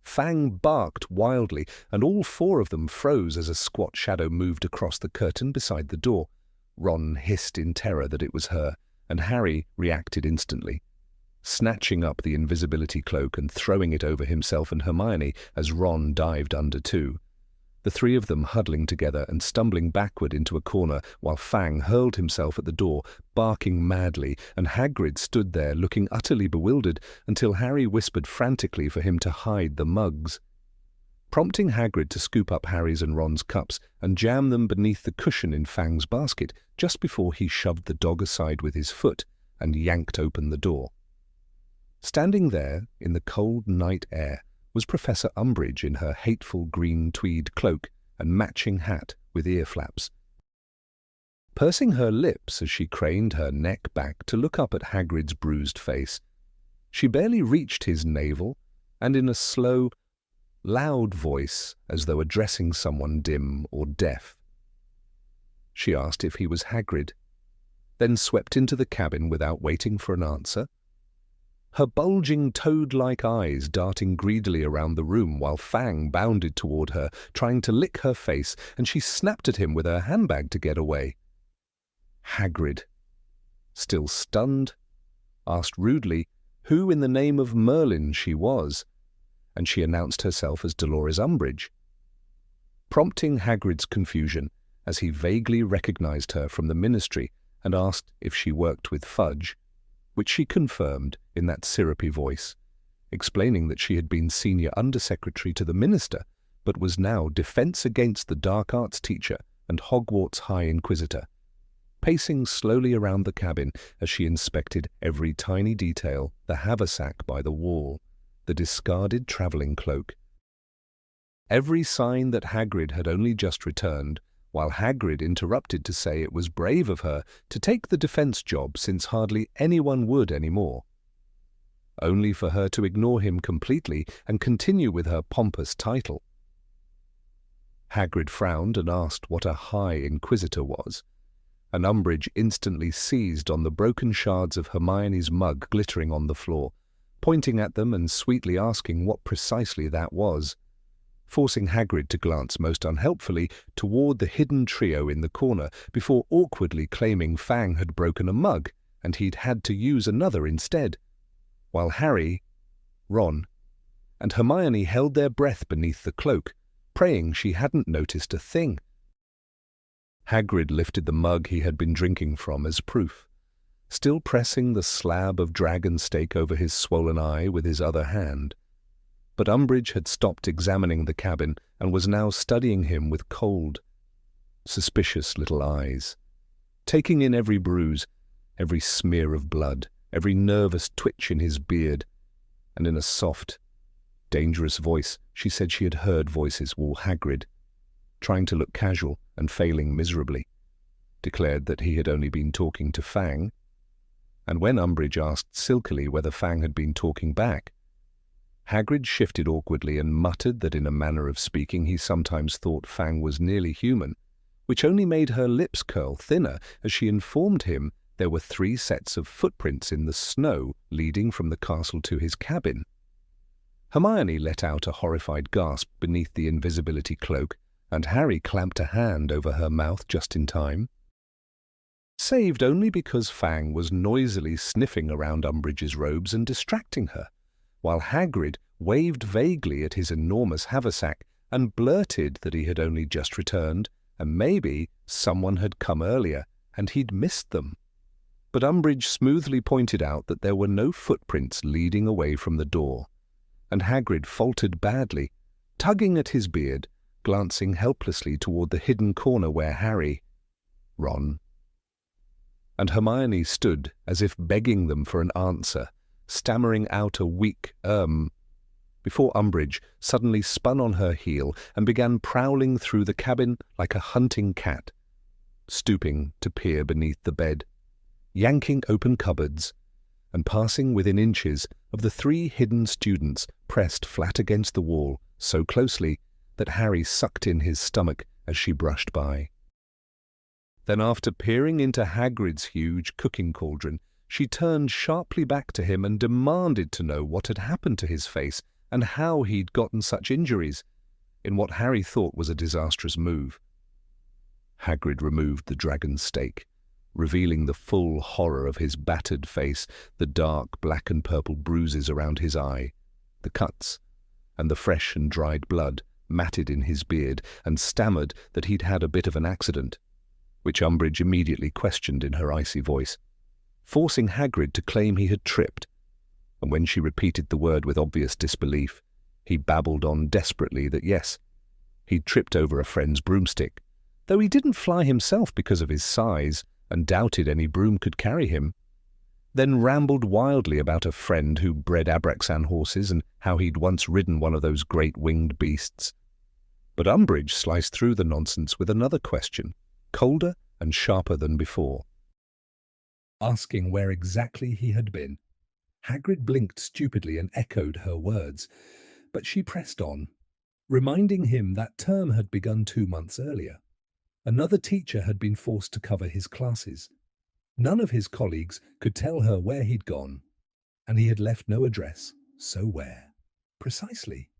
Fang barked wildly, and all 4 of them froze as a squat shadow moved across the curtain beside the door. Ron hissed in terror that it was her, and Harry reacted instantly, snatching up the invisibility cloak and throwing it over himself and Hermione as Ron dived under too, the 3 of them huddling together and stumbling backward into a corner while Fang hurled himself at the door, barking madly, and Hagrid stood there looking utterly bewildered until Harry whispered frantically for him to hide the mugs, prompting Hagrid to scoop up Harry's and Ron's cups and jam them beneath the cushion in Fang's basket just before he shoved the dog aside with his foot and yanked open the door. Standing there in the cold night air was Professor Umbridge in her hateful green tweed cloak and matching hat with ear flaps, pursing her lips as she craned her neck back to look up at Hagrid's bruised face. She barely reached his navel, and in a slow, loud voice, as though addressing someone dim or deaf, she asked if he was Hagrid, then swept into the cabin without waiting for an answer, her bulging toad-like eyes darting greedily around the room while Fang bounded toward her, trying to lick her face, and she snapped at him with her handbag to get away. Hagrid, still stunned, asked rudely who in the name of Merlin she was, and she announced herself as Dolores Umbridge, prompting Hagrid's confusion as he vaguely recognized her from the ministry and asked if she worked with Fudge, which she confirmed in that syrupy voice, explaining that she had been senior undersecretary to the minister, but was now Defense Against the Dark Arts teacher and Hogwarts High Inquisitor, pacing slowly around the cabin as she inspected every tiny detail, the haversack by the wall, the discarded travelling cloak, every sign that Hagrid had only just returned, while Hagrid interrupted to say it was brave of her to take the defense job since hardly anyone would anymore, only for her to ignore him completely and continue with her pompous title. Hagrid frowned and asked what a High Inquisitor was, and Umbridge instantly seized on the broken shards of Hermione's mug glittering on the floor, pointing at them and sweetly asking what precisely that was, forcing Hagrid to glance most unhelpfully toward the hidden trio in the corner before awkwardly claiming Fang had broken a mug and he'd had to use another instead, while Harry, Ron, and Hermione held their breath beneath the cloak, praying she hadn't noticed a thing. Hagrid lifted the mug he had been drinking from as proof, still pressing the slab of dragon steak over his swollen eye with his other hand. But Umbridge had stopped examining the cabin and was now studying him with cold, suspicious little eyes, taking in every bruise, every smear of blood, every nervous twitch in his beard, and in a soft, dangerous voice she said she had heard voices while Hagrid, trying to look casual and failing miserably, declared that he had only been talking to Fang, and when Umbridge asked silkily whether Fang had been talking back, Hagrid shifted awkwardly and muttered that in a manner of speaking he sometimes thought Fang was nearly human, which only made her lips curl thinner as she informed him there were 3 sets of footprints in the snow leading from the castle to his cabin. Hermione let out a horrified gasp beneath the invisibility cloak, and Harry clamped a hand over her mouth just in time. Saved only because Fang was noisily sniffing around Umbridge's robes and distracting her, while Hagrid waved vaguely at his enormous haversack and blurted that he had only just returned, and maybe someone had come earlier and he'd missed them. But Umbridge smoothly pointed out that there were no footprints leading away from the door, and Hagrid faltered badly, tugging at his beard, glancing helplessly toward the hidden corner where Harry, Ron, and Hermione stood as if begging them for an answer, stammering out a weak before Umbridge suddenly spun on her heel and began prowling through the cabin like a hunting cat, stooping to peer beneath the bed, yanking open cupboards, and passing within inches of the 3 hidden students pressed flat against the wall so closely that Harry sucked in his stomach as she brushed by. Then, after peering into Hagrid's huge cooking cauldron, she turned sharply back to him and demanded to know what had happened to his face and how he'd gotten such injuries, in what Harry thought was a disastrous move. Hagrid removed the dragon's steak, revealing the full horror of his battered face, the dark black and purple bruises around his eye, the cuts, and the fresh and dried blood matted in his beard, and stammered that he'd had a bit of an accident, which Umbridge immediately questioned in her icy voice, forcing Hagrid to claim he had tripped, and when she repeated the word with obvious disbelief, he babbled on desperately that yes, he'd tripped over a friend's broomstick, though he didn't fly himself because of his size and doubted any broom could carry him, then rambled wildly about a friend who bred Abraxan horses and how he'd once ridden one of those great winged beasts. But Umbridge sliced through the nonsense with another question, colder and sharper than before. Asking where exactly he had been, Hagrid blinked stupidly and echoed her words, but she pressed on, reminding him that term had begun 2 months earlier. Another teacher had been forced to cover his classes. None of his colleagues could tell her where he'd gone, and he had left no address. So where, precisely,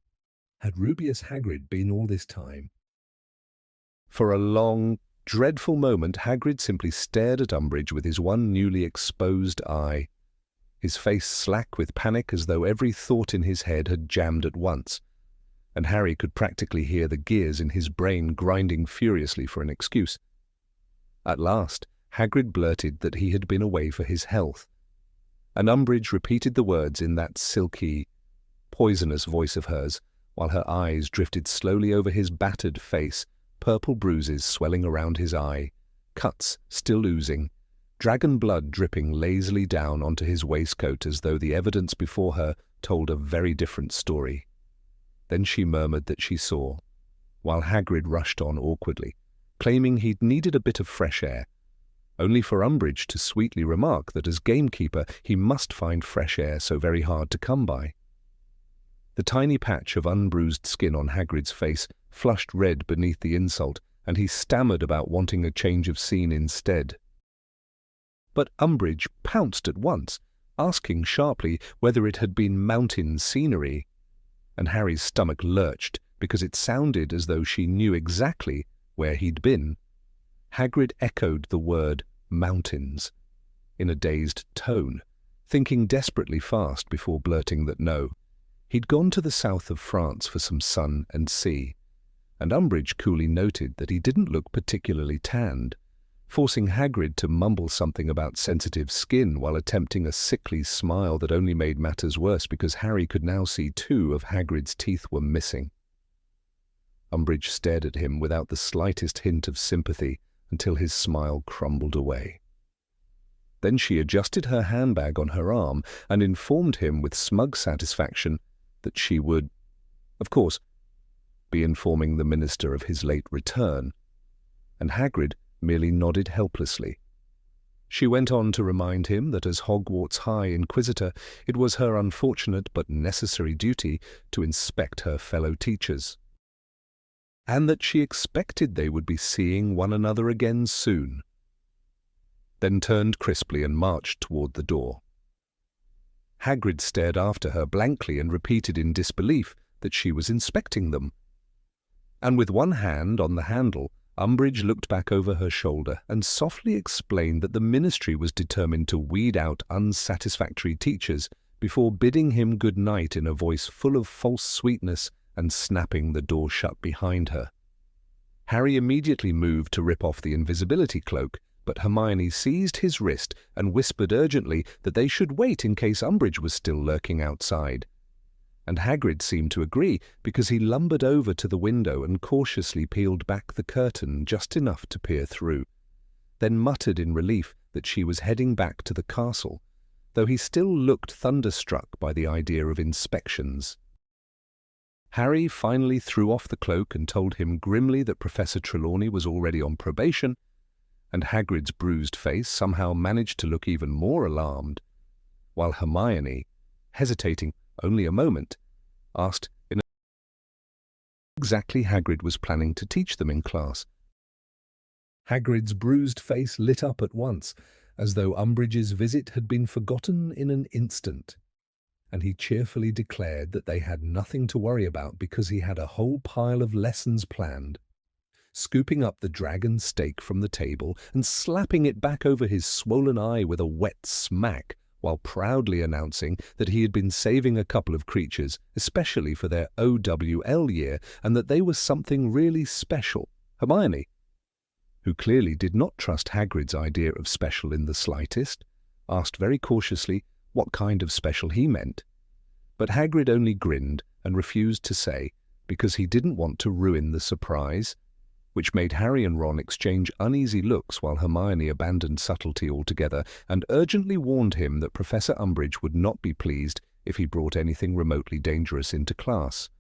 had Rubeus Hagrid been all this time? For a long, dreadful moment, Hagrid simply stared at Umbridge with his one newly exposed eye, his face slack with panic as though every thought in his head had jammed at once, and Harry could practically hear the gears in his brain grinding furiously for an excuse. At last, Hagrid blurted that he had been away for his health, and Umbridge repeated the words in that silky, poisonous voice of hers, while her eyes drifted slowly over his battered face, purple bruises swelling around his eye, cuts still oozing, dragon blood dripping lazily down onto his waistcoat as though the evidence before her told a very different story. Then she murmured that she saw, while Hagrid rushed on awkwardly, claiming he'd needed a bit of fresh air, only for Umbridge to sweetly remark that as gamekeeper he must find fresh air so very hard to come by. The tiny patch of unbruised skin on Hagrid's face flushed red beneath the insult, and he stammered about wanting a change of scene instead. But Umbridge pounced at once, asking sharply whether it had been mountain scenery, and Harry's stomach lurched because it sounded as though she knew exactly where he'd been. Hagrid echoed the word mountains in a dazed tone, thinking desperately fast before blurting that no, he'd gone to the south of France for some sun and sea, and Umbridge coolly noted that he didn't look particularly tanned, forcing Hagrid to mumble something about sensitive skin while attempting a sickly smile that only made matters worse because Harry could now see 2 of Hagrid's teeth were missing. Umbridge stared at him without the slightest hint of sympathy until his smile crumbled away. Then she adjusted her handbag on her arm and informed him with smug satisfaction that she would, of course, be informing the minister of his late return, and Hagrid merely nodded helplessly. She went on to remind him that as Hogwarts High Inquisitor, it was her unfortunate but necessary duty to inspect her fellow teachers, and that she expected they would be seeing one another again soon, then turned crisply and marched toward the door. Hagrid stared after her blankly and repeated in disbelief that she was inspecting them. And with one hand on the handle, Umbridge looked back over her shoulder and softly explained that the Ministry was determined to weed out unsatisfactory teachers before bidding him good night in a voice full of false sweetness and snapping the door shut behind her. Harry immediately moved to rip off the invisibility cloak, but Hermione seized his wrist and whispered urgently that they should wait in case Umbridge was still lurking outside. And Hagrid seemed to agree because he lumbered over to the window and cautiously peeled back the curtain just enough to peer through, then muttered in relief that she was heading back to the castle, though he still looked thunderstruck by the idea of inspections. Harry finally threw off the cloak and told him grimly that Professor Trelawney was already on probation, and Hagrid's bruised face somehow managed to look even more alarmed, while Hermione, hesitating only a moment, asked exactly Hagrid was planning to teach them in class. Hagrid's bruised face lit up at once, as though Umbridge's visit had been forgotten in an instant, and he cheerfully declared that they had nothing to worry about because he had a whole pile of lessons planned. Scooping up the dragon steak from the table and slapping it back over his swollen eye with a wet smack, while proudly announcing that he had been saving a couple of creatures, especially for their OWL year, and that they were something really special. Hermione, who clearly did not trust Hagrid's idea of special in the slightest, asked very cautiously what kind of special he meant. But Hagrid only grinned and refused to say, because he didn't want to ruin the surprise, which made Harry and Ron exchange uneasy looks while Hermione abandoned subtlety altogether and urgently warned him that Professor Umbridge would not be pleased if he brought anything remotely dangerous into class.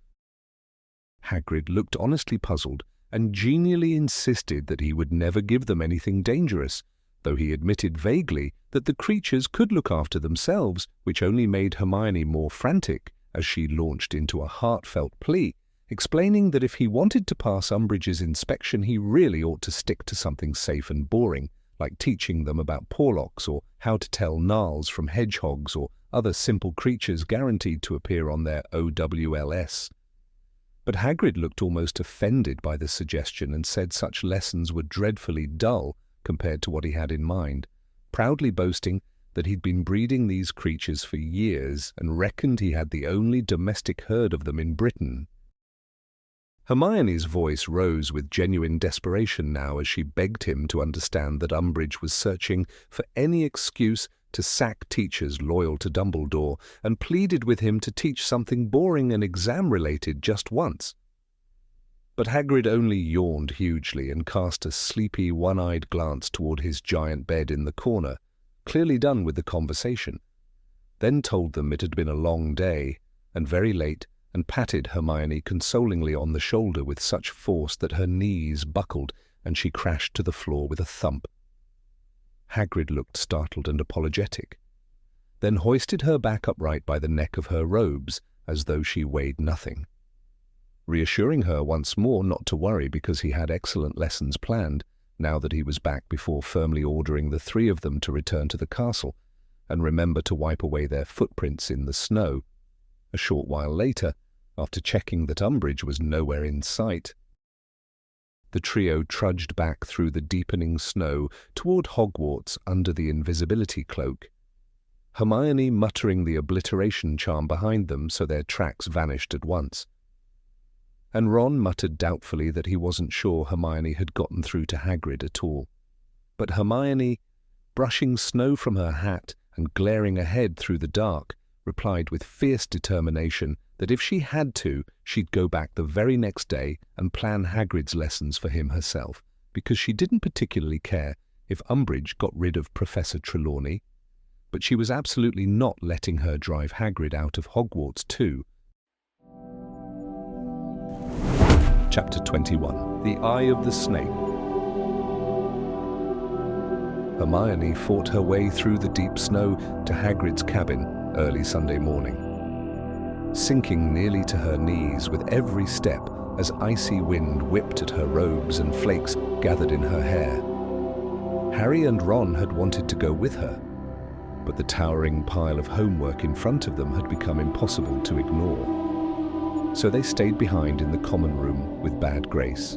Hagrid looked honestly puzzled and genially insisted that he would never give them anything dangerous, though he admitted vaguely that the creatures could look after themselves, which only made Hermione more frantic as she launched into a heartfelt plea, explaining that if he wanted to pass Umbridge's inspection, he really ought to stick to something safe and boring, like teaching them about Porlocks or how to tell gnarls from hedgehogs or other simple creatures guaranteed to appear on their OWLS. But Hagrid looked almost offended by the suggestion and said such lessons were dreadfully dull compared to what he had in mind, proudly boasting that he'd been breeding these creatures for years and reckoned he had the only domestic herd of them in Britain. Hermione's voice rose with genuine desperation now as she begged him to understand that Umbridge was searching for any excuse to sack teachers loyal to Dumbledore and pleaded with him to teach something boring and exam-related just once. But Hagrid only yawned hugely and cast a sleepy, one-eyed glance toward his giant bed in the corner, clearly done with the conversation, then told them it had been a long day and very late, and patted Hermione consolingly on the shoulder with such force that her knees buckled and she crashed to the floor with a thump. Hagrid looked startled and apologetic, then hoisted her back upright by the neck of her robes as though she weighed nothing, reassuring her once more not to worry because he had excellent lessons planned, now that he was back, before firmly ordering the 3 of them to return to the castle and remember to wipe away their footprints in the snow. A short while later, after checking that Umbridge was nowhere in sight, the trio trudged back through the deepening snow toward Hogwarts under the invisibility cloak, Hermione muttering the obliteration charm behind them so their tracks vanished at once. and Ron muttered doubtfully that he wasn't sure Hermione had gotten through to Hagrid at all. But Hermione, brushing snow from her hat and glaring ahead through the dark, replied with fierce determination that if she had to, she'd go back the very next day and plan Hagrid's lessons for him herself, because she didn't particularly care if Umbridge got rid of Professor Trelawney. But she was absolutely not letting her drive Hagrid out of Hogwarts too. Chapter 21. The Eye of the Snake. Hermione fought her way through the deep snow to Hagrid's cabin early Sunday morning, sinking nearly to her knees with every step as icy wind whipped at her robes and flakes gathered in her hair. Harry and Ron had wanted to go with her, but the towering pile of homework in front of them had become impossible to ignore. So they stayed behind in the common room with bad grace,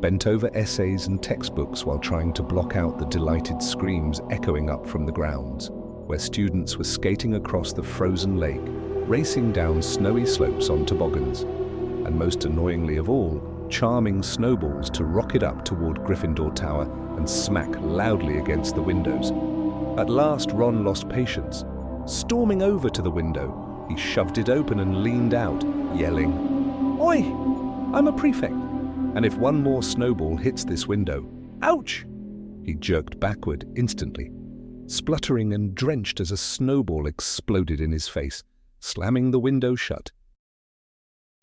bent over essays and textbooks while trying to block out the delighted screams echoing up from the grounds, where students were skating across the frozen lake, racing down snowy slopes on toboggans, and most annoyingly of all, charming snowballs to rocket up toward Gryffindor Tower and smack loudly against the windows. At last Ron lost patience. Storming over to the window, he shoved it open and leaned out, yelling, "Oi! I'm a prefect, and if one more snowball hits this window, ouch!" He jerked backward instantly, spluttering and drenched as a snowball exploded in his face, slamming the window shut.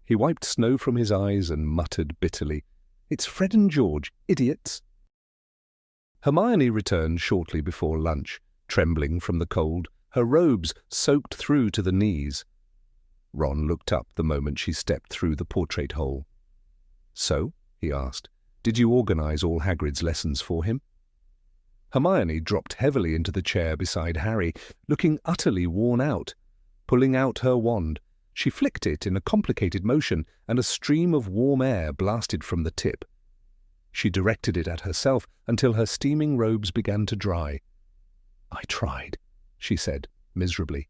He wiped snow from his eyes and muttered bitterly, "It's Fred and George, idiots." Hermione returned shortly before lunch, trembling from the cold, her robes soaked through to the knees. Ron looked up the moment she stepped through the portrait hole. "So," he asked, "did you organize all Hagrid's lessons for him?" Hermione dropped heavily into the chair beside Harry, looking utterly worn out. Pulling out her wand, she flicked it in a complicated motion, and a stream of warm air blasted from the tip. She directed it at herself until her steaming robes began to dry. "I tried," she said, miserably.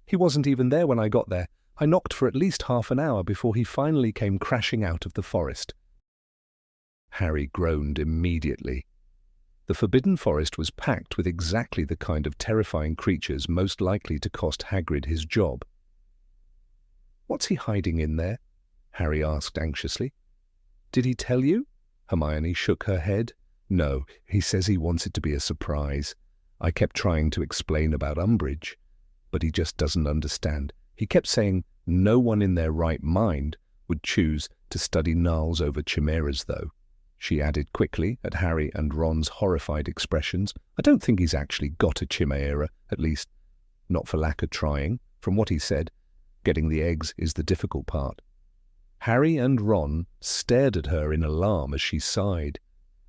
"He wasn't even there when I got there. I knocked for at least half an hour before he finally came crashing out of the forest." Harry groaned immediately. The Forbidden Forest was packed with exactly the kind of terrifying creatures most likely to cost Hagrid his job. "What's he hiding in there?" Harry asked anxiously. "Did he tell you?" Hermione shook her head. "No, he says he wants it to be a surprise. I kept trying to explain about Umbridge, but he just doesn't understand. He kept saying no one in their right mind would choose to study gnarls over chimeras, though." She added quickly at Harry and Ron's horrified expressions, "I don't think he's actually got a chimera, at least not for lack of trying. From what he said, getting the eggs is the difficult part." Harry and Ron stared at her in alarm as she sighed.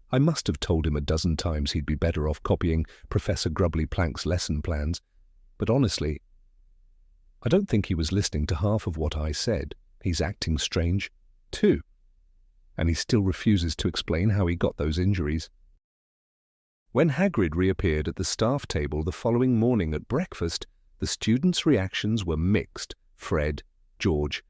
"I must have told him a dozen times he'd be better off copying Professor Grubbly Plank's lesson plans, but honestly, I don't think he was listening to half of what I said. He's acting strange, too. And he still refuses to explain how he got those injuries." When Hagrid reappeared at the staff table the following morning at breakfast, the students' reactions were mixed. Fred, George,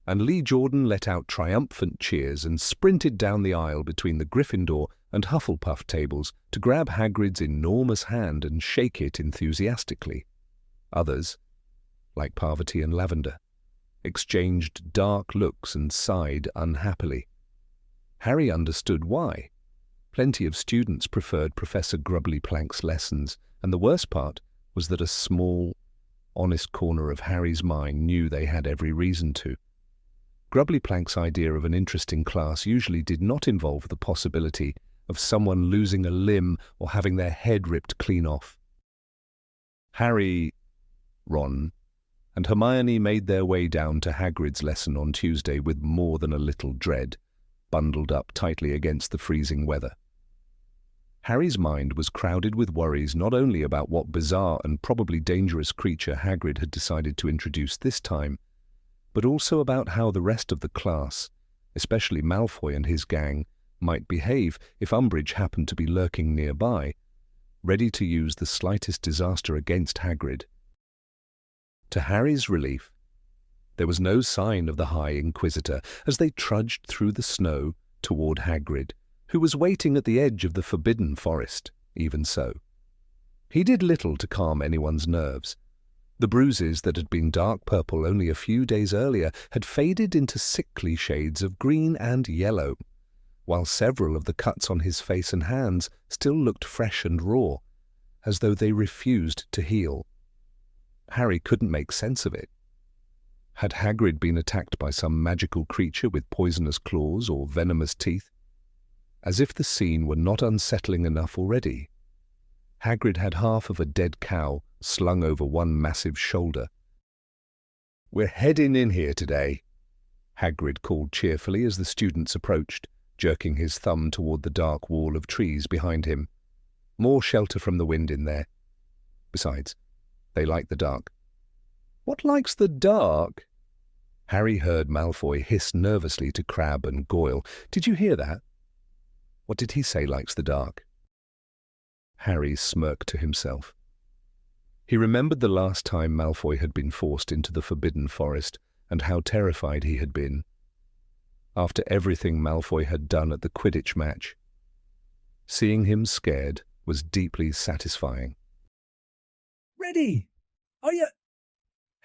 and Lee Jordan let out triumphant cheers and sprinted down the aisle between the Gryffindor and Hufflepuff tables to grab Hagrid's enormous hand and shake it enthusiastically. Others, like Parvati and Lavender, exchanged dark looks and sighed unhappily. Harry understood why. Plenty of students preferred Professor Grubbly Plank's lessons, and the worst part was that a small, honest corner of Harry's mind knew they had every reason to. Grubbly Plank's idea of an interesting class usually did not involve the possibility of someone losing a limb or having their head ripped clean off. Harry, Ron, and Hermione made their way down to Hagrid's lesson on Tuesday with more than a little dread, bundled up tightly against the freezing weather. Harry's mind was crowded with worries not only about what bizarre and probably dangerous creature Hagrid had decided to introduce this time, but also about how the rest of the class, especially Malfoy and his gang, might behave if Umbridge happened to be lurking nearby, ready to use the slightest disaster against Hagrid. To Harry's relief, There was no sign of the High Inquisitor as they trudged through the snow toward Hagrid, who was waiting at the edge of the forbidden forest. Even so, he did little to calm anyone's nerves. The bruises that had been dark purple only a few days earlier had faded into sickly shades of green and yellow, while several of the cuts on his face and hands still looked fresh and raw, as though they refused to heal. Harry couldn't make sense of it. Had Hagrid been attacked by some magical creature with poisonous claws or venomous teeth? As if the scene were not unsettling enough already, Hagrid had half of a dead cow slung over one massive shoulder. "We're heading in here today," Hagrid called cheerfully as the students approached, jerking his thumb toward the dark wall of trees behind him. "More shelter from the wind in there. Besides, they like the dark." "What likes the dark?" Harry heard Malfoy hiss nervously to Crabbe and Goyle. "Did you hear that?" "What did he say likes the dark?" Harry smirked to himself. He remembered the last time Malfoy had been forced into the Forbidden Forest and how terrified he had been. After everything Malfoy had done at the Quidditch match, seeing him scared was deeply satisfying. "Ready? Are you?"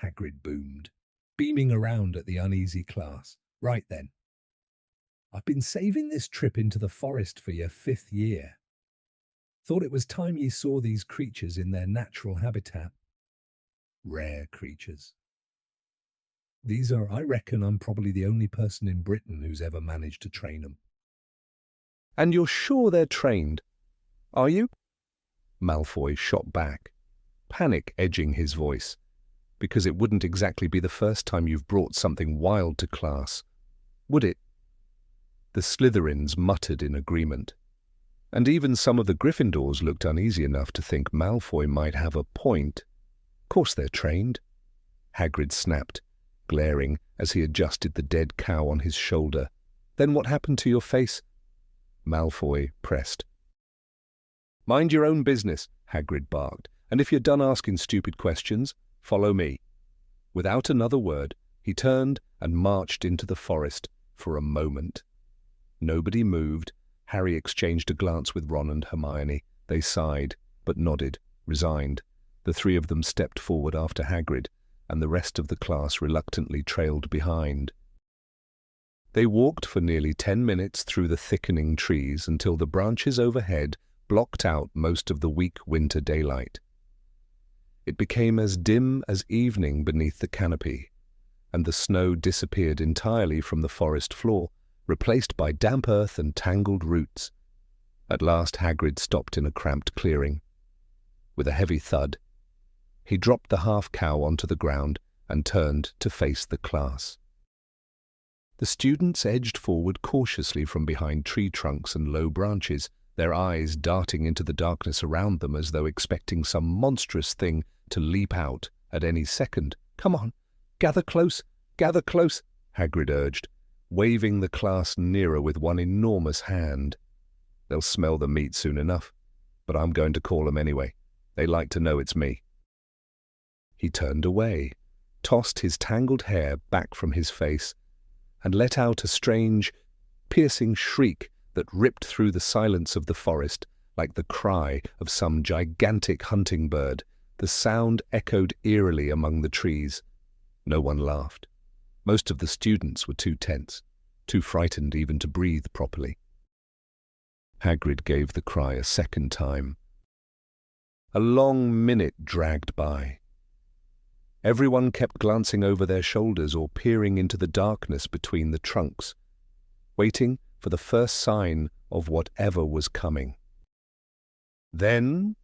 Hagrid boomed, beaming around at the uneasy class. "Right then. I've been saving this trip into the forest for your 5th year. Thought it was time ye saw these creatures in their natural habitat. Rare creatures. I reckon I'm probably the only person in Britain who's ever managed to train them." "And you're sure they're trained, are you?" Malfoy shot back, panic edging his voice, because it wouldn't exactly be the first time you've brought something wild to class, would it? The Slytherins muttered in agreement, and even some of the Gryffindors looked uneasy enough to think Malfoy might have a point. "Course they're trained," Hagrid snapped, glaring as he adjusted the dead cow on his shoulder. "Then what happened to your face?" Malfoy pressed. "Mind your own business," Hagrid barked, "and if you're done asking stupid questions, follow me." Without another word, he turned and marched into the forest for a moment. Nobody moved. Harry exchanged a glance with Ron and Hermione. They sighed, but nodded, resigned. The three of them stepped forward after Hagrid, and the rest of the class reluctantly trailed behind. They walked for nearly 10 minutes through the thickening trees until the branches overhead blocked out most of the weak winter daylight. It became as dim as evening beneath the canopy, and the snow disappeared entirely from the forest floor, replaced by damp earth and tangled roots. At last Hagrid stopped in a cramped clearing. With a heavy thud, he dropped the half-cow onto the ground and turned to face the class. The students edged forward cautiously from behind tree trunks and low branches, their eyes darting into the darkness around them as though expecting some monstrous thing to leap out at any second. "Come on, gather close, Hagrid urged, waving the class nearer with one enormous hand. "They'll smell the meat soon enough, but I'm going to call them anyway. They like to know it's me." He turned away, tossed his tangled hair back from his face, and let out a strange, piercing shriek that ripped through the silence of the forest like the cry of some gigantic hunting bird. The sound echoed eerily among the trees. No one laughed. Most of the students were too tense, too frightened even to breathe properly. Hagrid gave the cry a second time. A long minute dragged by. Everyone kept glancing over their shoulders or peering into the darkness between the trunks, waiting for the first sign of whatever was coming. Then,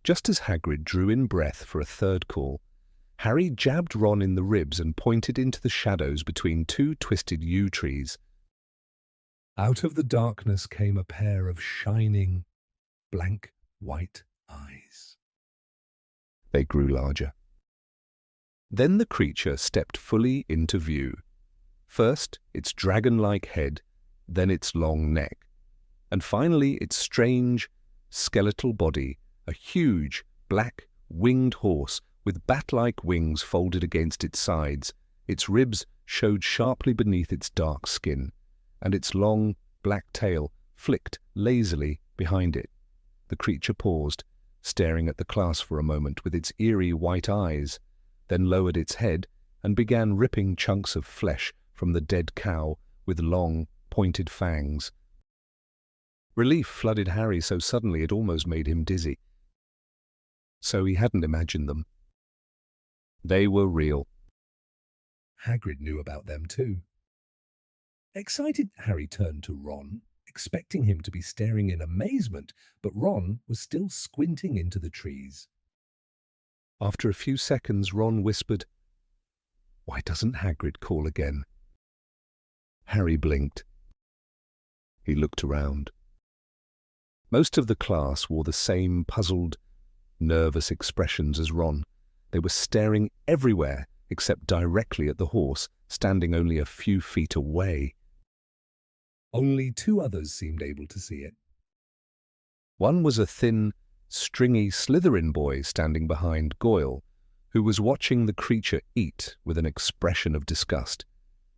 just as Hagrid drew in breath for a third call, Harry jabbed Ron in the ribs and pointed into the shadows between two twisted yew trees. Out of the darkness came a pair of shining, blank white eyes. They grew larger. Then the creature stepped fully into view. First its dragon-like head, then its long neck, and finally its strange, skeletal body, a huge, black, winged horse with bat-like wings folded against its sides, Its ribs showed sharply beneath its dark skin, and its long, black tail flicked lazily behind it. The creature paused, staring at the class for a moment with its eerie white eyes, then lowered its head and began ripping chunks of flesh from the dead cow with long, pointed fangs. Relief flooded Harry so suddenly it almost made him dizzy. So he hadn't imagined them. They were real. Hagrid knew about them too. Excited, Harry turned to Ron, expecting him to be staring in amazement, but Ron was still squinting into the trees. After a few seconds, Ron whispered, "Why doesn't Hagrid call again?" Harry blinked. He looked around. Most of the class wore the same puzzled, nervous expressions as Ron. They were staring everywhere except directly at the horse, standing only a few feet away. Only 2 others seemed able to see it. One was a thin, stringy Slytherin boy standing behind Goyle, who was watching the creature eat with an expression of disgust.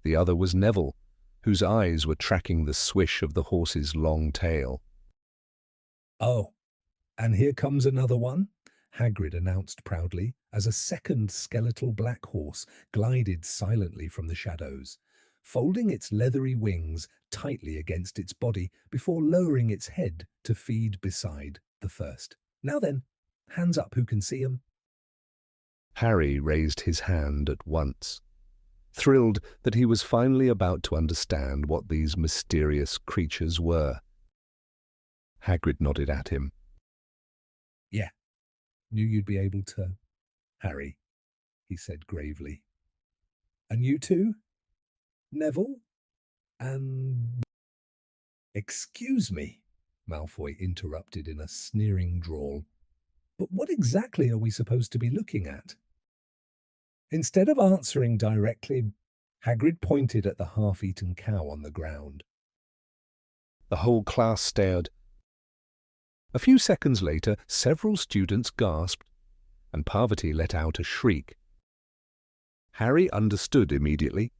The other was Neville, whose eyes were tracking the swish of the horse's long tail. "Oh, and here comes another one," Hagrid announced proudly, as a second skeletal black horse glided silently from the shadows, folding its leathery wings tightly against its body before lowering its head to feed beside the first. "Now then, hands up who can see 'em." Harry raised his hand at once, thrilled that he was finally about to understand what these mysterious creatures were. Hagrid nodded at him. "Yeah, knew you'd be able to, Harry," he said gravely. "And you too, Neville? And—" "Excuse me," Malfoy interrupted in a sneering drawl. "But what exactly are we supposed to be looking at?" Instead of answering directly, Hagrid pointed at the half-eaten cow on the ground. The whole class stared. A few seconds later, several students gasped, and Parvati let out a shriek. Harry understood immediately.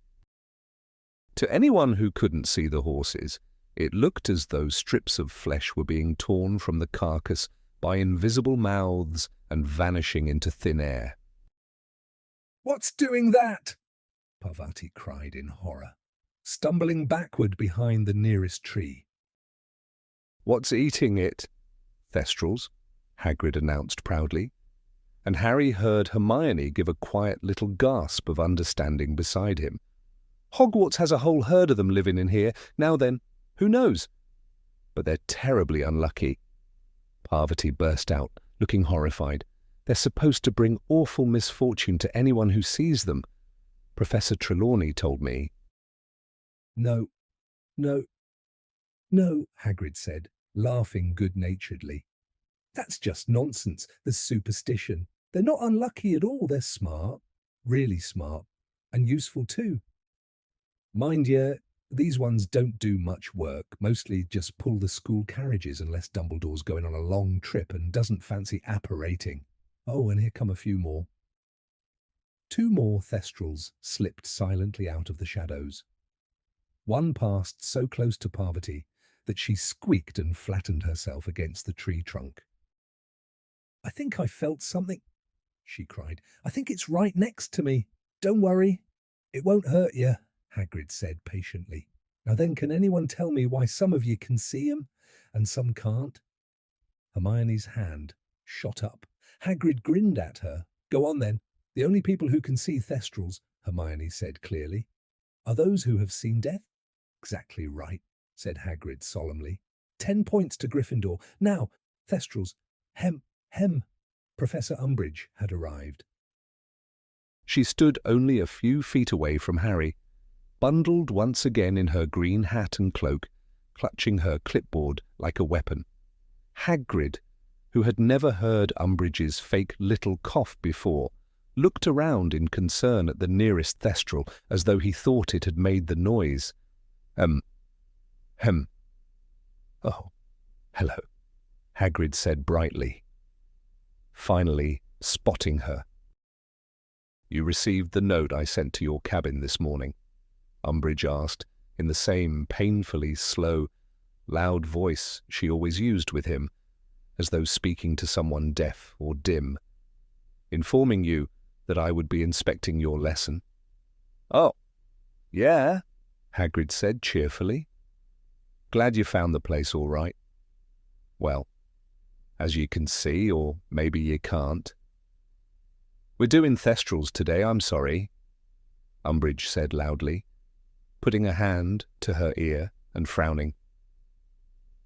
To anyone who couldn't see the horses, it looked as though strips of flesh were being torn from the carcass by invisible mouths and vanishing into thin air. "What's doing that?" Parvati cried in horror, stumbling backward behind the nearest tree. "What's eating it?" "Thestrals," Hagrid announced proudly, and Harry heard Hermione give a quiet little gasp of understanding beside him. "Hogwarts has a whole herd of them living in here. Now then, who knows? But they're terribly unlucky." Parvati burst out, looking horrified. "They're supposed to bring awful misfortune to anyone who sees them. Professor Trelawney told me." No, no, Hagrid said, laughing good-naturedly. "That's just nonsense, the superstition. They're not unlucky at all. They're smart, really smart, and useful too. Mind you, these ones don't do much work, mostly just pull the school carriages unless Dumbledore's going on a long trip and doesn't fancy apparating. Oh, and here come a few more." 2 more Thestrals slipped silently out of the shadows. One passed so close to Parvati that she squeaked and flattened herself against the tree trunk. "I think I felt something," she cried. "I think it's right next to me. Don't worry, it won't hurt you," Hagrid said patiently. "Now then, can anyone tell me why some of you can see 'em and some can't?" Hermione's hand shot up. Hagrid grinned at her. "Go on then. The only people who can see Thestrals," Hermione said clearly, "are those who have seen death." "Exactly right," said Hagrid solemnly. 10 points to Gryffindor. Now, Thestrals, hem. Professor Umbridge had arrived. She stood only a few feet away from Harry, bundled once again in her green hat and cloak, clutching her clipboard like a weapon. Hagrid, who had never heard Umbridge's fake little cough before, looked around in concern at the nearest Thestral as though he thought it had made the noise. Hem. "Oh, hello," Hagrid said brightly, finally spotting her. You received the note I sent to your cabin this morning? Umbridge asked, in the same painfully slow, loud voice she always used with him, as though speaking to someone deaf or dim, informing you that I would be inspecting your lesson. Oh, yeah, Hagrid said cheerfully. Glad you found the place all right. Well, as you can see, or maybe you can't. We're doing Thestrals today, I'm sorry, Umbridge said loudly, putting a hand to her ear and frowning.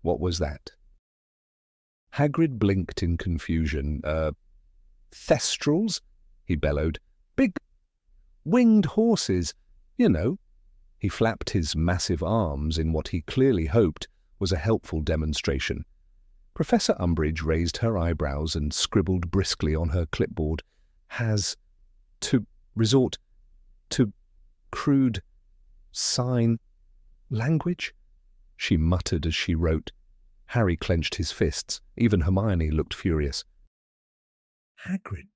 What was that? Hagrid blinked in confusion. Thestrals? He bellowed. Big, winged horses, you know. He flapped his massive arms in what he clearly hoped was a helpful demonstration. Professor Umbridge raised her eyebrows and scribbled briskly on her clipboard. Has to resort to crude sign language? She muttered as she wrote. Harry clenched his fists. Even Hermione looked furious. Hagrid,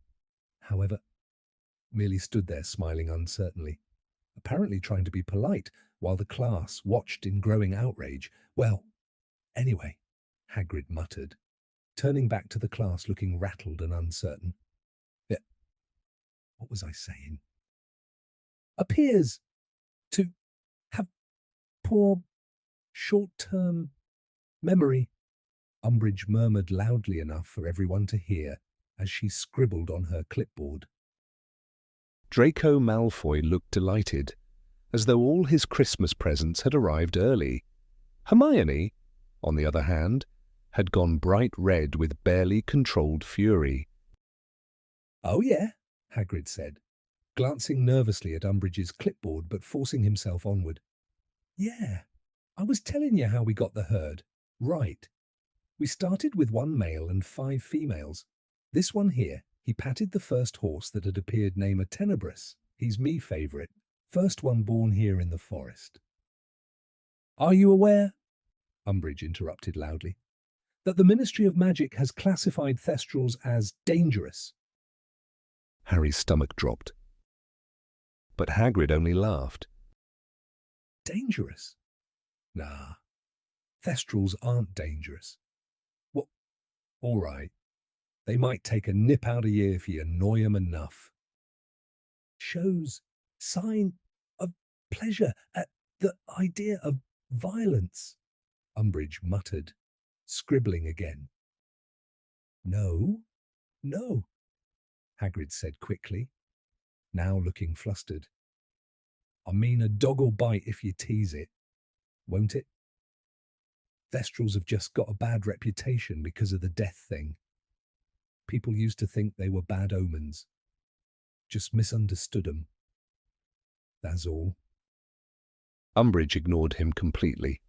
however, merely stood there smiling uncertainly, apparently trying to be polite, while the class watched in growing outrage. Well, anyway, Hagrid muttered, turning back to the class looking rattled and uncertain. What was I saying? Appears to have poor short-term memory, Umbridge murmured loudly enough for everyone to hear as she scribbled on her clipboard. Draco Malfoy looked delighted, as though all his Christmas presents had arrived early. Hermione, on the other hand, had gone bright red with barely controlled fury. Oh yeah, Hagrid said, glancing nervously at Umbridge's clipboard but forcing himself onward. Yeah, I was telling you how we got the herd. Right. We started with 1 male and 5 females. This one here, he patted the first horse that had appeared named a Tenebrous. He's me favourite. First one born here in the forest. Are you aware, Umbridge interrupted loudly, that the Ministry of Magic has classified Thestrals as dangerous? Harry's stomach dropped. But Hagrid only laughed. Dangerous? Nah, Thestrals aren't dangerous. Well, all right. They might take a nip out of you if you annoy them enough. Shows sign of pleasure at the idea of violence, Umbridge muttered, scribbling again. No, Hagrid said quickly, now looking flustered. I mean, a dog'll bite if you tease it, won't it? Thestrals have just got a bad reputation because of the death thing. People used to think they were bad omens. Just misunderstood 'em. That's all. Umbridge ignored him completely.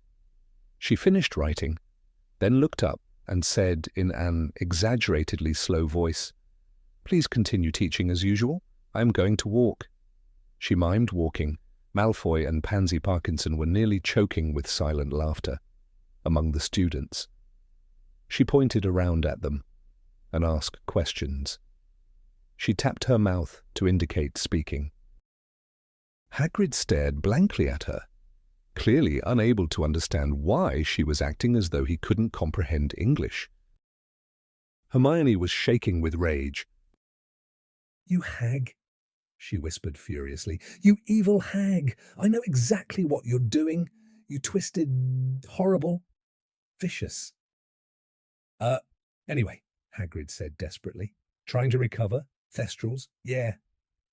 She finished writing, then looked up and said in an exaggeratedly slow voice, Please continue teaching as usual. I am going to walk. She mimed walking. Malfoy and Pansy Parkinson were nearly choking with silent laughter among the students. She pointed around at them and asked questions. She tapped her mouth to indicate speaking. Hagrid stared blankly at her, clearly unable to understand why she was acting as though he couldn't comprehend English. Hermione was shaking with rage. You hag, she whispered furiously. You evil hag! I know exactly what you're doing. You twisted, horrible, vicious. Anyway, Hagrid said desperately. Trying to recover? Thestrals? Yeah.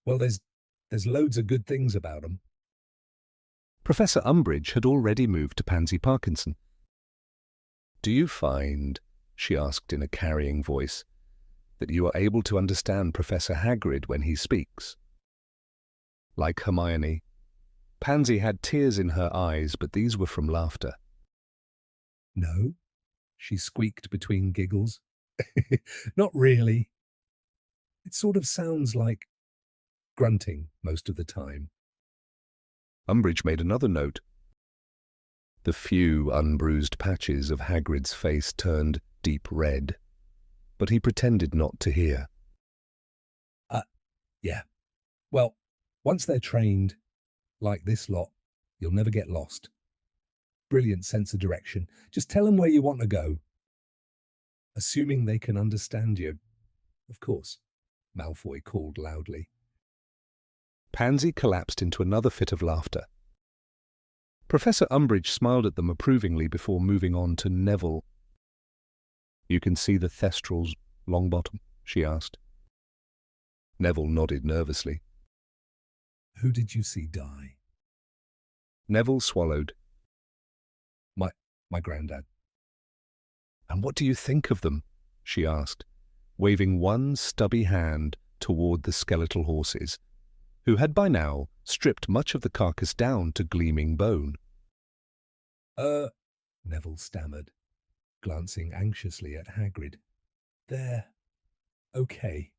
Well, there's loads of good things about 'em. Professor Umbridge had already moved to Pansy Parkinson. Do you find, she asked in a carrying voice, that you are able to understand Professor Hagrid when he speaks? Like Hermione, Pansy had tears in her eyes, but these were from laughter. No, she squeaked between giggles. Not really. It sort of sounds like grunting most of the time. Umbridge made another note. The few unbruised patches of Hagrid's face turned deep red, but he pretended not to hear. Yeah, Well, once they're trained, like this lot, you'll never get lost. Brilliant sense of direction. Just tell them where you want to go, assuming they can understand you. Of course, Malfoy called loudly. Pansy collapsed into another fit of laughter. Professor Umbridge smiled at them approvingly before moving on to Neville. "You can see the Thestrals, Longbottom?" she asked. Neville nodded nervously. Who did you see die? Neville swallowed. My granddad. "And what do you think of them?" she asked, waving one stubby hand toward the skeletal horses, who had by now stripped much of the carcass down to gleaming bone. Neville stammered, glancing anxiously at Hagrid. They're okay.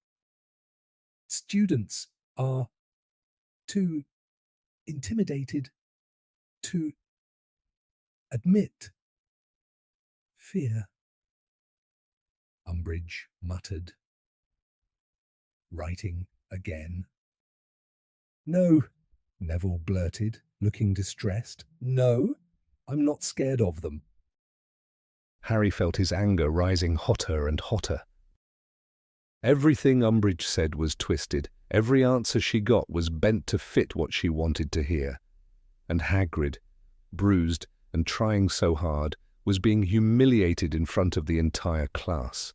Students are too intimidated to admit fear. Umbridge muttered, writing again. No, Neville blurted, looking distressed. No, I'm not scared of them. Harry felt his anger rising hotter and hotter. Everything Umbridge said was twisted. Every answer she got was bent to fit what she wanted to hear. And Hagrid, bruised and trying so hard, was being humiliated in front of the entire class.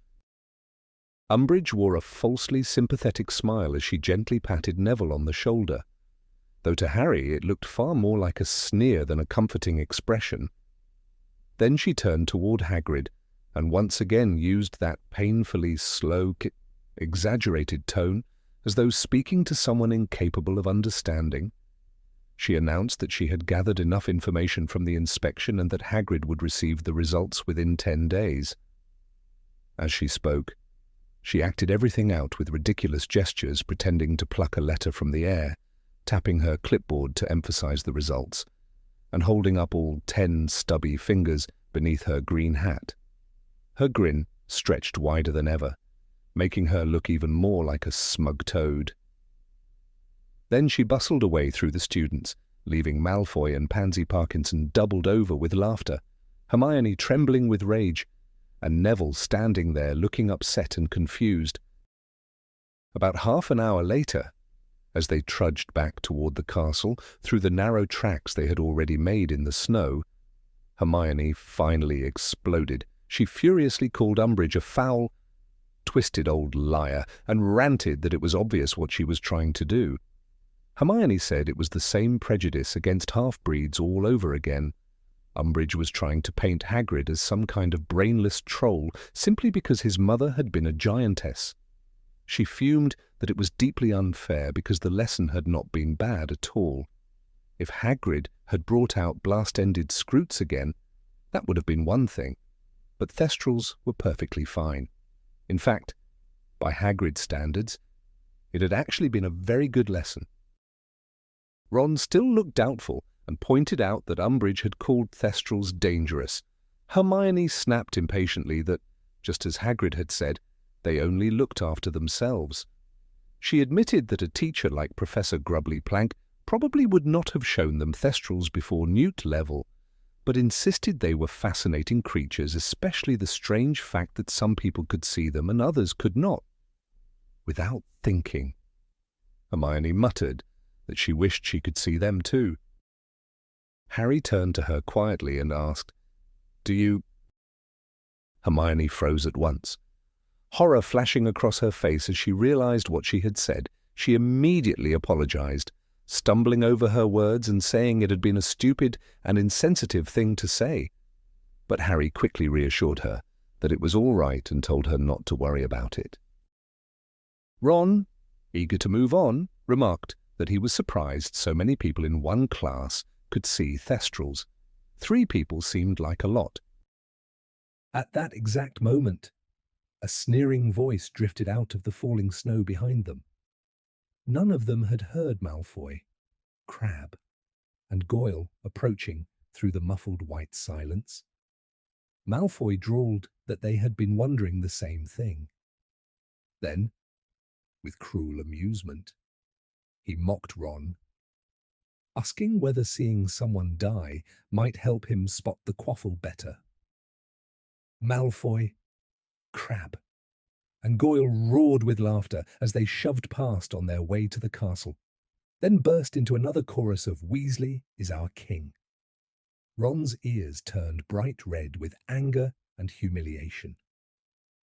Umbridge wore a falsely sympathetic smile as she gently patted Neville on the shoulder, though to Harry it looked far more like a sneer than a comforting expression. Then she turned toward Hagrid and once again used that painfully slow, exaggerated tone as though speaking to someone incapable of understanding. She announced that she had gathered enough information from the inspection and that Hagrid would receive the results within 10 days. As she spoke, she acted everything out with ridiculous gestures, pretending to pluck a letter from the air, tapping her clipboard to emphasize the results, and holding up all 10 stubby fingers beneath her green hat. Her grin stretched wider than ever, making her look even more like a smug toad. Then she bustled away through the students, leaving Malfoy and Pansy Parkinson doubled over with laughter, Hermione trembling with rage, and Neville standing there looking upset and confused. About half an hour later, as they trudged back toward the castle through the narrow tracks they had already made in the snow, Hermione finally exploded. She furiously called Umbridge a foul, twisted old liar and ranted that it was obvious what she was trying to do. Hermione said it was the same prejudice against half-breeds all over again. Umbridge was trying to paint Hagrid as some kind of brainless troll simply because his mother had been a giantess. She fumed that it was deeply unfair because the lesson had not been bad at all. If Hagrid had brought out blast-ended scroots again, that would have been one thing, but Thestrals were perfectly fine. In fact, by Hagrid's standards, it had actually been a very good lesson. Ron still looked doubtful and pointed out that Umbridge had called Thestrals dangerous. Hermione snapped impatiently that, just as Hagrid had said, they only looked after themselves. She admitted that a teacher like Professor Grubbly Plank probably would not have shown them Thestrals before Newt level, but insisted they were fascinating creatures, especially the strange fact that some people could see them and others could not. Without thinking, Hermione muttered that she wished she could see them too. Harry turned to her quietly and asked, "Do you—" Hermione froze at once. Horror flashing across her face as she realized what she had said, she immediately apologized, stumbling over her words and saying it had been a stupid and insensitive thing to say. But Harry quickly reassured her that it was all right and told her not to worry about it. Ron, eager to move on, remarked that he was surprised so many people in one class could see Thestrals. 3 people seemed like a lot. At that exact moment, a sneering voice drifted out of the falling snow behind them. None of them had heard Malfoy, Crabbe, and Goyle approaching through the muffled white silence. Malfoy drawled that they had been wondering the same thing. Then, with cruel amusement, he mocked Ron, asking whether seeing someone die might help him spot the quaffle better. Malfoy, Crabbe, and Goyle roared with laughter as they shoved past on their way to the castle, then burst into another chorus of "Weasley is our king." Ron's ears turned bright red with anger and humiliation.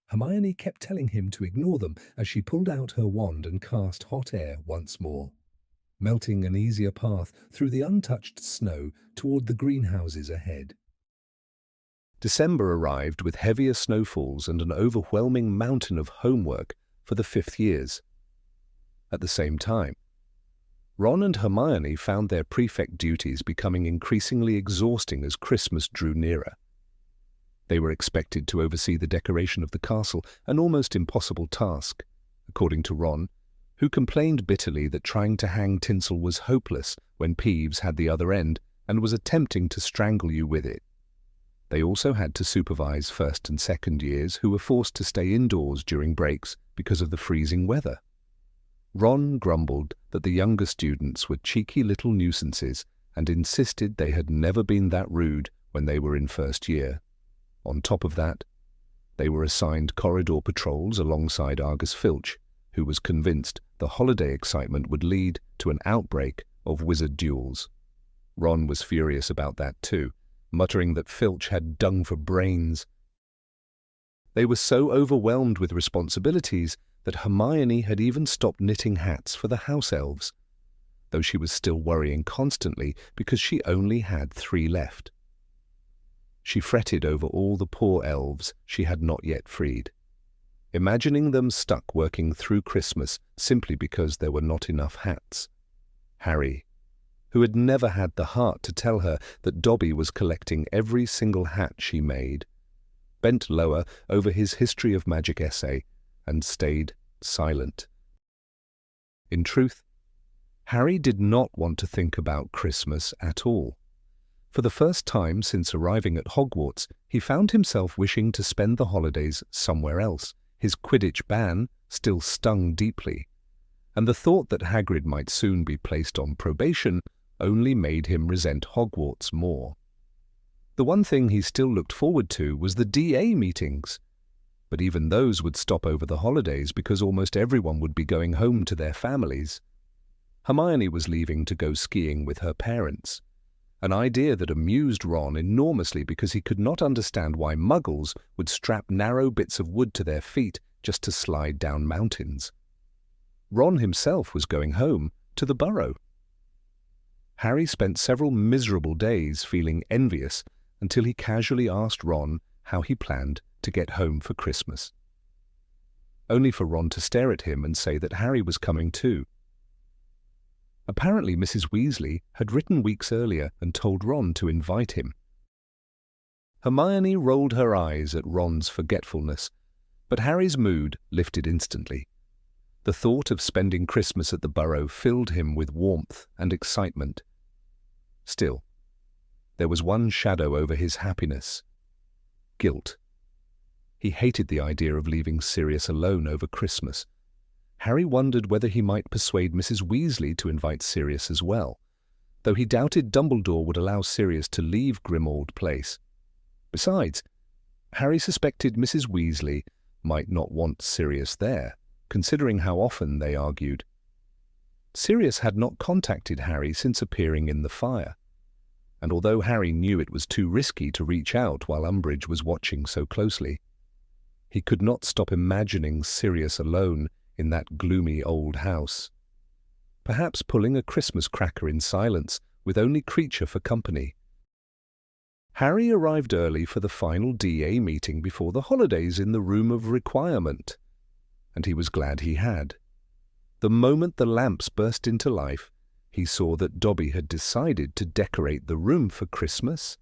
Hermione kept telling him to ignore them as she pulled out her wand and cast hot air once more, melting an easier path through the untouched snow toward the greenhouses ahead. December arrived with heavier snowfalls and an overwhelming mountain of homework for the 5th years. At the same time, Ron and Hermione found their prefect duties becoming increasingly exhausting as Christmas drew nearer. They were expected to oversee the decoration of the castle, an almost impossible task, according to Ron, who complained bitterly that trying to hang tinsel was hopeless when Peeves had the other end and was attempting to strangle you with it. They also had to supervise 1st and 2nd years who were forced to stay indoors during breaks because of the freezing weather. Ron grumbled that the younger students were cheeky little nuisances and insisted they had never been that rude when they were in 1st year. On top of that, they were assigned corridor patrols alongside Argus Filch, who was convinced the holiday excitement would lead to an outbreak of wizard duels. Ron was furious about that too, muttering that Filch had dung for brains. They were so overwhelmed with responsibilities that Hermione had even stopped knitting hats for the house elves, though she was still worrying constantly because she only had 3 left. She fretted over all the poor elves she had not yet freed, imagining them stuck working through Christmas simply because there were not enough hats. Harry, who had never had the heart to tell her that Dobby was collecting every single hat she made, bent lower over his history of magic essay and stayed silent. In truth, Harry did not want to think about Christmas at all. For the first time since arriving at Hogwarts, he found himself wishing to spend the holidays somewhere else. His Quidditch ban still stung deeply, and the thought that Hagrid might soon be placed on probation only made him resent Hogwarts more. The one thing he still looked forward to was the DA meetings, but even those would stop over the holidays because almost everyone would be going home to their families. Hermione was leaving to go skiing with her parents, an idea that amused Ron enormously because he could not understand why Muggles would strap narrow bits of wood to their feet just to slide down mountains. Ron himself was going home to the Burrow. Harry spent several miserable days feeling envious until he casually asked Ron how he planned to get home for Christmas, only for Ron to stare at him and say that Harry was coming too. Apparently Mrs. Weasley had written weeks earlier and told Ron to invite him. Hermione rolled her eyes at Ron's forgetfulness, but Harry's mood lifted instantly. The thought of spending Christmas at the Burrow filled him with warmth and excitement. Still, there was one shadow over his happiness: guilt. He hated the idea of leaving Sirius alone over Christmas. Harry wondered whether he might persuade Mrs. Weasley to invite Sirius as well, though he doubted Dumbledore would allow Sirius to leave Grimmauld Place. Besides, Harry suspected Mrs. Weasley might not want Sirius there, considering how often they argued. Sirius had not contacted Harry since appearing in the fire, and although Harry knew it was too risky to reach out while Umbridge was watching so closely, he could not stop imagining Sirius alone in that gloomy old house, perhaps pulling a Christmas cracker in silence with only Creature for company. Harry arrived early for the final DA meeting before the holidays in the Room of Requirement, and he was glad he had. The moment the lamps burst into life, he saw that Dobby had decided to decorate the room for Christmas.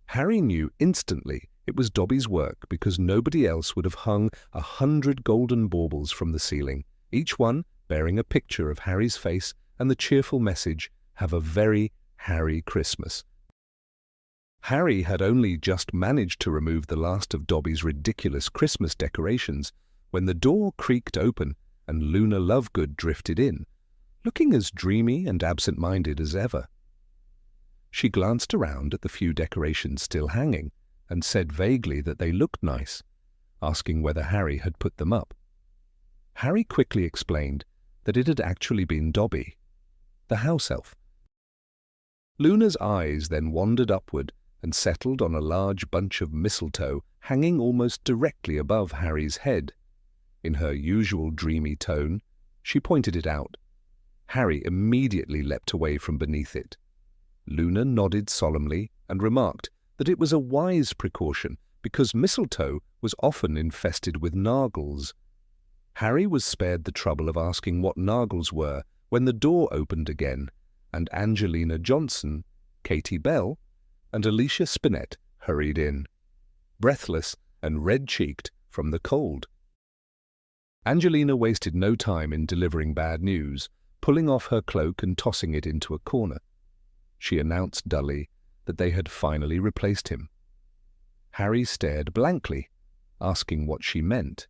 Harry knew instantly it was Dobby's work because nobody else would have hung 100 golden baubles from the ceiling, each one bearing a picture of Harry's face and the cheerful message, "Have a very Harry Christmas." Harry had only just managed to remove the last of Dobby's ridiculous Christmas decorations when the door creaked open and Luna Lovegood drifted in, looking as dreamy and absent-minded as ever. She glanced around at the few decorations still hanging and said vaguely that they looked nice, asking whether Harry had put them up. Harry quickly explained that it had actually been Dobby, the house elf. Luna's eyes then wandered upward and settled on a large bunch of mistletoe hanging almost directly above Harry's head. In her usual dreamy tone, she pointed it out. Harry immediately leapt away from beneath it. Luna nodded solemnly and remarked that it was a wise precaution because mistletoe was often infested with nargles. Harry was spared the trouble of asking what nargles were when the door opened again, and Angelina Johnson, Katie Bell, and Alicia Spinett hurried in, breathless and red-cheeked from the cold. Angelina wasted no time in delivering bad news, pulling off her cloak and tossing it into a corner. She announced dully that they had finally replaced him. Harry stared blankly, asking what she meant.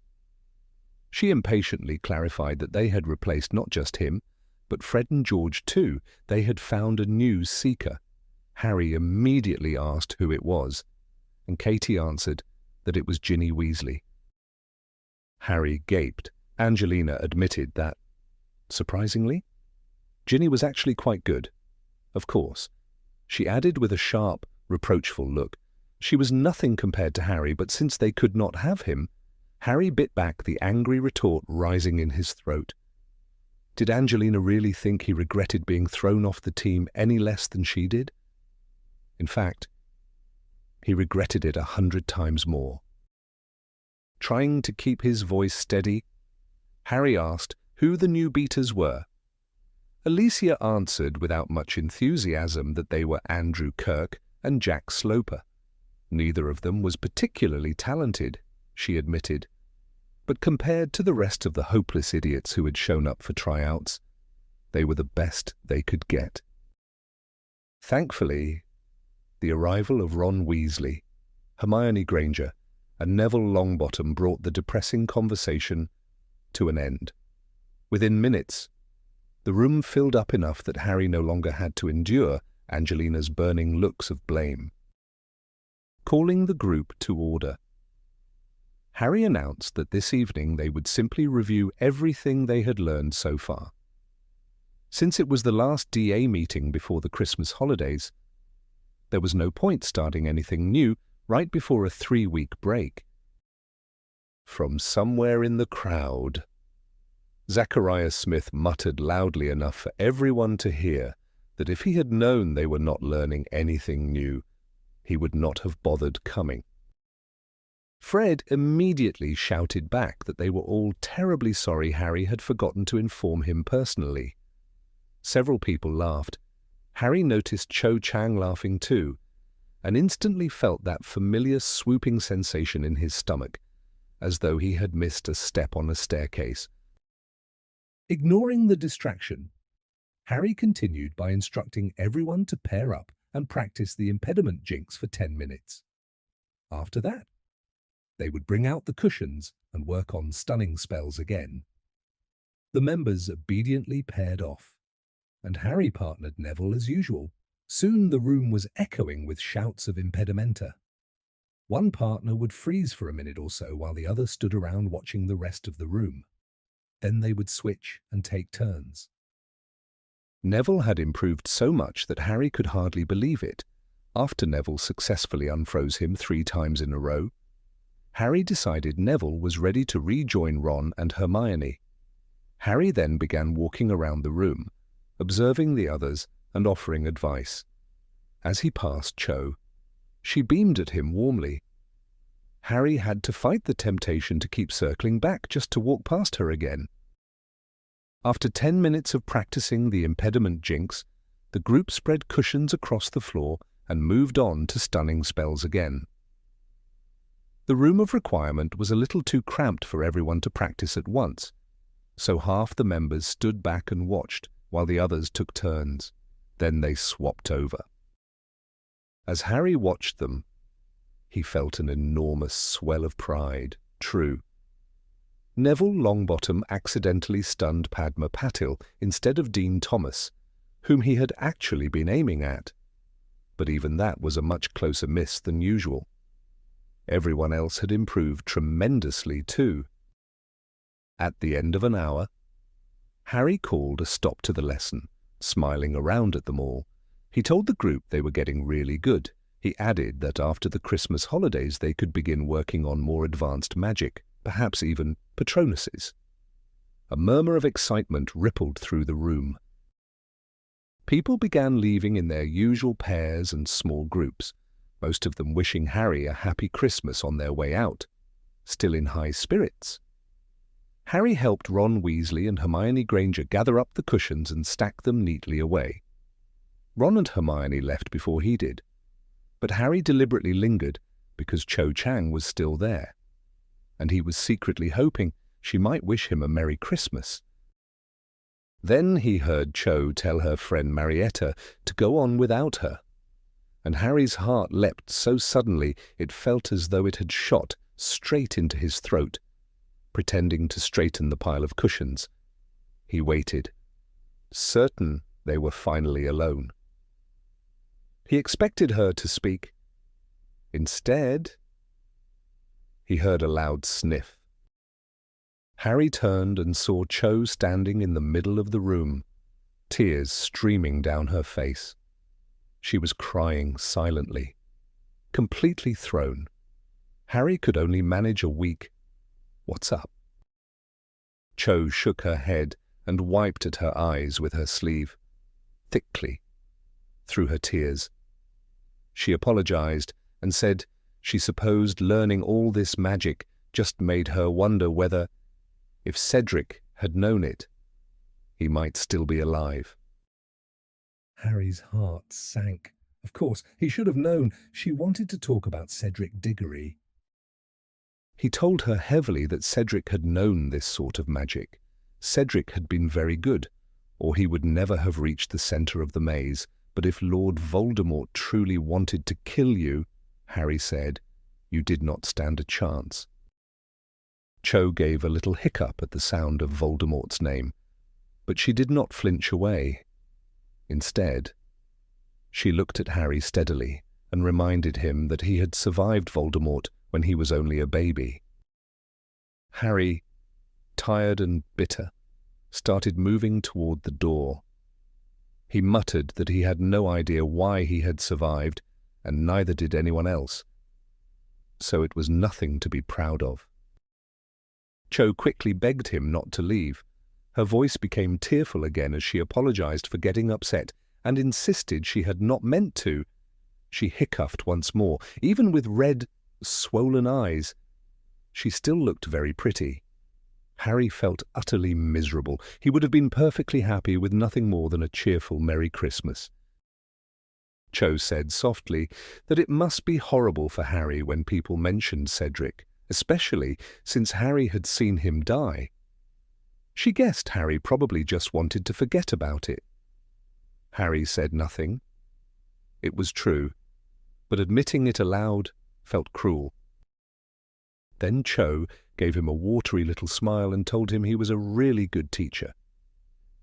She impatiently clarified that they had replaced not just him, but Fred and George too. They had found a new seeker. Harry immediately asked who it was, and Katie answered that it was Ginny Weasley. Harry gaped. Angelina admitted that, surprisingly, Ginny was actually quite good. Of course, she added with a sharp, reproachful look, she was nothing compared to Harry, but since they could not have him, Harry bit back the angry retort rising in his throat. Did Angelina really think he regretted being thrown off the team any less than she did? In fact, he regretted it 100 times more. Trying to keep his voice steady, Harry asked who the new beaters were. Alicia answered without much enthusiasm that they were Andrew Kirk and Jack Sloper. Neither of them was particularly talented, she admitted, but compared to the rest of the hopeless idiots who had shown up for tryouts, they were the best they could get. Thankfully, the arrival of Ron Weasley, Hermione Granger, and Neville Longbottom brought the depressing conversation to an end. Within minutes, the room filled up enough that Harry no longer had to endure Angelina's burning looks of blame. Calling the group to order, Harry announced that this evening they would simply review everything they had learned so far. Since it was the last DA meeting before the Christmas holidays, there was no point starting anything new right before a 3-week break. From somewhere in the crowd, Zachariah Smith muttered loudly enough for everyone to hear that if he had known they were not learning anything new, he would not have bothered coming. Fred immediately shouted back that they were all terribly sorry Harry had forgotten to inform him personally. Several people laughed. Harry noticed Cho Chang laughing too, and instantly felt that familiar swooping sensation in his stomach, as though he had missed a step on a staircase. Ignoring the distraction, Harry continued by instructing everyone to pair up and practice the impediment jinx for 10 minutes. After that, they would bring out the cushions and work on stunning spells again. The members obediently paired off, and Harry partnered Neville as usual. Soon the room was echoing with shouts of impedimenta. One partner would freeze for a minute or so while the other stood around watching the rest of the room. Then they would switch and take turns. Neville had improved so much that Harry could hardly believe it. After Neville successfully unfroze him 3 times in a row, Harry decided Neville was ready to rejoin Ron and Hermione. Harry then began walking around the room, observing the others and offering advice. As he passed Cho, she beamed at him warmly. Harry had to fight the temptation to keep circling back just to walk past her again. After 10 minutes of practicing the impediment jinx, the group spread cushions across the floor and moved on to stunning spells again. The room of requirement was a little too cramped for everyone to practice at once, so half the members stood back and watched while the others took turns. Then they swapped over. As Harry watched them, he felt an enormous swell of pride. True, Neville Longbottom accidentally stunned Padma Patil instead of Dean Thomas, whom he had actually been aiming at. But even that was a much closer miss than usual. Everyone else had improved tremendously too. At the end of an hour, Harry called a stop to the lesson, smiling around at them all. He told the group they were getting really good. He added that after the Christmas holidays they could begin working on more advanced magic, perhaps even Patronuses. A murmur of excitement rippled through the room. People began leaving in their usual pairs and small groups, most of them wishing Harry a happy Christmas on their way out, still in high spirits. Harry helped Ron Weasley and Hermione Granger gather up the cushions and stack them neatly away. Ron and Hermione left before he did, but Harry deliberately lingered because Cho Chang was still there, and he was secretly hoping she might wish him a Merry Christmas. Then he heard Cho tell her friend Marietta to go on without her, and Harry's heart leapt so suddenly it felt as though it had shot straight into his throat. Pretending to straighten the pile of cushions, he waited, certain they were finally alone. He expected her to speak. Instead, he heard a loud sniff. Harry turned and saw Cho standing in the middle of the room, tears streaming down her face. She was crying silently, completely thrown. Harry could only manage a weak, "What's up?" Cho shook her head and wiped at her eyes with her sleeve, thickly, through her tears. She apologized and said she supposed learning all this magic just made her wonder whether, if Cedric had known it, he might still be alive. Harry's heart sank. Of course, he should have known. She wanted to talk about Cedric Diggory. He told her heavily that Cedric had known this sort of magic. Cedric had been very good, or he would never have reached the center of the maze. But if Lord Voldemort truly wanted to kill you, Harry said, you did not stand a chance. Cho gave a little hiccup at the sound of Voldemort's name, but she did not flinch away. Instead, she looked at Harry steadily and reminded him that he had survived Voldemort when he was only a baby. Harry, tired and bitter, started moving toward the door. He muttered that he had no idea why he had survived, and neither did anyone else. So it was nothing to be proud of. Cho quickly begged him not to leave. Her voice became tearful again as she apologized for getting upset and insisted she had not meant to. She hiccuped once more, even with red, swollen eyes. She still looked very pretty. Harry felt utterly miserable. He would have been perfectly happy with nothing more than a cheerful Merry Christmas. Cho said softly that it must be horrible for Harry when people mentioned Cedric, especially since Harry had seen him die. She guessed Harry probably just wanted to forget about it. Harry said nothing. It was true, but admitting it aloud felt cruel. Then Cho gave him a watery little smile and told him he was a really good teacher.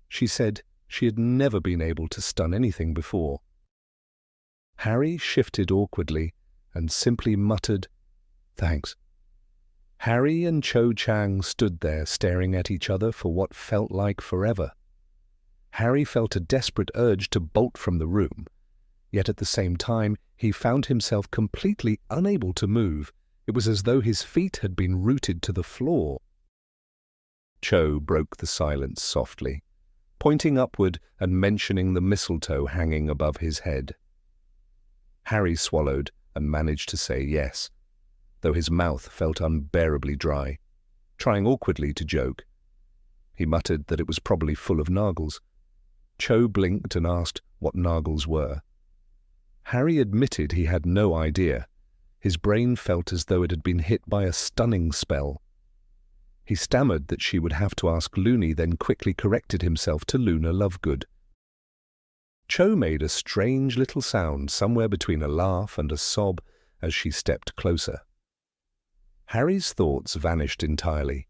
She said she had never been able to stun anything before. Harry shifted awkwardly and simply muttered, "Thanks." Harry and Cho Chang stood there staring at each other for what felt like forever. Harry felt a desperate urge to bolt from the room, yet at the same time he found himself completely unable to move. It was as though his feet had been rooted to the floor. Cho broke the silence softly, pointing upward and mentioning the mistletoe hanging above his head. Harry swallowed and managed to say yes, though his mouth felt unbearably dry, trying awkwardly to joke. He muttered that it was probably full of nargles. Cho blinked and asked what nargles were. Harry admitted he had no idea. His brain felt as though it had been hit by a stunning spell. He stammered that she would have to ask Looney, then quickly corrected himself to Luna Lovegood. Cho made a strange little sound somewhere between a laugh and a sob as she stepped closer. Harry's thoughts vanished entirely.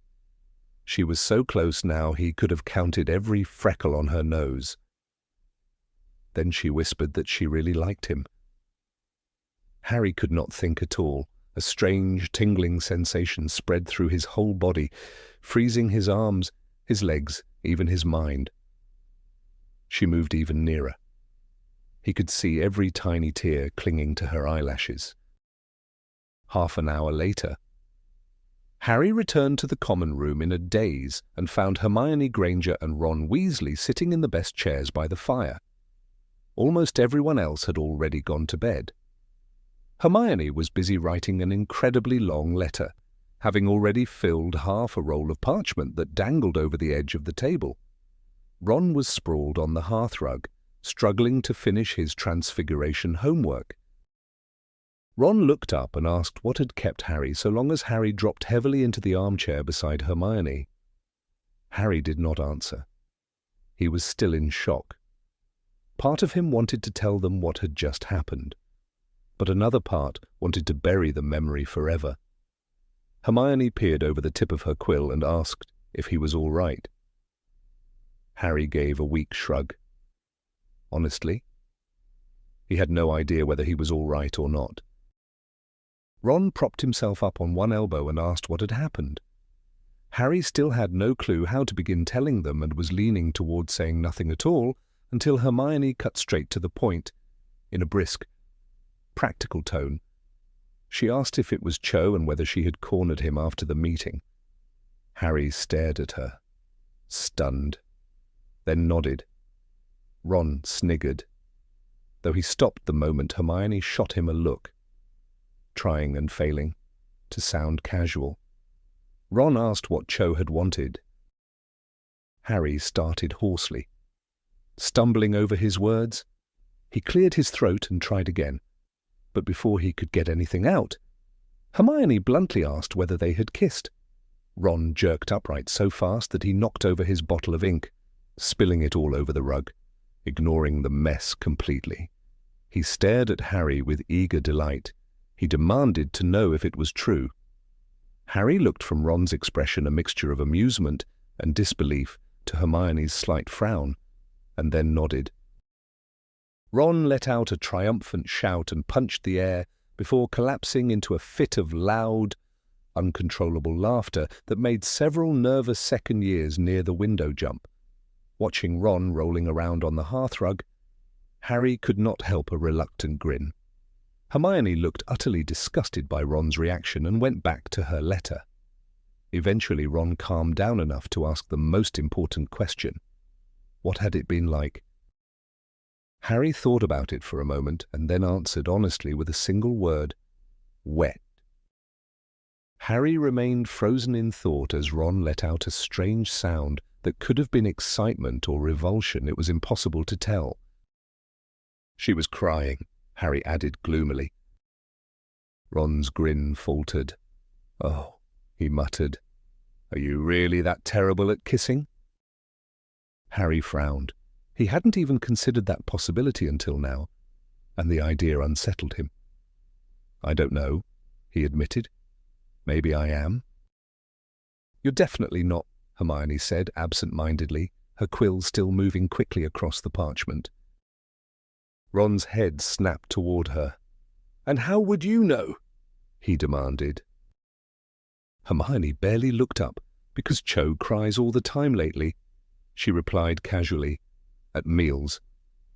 She was so close now he could have counted every freckle on her nose. Then she whispered that she really liked him. Harry could not think at all. A strange, tingling sensation spread through his whole body, freezing his arms, his legs, even his mind. She moved even nearer. He could see every tiny tear clinging to her eyelashes. Half an hour later, Harry returned to the common room in a daze and found Hermione Granger and Ron Weasley sitting in the best chairs by the fire. Almost everyone else had already gone to bed. Hermione was busy writing an incredibly long letter, having already filled half a roll of parchment that dangled over the edge of the table. Ron was sprawled on the hearthrug, struggling to finish his transfiguration homework. Ron looked up and asked what had kept Harry so long as Harry dropped heavily into the armchair beside Hermione. Harry did not answer. He was still in shock. Part of him wanted to tell them what had just happened, but another part wanted to bury the memory forever. Hermione peered over the tip of her quill and asked if he was all right. Harry gave a weak shrug. Honestly, he had no idea whether he was all right or not. Ron propped himself up on one elbow and asked what had happened. Harry still had no clue how to begin telling them and was leaning toward saying nothing at all until Hermione cut straight to the point, in a brisk, practical tone. She asked if it was Cho and whether she had cornered him after the meeting. Harry stared at her, stunned, then nodded. Ron sniggered, though he stopped the moment Hermione shot him a look, trying and failing to sound casual. Ron asked what Cho had wanted. Harry started hoarsely, stumbling over his words. He cleared his throat and tried again. But before he could get anything out, Hermione bluntly asked whether they had kissed. Ron jerked upright so fast that he knocked over his bottle of ink, spilling it all over the rug, ignoring the mess completely. He stared at Harry with eager delight. He demanded to know if it was true. Harry looked from Ron's expression, a mixture of amusement and disbelief, to Hermione's slight frown, and then nodded. Ron let out a triumphant shout and punched the air before collapsing into a fit of loud, uncontrollable laughter that made several nervous second years near the window jump. Watching Ron rolling around on the hearthrug, Harry could not help a reluctant grin. Hermione looked utterly disgusted by Ron's reaction and went back to her letter. Eventually Ron calmed down enough to ask the most important question. What had it been like? Harry thought about it for a moment and then answered honestly with a single word: wet. Harry remained frozen in thought as Ron let out a strange sound that could have been excitement or revulsion. It was impossible to tell. She was crying, Harry added gloomily. Ron's grin faltered. Oh, he muttered. Are you really that terrible at kissing? Harry frowned. He hadn't even considered that possibility until now, and the idea unsettled him. I don't know, he admitted. Maybe I am. You're definitely not, Hermione said absent-mindedly, her quill still moving quickly across the parchment. Ron's head snapped toward her. And how would you know? He demanded. Hermione barely looked up, because Cho cries all the time lately, she replied casually. At meals,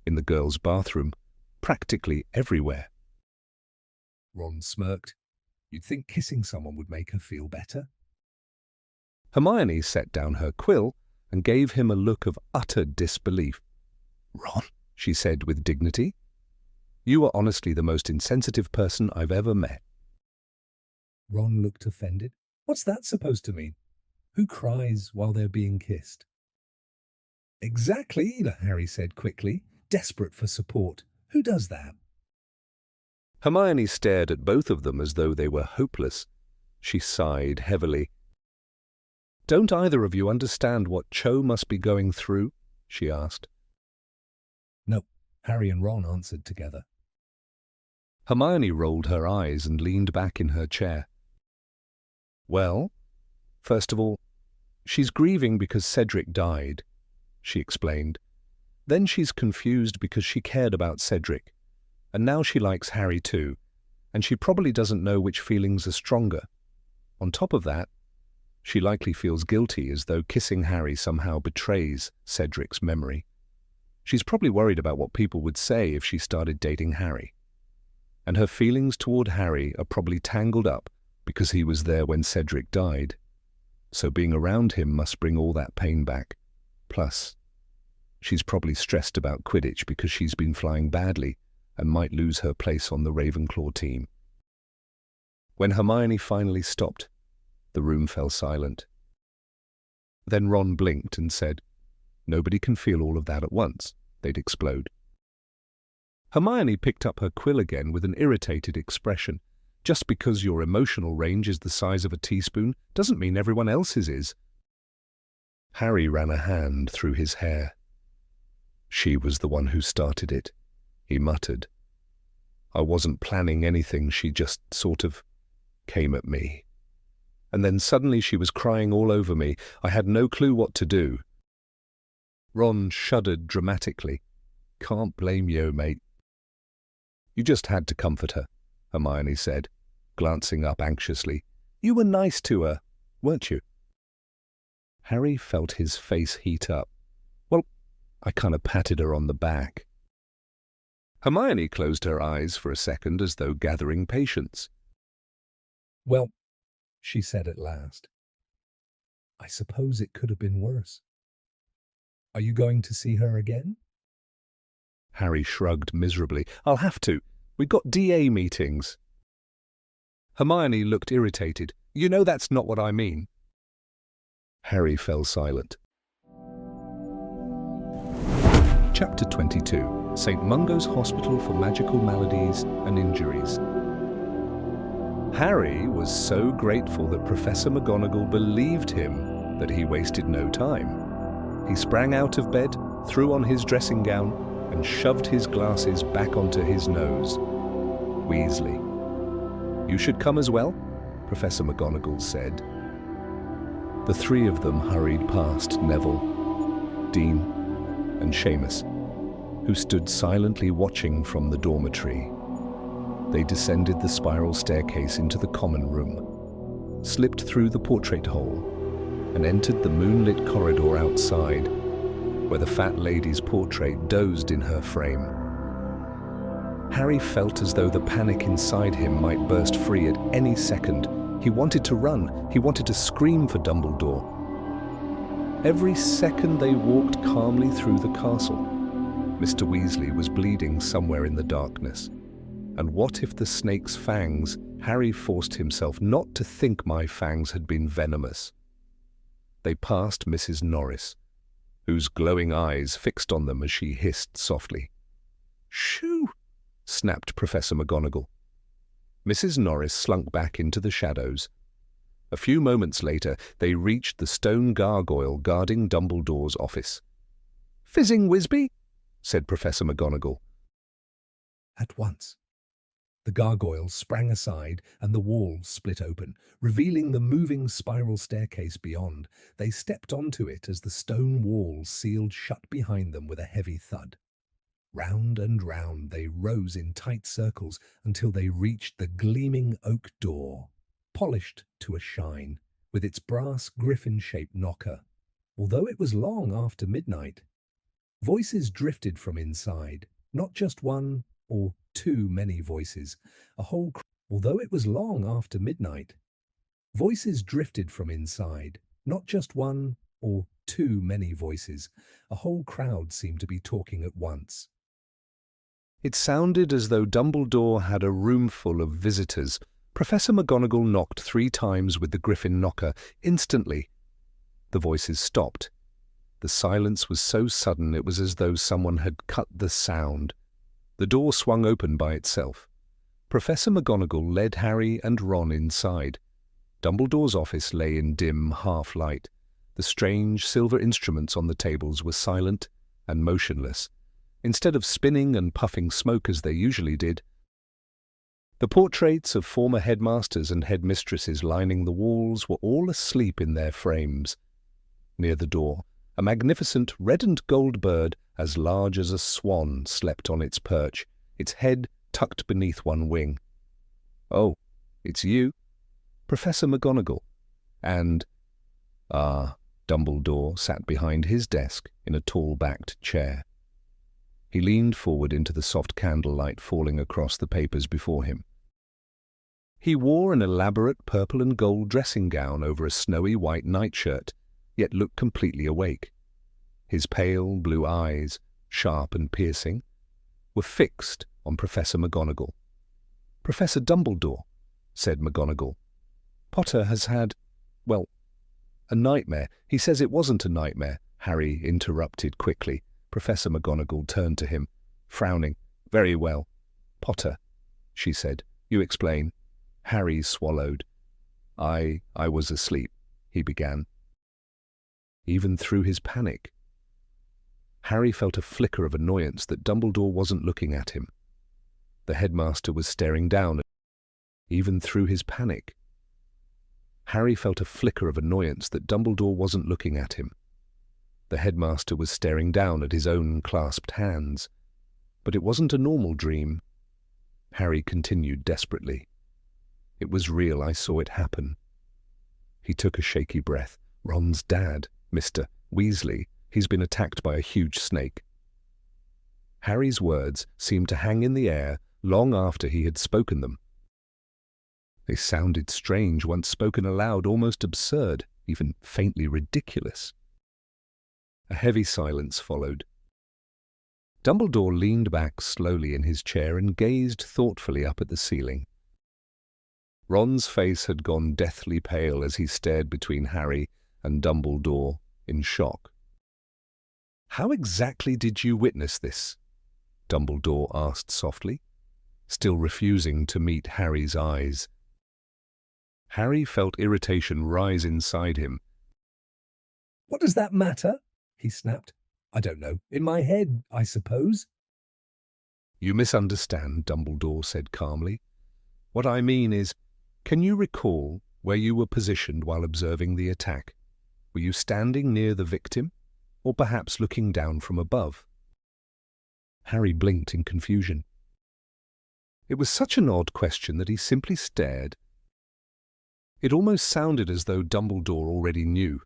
in the girls' bathroom, practically everywhere. Ron smirked. You'd think kissing someone would make her feel better? Hermione set down her quill and gave him a look of utter disbelief. Ron, she said with dignity, you are honestly the most insensitive person I've ever met. Ron looked offended. What's that supposed to mean? Who cries while they're being kissed? Exactly, Harry said quickly, desperate for support. Who does that? Hermione stared at both of them as though they were hopeless. She sighed heavily. Don't either of you understand what Cho must be going through? She asked. No, Harry and Ron answered together. Hermione rolled her eyes and leaned back in her chair. Well, first of all, She's grieving because Cedric died, she explained. Then she's confused because she cared about Cedric, and now she likes Harry too, and she probably doesn't know which feelings are stronger. On top of that, she likely feels guilty, as though kissing Harry somehow betrays Cedric's memory. She's probably worried about what people would say if she started dating Harry. And her feelings toward Harry are probably tangled up because he was there when Cedric died. So being around him must bring all that pain back. Plus, she's probably stressed about Quidditch because she's been flying badly and might lose her place on the Ravenclaw team. When Hermione finally stopped, the room fell silent. Then Ron blinked and said, "Nobody can feel all of that at once. They'd explode." Hermione picked up her quill again with an irritated expression. Just because your emotional range is the size of a teaspoon doesn't mean everyone else's is. Harry ran a hand through his hair. "She was the one who started it," he muttered. "I wasn't planning anything, she just sort of came at me. And then suddenly she was crying all over me. I had no clue what to do." Ron shuddered dramatically. "Can't blame you, mate." "You just had to comfort her," Hermione said, glancing up anxiously. "You were nice to her, weren't you?" Harry felt his face heat up. "Well, I kind of patted her on the back." Hermione closed her eyes for a second as though gathering patience. "Well," she said at last, "I suppose it could have been worse. Are you going to see her again?" Harry shrugged miserably. "I'll have to. We've got DA meetings." Hermione looked irritated. "You know that's not what I mean." Harry fell silent. Chapter 22. St. Mungo's Hospital for Magical Maladies and Injuries. Harry was so grateful that Professor McGonagall believed him that he wasted no time. He sprang out of bed, threw on his dressing gown, and shoved his glasses back onto his nose. "Weasley, you should come as well," Professor McGonagall said. The three of them hurried past Neville, Dean, and Seamus, who stood silently watching from the dormitory. They descended the spiral staircase into the common room, slipped through the portrait hole, and entered the moonlit corridor outside, where the fat lady's portrait dozed in her frame. Harry felt as though the panic inside him might burst free at any second. He wanted to run. He wanted to scream for Dumbledore. Every second they walked calmly through the castle, Mr. Weasley was bleeding somewhere in the darkness. And what if the snake's fangs? Harry forced himself not to think my fangs had been venomous. They passed Mrs. Norris, whose glowing eyes fixed on them as she hissed softly. "Shoo!" snapped Professor McGonagall. Mrs. Norris slunk back into the shadows. A few moments later, they reached the stone gargoyle guarding Dumbledore's office. "Fizzing Wisby?" said Professor McGonagall. At once, the gargoyle sprang aside and the walls split open, revealing the moving spiral staircase beyond. They stepped onto it as the stone walls sealed shut behind them with a heavy thud. Round and round they rose in tight circles until they reached the gleaming oak door, polished to a shine, with its brass griffin-shaped knocker. Although it was long after midnight, voices drifted from inside, not just one or too many voices, Although it was long after midnight, voices drifted from inside, not just one or too many voices. A whole crowd seemed to be talking at once. It sounded as though Dumbledore had a room full of visitors. Professor McGonagall knocked 3 times with the griffin knocker. Instantly, the voices stopped. The silence was so sudden it was as though someone had cut the sound. The door swung open by itself. Professor McGonagall led Harry and Ron inside. Dumbledore's office lay in dim half-light. The strange silver instruments on the tables were silent and motionless, instead of spinning and puffing smoke as they usually did. The portraits of former headmasters and headmistresses lining the walls were all asleep in their frames. Near the door, a magnificent red and gold bird as large as a swan slept on its perch, its head tucked beneath one wing. "Oh, it's you? Professor McGonagall." And, Dumbledore sat behind his desk in a tall-backed chair. He leaned forward into the soft candlelight falling across the papers before him. He wore an elaborate purple and gold dressing gown over a snowy white nightshirt, yet looked completely awake. His pale blue eyes, sharp and piercing, were fixed on Professor McGonagall. "Professor Dumbledore," said McGonagall, "Potter has had, well, a nightmare." "He says it wasn't a nightmare," Harry interrupted quickly. Professor McGonagall turned to him, frowning. "Very well. Potter," she said, "you explain." Harry swallowed. I was asleep," he began. Even through his panic, Harry felt a flicker of annoyance that Dumbledore wasn't looking at him. The headmaster was staring down at Even through his panic, Harry felt a flicker of annoyance that Dumbledore wasn't looking at him. The headmaster was staring down at his own clasped hands. But it wasn't a normal dream. Harry continued desperately. "It was real. I saw it happen." He took a shaky breath. "Ron's dad, Mr. Weasley, he's been attacked by a huge snake." Harry's words seemed to hang in the air long after he had spoken them. They sounded strange once spoken aloud, almost absurd, even faintly ridiculous. A heavy silence followed. Dumbledore leaned back slowly in his chair and gazed thoughtfully up at the ceiling. Ron's face had gone deathly pale as he stared between Harry and Dumbledore in shock. "How exactly did you witness this?" Dumbledore asked softly, still refusing to meet Harry's eyes. Harry felt irritation rise inside him. "What does that matter?" he snapped. "I don't know. In my head, I suppose." "You misunderstand," Dumbledore said calmly. "What I mean is, can you recall where you were positioned while observing the attack? Were you standing near the victim, or perhaps looking down from above?" Harry blinked in confusion. It was such an odd question that he simply stared. It almost sounded as though Dumbledore already knew.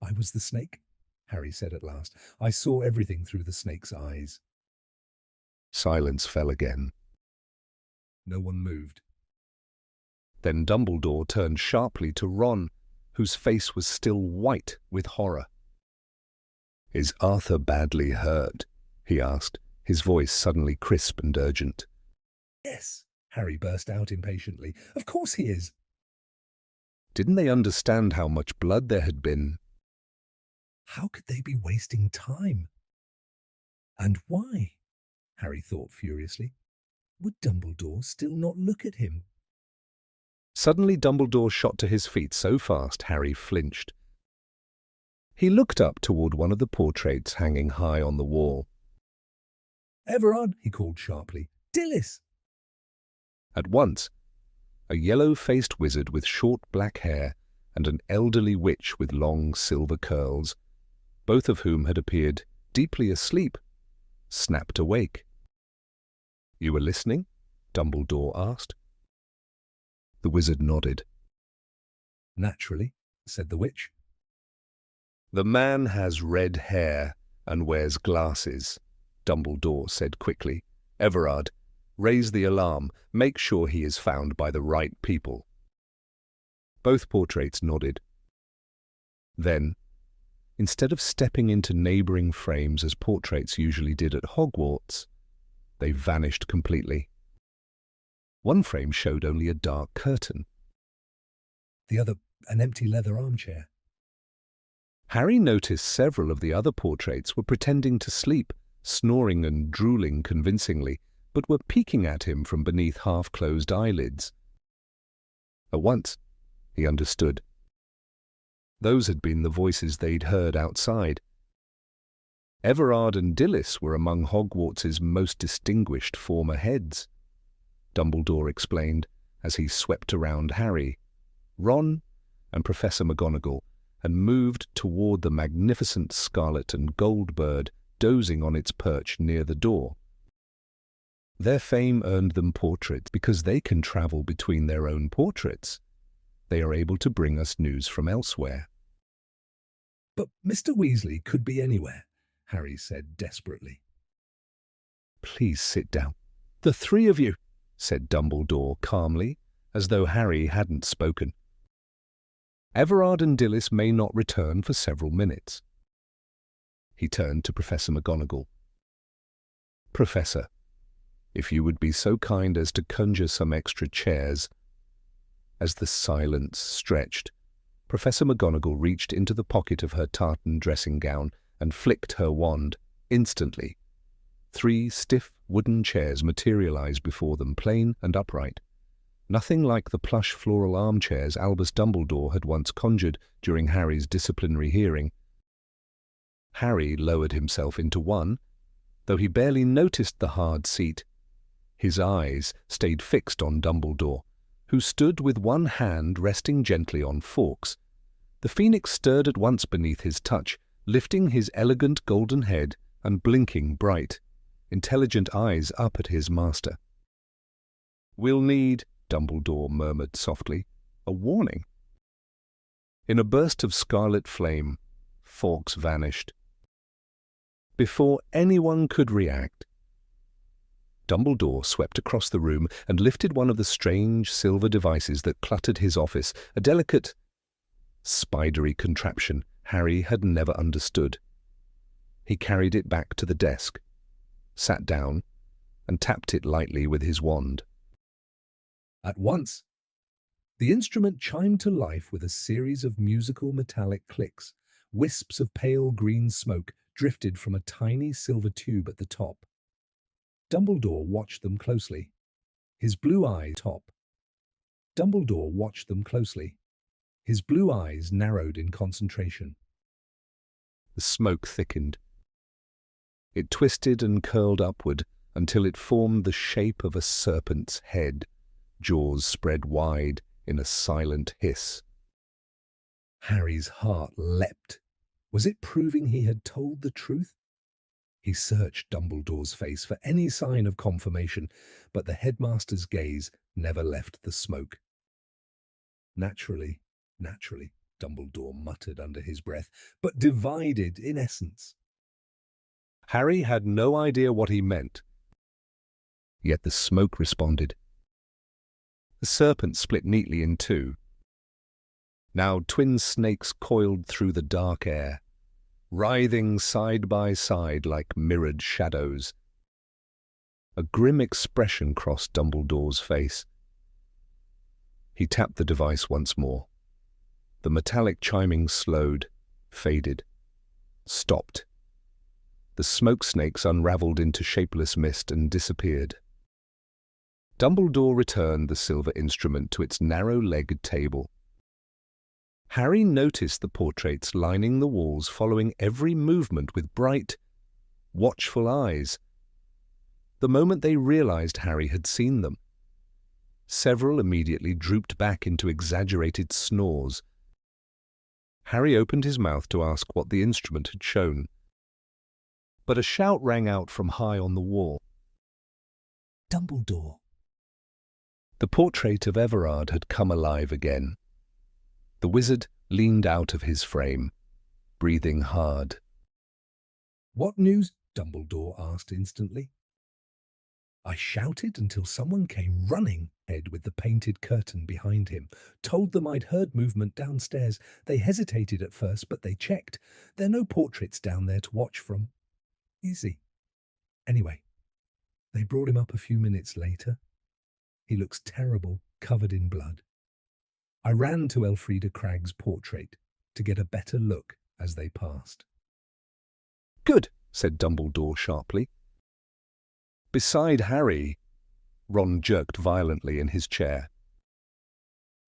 "I was the snake," Harry said at last. "I saw everything through the snake's eyes." Silence fell again. No one moved. Then Dumbledore turned sharply to Ron, whose face was still white with horror. "Is Arthur badly hurt?" he asked, his voice suddenly crisp and urgent. "Yes," Harry burst out impatiently. "Of course he is." Didn't they understand how much blood there had been? How could they be wasting time? And why? Harry thought furiously. Would Dumbledore still not look at him? Suddenly Dumbledore shot to his feet so fast Harry flinched. He looked up toward one of the portraits hanging high on the wall. "Everard," he called sharply. "Dilys!" At once, a yellow-faced wizard with short black hair and an elderly witch with long silver curls, both of whom had appeared deeply asleep, snapped awake. "You were listening?" Dumbledore asked. The wizard nodded. "Naturally," said the witch. "The man has red hair and wears glasses," Dumbledore said quickly. "Everard, raise the alarm. Make sure he is found by the right people." Both portraits nodded. Then, instead of stepping into neighboring frames as portraits usually did at Hogwarts, they vanished completely. One frame showed only a dark curtain. The other, an empty leather armchair. Harry noticed several of the other portraits were pretending to sleep, snoring and drooling convincingly, but were peeking at him from beneath half-closed eyelids. At once, he understood. Those had been the voices they'd heard outside. Everard and Dilys were among Hogwarts's most distinguished former heads, Dumbledore explained as he swept around Harry, Ron, and Professor McGonagall and moved toward the magnificent scarlet and gold bird dozing on its perch near the door. Their fame earned them portraits because they can travel between their own portraits. They are able to bring us news from elsewhere. But Mr. Weasley could be anywhere, Harry said desperately. Please sit down. The three of you, said Dumbledore calmly, as though Harry hadn't spoken. Everard and Dilys may not return for several minutes. He turned to Professor McGonagall. Professor, if you would be so kind as to conjure some extra chairs. As the silence stretched, Professor McGonagall reached into the pocket of her tartan dressing gown and flicked her wand. Instantly, 3 stiff wooden chairs materialized before them, plain and upright. Nothing like the plush floral armchairs Albus Dumbledore had once conjured during Harry's disciplinary hearing. Harry lowered himself into one, though he barely noticed the hard seat. His eyes stayed fixed on Dumbledore, who stood with one hand resting gently on Fawkes. The phoenix stirred at once beneath his touch, lifting his elegant golden head and blinking bright, intelligent eyes up at his master. "We'll need," Dumbledore murmured softly, "a warning." In a burst of scarlet flame, Fawkes vanished. Before anyone could react, Dumbledore swept across the room and lifted one of the strange silver devices that cluttered his office, a delicate, spidery contraption Harry had never understood. He carried it back to the desk, sat down, and tapped it lightly with his wand. At once, the instrument chimed to life with a series of musical metallic clicks. Wisps of pale green smoke drifted from a tiny silver tube at the top. Dumbledore watched them closely. His blue eyes Dumbledore watched them closely. His blue eyes narrowed in concentration. The smoke thickened. It twisted and curled upward until it formed the shape of a serpent's head, jaws spread wide in a silent hiss. Harry's heart leapt. Was it proving he had told the truth? He searched Dumbledore's face for any sign of confirmation, but the headmaster's gaze never left the smoke. Naturally, Dumbledore muttered under his breath, but divided in essence. Harry had no idea what he meant. Yet the smoke responded. The serpent split neatly in two. Now twin snakes coiled through the dark air, writhing side by side like mirrored shadows. A grim expression crossed Dumbledore's face. He tapped the device once more. The metallic chiming slowed, faded, stopped. The smoke snakes unraveled into shapeless mist and disappeared. Dumbledore returned the silver instrument to its narrow-legged table. Harry noticed the portraits lining the walls, following every movement with bright, watchful eyes. The moment they realized Harry had seen them, several immediately drooped back into exaggerated snores. Harry opened his mouth to ask what the instrument had shown, but a shout rang out from high on the wall. Dumbledore! The portrait of Everard had come alive again. The wizard leaned out of his frame, breathing hard. "What news?" Dumbledore asked instantly. I shouted until someone came running ahead with the painted curtain behind him, told them I'd heard movement downstairs. They hesitated at first, but they checked. There are no portraits down there to watch from. Easy. Anyway, they brought him up a few minutes later. He looks terrible, covered in blood. I ran to Elfrida Cragg's portrait to get a better look as they passed. "Good," said Dumbledore sharply. Beside Harry, Ron jerked violently in his chair.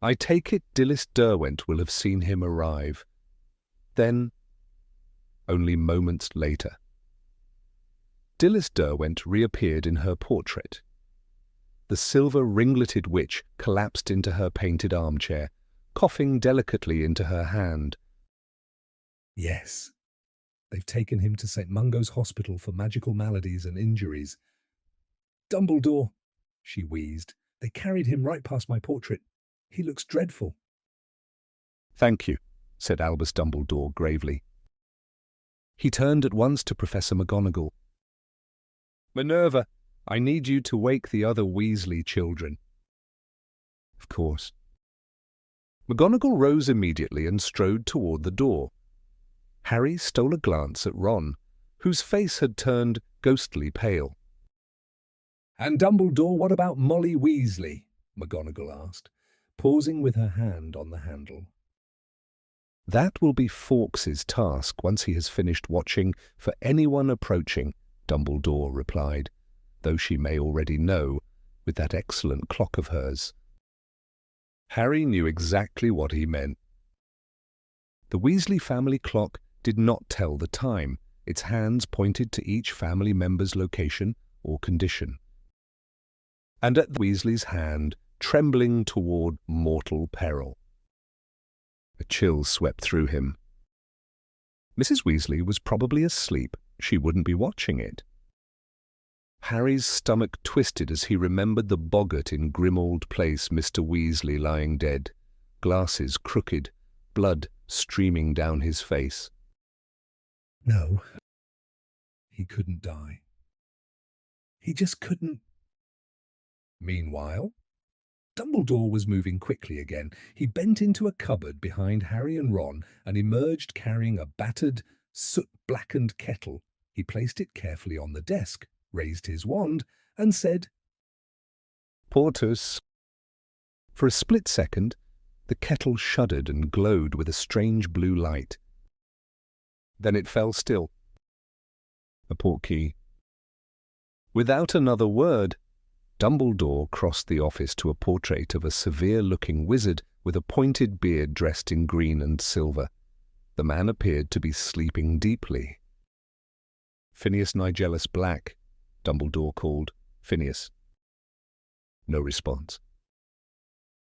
"I take it Dilys Derwent will have seen him arrive." Then, only moments later, Dilys Derwent reappeared in her portrait. The silver ringleted witch collapsed into her painted armchair, coughing delicately into her hand. Yes. They've taken him to St. Mungo's Hospital for magical maladies and injuries. Dumbledore, she wheezed. They carried him right past my portrait. He looks dreadful. Thank you, said Albus Dumbledore gravely. He turned at once to Professor McGonagall. Minerva, I need you to wake the other Weasley children. Of course. McGonagall rose immediately and strode toward the door. Harry stole a glance at Ron, whose face had turned ghostly pale. And Dumbledore, what about Molly Weasley? McGonagall asked, pausing with her hand on the handle. That will be Fawkes's task once he has finished watching for anyone approaching, Dumbledore replied, though she may already know, with that excellent clock of hers. Harry knew exactly what he meant. The Weasley family clock did not tell the time. Its hands pointed to each family member's location or condition. And at Weasley's hand, trembling toward mortal peril. A chill swept through him. Mrs. Weasley was probably asleep. She wouldn't be watching it. Harry's stomach twisted as he remembered the boggart in Grimmauld Place, Mr. Weasley lying dead, glasses crooked, blood streaming down his face. No, he couldn't die. He just couldn't. Meanwhile, Dumbledore was moving quickly again. He bent into a cupboard behind Harry and Ron and emerged carrying a battered, soot-blackened kettle. He placed it carefully on the desk, raised his wand, and said, Portus. For a split second, the kettle shuddered and glowed with a strange blue light. Then it fell still. A portkey. Without another word, Dumbledore crossed the office to a portrait of a severe-looking wizard with a pointed beard dressed in green and silver. The man appeared to be sleeping deeply. Phineas Nigellus Black, Dumbledore called. Phineas. No response.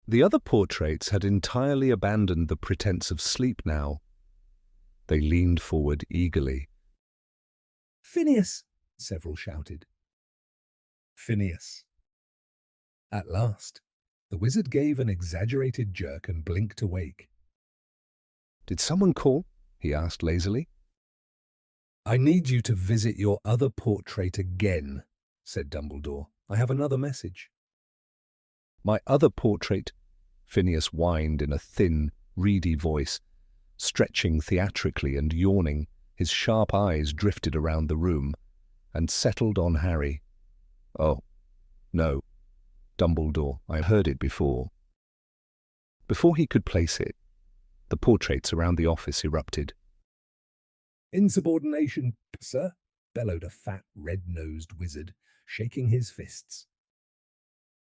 The other portraits had entirely abandoned the pretense of sleep now. They leaned forward eagerly. Phineas! Several shouted. Phineas. At last, the wizard gave an exaggerated jerk and blinked awake. Did someone call? He asked lazily. I need you to visit your other portrait again, said Dumbledore. I have another message. My other portrait, Phineas whined in a thin, reedy voice, stretching theatrically and yawning. His sharp eyes drifted around the room and settled on Harry. Oh, no, Dumbledore, I heard it before. Before he could place it, the portraits around the office erupted. Insubordination, sir, bellowed a fat, red-nosed wizard, shaking his fists.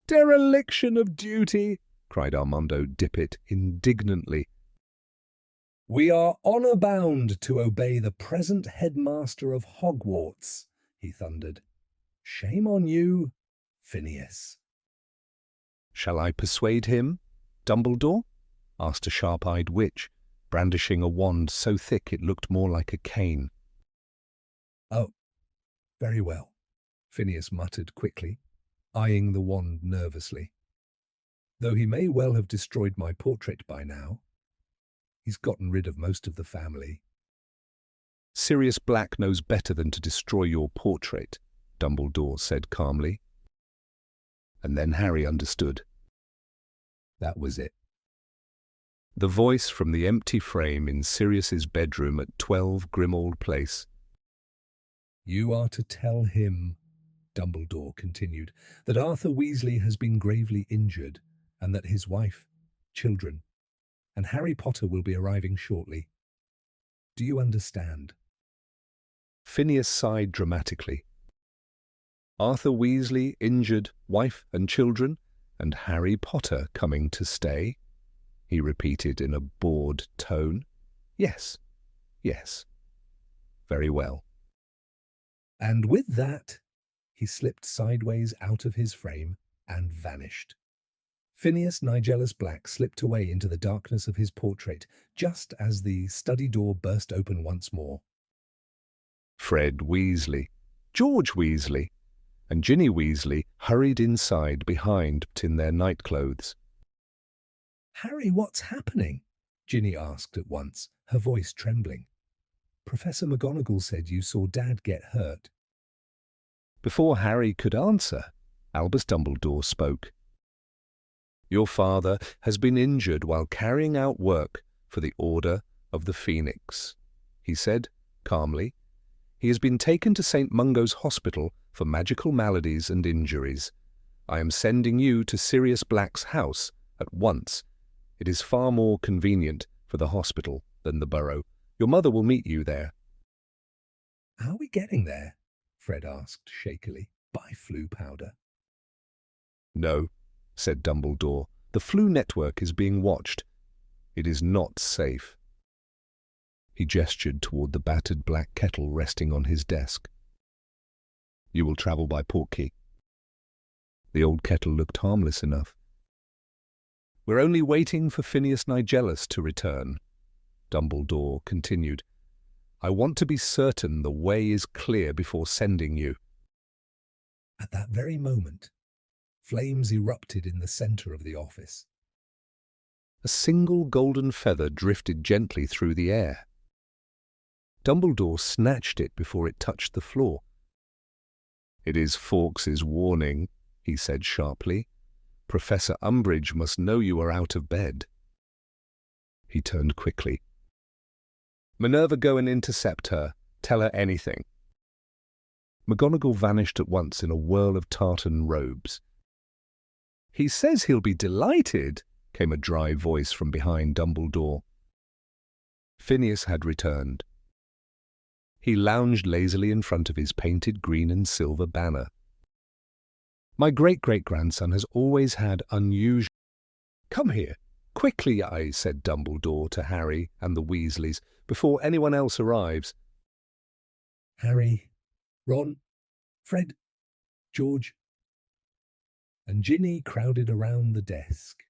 Dereliction of duty, cried Armando Dippet indignantly. We are honour-bound to obey the present headmaster of Hogwarts, he thundered. Shame on you, Phineas. Shall I persuade him, Dumbledore? Asked a sharp-eyed witch, brandishing a wand so thick it looked more like a cane. Oh, very well, Phineas muttered quickly, eyeing the wand nervously. Though he may well have destroyed my portrait by now, he's gotten rid of most of the family. Sirius Black knows better than to destroy your portrait, Dumbledore said calmly. And then Harry understood. That was it. The voice from the empty frame in Sirius's bedroom at 12 Grimmauld Place. You are to tell him, Dumbledore continued, that Arthur Weasley has been gravely injured, and that his wife, children, and Harry Potter will be arriving shortly. Do you understand? Phineas sighed dramatically. Arthur Weasley injured, wife and children, and Harry Potter coming to stay? He repeated in a bored tone. Yes, yes. Very well. And with that, he slipped sideways out of his frame and vanished. Phineas Nigellus Black slipped away into the darkness of his portrait, just as the study door burst open once more. Fred Weasley, George Weasley, and Ginny Weasley hurried inside behind in their nightclothes. "Harry, what's happening?" Ginny asked at once, her voice trembling. "Professor McGonagall said you saw Dad get hurt." Before Harry could answer, Albus Dumbledore spoke. "Your father has been injured while carrying out work for the Order of the Phoenix," he said calmly. "He has been taken to St. Mungo's Hospital for magical maladies and injuries. I am sending you to Sirius Black's house at once. It is far more convenient for the hospital than the Burrow. Your mother will meet you there." "How are we getting there?" Fred asked shakily. "By flu powder?" "No," said Dumbledore. "The flu network is being watched. It is not safe." He gestured toward the battered black kettle resting on his desk. "You will travel by portkey." The old kettle looked harmless enough. "We're only waiting for Phineas Nigellus to return," Dumbledore continued. "I want to be certain the way is clear before sending you." At that very moment, flames erupted in the center of the office. A single golden feather drifted gently through the air. Dumbledore snatched it before it touched the floor. "It is Fawkes's warning," he said sharply. "Professor Umbridge must know you are out of bed." He turned quickly. "Minerva, go and intercept her. Tell her anything." McGonagall vanished at once in a whirl of tartan robes. "He says he'll be delighted," came a dry voice from behind Dumbledore. Phineas had returned. He lounged lazily in front of his painted green and silver banner. "My great-great-grandson has always had unusual—" "Come here, quickly, said Dumbledore to Harry and the Weasleys, "before anyone else arrives." Harry, Ron, Fred, George, and Ginny crowded around the desk.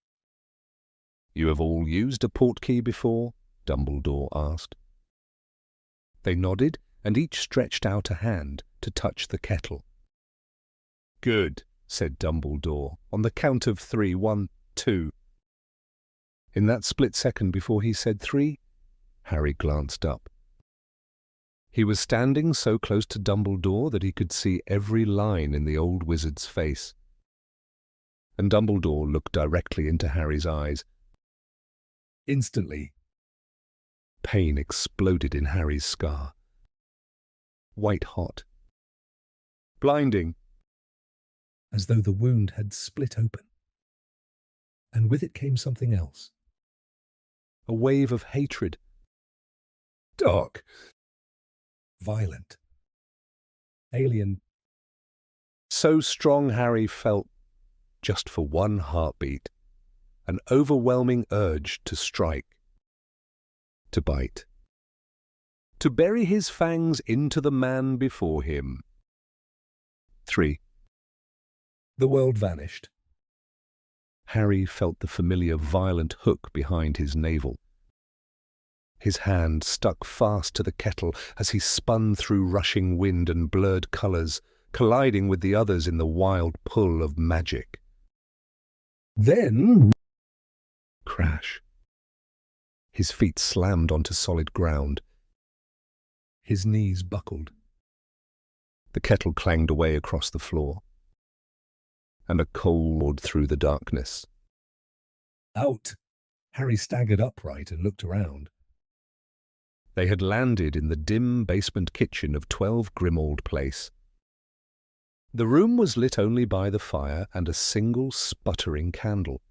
"You have all used a portkey before?" Dumbledore asked. They nodded, and each stretched out a hand to touch the kettle. "Good," said Dumbledore, "on the count of 3, 1, 2. In that split second before he said 3, Harry glanced up. He was standing so close to Dumbledore that he could see every line in the old wizard's face. And Dumbledore looked directly into Harry's eyes. Instantly, pain exploded in Harry's scar. White hot. Blinding. As though the wound had split open. And with it came something else. A wave of hatred. Dark. Violent. Alien. So strong Harry felt, just for one heartbeat, an overwhelming urge to strike. To bite. To bury his fangs into the man before him. 3. The world vanished. Harry felt the familiar violent hook behind his navel. His hand stuck fast to the kettle as he spun through rushing wind and blurred colours, colliding with the others in the wild pull of magic. Then... Crash. His feet slammed onto solid ground. His knees buckled. The kettle clanged away across the floor, and a cold roared through the darkness. Out! Harry staggered upright and looked around. They had landed in the dim basement kitchen of 12 Grimmauld Place. The room was lit only by the fire and a single sputtering candle.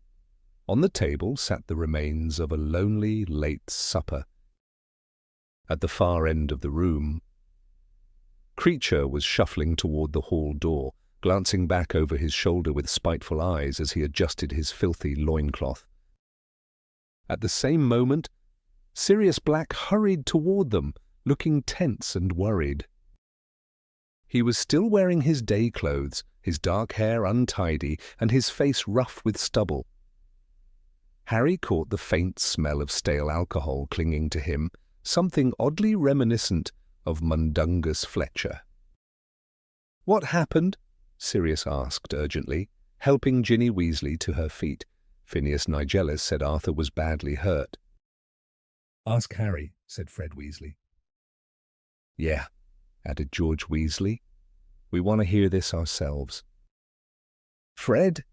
On the table sat the remains of a lonely late supper. At the far end of the room, Creature was shuffling toward the hall door, glancing back over his shoulder with spiteful eyes as he adjusted his filthy loincloth. At the same moment, Sirius Black hurried toward them, looking tense and worried. He was still wearing his day clothes, his dark hair untidy and his face rough with stubble. Harry caught the faint smell of stale alcohol clinging to him, something oddly reminiscent of Mundungus Fletcher. "What happened?" Sirius asked urgently, helping Ginny Weasley to her feet. Phineas Nigellus said Arthur was badly hurt. "Ask Harry," said Fred Weasley. "Yeah," added George Weasley. "We want to hear this ourselves." "Fred?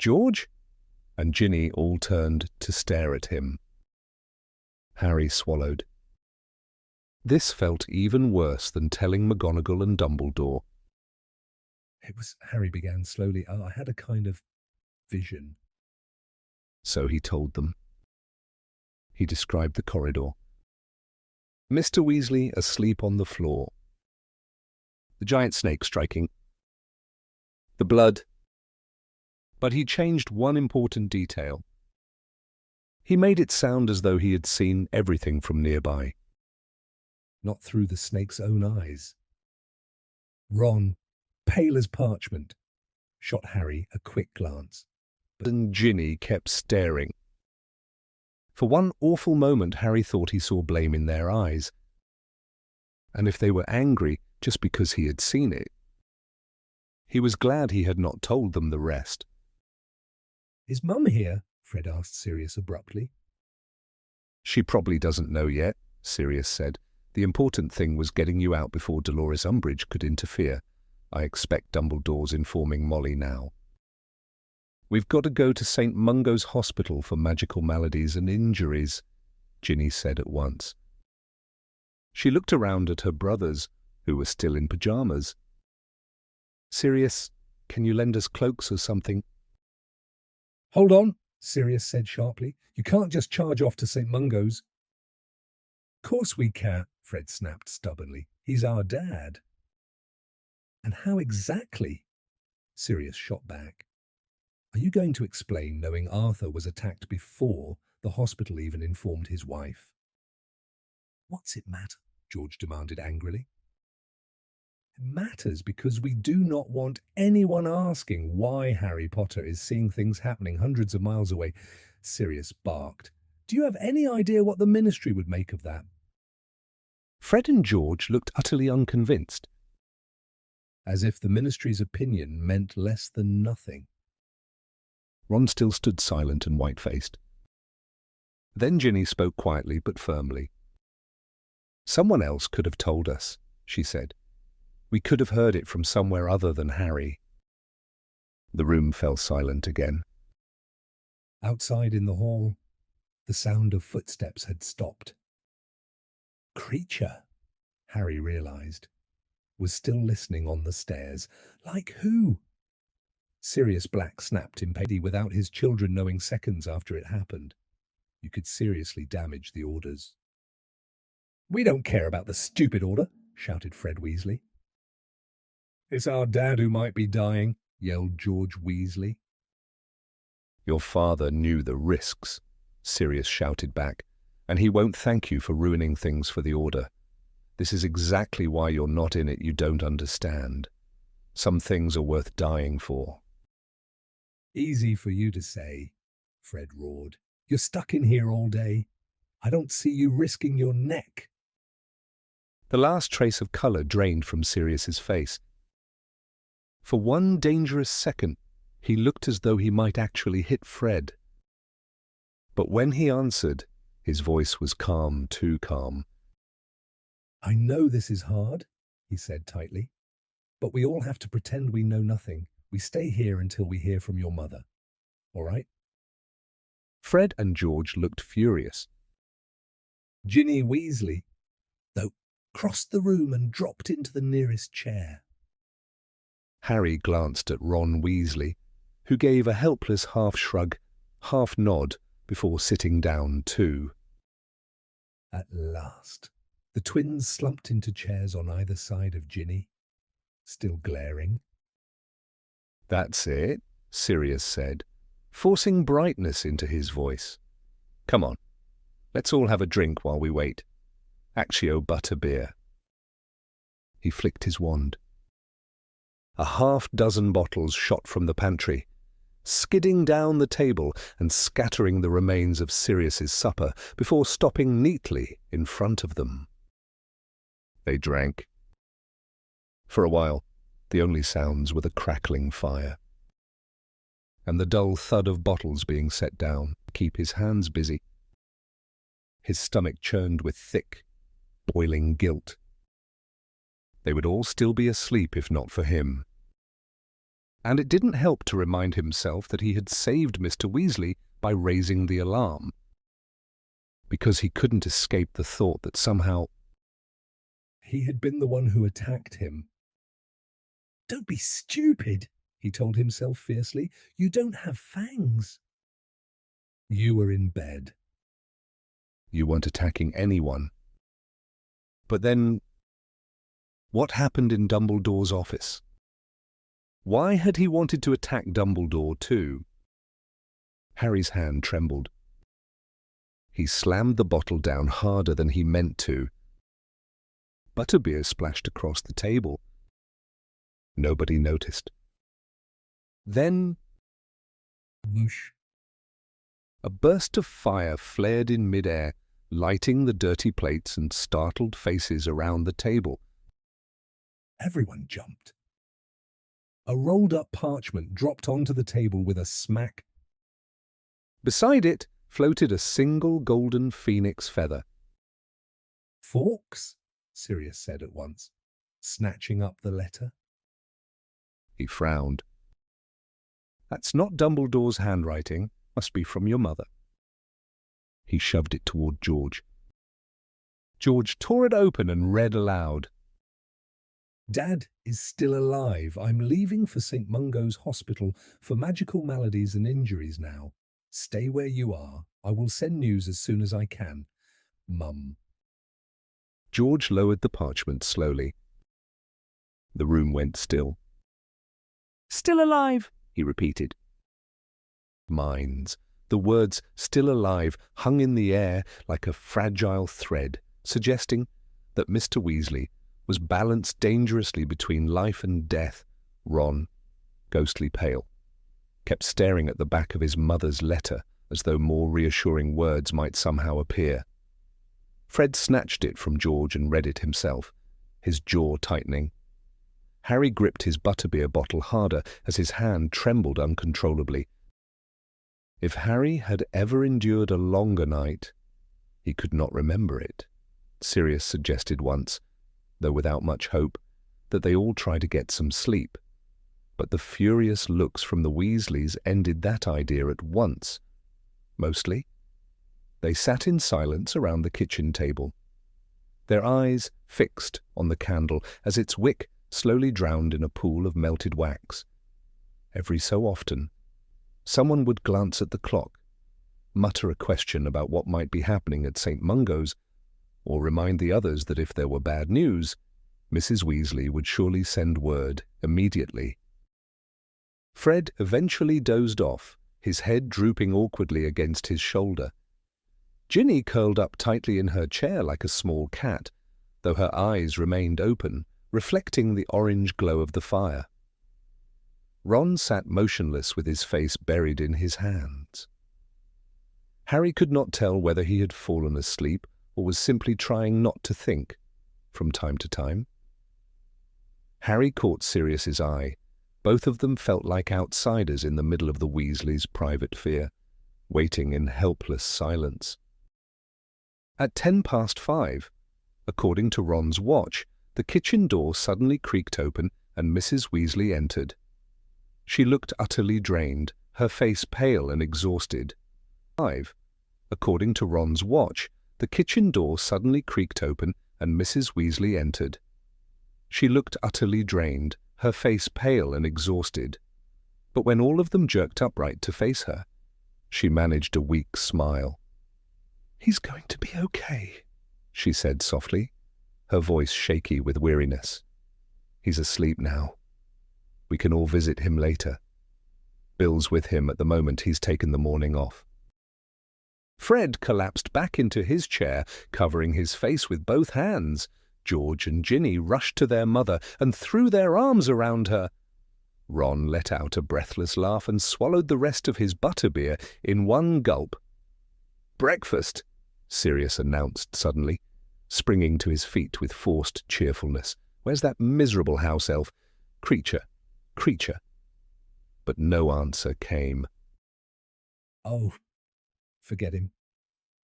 George?" And Ginny all turned to stare at him. Harry swallowed. This felt even worse than telling McGonagall and Dumbledore. Harry began slowly. "I had a kind of vision." So he told them. He described the corridor. Mr. Weasley asleep on the floor. The giant snake striking. The blood. But he changed one important detail. He made it sound as though he had seen everything from nearby. Not through the snake's own eyes. Ron, pale as parchment, shot Harry a quick glance. And Ginny kept staring. For one awful moment Harry thought he saw blame in their eyes. And if they were angry just because he had seen it, he was glad he had not told them the rest. "Is Mum here?" Fred asked Sirius abruptly. "She probably doesn't know yet," Sirius said. "The important thing was getting you out before Dolores Umbridge could interfere. I expect Dumbledore's informing Molly now." "We've got to go to St. Mungo's Hospital for magical maladies and injuries," Ginny said at once. She looked around at her brothers, who were still in pyjamas. "Sirius, can you lend us cloaks or something?" "Hold on," Sirius said sharply. "You can't just charge off to St. Mungo's." "Course we can," Fred snapped stubbornly. "He's our dad." "And how exactly?" Sirius shot back. "Are you going to explain knowing Arthur was attacked before the hospital even informed his wife?" "What's it matter?" George demanded angrily. "It matters because we do not want anyone asking why Harry Potter is seeing things happening hundreds of miles away," Sirius barked. "Do you have any idea what the Ministry would make of that?" Fred and George looked utterly unconvinced. As if the Ministry's opinion meant less than nothing. Ron still stood silent and white-faced. Then Ginny spoke quietly but firmly. "Someone else could have told us," she said. "We could have heard it from somewhere other than Harry." The room fell silent again. Outside in the hall, the sound of footsteps had stopped. Creature, Harry realized, was still listening on the stairs. Like who? Sirius Black snapped impatiently without his children knowing seconds after it happened. You could seriously damage the orders. "We don't care about the stupid order," shouted Fred Weasley. "It's our dad who might be dying," yelled George Weasley. "Your father knew the risks," Sirius shouted back, "and he won't thank you for ruining things for the Order. This is exactly why you're not in it. You don't understand. Some things are worth dying for." "Easy for you to say," Fred roared. "You're stuck in here all day. I don't see you risking your neck." The last trace of colour drained from Sirius's face. For one dangerous second, he looked as though he might actually hit Fred. But when he answered, his voice was calm, too calm. "I know this is hard," he said tightly, "but we all have to pretend we know nothing. We stay here until we hear from your mother. All right?" Fred and George looked furious. Ginny Weasley, though, crossed the room and dropped into the nearest chair. Harry glanced at Ron Weasley, who gave a helpless half-shrug, half-nod before sitting down too. At last, the twins slumped into chairs on either side of Ginny, still glaring. "That's it," Sirius said, forcing brightness into his voice. "Come on, let's all have a drink while we wait. Accio butterbeer." He flicked his wand. A half-dozen bottles shot from the pantry, skidding down the table and scattering the remains of Sirius's supper before stopping neatly in front of them. They drank. For a while, the only sounds were the crackling fire and the dull thud of bottles being set down to keep his hands busy. His stomach churned with thick, boiling guilt. They would all still be asleep if not for him. And it didn't help to remind himself that he had saved Mr. Weasley by raising the alarm, because he couldn't escape the thought that somehow he had been the one who attacked him. "Don't be stupid," he told himself fiercely. "You don't have fangs." "You were in bed." You weren't attacking anyone. But then, what happened in Dumbledore's office? Why had he wanted to attack Dumbledore too? Harry's hand trembled. He slammed the bottle down harder than he meant to. Butterbeer splashed across the table. Nobody noticed. Then, whoosh. A burst of fire flared in mid-air, lighting the dirty plates and startled faces around the table. Everyone jumped. A rolled-up parchment dropped onto the table with a smack. Beside it floated a single golden phoenix feather. "Forks?" Sirius said at once, snatching up the letter. He frowned. "That's not Dumbledore's handwriting. Must be from your mother." He shoved it toward George. George tore it open and read aloud. "Dad is still alive. I'm leaving for St. Mungo's Hospital for magical maladies and injuries now. Stay where you are. I will send news as soon as I can. Mum." George lowered the parchment slowly. The room went still. "Still alive," he repeated. Minds. The words "still alive" hung in the air like a fragile thread, suggesting that Mr. Weasley was balanced dangerously between life and death. Ron, ghostly pale, kept staring at the back of his mother's letter as though more reassuring words might somehow appear. Fred snatched it from George and read it himself, his jaw tightening. Harry gripped his butterbeer bottle harder as his hand trembled uncontrollably. If Harry had ever endured a longer night, he could not remember it. Sirius suggested once, though without much hope, that they all try to get some sleep. But the furious looks from the Weasleys ended that idea at once. Mostly, they sat in silence around the kitchen table, their eyes fixed on the candle as its wick slowly drowned in a pool of melted wax. Every so often, someone would glance at the clock, mutter a question about what might be happening at St. Mungo's, or remind the others that if there were bad news, Mrs. Weasley would surely send word immediately. Fred eventually dozed off, his head drooping awkwardly against his shoulder. Ginny curled up tightly in her chair like a small cat, though her eyes remained open, reflecting the orange glow of the fire. Ron sat motionless with his face buried in his hands. Harry could not tell whether he had fallen asleep or was simply trying not to think, from time to time. Harry caught Sirius's eye. Both of them felt like outsiders in the middle of the Weasleys' private fear, waiting in helpless silence. At 5:10, according to Ron's watch, the kitchen door suddenly creaked open and Mrs. Weasley entered. She looked utterly drained, her face pale and exhausted. 5. According to Ron's watch, the kitchen door suddenly creaked open and Mrs. Weasley entered. She looked utterly drained, her face pale and exhausted. But when all of them jerked upright to face her, she managed a weak smile. "He's going to be okay," she said softly, her voice shaky with weariness. "He's asleep now. We can all visit him later. Bill's with him at the moment. He's taken the morning off." Fred collapsed back into his chair, covering his face with both hands. George and Ginny rushed to their mother and threw their arms around her. Ron let out a breathless laugh and swallowed the rest of his butterbeer in one gulp. "Breakfast," Sirius announced suddenly, springing to his feet with forced cheerfulness. "Where's that miserable house elf? Creature, creature." But no answer came. "Oh, forget him,"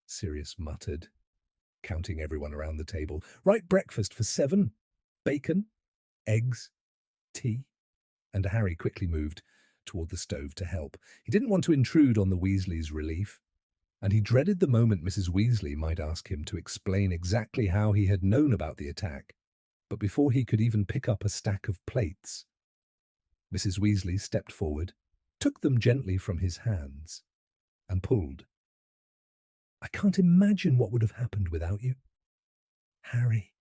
Sirius muttered, counting everyone around the table. "Right breakfast for 7. Bacon, eggs, tea." And Harry quickly moved toward the stove to help. He didn't want to intrude on the Weasleys' relief, and he dreaded the moment Mrs. Weasley might ask him to explain exactly how he had known about the attack. But before he could even pick up a stack of plates, Mrs. Weasley stepped forward, took them gently from his hands, and pulled. "I can't imagine what would have happened without you, Harry,"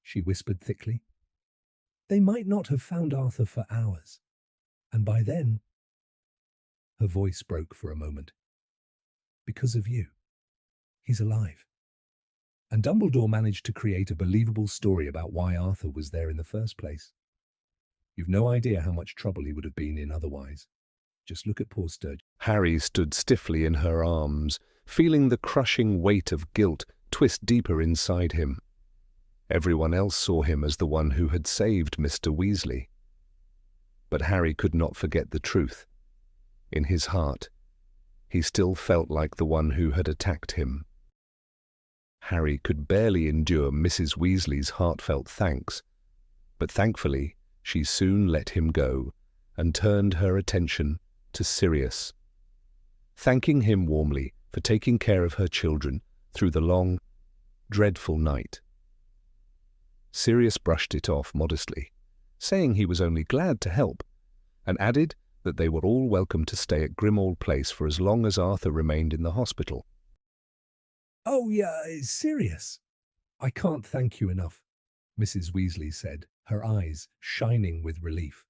she whispered thickly. "They might not have found Arthur for hours, and by then—" Her voice broke for a moment. "Because of you, he's alive." And Dumbledore managed to create a believable story about why Arthur was there in the first place. You've no idea how much trouble he would have been in otherwise. Just look at poor Sturge. Harry stood stiffly in her arms, feeling the crushing weight of guilt twist deeper inside him. Everyone else saw him as the one who had saved Mr. Weasley. But Harry could not forget the truth. In his heart, he still felt like the one who had attacked him. Harry could barely endure Mrs. Weasley's heartfelt thanks, but thankfully she soon let him go and turned her attention to Sirius, thanking him warmly for taking care of her children through the long, dreadful night. Sirius brushed it off modestly, saying he was only glad to help, and added that they were all welcome to stay at Grimmauld Place for as long as Arthur remained in the hospital. "Oh, yeah, it's Sirius. I can't thank you enough," Mrs. Weasley said, her eyes shining with relief.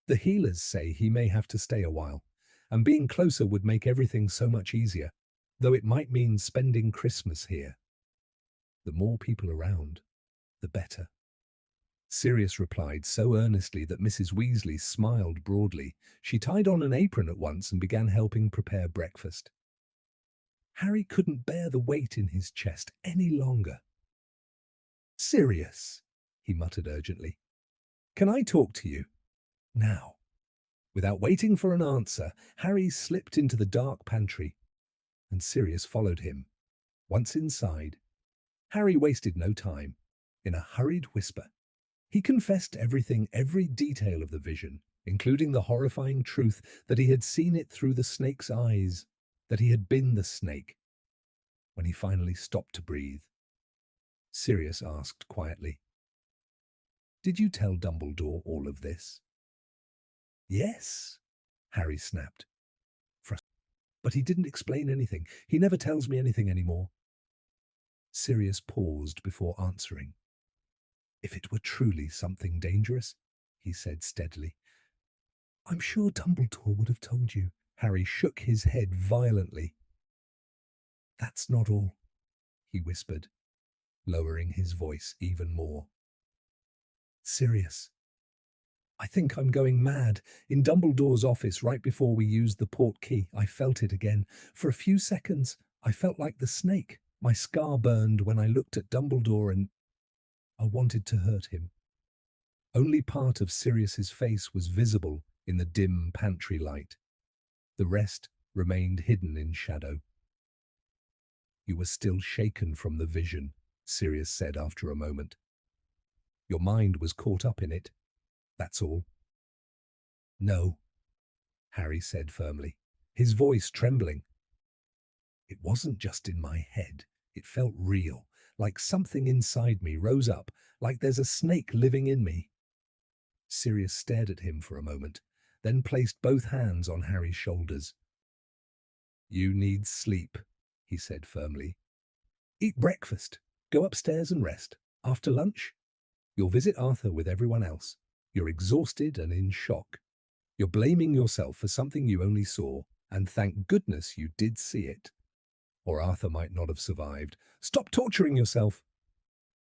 "The healers say he may have to stay a while, and being closer would make everything so much easier, though it might mean spending Christmas here. The more people around, the better." Sirius replied so earnestly that Mrs. Weasley smiled broadly. She tied on an apron at once and began helping prepare breakfast. Harry couldn't bear the weight in his chest any longer. "Sirius," he muttered urgently, "can I talk to you now?" Without waiting for an answer, Harry slipped into the dark pantry, and Sirius followed him. Once inside, Harry wasted no time. In a hurried whisper, he confessed everything, every detail of the vision, including the horrifying truth that he had seen it through the snake's eyes, that he had been the snake. When he finally stopped to breathe, Sirius asked quietly, "Did you tell Dumbledore all of this?" "Yes," Harry snapped. "But he didn't explain anything. He never tells me anything anymore." Sirius paused before answering. "If it were truly something dangerous," he said steadily, "I'm sure Dumbledore would have told you." Harry shook his head violently. "That's not all," he whispered, lowering his voice even more. "Sirius, I think I'm going mad. In Dumbledore's office, right before we used the port key, I felt it again. For a few seconds, I felt like the snake. My scar burned when I looked at Dumbledore and I wanted to hurt him." Only part of Sirius's face was visible in the dim pantry light. The rest remained hidden in shadow. "You were still shaken from the vision," Sirius said after a moment. "Your mind was caught up in it. That's all." "No," Harry said firmly, his voice trembling. "It wasn't just in my head. It felt real, like something inside me rose up, like there's a snake living in me." Sirius stared at him for a moment, then placed both hands on Harry's shoulders. "You need sleep," he said firmly. "Eat breakfast. Go upstairs and rest. After lunch, you'll visit Arthur with everyone else. You're exhausted and in shock. You're blaming yourself for something you only saw, and thank goodness you did see it. Or Arthur might not have survived. Stop torturing yourself."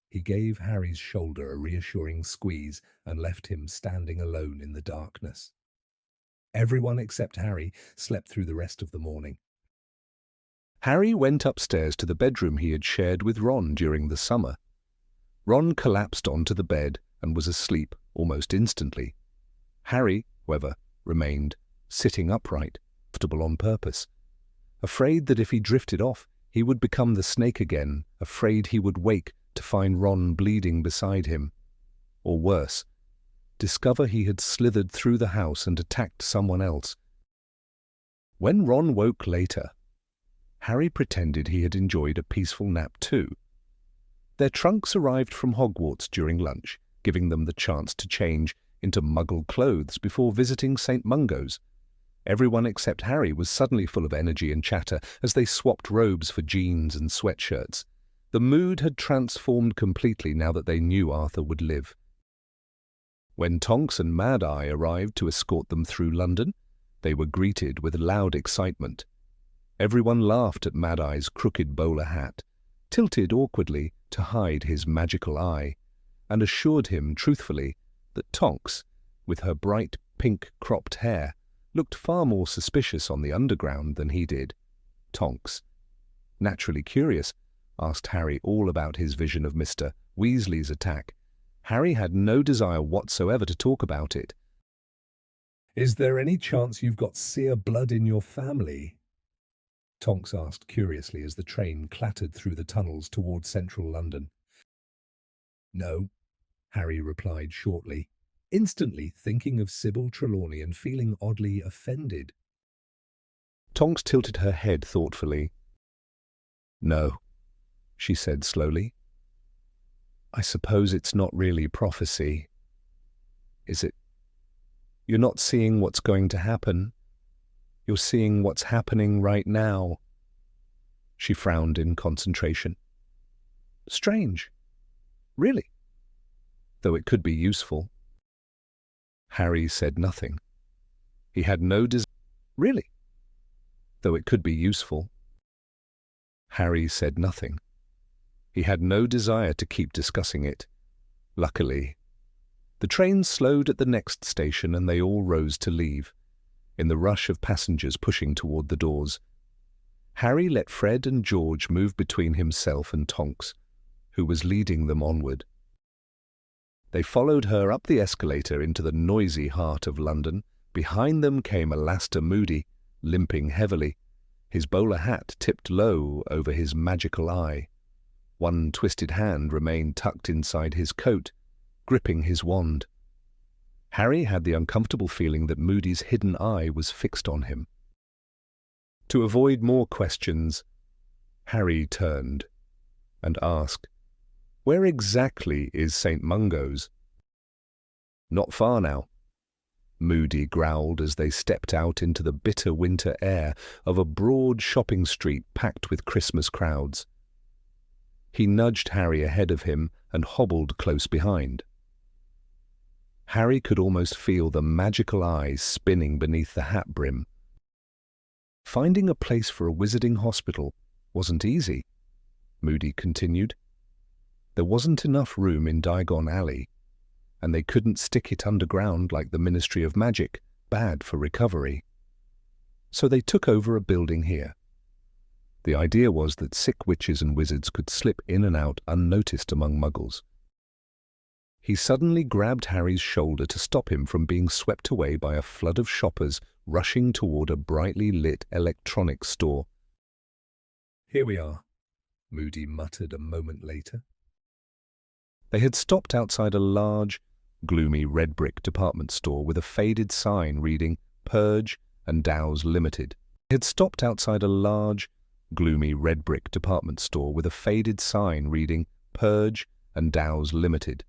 He gave Harry's shoulder a reassuring squeeze and left him standing alone in the darkness. Everyone except Harry slept through the rest of the morning. Harry went upstairs to the bedroom he had shared with Ron during the summer. Ron collapsed onto the bed and was asleep almost instantly. Harry, however, remained sitting upright, comfortable on purpose, afraid that if he drifted off, he would become the snake again, afraid he would wake to find Ron bleeding beside him. Or worse, discover he had slithered through the house and attacked someone else. When Ron woke later, Harry pretended he had enjoyed a peaceful nap too. Their trunks arrived from Hogwarts during lunch, giving them the chance to change into Muggle clothes before visiting St. Mungo's. Everyone except Harry was suddenly full of energy and chatter as they swapped robes for jeans and sweatshirts. The mood had transformed completely now that they knew Arthur would live. When Tonks and Mad Eye arrived to escort them through London, they were greeted with loud excitement. Everyone laughed at Mad Eye's crooked bowler hat, tilted awkwardly to hide his magical eye, and assured him truthfully that Tonks, with her bright pink cropped hair, looked far more suspicious on the underground than he did. Tonks, naturally curious, asked Harry all about his vision of Mr. Weasley's attack. Harry had no desire whatsoever to talk about it. "Is there any chance you've got seer blood in your family?" Tonks asked curiously as the train clattered through the tunnels toward central London. "No," Harry replied shortly, instantly thinking of Sybil Trelawney and feeling oddly offended. Tonks tilted her head thoughtfully. "No," she said slowly. "I suppose it's not really prophecy. Is it? You're not seeing what's going to happen. You're seeing what's happening right now." She frowned in concentration. "Strange. Really? Though it could be useful." Harry said nothing. He had no desire. "Really? Though it could be useful." Harry said nothing. He had no desire to keep discussing it. Luckily, the train slowed at the next station and they all rose to leave. In the rush of passengers pushing toward the doors, Harry let Fred and George move between himself and Tonks, who was leading them onward. They followed her up the escalator into the noisy heart of London. Behind them came Alastair Moody, limping heavily, his bowler hat tipped low over his magical eye. One twisted hand remained tucked inside his coat, gripping his wand. Harry had the uncomfortable feeling that Moody's hidden eye was fixed on him. To avoid more questions, Harry turned and asked, "Where exactly is St. Mungo's?" "Not far now," Moody growled as they stepped out into the bitter winter air of a broad shopping street packed with Christmas crowds. He nudged Harry ahead of him and hobbled close behind. Harry could almost feel the magical eyes spinning beneath the hat brim. Finding a place for a wizarding hospital wasn't easy, Moody continued. There wasn't enough room in Diagon Alley, and they couldn't stick it underground like the Ministry of Magic, bad for recovery. So they took over a building here. The idea was that sick witches and wizards could slip in and out unnoticed among muggles. He suddenly grabbed Harry's shoulder to stop him from being swept away by a flood of shoppers rushing toward a brightly lit electronics store. "Here we are," Moody muttered a moment later. They had stopped outside a large, gloomy red brick department store with a faded sign reading Purge and Dow's Limited. They had stopped outside a large, gloomy red brick department store with a faded sign reading Purge and Dow's Limited.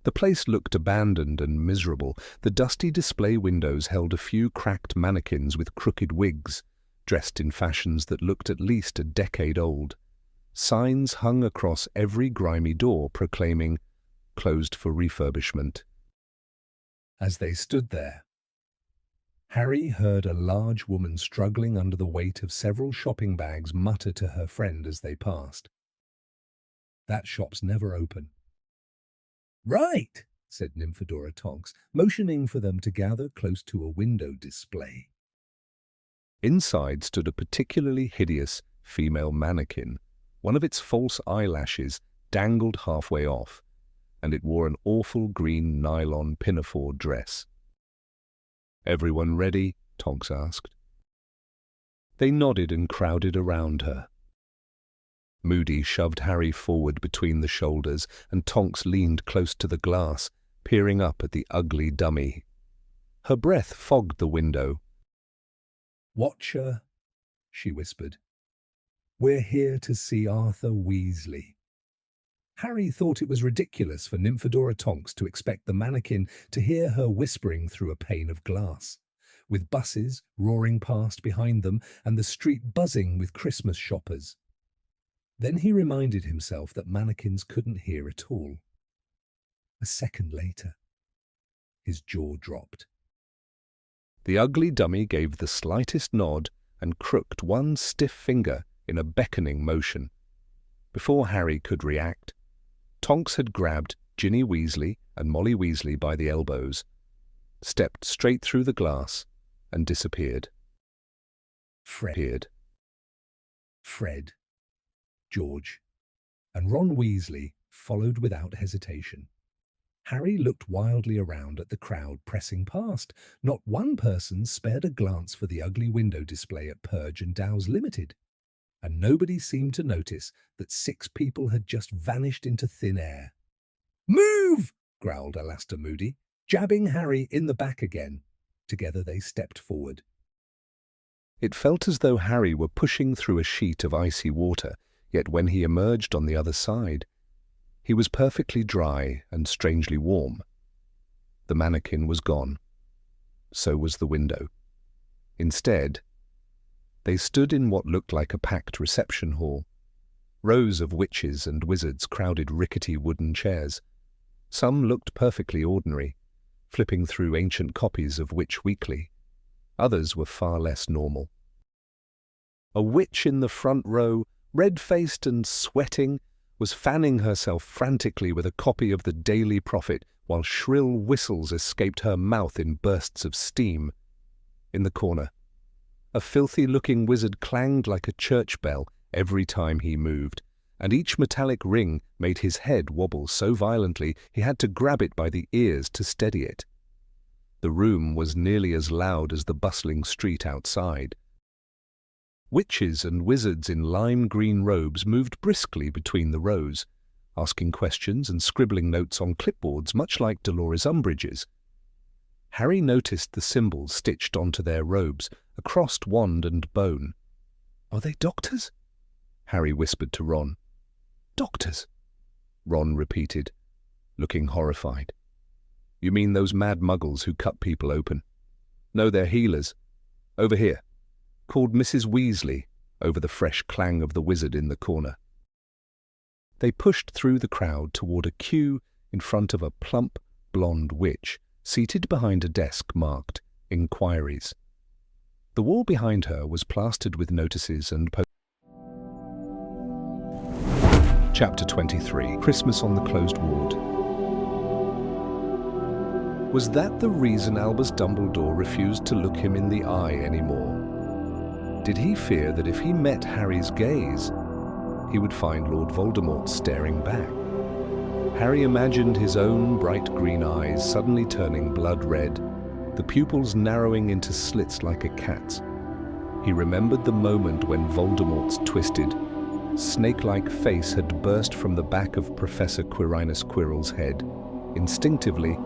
The place looked abandoned and miserable. The dusty display windows held a few cracked mannequins with crooked wigs, dressed in fashions that looked at least a decade old. Signs hung across every grimy door proclaiming, "Closed for refurbishment." As they stood there, Harry heard a large woman struggling under the weight of several shopping bags mutter to her friend as they passed. That shop's never open." "Right," said Nymphadora Tonks, motioning for them to gather close to a window display. Inside stood a particularly hideous female mannequin. One of its false eyelashes dangled halfway off, and it wore an awful green nylon pinafore dress. "Everyone ready?" Tonks asked. They nodded and crowded around her. Moody shoved Harry forward between the shoulders, and Tonks leaned close to the glass, peering up at the ugly dummy. Her breath fogged the window. "Watcher," she whispered. "We're here to see Arthur Weasley." Harry thought it was ridiculous for Nymphadora Tonks to expect the mannequin to hear her whispering through a pane of glass, with buses roaring past behind them and the street buzzing with Christmas shoppers. Then he reminded himself that mannequins couldn't hear at all. A second later, his jaw dropped. The ugly dummy gave the slightest nod and crooked one stiff finger in a beckoning motion. Before Harry could react, Tonks had grabbed Ginny Weasley and Molly Weasley by the elbows, stepped straight through the glass, and disappeared. Fred, George, and Ron Weasley followed without hesitation. Harry looked wildly around at the crowd pressing past. Not one person spared a glance for the ugly window display at Purge and Dow's Limited, and nobody seemed to notice that 6 people had just vanished into thin air. "Move!" growled Alastair Moody, jabbing Harry in the back again. Together they stepped forward. It felt as though Harry were pushing through a sheet of icy water, yet when he emerged on the other side, he was perfectly dry and strangely warm. The mannequin was gone. So was the window. Instead, they stood in what looked like a packed reception hall. Rows of witches and wizards crowded rickety wooden chairs. Some looked perfectly ordinary, flipping through ancient copies of Witch Weekly. Others were far less normal. A witch in the front row, red-faced and sweating, was fanning herself frantically with a copy of the Daily Prophet, while shrill whistles escaped her mouth in bursts of steam. In the corner, a filthy-looking wizard clanged like a church bell every time he moved, and each metallic ring made his head wobble so violently he had to grab it by the ears to steady it. The room was nearly as loud as the bustling street outside. Witches and wizards in lime-green robes moved briskly between the rows, asking questions and scribbling notes on clipboards much like Dolores Umbridge's. Harry noticed the symbols stitched onto their robes, a crossed wand and bone. "Are they doctors?" Harry whispered to Ron. "Doctors?" Ron repeated, looking horrified. "You mean those mad muggles who cut people open?" "No, they're healers. Over here. Called Mrs. Weasley," over the fresh clang of the wizard in the corner. They pushed through the crowd toward a queue in front of a plump, blonde witch, seated behind a desk marked Inquiries. The wall behind her was plastered with notices and posters. Chapter 23. Christmas on the Closed Ward. Was that the reason Albus Dumbledore refused to look him in the eye anymore? Did he fear that if he met Harry's gaze, he would find Lord Voldemort staring back? Harry imagined his own bright green eyes suddenly turning blood red, the pupils narrowing into slits like a cat's. He remembered the moment when Voldemort's twisted, snake-like face had burst from the back of Professor Quirinus Quirrell's head. Instinctively,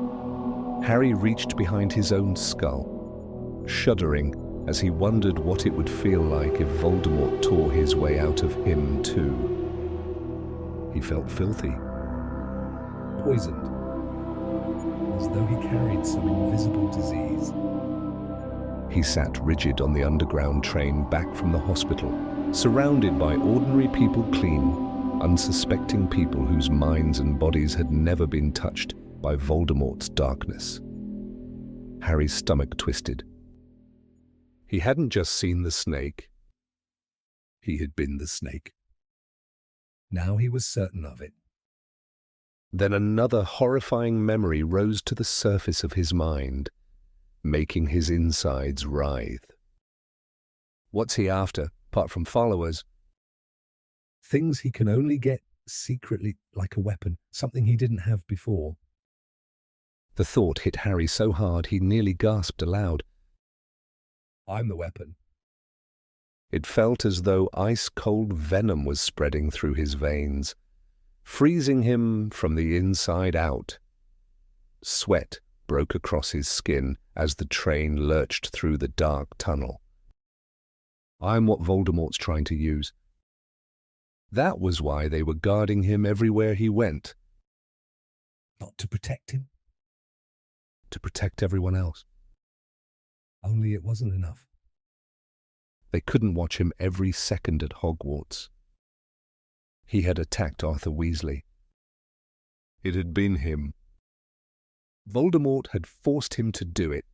Harry reached behind his own skull, shuddering as he wondered what it would feel like if Voldemort tore his way out of him too. He felt filthy. Poisoned, as though he carried some invisible disease. He sat rigid on the underground train back from the hospital, surrounded by ordinary people, clean, unsuspecting people whose minds and bodies had never been touched by Voldemort's darkness. Harry's stomach twisted. He hadn't just seen the snake. He had been the snake. Now he was certain of it. Then another horrifying memory rose to the surface of his mind, making his insides writhe. What's he after, apart from followers? Things he can only get secretly, like a weapon, something he didn't have before. The thought hit Harry so hard he nearly gasped aloud. I'm the weapon. It felt as though ice-cold venom was spreading through his veins, freezing him from the inside out. Sweat broke across his skin as the train lurched through the dark tunnel. I'm what Voldemort's trying to use. That was why they were guarding him everywhere he went. Not to protect him. To protect everyone else. Only it wasn't enough. They couldn't watch him every second at Hogwarts. He had attacked Arthur Weasley. It had been him. Voldemort had forced him to do it.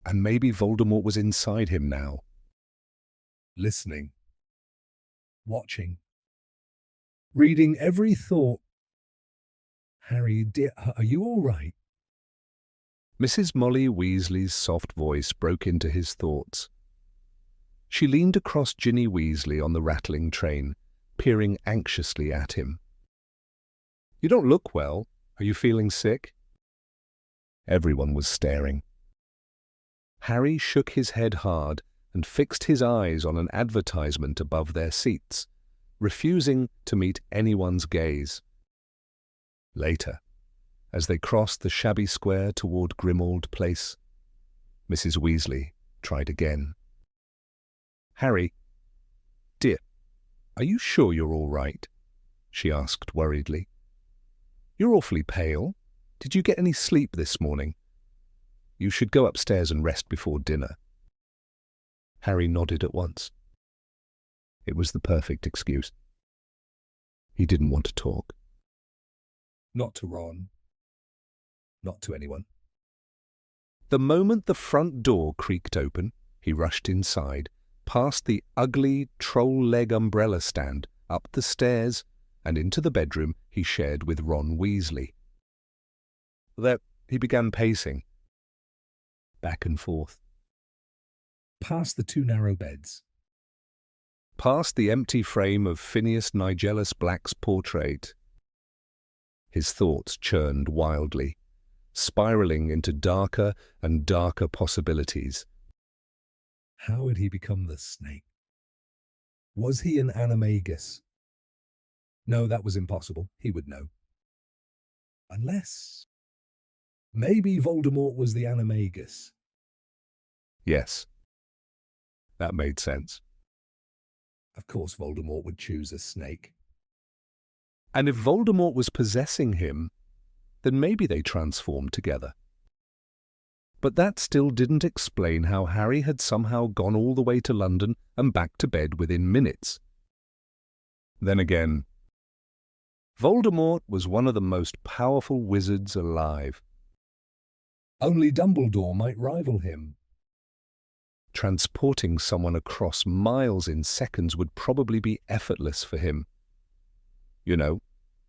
And maybe Voldemort was inside him now. Listening. Watching. Reading every thought. Harry, dear, are you all right? Mrs. Molly Weasley's soft voice broke into his thoughts. She leaned across Ginny Weasley on the rattling train, peering anxiously at him. You don't look well. Are you feeling sick? Everyone was staring. Harry shook his head hard and fixed his eyes on an advertisement above their seats, refusing to meet anyone's gaze. Later, as they crossed the shabby square toward Grimmauld Place, Mrs. Weasley tried again. Harry, dear, are you sure you're all right? She asked worriedly. You're awfully pale. Did you get any sleep this morning? You should go upstairs and rest before dinner. Harry nodded at once. It was the perfect excuse. He didn't want to talk. Not to Ron. Not to anyone. The moment the front door creaked open, he rushed inside, past the ugly troll leg umbrella stand, up the stairs, and into the bedroom he shared with Ron Weasley. There he began pacing, back and forth. Past the two narrow beds. Past the empty frame of Phineas Nigellus Black's portrait. His thoughts churned wildly, spiraling into darker and darker possibilities. How had he become the snake? Was he an animagus? No, that was impossible. He would know. Unless... maybe Voldemort was the animagus. Yes. That made sense. Of course Voldemort would choose a snake. And if Voldemort was possessing him, then maybe they transformed together. But that still didn't explain how Harry had somehow gone all the way to London and back to bed within minutes. Then again, Voldemort was one of the most powerful wizards alive. Only Dumbledore might rival him. Transporting someone across miles in seconds would probably be effortless for him. You know,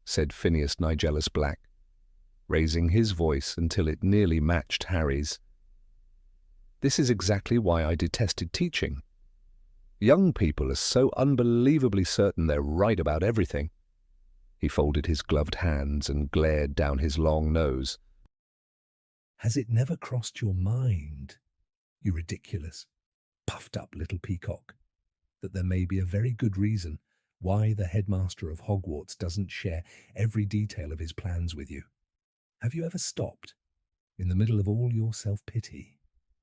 said Phineas Nigellus Black, raising his voice until it nearly matched Harry's. This is exactly why I detested teaching. Young people are so unbelievably certain they're right about everything. He folded his gloved hands and glared down his long nose. Has it never crossed your mind, you ridiculous, puffed-up little peacock, that there may be a very good reason why the headmaster of Hogwarts doesn't share every detail of his plans with you? Have you ever stopped, in the middle of all your self-pity,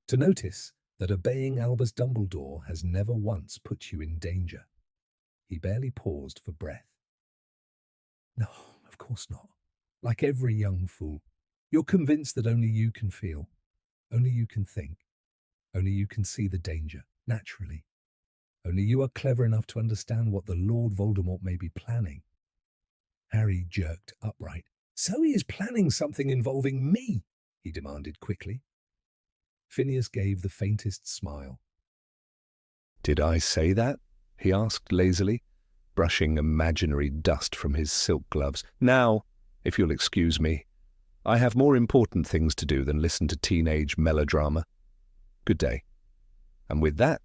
to notice that obeying Albus Dumbledore has never once put you in danger? He barely paused for breath. No, of course not. Like every young fool, you're convinced that only you can feel, only you can think, only you can see the danger, naturally. Only you are clever enough to understand what the Lord Voldemort may be planning. Harry jerked upright. So he is planning something involving me, he demanded quickly. Phineas gave the faintest smile. Did I say that? He asked lazily, brushing imaginary dust from his silk gloves. "Now, if you'll excuse me, I have more important things to do than listen to teenage melodrama. Good day." And with that,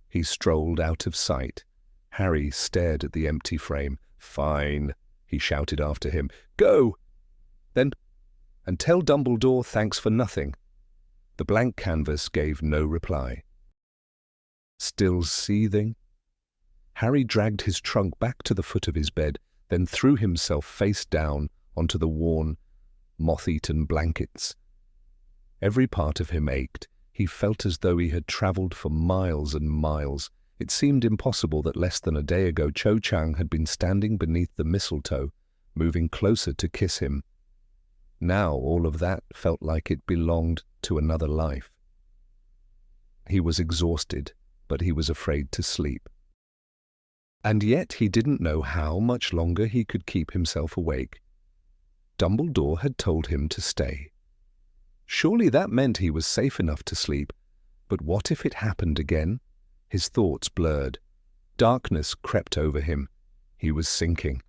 he strolled out of sight. Harry stared at the empty frame. "Fine," he shouted after him. "Go! Then, and tell Dumbledore thanks for nothing." The blank canvas gave no reply. Still seething, Harry dragged his trunk back to the foot of his bed, then threw himself face down onto the worn, moth-eaten blankets. Every part of him ached. He felt as though he had travelled for miles and miles. It seemed impossible that less than a day ago Cho Chang had been standing beneath the mistletoe, moving closer to kiss him. Now all of that felt like it belonged to another life. He was exhausted, but he was afraid to sleep. And yet he didn't know how much longer he could keep himself awake. Dumbledore had told him to stay. Surely that meant he was safe enough to sleep. But what if it happened again? His thoughts blurred. Darkness crept over him. He was sinking.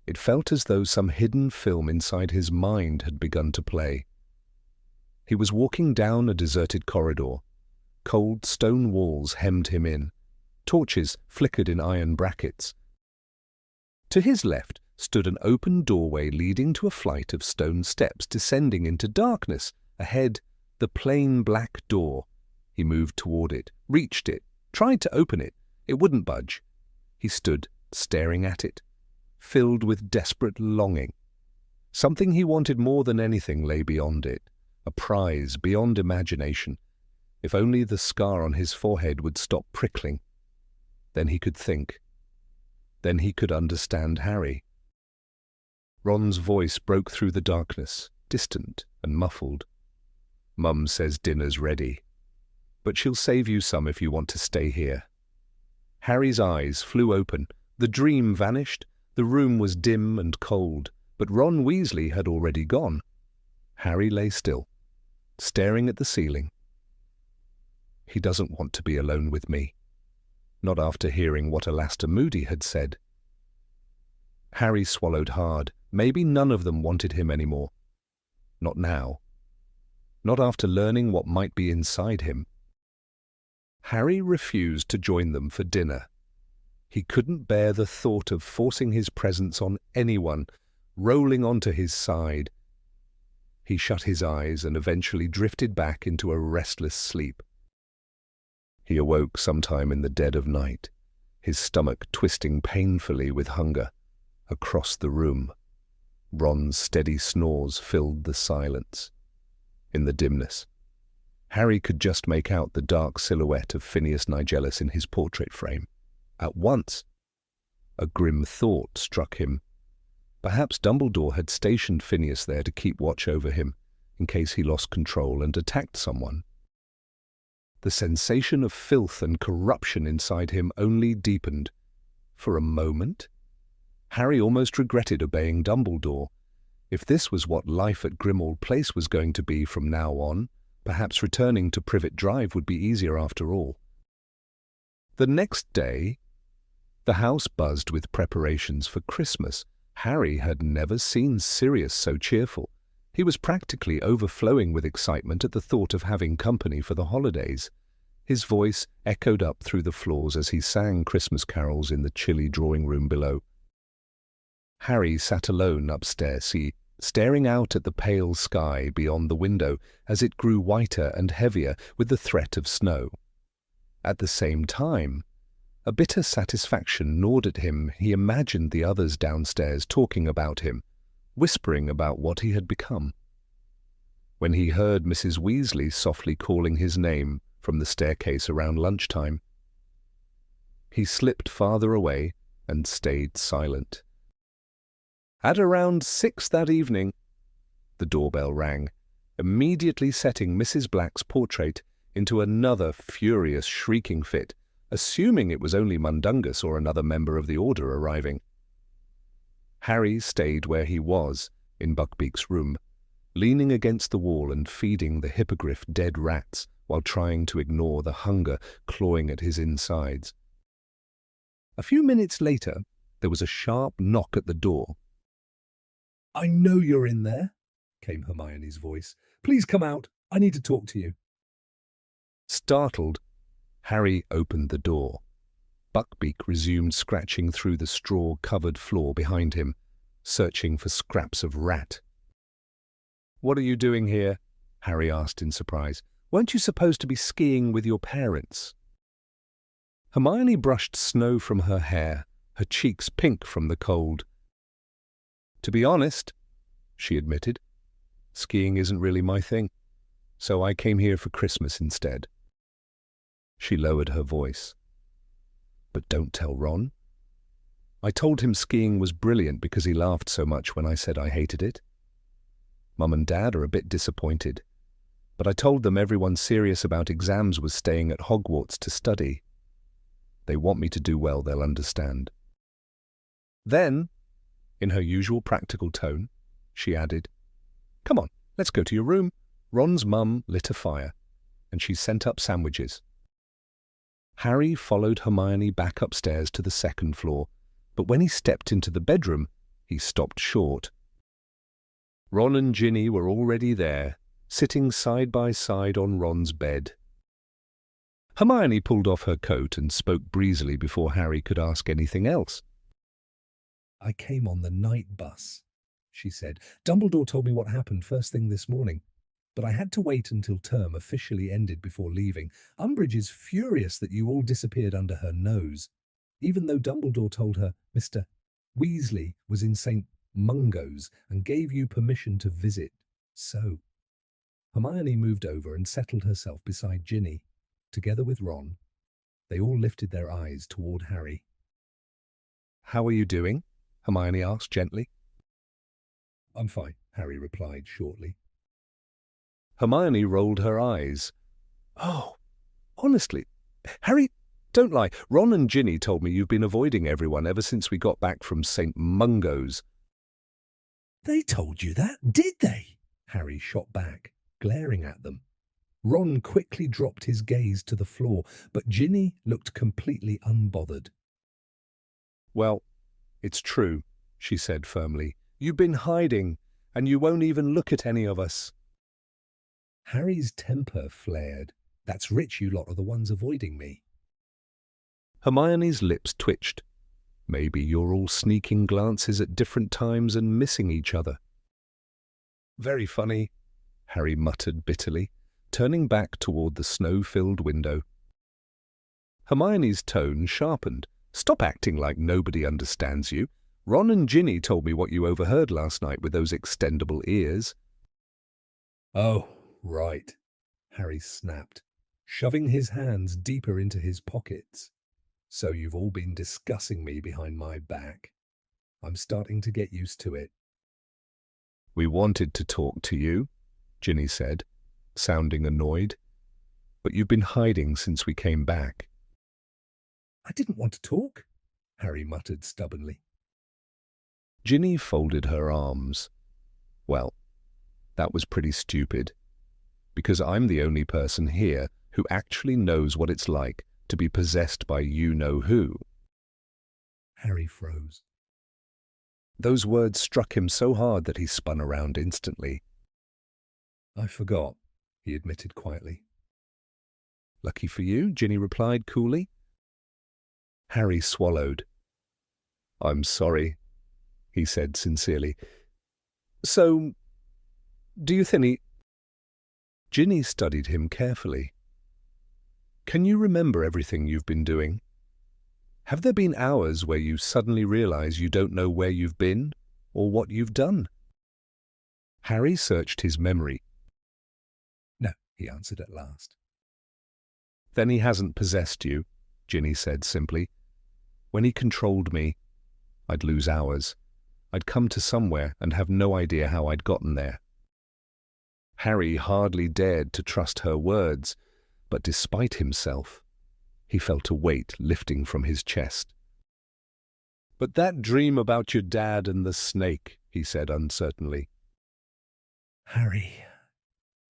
It felt as though some hidden film inside his mind had begun to play. He was walking down a deserted corridor. Cold stone walls hemmed him in. Torches flickered in iron brackets. To his left stood an open doorway leading to a flight of stone steps descending into darkness. Ahead, the plain black door. He moved toward it, reached it, tried to open it. It wouldn't budge. He stood, staring at it, filled with desperate longing. Something he wanted more than anything lay beyond it, a prize beyond imagination. If only the scar on his forehead would stop prickling. Then he could think. Then he could understand Harry. Ron's voice broke through the darkness, distant and muffled. "Mum says dinner's ready, but she'll save you some if you want to stay here." Harry's eyes flew open. The dream vanished. The room was dim and cold, but Ron Weasley had already gone. Harry lay still, staring at the ceiling. He doesn't want to be alone with me. Not after hearing what Alastair Moody had said. Harry swallowed hard. Maybe none of them wanted him anymore. Not now. Not after learning what might be inside him. Harry refused to join them for dinner. He couldn't bear the thought of forcing his presence on anyone, rolling onto his side. He shut his eyes and eventually drifted back into a restless sleep. He awoke sometime in the dead of night, his stomach twisting painfully with hunger. Across the room, Ron's steady snores filled the silence. In the dimness, Harry could just make out the dark silhouette of Phineas Nigellus in his portrait frame. At once, a grim thought struck him. Perhaps Dumbledore had stationed Phineas there to keep watch over him, in case he lost control and attacked someone. The sensation of filth and corruption inside him only deepened. For a moment, Harry almost regretted obeying Dumbledore. If this was what life at Grimmauld Place was going to be from now on, perhaps returning to Privet Drive would be easier after all. The next day, the house buzzed with preparations for Christmas. Harry had never seen Sirius so cheerful. He was practically overflowing with excitement at the thought of having company for the holidays. His voice echoed up through the floors as he sang Christmas carols in the chilly drawing room below. Harry sat alone upstairs, staring out at the pale sky beyond the window as it grew whiter and heavier with the threat of snow. At the same time, a bitter satisfaction gnawed at him. He imagined the others downstairs talking about him, whispering about what he had become. When he heard Mrs. Weasley softly calling his name from the staircase around lunchtime, he slipped farther away and stayed silent. At around 6 that evening, the doorbell rang, immediately setting Mrs. Black's portrait into another furious shrieking fit, assuming it was only Mundungus or another member of the Order arriving. Harry stayed where he was, in Buckbeak's room, leaning against the wall and feeding the hippogriff dead rats while trying to ignore the hunger clawing at his insides. A few minutes later, there was a sharp knock at the door. "I know you're in there," came Hermione's voice. "Please come out. I need to talk to you." Startled, Harry opened the door. Buckbeak resumed scratching through the straw-covered floor behind him, searching for scraps of rat. "What are you doing here?" Harry asked in surprise. "Weren't you supposed to be skiing with your parents?" Hermione brushed snow from her hair, her cheeks pink from the cold. "To be honest," she admitted, "skiing isn't really my thing, so I came here for Christmas instead." She lowered her voice. "But don't tell Ron. I told him skiing was brilliant because he laughed so much when I said I hated it. Mum and Dad are a bit disappointed, but I told them everyone serious about exams was staying at Hogwarts to study. They want me to do well, they'll understand." Then, in her usual practical tone, she added, "Come on, let's go to your room." Ron's mum lit a fire, and she sent up sandwiches. Harry followed Hermione back upstairs to the second floor, but when he stepped into the bedroom, he stopped short. Ron and Ginny were already there, sitting side by side on Ron's bed. Hermione pulled off her coat and spoke breezily before Harry could ask anything else. "I came on the night bus," she said. "Dumbledore told me what happened first thing this morning, but I had to wait until term officially ended before leaving. Umbridge is furious that you all disappeared under her nose, even though Dumbledore told her Mr. Weasley was in St. Mungo's and gave you permission to visit. So..." Hermione moved over and settled herself beside Ginny. Together with Ron, they all lifted their eyes toward Harry. "How are you doing?" Hermione asked gently. "I'm fine," Harry replied shortly. Hermione rolled her eyes. "Oh, honestly, Harry, don't lie. Ron and Ginny told me you've been avoiding everyone ever since we got back from St. Mungo's." "They told you that, did they?" Harry shot back, glaring at them. Ron quickly dropped his gaze to the floor, but Ginny looked completely unbothered. "Well, it's true," she said firmly. "You've been hiding, and you won't even look at any of us." Harry's temper flared. "That's rich, you lot are the ones avoiding me." Hermione's lips twitched. "Maybe you're all sneaking glances at different times and missing each other." "Very funny," Harry muttered bitterly, turning back toward the snow-filled window. Hermione's tone sharpened. "Stop acting like nobody understands you. Ron and Ginny told me what you overheard last night with those extendable ears." "Oh, right," Harry snapped, shoving his hands deeper into his pockets. "So you've all been discussing me behind my back. I'm starting to get used to it." "We wanted to talk to you," Ginny said, sounding annoyed. "But you've been hiding since we came back." "I didn't want to talk," Harry muttered stubbornly. Ginny folded her arms. "Well, that was pretty stupid, because I'm the only person here who actually knows what it's like to be possessed by you-know-who." Harry froze. Those words struck him so hard that he spun around instantly. "I forgot," he admitted quietly. "Lucky for you," Ginny replied coolly. Harry swallowed. "I'm sorry," he said sincerely. "So, do you think Ginny studied him carefully. "Can you remember everything you've been doing? Have there been hours where you suddenly realize you don't know where you've been or what you've done?" Harry searched his memory. "No," he answered at last. "Then he hasn't possessed you," Ginny said simply. "When he controlled me, I'd lose hours. I'd come to somewhere and have no idea how I'd gotten there." Harry hardly dared to trust her words, but despite himself, he felt a weight lifting from his chest. "But that dream about your dad and the snake," he said uncertainly. "Harry,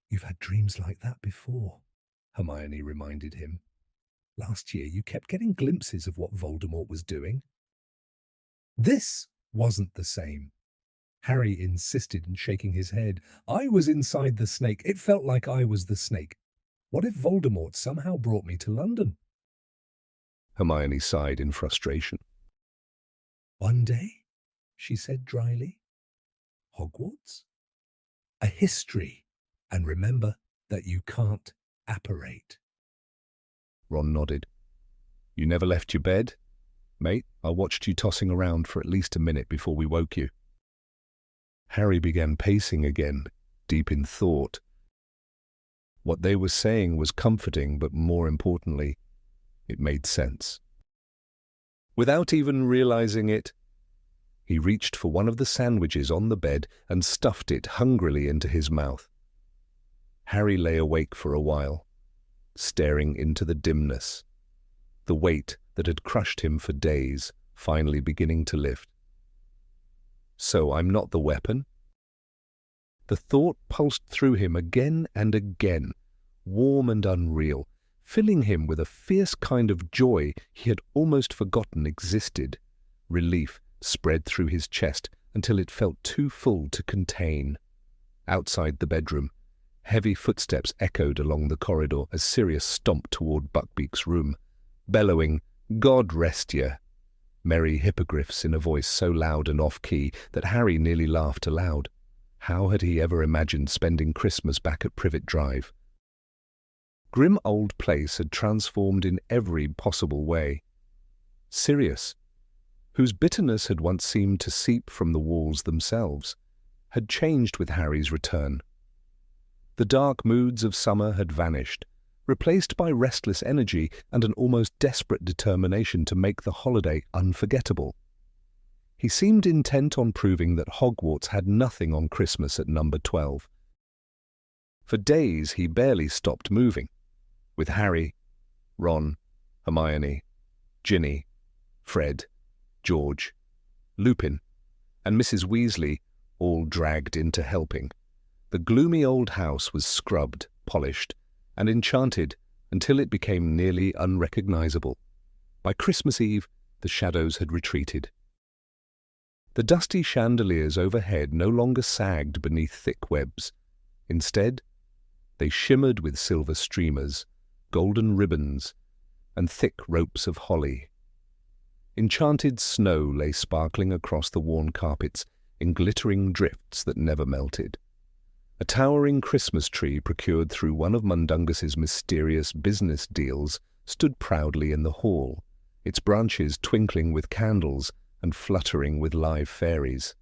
you've had dreams like that before," Hermione reminded him. Last year, you kept getting glimpses of what Voldemort was doing. This wasn't the same. Harry insisted in shaking his head. I was inside the snake. It felt like I was the snake. What if Voldemort somehow brought me to London? Hermione sighed in frustration. One day, she said dryly. Hogwarts? A history. And remember that you can't apparate. Ron nodded. You never left your bed? Mate, I watched you tossing around for at least a minute before we woke you. Harry began pacing again, deep in thought. What they were saying was comforting, but more importantly, it made sense. Without even realizing it, he reached for one of the sandwiches on the bed and stuffed it hungrily into his mouth. Harry lay awake for a while, staring into the dimness, the weight that had crushed him for days finally beginning to lift. So I'm not the weapon? The thought pulsed through him again and again, warm and unreal, filling him with a fierce kind of joy he had almost forgotten existed. Relief spread through his chest until it felt too full to contain. Outside the bedroom, heavy footsteps echoed along the corridor as Sirius stomped toward Buckbeak's room, bellowing, "God rest ye!" merry hippogriffs in a voice so loud and off-key that Harry nearly laughed aloud. How had he ever imagined spending Christmas back at Privet Drive? Grim Old Place had transformed in every possible way. Sirius, whose bitterness had once seemed to seep from the walls themselves, had changed with Harry's return. The dark moods of summer had vanished, replaced by restless energy and an almost desperate determination to make the holiday unforgettable. He seemed intent on proving that Hogwarts had nothing on Christmas at number 12. For days he barely stopped moving, with Harry, Ron, Hermione, Ginny, Fred, George, Lupin, and Mrs. Weasley all dragged into helping. The gloomy old house was scrubbed, polished, and enchanted until it became nearly unrecognizable. By Christmas Eve, the shadows had retreated. The dusty chandeliers overhead no longer sagged beneath thick webs. Instead, they shimmered with silver streamers, golden ribbons, and thick ropes of holly. Enchanted snow lay sparkling across the worn carpets in glittering drifts that never melted. A towering Christmas tree procured through one of Mundungus's mysterious business deals stood proudly in the hall, its branches twinkling with candles and fluttering with live fairies.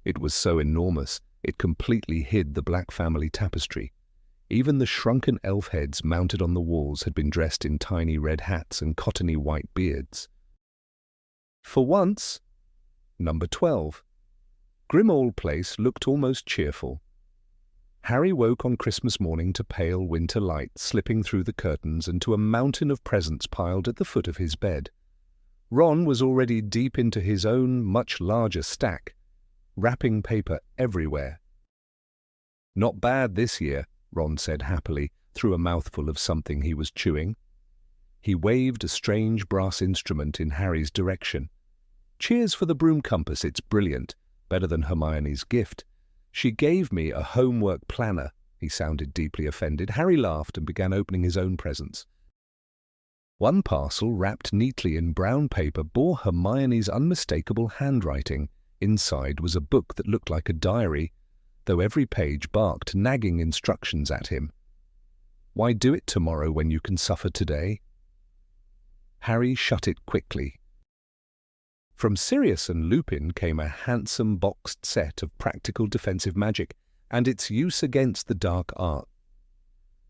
It was so enormous it completely hid the Black family tapestry. Even the shrunken elf heads mounted on the walls had been dressed in tiny red hats and cottony white beards. For once, number 12, Grim Old Place looked almost cheerful. Harry woke on Christmas morning to pale winter light slipping through the curtains and to a mountain of presents piled at the foot of his bed. Ron was already deep into his own much larger stack, wrapping paper everywhere. Not bad this year, Ron said happily, through a mouthful of something he was chewing. He waved a strange brass instrument in Harry's direction. Cheers for the broom compass, it's brilliant, better than Hermione's gift. She gave me a homework planner. He sounded deeply offended. Harry laughed and began opening his own presents. One parcel, wrapped neatly in brown paper, bore Hermione's unmistakable handwriting. Inside was a book that looked like a diary, though every page barked nagging instructions at him. Why do it tomorrow when you can suffer today? Harry shut it quickly. From Sirius and Lupin came a handsome boxed set of practical defensive magic and its use against the dark art.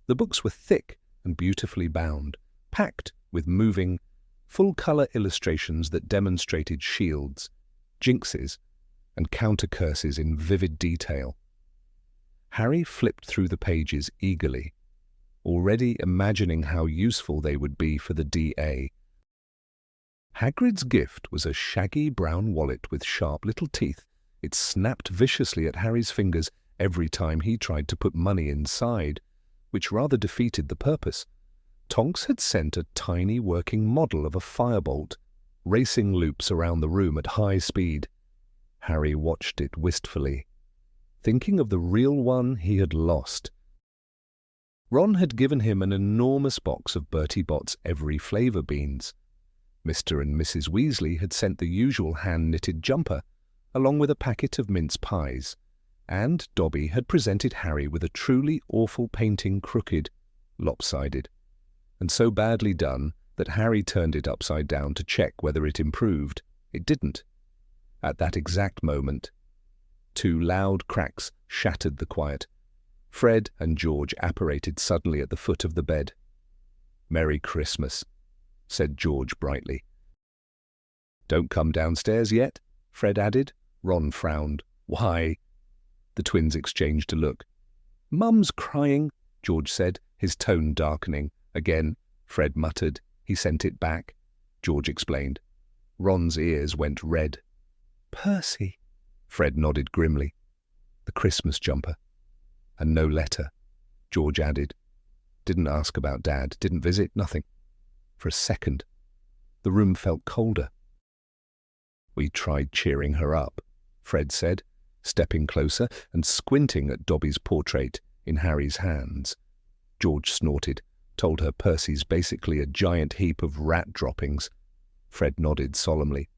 The books were thick and beautifully bound, packed with moving, full-color illustrations that demonstrated shields, jinxes, and counter-curses in vivid detail. Harry flipped through the pages eagerly, already imagining how useful they would be for the DA. Hagrid's gift was a shaggy brown wallet with sharp little teeth. It snapped viciously at Harry's fingers every time he tried to put money inside, which rather defeated the purpose. Tonks had sent a tiny working model of a firebolt, racing loops around the room at high speed. Harry watched it wistfully, thinking of the real one he had lost. Ron had given him an enormous box of Bertie Bott's every flavour beans. Mr. and Mrs. Weasley had sent the usual hand-knitted jumper, along with a packet of mince pies, and Dobby had presented Harry with a truly awful painting, crooked, lopsided, and so badly done that Harry turned it upside down to check whether it improved. It didn't. At that exact moment, 2 loud cracks shattered the quiet. Fred and George apparated suddenly at the foot of the bed. "Merry Christmas," said George brightly. "Don't come downstairs yet," Fred added. Ron frowned. "Why?" The twins exchanged a look. "Mum's crying," George said, his tone darkening. Again, Fred muttered. He sent it back. George explained. Ron's ears went red. "Percy," Fred nodded grimly. "The Christmas jumper. And no letter," George added. "Didn't ask about Dad, didn't visit, nothing." For a second, the room felt colder. "We tried cheering her up," Fred said, stepping closer and squinting at Dobby's portrait in Harry's hands. George snorted, told her Percy's basically a giant heap of rat droppings. Fred nodded solemnly.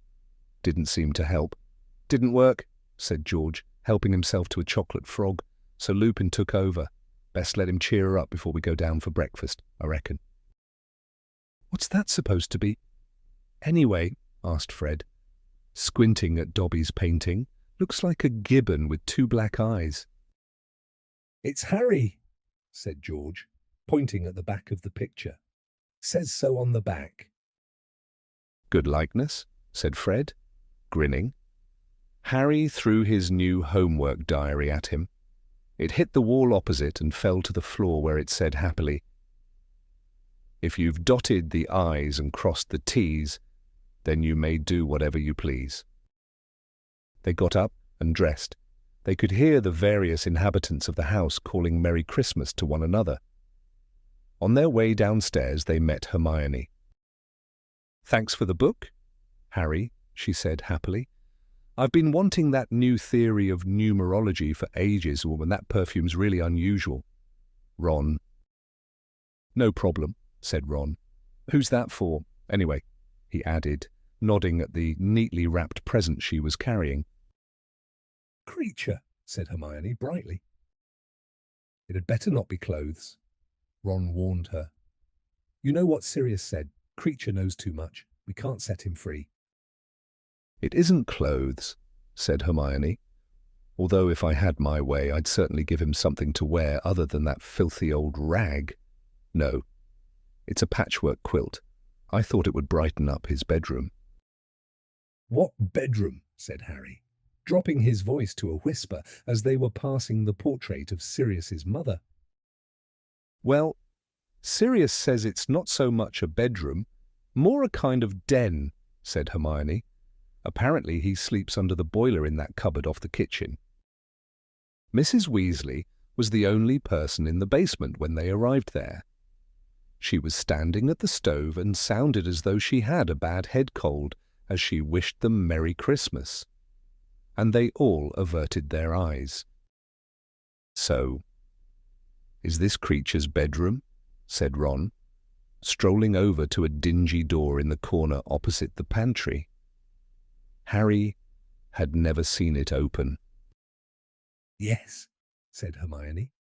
"Didn't seem to help." "Didn't work," said George, helping himself to a chocolate frog. "So Lupin took over. Best let him cheer her up before we go down for breakfast, I reckon." "What's that supposed to be?" "Anyway," asked Fred, squinting at Dobby's painting. "Looks like a gibbon with 2 black eyes." "It's Harry," said George, pointing at the back of the picture. "Says so on the back." "Good likeness," said Fred, grinning. Harry threw his new homework diary at him. It hit the wall opposite and fell to the floor, where it said happily, "If you've dotted the I's and crossed the T's, then you may do whatever you please." They got up and dressed. They could hear the various inhabitants of the house calling Merry Christmas to one another. On their way downstairs, they met Hermione. "Thanks for the book, Harry," she said happily. "I've been wanting that new theory of numerology for ages, and that perfume's really unusual." Ron. "No problem," said Ron. "Who's that for, anyway?" he added, nodding at the neatly wrapped present she was carrying. "Creature," said Hermione brightly. "It had better not be clothes," Ron warned her. "You know what Sirius said. Creature knows too much. We can't set him free." "It isn't clothes," said Hermione. "Although if I had my way, I'd certainly give him something to wear other than that filthy old rag. No, it's a patchwork quilt. I thought it would brighten up his bedroom." "What bedroom?" said Harry, dropping his voice to a whisper as they were passing the portrait of Sirius's mother. "Well, Sirius says it's not so much a bedroom, more a kind of den," said Hermione. "Apparently he sleeps under the boiler in that cupboard off the kitchen." Mrs. Weasley was the only person in the basement when they arrived there. She was standing at the stove and sounded as though she had a bad head cold as she wished them Merry Christmas. And they all averted their eyes. "So, is this creature's bedroom?" said Ron, strolling over to a dingy door in the corner opposite the pantry. Harry had never seen it open. "Yes," said Hermione,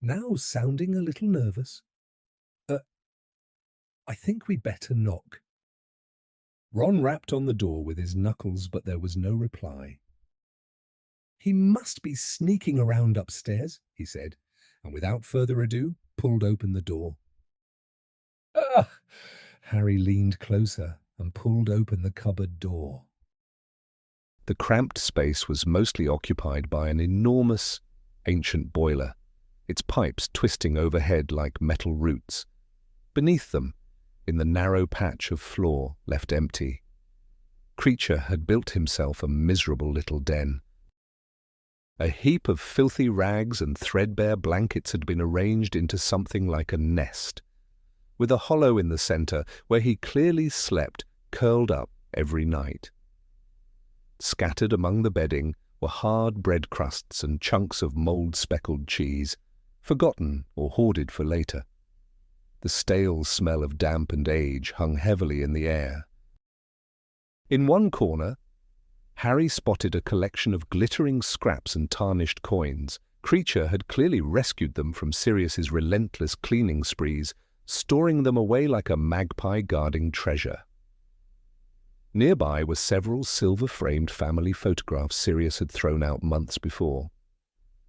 now sounding a little nervous. I think we'd better knock." Ron rapped on the door with his knuckles, but there was no reply. "He must be sneaking around upstairs," he said, and without further ado, pulled open the door. "Ah!" Harry leaned closer and pulled open the cupboard door. The cramped space was mostly occupied by an enormous, ancient boiler, its pipes twisting overhead like metal roots. Beneath them, in the narrow patch of floor left empty, Creature had built himself a miserable little den. A heap of filthy rags and threadbare blankets had been arranged into something like a nest, with a hollow in the center where he clearly slept, curled up every night. Scattered among the bedding were hard bread crusts and chunks of mold-speckled cheese, forgotten or hoarded for later. The stale smell of damp and age hung heavily in the air. In one corner, Harry spotted a collection of glittering scraps and tarnished coins. Creature had clearly rescued them from Sirius's relentless cleaning sprees, storing them away like a magpie guarding treasure. Nearby were several silver-framed family photographs Sirius had thrown out months before.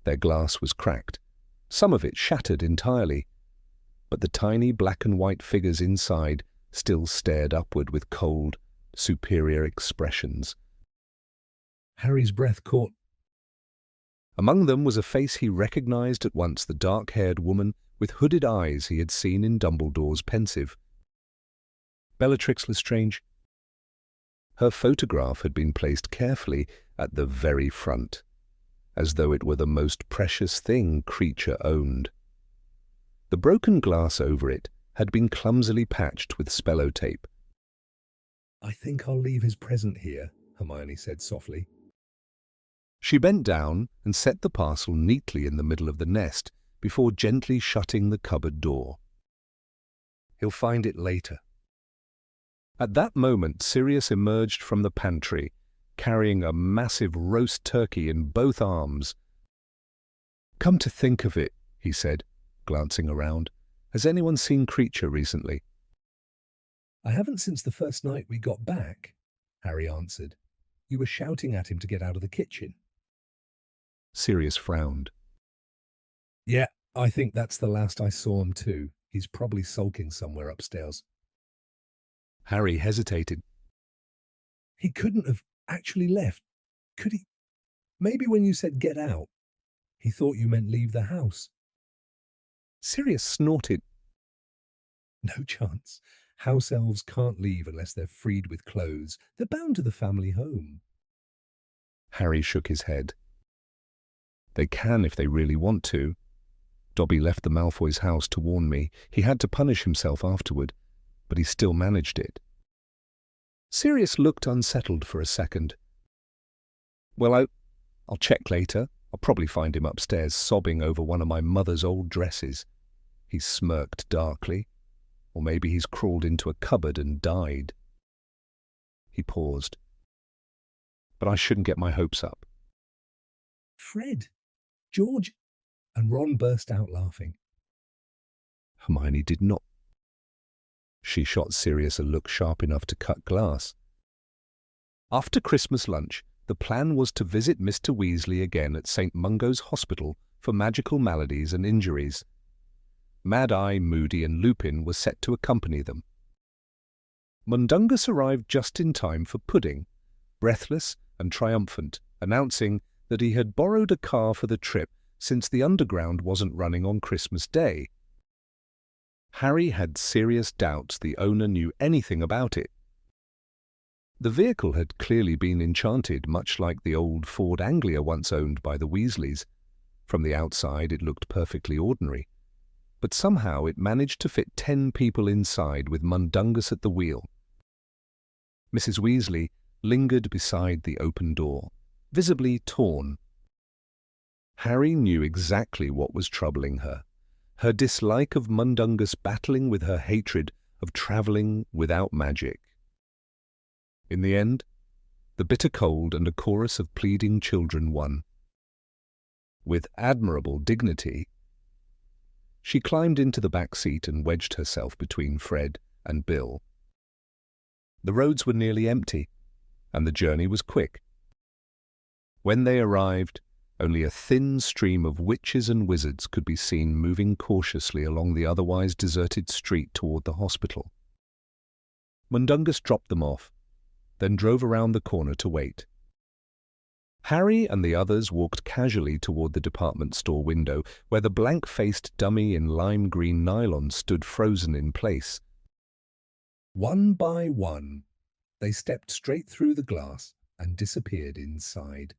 Their glass was cracked, some of it shattered entirely, but the tiny black and white figures inside still stared upward with cold, superior expressions. Harry's breath caught. Among them was a face he recognized at once, the dark-haired woman with hooded eyes he had seen in Dumbledore's Pensive. Bellatrix Lestrange. Her photograph had been placed carefully at the very front, as though it were the most precious thing Creature owned. The broken glass over it had been clumsily patched with spellotape. "I think I'll leave his present here," Hermione said softly. She bent down and set the parcel neatly in the middle of the nest before gently shutting the cupboard door. "He'll find it later." At that moment, Sirius emerged from the pantry, carrying a massive roast turkey in both arms. "Come to think of it," he said, glancing around, "has anyone seen Creature recently?" "I haven't since the first night we got back," Harry answered. "You were shouting at him to get out of the kitchen." Sirius frowned. "Yeah, I think that's the last I saw him too. He's probably sulking somewhere upstairs." Harry hesitated. "He couldn't have actually left, could he? Maybe when you said get out, he thought you meant leave the house." Sirius snorted. "No chance. House elves can't leave unless they're freed with clothes. They're bound to the family home." Harry shook his head. "They can if they really want to. Dobby left the Malfoys' house to warn me. He had to punish himself afterward, but he still managed it." Sirius looked unsettled for a second. "Well, I'll check later. I'll probably find him upstairs sobbing over one of my mother's old dresses." He smirked darkly. "Or maybe he's crawled into a cupboard and died." He paused. "But I shouldn't get my hopes up." "Fred, George," and Ron burst out laughing. Hermione did not. She shot Sirius a look sharp enough to cut glass. After Christmas lunch, the plan was to visit Mr. Weasley again at St. Mungo's Hospital for magical maladies and injuries. Mad-Eye, Moody, and Lupin were set to accompany them. Mundungus arrived just in time for Pudding, breathless and triumphant, announcing that he had borrowed a car for the trip since the Underground wasn't running on Christmas Day. Harry had serious doubts the owner knew anything about it. The vehicle had clearly been enchanted, much like the old Ford Anglia once owned by the Weasleys. From the outside it looked perfectly ordinary, but somehow it managed to fit 10 people inside with Mundungus at the wheel. Mrs. Weasley lingered beside the open door, visibly torn. Harry knew exactly what was troubling her. Her dislike of Mundungus battling with her hatred of travelling without magic. In the end, the bitter cold and a chorus of pleading children won. With admirable dignity, she climbed into the back seat and wedged herself between Fred and Bill. The roads were nearly empty, and the journey was quick. When they arrived, only a thin stream of witches and wizards could be seen moving cautiously along the otherwise deserted street toward the hospital. Mundungus dropped them off, then drove around the corner to wait. Harry and the others walked casually toward the department store window, where the blank-faced dummy in lime green nylon stood frozen in place. One by one, they stepped straight through the glass and disappeared inside.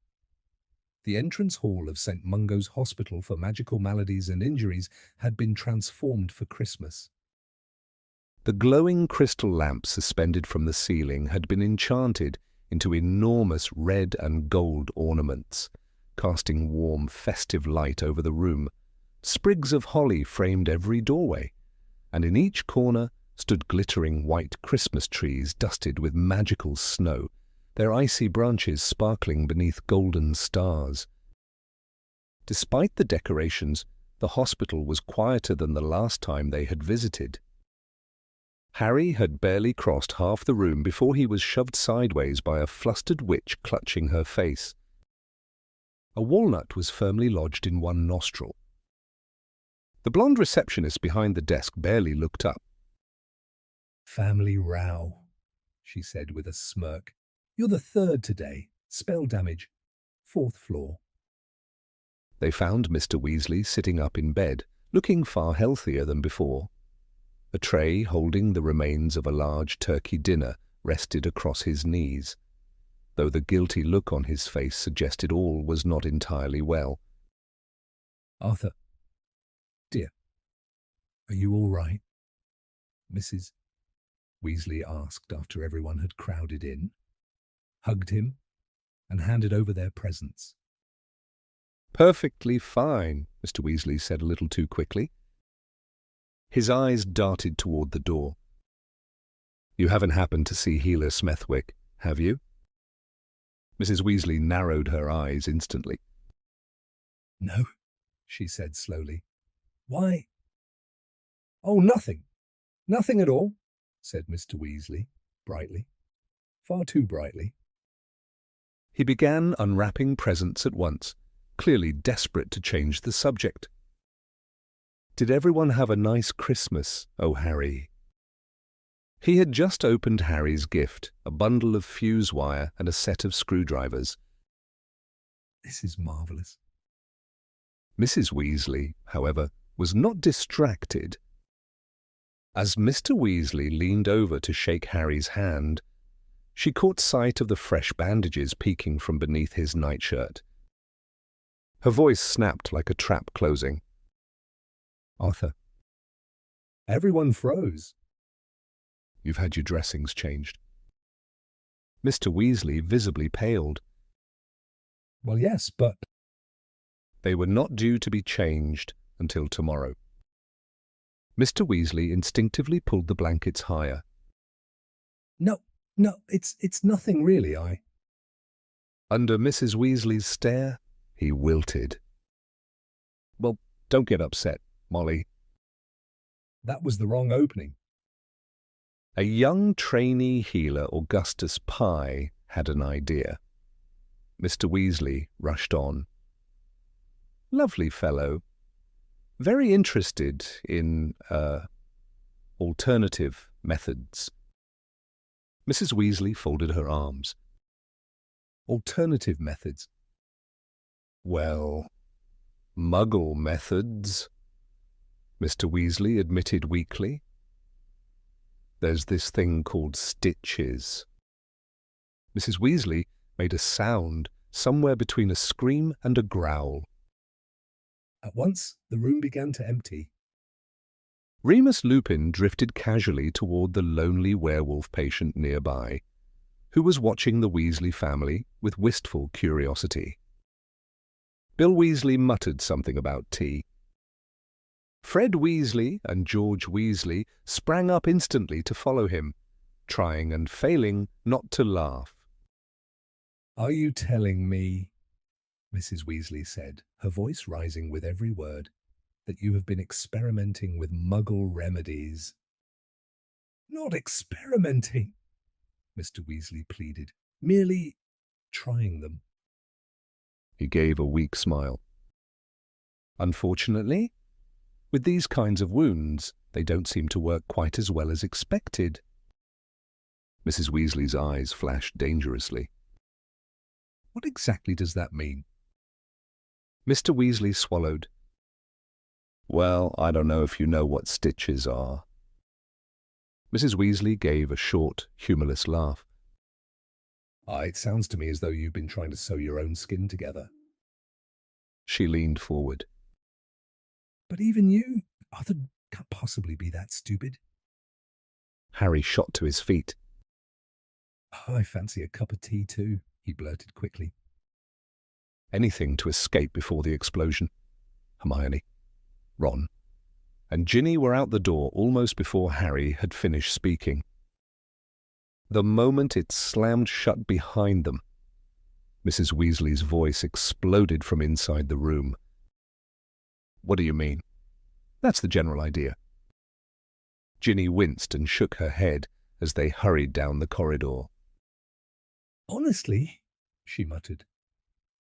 The entrance hall of St. Mungo's Hospital for Magical Maladies and Injuries had been transformed for Christmas. The glowing crystal lamps suspended from the ceiling had been enchanted into enormous red and gold ornaments, casting warm, festive light over the room. Sprigs of holly framed every doorway, and in each corner stood glittering white Christmas trees dusted with magical snow, their icy branches sparkling beneath golden stars. Despite the decorations, the hospital was quieter than the last time they had visited. Harry had barely crossed half the room before he was shoved sideways by a flustered witch clutching her face. A walnut was firmly lodged in one nostril. The blonde receptionist behind the desk barely looked up. "Family row," she said with a smirk. "You're the third today. Spell damage. 4th floor." They found Mr. Weasley sitting up in bed, looking far healthier than before. A tray holding the remains of a large turkey dinner rested across his knees, though the guilty look on his face suggested all was not entirely well. "Arthur, dear, are you all right?" Mrs. Weasley asked after everyone had crowded in, hugged him, and handed over their presents. "Perfectly fine," Mr. Weasley said a little too quickly. His eyes darted toward the door. "You haven't happened to see Healer Smethwick, have you?" Mrs. Weasley narrowed her eyes instantly. "No," she said slowly. "Why?" "Oh, nothing. Nothing at all," said Mr. Weasley, brightly. Far too brightly. He began unwrapping presents at once, clearly desperate to change the subject. "Did everyone have a nice Christmas, oh Harry?" He had just opened Harry's gift, a bundle of fuse wire and a set of screwdrivers. "This is marvelous." Mrs. Weasley, however, was not distracted. As Mr. Weasley leaned over to shake Harry's hand, she caught sight of the fresh bandages peeking from beneath his nightshirt. Her voice snapped like a trap closing. "Arthur." Everyone froze. "You've had your dressings changed." Mr. Weasley visibly paled. "Well, yes, but..." They were not due to be changed until tomorrow. Mr. Weasley instinctively pulled the blankets higher. No, it's nothing really, Under Mrs. Weasley's stare, he wilted. "Well, don't get upset, Molly." That was the wrong opening. A young trainee healer, Augustus Pye, had an idea. Mr. Weasley rushed on. "Lovely fellow. Very interested in, alternative methods." Mrs. Weasley folded her arms. Alternative methods. "Well, Muggle methods," Mr. Weasley admitted weakly. "There's this thing called stitches." Mrs. Weasley made a sound somewhere between a scream and a growl. At once, the room began to empty. Remus Lupin drifted casually toward the lonely werewolf patient nearby, who was watching the Weasley family with wistful curiosity. Bill Weasley muttered something about tea. Fred Weasley and George Weasley sprang up instantly to follow him, trying and failing not to laugh. "Are you telling me," Mrs. Weasley said, her voice rising with every word, "that you have been experimenting with Muggle remedies?" "Not experimenting," Mr. Weasley pleaded. "Merely trying them." He gave a weak smile. "Unfortunately, with these kinds of wounds, they don't seem to work quite as well as expected." Mrs. Weasley's eyes flashed dangerously. "What exactly does that mean?" Mr. Weasley swallowed. "Well, I don't know if you know what stitches are." Mrs. Weasley gave a short, humorless laugh. It sounds to me as though you've been trying to sew your own skin together." She leaned forward. "But even you, Arthur, can't possibly be that stupid." Harry shot to his feet. "I fancy a cup of tea too," he blurted quickly. Anything to escape before the explosion. Hermione, Ron, and Ginny were out the door almost before Harry had finished speaking. The moment it slammed shut behind them, Mrs. Weasley's voice exploded from inside the room. "What do you mean?" "That's the general idea." Ginny winced and shook her head as they hurried down the corridor. "Honestly," she muttered,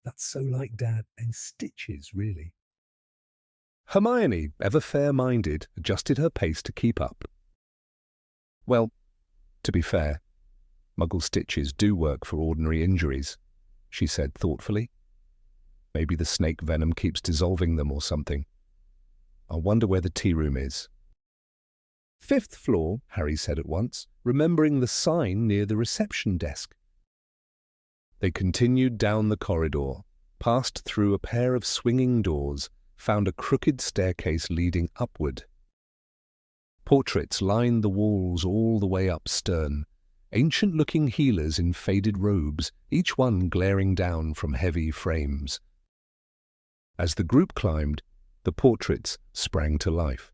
"that's so like Dad and stitches, really." Hermione, ever fair-minded, adjusted her pace to keep up. "Well, to be fair, Muggle stitches do work for ordinary injuries," she said thoughtfully. "Maybe the snake venom keeps dissolving them or something. I wonder where the tea room is." "5th floor," Harry said at once, remembering the sign near the reception desk. They continued down the corridor, passed through a pair of swinging doors, found a crooked staircase leading upward. Portraits lined the walls all the way up stern, ancient-looking healers in faded robes, each one glaring down from heavy frames. As the group climbed, the portraits sprang to life.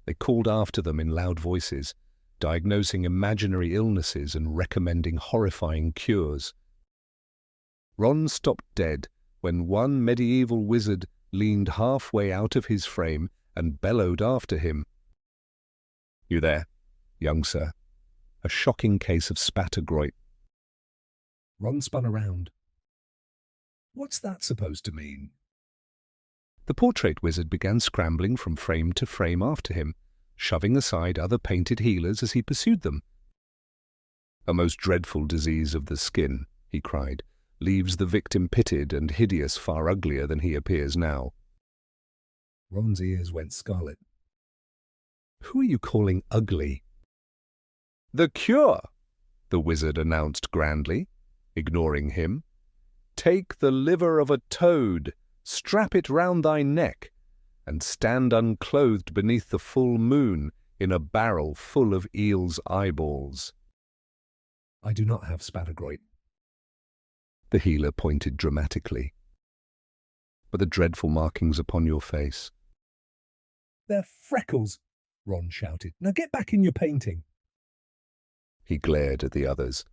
They called after them in loud voices, diagnosing imaginary illnesses and recommending horrifying cures. Ron stopped dead when one medieval wizard leaned halfway out of his frame and bellowed after him. "You there, young sir? A shocking case of spattergroit." Ron spun around. "What's that supposed to mean?" The portrait wizard began scrambling from frame to frame after him, shoving aside other painted healers as he pursued them. "A most dreadful disease of the skin," he cried, "leaves the victim pitted and hideous, far uglier than he appears now." Ron's ears went scarlet. "Who are you calling ugly?" "The cure," the wizard announced grandly, ignoring him. "Take the liver of a toad, strap it round thy neck, and stand unclothed beneath the full moon in a barrel full of eel's eyeballs." "I do not have spattergroit." The healer pointed dramatically. "But the dreadful markings upon your face." "They're freckles," Ron shouted. "Now get back in your painting." He glared at the others.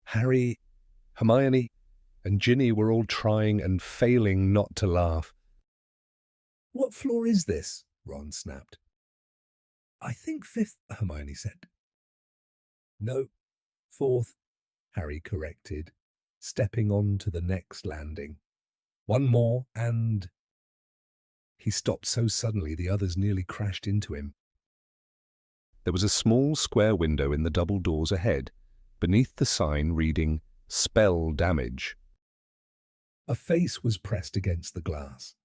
Harry, Hermione, and Ginny were all trying and failing not to laugh. "What floor is this?" Ron snapped. "I think 5th," Hermione said. "No, 4th," Harry corrected, stepping on to the next landing. "One more and—" He stopped so suddenly the others nearly crashed into him. There was a small square window in the double doors ahead, beneath the sign reading "Spell Damage." A face was pressed against the glass.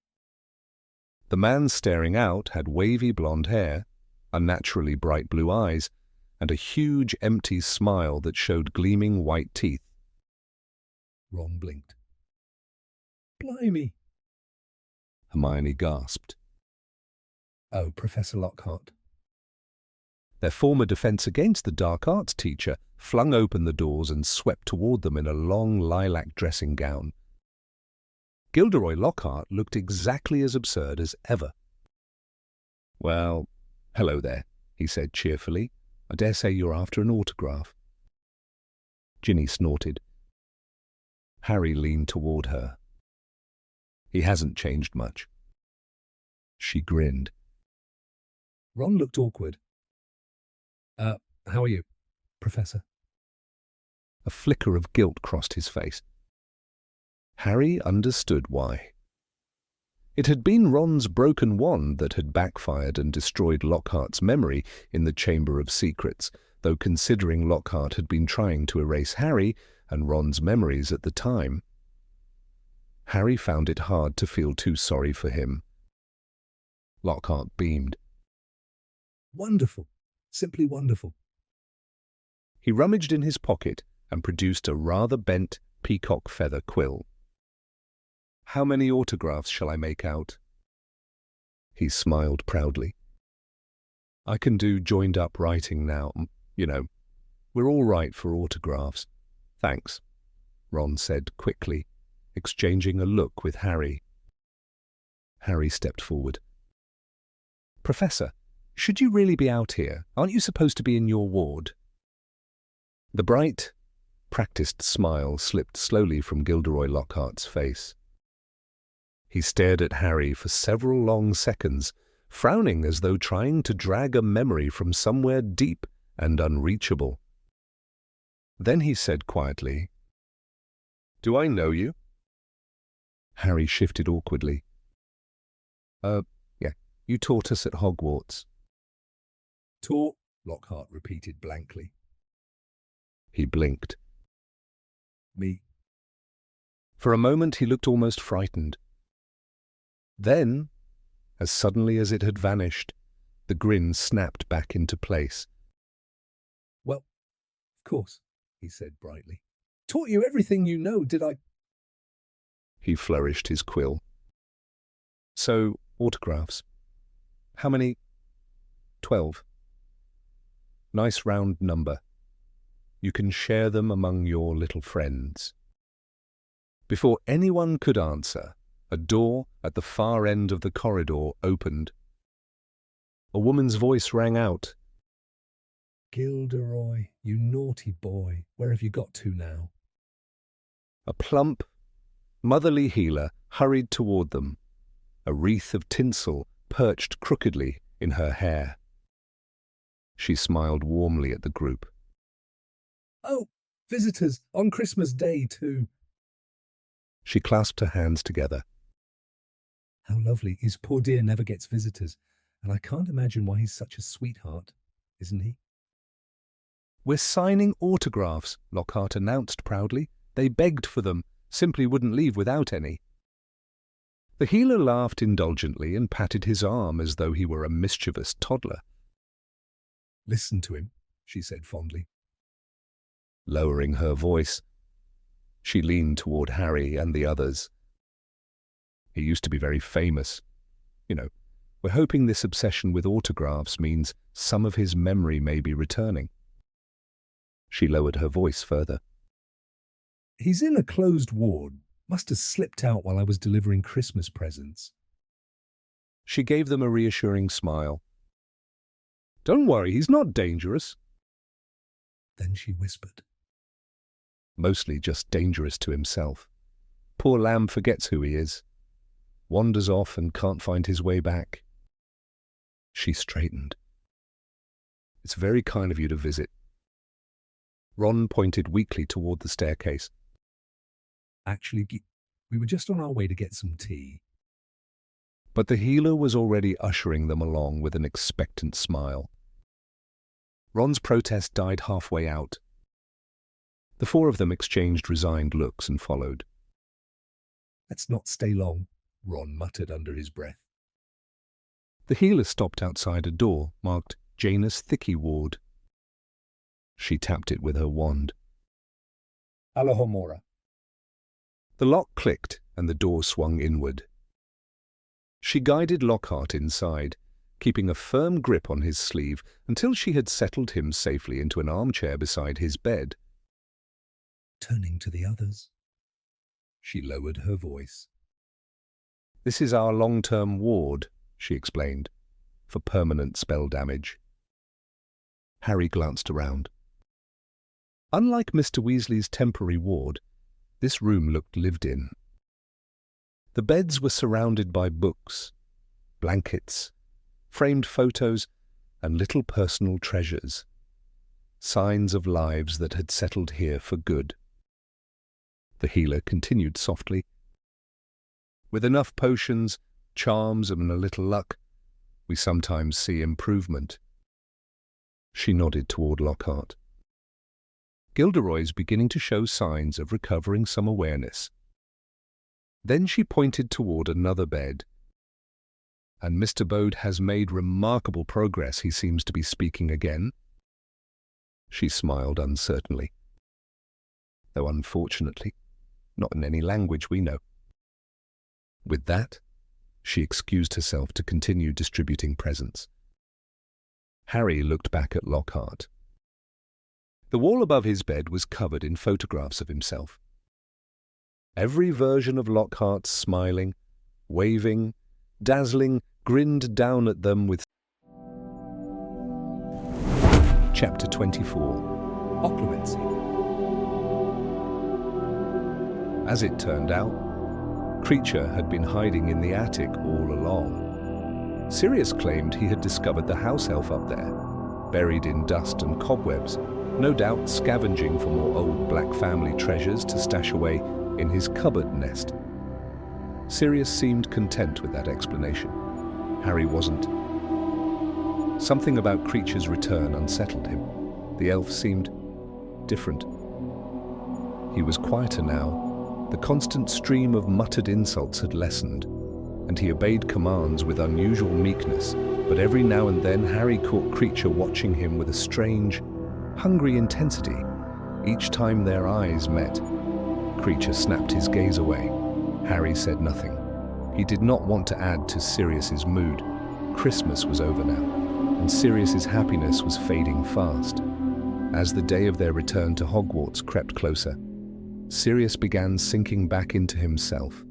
The man staring out had wavy blonde hair, unnaturally bright blue eyes, and a huge empty smile that showed gleaming white teeth. Ron blinked. "Blimey!" Hermione gasped. "Oh, Professor Lockhart." Their former defense against the dark arts teacher flung open the doors and swept toward them in a long lilac dressing gown. Gilderoy Lockhart looked exactly as absurd as ever. "Well, hello there," he said cheerfully. "I dare say you're after an autograph." Ginny snorted. Harry leaned toward her. "He hasn't changed much." She grinned. Ron looked awkward. How are you, Professor?" A flicker of guilt crossed his face. Harry understood why. It had been Ron's broken wand that had backfired and destroyed Lockhart's memory in the Chamber of Secrets, though considering Lockhart had been trying to erase Harry and Ron's memories at the time. Harry found it hard to feel too sorry for him. Lockhart beamed. "Wonderful. Simply wonderful." He rummaged in his pocket and produced a rather bent peacock feather quill. "How many autographs shall I make out?" He smiled proudly. I can do joined-up writing now. You know, we're all right for autographs. Thanks, Ron said quickly, exchanging a look with Harry. Harry stepped forward. Professor, should you really be out here? Aren't you supposed to be in your ward? The bright, practiced smile slipped slowly from Gilderoy Lockhart's face. He stared at Harry for several long seconds, frowning as though trying to drag a memory from somewhere deep and unreachable. Then he said quietly, "Do I know you?" Harry shifted awkwardly. Yeah, you taught us at Hogwarts." Taught, Lockhart repeated blankly. He blinked. Me. For a moment he looked almost frightened. Then, as suddenly as it had vanished, the grin snapped back into place. Well, of course, he said brightly. Taught you everything you know, did I? He flourished his quill. So, autographs. How many? 12. Nice round number. You can share them among your little friends. Before anyone could answer, a door at the far end of the corridor opened. A woman's voice rang out. Gilderoy, you naughty boy, where have you got to now? A plump, motherly healer hurried toward them, a wreath of tinsel perched crookedly in her hair. She smiled warmly at the group. Oh, visitors, on Christmas Day too. She clasped her hands together. How lovely. His poor dear never gets visitors, and I can't imagine why he's such a sweetheart, isn't he? We're signing autographs, Lockhart announced proudly. They begged for them, simply wouldn't leave without any. The healer laughed indulgently and patted his arm as though he were a mischievous toddler. Listen to him, she said fondly. Lowering her voice, she leaned toward Harry and the others. He used to be very famous. You know, we're hoping this obsession with autographs means some of his memory may be returning. She lowered her voice further. He's in a closed ward. Must have slipped out while I was delivering Christmas presents. She gave them a reassuring smile. Don't worry, he's not dangerous. Then she whispered. Mostly just dangerous to himself. Poor lamb forgets who he is. Wanders off and can't find his way back. She straightened. It's very kind of you to visit. Ron pointed weakly toward the staircase. Actually, we were just on our way to get some tea. But the healer was already ushering them along with an expectant smile. Ron's protest died halfway out. The four of them exchanged resigned looks and followed. Let's not stay long, Ron muttered under his breath. The healer stopped outside a door marked Janus Thicky Ward. She tapped it with her wand. Alohomora. The lock clicked and the door swung inward. She guided Lockhart inside, keeping a firm grip on his sleeve until she had settled him safely into an armchair beside his bed. Turning to the others, she lowered her voice. This is our long-term ward, she explained, for permanent spell damage. Harry glanced around. Unlike Mr. Weasley's temporary ward, this room looked lived in. The beds were surrounded by books, blankets, framed photos, and little personal treasures, signs of lives that had settled here for good. The healer continued softly. With enough potions, charms, and a little luck, we sometimes see improvement. She nodded toward Lockhart. Gilderoy's beginning to show signs of recovering some awareness. Then she pointed toward another bed. And Mr. Bode has made remarkable progress. He seems to be speaking again. She smiled uncertainly. Though unfortunately, not in any language we know. With that, she excused herself to continue distributing presents. Harry looked back at Lockhart. The wall above his bed was covered in photographs of himself. Every version of Lockhart smiling, waving, dazzling, grinned down at them with... Chapter 24. Occlumency. As it turned out, Creature had been hiding in the attic all along. Sirius claimed he had discovered the house elf up there, buried in dust and cobwebs, no doubt scavenging for more old black family treasures to stash away in his cupboard nest. Sirius seemed content with that explanation. Harry wasn't. Something about Creature's return unsettled him. The elf seemed different. He was quieter now. The constant stream of muttered insults had lessened, and he obeyed commands with unusual meekness, but every now and then Harry caught Creature watching him with a strange, hungry intensity. Each time their eyes met, Creature snapped his gaze away. Harry said nothing. He did not want to add to Sirius's mood. Christmas was over now, and Sirius's happiness was fading fast. As the day of their return to Hogwarts crept closer, Sirius began sinking back into himself.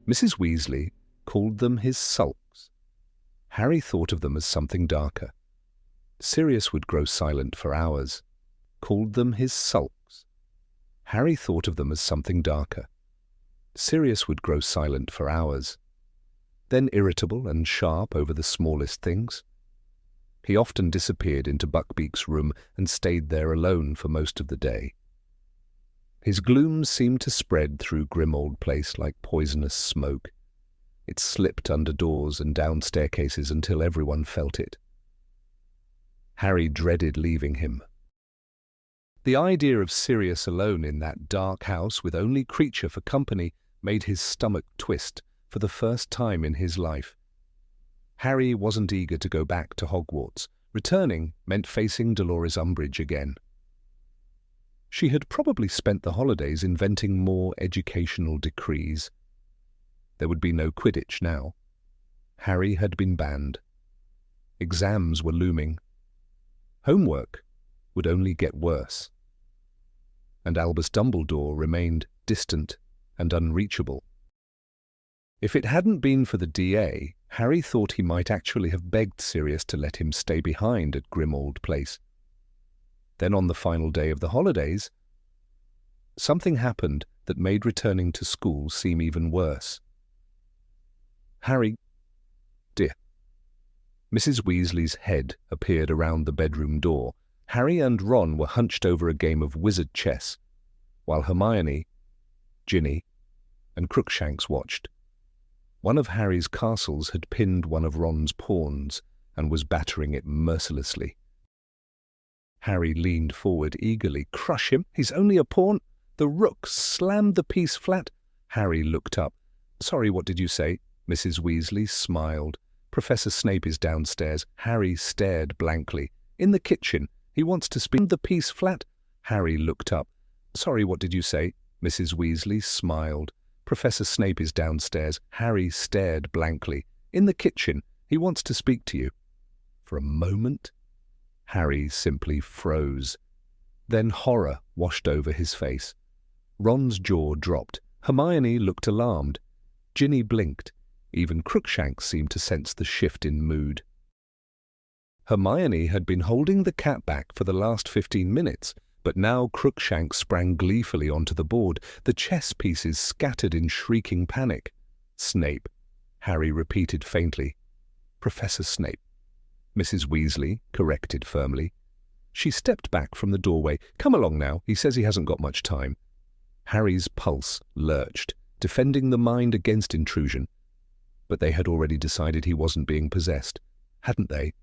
Mrs. Weasley called them his sulks. Harry thought of them as something darker. Sirius would grow silent for hours. Called them his sulks. Harry thought of them as something darker. Sirius would grow silent for hours, then irritable and sharp over the smallest things. He often disappeared into Buckbeak's room and stayed there alone for most of the day. His gloom seemed to spread through Grimmauld Place like poisonous smoke. It slipped under doors and down staircases until everyone felt it. Harry dreaded leaving him. The idea of Sirius alone in that dark house with only Creature for company made his stomach twist for the first time in his life. Harry wasn't eager to go back to Hogwarts. Returning meant facing Dolores Umbridge again. She had probably spent the holidays inventing more educational decrees. There would be no Quidditch now. Harry had been banned. Exams were looming. Homework would only get worse. And Albus Dumbledore remained distant and unreachable. If it hadn't been for the DA, Harry thought he might actually have begged Sirius to let him stay behind at Grimmauld Place. Then on the final day of the holidays, something happened that made returning to school seem even worse. Harry, dear. Mrs. Weasley's head appeared around the bedroom door. Harry and Ron were hunched over a game of wizard chess, while Hermione, Ginny, and Crookshanks watched. One of Harry's castles had pinned one of Ron's pawns and was battering it mercilessly. Harry leaned forward eagerly. Crush him! He's only a pawn! The rook slammed the piece flat. Harry looked up. Sorry, what did you say? Mrs. Weasley smiled. Professor Snape is downstairs. Harry stared blankly. In the kitchen. He wants to spin the piece flat. Harry looked up. Sorry, what did you say? Mrs. Weasley smiled. Professor Snape is downstairs. Harry stared blankly. In the kitchen. He wants to speak to you. For a moment, Harry simply froze. Then horror washed over his face. Ron's jaw dropped. Hermione looked alarmed. Ginny blinked. Even Crookshanks seemed to sense the shift in mood. Hermione had been holding the cat back for the last 15 minutes, but now Crookshanks sprang gleefully onto the board, the chess pieces scattered in shrieking panic. Snape, Harry repeated faintly. Professor Snape. Mrs. Weasley corrected firmly. She stepped back from the doorway. Come along now, he says he hasn't got much time. Harry's pulse lurched, defending the mind against intrusion. But they had already decided he wasn't being possessed, hadn't they?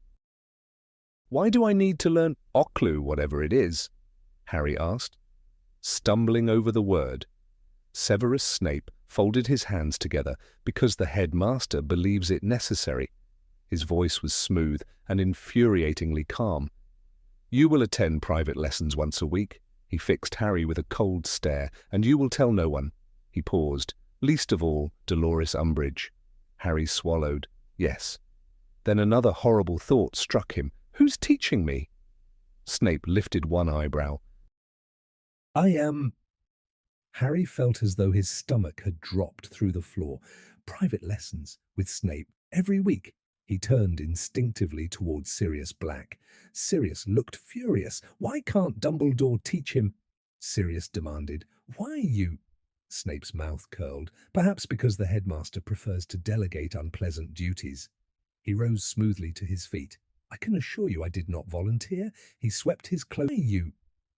Why do I need to learn Occlu, whatever it is? Harry asked. Stumbling over the word, Severus Snape folded his hands together because the headmaster believes it necessary. His voice was smooth and infuriatingly calm. You will attend private lessons once a week. He fixed Harry with a cold stare. And you will tell no one. He paused. Least of all, Dolores Umbridge. Harry swallowed. Yes. Then another horrible thought struck him. Who's teaching me? Snape lifted one eyebrow. I am... Harry felt as though his stomach had dropped through the floor. Private lessons with Snape every week. He turned instinctively towards Sirius Black. Sirius looked furious. Why can't Dumbledore teach him? Sirius demanded. Why you? Snape's mouth curled. Perhaps because the headmaster prefers to delegate unpleasant duties. He rose smoothly to his feet. I can assure you I did not volunteer. He swept his cloak. Why you?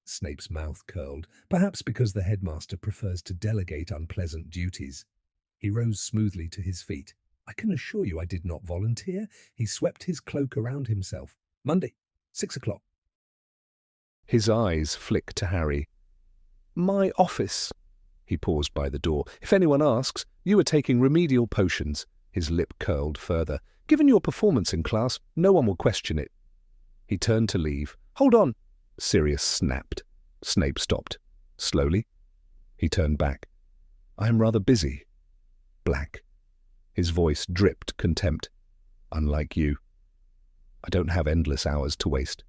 Snape's mouth curled. Perhaps because the headmaster prefers to delegate unpleasant duties. He rose smoothly to his feet. I can assure you I did not volunteer. He swept his cloak around himself. Monday, 6 o'clock. His eyes flicked to Harry. My office. He paused by the door. If anyone asks, you were taking remedial potions. His lip curled further. Given your performance in class, no one will question it. He turned to leave. Hold on. Sirius snapped. Snape stopped. Slowly. He turned back. I am rather busy. Black. His voice dripped contempt. Unlike you. I don't have endless hours to waste.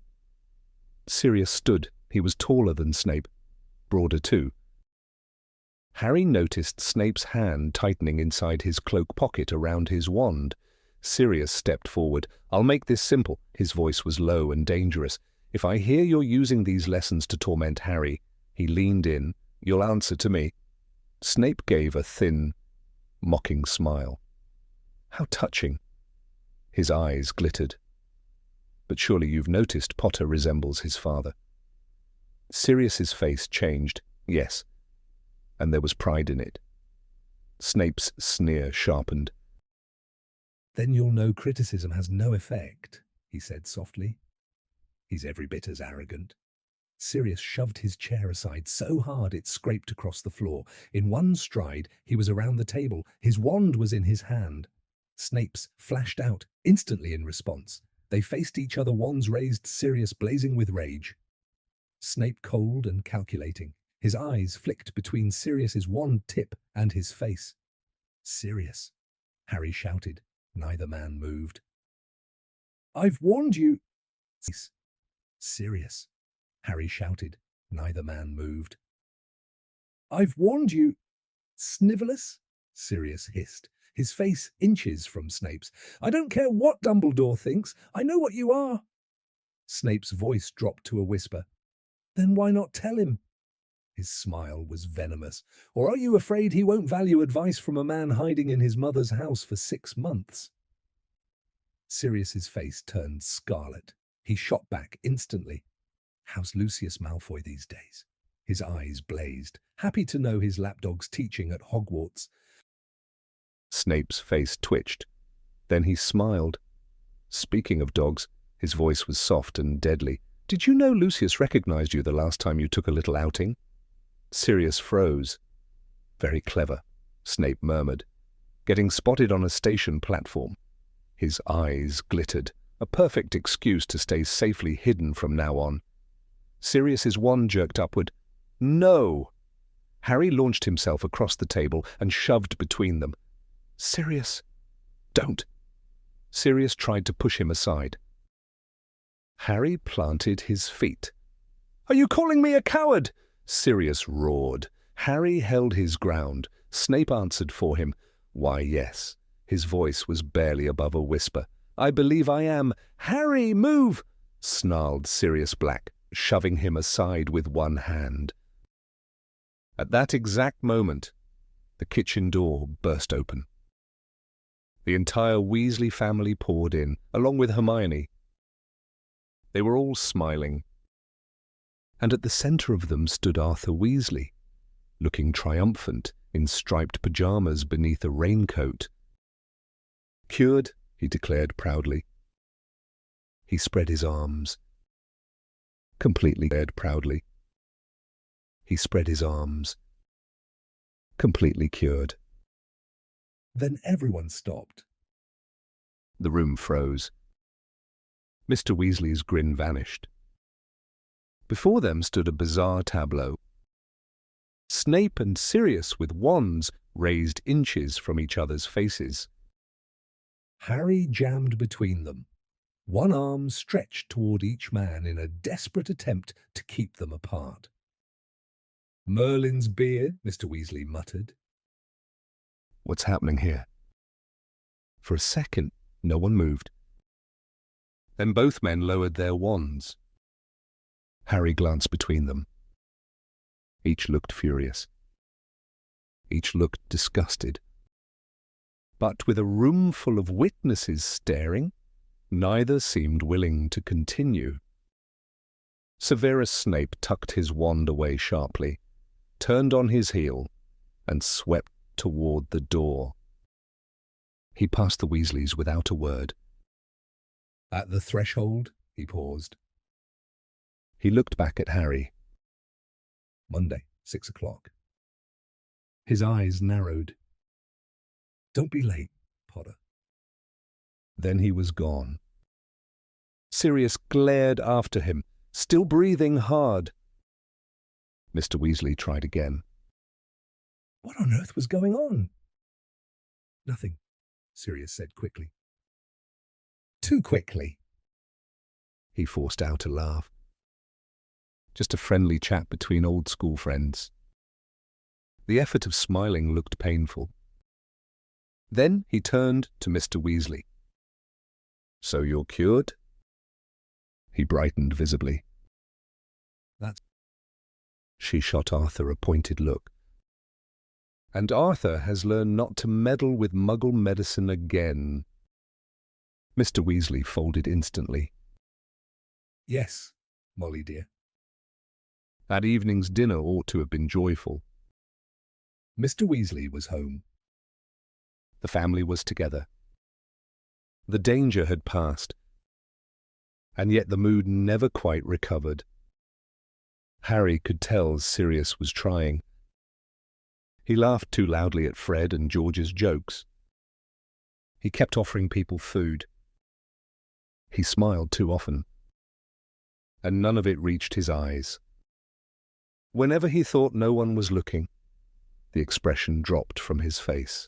Sirius stood. He was taller than Snape. Broader too. Harry noticed Snape's hand tightening inside his cloak pocket around his wand. Sirius stepped forward. I'll make this simple. His voice was low and dangerous. If I hear you're using these lessons to torment Harry, he leaned in, you'll answer to me. Snape gave a thin, mocking smile. How touching. His eyes glittered. But surely you've noticed Potter resembles his father. Sirius's face changed. Yes. And there was pride in it. Snape's sneer sharpened. Then you'll know criticism has no effect, he said softly. He's every bit as arrogant. Sirius shoved his chair aside so hard it scraped across the floor. In one stride, he was around the table. His wand was in his hand. Snape's flashed out, instantly in response. They faced each other, wands raised, Sirius blazing with rage. Snape cold and calculating. His eyes flicked between Sirius's wand tip and his face. Sirius, Harry shouted. Neither man moved. I've warned you. Sirius, Harry shouted. Neither man moved. I've warned you. Snivelous, Sirius hissed, his face inches from Snape's. I don't care what Dumbledore thinks. I know what you are. Snape's voice dropped to a whisper. Then why not tell him? His smile was venomous. Or are you afraid he won't value advice from a man hiding in his mother's house for 6 months? Sirius's face turned scarlet. He shot back instantly. How's Lucius Malfoy these days? His eyes blazed, happy to know his lapdog's teaching at Hogwarts. Snape's face twitched. Then he smiled. Speaking of dogs, his voice was soft and deadly. Did you know Lucius recognized you the last time you took a little outing? Sirius froze. Very clever, Snape murmured. Getting spotted on a station platform. His eyes glittered. A perfect excuse to stay safely hidden from now on. Sirius's wand jerked upward. No! Harry launched himself across the table and shoved between them. Sirius, don't! Sirius tried to push him aside. Harry planted his feet. Are you calling me a coward? Sirius roared. Harry held his ground. Snape answered for him. Why, yes. His voice was barely above a whisper. I believe I am. Harry, move! Snarled Sirius Black, shoving him aside with one hand. At that exact moment, the kitchen door burst open. The entire Weasley family poured in, along with Hermione. They were all smiling. And at the centre of them stood Arthur Weasley, looking triumphant in striped pyjamas beneath a raincoat. Cured, he declared proudly. He spread his arms. Completely proudly. He spread his arms. Completely cured. Then everyone stopped. The room froze. Mr. Weasley's grin vanished. Before them stood a bizarre tableau. Snape and Sirius with wands raised inches from each other's faces. Harry jammed between them, one arm stretched toward each man in a desperate attempt to keep them apart. "Merlin's beard," Mr. Weasley muttered. What's happening here? For a second, no one moved. Then both men lowered their wands. Harry glanced between them. Each looked furious. Each looked disgusted. But with a room full of witnesses staring, neither seemed willing to continue. Severus Snape tucked his wand away sharply, turned on his heel, and swept toward the door. He passed the Weasleys without a word. At the threshold, he paused. He looked back at Harry. Monday, 6 o'clock. His eyes narrowed. "Don't be late, Potter." Then he was gone. Sirius glared after him, still breathing hard. Mr. Weasley tried again. What on earth was going on? "Nothing," Sirius said quickly. Too quickly. He forced out a laugh. Just a friendly chat between old school friends. The effort of smiling looked painful. Then he turned to Mr. Weasley. "So you're cured?" He brightened visibly. "That's—" She shot Arthur a pointed look. "And Arthur has learned not to meddle with Muggle medicine again." Mr. Weasley folded instantly. "Yes, Molly dear." That evening's dinner ought to have been joyful. Mr. Weasley was home. The family was together. The danger had passed, and yet the mood never quite recovered. Harry could tell Sirius was trying. He laughed too loudly at Fred and George's jokes. He kept offering people food. He smiled too often, and none of it reached his eyes. Whenever he thought no one was looking, the expression dropped from his face.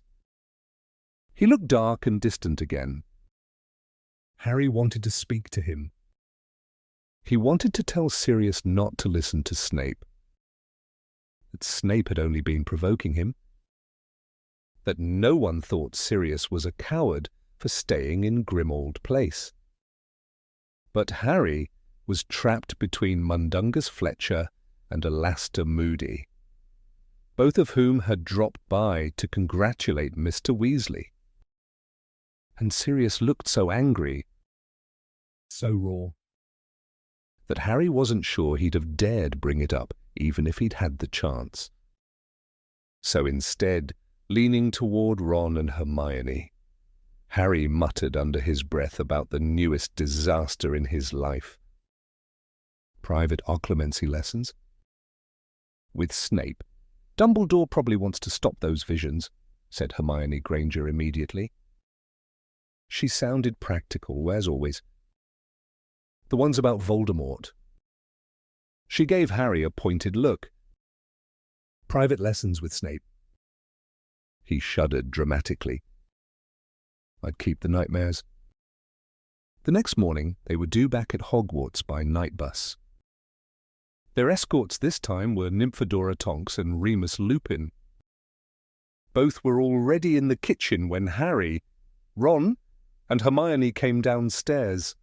He looked dark and distant again. Harry wanted to speak to him. He wanted to tell Sirius not to listen to Snape. That Snape had only been provoking him. That no one thought Sirius was a coward for staying in Grimmauld Place. But Harry was trapped between Mundungus Fletcher and Alastair Moody, both of whom had dropped by to congratulate Mr. Weasley. And Sirius looked so angry, so raw, that Harry wasn't sure he'd have dared bring it up, even if he'd had the chance. So instead, leaning toward Ron and Hermione, Harry muttered under his breath about the newest disaster in his life. Private occlumency lessons? With Snape. "Dumbledore probably wants to stop those visions," said Hermione Granger immediately. She sounded practical, as always. "The ones about Voldemort." She gave Harry a pointed look. "Private lessons with Snape." He shuddered dramatically. "I'd keep the nightmares." The next morning, they were due back at Hogwarts by night bus. Their escorts this time were Nymphadora Tonks and Remus Lupin. Both were already in the kitchen when Harry, Ron, and Hermione came downstairs.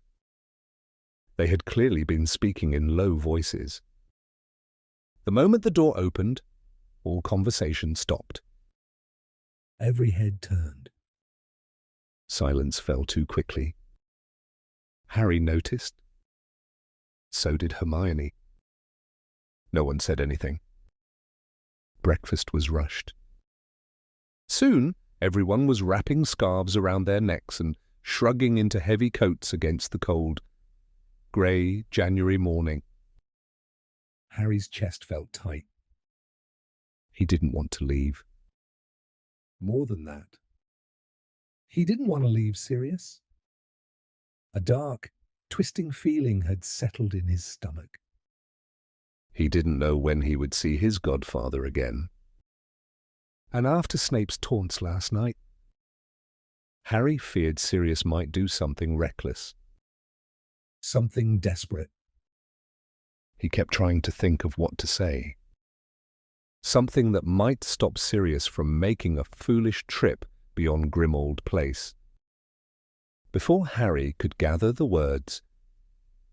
They had clearly been speaking in low voices. The moment the door opened, all conversation stopped. Every head turned. Silence fell too quickly. Harry noticed. So did Hermione. No one said anything. Breakfast was rushed. Soon, everyone was wrapping scarves around their necks and shrugging into heavy coats against the cold, grey January morning. Harry's chest felt tight. He didn't want to leave. More than that, he didn't want to leave Sirius. A dark, twisting feeling had settled in his stomach. He didn't know when he would see his godfather again. And after Snape's taunts last night, Harry feared Sirius might do something reckless. Something desperate. He kept trying to think of what to say. Something that might stop Sirius from making a foolish trip beyond Grimmauld Place. Before Harry could gather the words,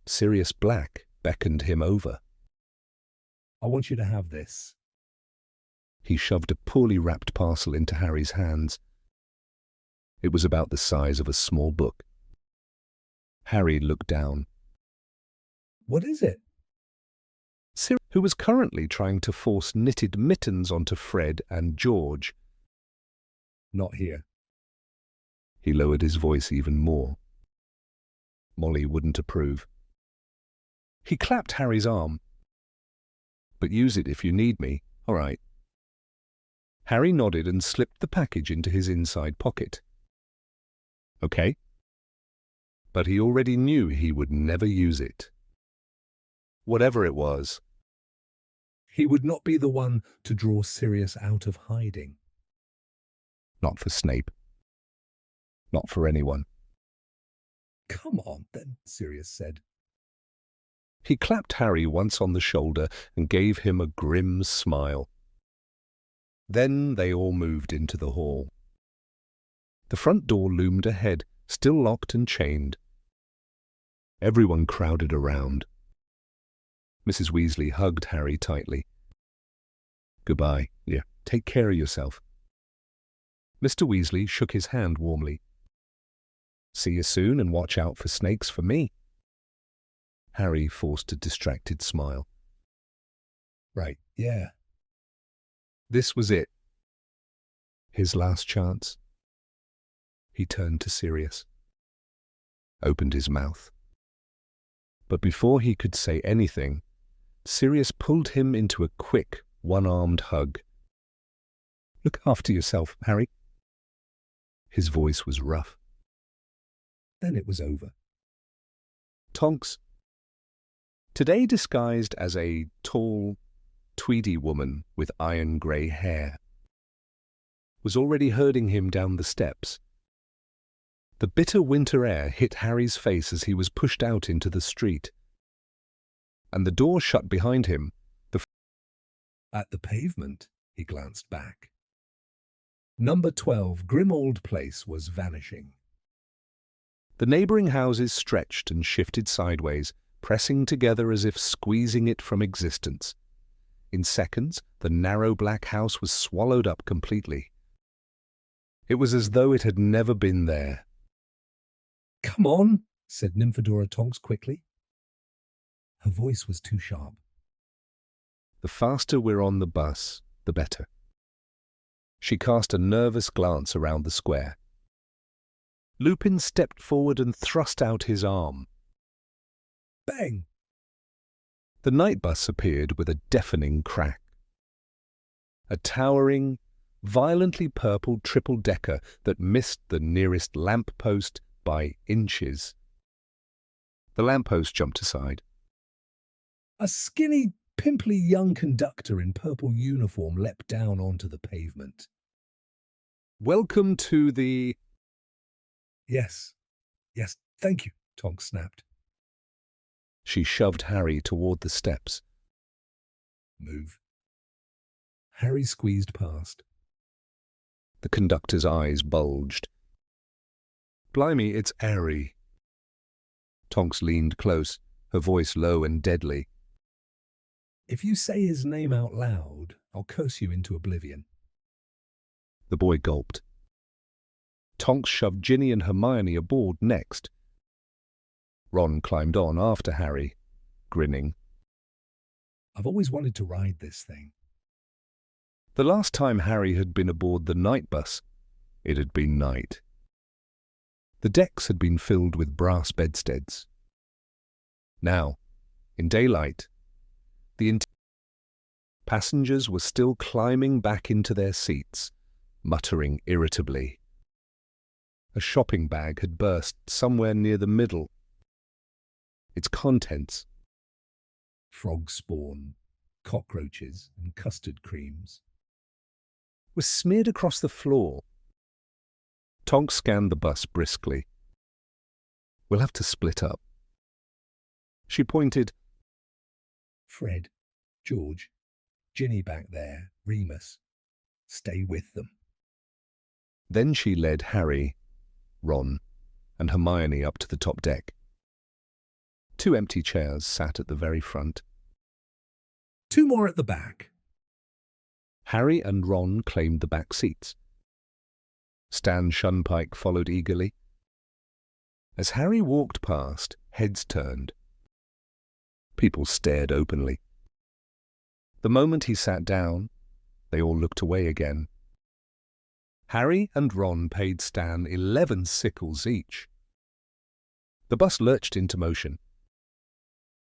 Sirius Black beckoned him over. I want you to have this. He shoved a poorly wrapped parcel into Harry's hands. It was about the size of a small book. Harry looked down. What is it? Sirius, who was currently trying to force knitted mittens onto Fred and George. Not here. He lowered his voice even more. Molly wouldn't approve. He clapped Harry's arm. But use it if you need me, all right. Harry nodded and slipped the package into his inside pocket. Okay. But he already knew he would never use it. Whatever it was. He would not be the one to draw Sirius out of hiding. Not for Snape. Not for anyone. Come on, then, Sirius said. He clapped Harry once on the shoulder and gave him a grim smile. Then they all moved into the hall. The front door loomed ahead, still locked and chained. Everyone crowded around. Mrs. Weasley hugged Harry tightly. Goodbye, dear. Take care of yourself. Mr. Weasley shook his hand warmly. See you soon and watch out for snakes for me. Harry forced a distracted smile. Right, yeah. This was it. His last chance. He turned to Sirius. Opened his mouth. But before he could say anything, Sirius pulled him into a quick, one-armed hug. Look after yourself, Harry. His voice was rough. Then it was over. Tonks, today disguised as a tall, tweedy woman with iron-grey hair, was already herding him down the steps. The bitter winter air hit Harry's face as he was pushed out into the street. And the door shut behind him. At the pavement, he glanced back. Number 12, Grimmauld Place, was vanishing. The neighbouring houses stretched and shifted sideways, pressing together as if squeezing it from existence. In seconds, the narrow black house was swallowed up completely. It was as though it had never been there. Come on, said Nymphadora Tonks quickly. Her voice was too sharp. The faster we're on the bus, the better. She cast a nervous glance around the square. Lupin stepped forward and thrust out his arm. Bang! The night bus appeared with a deafening crack. A towering, violently purple triple-decker that missed the nearest lamp-post by inches. The lamp-post jumped aside. A skinny, pimply young conductor in purple uniform leapt down onto the pavement. Welcome to the... Yes, thank you, Tonks snapped. She shoved Harry toward the steps. Move. Harry squeezed past. The conductor's eyes bulged. Blimey, it's airy. Tonks leaned close, her voice low and deadly. If you say his name out loud, I'll curse you into oblivion. The boy gulped. Tonks shoved Ginny and Hermione aboard next. Ron climbed on after Harry, grinning. I've always wanted to ride this thing. The last time Harry had been aboard the night bus, it had been night. The decks had been filled with brass bedsteads. Now, in daylight, the passengers were still climbing back into their seats, muttering irritably. A shopping bag had burst somewhere near the middle. Its contents, frog spawn, cockroaches, and custard creams, were smeared across the floor. Tonks scanned the bus briskly. We'll have to split up. She pointed. Fred, George, Ginny back there, Remus. Stay with them. Then she led Harry, Ron, and Hermione up to the top deck. 2 empty chairs sat at the very front. 2 more at the back. Harry and Ron claimed the back seats. Stan Shunpike followed eagerly. As Harry walked past, heads turned. People stared openly. The moment he sat down, they all looked away again. Harry and Ron paid Stan 11 sickles each. The bus lurched into motion.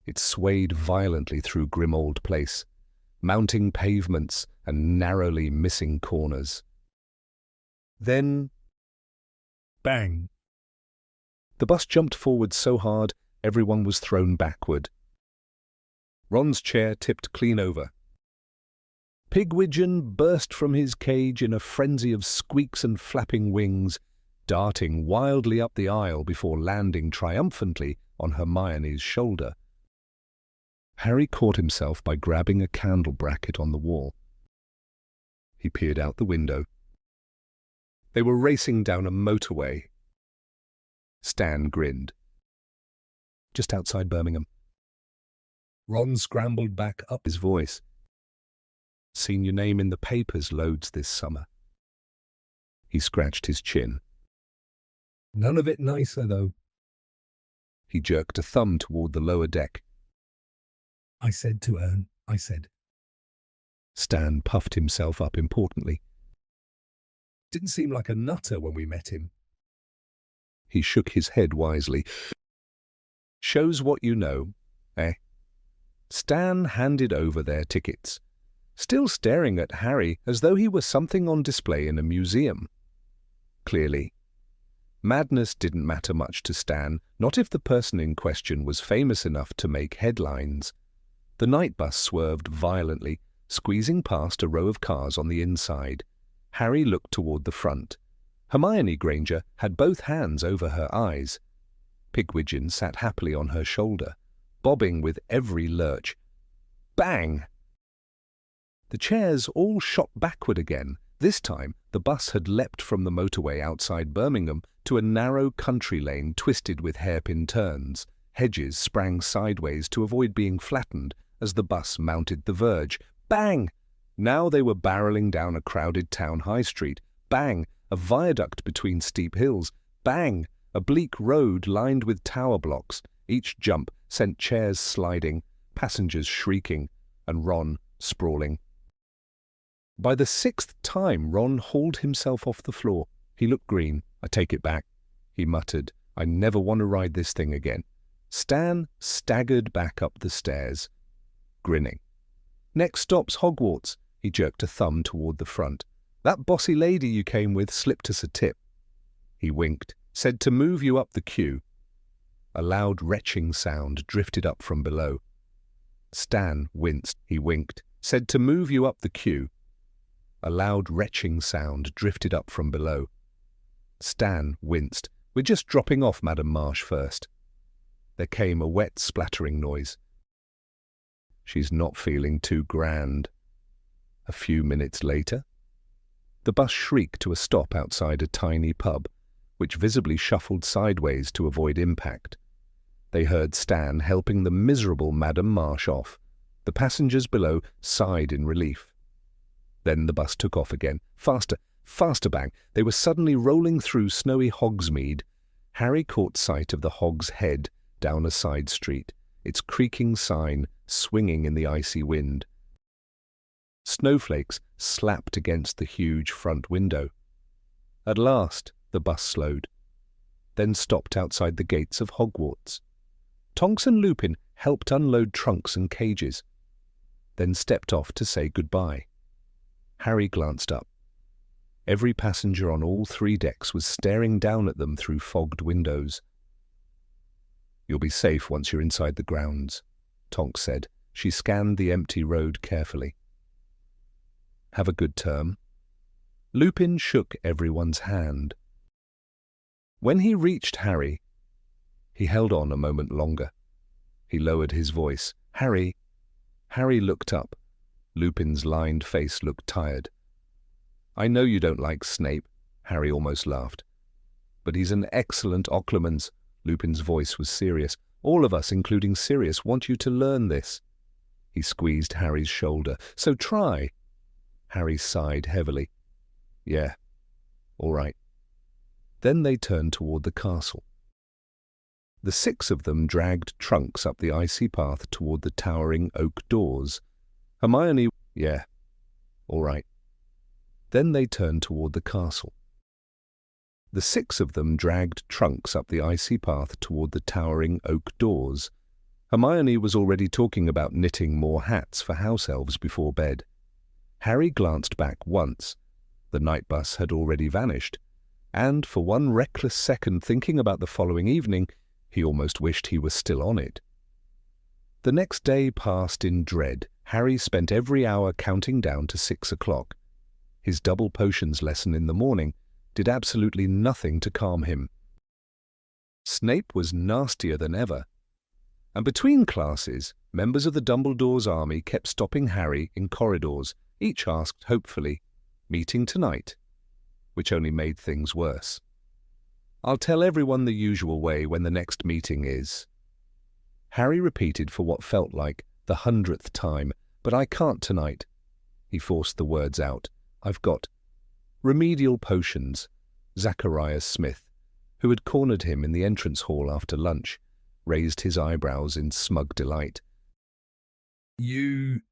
It swayed violently through Grimmauld Place, mounting pavements and narrowly missing corners. Then, bang! The bus jumped forward so hard, everyone was thrown backward. Ron's chair tipped clean over. Pigwidgeon burst from his cage in a frenzy of squeaks and flapping wings, darting wildly up the aisle before landing triumphantly on Hermione's shoulder. Harry caught himself by grabbing a candle bracket on the wall. He peered out the window. They were racing down a motorway. Stan grinned. Just outside Birmingham. Ron scrambled back up His voice. Seen your name in the papers loads this summer. He scratched his chin. None of it nicer, though. He jerked a thumb toward the lower deck. I said to Ern, I said. Stan puffed himself up importantly. Didn't seem like a nutter when we met him. He shook his head wisely. Shows what you know, eh? Stan handed over their tickets, still staring at Harry as though he were something on display in a museum. Clearly, madness didn't matter much to Stan, not if the person in question was famous enough to make headlines. The night bus swerved violently, squeezing past a row of cars on the inside. Harry looked toward the front. Hermione Granger had both hands over her eyes. Pigwidgeon sat happily on her shoulder, bobbing with every lurch. Bang! The chairs all shot backward again. This time, the bus had leapt from the motorway outside Birmingham to a narrow country lane twisted with hairpin turns. Hedges sprang sideways to avoid being flattened as the bus mounted the verge. Bang! Now they were barreling down a crowded town high street. Bang! A viaduct between steep hills. Bang! A bleak road lined with tower blocks. Each jump sent chairs sliding, passengers shrieking, and Ron sprawling. By the 6th time, Ron hauled himself off the floor. He looked green. I take it back, he muttered. I never want to ride this thing again. Stan staggered back up the stairs, grinning. Next stop's Hogwarts. He jerked a thumb toward the front. That bossy lady you came with slipped us a tip. He winked, said to move you up the queue. A loud retching sound drifted up from below. Stan winced. He winked, said to move you up the queue. A loud retching sound drifted up from below. Stan winced. We're just dropping off Madame Marsh first. There came a wet splattering noise. She's not feeling too grand. A few minutes later, the bus shrieked to a stop outside a tiny pub, which visibly shuffled sideways to avoid impact. They heard Stan helping the miserable Madame Marsh off. The passengers below sighed in relief. Then the bus took off again. Faster, faster, bang! They were suddenly rolling through snowy Hogsmeade. Harry caught sight of the Hog's Head down a side street, its creaking sign swinging in the icy wind. Snowflakes slapped against the huge front window. At last, the bus slowed, then stopped outside the gates of Hogwarts. Tonks and Lupin helped unload trunks and cages, then stepped off to say goodbye. Harry glanced up. Every passenger on all 3 decks was staring down at them through fogged windows. You'll be safe once you're inside the grounds, Tonks said. She scanned the empty road carefully. Have a good term. Lupin shook everyone's hand. When he reached Harry, he held on a moment longer. He lowered his voice. Harry. Harry looked up. Lupin's lined face looked tired. I know you don't like Snape, Harry almost laughed. But he's an excellent Occlumens. Lupin's voice was serious. All of us, including Sirius, want you to learn this. He squeezed Harry's shoulder. So try. Harry sighed heavily. Yeah, all right. Then they turned toward the castle. The six of them dragged trunks up the icy path toward the towering oak doors. Hermione, yeah, all right. Then they turned toward the castle. The six of them dragged trunks up the icy path toward the towering oak doors. Hermione was already talking about knitting more hats for house elves before bed. Harry glanced back once. The night bus had already vanished, and for one reckless second thinking about the following evening, he almost wished he was still on it. The next day passed in dread. Harry spent every hour counting down to 6 o'clock. His double potions lesson in the morning did absolutely nothing to calm him. Snape was nastier than ever, and between classes, members of the Dumbledore's army kept stopping Harry in corridors. Each asked hopefully, "Meeting tonight?" which only made things worse. "I'll tell everyone the usual way when the next meeting is." Harry repeated for what felt like the 100th time, "But I can't tonight." He forced the words out. "I've got remedial potions." Zacharias Smith, who had cornered him in the entrance hall after lunch, raised his eyebrows in smug delight. You...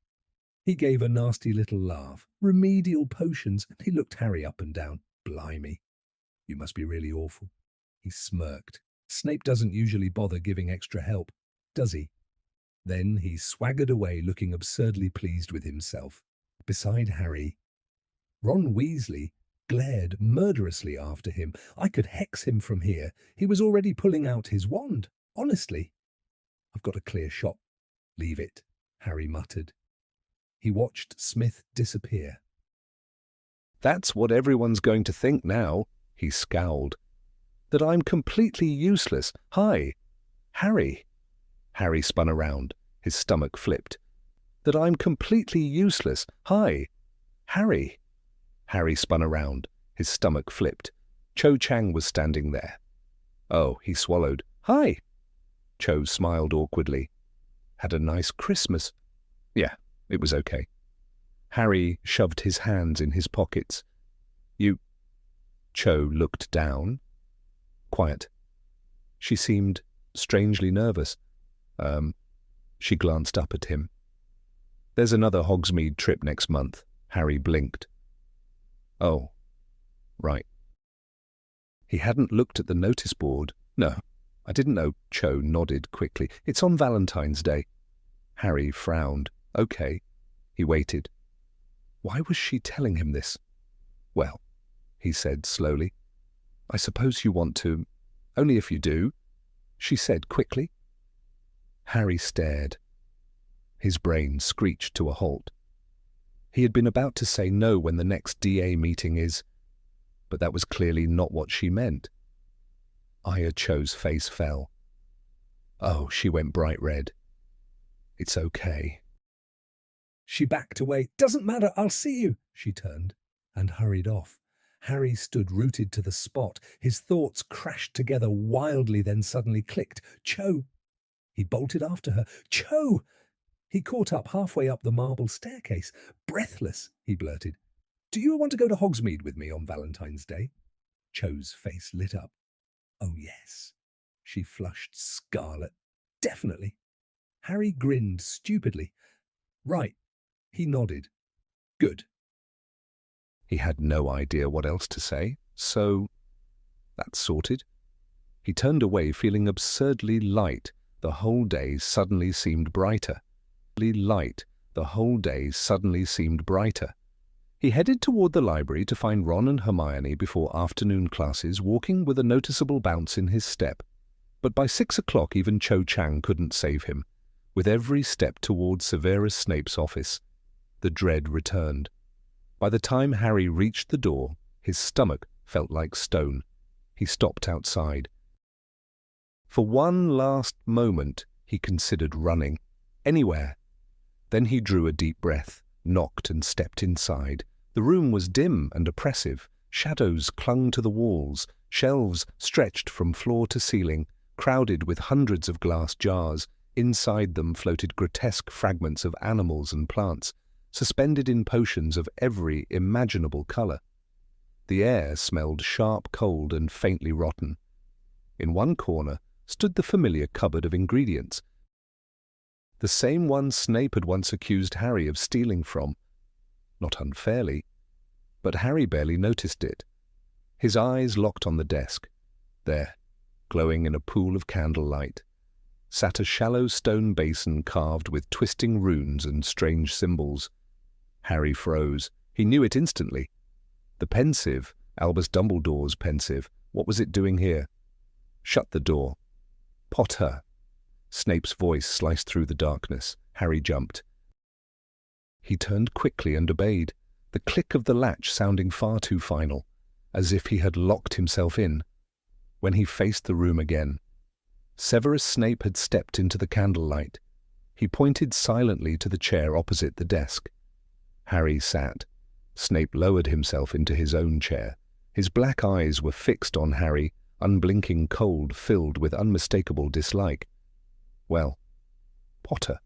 He gave a nasty little laugh. Remedial potions. He looked Harry up and down. Blimey. You must be really awful. He smirked. Snape doesn't usually bother giving extra help, does he? Then he swaggered away looking absurdly pleased with himself. Beside Harry, Ron Weasley glared murderously after him. I could hex him from here. He was already pulling out his wand. Honestly. I've got a clear shot. Leave it, Harry muttered. He watched Smith disappear. "That's what everyone's going to think now," he scowled. "That I'm completely useless. Hi, Harry." Harry spun around. His stomach flipped. "That I'm completely useless. Hi, Harry." Harry spun around. His stomach flipped. Cho Chang was standing there. Oh, he swallowed. "Hi." Cho smiled awkwardly. "Had a nice Christmas?" "Yeah, it was okay." Harry shoved his hands in his pockets. "You..." Cho looked down. Quiet. She seemed strangely nervous. She glanced up at him. "There's another Hogsmeade trip next month." Harry blinked. "Oh, right." He hadn't looked at the notice board. "No, I didn't know." Cho nodded quickly. "It's on Valentine's Day." Harry frowned. "Okay." He waited. Why was she telling him this? "Well," he said slowly, "I suppose you want to. Only if you do," she said quickly. Harry stared. His brain screeched to a halt. He had been about to say no when the next DA meeting is, but that was clearly not what she meant. Aya Cho's face fell. Oh, she went bright red. "It's okay." She backed away. "Doesn't matter, I'll see you." She turned and hurried off. Harry stood rooted to the spot. His thoughts crashed together wildly, then suddenly clicked. Cho! He bolted after her. "Cho!" He caught up halfway up the marble staircase. Breathless, he blurted, "Do you want to go to Hogsmeade with me on Valentine's Day?" Cho's face lit up. "Oh, yes." She flushed scarlet. "Definitely." Harry grinned stupidly. "Right." He nodded. "Good." He had no idea what else to say, so that's sorted. He turned away feeling absurdly light. The whole day suddenly seemed brighter. The whole day suddenly seemed brighter. He headed toward the library to find Ron and Hermione before afternoon classes, walking with a noticeable bounce in his step. But by 6 o'clock even Cho Chang couldn't save him. With every step toward Severus Snape's office, the dread returned. By the time Harry reached the door, his stomach felt like stone. He stopped outside. For one last moment, he considered running. Anywhere. Then he drew a deep breath, knocked and stepped inside. The room was dim and oppressive. Shadows clung to the walls. Shelves stretched from floor to ceiling, crowded with hundreds of glass jars. Inside them floated grotesque fragments of animals and plants, suspended in potions of every imaginable color. The air smelled sharp, cold, and faintly rotten. In one corner stood the familiar cupboard of ingredients, the same one Snape had once accused Harry of stealing from. Not unfairly, but Harry barely noticed it. His eyes locked on the desk. There, glowing in a pool of candlelight, sat a shallow stone basin carved with twisting runes and strange symbols. Harry froze. He knew it instantly. The pensieve, Albus Dumbledore's pensieve, what was it doing here? Shut the door. Potter. Snape's voice sliced through the darkness. Harry jumped. He turned quickly and obeyed, the click of the latch sounding far too final, as if he had locked himself in. When he faced the room again, Severus Snape had stepped into the candlelight. He pointed silently to the chair opposite the desk. Harry sat. Snape lowered himself into his own chair. His black eyes were fixed on Harry, unblinking cold filled with unmistakable dislike. Well, Potter.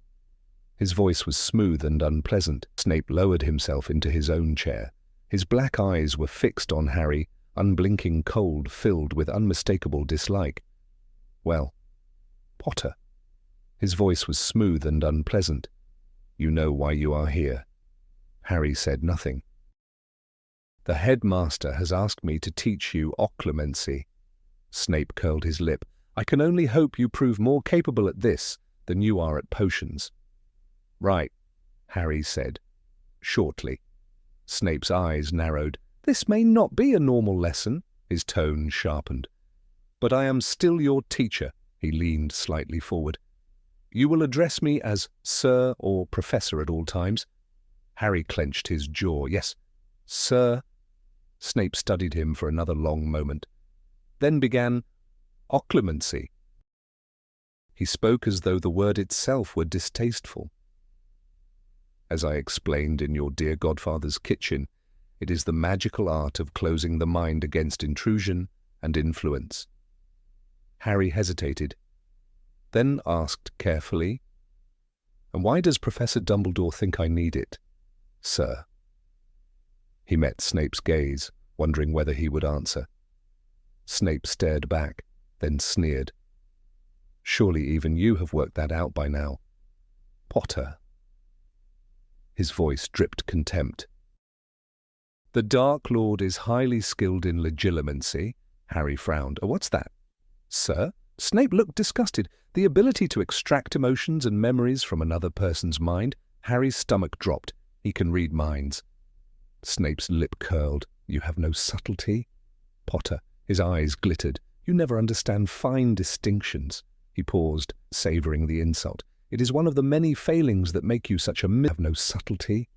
His voice was smooth and unpleasant. Snape lowered himself into his own chair. His black eyes were fixed on Harry, unblinking cold filled with unmistakable dislike. Well, Potter. His voice was smooth and unpleasant. You know why you are here. Harry said nothing. The headmaster has asked me to teach you occlumency. Snape curled his lip. I can only hope you prove more capable at this than you are at potions. Right, Harry said, shortly. Snape's eyes narrowed. This may not be a normal lesson, his tone sharpened. But I am still your teacher, he leaned slightly forward. You will address me as Sir or Professor at all times. Harry clenched his jaw. Yes, Sir. Snape studied him for another long moment, then began occlumency. He spoke as though the word itself were distasteful. As I explained in your dear godfather's kitchen, it is the magical art of closing the mind against intrusion and influence. Harry hesitated, then asked carefully, And why does Professor Dumbledore think I need it, sir? He met Snape's gaze, wondering whether he would answer. Snape stared back, then sneered. Surely even you have worked that out by now. Potter. His voice dripped contempt. The Dark Lord is highly skilled in legilimency. Harry frowned. Oh, what's that? Sir? Snape looked disgusted. The ability to extract emotions and memories from another person's mind. Harry's stomach dropped. He can read minds. Snape's lip curled. You have no subtlety? Potter. His eyes glittered. You never understand fine distinctions. He paused, savouring the insult. It is one of the many failings that make you such a have no subtlety.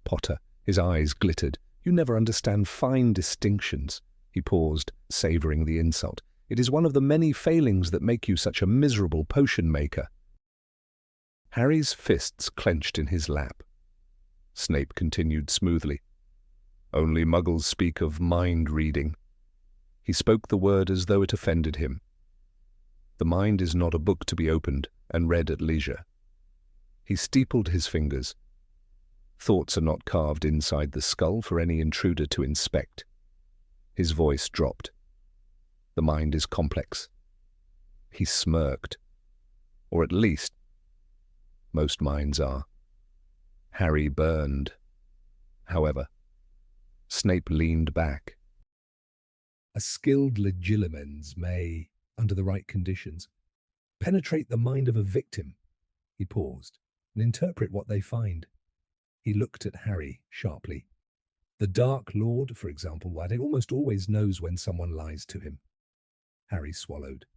Potter. His eyes glittered. You never understand fine distinctions. He paused, savouring the insult. It is one of the many failings that make you such a miserable potion maker. Harry's fists clenched in his lap. Snape continued smoothly. Only muggles speak of mind reading. He spoke the word as though it offended him. The mind is not a book to be opened and read at leisure. He steepled his fingers. Thoughts are not carved inside the skull for any intruder to inspect. His voice dropped. The mind is complex. He smirked. Or at least, most minds are. Harry burned. However, Snape leaned back. A skilled legilimens may, under the right conditions, penetrate the mind of a victim. He paused, and interpret what they find. He looked at Harry sharply. The Dark Lord, for example, almost always knows when someone lies to him. Harry swallowed.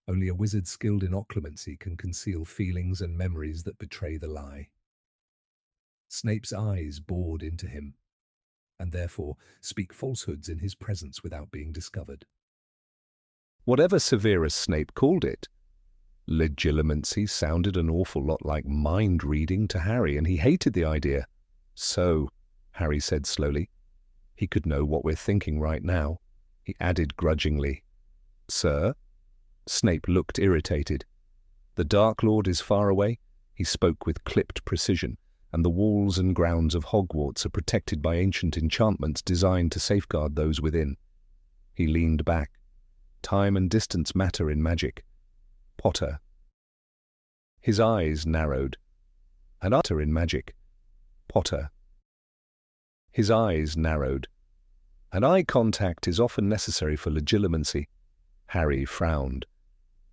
Only a wizard skilled in occlumency can conceal feelings and memories that betray the lie. Snape's eyes bored into him, and therefore speak falsehoods in his presence without being discovered. Whatever Severus Snape called it, legilimency sounded an awful lot like mind-reading to Harry, and he hated the idea. "So," Harry said slowly, "he could know what we're thinking right now." He added grudgingly, "Sir?" Snape looked irritated. "The Dark Lord is far away," he spoke with clipped precision, "and the walls and grounds of Hogwarts are protected by ancient enchantments designed to safeguard those within." He leaned back. "Time and distance matter in magic. Potter." His eyes narrowed. "And utter in magic. Potter." His eyes narrowed. "And eye contact is often necessary for legilimency." Harry frowned.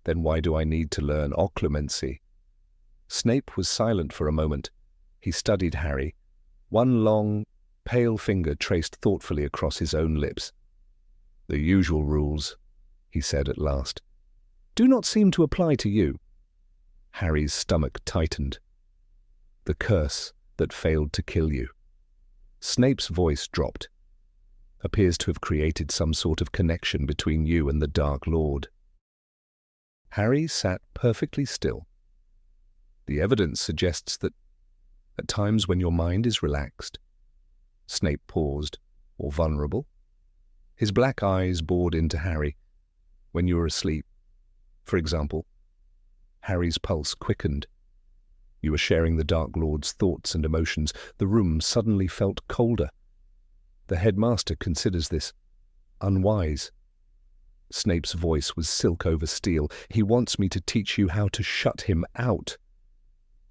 "Then why do I need to learn occlumency?" Snape was silent for a moment. He studied Harry. One long, pale finger traced thoughtfully across his own lips. "The usual rules," he said at last, "do not seem to apply to you." Harry's stomach tightened. "The curse that failed to kill you." Snape's voice dropped. "Appears to have created some sort of connection between you and the Dark Lord." Harry sat perfectly still. "The evidence suggests that at times when your mind is relaxed." Snape paused. "Or vulnerable?" His black eyes bored into Harry. "When you are asleep, for example." Harry's pulse quickened. "You were sharing the Dark Lord's thoughts and emotions." The room suddenly felt colder. "The headmaster considers this unwise." Snape's voice was silk over steel. "He wants me to teach you how to shut him out."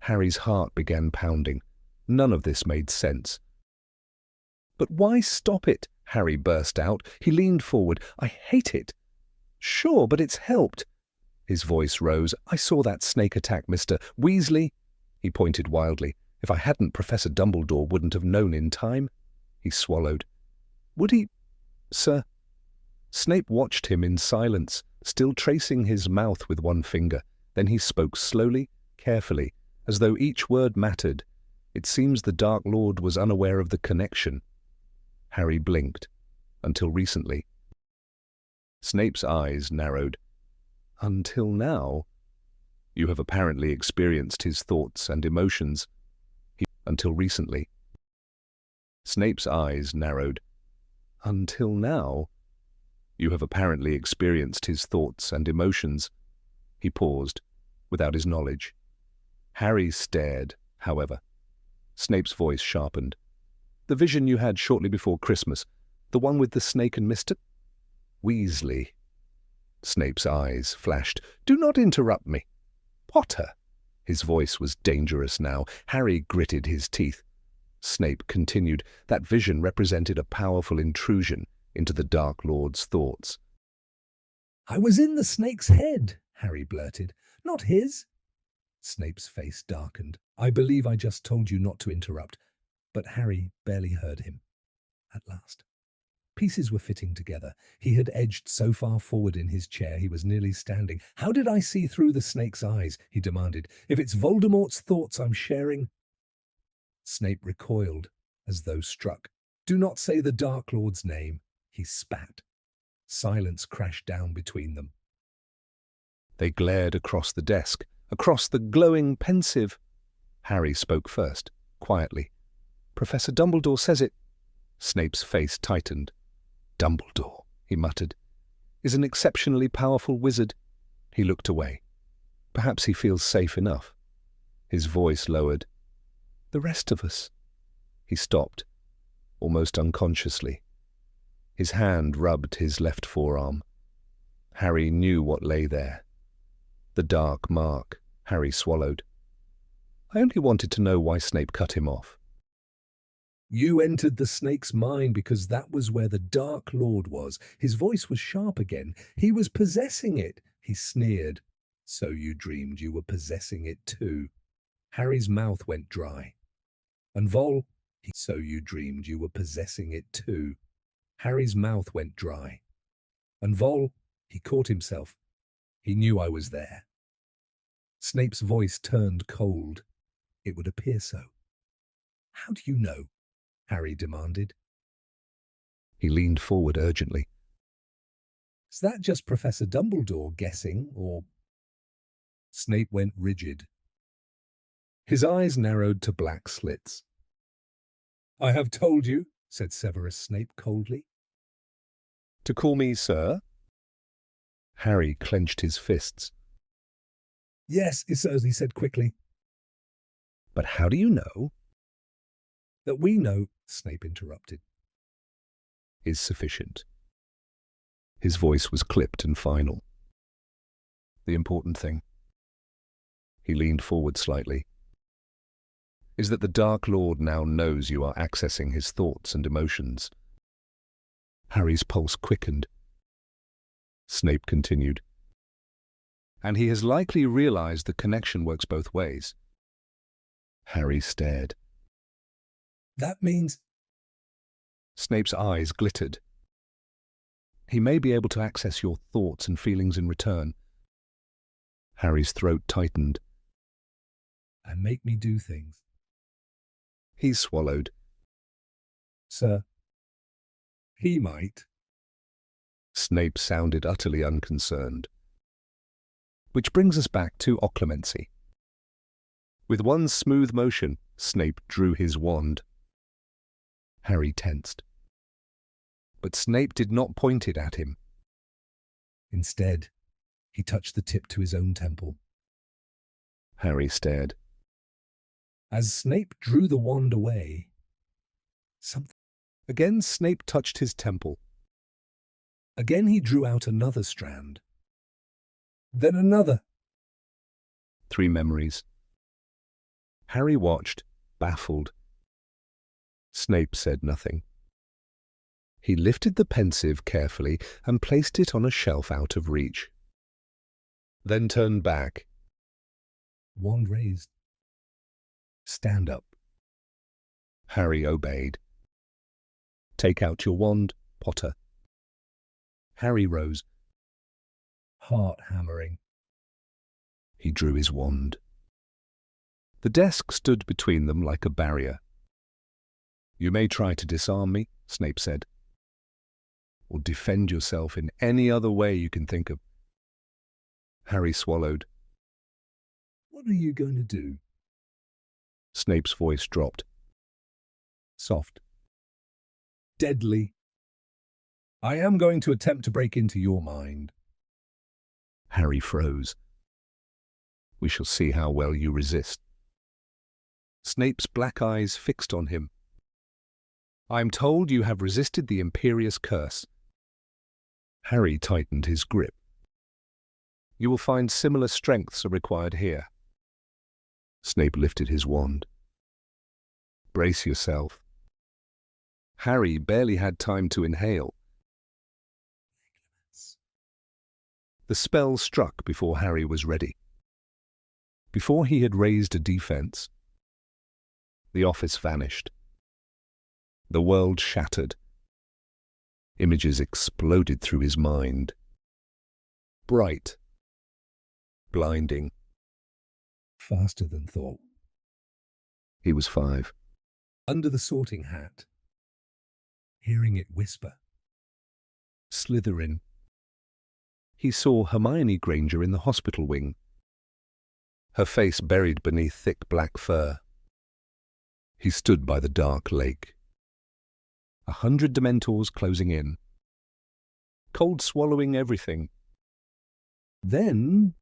Harry's heart began pounding. None of this made sense. "But why stop it?" Harry burst out. He leaned forward. "I hate it." "Sure, but it's helped." His voice rose. "I saw that snake attack Mr. Weasley." He pointed wildly. "If I hadn't, Professor Dumbledore wouldn't have known in time." He swallowed. "Would he, sir?" Snape watched him in silence, still tracing his mouth with one finger. Then he spoke slowly, carefully, as though each word mattered. "It seems the Dark Lord was unaware of the connection." Harry blinked. "Until recently." Snape's eyes narrowed. "Until now?" "You have apparently experienced his thoughts and emotions." "Until recently." Snape's eyes narrowed. "Until now?" "You have apparently experienced his thoughts and emotions." He paused, without his knowledge. Harry stared, however. Snape's voice sharpened. "The vision you had shortly before Christmas, the one with the snake and Mr. Weasley." Snape's eyes flashed. "Do not interrupt me." "Potter!" His voice was dangerous now. Harry gritted his teeth. Snape continued. "That vision represented a powerful intrusion into the Dark Lord's thoughts." "I was in the snake's head," Harry blurted. "Not his." Snape's face darkened. "I believe I just told you not to interrupt." But Harry barely heard him. At last, pieces were fitting together. He had edged so far forward in his chair he was nearly standing. "How did I see through the snake's eyes?" he demanded. "If it's Voldemort's thoughts I'm sharing—" Snape recoiled, as though struck. "Do not say the Dark Lord's name," he spat. Silence crashed down between them. They glared across the desk, across the glowing pensive. Harry spoke first, quietly. "Professor Dumbledore says it." Snape's face tightened. "Dumbledore," he muttered, "is an exceptionally powerful wizard." He looked away. "Perhaps he feels safe enough." His voice lowered. "The rest of us." He stopped, almost unconsciously. His hand rubbed his left forearm. Harry knew what lay there. The dark mark. Harry swallowed. "I only wanted to know why Snape cut him off." "You entered the snake's mind because that was where the Dark Lord was." His voice was sharp again. "He was possessing it." He sneered. "So you dreamed you were possessing it too." Harry's mouth went dry. "And so you dreamed you were possessing it too." Harry's mouth went dry. "And he caught himself. "He knew I was there." Snape's voice turned cold. "It would appear so." "How do you know?" Harry demanded. He leaned forward urgently. Is that just Professor Dumbledore guessing, or... Snape went rigid. His eyes narrowed to black slits. I have told you, said Severus Snape coldly. To call me sir? Harry clenched his fists. Yes, he said quickly. But how do you know? That we know, Snape interrupted. Is sufficient. His voice was clipped and final. The important thing, he leaned forward slightly, is that the Dark Lord now knows you are accessing his thoughts and emotions. Harry's pulse quickened. Snape continued. And he has likely realized the connection works both ways. Harry stared. That means... Snape's eyes glittered. He may be able to access your thoughts and feelings in return. Harry's throat tightened. And make me do things. He swallowed. Sir, he might. Snape sounded utterly unconcerned. Which brings us back to occlumency. With one smooth motion, Snape drew his wand. Harry tensed. But Snape did not point it at him. Instead, he touched the tip to his own temple. Harry stared. As Snape drew the wand away, something... Again Snape touched his temple. Again he drew out another strand. Then another. 3 memories. Harry watched, baffled. Snape said nothing. He lifted the pensive carefully and placed it on a shelf out of reach. Then turned back. Wand raised. Stand up. Harry obeyed. Take out your wand, Potter. Harry rose. Heart hammering. He drew his wand. The desk stood between them like a barrier. You may try to disarm me, Snape said, or defend yourself in any other way you can think of. Harry swallowed. What are you going to do? Snape's voice dropped. Soft. Deadly. I am going to attempt to break into your mind. Harry froze. We shall see how well you resist. Snape's black eyes fixed on him. I am told you have resisted the Imperious Curse. Harry tightened his grip. You will find similar strengths are required here. Snape lifted his wand. Brace yourself. Harry barely had time to inhale. The spell struck before Harry was ready. Before he had raised a defense, the office vanished. The world shattered. Images exploded through his mind. Bright. Blinding. Faster than thought. He was 5. Under the sorting hat. Hearing it whisper. Slytherin. He saw Hermione Granger in the hospital wing, her face buried beneath thick black fur. He stood by the dark lake. 100 Dementors closing in, cold swallowing everything. Then,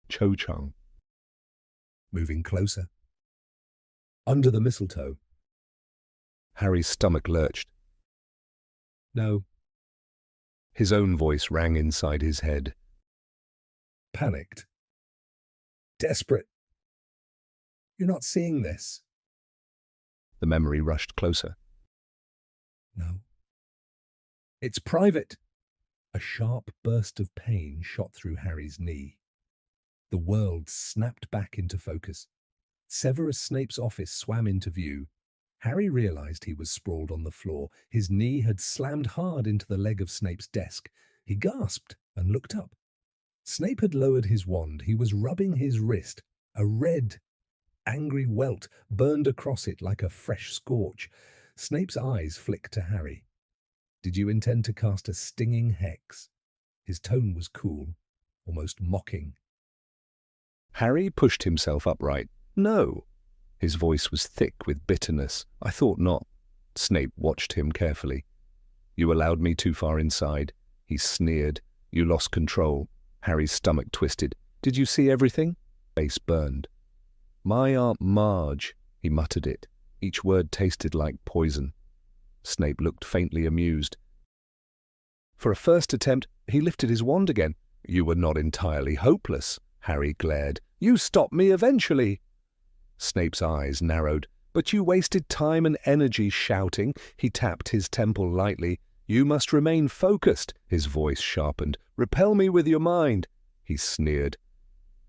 Cho-Chang. Moving closer. Under the mistletoe. Harry's stomach lurched. No. His own voice rang inside his head. Panicked. Desperate. You're not seeing this. The memory rushed closer. No. It's private. A sharp burst of pain shot through Harry's knee. The world snapped back into focus. Severus Snape's office swam into view. Harry realized he was sprawled on the floor. His knee had slammed hard into the leg of Snape's desk. He gasped and looked up. Snape had lowered his wand. He was rubbing his wrist. A red, angry welt burned across it like a fresh scorch. Snape's eyes flicked to Harry. Did you intend to cast a stinging hex? His tone was cool, almost mocking. Harry pushed himself upright. No. His voice was thick with bitterness. I thought not. Snape watched him carefully. You allowed me too far inside. He sneered. You lost control. Harry's stomach twisted. Did you see everything? Face burned. My Aunt Marge, he muttered it. Each word tasted like poison. Snape looked faintly amused. For a first attempt, he lifted his wand again. You were not entirely hopeless, Harry glared. You stopped me eventually. Snape's eyes narrowed. But you wasted time and energy shouting. He tapped his temple lightly. You must remain focused. His voice sharpened. Repel me with your mind. He sneered.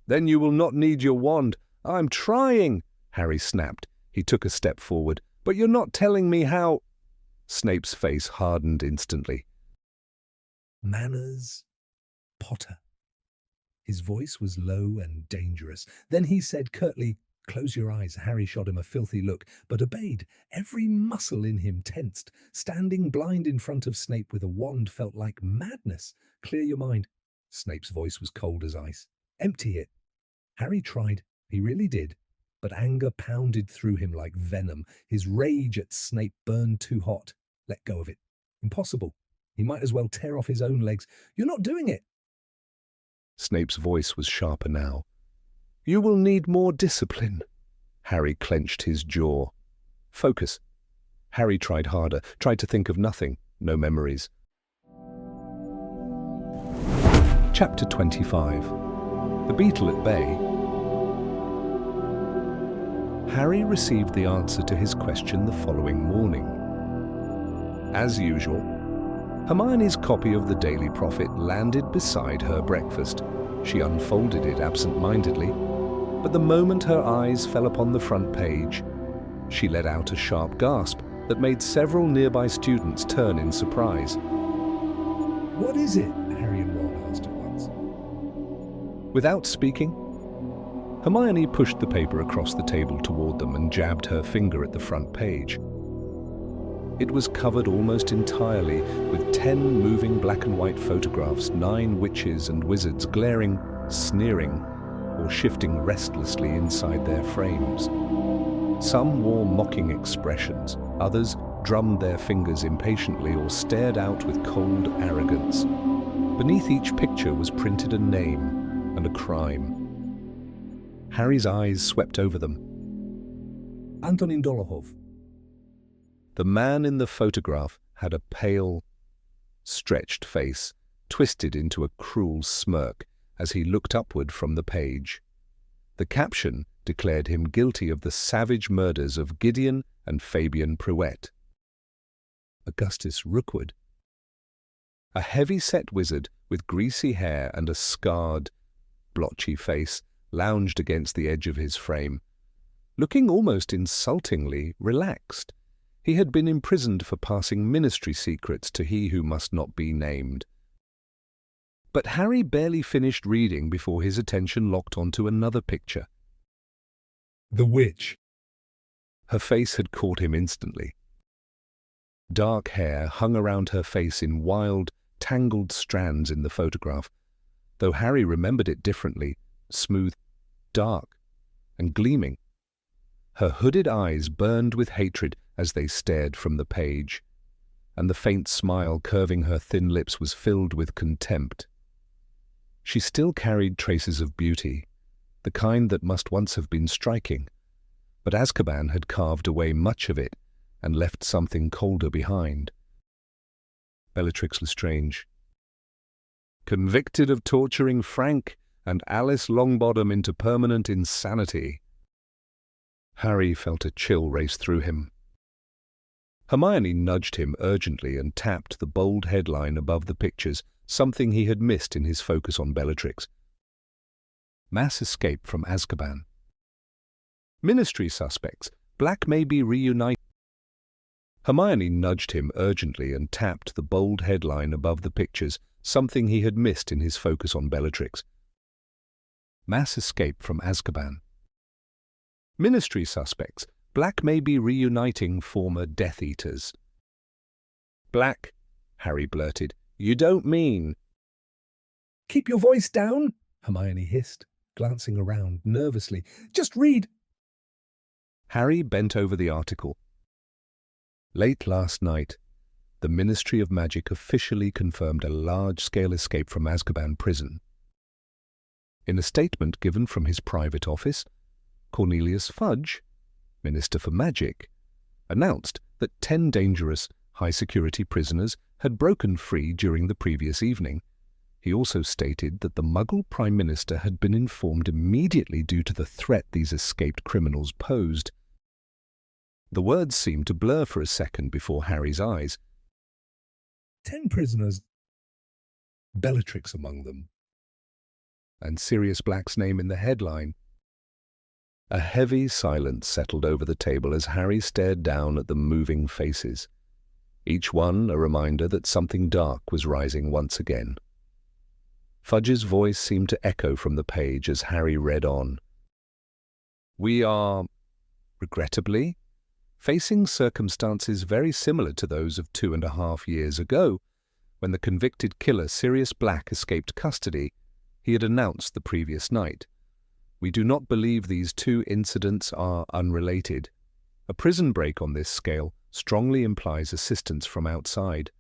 Then you will not need your wand. I'm trying, Harry snapped. He took a step forward. But you're not telling me how... Snape's face hardened instantly. Manners, Potter. His voice was low and dangerous. Then he said curtly, Close your eyes. Harry shot him a filthy look, but obeyed. Every muscle in him tensed. Standing blind in front of Snape with a wand felt like madness. Clear your mind. Snape's voice was cold as ice. Empty it. Harry tried. He really did. But anger pounded through him like venom. His rage at Snape burned too hot. Let go of it. Impossible. He might as well tear off his own legs. You're not doing it. Snape's voice was sharper now. You will need more discipline. Harry clenched his jaw. Focus. Harry tried harder, tried to think of nothing, no memories. Chapter 25. The Beetle at Bay. Harry received the answer to his question the following morning. As usual, Hermione's copy of the Daily Prophet landed beside her breakfast. She unfolded it absent-mindedly, but the moment her eyes fell upon the front page, she let out a sharp gasp that made several nearby students turn in surprise. What is it? Harry and Ron asked at once. Without speaking, Hermione pushed the paper across the table toward them and jabbed her finger at the front page. It was covered almost entirely with 10 moving black and white photographs, 9 witches and wizards glaring, sneering, or shifting restlessly inside their frames. Some wore mocking expressions, others drummed their fingers impatiently or stared out with cold arrogance. Beneath each picture was printed a name and a crime. Harry's eyes swept over them. Antonin Dolohov. The man in the photograph had a pale, stretched face, twisted into a cruel smirk as he looked upward from the page. The caption declared him guilty of the savage murders of Gideon and Fabian Pruett. Augustus Rookwood. A heavy-set wizard with greasy hair and a scarred, blotchy face lounged against the edge of his frame, looking almost insultingly relaxed. He had been imprisoned for passing ministry secrets to he who must not be named. But Harry barely finished reading before his attention locked onto another picture. The witch. Her face had caught him instantly. Dark hair hung around her face in wild, tangled strands in the photograph, though Harry remembered it differently, smooth, dark, and gleaming. Her hooded eyes burned with hatred as they stared from the page, and the faint smile curving her thin lips was filled with contempt. She still carried traces of beauty, the kind that must once have been striking, but Azkaban had carved away much of it and left something colder behind. Bellatrix Lestrange. Convicted of torturing Frank and Alice Longbottom into permanent insanity. Harry felt a chill race through him. Hermione nudged him urgently and tapped the bold headline above the pictures, something he had missed in his focus on Bellatrix. Mass escape from Azkaban. Ministry suspects. Black may be reunited. Hermione nudged him urgently and tapped the bold headline above the pictures, something he had missed in his focus on Bellatrix. Mass escape from Azkaban. Ministry suspects. Black may be reuniting former Death Eaters. Black, Harry blurted. You don't mean... Keep your voice down, Hermione hissed, glancing around nervously. Just read. Harry bent over the article. Late last night, the Ministry of Magic officially confirmed a large-scale escape from Azkaban prison. In a statement given from his private office, Cornelius Fudge, Minister for Magic, announced that 10 dangerous, high-security prisoners had broken free during the previous evening. He also stated that the Muggle Prime Minister had been informed immediately due to the threat these escaped criminals posed. The words seemed to blur for a second before Harry's eyes. 10 prisoners, Bellatrix among them. And Sirius Black's name in the headline. A heavy silence settled over the table as Harry stared down at the moving faces, each one a reminder that something dark was rising once again. Fudge's voice seemed to echo from the page as Harry read on. We are, regrettably, facing circumstances very similar to those of 2.5 years ago, when the convicted killer Sirius Black escaped custody he had announced the previous night. We do not believe these two incidents are unrelated. A prison break on this scale strongly implies assistance from outside,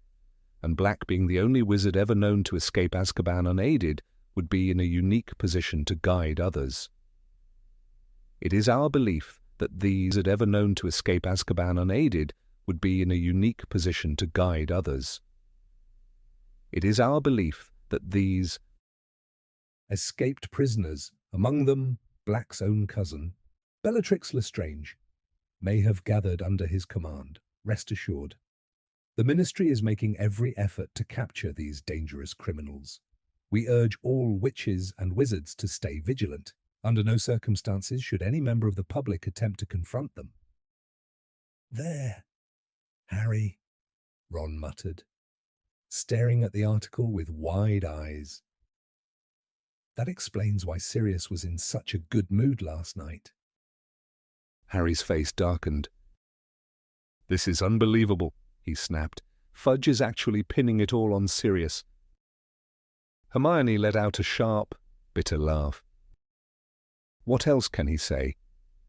and Black, being the only wizard ever known to escape Azkaban unaided, would be in a unique position to guide others. It is our belief that these had ever known to escape Azkaban unaided would be in a unique position to guide others. It is our belief that these escaped prisoners, among them Black's own cousin, Bellatrix Lestrange, may have gathered under his command. Rest assured, the Ministry is making every effort to capture these dangerous criminals. We urge all witches and wizards to stay vigilant. Under no circumstances should any member of the public attempt to confront them. There, Harry, Ron muttered, staring at the article with wide eyes. That explains why Sirius was in such a good mood last night. Harry's face darkened. This is unbelievable, he snapped. Fudge is actually pinning it all on Sirius. Hermione let out a sharp, bitter laugh. What else can he say?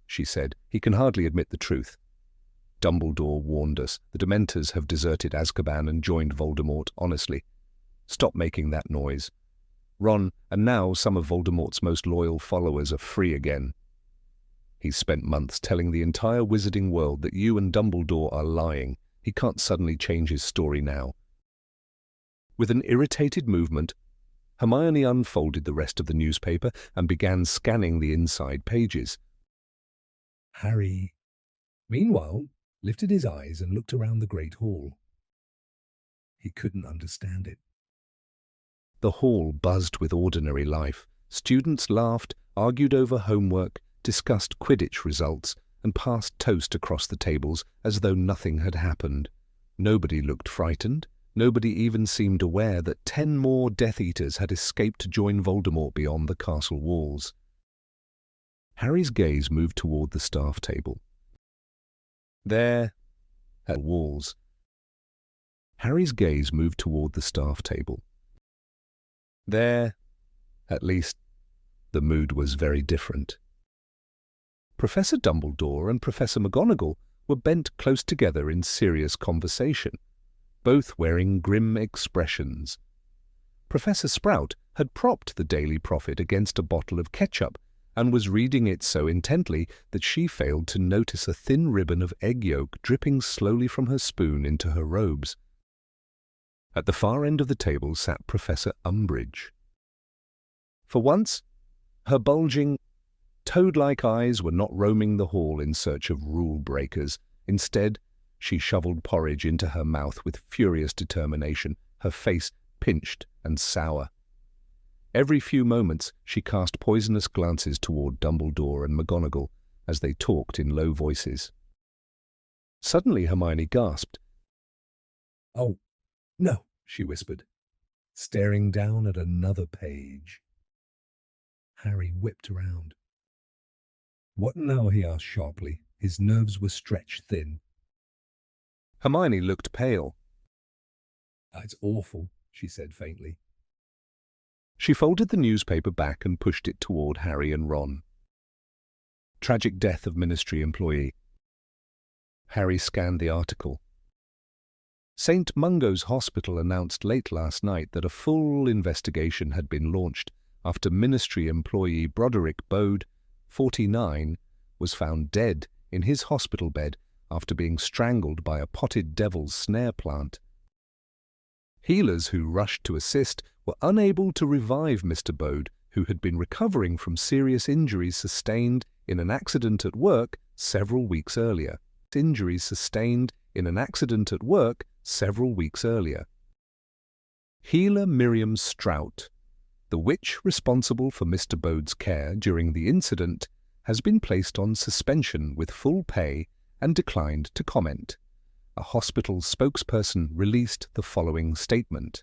She said. He can hardly admit the truth. Dumbledore warned us. The Dementors have deserted Azkaban and joined Voldemort, honestly. Stop making that noise. Ron, and now some of Voldemort's most loyal followers are free again. He's spent months telling the entire wizarding world that you and Dumbledore are lying. He can't suddenly change his story now. With an irritated movement, Hermione unfolded the rest of the newspaper and began scanning the inside pages. Harry, meanwhile, lifted his eyes and looked around the great hall. He couldn't understand it. The hall buzzed with ordinary life. Students laughed, argued over homework, discussed Quidditch results, and passed toast across the tables as though nothing had happened. Nobody looked frightened. Nobody even seemed aware that 10 more Death Eaters had escaped to join Voldemort beyond the castle walls. Harry's gaze moved toward the staff table. There, at the walls. Harry's gaze moved toward the staff table. There, at least, the mood was very different. Professor Dumbledore and Professor McGonagall were bent close together in serious conversation, both wearing grim expressions. Professor Sprout had propped the Daily Prophet against a bottle of ketchup and was reading it so intently that she failed to notice a thin ribbon of egg yolk dripping slowly from her spoon into her robes. At the far end of the table sat Professor Umbridge. For once, her bulging, toad-like eyes were not roaming the hall in search of rule-breakers. Instead, she shoveled porridge into her mouth with furious determination, her face pinched and sour. Every few moments she cast poisonous glances toward Dumbledore and McGonagall as they talked in low voices. Suddenly Hermione gasped. "Oh, no," she whispered, staring down at another page. Harry whipped around. "What now?" he asked sharply. His nerves were stretched thin. Hermione looked pale. "It's awful," she said faintly. She folded the newspaper back and pushed it toward Harry and Ron. Tragic death of ministry employee. Harry scanned the article. St. Mungo's Hospital announced late last night that a full investigation had been launched after ministry employee Broderick Bode, 49, was found dead in his hospital bed after being strangled by a potted devil's snare plant. Healers who rushed to assist were unable to revive Mr. Bode, who had been recovering from serious injuries sustained in an accident at work several weeks earlier. Healer Miriam Strout, the witch responsible for Mr. Bode's care during the incident, has been placed on suspension with full pay and declined to comment. A hospital spokesperson released the following statement.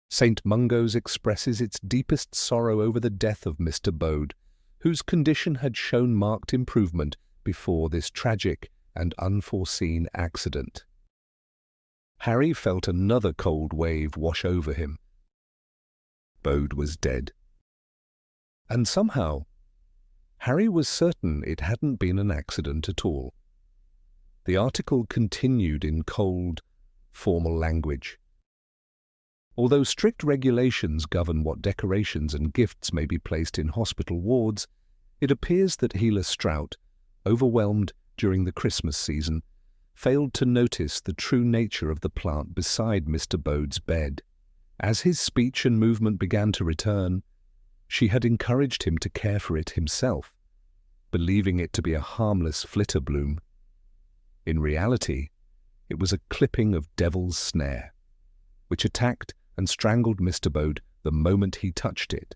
St. Mungo's expresses its deepest sorrow over the death of Mr. Bode, whose condition had shown marked improvement before this tragic and unforeseen accident. Harry felt another cold wave wash over him. Bode was dead. And somehow, Harry was certain it hadn't been an accident at all. The article continued in cold, formal language. Although strict regulations govern what decorations and gifts may be placed in hospital wards, it appears that Healer Strout, overwhelmed during the Christmas season, failed to notice the true nature of the plant beside Mr. Bode's bed. As his speech and movement began to return, she had encouraged him to care for it himself, believing it to be a harmless flitter bloom. In reality, it was a clipping of devil's snare, which attacked and strangled Mr. Bode the moment he touched it.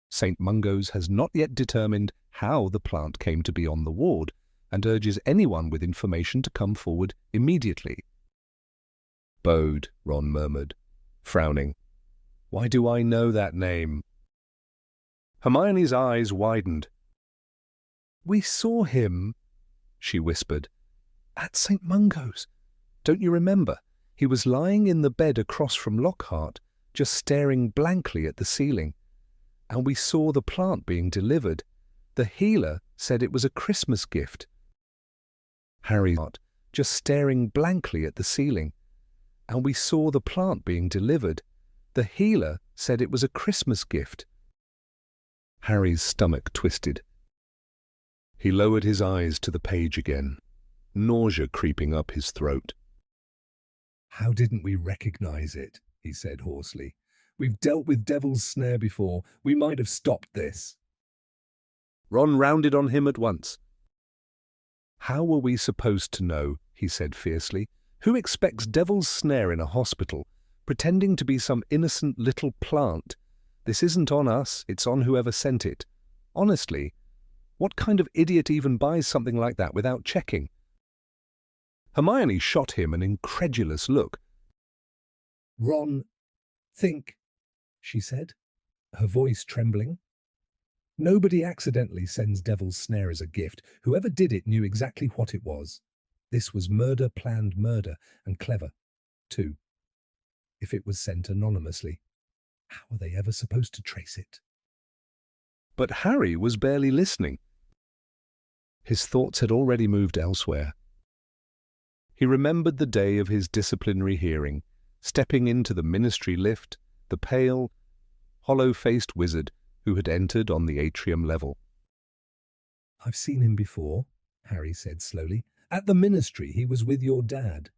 St. Mungo's has not yet determined how the plant came to be on the ward and urges anyone with information to come forward immediately. Bode, Ron murmured, frowning. Why do I know that name? Hermione's eyes widened. We saw him, she whispered, at St. Mungo's. Don't you remember? He was lying in the bed across from Lockhart, just staring blankly at the ceiling. And we saw the plant being delivered. The healer said it was a Christmas gift. Harry, just staring blankly at the ceiling. And we saw the plant being delivered. The healer said it was a Christmas gift. Harry's stomach twisted. He lowered his eyes to the page again, nausea creeping up his throat. How didn't we recognize it? He said hoarsely. We've dealt with devil's snare before. We might have stopped this. Ron rounded on him at once. How were we supposed to know? He said fiercely. Who expects devil's snare in a hospital, pretending to be some innocent little plant? This isn't on us, it's on whoever sent it. Honestly, what kind of idiot even buys something like that without checking? Hermione shot him an incredulous look. Ron, think, she said, her voice trembling. Nobody accidentally sends devil's snare as a gift. Whoever did it knew exactly what it was. This was murder, planned murder, and clever, too. If it was sent anonymously, how are they ever supposed to trace it? But Harry was barely listening. His thoughts had already moved elsewhere. He remembered the day of his disciplinary hearing, stepping into the ministry lift, the pale, hollow-faced wizard who had entered on the atrium level. I've seen him before, Harry said slowly. At the ministry, he was with your dad.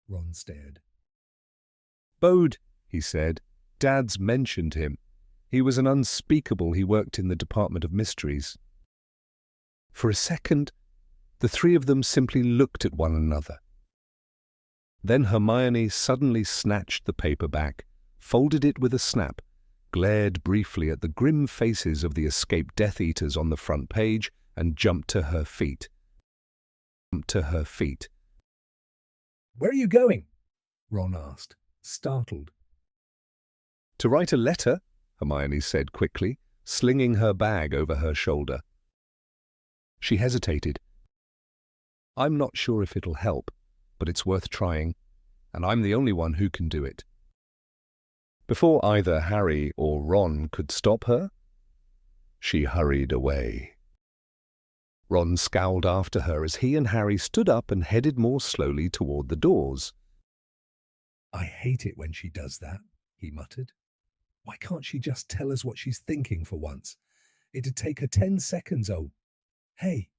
Ron stared. Bode, he said. Dad's mentioned him. He was an unspeakable. He worked in the Department of Mysteries. For a second, the three of them simply looked at one another. Then Hermione suddenly snatched the paper back, folded it with a snap, glared briefly at the grim faces of the escaped Death Eaters on the front page, and jumped to her feet. Where are you going? Ron asked, startled. To write a letter, Hermione said quickly, slinging her bag over her shoulder. She hesitated. I'm not sure if it'll help, but it's worth trying, and I'm the only one who can do it. Before either Harry or Ron could stop her, she hurried away. Ron scowled after her as he and Harry stood up and headed more slowly toward the doors. "I hate it when she does that," he muttered. "Why can't she just tell us what she's thinking for once? It'd take her 10 seconds, oh. Hey,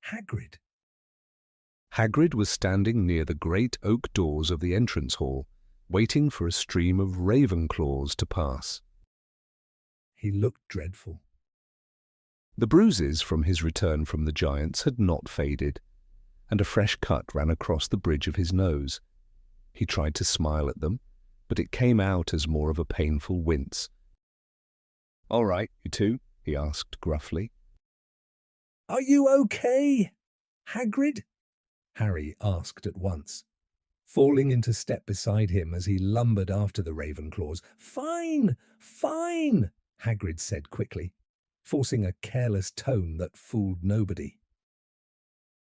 Hagrid." Hagrid was standing near the great oak doors of the entrance hall, waiting for a stream of Ravenclaws to pass. He looked dreadful. The bruises from his return from the giants had not faded, and a fresh cut ran across the bridge of his nose. He tried to smile at them, but it came out as more of a painful wince. "All right, you two?" he asked gruffly. "Are you okay, Hagrid?" Harry asked at once, falling into step beside him as he lumbered after the Ravenclaws. "Fine, fine," Hagrid said quickly, forcing a careless tone that fooled nobody.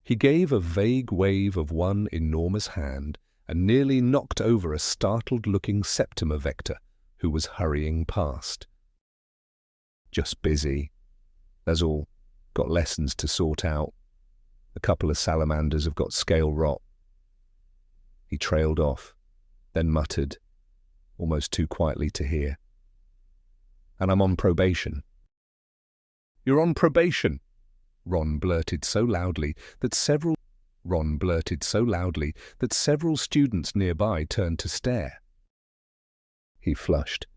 He gave a vague wave of one enormous hand and nearly knocked over a startled-looking Septima Vector who was hurrying past. "Just busy. That's all. Got lessons to sort out. A couple of salamanders have got scale rot." He trailed off, then muttered, almost too quietly to hear, "And I'm on probation." "You're on probation?" Ron blurted so loudly that several students nearby turned to stare. He flushed.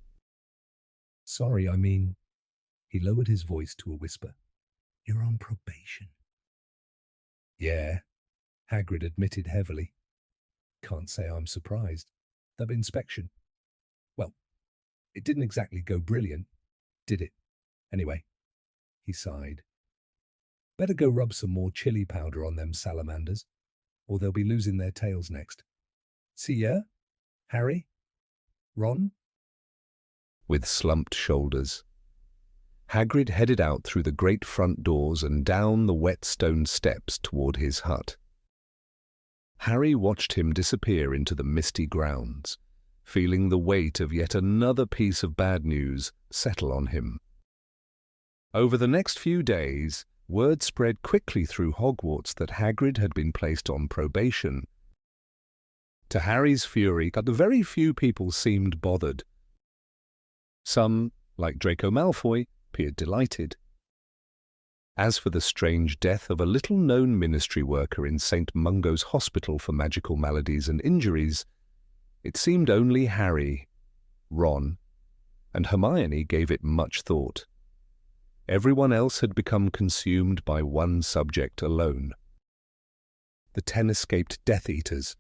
"Sorry, He lowered his voice to a whisper. "You're on probation." "Yeah," Hagrid admitted heavily. "Can't say I'm surprised. That inspection. Well, it didn't exactly go brilliant, did it? Anyway," he sighed. "Better go rub some more chili powder on them salamanders, or they'll be losing their tails next. See ya, Harry? Ron?" With slumped shoulders, Hagrid headed out through the great front doors and down the wet stone steps toward his hut. Harry watched him disappear into the misty grounds, feeling the weight of yet another piece of bad news settle on him. Over the next few days, word spread quickly through Hogwarts that Hagrid had been placed on probation. To Harry's fury, very few people seemed bothered. Some, like Draco Malfoy, appeared delighted. As for the strange death of a little-known ministry worker in St. Mungo's Hospital for Magical Maladies and Injuries, it seemed only Harry, Ron, and Hermione gave it much thought. Everyone else had become consumed by one subject alone: the 10 escaped Death Eaters.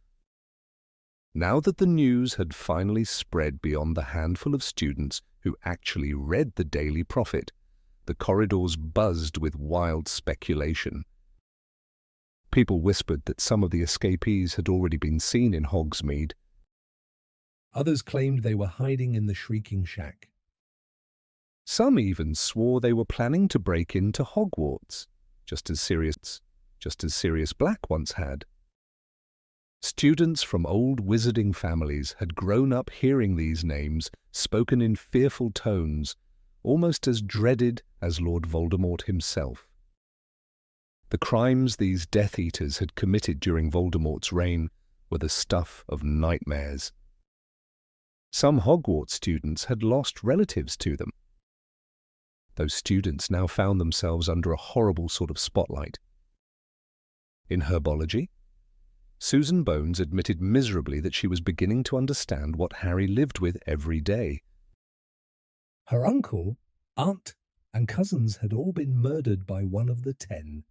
Now that the news had finally spread beyond the handful of students who actually read the Daily Prophet, the corridors buzzed with wild speculation. People whispered that some of the escapees had already been seen in Hogsmeade. Others claimed they were hiding in the Shrieking Shack. Some even swore they were planning to break into Hogwarts, just as Sirius Black once had. Students from old wizarding families had grown up hearing these names spoken in fearful tones, almost as dreaded as Lord Voldemort himself. The crimes these Death Eaters had committed during Voldemort's reign were the stuff of nightmares. Some Hogwarts students had lost relatives to them. Those students now found themselves under a horrible sort of spotlight. In herbology, Susan Bones admitted miserably that she was beginning to understand what Harry lived with every day. Her uncle, aunt, and cousins had all been murdered by one of the 10.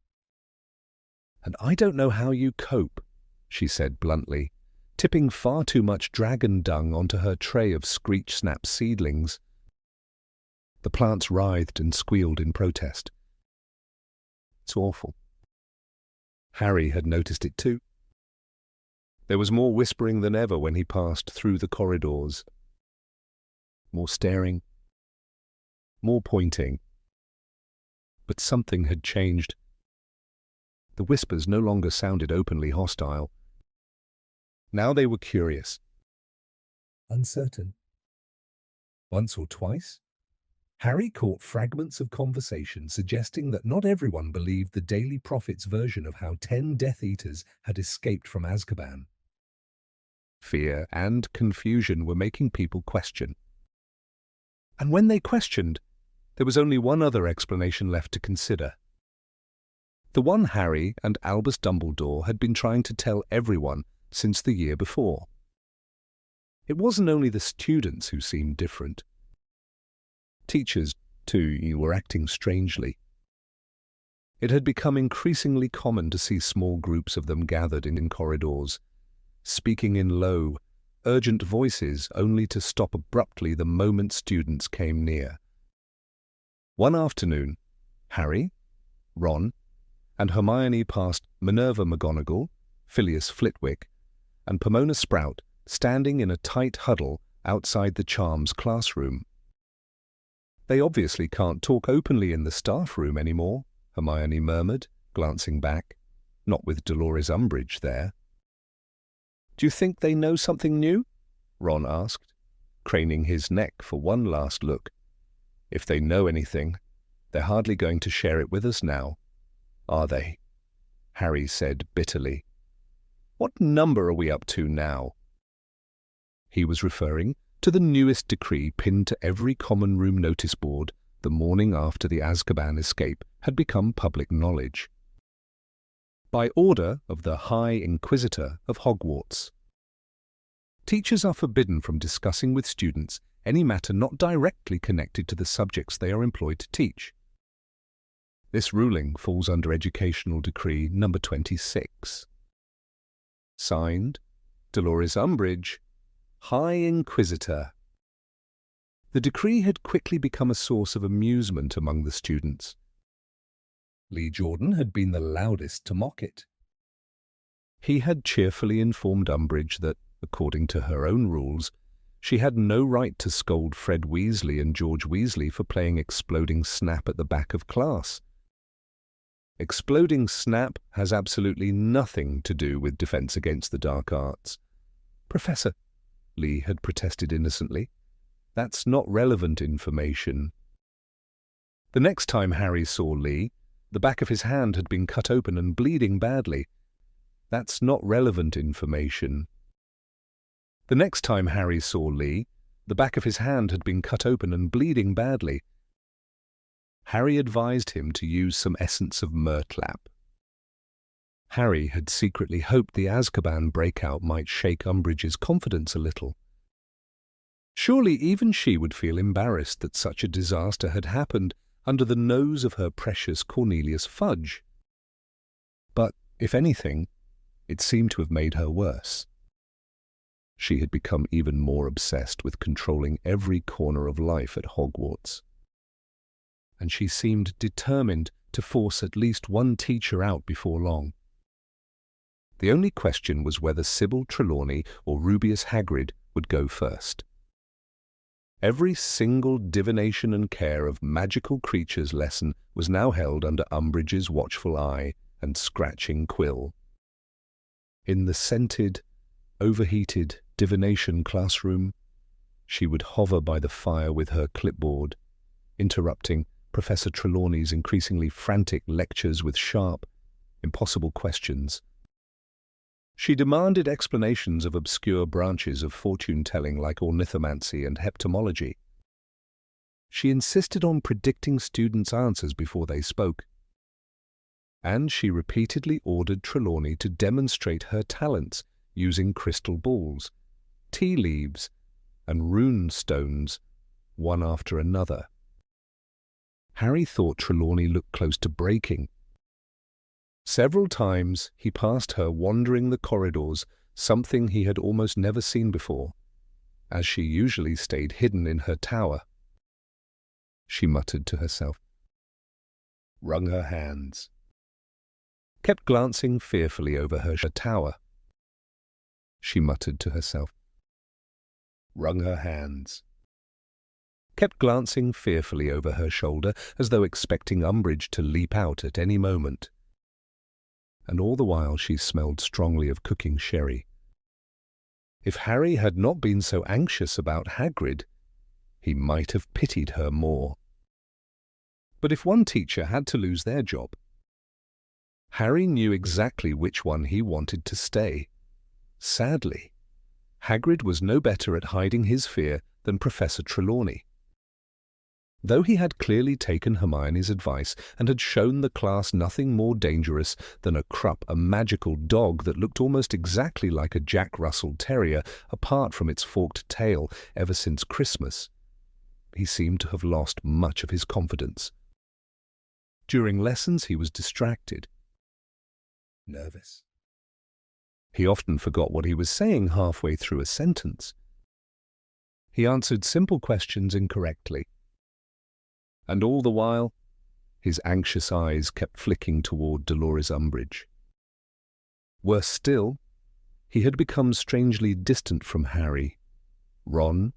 "And I don't know how you cope," she said bluntly, tipping far too much dragon dung onto her tray of Screech-Snap seedlings. The plants writhed and squealed in protest. "It's awful." Harry had noticed it too. There was more whispering than ever when he passed through the corridors. More staring. More pointing. But something had changed. The whispers no longer sounded openly hostile. Now they were curious. Uncertain. Once or twice, Harry caught fragments of conversation suggesting that not everyone believed the Daily Prophet's version of how 10 Death Eaters had escaped from Azkaban. Fear and confusion were making people question. And when they questioned, there was only one other explanation left to consider. The one Harry and Albus Dumbledore had been trying to tell everyone since the year before. It wasn't only the students who seemed different. Teachers, too, were acting strangely. It had become increasingly common to see small groups of them gathered in corridors, speaking in low, urgent voices only to stop abruptly the moment students came near. One afternoon, Harry, Ron, and Hermione passed Minerva McGonagall, Phileas Flitwick, and Pomona Sprout standing in a tight huddle outside the Charms classroom. "They obviously can't talk openly in the staff room anymore," Hermione murmured, glancing back, not with Dolores Umbridge there. "Do you think they know something new?" Ron asked, craning his neck for one last look. "If they know anything, they're hardly going to share it with us now, are they?" Harry said bitterly. "What number are we up to now?" He was referring to the newest decree pinned to every common room notice board the morning after the Azkaban escape had become public knowledge. By order of the High Inquisitor of Hogwarts, teachers are forbidden from discussing with students any matter not directly connected to the subjects they are employed to teach. This ruling falls under Educational Decree number 26. Signed, Dolores Umbridge, High Inquisitor. The decree had quickly become a source of amusement among the students. Lee Jordan had been the loudest to mock it. He had cheerfully informed Umbridge that, according to her own rules, she had no right to scold Fred Weasley and George Weasley for playing Exploding Snap at the back of class. Exploding Snap has absolutely nothing to do with Defense Against the Dark Arts. "Professor," Lee had protested innocently, "that's not relevant information." The next time Harry saw Lee, the back of his hand had been cut open and bleeding badly. "That's not relevant information." The next time Harry saw Lee, the back of his hand had been cut open and bleeding badly. Harry advised him to use some essence of murtlap. Harry had secretly hoped the Azkaban breakout might shake Umbridge's confidence a little. Surely even she would feel embarrassed that such a disaster had happened under the nose of her precious Cornelius Fudge. But, if anything, it seemed to have made her worse. She had become even more obsessed with controlling every corner of life at Hogwarts. And she seemed determined to force at least one teacher out before long. The only question was whether Sybil Trelawney or Rubeus Hagrid would go first. Every single divination and care of magical creatures lesson was now held under Umbridge's watchful eye and scratching quill. In the scented, overheated divination classroom, she would hover by the fire with her clipboard, interrupting Professor Trelawney's increasingly frantic lectures with sharp, impossible questions. She demanded explanations of obscure branches of fortune-telling like ornithomancy and heptomology. She insisted on predicting students' answers before they spoke. And she repeatedly ordered Trelawney to demonstrate her talents using crystal balls, tea leaves, and rune stones, one after another. Harry thought Trelawney looked close to breaking. Several times he passed her wandering the corridors, something he had almost never seen before, as she usually stayed hidden in her tower. She muttered to herself, wrung her hands, kept glancing fearfully over her tower. She muttered to herself, wrung her hands, kept glancing fearfully over her shoulder as though expecting Umbridge to leap out at any moment. And all the while she smelled strongly of cooking sherry. If Harry had not been so anxious about Hagrid, he might have pitied her more. But if one teacher had to lose their job, Harry knew exactly which one he wanted to stay. Sadly, Hagrid was no better at hiding his fear than Professor Trelawney. Though he had clearly taken Hermione's advice and had shown the class nothing more dangerous than a magical dog that looked almost exactly like a Jack Russell Terrier apart from its forked tail ever since Christmas, he seemed to have lost much of his confidence. During lessons he was distracted, nervous. He often forgot what he was saying halfway through a sentence. He answered simple questions incorrectly. And all the while, his anxious eyes kept flicking toward Dolores Umbridge. Worse still, he had become strangely distant from Harry, Ron,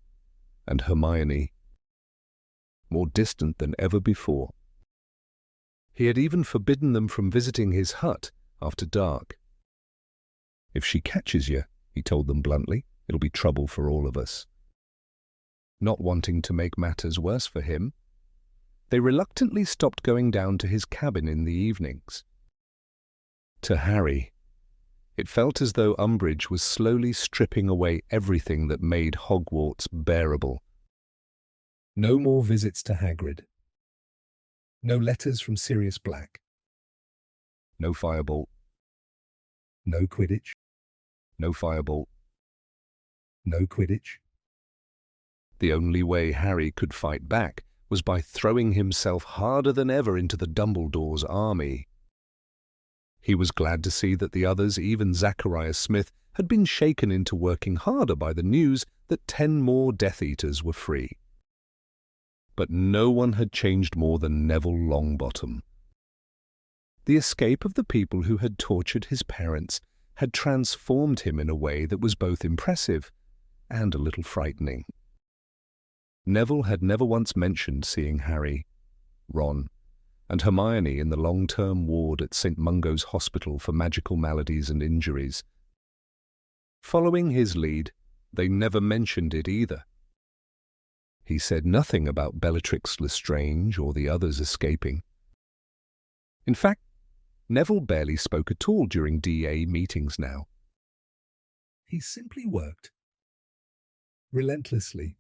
and Hermione, more distant than ever before. He had even forbidden them from visiting his hut after dark. "If she catches you," he told them bluntly, "it'll be trouble for all of us." Not wanting to make matters worse for him, they reluctantly stopped going down to his cabin in the evenings. To Harry, it felt as though Umbridge was slowly stripping away everything that made Hogwarts bearable. No more visits to Hagrid. No letters from Sirius Black. No firebolt. No Quidditch. No firebolt. No Quidditch. The only way Harry could fight back was by throwing himself harder than ever into the Dumbledore's army. He was glad to see that the others, even Zachariah Smith, had been shaken into working harder by the news that 10 more Death Eaters were free. But no one had changed more than Neville Longbottom. The escape of the people who had tortured his parents had transformed him in a way that was both impressive and a little frightening. Neville had never once mentioned seeing Harry, Ron, and Hermione in the long-term ward at St. Mungo's Hospital for Magical Maladies and Injuries. Following his lead, they never mentioned it either. He said nothing about Bellatrix Lestrange or the others escaping. In fact, Neville barely spoke at all during DA meetings now. He simply worked relentlessly.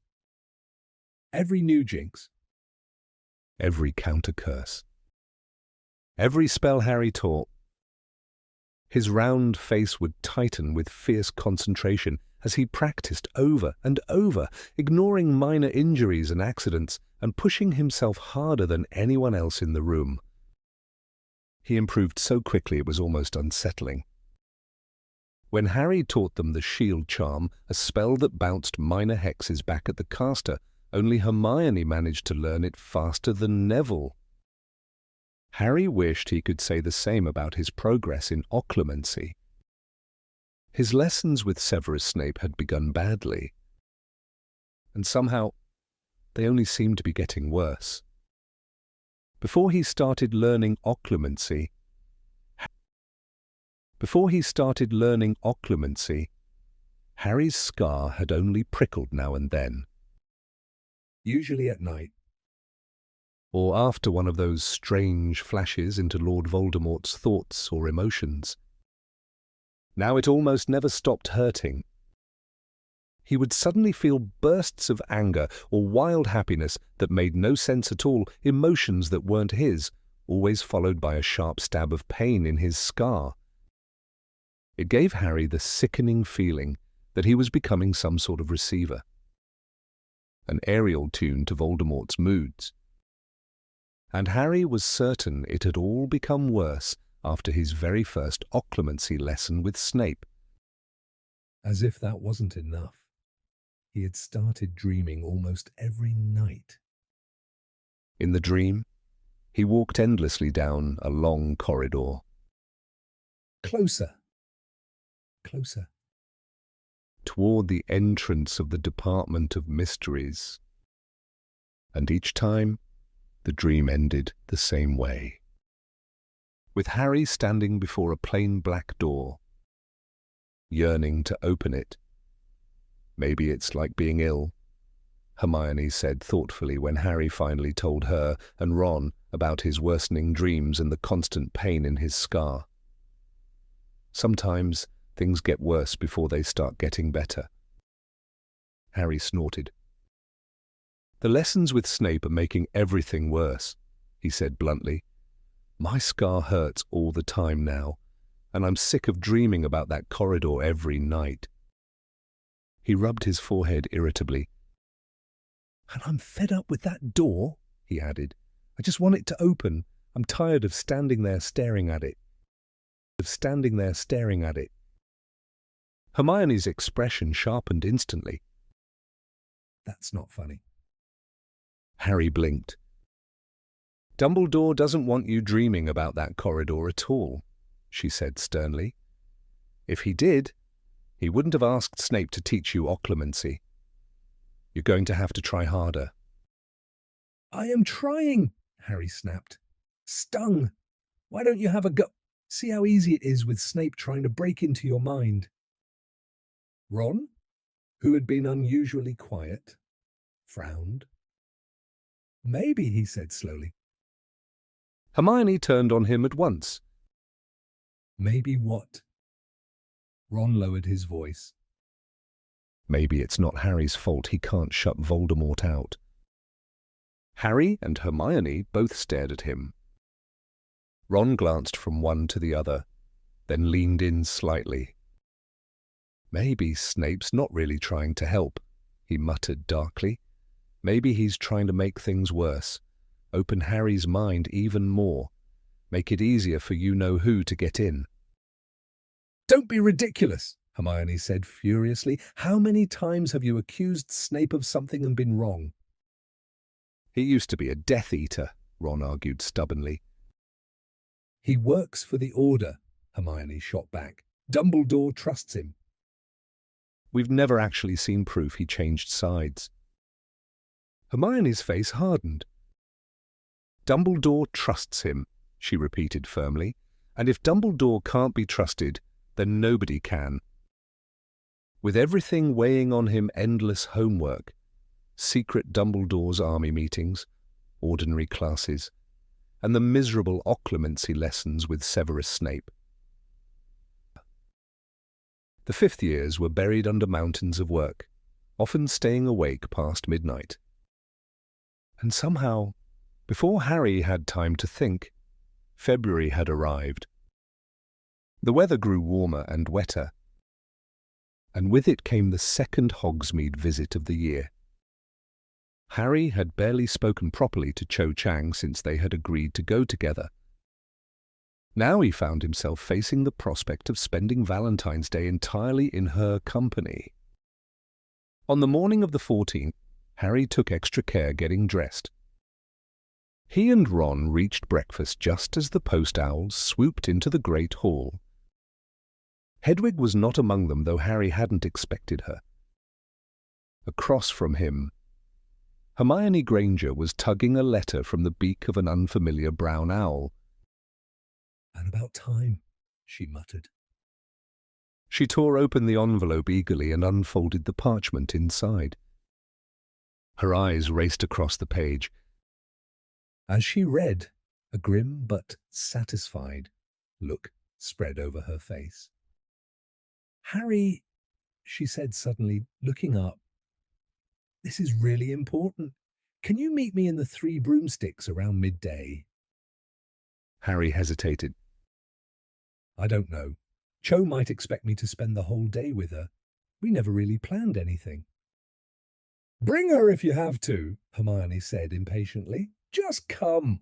Every new jinx, Every counter-curse, every spell Harry taught. His round face would tighten with fierce concentration as he practiced over and over, ignoring minor injuries and accidents and pushing himself harder than anyone else in the room. He improved so quickly it was almost unsettling. When Harry taught them the shield charm, a spell that bounced minor hexes back at the caster, only Hermione managed to learn it faster than Neville. Harry wished he could say the same about his progress in occlumency. His lessons with Severus Snape had begun badly, and somehow they only seemed to be getting worse. Before he started learning occlumency, Harry's scar had only prickled now and then, usually at night, or after one of those strange flashes into Lord Voldemort's thoughts or emotions. Now it almost never stopped hurting. He would suddenly feel bursts of anger or wild happiness that made no sense at all, emotions that weren't his, always followed by a sharp stab of pain in his scar. It gave Harry the sickening feeling that he was becoming some sort of receiver, an aerial tune to Voldemort's moods. And Harry was certain it had all become worse after his very first occlumency lesson with Snape. as if that wasn't enough. He had started dreaming almost every night. In the dream, he walked endlessly down a long corridor. Closer. Closer. Toward the entrance of the Department of Mysteries. And each time, the dream ended the same way. With Harry standing before a plain black door, yearning to open it. Maybe it's like being ill. Hermione said thoughtfully when Harry finally told her and Ron about his worsening dreams and the constant pain in his scar. Sometimes things get worse before they start getting better. Harry snorted. The lessons with Snape are making everything worse, he said bluntly. My scar hurts all the time now, and I'm sick of dreaming about that corridor every night. He rubbed his forehead irritably. And I'm fed up with that door, he added. I just want it to open. I'm tired of standing there staring at it. Hermione's expression sharpened instantly. That's not funny. Harry blinked. Dumbledore doesn't want you dreaming about that corridor at all, she said sternly. If he did, he wouldn't have asked Snape to teach you occlumency. You're going to have to try harder. I am trying, Harry snapped. Stung. Why don't you have a go? See how easy it is with Snape trying to break into your mind. Ron, who had been unusually quiet, frowned. Maybe, he said slowly. Hermione turned on him at once. Maybe what? Ron lowered his voice. Maybe it's not Harry's fault he can't shut Voldemort out. Harry and Hermione both stared at him. Ron glanced from one to the other, then leaned in slightly. Maybe Snape's not really trying to help, he muttered darkly. Maybe he's trying to make things worse, open Harry's mind even more, make it easier for you-know-who to get in. Don't be ridiculous, Hermione said furiously. How many times have you accused Snape of something and been wrong? He used to be a Death Eater, Ron argued stubbornly. He works for the Order, Hermione shot back. Dumbledore trusts him. We've never actually seen proof he changed sides. Hermione's face hardened. Dumbledore trusts him, she repeated firmly, and if Dumbledore can't be trusted, then nobody can. With everything weighing on him, endless homework, secret Dumbledore's army meetings, ordinary classes, and the miserable occlumency lessons with Severus Snape. The fifth years were buried under mountains of work, often staying awake past midnight. And somehow, before Harry had time to think, February had arrived. The weather grew warmer and wetter, and with it came the second Hogsmeade visit of the year. Harry had barely spoken properly to Cho Chang since they had agreed to go together. Now he found himself facing the prospect of spending Valentine's Day entirely in her company. On the morning of the 14th, Harry took extra care getting dressed. He and Ron reached breakfast just as the post owls swooped into the great hall. Hedwig was not among them, though Harry hadn't expected her. Across from him, Hermione Granger was tugging a letter from the beak of an unfamiliar brown owl. And about time, she muttered. She tore open the envelope eagerly and unfolded the parchment inside. Her eyes raced across the page. As she read, a grim but satisfied look spread over her face. Harry, she said suddenly, looking up, this is really important. Can you meet me in the Three Broomsticks around midday? Harry hesitated. I don't know. Cho might expect me to spend the whole day with her. We never really planned anything. Bring her if you have to, Hermione said impatiently. Just come.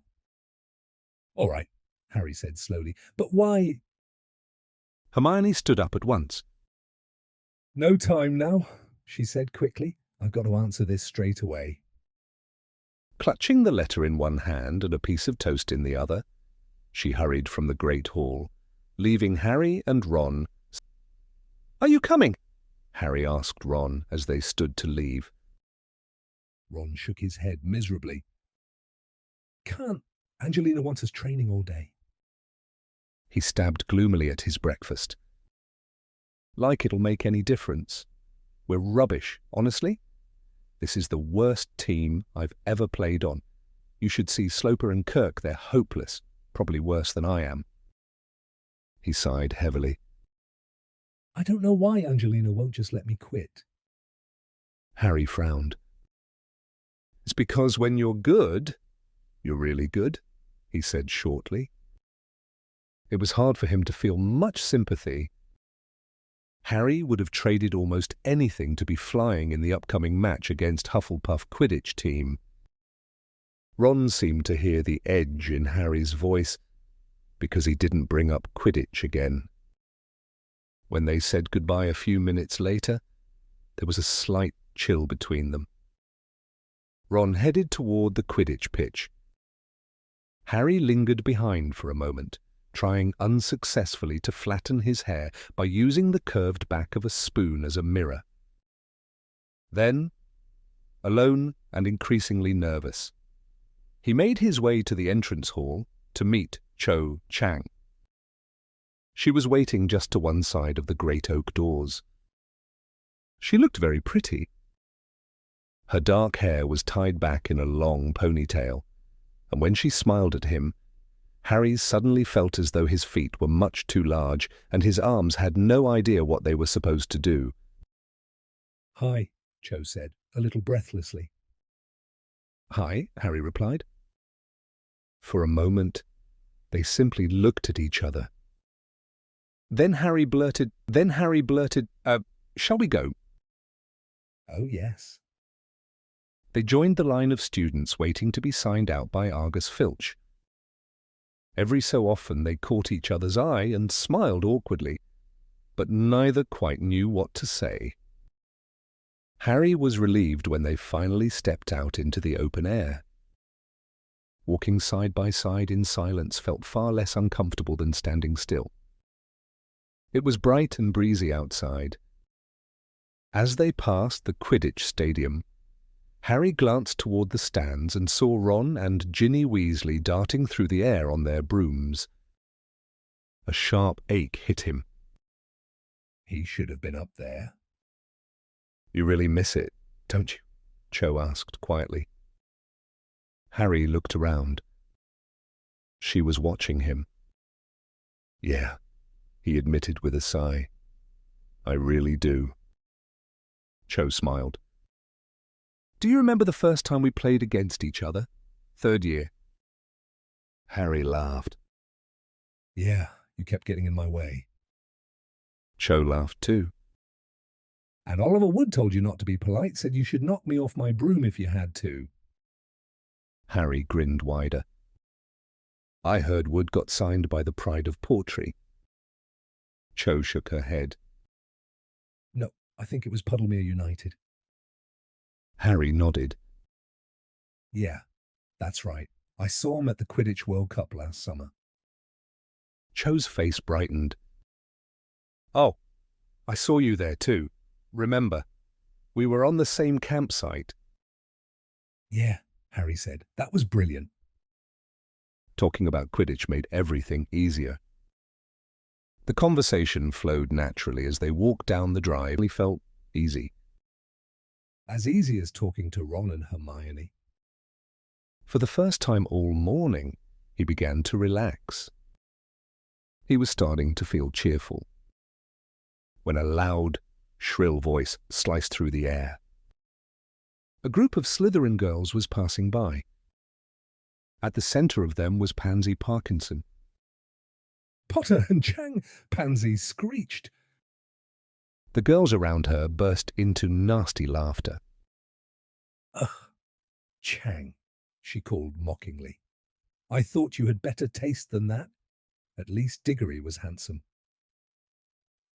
All right, Harry said slowly. But why? Hermione stood up at once. No time now, she said quickly. I've got to answer this straight away. Clutching the letter in one hand and a piece of toast in the other, she hurried from the great hall, leaving Harry and Ron. Are you coming? Harry asked Ron as they stood to leave. Ron shook his head miserably. Can't. Angelina wants us training all day. He stabbed gloomily at his breakfast. Like it'll make any difference. We're rubbish, honestly. This is the worst team I've ever played on. You should see Sloper and Kirk. They're hopeless, probably worse than I am." He sighed heavily. "I don't know why Angelina won't just let me quit." Harry frowned. "It's because when you're good, you're really good," he said shortly. It was hard for him to feel much sympathy. Harry would have traded almost anything to be flying in the upcoming match against Hufflepuff Quidditch team. Ron seemed to hear the edge in Harry's voice because he didn't bring up Quidditch again. When they said goodbye a few minutes later, there was a slight chill between them. Ron headed toward the Quidditch pitch. Harry lingered behind for a moment, trying unsuccessfully to flatten his hair by using the curved back of a spoon as a mirror. Then, alone and increasingly nervous, he made his way to the entrance hall to meet Cho Chang. She was waiting just to one side of the great oak doors. She looked very pretty. Her dark hair was tied back in a long ponytail, and when she smiled at him, Harry suddenly felt as though his feet were much too large and his arms had no idea what they were supposed to do. "Hi," Cho said, a little breathlessly. "Hi," Harry replied. For a moment, they simply looked at each other. Then Harry blurted, "Shall we go?" "Oh, yes." They joined the line of students waiting to be signed out by Argus Filch. Every so often they caught each other's eye and smiled awkwardly, but neither quite knew what to say. Harry was relieved when they finally stepped out into the open air. Walking side by side in silence felt far less uncomfortable than standing still. It was bright and breezy outside. As they passed the Quidditch stadium, Harry glanced toward the stands and saw Ron and Ginny Weasley darting through the air on their brooms. A sharp ache hit him. He should have been up there. "You really miss it, don't you?" Cho asked quietly. Harry looked around. She was watching him. "Yeah," he admitted with a sigh. "I really do." Cho smiled. "Do you remember the first time we played against each other? 3rd year." Harry laughed. "Yeah, you kept getting in my way." Cho laughed too. "And Oliver Wood told you not to be polite, said you should knock me off my broom if you had to." Harry grinned wider. "I heard Wood got signed by the Pride of Portree." Cho shook her head. "No, I think it was Puddlemere United." Harry nodded. "Yeah, that's right. I saw him at the Quidditch World Cup last summer." Cho's face brightened. "Oh, I saw you there too. Remember, we were on the same campsite." "Yeah," Harry said. "That was brilliant." Talking about Quidditch made everything easier. The conversation flowed naturally as they walked down the drive. It felt easy. As easy as talking to Ron and Hermione. For the first time all morning, he began to relax. He was starting to feel cheerful, when a loud, shrill voice sliced through the air. A group of Slytherin girls was passing by. At the center of them was Pansy Parkinson. "Potter and Chang!" Pansy screeched. The girls around her burst into nasty laughter. "Ugh, Chang," she called mockingly. "I thought you had better taste than that." At least Diggory was handsome.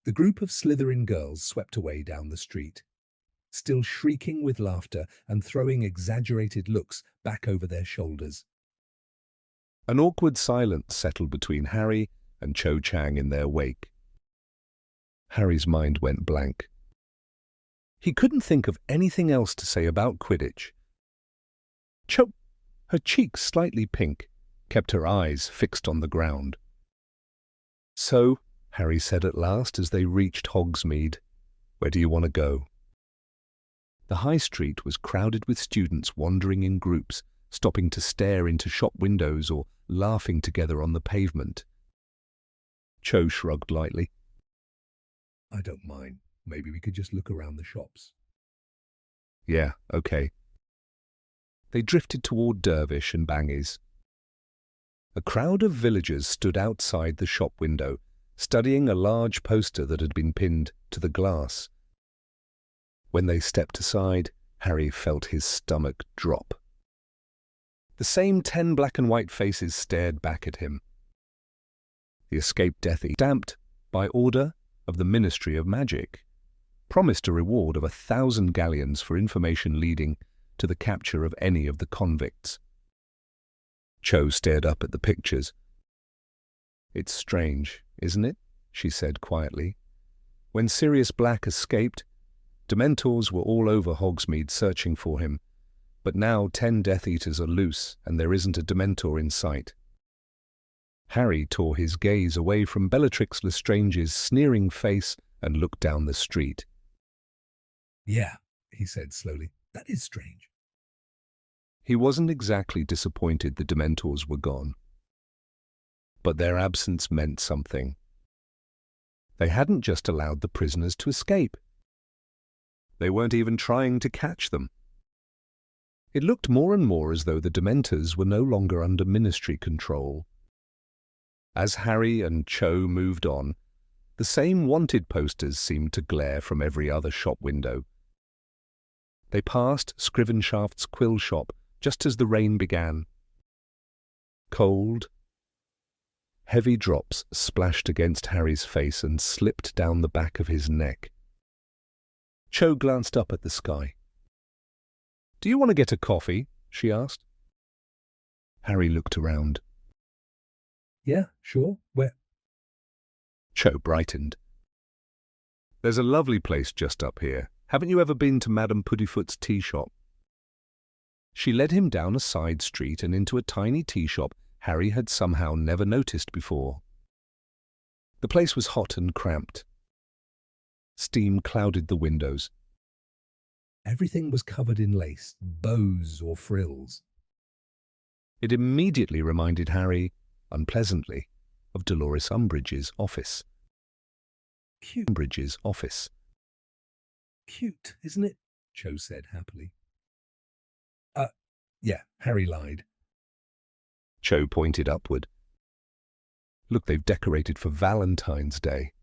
The group of Slytherin girls swept away down the street, still shrieking with laughter and throwing exaggerated looks back over their shoulders. An awkward silence settled between Harry and Cho Chang in their wake. Harry's mind went blank. He couldn't think of anything else to say about Quidditch. Cho, her cheeks slightly pink, kept her eyes fixed on the ground. "So," Harry said at last as they reached Hogsmeade, "where do you want to go?" The high street was crowded with students wandering in groups, stopping to stare into shop windows or laughing together on the pavement. Cho shrugged lightly. I don't mind. Maybe we could just look around the shops. Yeah, okay. They drifted toward Dervish and Bangis. A crowd of villagers stood outside the shop window, studying a large poster that had been pinned to the glass. When they stepped aside, Harry felt his stomach drop. The same 10 black and white faces stared back at him. The escaped Deathy, stamped by order of the Ministry of Magic, promised a reward of 1,000 galleons for information leading to the capture of any of the convicts. Cho stared up at the pictures. It's strange, isn't it? She said quietly. When Sirius Black escaped, Dementors were all over Hogsmeade searching for him, but now 10 Death Eaters are loose and there isn't a Dementor in sight. Harry tore his gaze away from Bellatrix Lestrange's sneering face and looked down the street. Yeah, he said slowly. That is strange. He wasn't exactly disappointed the Dementors were gone. But their absence meant something. They hadn't just allowed the prisoners to escape. They weren't even trying to catch them. It looked more and more as though the Dementors were no longer under Ministry control. As Harry and Cho moved on, the same wanted posters seemed to glare from every other shop window. They passed Scrivenshaft's quill shop just as the rain began. Cold, heavy drops splashed against Harry's face and slipped down the back of his neck. Cho glanced up at the sky. "Do you want to get a coffee?" she asked. Harry looked around. Yeah, sure. Where? Cho brightened. "There's a lovely place just up here. Haven't you ever been to Madame Puddifoot's tea shop?" She led him down a side street and into a tiny tea shop Harry had somehow never noticed before. The place was hot and cramped. Steam clouded the windows. Everything was covered in lace, bows or frills. It immediately reminded Harry, unpleasantly, of Dolores Umbridge's office. Cute. Umbridge's office. Cute, isn't it? Cho said happily. Yeah, Harry lied. Cho pointed upward. "Look, they've decorated for Valentine's Day."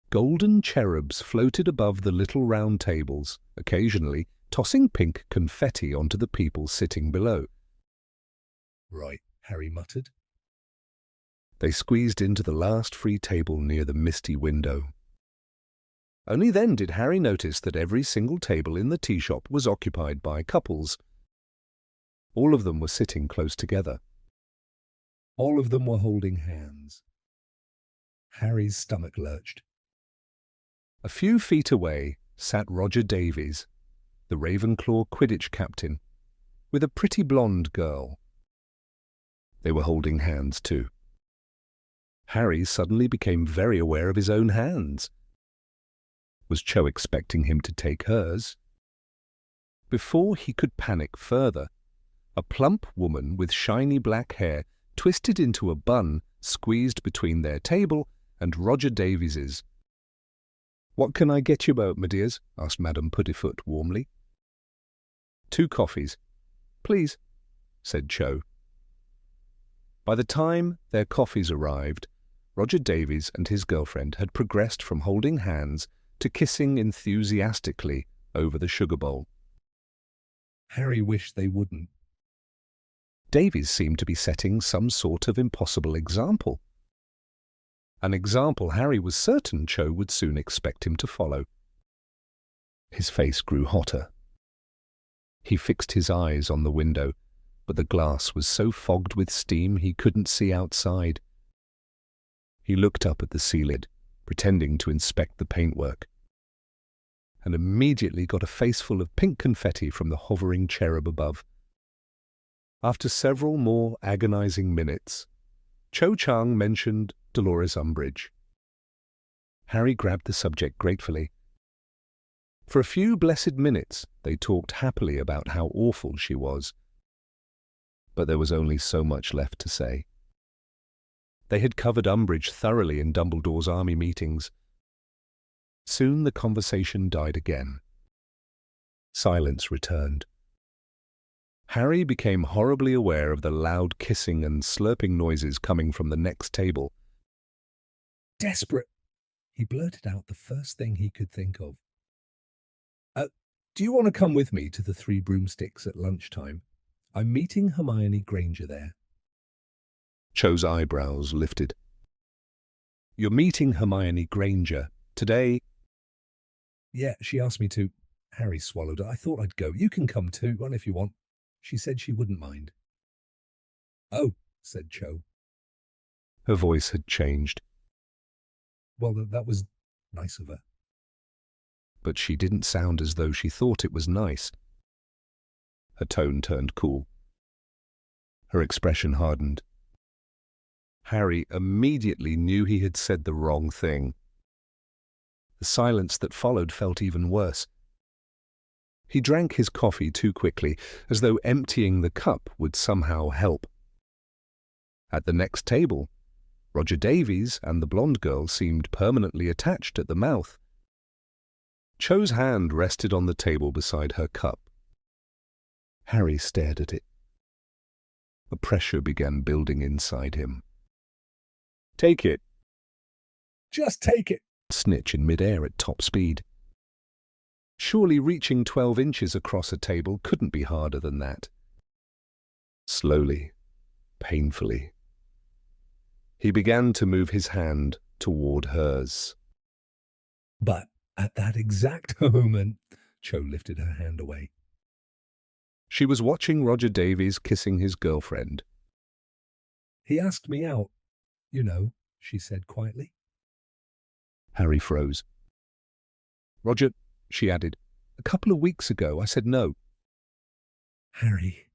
Golden cherubs floated above the little round tables, occasionally tossing pink confetti onto the people sitting below. Right, Harry muttered. They squeezed into the last free table near the misty window. Only then did Harry notice that every single table in the tea shop was occupied by couples. All of them were sitting close together. All of them were holding hands. Harry's stomach lurched. A few feet away sat Roger Davies, the Ravenclaw Quidditch captain, with a pretty blonde girl. They were holding hands too. Harry suddenly became very aware of his own hands. Was Cho expecting him to take hers? Before he could panic further, a plump woman with shiny black hair twisted into a bun squeezed between their table and Roger Davies's. "What can I get you about, my dears?" asked Madame Puddifoot warmly. "2 coffees, please," said Cho. By the time their coffees arrived, Roger Davies and his girlfriend had progressed from holding hands to kissing enthusiastically over the sugar bowl. Harry wished they wouldn't. Davies seemed to be setting some sort of impossible example. An example Harry was certain Cho would soon expect him to follow. His face grew hotter. He fixed his eyes on the window, but the glass was so fogged with steam he couldn't see outside. He looked up at the ceiling, pretending to inspect the paintwork, and immediately got a faceful of pink confetti from the hovering cherub above. After several more agonizing minutes, Cho Chang mentioned Dolores Umbridge. Harry grabbed the subject gratefully. For a few blessed minutes, they talked happily about how awful she was. But there was only so much left to say. They had covered Umbridge thoroughly in Dumbledore's army meetings. Soon the conversation died again. Silence returned. Harry became horribly aware of the loud kissing and slurping noises coming from the next table. Desperate, he blurted out the first thing he could think of. Do you want to come with me to the Three Broomsticks at lunchtime? I'm meeting Hermione Granger there. Cho's eyebrows lifted. You're meeting Hermione Granger today? Yeah, she asked me to. Harry swallowed. I thought I'd go. You can come too, run if you want. She said she wouldn't mind. Oh, said Cho. Her voice had changed. Well, that was nice of her. But she didn't sound as though she thought it was nice. Her tone turned cool. Her expression hardened. Harry immediately knew he had said the wrong thing. The silence that followed felt even worse. He drank his coffee too quickly, as though emptying the cup would somehow help. At the next table, Roger Davies and the blonde girl seemed permanently attached at the mouth. Cho's hand rested on the table beside her cup. Harry stared at it. A pressure began building inside him. Take it. Just take it. Snitch in midair at top speed. Surely reaching 12 inches across a table couldn't be harder than that. Slowly, painfully, he began to move his hand toward hers. But at that exact moment, Cho lifted her hand away. She was watching Roger Davies kissing his girlfriend. He asked me out, you know, she said quietly. Harry froze. Roger, she added, a couple of weeks ago I said no. Harry,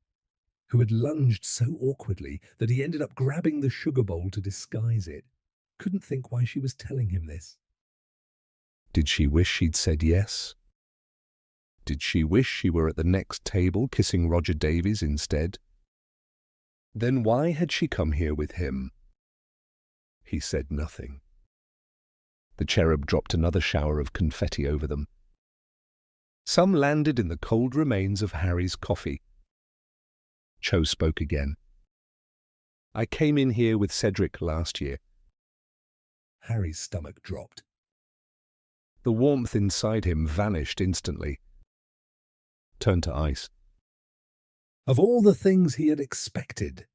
who had lunged so awkwardly that he ended up grabbing the sugar bowl to disguise it, couldn't think why she was telling him this. Did she wish she'd said yes? Did she wish she were at the next table kissing Roger Davies instead? Then why had she come here with him? He said nothing. The cherub dropped another shower of confetti over them. Some landed in the cold remains of Harry's coffee. Cho spoke again. I came in here with Cedric last year. Harry's stomach dropped. The warmth inside him vanished instantly. Turned to ice. Of all the things he had expected,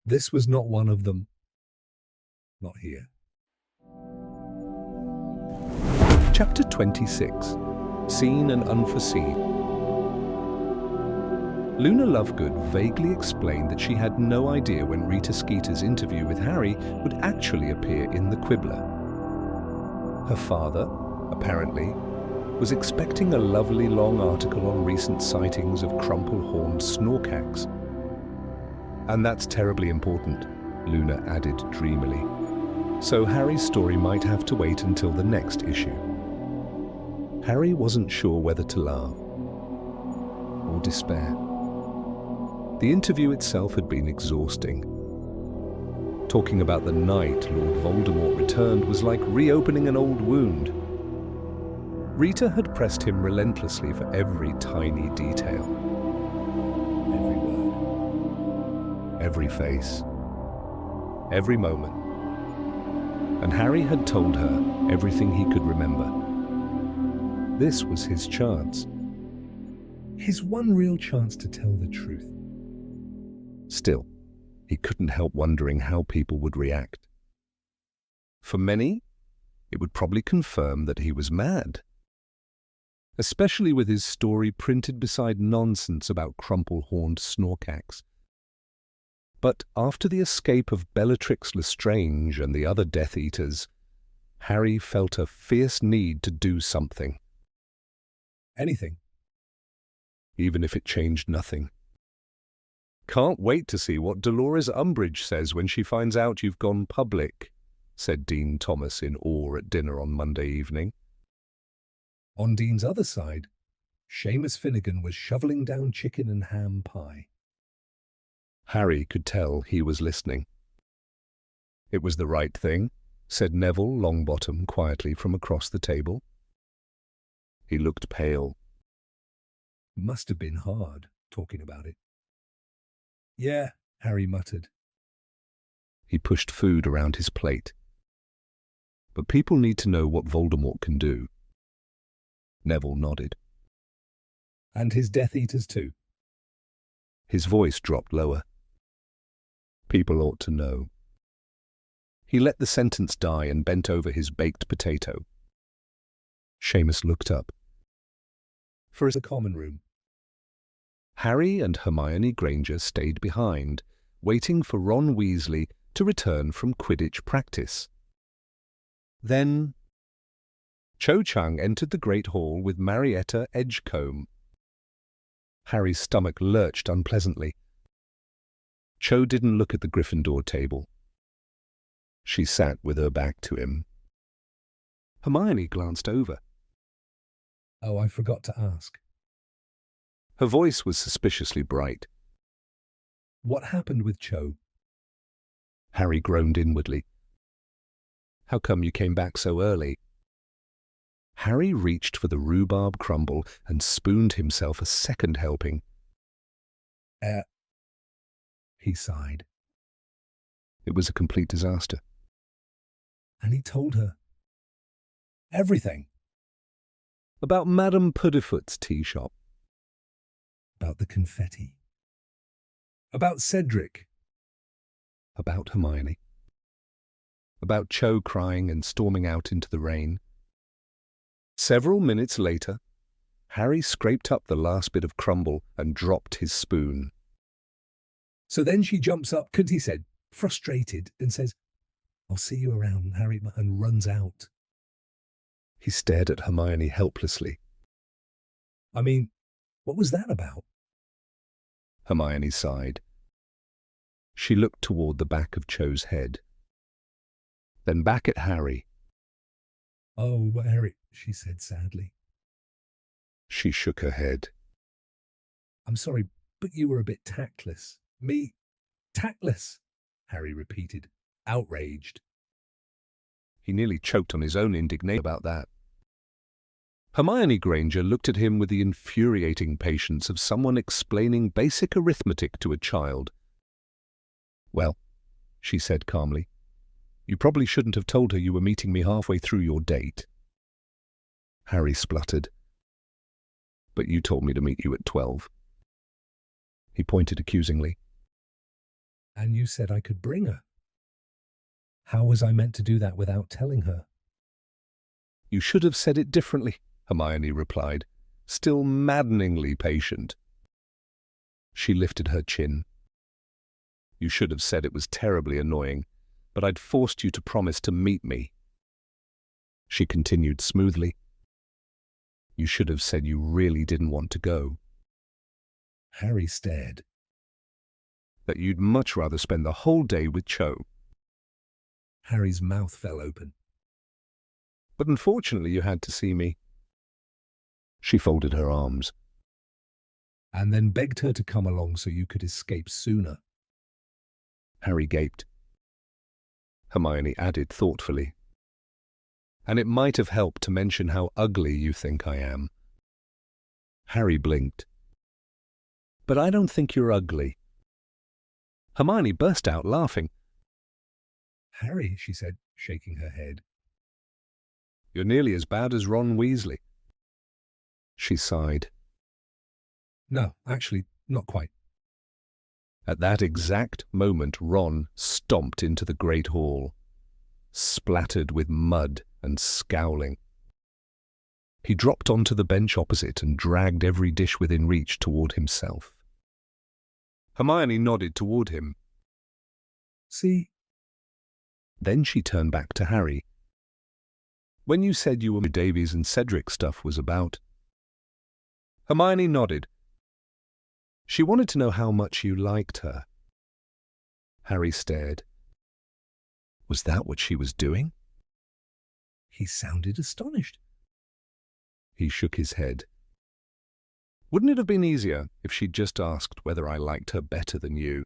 this was not one of them. Not here. Chapter 26. Seen and Unforeseen. Luna Lovegood vaguely explained that she had no idea when Rita Skeeter's interview with Harry would actually appear in the Quibbler. Her father, apparently, was expecting a lovely long article on recent sightings of crumple-horned snorkax. And that's terribly important, Luna added dreamily. So Harry's story might have to wait until the next issue. Harry wasn't sure whether to laugh or despair. The interview itself had been exhausting. Talking about the night Lord Voldemort returned was like reopening an old wound. Rita had pressed him relentlessly for every tiny detail. Every word. Every face. Every moment. And Harry had told her everything he could remember. This was his chance. His one real chance to tell the truth. Still, he couldn't help wondering how people would react. For many, it would probably confirm that he was mad. Especially with his story printed beside nonsense about crumple-horned snorkax. But after the escape of Bellatrix Lestrange and the other Death Eaters, Harry felt a fierce need to do something. Anything. Even if it changed nothing. Can't wait to see what Dolores Umbridge says when she finds out you've gone public, said Dean Thomas in awe at dinner on Monday evening. On Dean's other side, Seamus Finnegan was shoveling down chicken and ham pie. Harry could tell he was listening. "It was the right thing," said Neville Longbottom quietly from across the table. He looked pale. Must have been hard, talking about it. Yeah, Harry muttered. He pushed food around his plate. "But people need to know what Voldemort can do." Neville nodded. And his Death Eaters too. His voice dropped lower. "People ought to know." He let the sentence die and bent over his baked potato. Seamus looked up. For a common room. Harry and Hermione Granger stayed behind, waiting for Ron Weasley to return from Quidditch practice. Then Cho Chang entered the Great Hall with Marietta Edgecombe. Harry's stomach lurched unpleasantly. Cho didn't look at the Gryffindor table. She sat with her back to him. Hermione glanced over. Oh, I forgot to ask. Her voice was suspiciously bright. What happened with Cho? Harry groaned inwardly. "How come you came back so early?" Harry reached for the rhubarb crumble and spooned himself a second helping. He sighed. It was a complete disaster. And he told her everything. About Madame Puddifoot's tea shop. About the confetti. About Cedric. About Hermione. About Cho crying and storming out into the rain. Several minutes later, Harry scraped up the last bit of crumble and dropped his spoon. So then she jumps up, he said, frustrated, and says, "I'll see you around, Harry," and runs out. He stared at Hermione helplessly. I mean, what was that about? Hermione sighed. She looked toward the back of Cho's head. Then back at Harry. "Oh, Harry," she said sadly. She shook her head. "I'm sorry, but you were a bit tactless." "Me? Tactless?" Harry repeated, outraged. He nearly choked on his own indignation about that. Hermione Granger looked at him with the infuriating patience of someone explaining basic arithmetic to a child. "Well," she said calmly, "you probably shouldn't have told her you were meeting me halfway through your date." Harry spluttered. "But you told me to meet you at 12. He pointed accusingly. "And you said I could bring her. How was I meant to do that without telling her?" "You should have said it differently," Hermione replied, still maddeningly patient. She lifted her chin. "You should have said it was terribly annoying, but I'd forced you to promise to meet me." She continued smoothly. "You should have said you really didn't want to go. Harry stared. That you'd much rather spend the whole day with Cho." Harry's mouth fell open. "But unfortunately you had to see me." She folded her arms. "And then begged her to come along so you could escape sooner." Harry gaped. Hermione added thoughtfully, "And it might have helped to mention how ugly you think I am." Harry blinked. "But I don't think you're ugly." Hermione burst out laughing. "Harry," she said, shaking her head. "You're nearly as bad as Ron Weasley." She sighed. "No, actually, not quite." At that exact moment, Ron stomped into the Great Hall, splattered with mud and scowling. He dropped onto the bench opposite and dragged every dish within reach toward himself. Hermione nodded toward him. "See?" Then she turned back to Harry. "When you said you were Davies and Cedric stuff was about." Hermione nodded. She wanted to know how much you liked her. Harry stared. Was that what she was doing? He sounded astonished. He shook his head. Wouldn't it have been easier if she'd just asked whether I liked her better than you?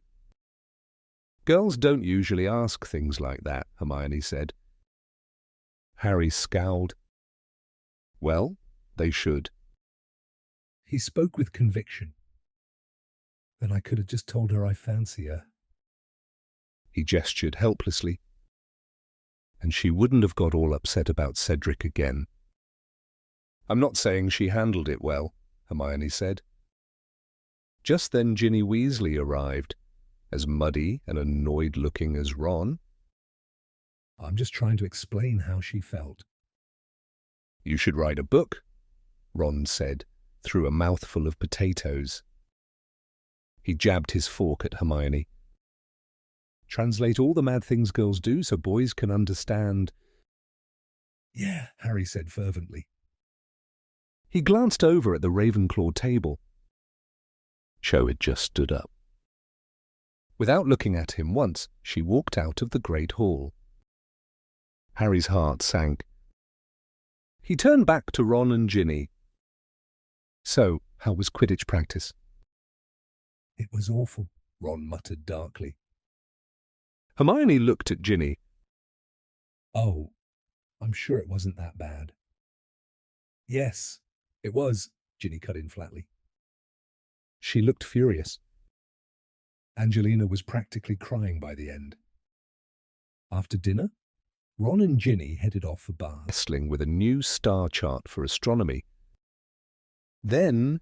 Girls don't usually ask things like that, Hermione said. Harry scowled. Well, they should. He spoke with conviction. Then I could have just told her I fancy her. He gestured helplessly. And she wouldn't have got all upset about Cedric again. I'm not saying she handled it well, Hermione said. Just then Ginny Weasley arrived, as muddy and annoyed-looking as Ron. I'm just trying to explain how she felt. You should write a book, Ron said, through a mouthful of potatoes. He jabbed his fork at Hermione. Translate all the mad things girls do so boys can understand. Yeah, Harry said fervently. He glanced over at the Ravenclaw table. Cho had just stood up. Without looking at him once, she walked out of the great hall. Harry's heart sank. He turned back to Ron and Ginny. So, how was Quidditch practice? It was awful, Ron muttered darkly. Hermione looked at Ginny. Oh, I'm sure it wasn't that bad. Yes, it was, Ginny cut in flatly. She looked furious. Angelina was practically crying by the end. After dinner, Ron and Ginny headed off for Bath. Wrestling with a new star chart for astronomy. Then,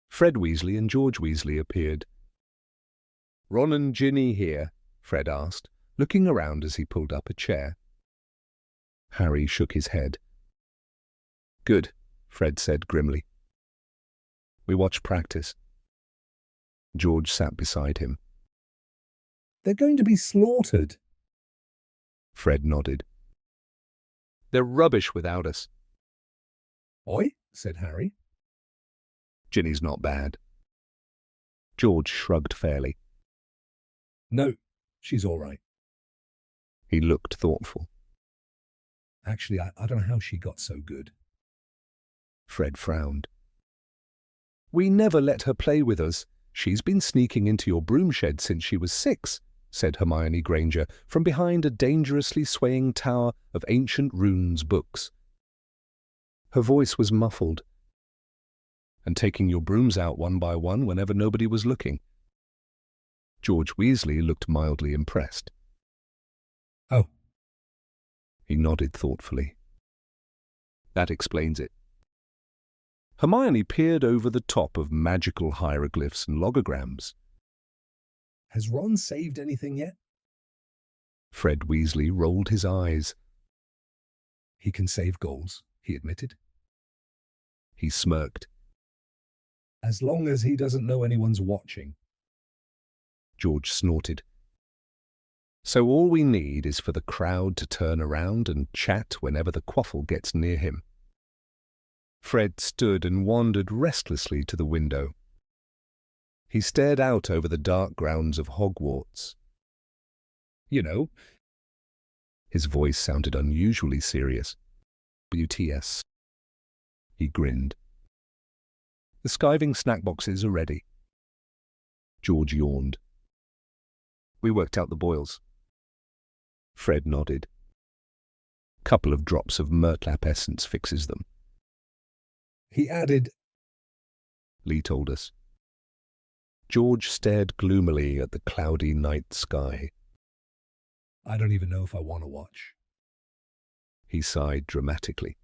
Fred Weasley and George Weasley appeared. Ron and Ginny here? Fred asked, looking around as he pulled up a chair. Harry shook his head. Good, Fred said grimly. We watched practice. George sat beside him. They're going to be slaughtered. Fred nodded. They're rubbish without us. Oi, said Harry. Ginny's not bad. George shrugged fairly. No, she's all right. He looked thoughtful. Actually, I don't know how she got so good. Fred frowned. We never let her play with us. She's been sneaking into your broom shed since she was 6, said Hermione Granger from behind a dangerously swaying tower of ancient runes books. Her voice was muffled. And taking your brooms out one by one whenever nobody was looking. George Weasley looked mildly impressed. Oh. He nodded thoughtfully. That explains it. Hermione peered over the top of magical hieroglyphs and logograms. Has Ron saved anything yet? Fred Weasley rolled his eyes. He can save goals, he admitted. He smirked. As long as he doesn't know anyone's watching. George snorted. So all we need is for the crowd to turn around and chat whenever the quaffle gets near him. Fred stood and wandered restlessly to the window. He stared out over the dark grounds of Hogwarts. You know, his voice sounded unusually serious. WTS. He grinned. The skiving snack boxes are ready. George yawned. We worked out the boils. Fred nodded. Couple of drops of Murtlap essence fixes them. He added, Lee told us. George stared gloomily at the cloudy night sky. I don't even know if I want to watch. He sighed dramatically.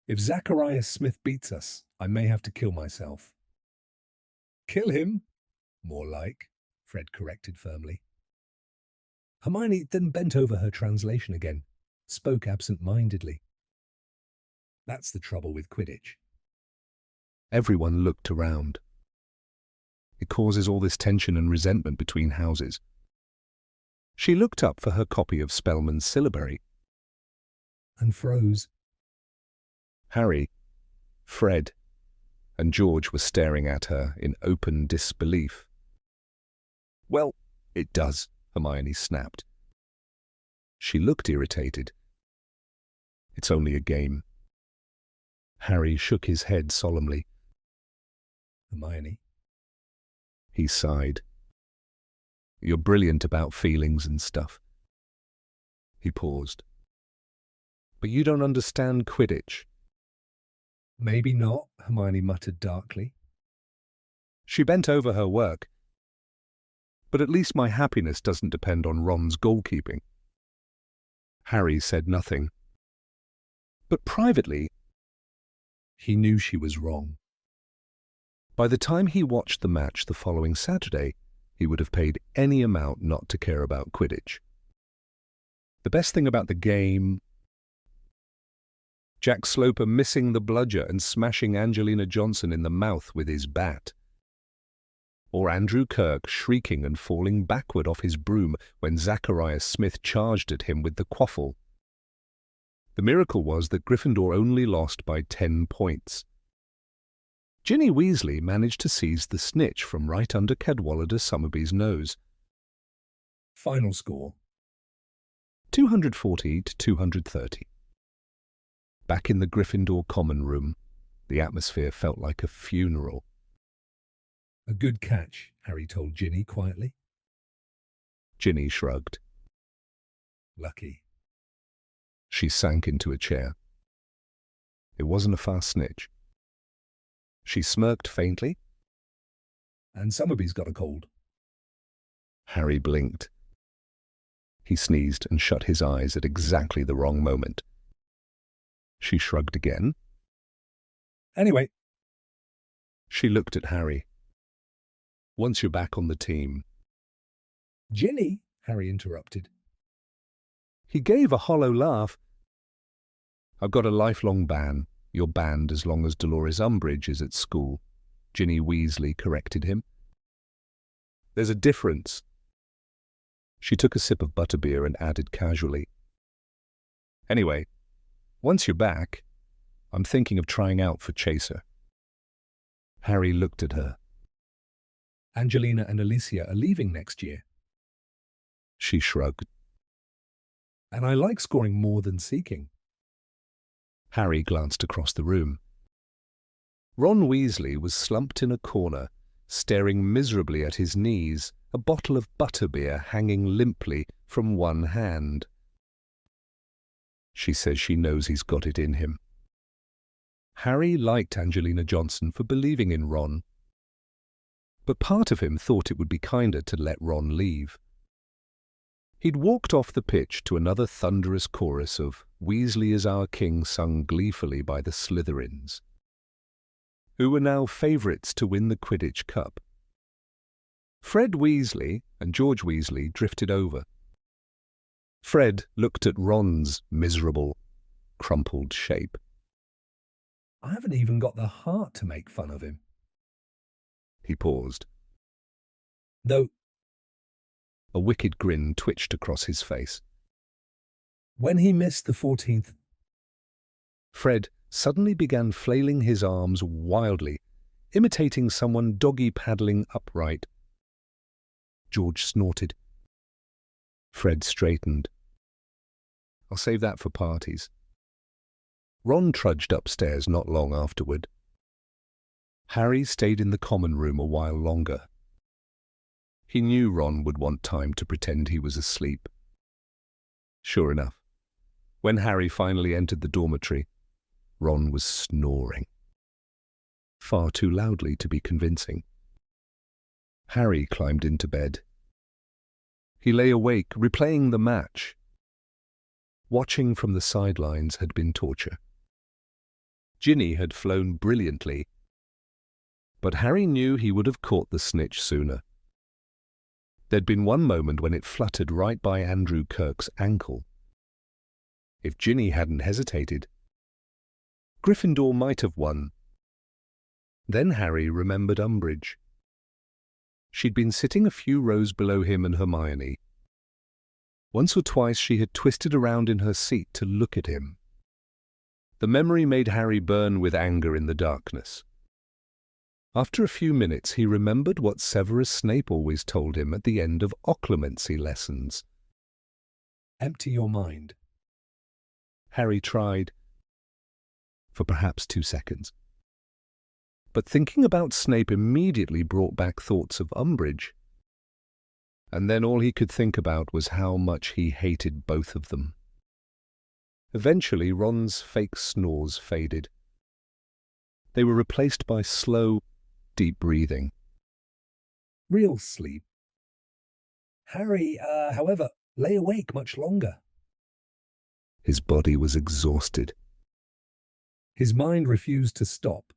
If Zacharias Smith beats us, I may have to kill myself. Kill him? More like, Fred corrected firmly. Hermione then bent over her translation again, spoke absent-mindedly. That's the trouble with Quidditch. Everyone looked around. It causes all this tension and resentment between houses. She looked up for her copy of Spellman's syllabary. And froze. Harry, Fred, and George were staring at her in open disbelief. Well, it does, Hermione snapped. She looked irritated. It's only a game. Harry shook his head solemnly. Hermione. He sighed. You're brilliant about feelings and stuff. He paused. But you don't understand Quidditch. Maybe not, Hermione muttered darkly. She bent over her work. But at least my happiness doesn't depend on Ron's goalkeeping. Harry said nothing. But privately, he knew she was wrong. By the time he watched the match the following Saturday, he would have paid any amount not to care about Quidditch. The best thing about the game, Jack Sloper missing the bludger and smashing Angelina Johnson in the mouth with his bat. Or Andrew Kirk shrieking and falling backward off his broom when Zacharias Smith charged at him with the quaffle. The miracle was that Gryffindor only lost by 10 points. Ginny Weasley managed to seize the snitch from right under Cadwallader Somerby's nose. Final score: 240 to 230. Back in the Gryffindor common room, the atmosphere felt like a funeral. A good catch, Harry told Ginny quietly. Ginny shrugged. Lucky. She sank into a chair. It wasn't a fast snitch. She smirked faintly. And Somerby's got a cold. Harry blinked. He sneezed and shut his eyes at exactly the wrong moment. She shrugged again. Anyway. She looked at Harry. Once you're back on the team. Ginny, Harry interrupted. He gave a hollow laugh. I've got a lifelong ban. You're banned as long as Dolores Umbridge is at school, Ginny Weasley corrected him. There's a difference. She took a sip of butterbeer and added casually. Anyway, once you're back, I'm thinking of trying out for Chaser. Harry looked at her. Angelina and Alicia are leaving next year. She shrugged. And I like scoring more than seeking. Harry glanced across the room. Ron Weasley was slumped in a corner, staring miserably at his knees, a bottle of butterbeer hanging limply from one hand. She says she knows he's got it in him. Harry liked Angelina Johnson for believing in Ron, but part of him thought it would be kinder to let Ron leave. He'd walked off the pitch to another thunderous chorus of Weasley is Our King sung gleefully by the Slytherins, who were now favourites to win the Quidditch Cup. Fred Weasley and George Weasley drifted over. Fred looked at Ron's miserable, crumpled shape. I haven't even got the heart to make fun of him. He paused. Though, a wicked grin twitched across his face. when he missed the 14th... Fred suddenly began flailing his arms wildly, imitating someone doggy-paddling upright. George snorted. Fred straightened. I'll save that for parties. Ron trudged upstairs not long afterward. Harry stayed in the common room a while longer. He knew Ron would want time to pretend he was asleep. Sure enough, when Harry finally entered the dormitory, Ron was snoring. Far too loudly to be convincing. Harry climbed into bed. He lay awake, replaying the match. Watching from the sidelines had been torture. Ginny had flown brilliantly, but Harry knew he would have caught the snitch sooner. There'd been one moment when it fluttered right by Andrew Kirk's ankle. If Ginny hadn't hesitated, Gryffindor might have won. Then Harry remembered Umbridge. She'd been sitting a few rows below him and Hermione. Once or twice she had twisted around in her seat to look at him. The memory made Harry burn with anger in the darkness. After a few minutes he remembered what Severus Snape always told him at the end of occlumency lessons. Empty your mind. Harry tried. for perhaps 2 seconds. But thinking about Snape immediately brought back thoughts of Umbridge. And then all he could think about was how much he hated both of them. Eventually, Ron's fake snores faded. They were replaced by slow, deep breathing. Real sleep. Harry, however, lay awake much longer. His body was exhausted. His mind refused to stop.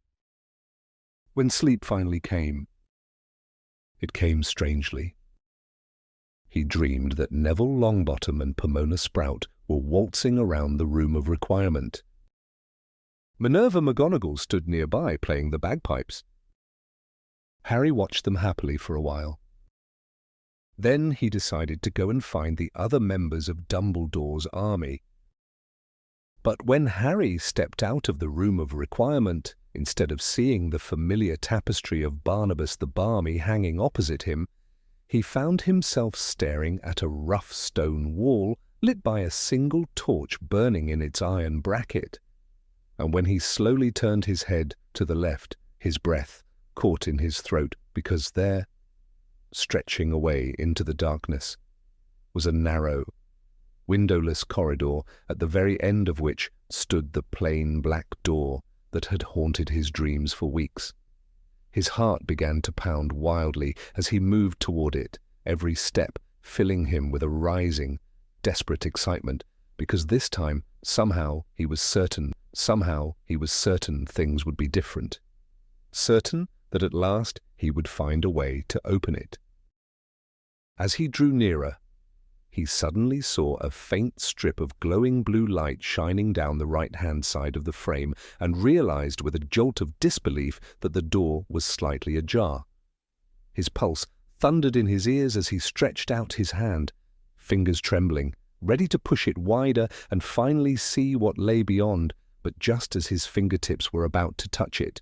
When sleep finally came, it came strangely. He dreamed that Neville Longbottom and Pomona Sprout were waltzing around the room of requirement. Minerva McGonagall stood nearby playing the bagpipes. Harry watched them happily for a while. Then he decided to go and find the other members of Dumbledore's army. But when Harry stepped out of the room of requirement, instead of seeing the familiar tapestry of Barnabas the Barmy hanging opposite him, he found himself staring at a rough stone wall lit by a single torch burning in its iron bracket. And when he slowly turned his head to the left, his breath caught in his throat, because there, stretching away into the darkness, was a narrow, windowless corridor at the very end of which stood the plain black door that had haunted his dreams for weeks. His heart began to pound wildly as he moved toward it, every step filling him with a rising, desperate excitement, because this time, somehow he was certain things would be different. Certain that at last he would find a way to open it. As he drew nearer, he suddenly saw a faint strip of glowing blue light shining down the right-hand side of the frame and realized with a jolt of disbelief that the door was slightly ajar. His pulse thundered in his ears as he stretched out his hand, fingers trembling, ready to push it wider and finally see what lay beyond, but just as his fingertips were about to touch it,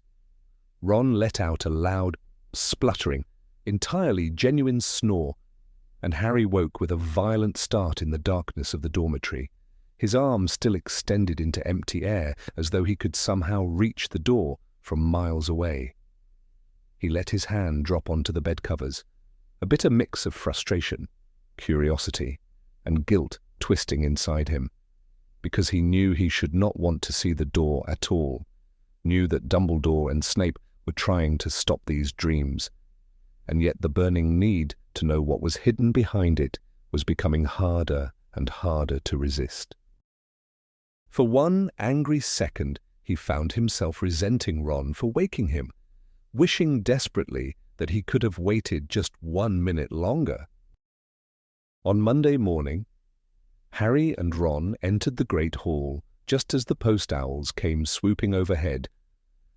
Ron let out a loud, spluttering, entirely genuine snore, and Harry woke with a violent start in the darkness of the dormitory, his arms still extended into empty air as though he could somehow reach the door from miles away. He let his hand drop onto the bedcovers, a bitter mix of frustration, curiosity, and guilt twisting inside him, because he knew he should not want to see the door at all, knew that Dumbledore and Snape were trying to stop these dreams, and yet the burning need to know what was hidden behind it was becoming harder and harder to resist. For one angry second, he found himself resenting Ron for waking him, wishing desperately that he could have waited just 1 minute longer. On Monday morning, Harry and Ron entered the Great Hall just as the post owls came swooping overhead,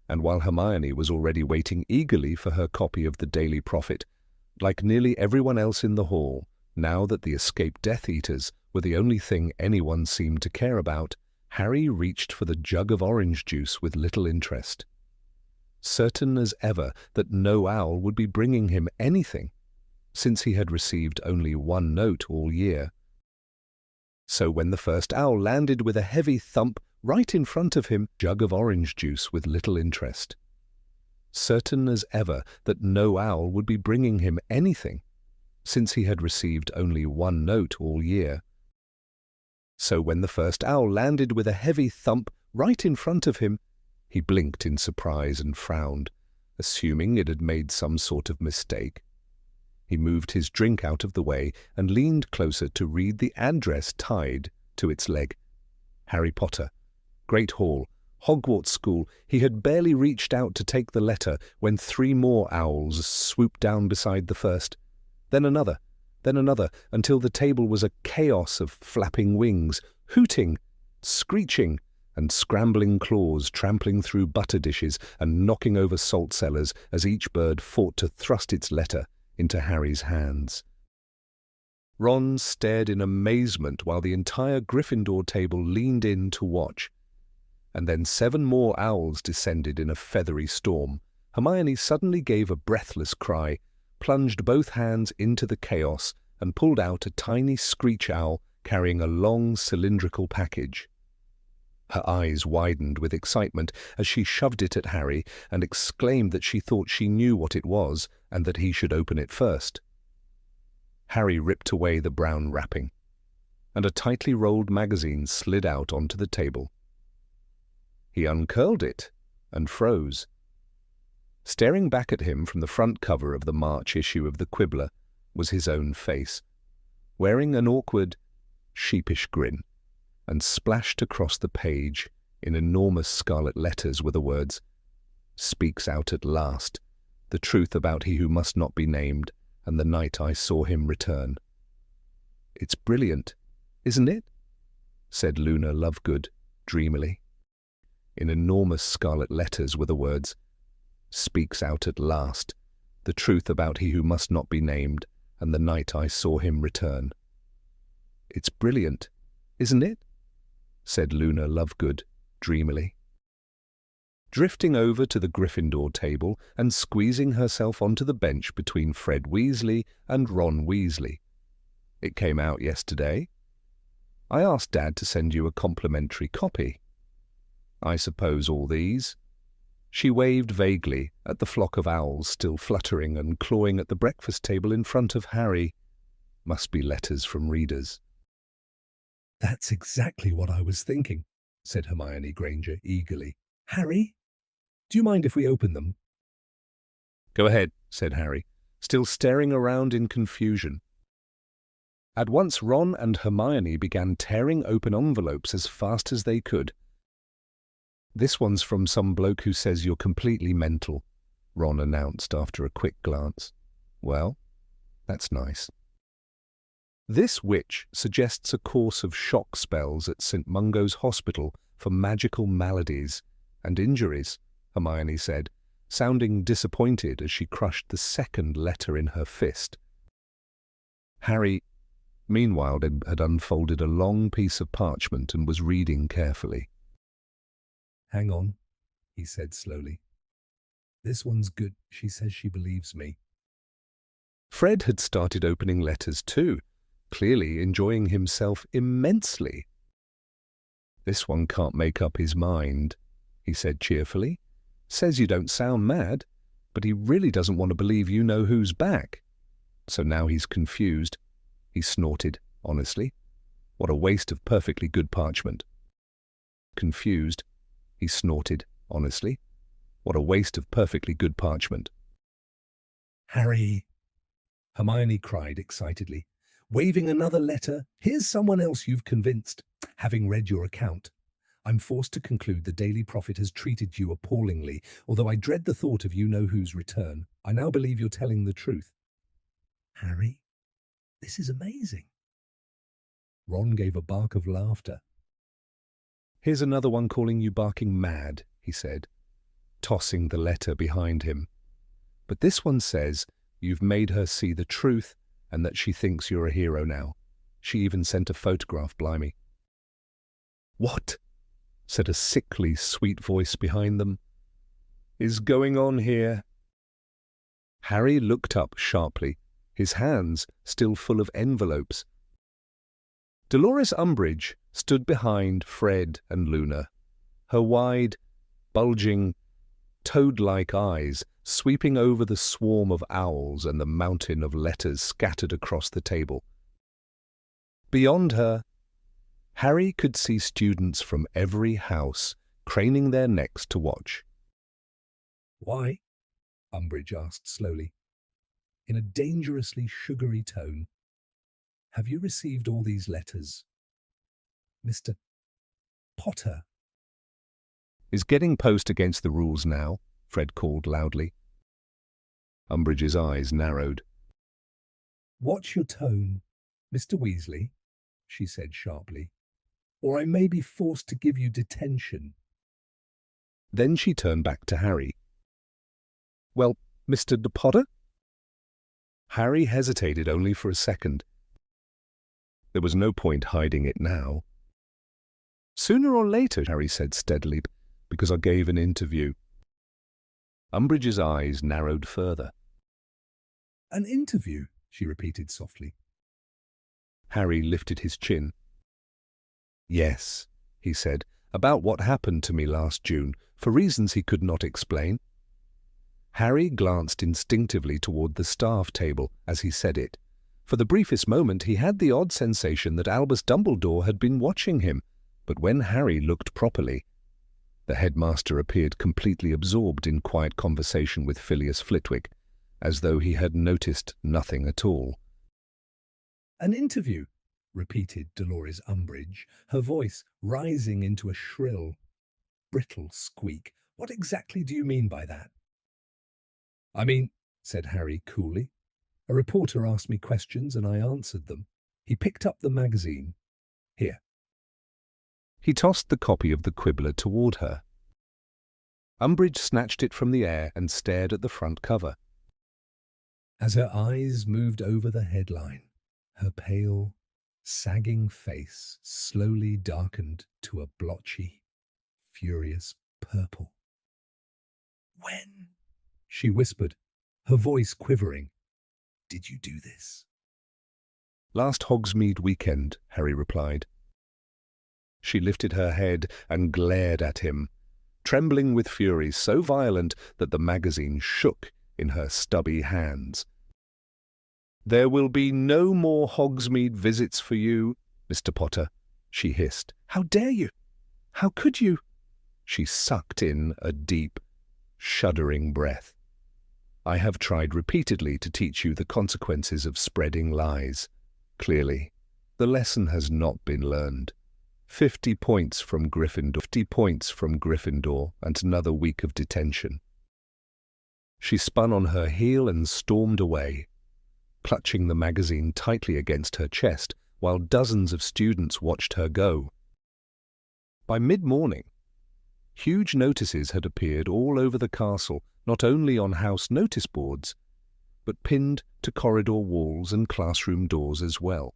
and while Hermione was already waiting eagerly for her copy of the Daily Prophet, like nearly everyone else in the hall, now that the escaped Death Eaters were the only thing anyone seemed to care about, Harry reached for the jug of orange juice with little interest. Certain as ever that no owl would be bringing him anything, since he had received only 1 note all year. So when the first owl landed with a heavy thump right in front of him, jug of orange juice with little interest. Certain as ever that no owl would be bringing him anything, since he had received only 1 note all year. So when the first owl landed with a heavy thump right in front of him, he blinked in surprise and frowned, assuming it had made some sort of mistake. He moved his drink out of the way and leaned closer to read the address tied to its leg. Harry Potter, Great Hall, Hogwarts School. He had barely reached out to take the letter when 3 more owls swooped down beside the first, then another, until the table was a chaos of flapping wings, hooting, screeching, and scrambling claws trampling through butter dishes and knocking over salt cellars as each bird fought to thrust its letter into Harry's hands. Ron stared in amazement while the entire Gryffindor table leaned in to watch. And then 7 more owls descended in a feathery storm. Hermione suddenly gave a breathless cry, plunged both hands into the chaos, and pulled out a tiny screech owl carrying a long cylindrical package. Her eyes widened with excitement as she shoved it at Harry and exclaimed that she thought she knew what it was and that he should open it first. Harry ripped away the brown wrapping, and a tightly rolled magazine slid out onto the table. He uncurled it and froze. Staring back at him from the front cover of the March issue of the Quibbler was his own face, wearing an awkward, sheepish grin, and splashed across the page in enormous scarlet letters were the words, "Speaks out at last, the truth about he who must not be named, and the night I saw him return." "It's brilliant, isn't it?" said Luna Lovegood dreamily. In enormous scarlet letters were the words, "Speaks out at last, the truth about he who must not be named, and the night I saw him return." "It's brilliant, isn't it?" said Luna Lovegood dreamily. Drifting over to the Gryffindor table and squeezing herself onto the bench between Fred Weasley and Ron Weasley. "It came out yesterday. I asked Dad to send you a complimentary copy. I suppose all these—" She waved vaguely at the flock of owls still fluttering and clawing at the breakfast table in front of Harry. "Must be letters from readers." "That's exactly what I was thinking," said Hermione Granger eagerly. "Harry, do you mind if we open them?" "Go ahead," said Harry, still staring around in confusion. At once Ron and Hermione began tearing open envelopes as fast as they could. "This one's from some bloke who says you're completely mental," Ron announced after a quick glance. "Well, that's nice." "This witch suggests a course of shock spells at St. Mungo's Hospital for magical maladies and injuries," Hermione said, sounding disappointed as she crushed the second letter in her fist. Harry, meanwhile, had unfolded a long piece of parchment and was reading carefully. "Hang on," he said slowly. "This one's good. She says she believes me." Fred had started opening letters too, clearly enjoying himself immensely. "This one can't make up his mind," he said cheerfully. "Says you don't sound mad, but he really doesn't want to believe you know who's back. So now he's confused." He snorted, honestly. "What a waste of perfectly good parchment." "Confused," he snorted, honestly. "What a waste of perfectly good parchment." "Harry!" Hermione cried excitedly, waving another letter. "Here's someone else you've convinced. Having read your account, I'm forced to conclude the Daily Prophet has treated you appallingly. Although I dread the thought of you-know-who's return, I now believe you're telling the truth." "Harry, this is amazing." Ron gave a bark of laughter. "Here's another one calling you barking mad," he said, tossing the letter behind him. "But this one says you've made her see the truth and that she thinks you're a hero now. She even sent a photograph, blimey." "What?" said a sickly, sweet voice behind them. "Is going on here?" Harry looked up sharply, his hands still full of envelopes. Dolores Umbridge stood behind Fred and Luna, her wide, bulging, toad-like eyes sweeping over the swarm of owls and the mountain of letters scattered across the table. Beyond her, Harry could see students from every house craning their necks to watch. "Why?" Umbridge asked slowly, in a dangerously sugary tone. "Have you received all these letters, Mr. Potter?" "Is getting post against the rules now?" Fred called loudly. Umbridge's eyes narrowed. "Watch your tone, Mr. Weasley," she said sharply, "or I may be forced to give you detention." Then she turned back to Harry. "Well, Mr. Potter?" Harry hesitated only for a second. There was no point hiding it now. "Sooner or later," Harry said steadily, "because I gave an interview." Umbridge's eyes narrowed further. "An interview?" she repeated softly. Harry lifted his chin. "Yes," he said, about what happened to me last June for reasons he could not explain. Harry glanced instinctively toward the staff table as he said it. For the briefest moment he had the odd sensation that Albus Dumbledore had been watching him, but when Harry looked properly, the headmaster appeared completely absorbed in quiet conversation with Phileas Flitwick, as though he had noticed nothing at all. An interview, repeated Dolores Umbridge, her voice rising into a shrill, brittle squeak. What exactly do you mean by that? I mean, said Harry coolly. A reporter asked me questions and I answered them. He picked up the magazine. Here. He tossed the copy of the Quibbler toward her. Umbridge snatched it from the air and stared at the front cover. As her eyes moved over the headline, her pale, sagging face slowly darkened to a blotchy, furious purple. When? She whispered, her voice quivering. Did you do this? Last Hogsmeade weekend, Harry replied. She lifted her head and glared at him, trembling with fury so violent that the magazine shook in her stubby hands. There will be no more Hogsmeade visits for you, Mr. Potter, she hissed. How dare you? How could you? She sucked in a deep, shuddering breath. I have tried repeatedly to teach you the consequences of spreading lies. Clearly, the lesson has not been learned. 50 points from Gryffindor and another week of detention. She spun on her heel and stormed away, clutching the magazine tightly against her chest while dozens of students watched her go. By mid-morning, huge notices had appeared all over the castle, not only on house notice boards, but pinned to corridor walls and classroom doors as well.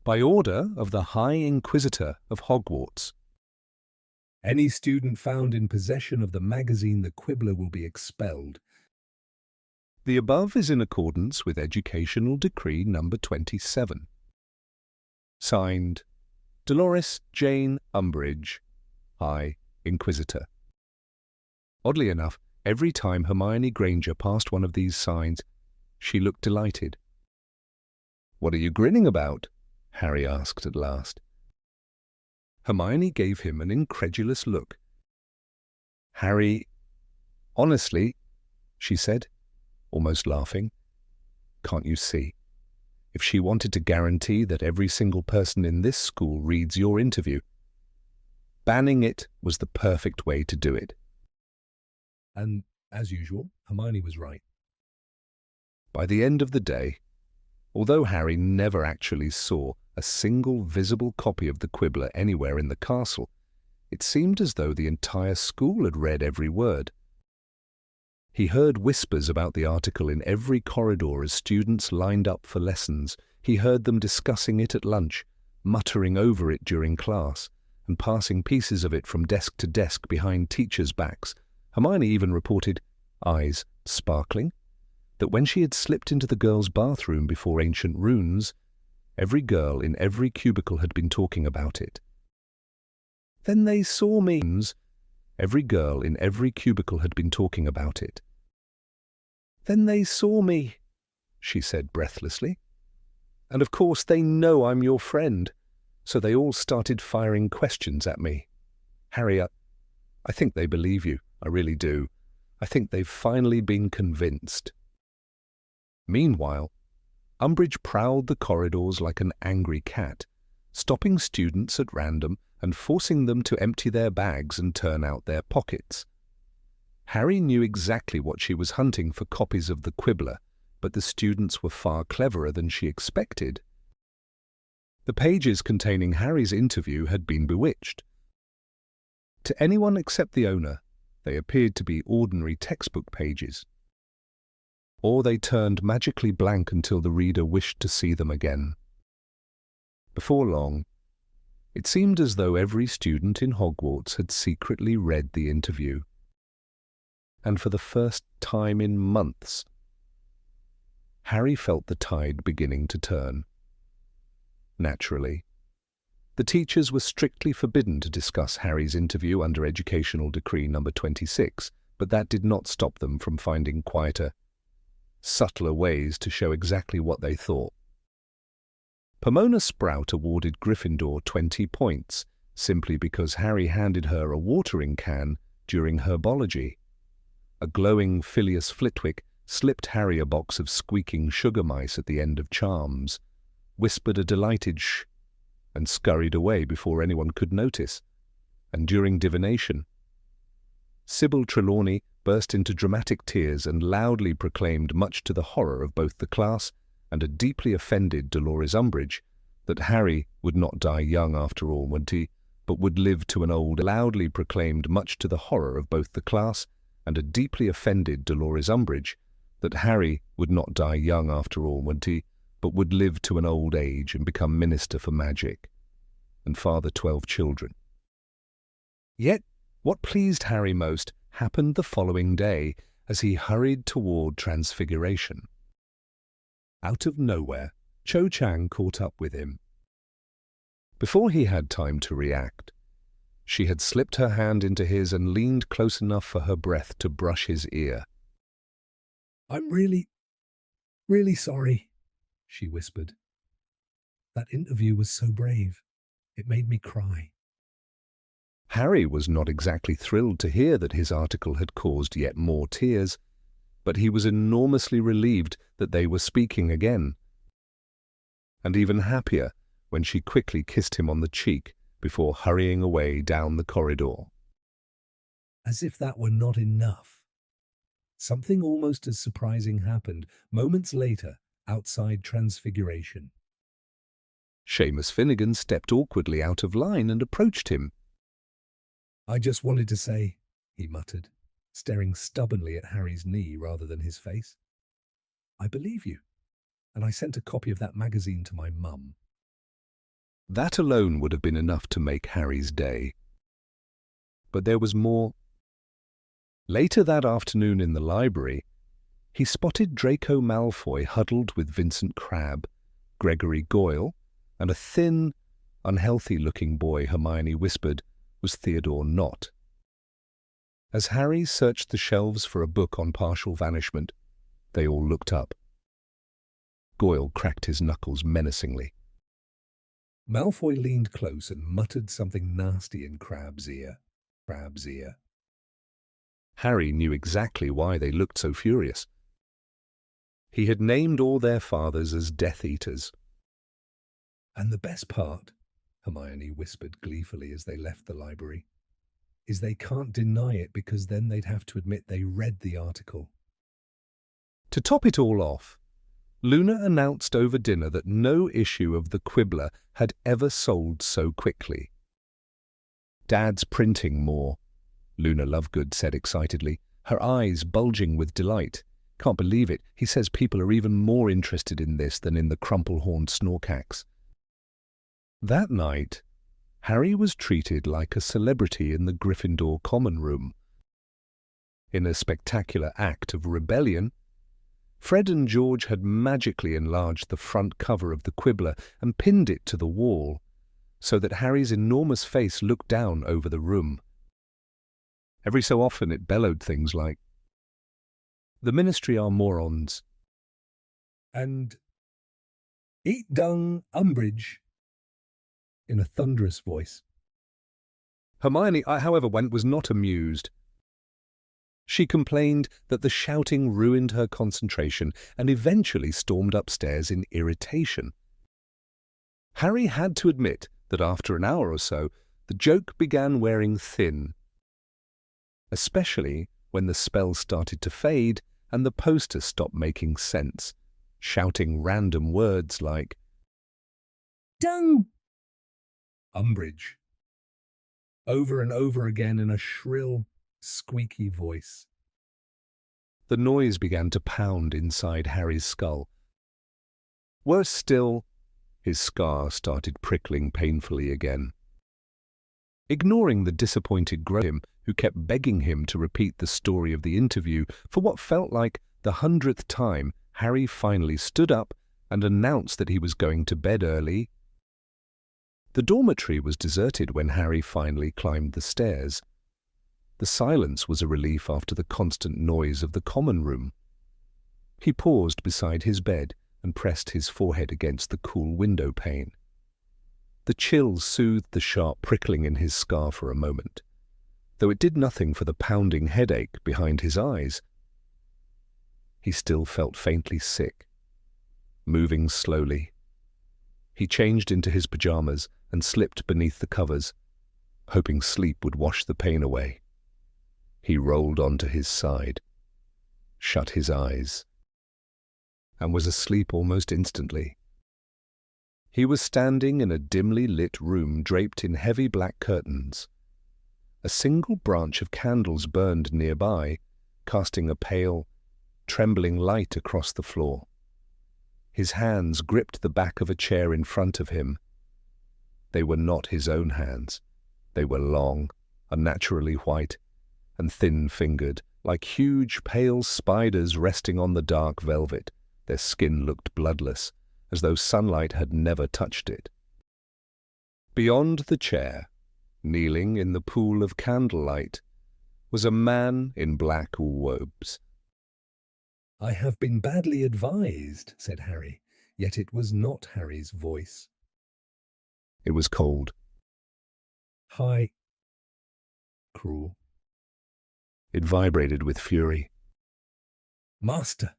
By order of the High Inquisitor of Hogwarts. Any student found in possession of the magazine The Quibbler will be expelled. The above is in accordance with Educational Decree number 27. Signed, Dolores Jane Umbridge, High Inquisitor. Oddly enough, every time Hermione Granger passed one of these signs, she looked delighted. What are you grinning about? Harry asked at last. Hermione gave him an incredulous look. Harry, honestly, she said, almost laughing, can't you see? If she wanted to guarantee that every single person in this school reads your interview, banning it was the perfect way to do it. And, as usual, Hermione was right. By the end of the day, although Harry never actually saw a single visible copy of the Quibbler anywhere in the castle, it seemed as though the entire school had read every word. He heard whispers about the article in every corridor as students lined up for lessons. He heard them discussing it at lunch, muttering over it during class, and passing pieces of it from desk to desk behind teachers' backs. Hermione even reported, eyes sparkling, that when she had slipped into the girls' bathroom before Ancient Runes, every girl in every cubicle had been talking about it. Then they saw me. Every girl in every cubicle had been talking about it. Then they saw me, she said breathlessly. And of course they know I'm your friend, so they all started firing questions at me. Harry, I think they believe you, I really do. I think they've finally been convinced. Meanwhile, Umbridge prowled the corridors like an angry cat, stopping students at random and forcing them to empty their bags and turn out their pockets. Harry knew exactly what she was hunting for copies of the Quibbler, but the students were far cleverer than she expected. The pages containing Harry's interview had been bewitched. To anyone except the owner, they appeared to be ordinary textbook pages. Or they turned magically blank until the reader wished to see them again. Before long, it seemed as though every student in Hogwarts had secretly read the interview. And for the first time in months, Harry felt the tide beginning to turn. Naturally, The teachers were strictly forbidden to discuss Harry's interview under Educational Decree number 26, but that did not stop them from finding quieter, subtler ways to show exactly what they thought. Pomona Sprout awarded Gryffindor 20 points, simply because Harry handed her a watering can during herbology. A glowing Phileas Flitwick slipped Harry a box of squeaking sugar mice at the end of charms, whispered a delighted shh, and scurried away before anyone could notice. And during divination, Sybil Trelawney burst into dramatic tears and loudly proclaimed, much to the horror of both the class and a deeply offended Dolores Umbridge, that Harry would not die young after all, but would live to an old. Loudly proclaimed, much to the horror of both the class and a deeply offended Dolores Umbridge, that Harry would not die young after all, but would live to an old age and become Minister for Magic and father 12 children. Yet, what pleased Harry most happened the following day as he hurried toward Transfiguration. Out of nowhere, Cho Chang caught up with him. Before he had time to react, she had slipped her hand into his and leaned close enough for her breath to brush his ear. "I'm really, really sorry," she whispered. "That interview was so brave. It made me cry." Harry was not exactly thrilled to hear that his article had caused yet more tears, but he was enormously relieved that they were speaking again, and even happier when she quickly kissed him on the cheek before hurrying away down the corridor. As if that were not enough, something almost as surprising happened moments later outside Transfiguration. Seamus Finnegan stepped awkwardly out of line and approached him. "I just wanted to say," he muttered, staring stubbornly at Harry's knee rather than his face, "I believe you, and I sent a copy of that magazine to my mum." That alone would have been enough to make Harry's day. But there was more. Later that afternoon in the library, he spotted Draco Malfoy huddled with Vincent Crabbe, Gregory Goyle, and a thin, unhealthy-looking boy Hermione whispered was Theodore Nott. As Harry searched the shelves for a book on partial vanishment, they all looked up. Goyle cracked his knuckles menacingly. Malfoy leaned close and muttered something nasty in Crabbe's ear. Harry knew exactly why they looked so furious. He had named all their fathers as Death Eaters. "And the best part," Hermione whispered gleefully as they left the library, "is they can't deny it because then they'd have to admit they read the article." To top it all off, Luna announced over dinner that no issue of the Quibbler had ever sold so quickly. "Dad's printing more," Luna Lovegood said excitedly, her eyes bulging with delight. "Can't believe it. He says people are even more interested in this than in the crumple-horned Snorkax." That night, Harry was treated like a celebrity in the Gryffindor common room. In a spectacular act of rebellion, Fred and George had magically enlarged the front cover of the Quibbler and pinned it to the wall, so that Harry's enormous face looked down over the room. Every so often it bellowed things like, "The Ministry are morons," and "Eat dung, Umbridge," in a thunderous voice. Hermione, however, was not amused. She complained that the shouting ruined her concentration and eventually stormed upstairs in irritation. Harry had to admit that after an hour or so, the joke began wearing thin, especially when the spell started to fade and the poster stopped making sense, shouting random words like, "Dung, Umbridge," over and over again in a shrill, squeaky voice. The noise began to pound inside Harry's skull. Worse still, his scar started prickling painfully again. Ignoring the disappointed Graham, who kept begging him to repeat the story of the interview for what felt like the 100th time, Harry finally stood up and announced that he was going to bed early The dormitory was deserted when Harry finally climbed the stairs. The silence was a relief after the constant noise of the common room. He paused beside his bed and pressed his forehead against the cool window pane. The chill soothed the sharp prickling in his scar for a moment, though it did nothing for the pounding headache behind his eyes. He still felt faintly sick. Moving slowly, he changed into his pajamas and slipped beneath the covers, hoping sleep would wash the pain away. He rolled onto his side, shut his eyes, and was asleep almost instantly. He was standing in a dimly lit room draped in heavy black curtains. A single branch of candles burned nearby, casting a pale, trembling light across the floor. His hands gripped the back of a chair in front of him. They were not his own hands. They were long, unnaturally white, and thin-fingered, like huge, pale spiders resting on the dark velvet. Their skin looked bloodless, as though sunlight had never touched it. Beyond the chair, kneeling in the pool of candlelight, was a man in black robes. "I have been badly advised," said Harry, yet it was not Harry's voice. It was cold. High. Cruel. It vibrated with fury. "Master,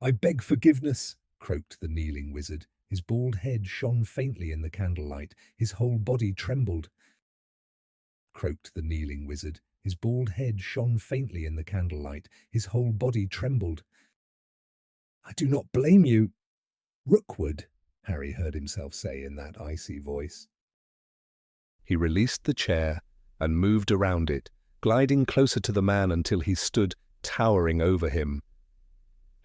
I beg forgiveness," croaked the kneeling wizard. His bald head shone faintly in the candlelight. His whole body trembled. Croaked the kneeling wizard. His bald head shone faintly in the candlelight. His whole body trembled. "I do not blame you." "Rookwood," Harry heard himself say in that icy voice. He released the chair and moved around it, gliding closer to the man until he stood towering over him.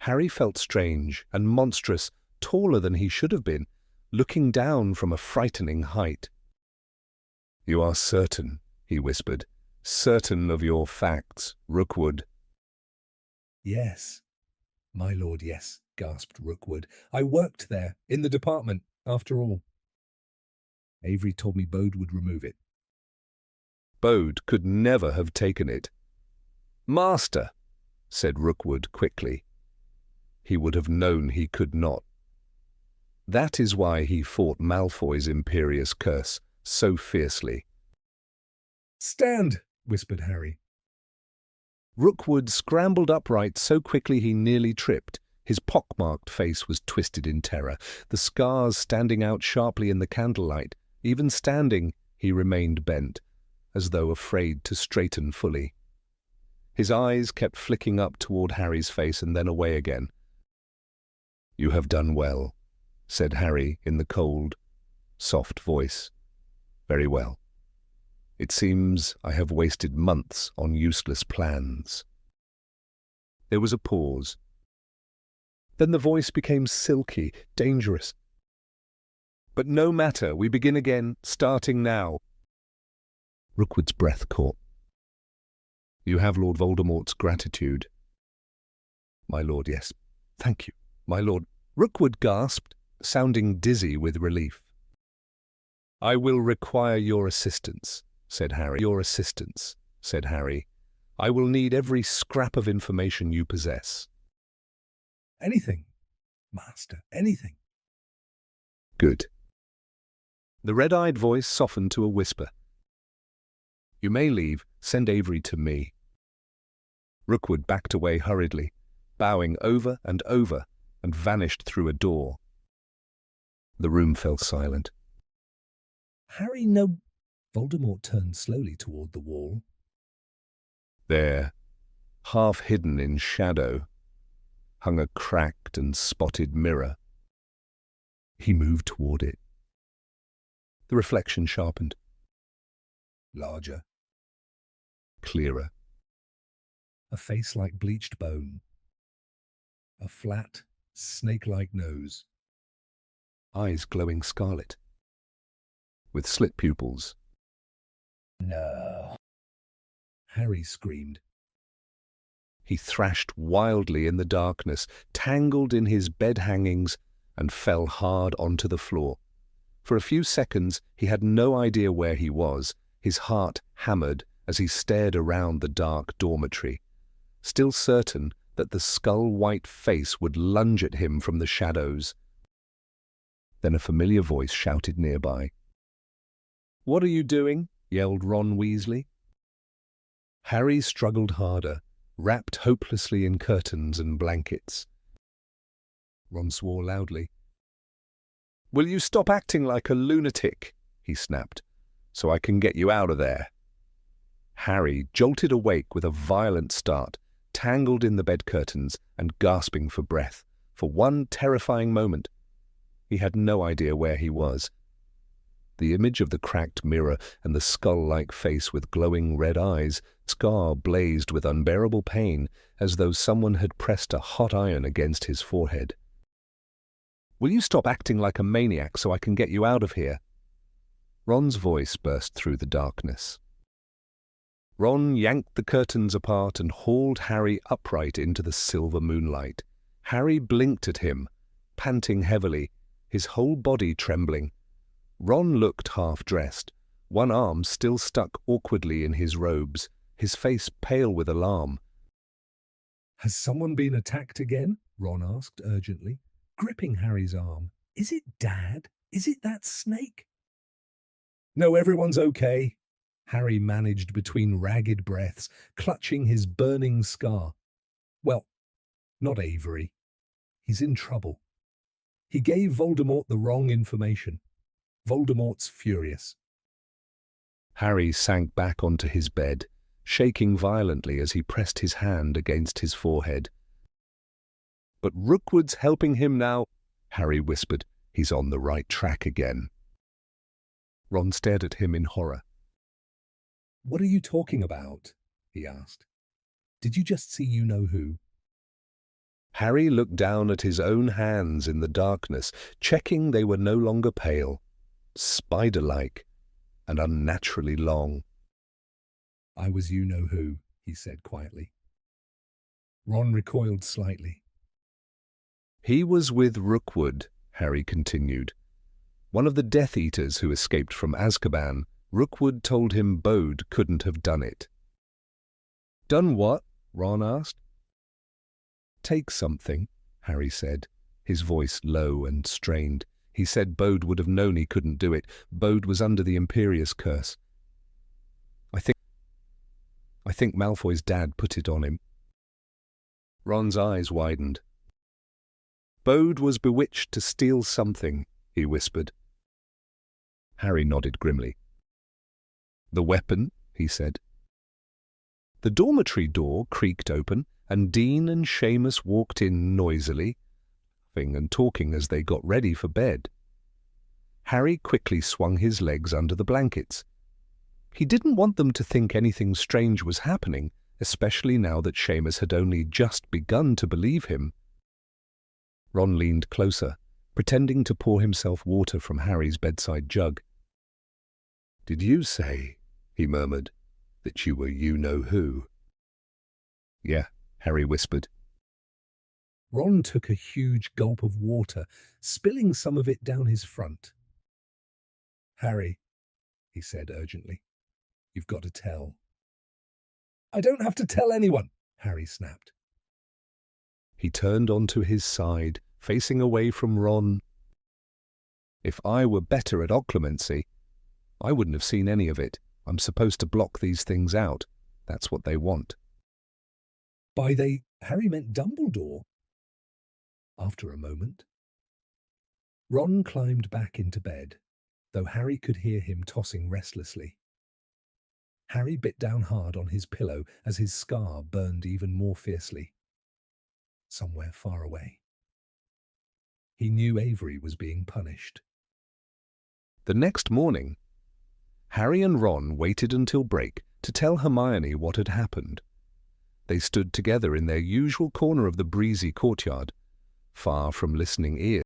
Harry felt strange and monstrous, taller than he should have been, looking down from a frightening height. "You are certain," he whispered, "certain of your facts, Rookwood?" "Yes, my lord, yes," gasped Rookwood. "I worked there, in the department, after all. Avery told me Bode would remove it." Bode could never have taken it. "Master," said Rookwood quickly. He would have known he could not. That is why he fought Malfoy's imperious curse so fiercely. "Stand!" whispered Harry. Rookwood scrambled upright so quickly he nearly tripped. His pockmarked face was twisted in terror, the scars standing out sharply in the candlelight. Even standing, he remained bent, as though afraid to straighten fully. His eyes kept flicking up toward Harry's face and then away again. "You have done well," said Harry in the cold, soft voice. "Very well. It seems I have wasted months on useless plans." There was a pause. Then the voice became silky, dangerous. "But no matter, we begin again, starting now." Rookwood's breath caught. "You have Lord Voldemort's gratitude." "My lord, yes. Thank you, my lord." Rookwood gasped, sounding dizzy with relief. "I will require your assistance," said Harry. "Your assistance," said Harry. "I will need every scrap of information you possess." "Anything, master, anything." "Good." The red-eyed voice softened to a whisper. "You may leave. Send Avery to me." Rookwood backed away hurriedly, bowing over and vanished through a door. The room fell silent. "Harry, no—" Voldemort turned slowly toward the wall. There, half hidden in shadow, hung a cracked and spotted mirror. He moved toward it. The reflection sharpened. Larger. Clearer. A face like bleached bone. A flat, snake-like nose. Eyes glowing scarlet. With slit pupils. "No!" Harry screamed. He thrashed wildly in the darkness, tangled in his bed hangings, and fell hard onto the floor. For a few seconds, he had no idea where he was, his heart hammered as he stared around the dark dormitory, still certain that the skull-white face would lunge at him from the shadows. Then a familiar voice shouted nearby. "What are you doing?" yelled Ron Weasley. Harry struggled harder, wrapped hopelessly in curtains and blankets. Ron swore loudly. "Will you stop acting like a lunatic?" he snapped, "so I can get you out of there." Harry jolted awake with a violent start, tangled in the bed curtains and gasping for breath. For one terrifying moment, he had no idea where he was. The image of the cracked mirror and the skull-like face with glowing red eyes, scar blazed with unbearable pain, as though someone had pressed a hot iron against his forehead. "Will you stop acting like a maniac so I can get you out of here?" Ron's voice burst through the darkness. Ron yanked the curtains apart and hauled Harry upright into the silver moonlight. Harry blinked at him, panting heavily, his whole body trembling. Ron looked half-dressed, one arm still stuck awkwardly in his robes, his face pale with alarm. "Has someone been attacked again?" Ron asked urgently, gripping Harry's arm. "Is it Dad? Is it that snake?" "No, everyone's okay," Harry managed between ragged breaths, clutching his burning scar. "Well, not Avery. He's in trouble. He gave Voldemort the wrong information. Voldemort's furious." Harry sank back onto his bed, shaking violently as he pressed his hand against his forehead. "But Rookwood's helping him now," Harry whispered. "He's on the right track again." Ron stared at him in horror. "What are you talking about?" he asked. "Did you just see you-know-who?" Harry looked down at his own hands in the darkness, checking they were no longer pale, spider-like, and unnaturally long. "I was you-know-who," he said quietly. Ron recoiled slightly. "He was with Rookwood," Harry continued. "One of the Death Eaters who escaped from Azkaban. Rookwood told him Bode couldn't have done it." "Done what?" Ron asked. "Take something," Harry said, his voice low and strained. "He said Bode would have known he couldn't do it. Bode was under the Imperius curse. I think Malfoy's dad put it on him." Ron's eyes widened. "Bode was bewitched to steal something," he whispered. Harry nodded grimly. "The weapon?" he said. The dormitory door creaked open, and Dean and Seamus walked in noisily, laughing and talking as they got ready for bed. Harry quickly swung his legs under the blankets. He didn't want them to think anything strange was happening, especially now that Seamus had only just begun to believe him. Ron leaned closer, pretending to pour himself water from Harry's bedside jug. "Did you say," he murmured, "that you were you-know-who?" "Yeah," Harry whispered. Ron took a huge gulp of water, spilling some of it down his front. "Harry," he said urgently, "you've got to tell." "I don't have to tell anyone," Harry snapped. He turned onto his side, facing away from Ron. "If I were better at occlumency, I wouldn't have seen any of it. I'm supposed to block these things out. That's what they want." By they, Harry meant Dumbledore. After a moment, Ron climbed back into bed, though Harry could hear him tossing restlessly. Harry bit down hard on his pillow as his scar burned even more fiercely. Somewhere far away, he knew Avery was being punished. The next morning, Harry and Ron waited until break to tell Hermione what had happened. They stood together in their usual corner of the breezy courtyard, far from listening ears.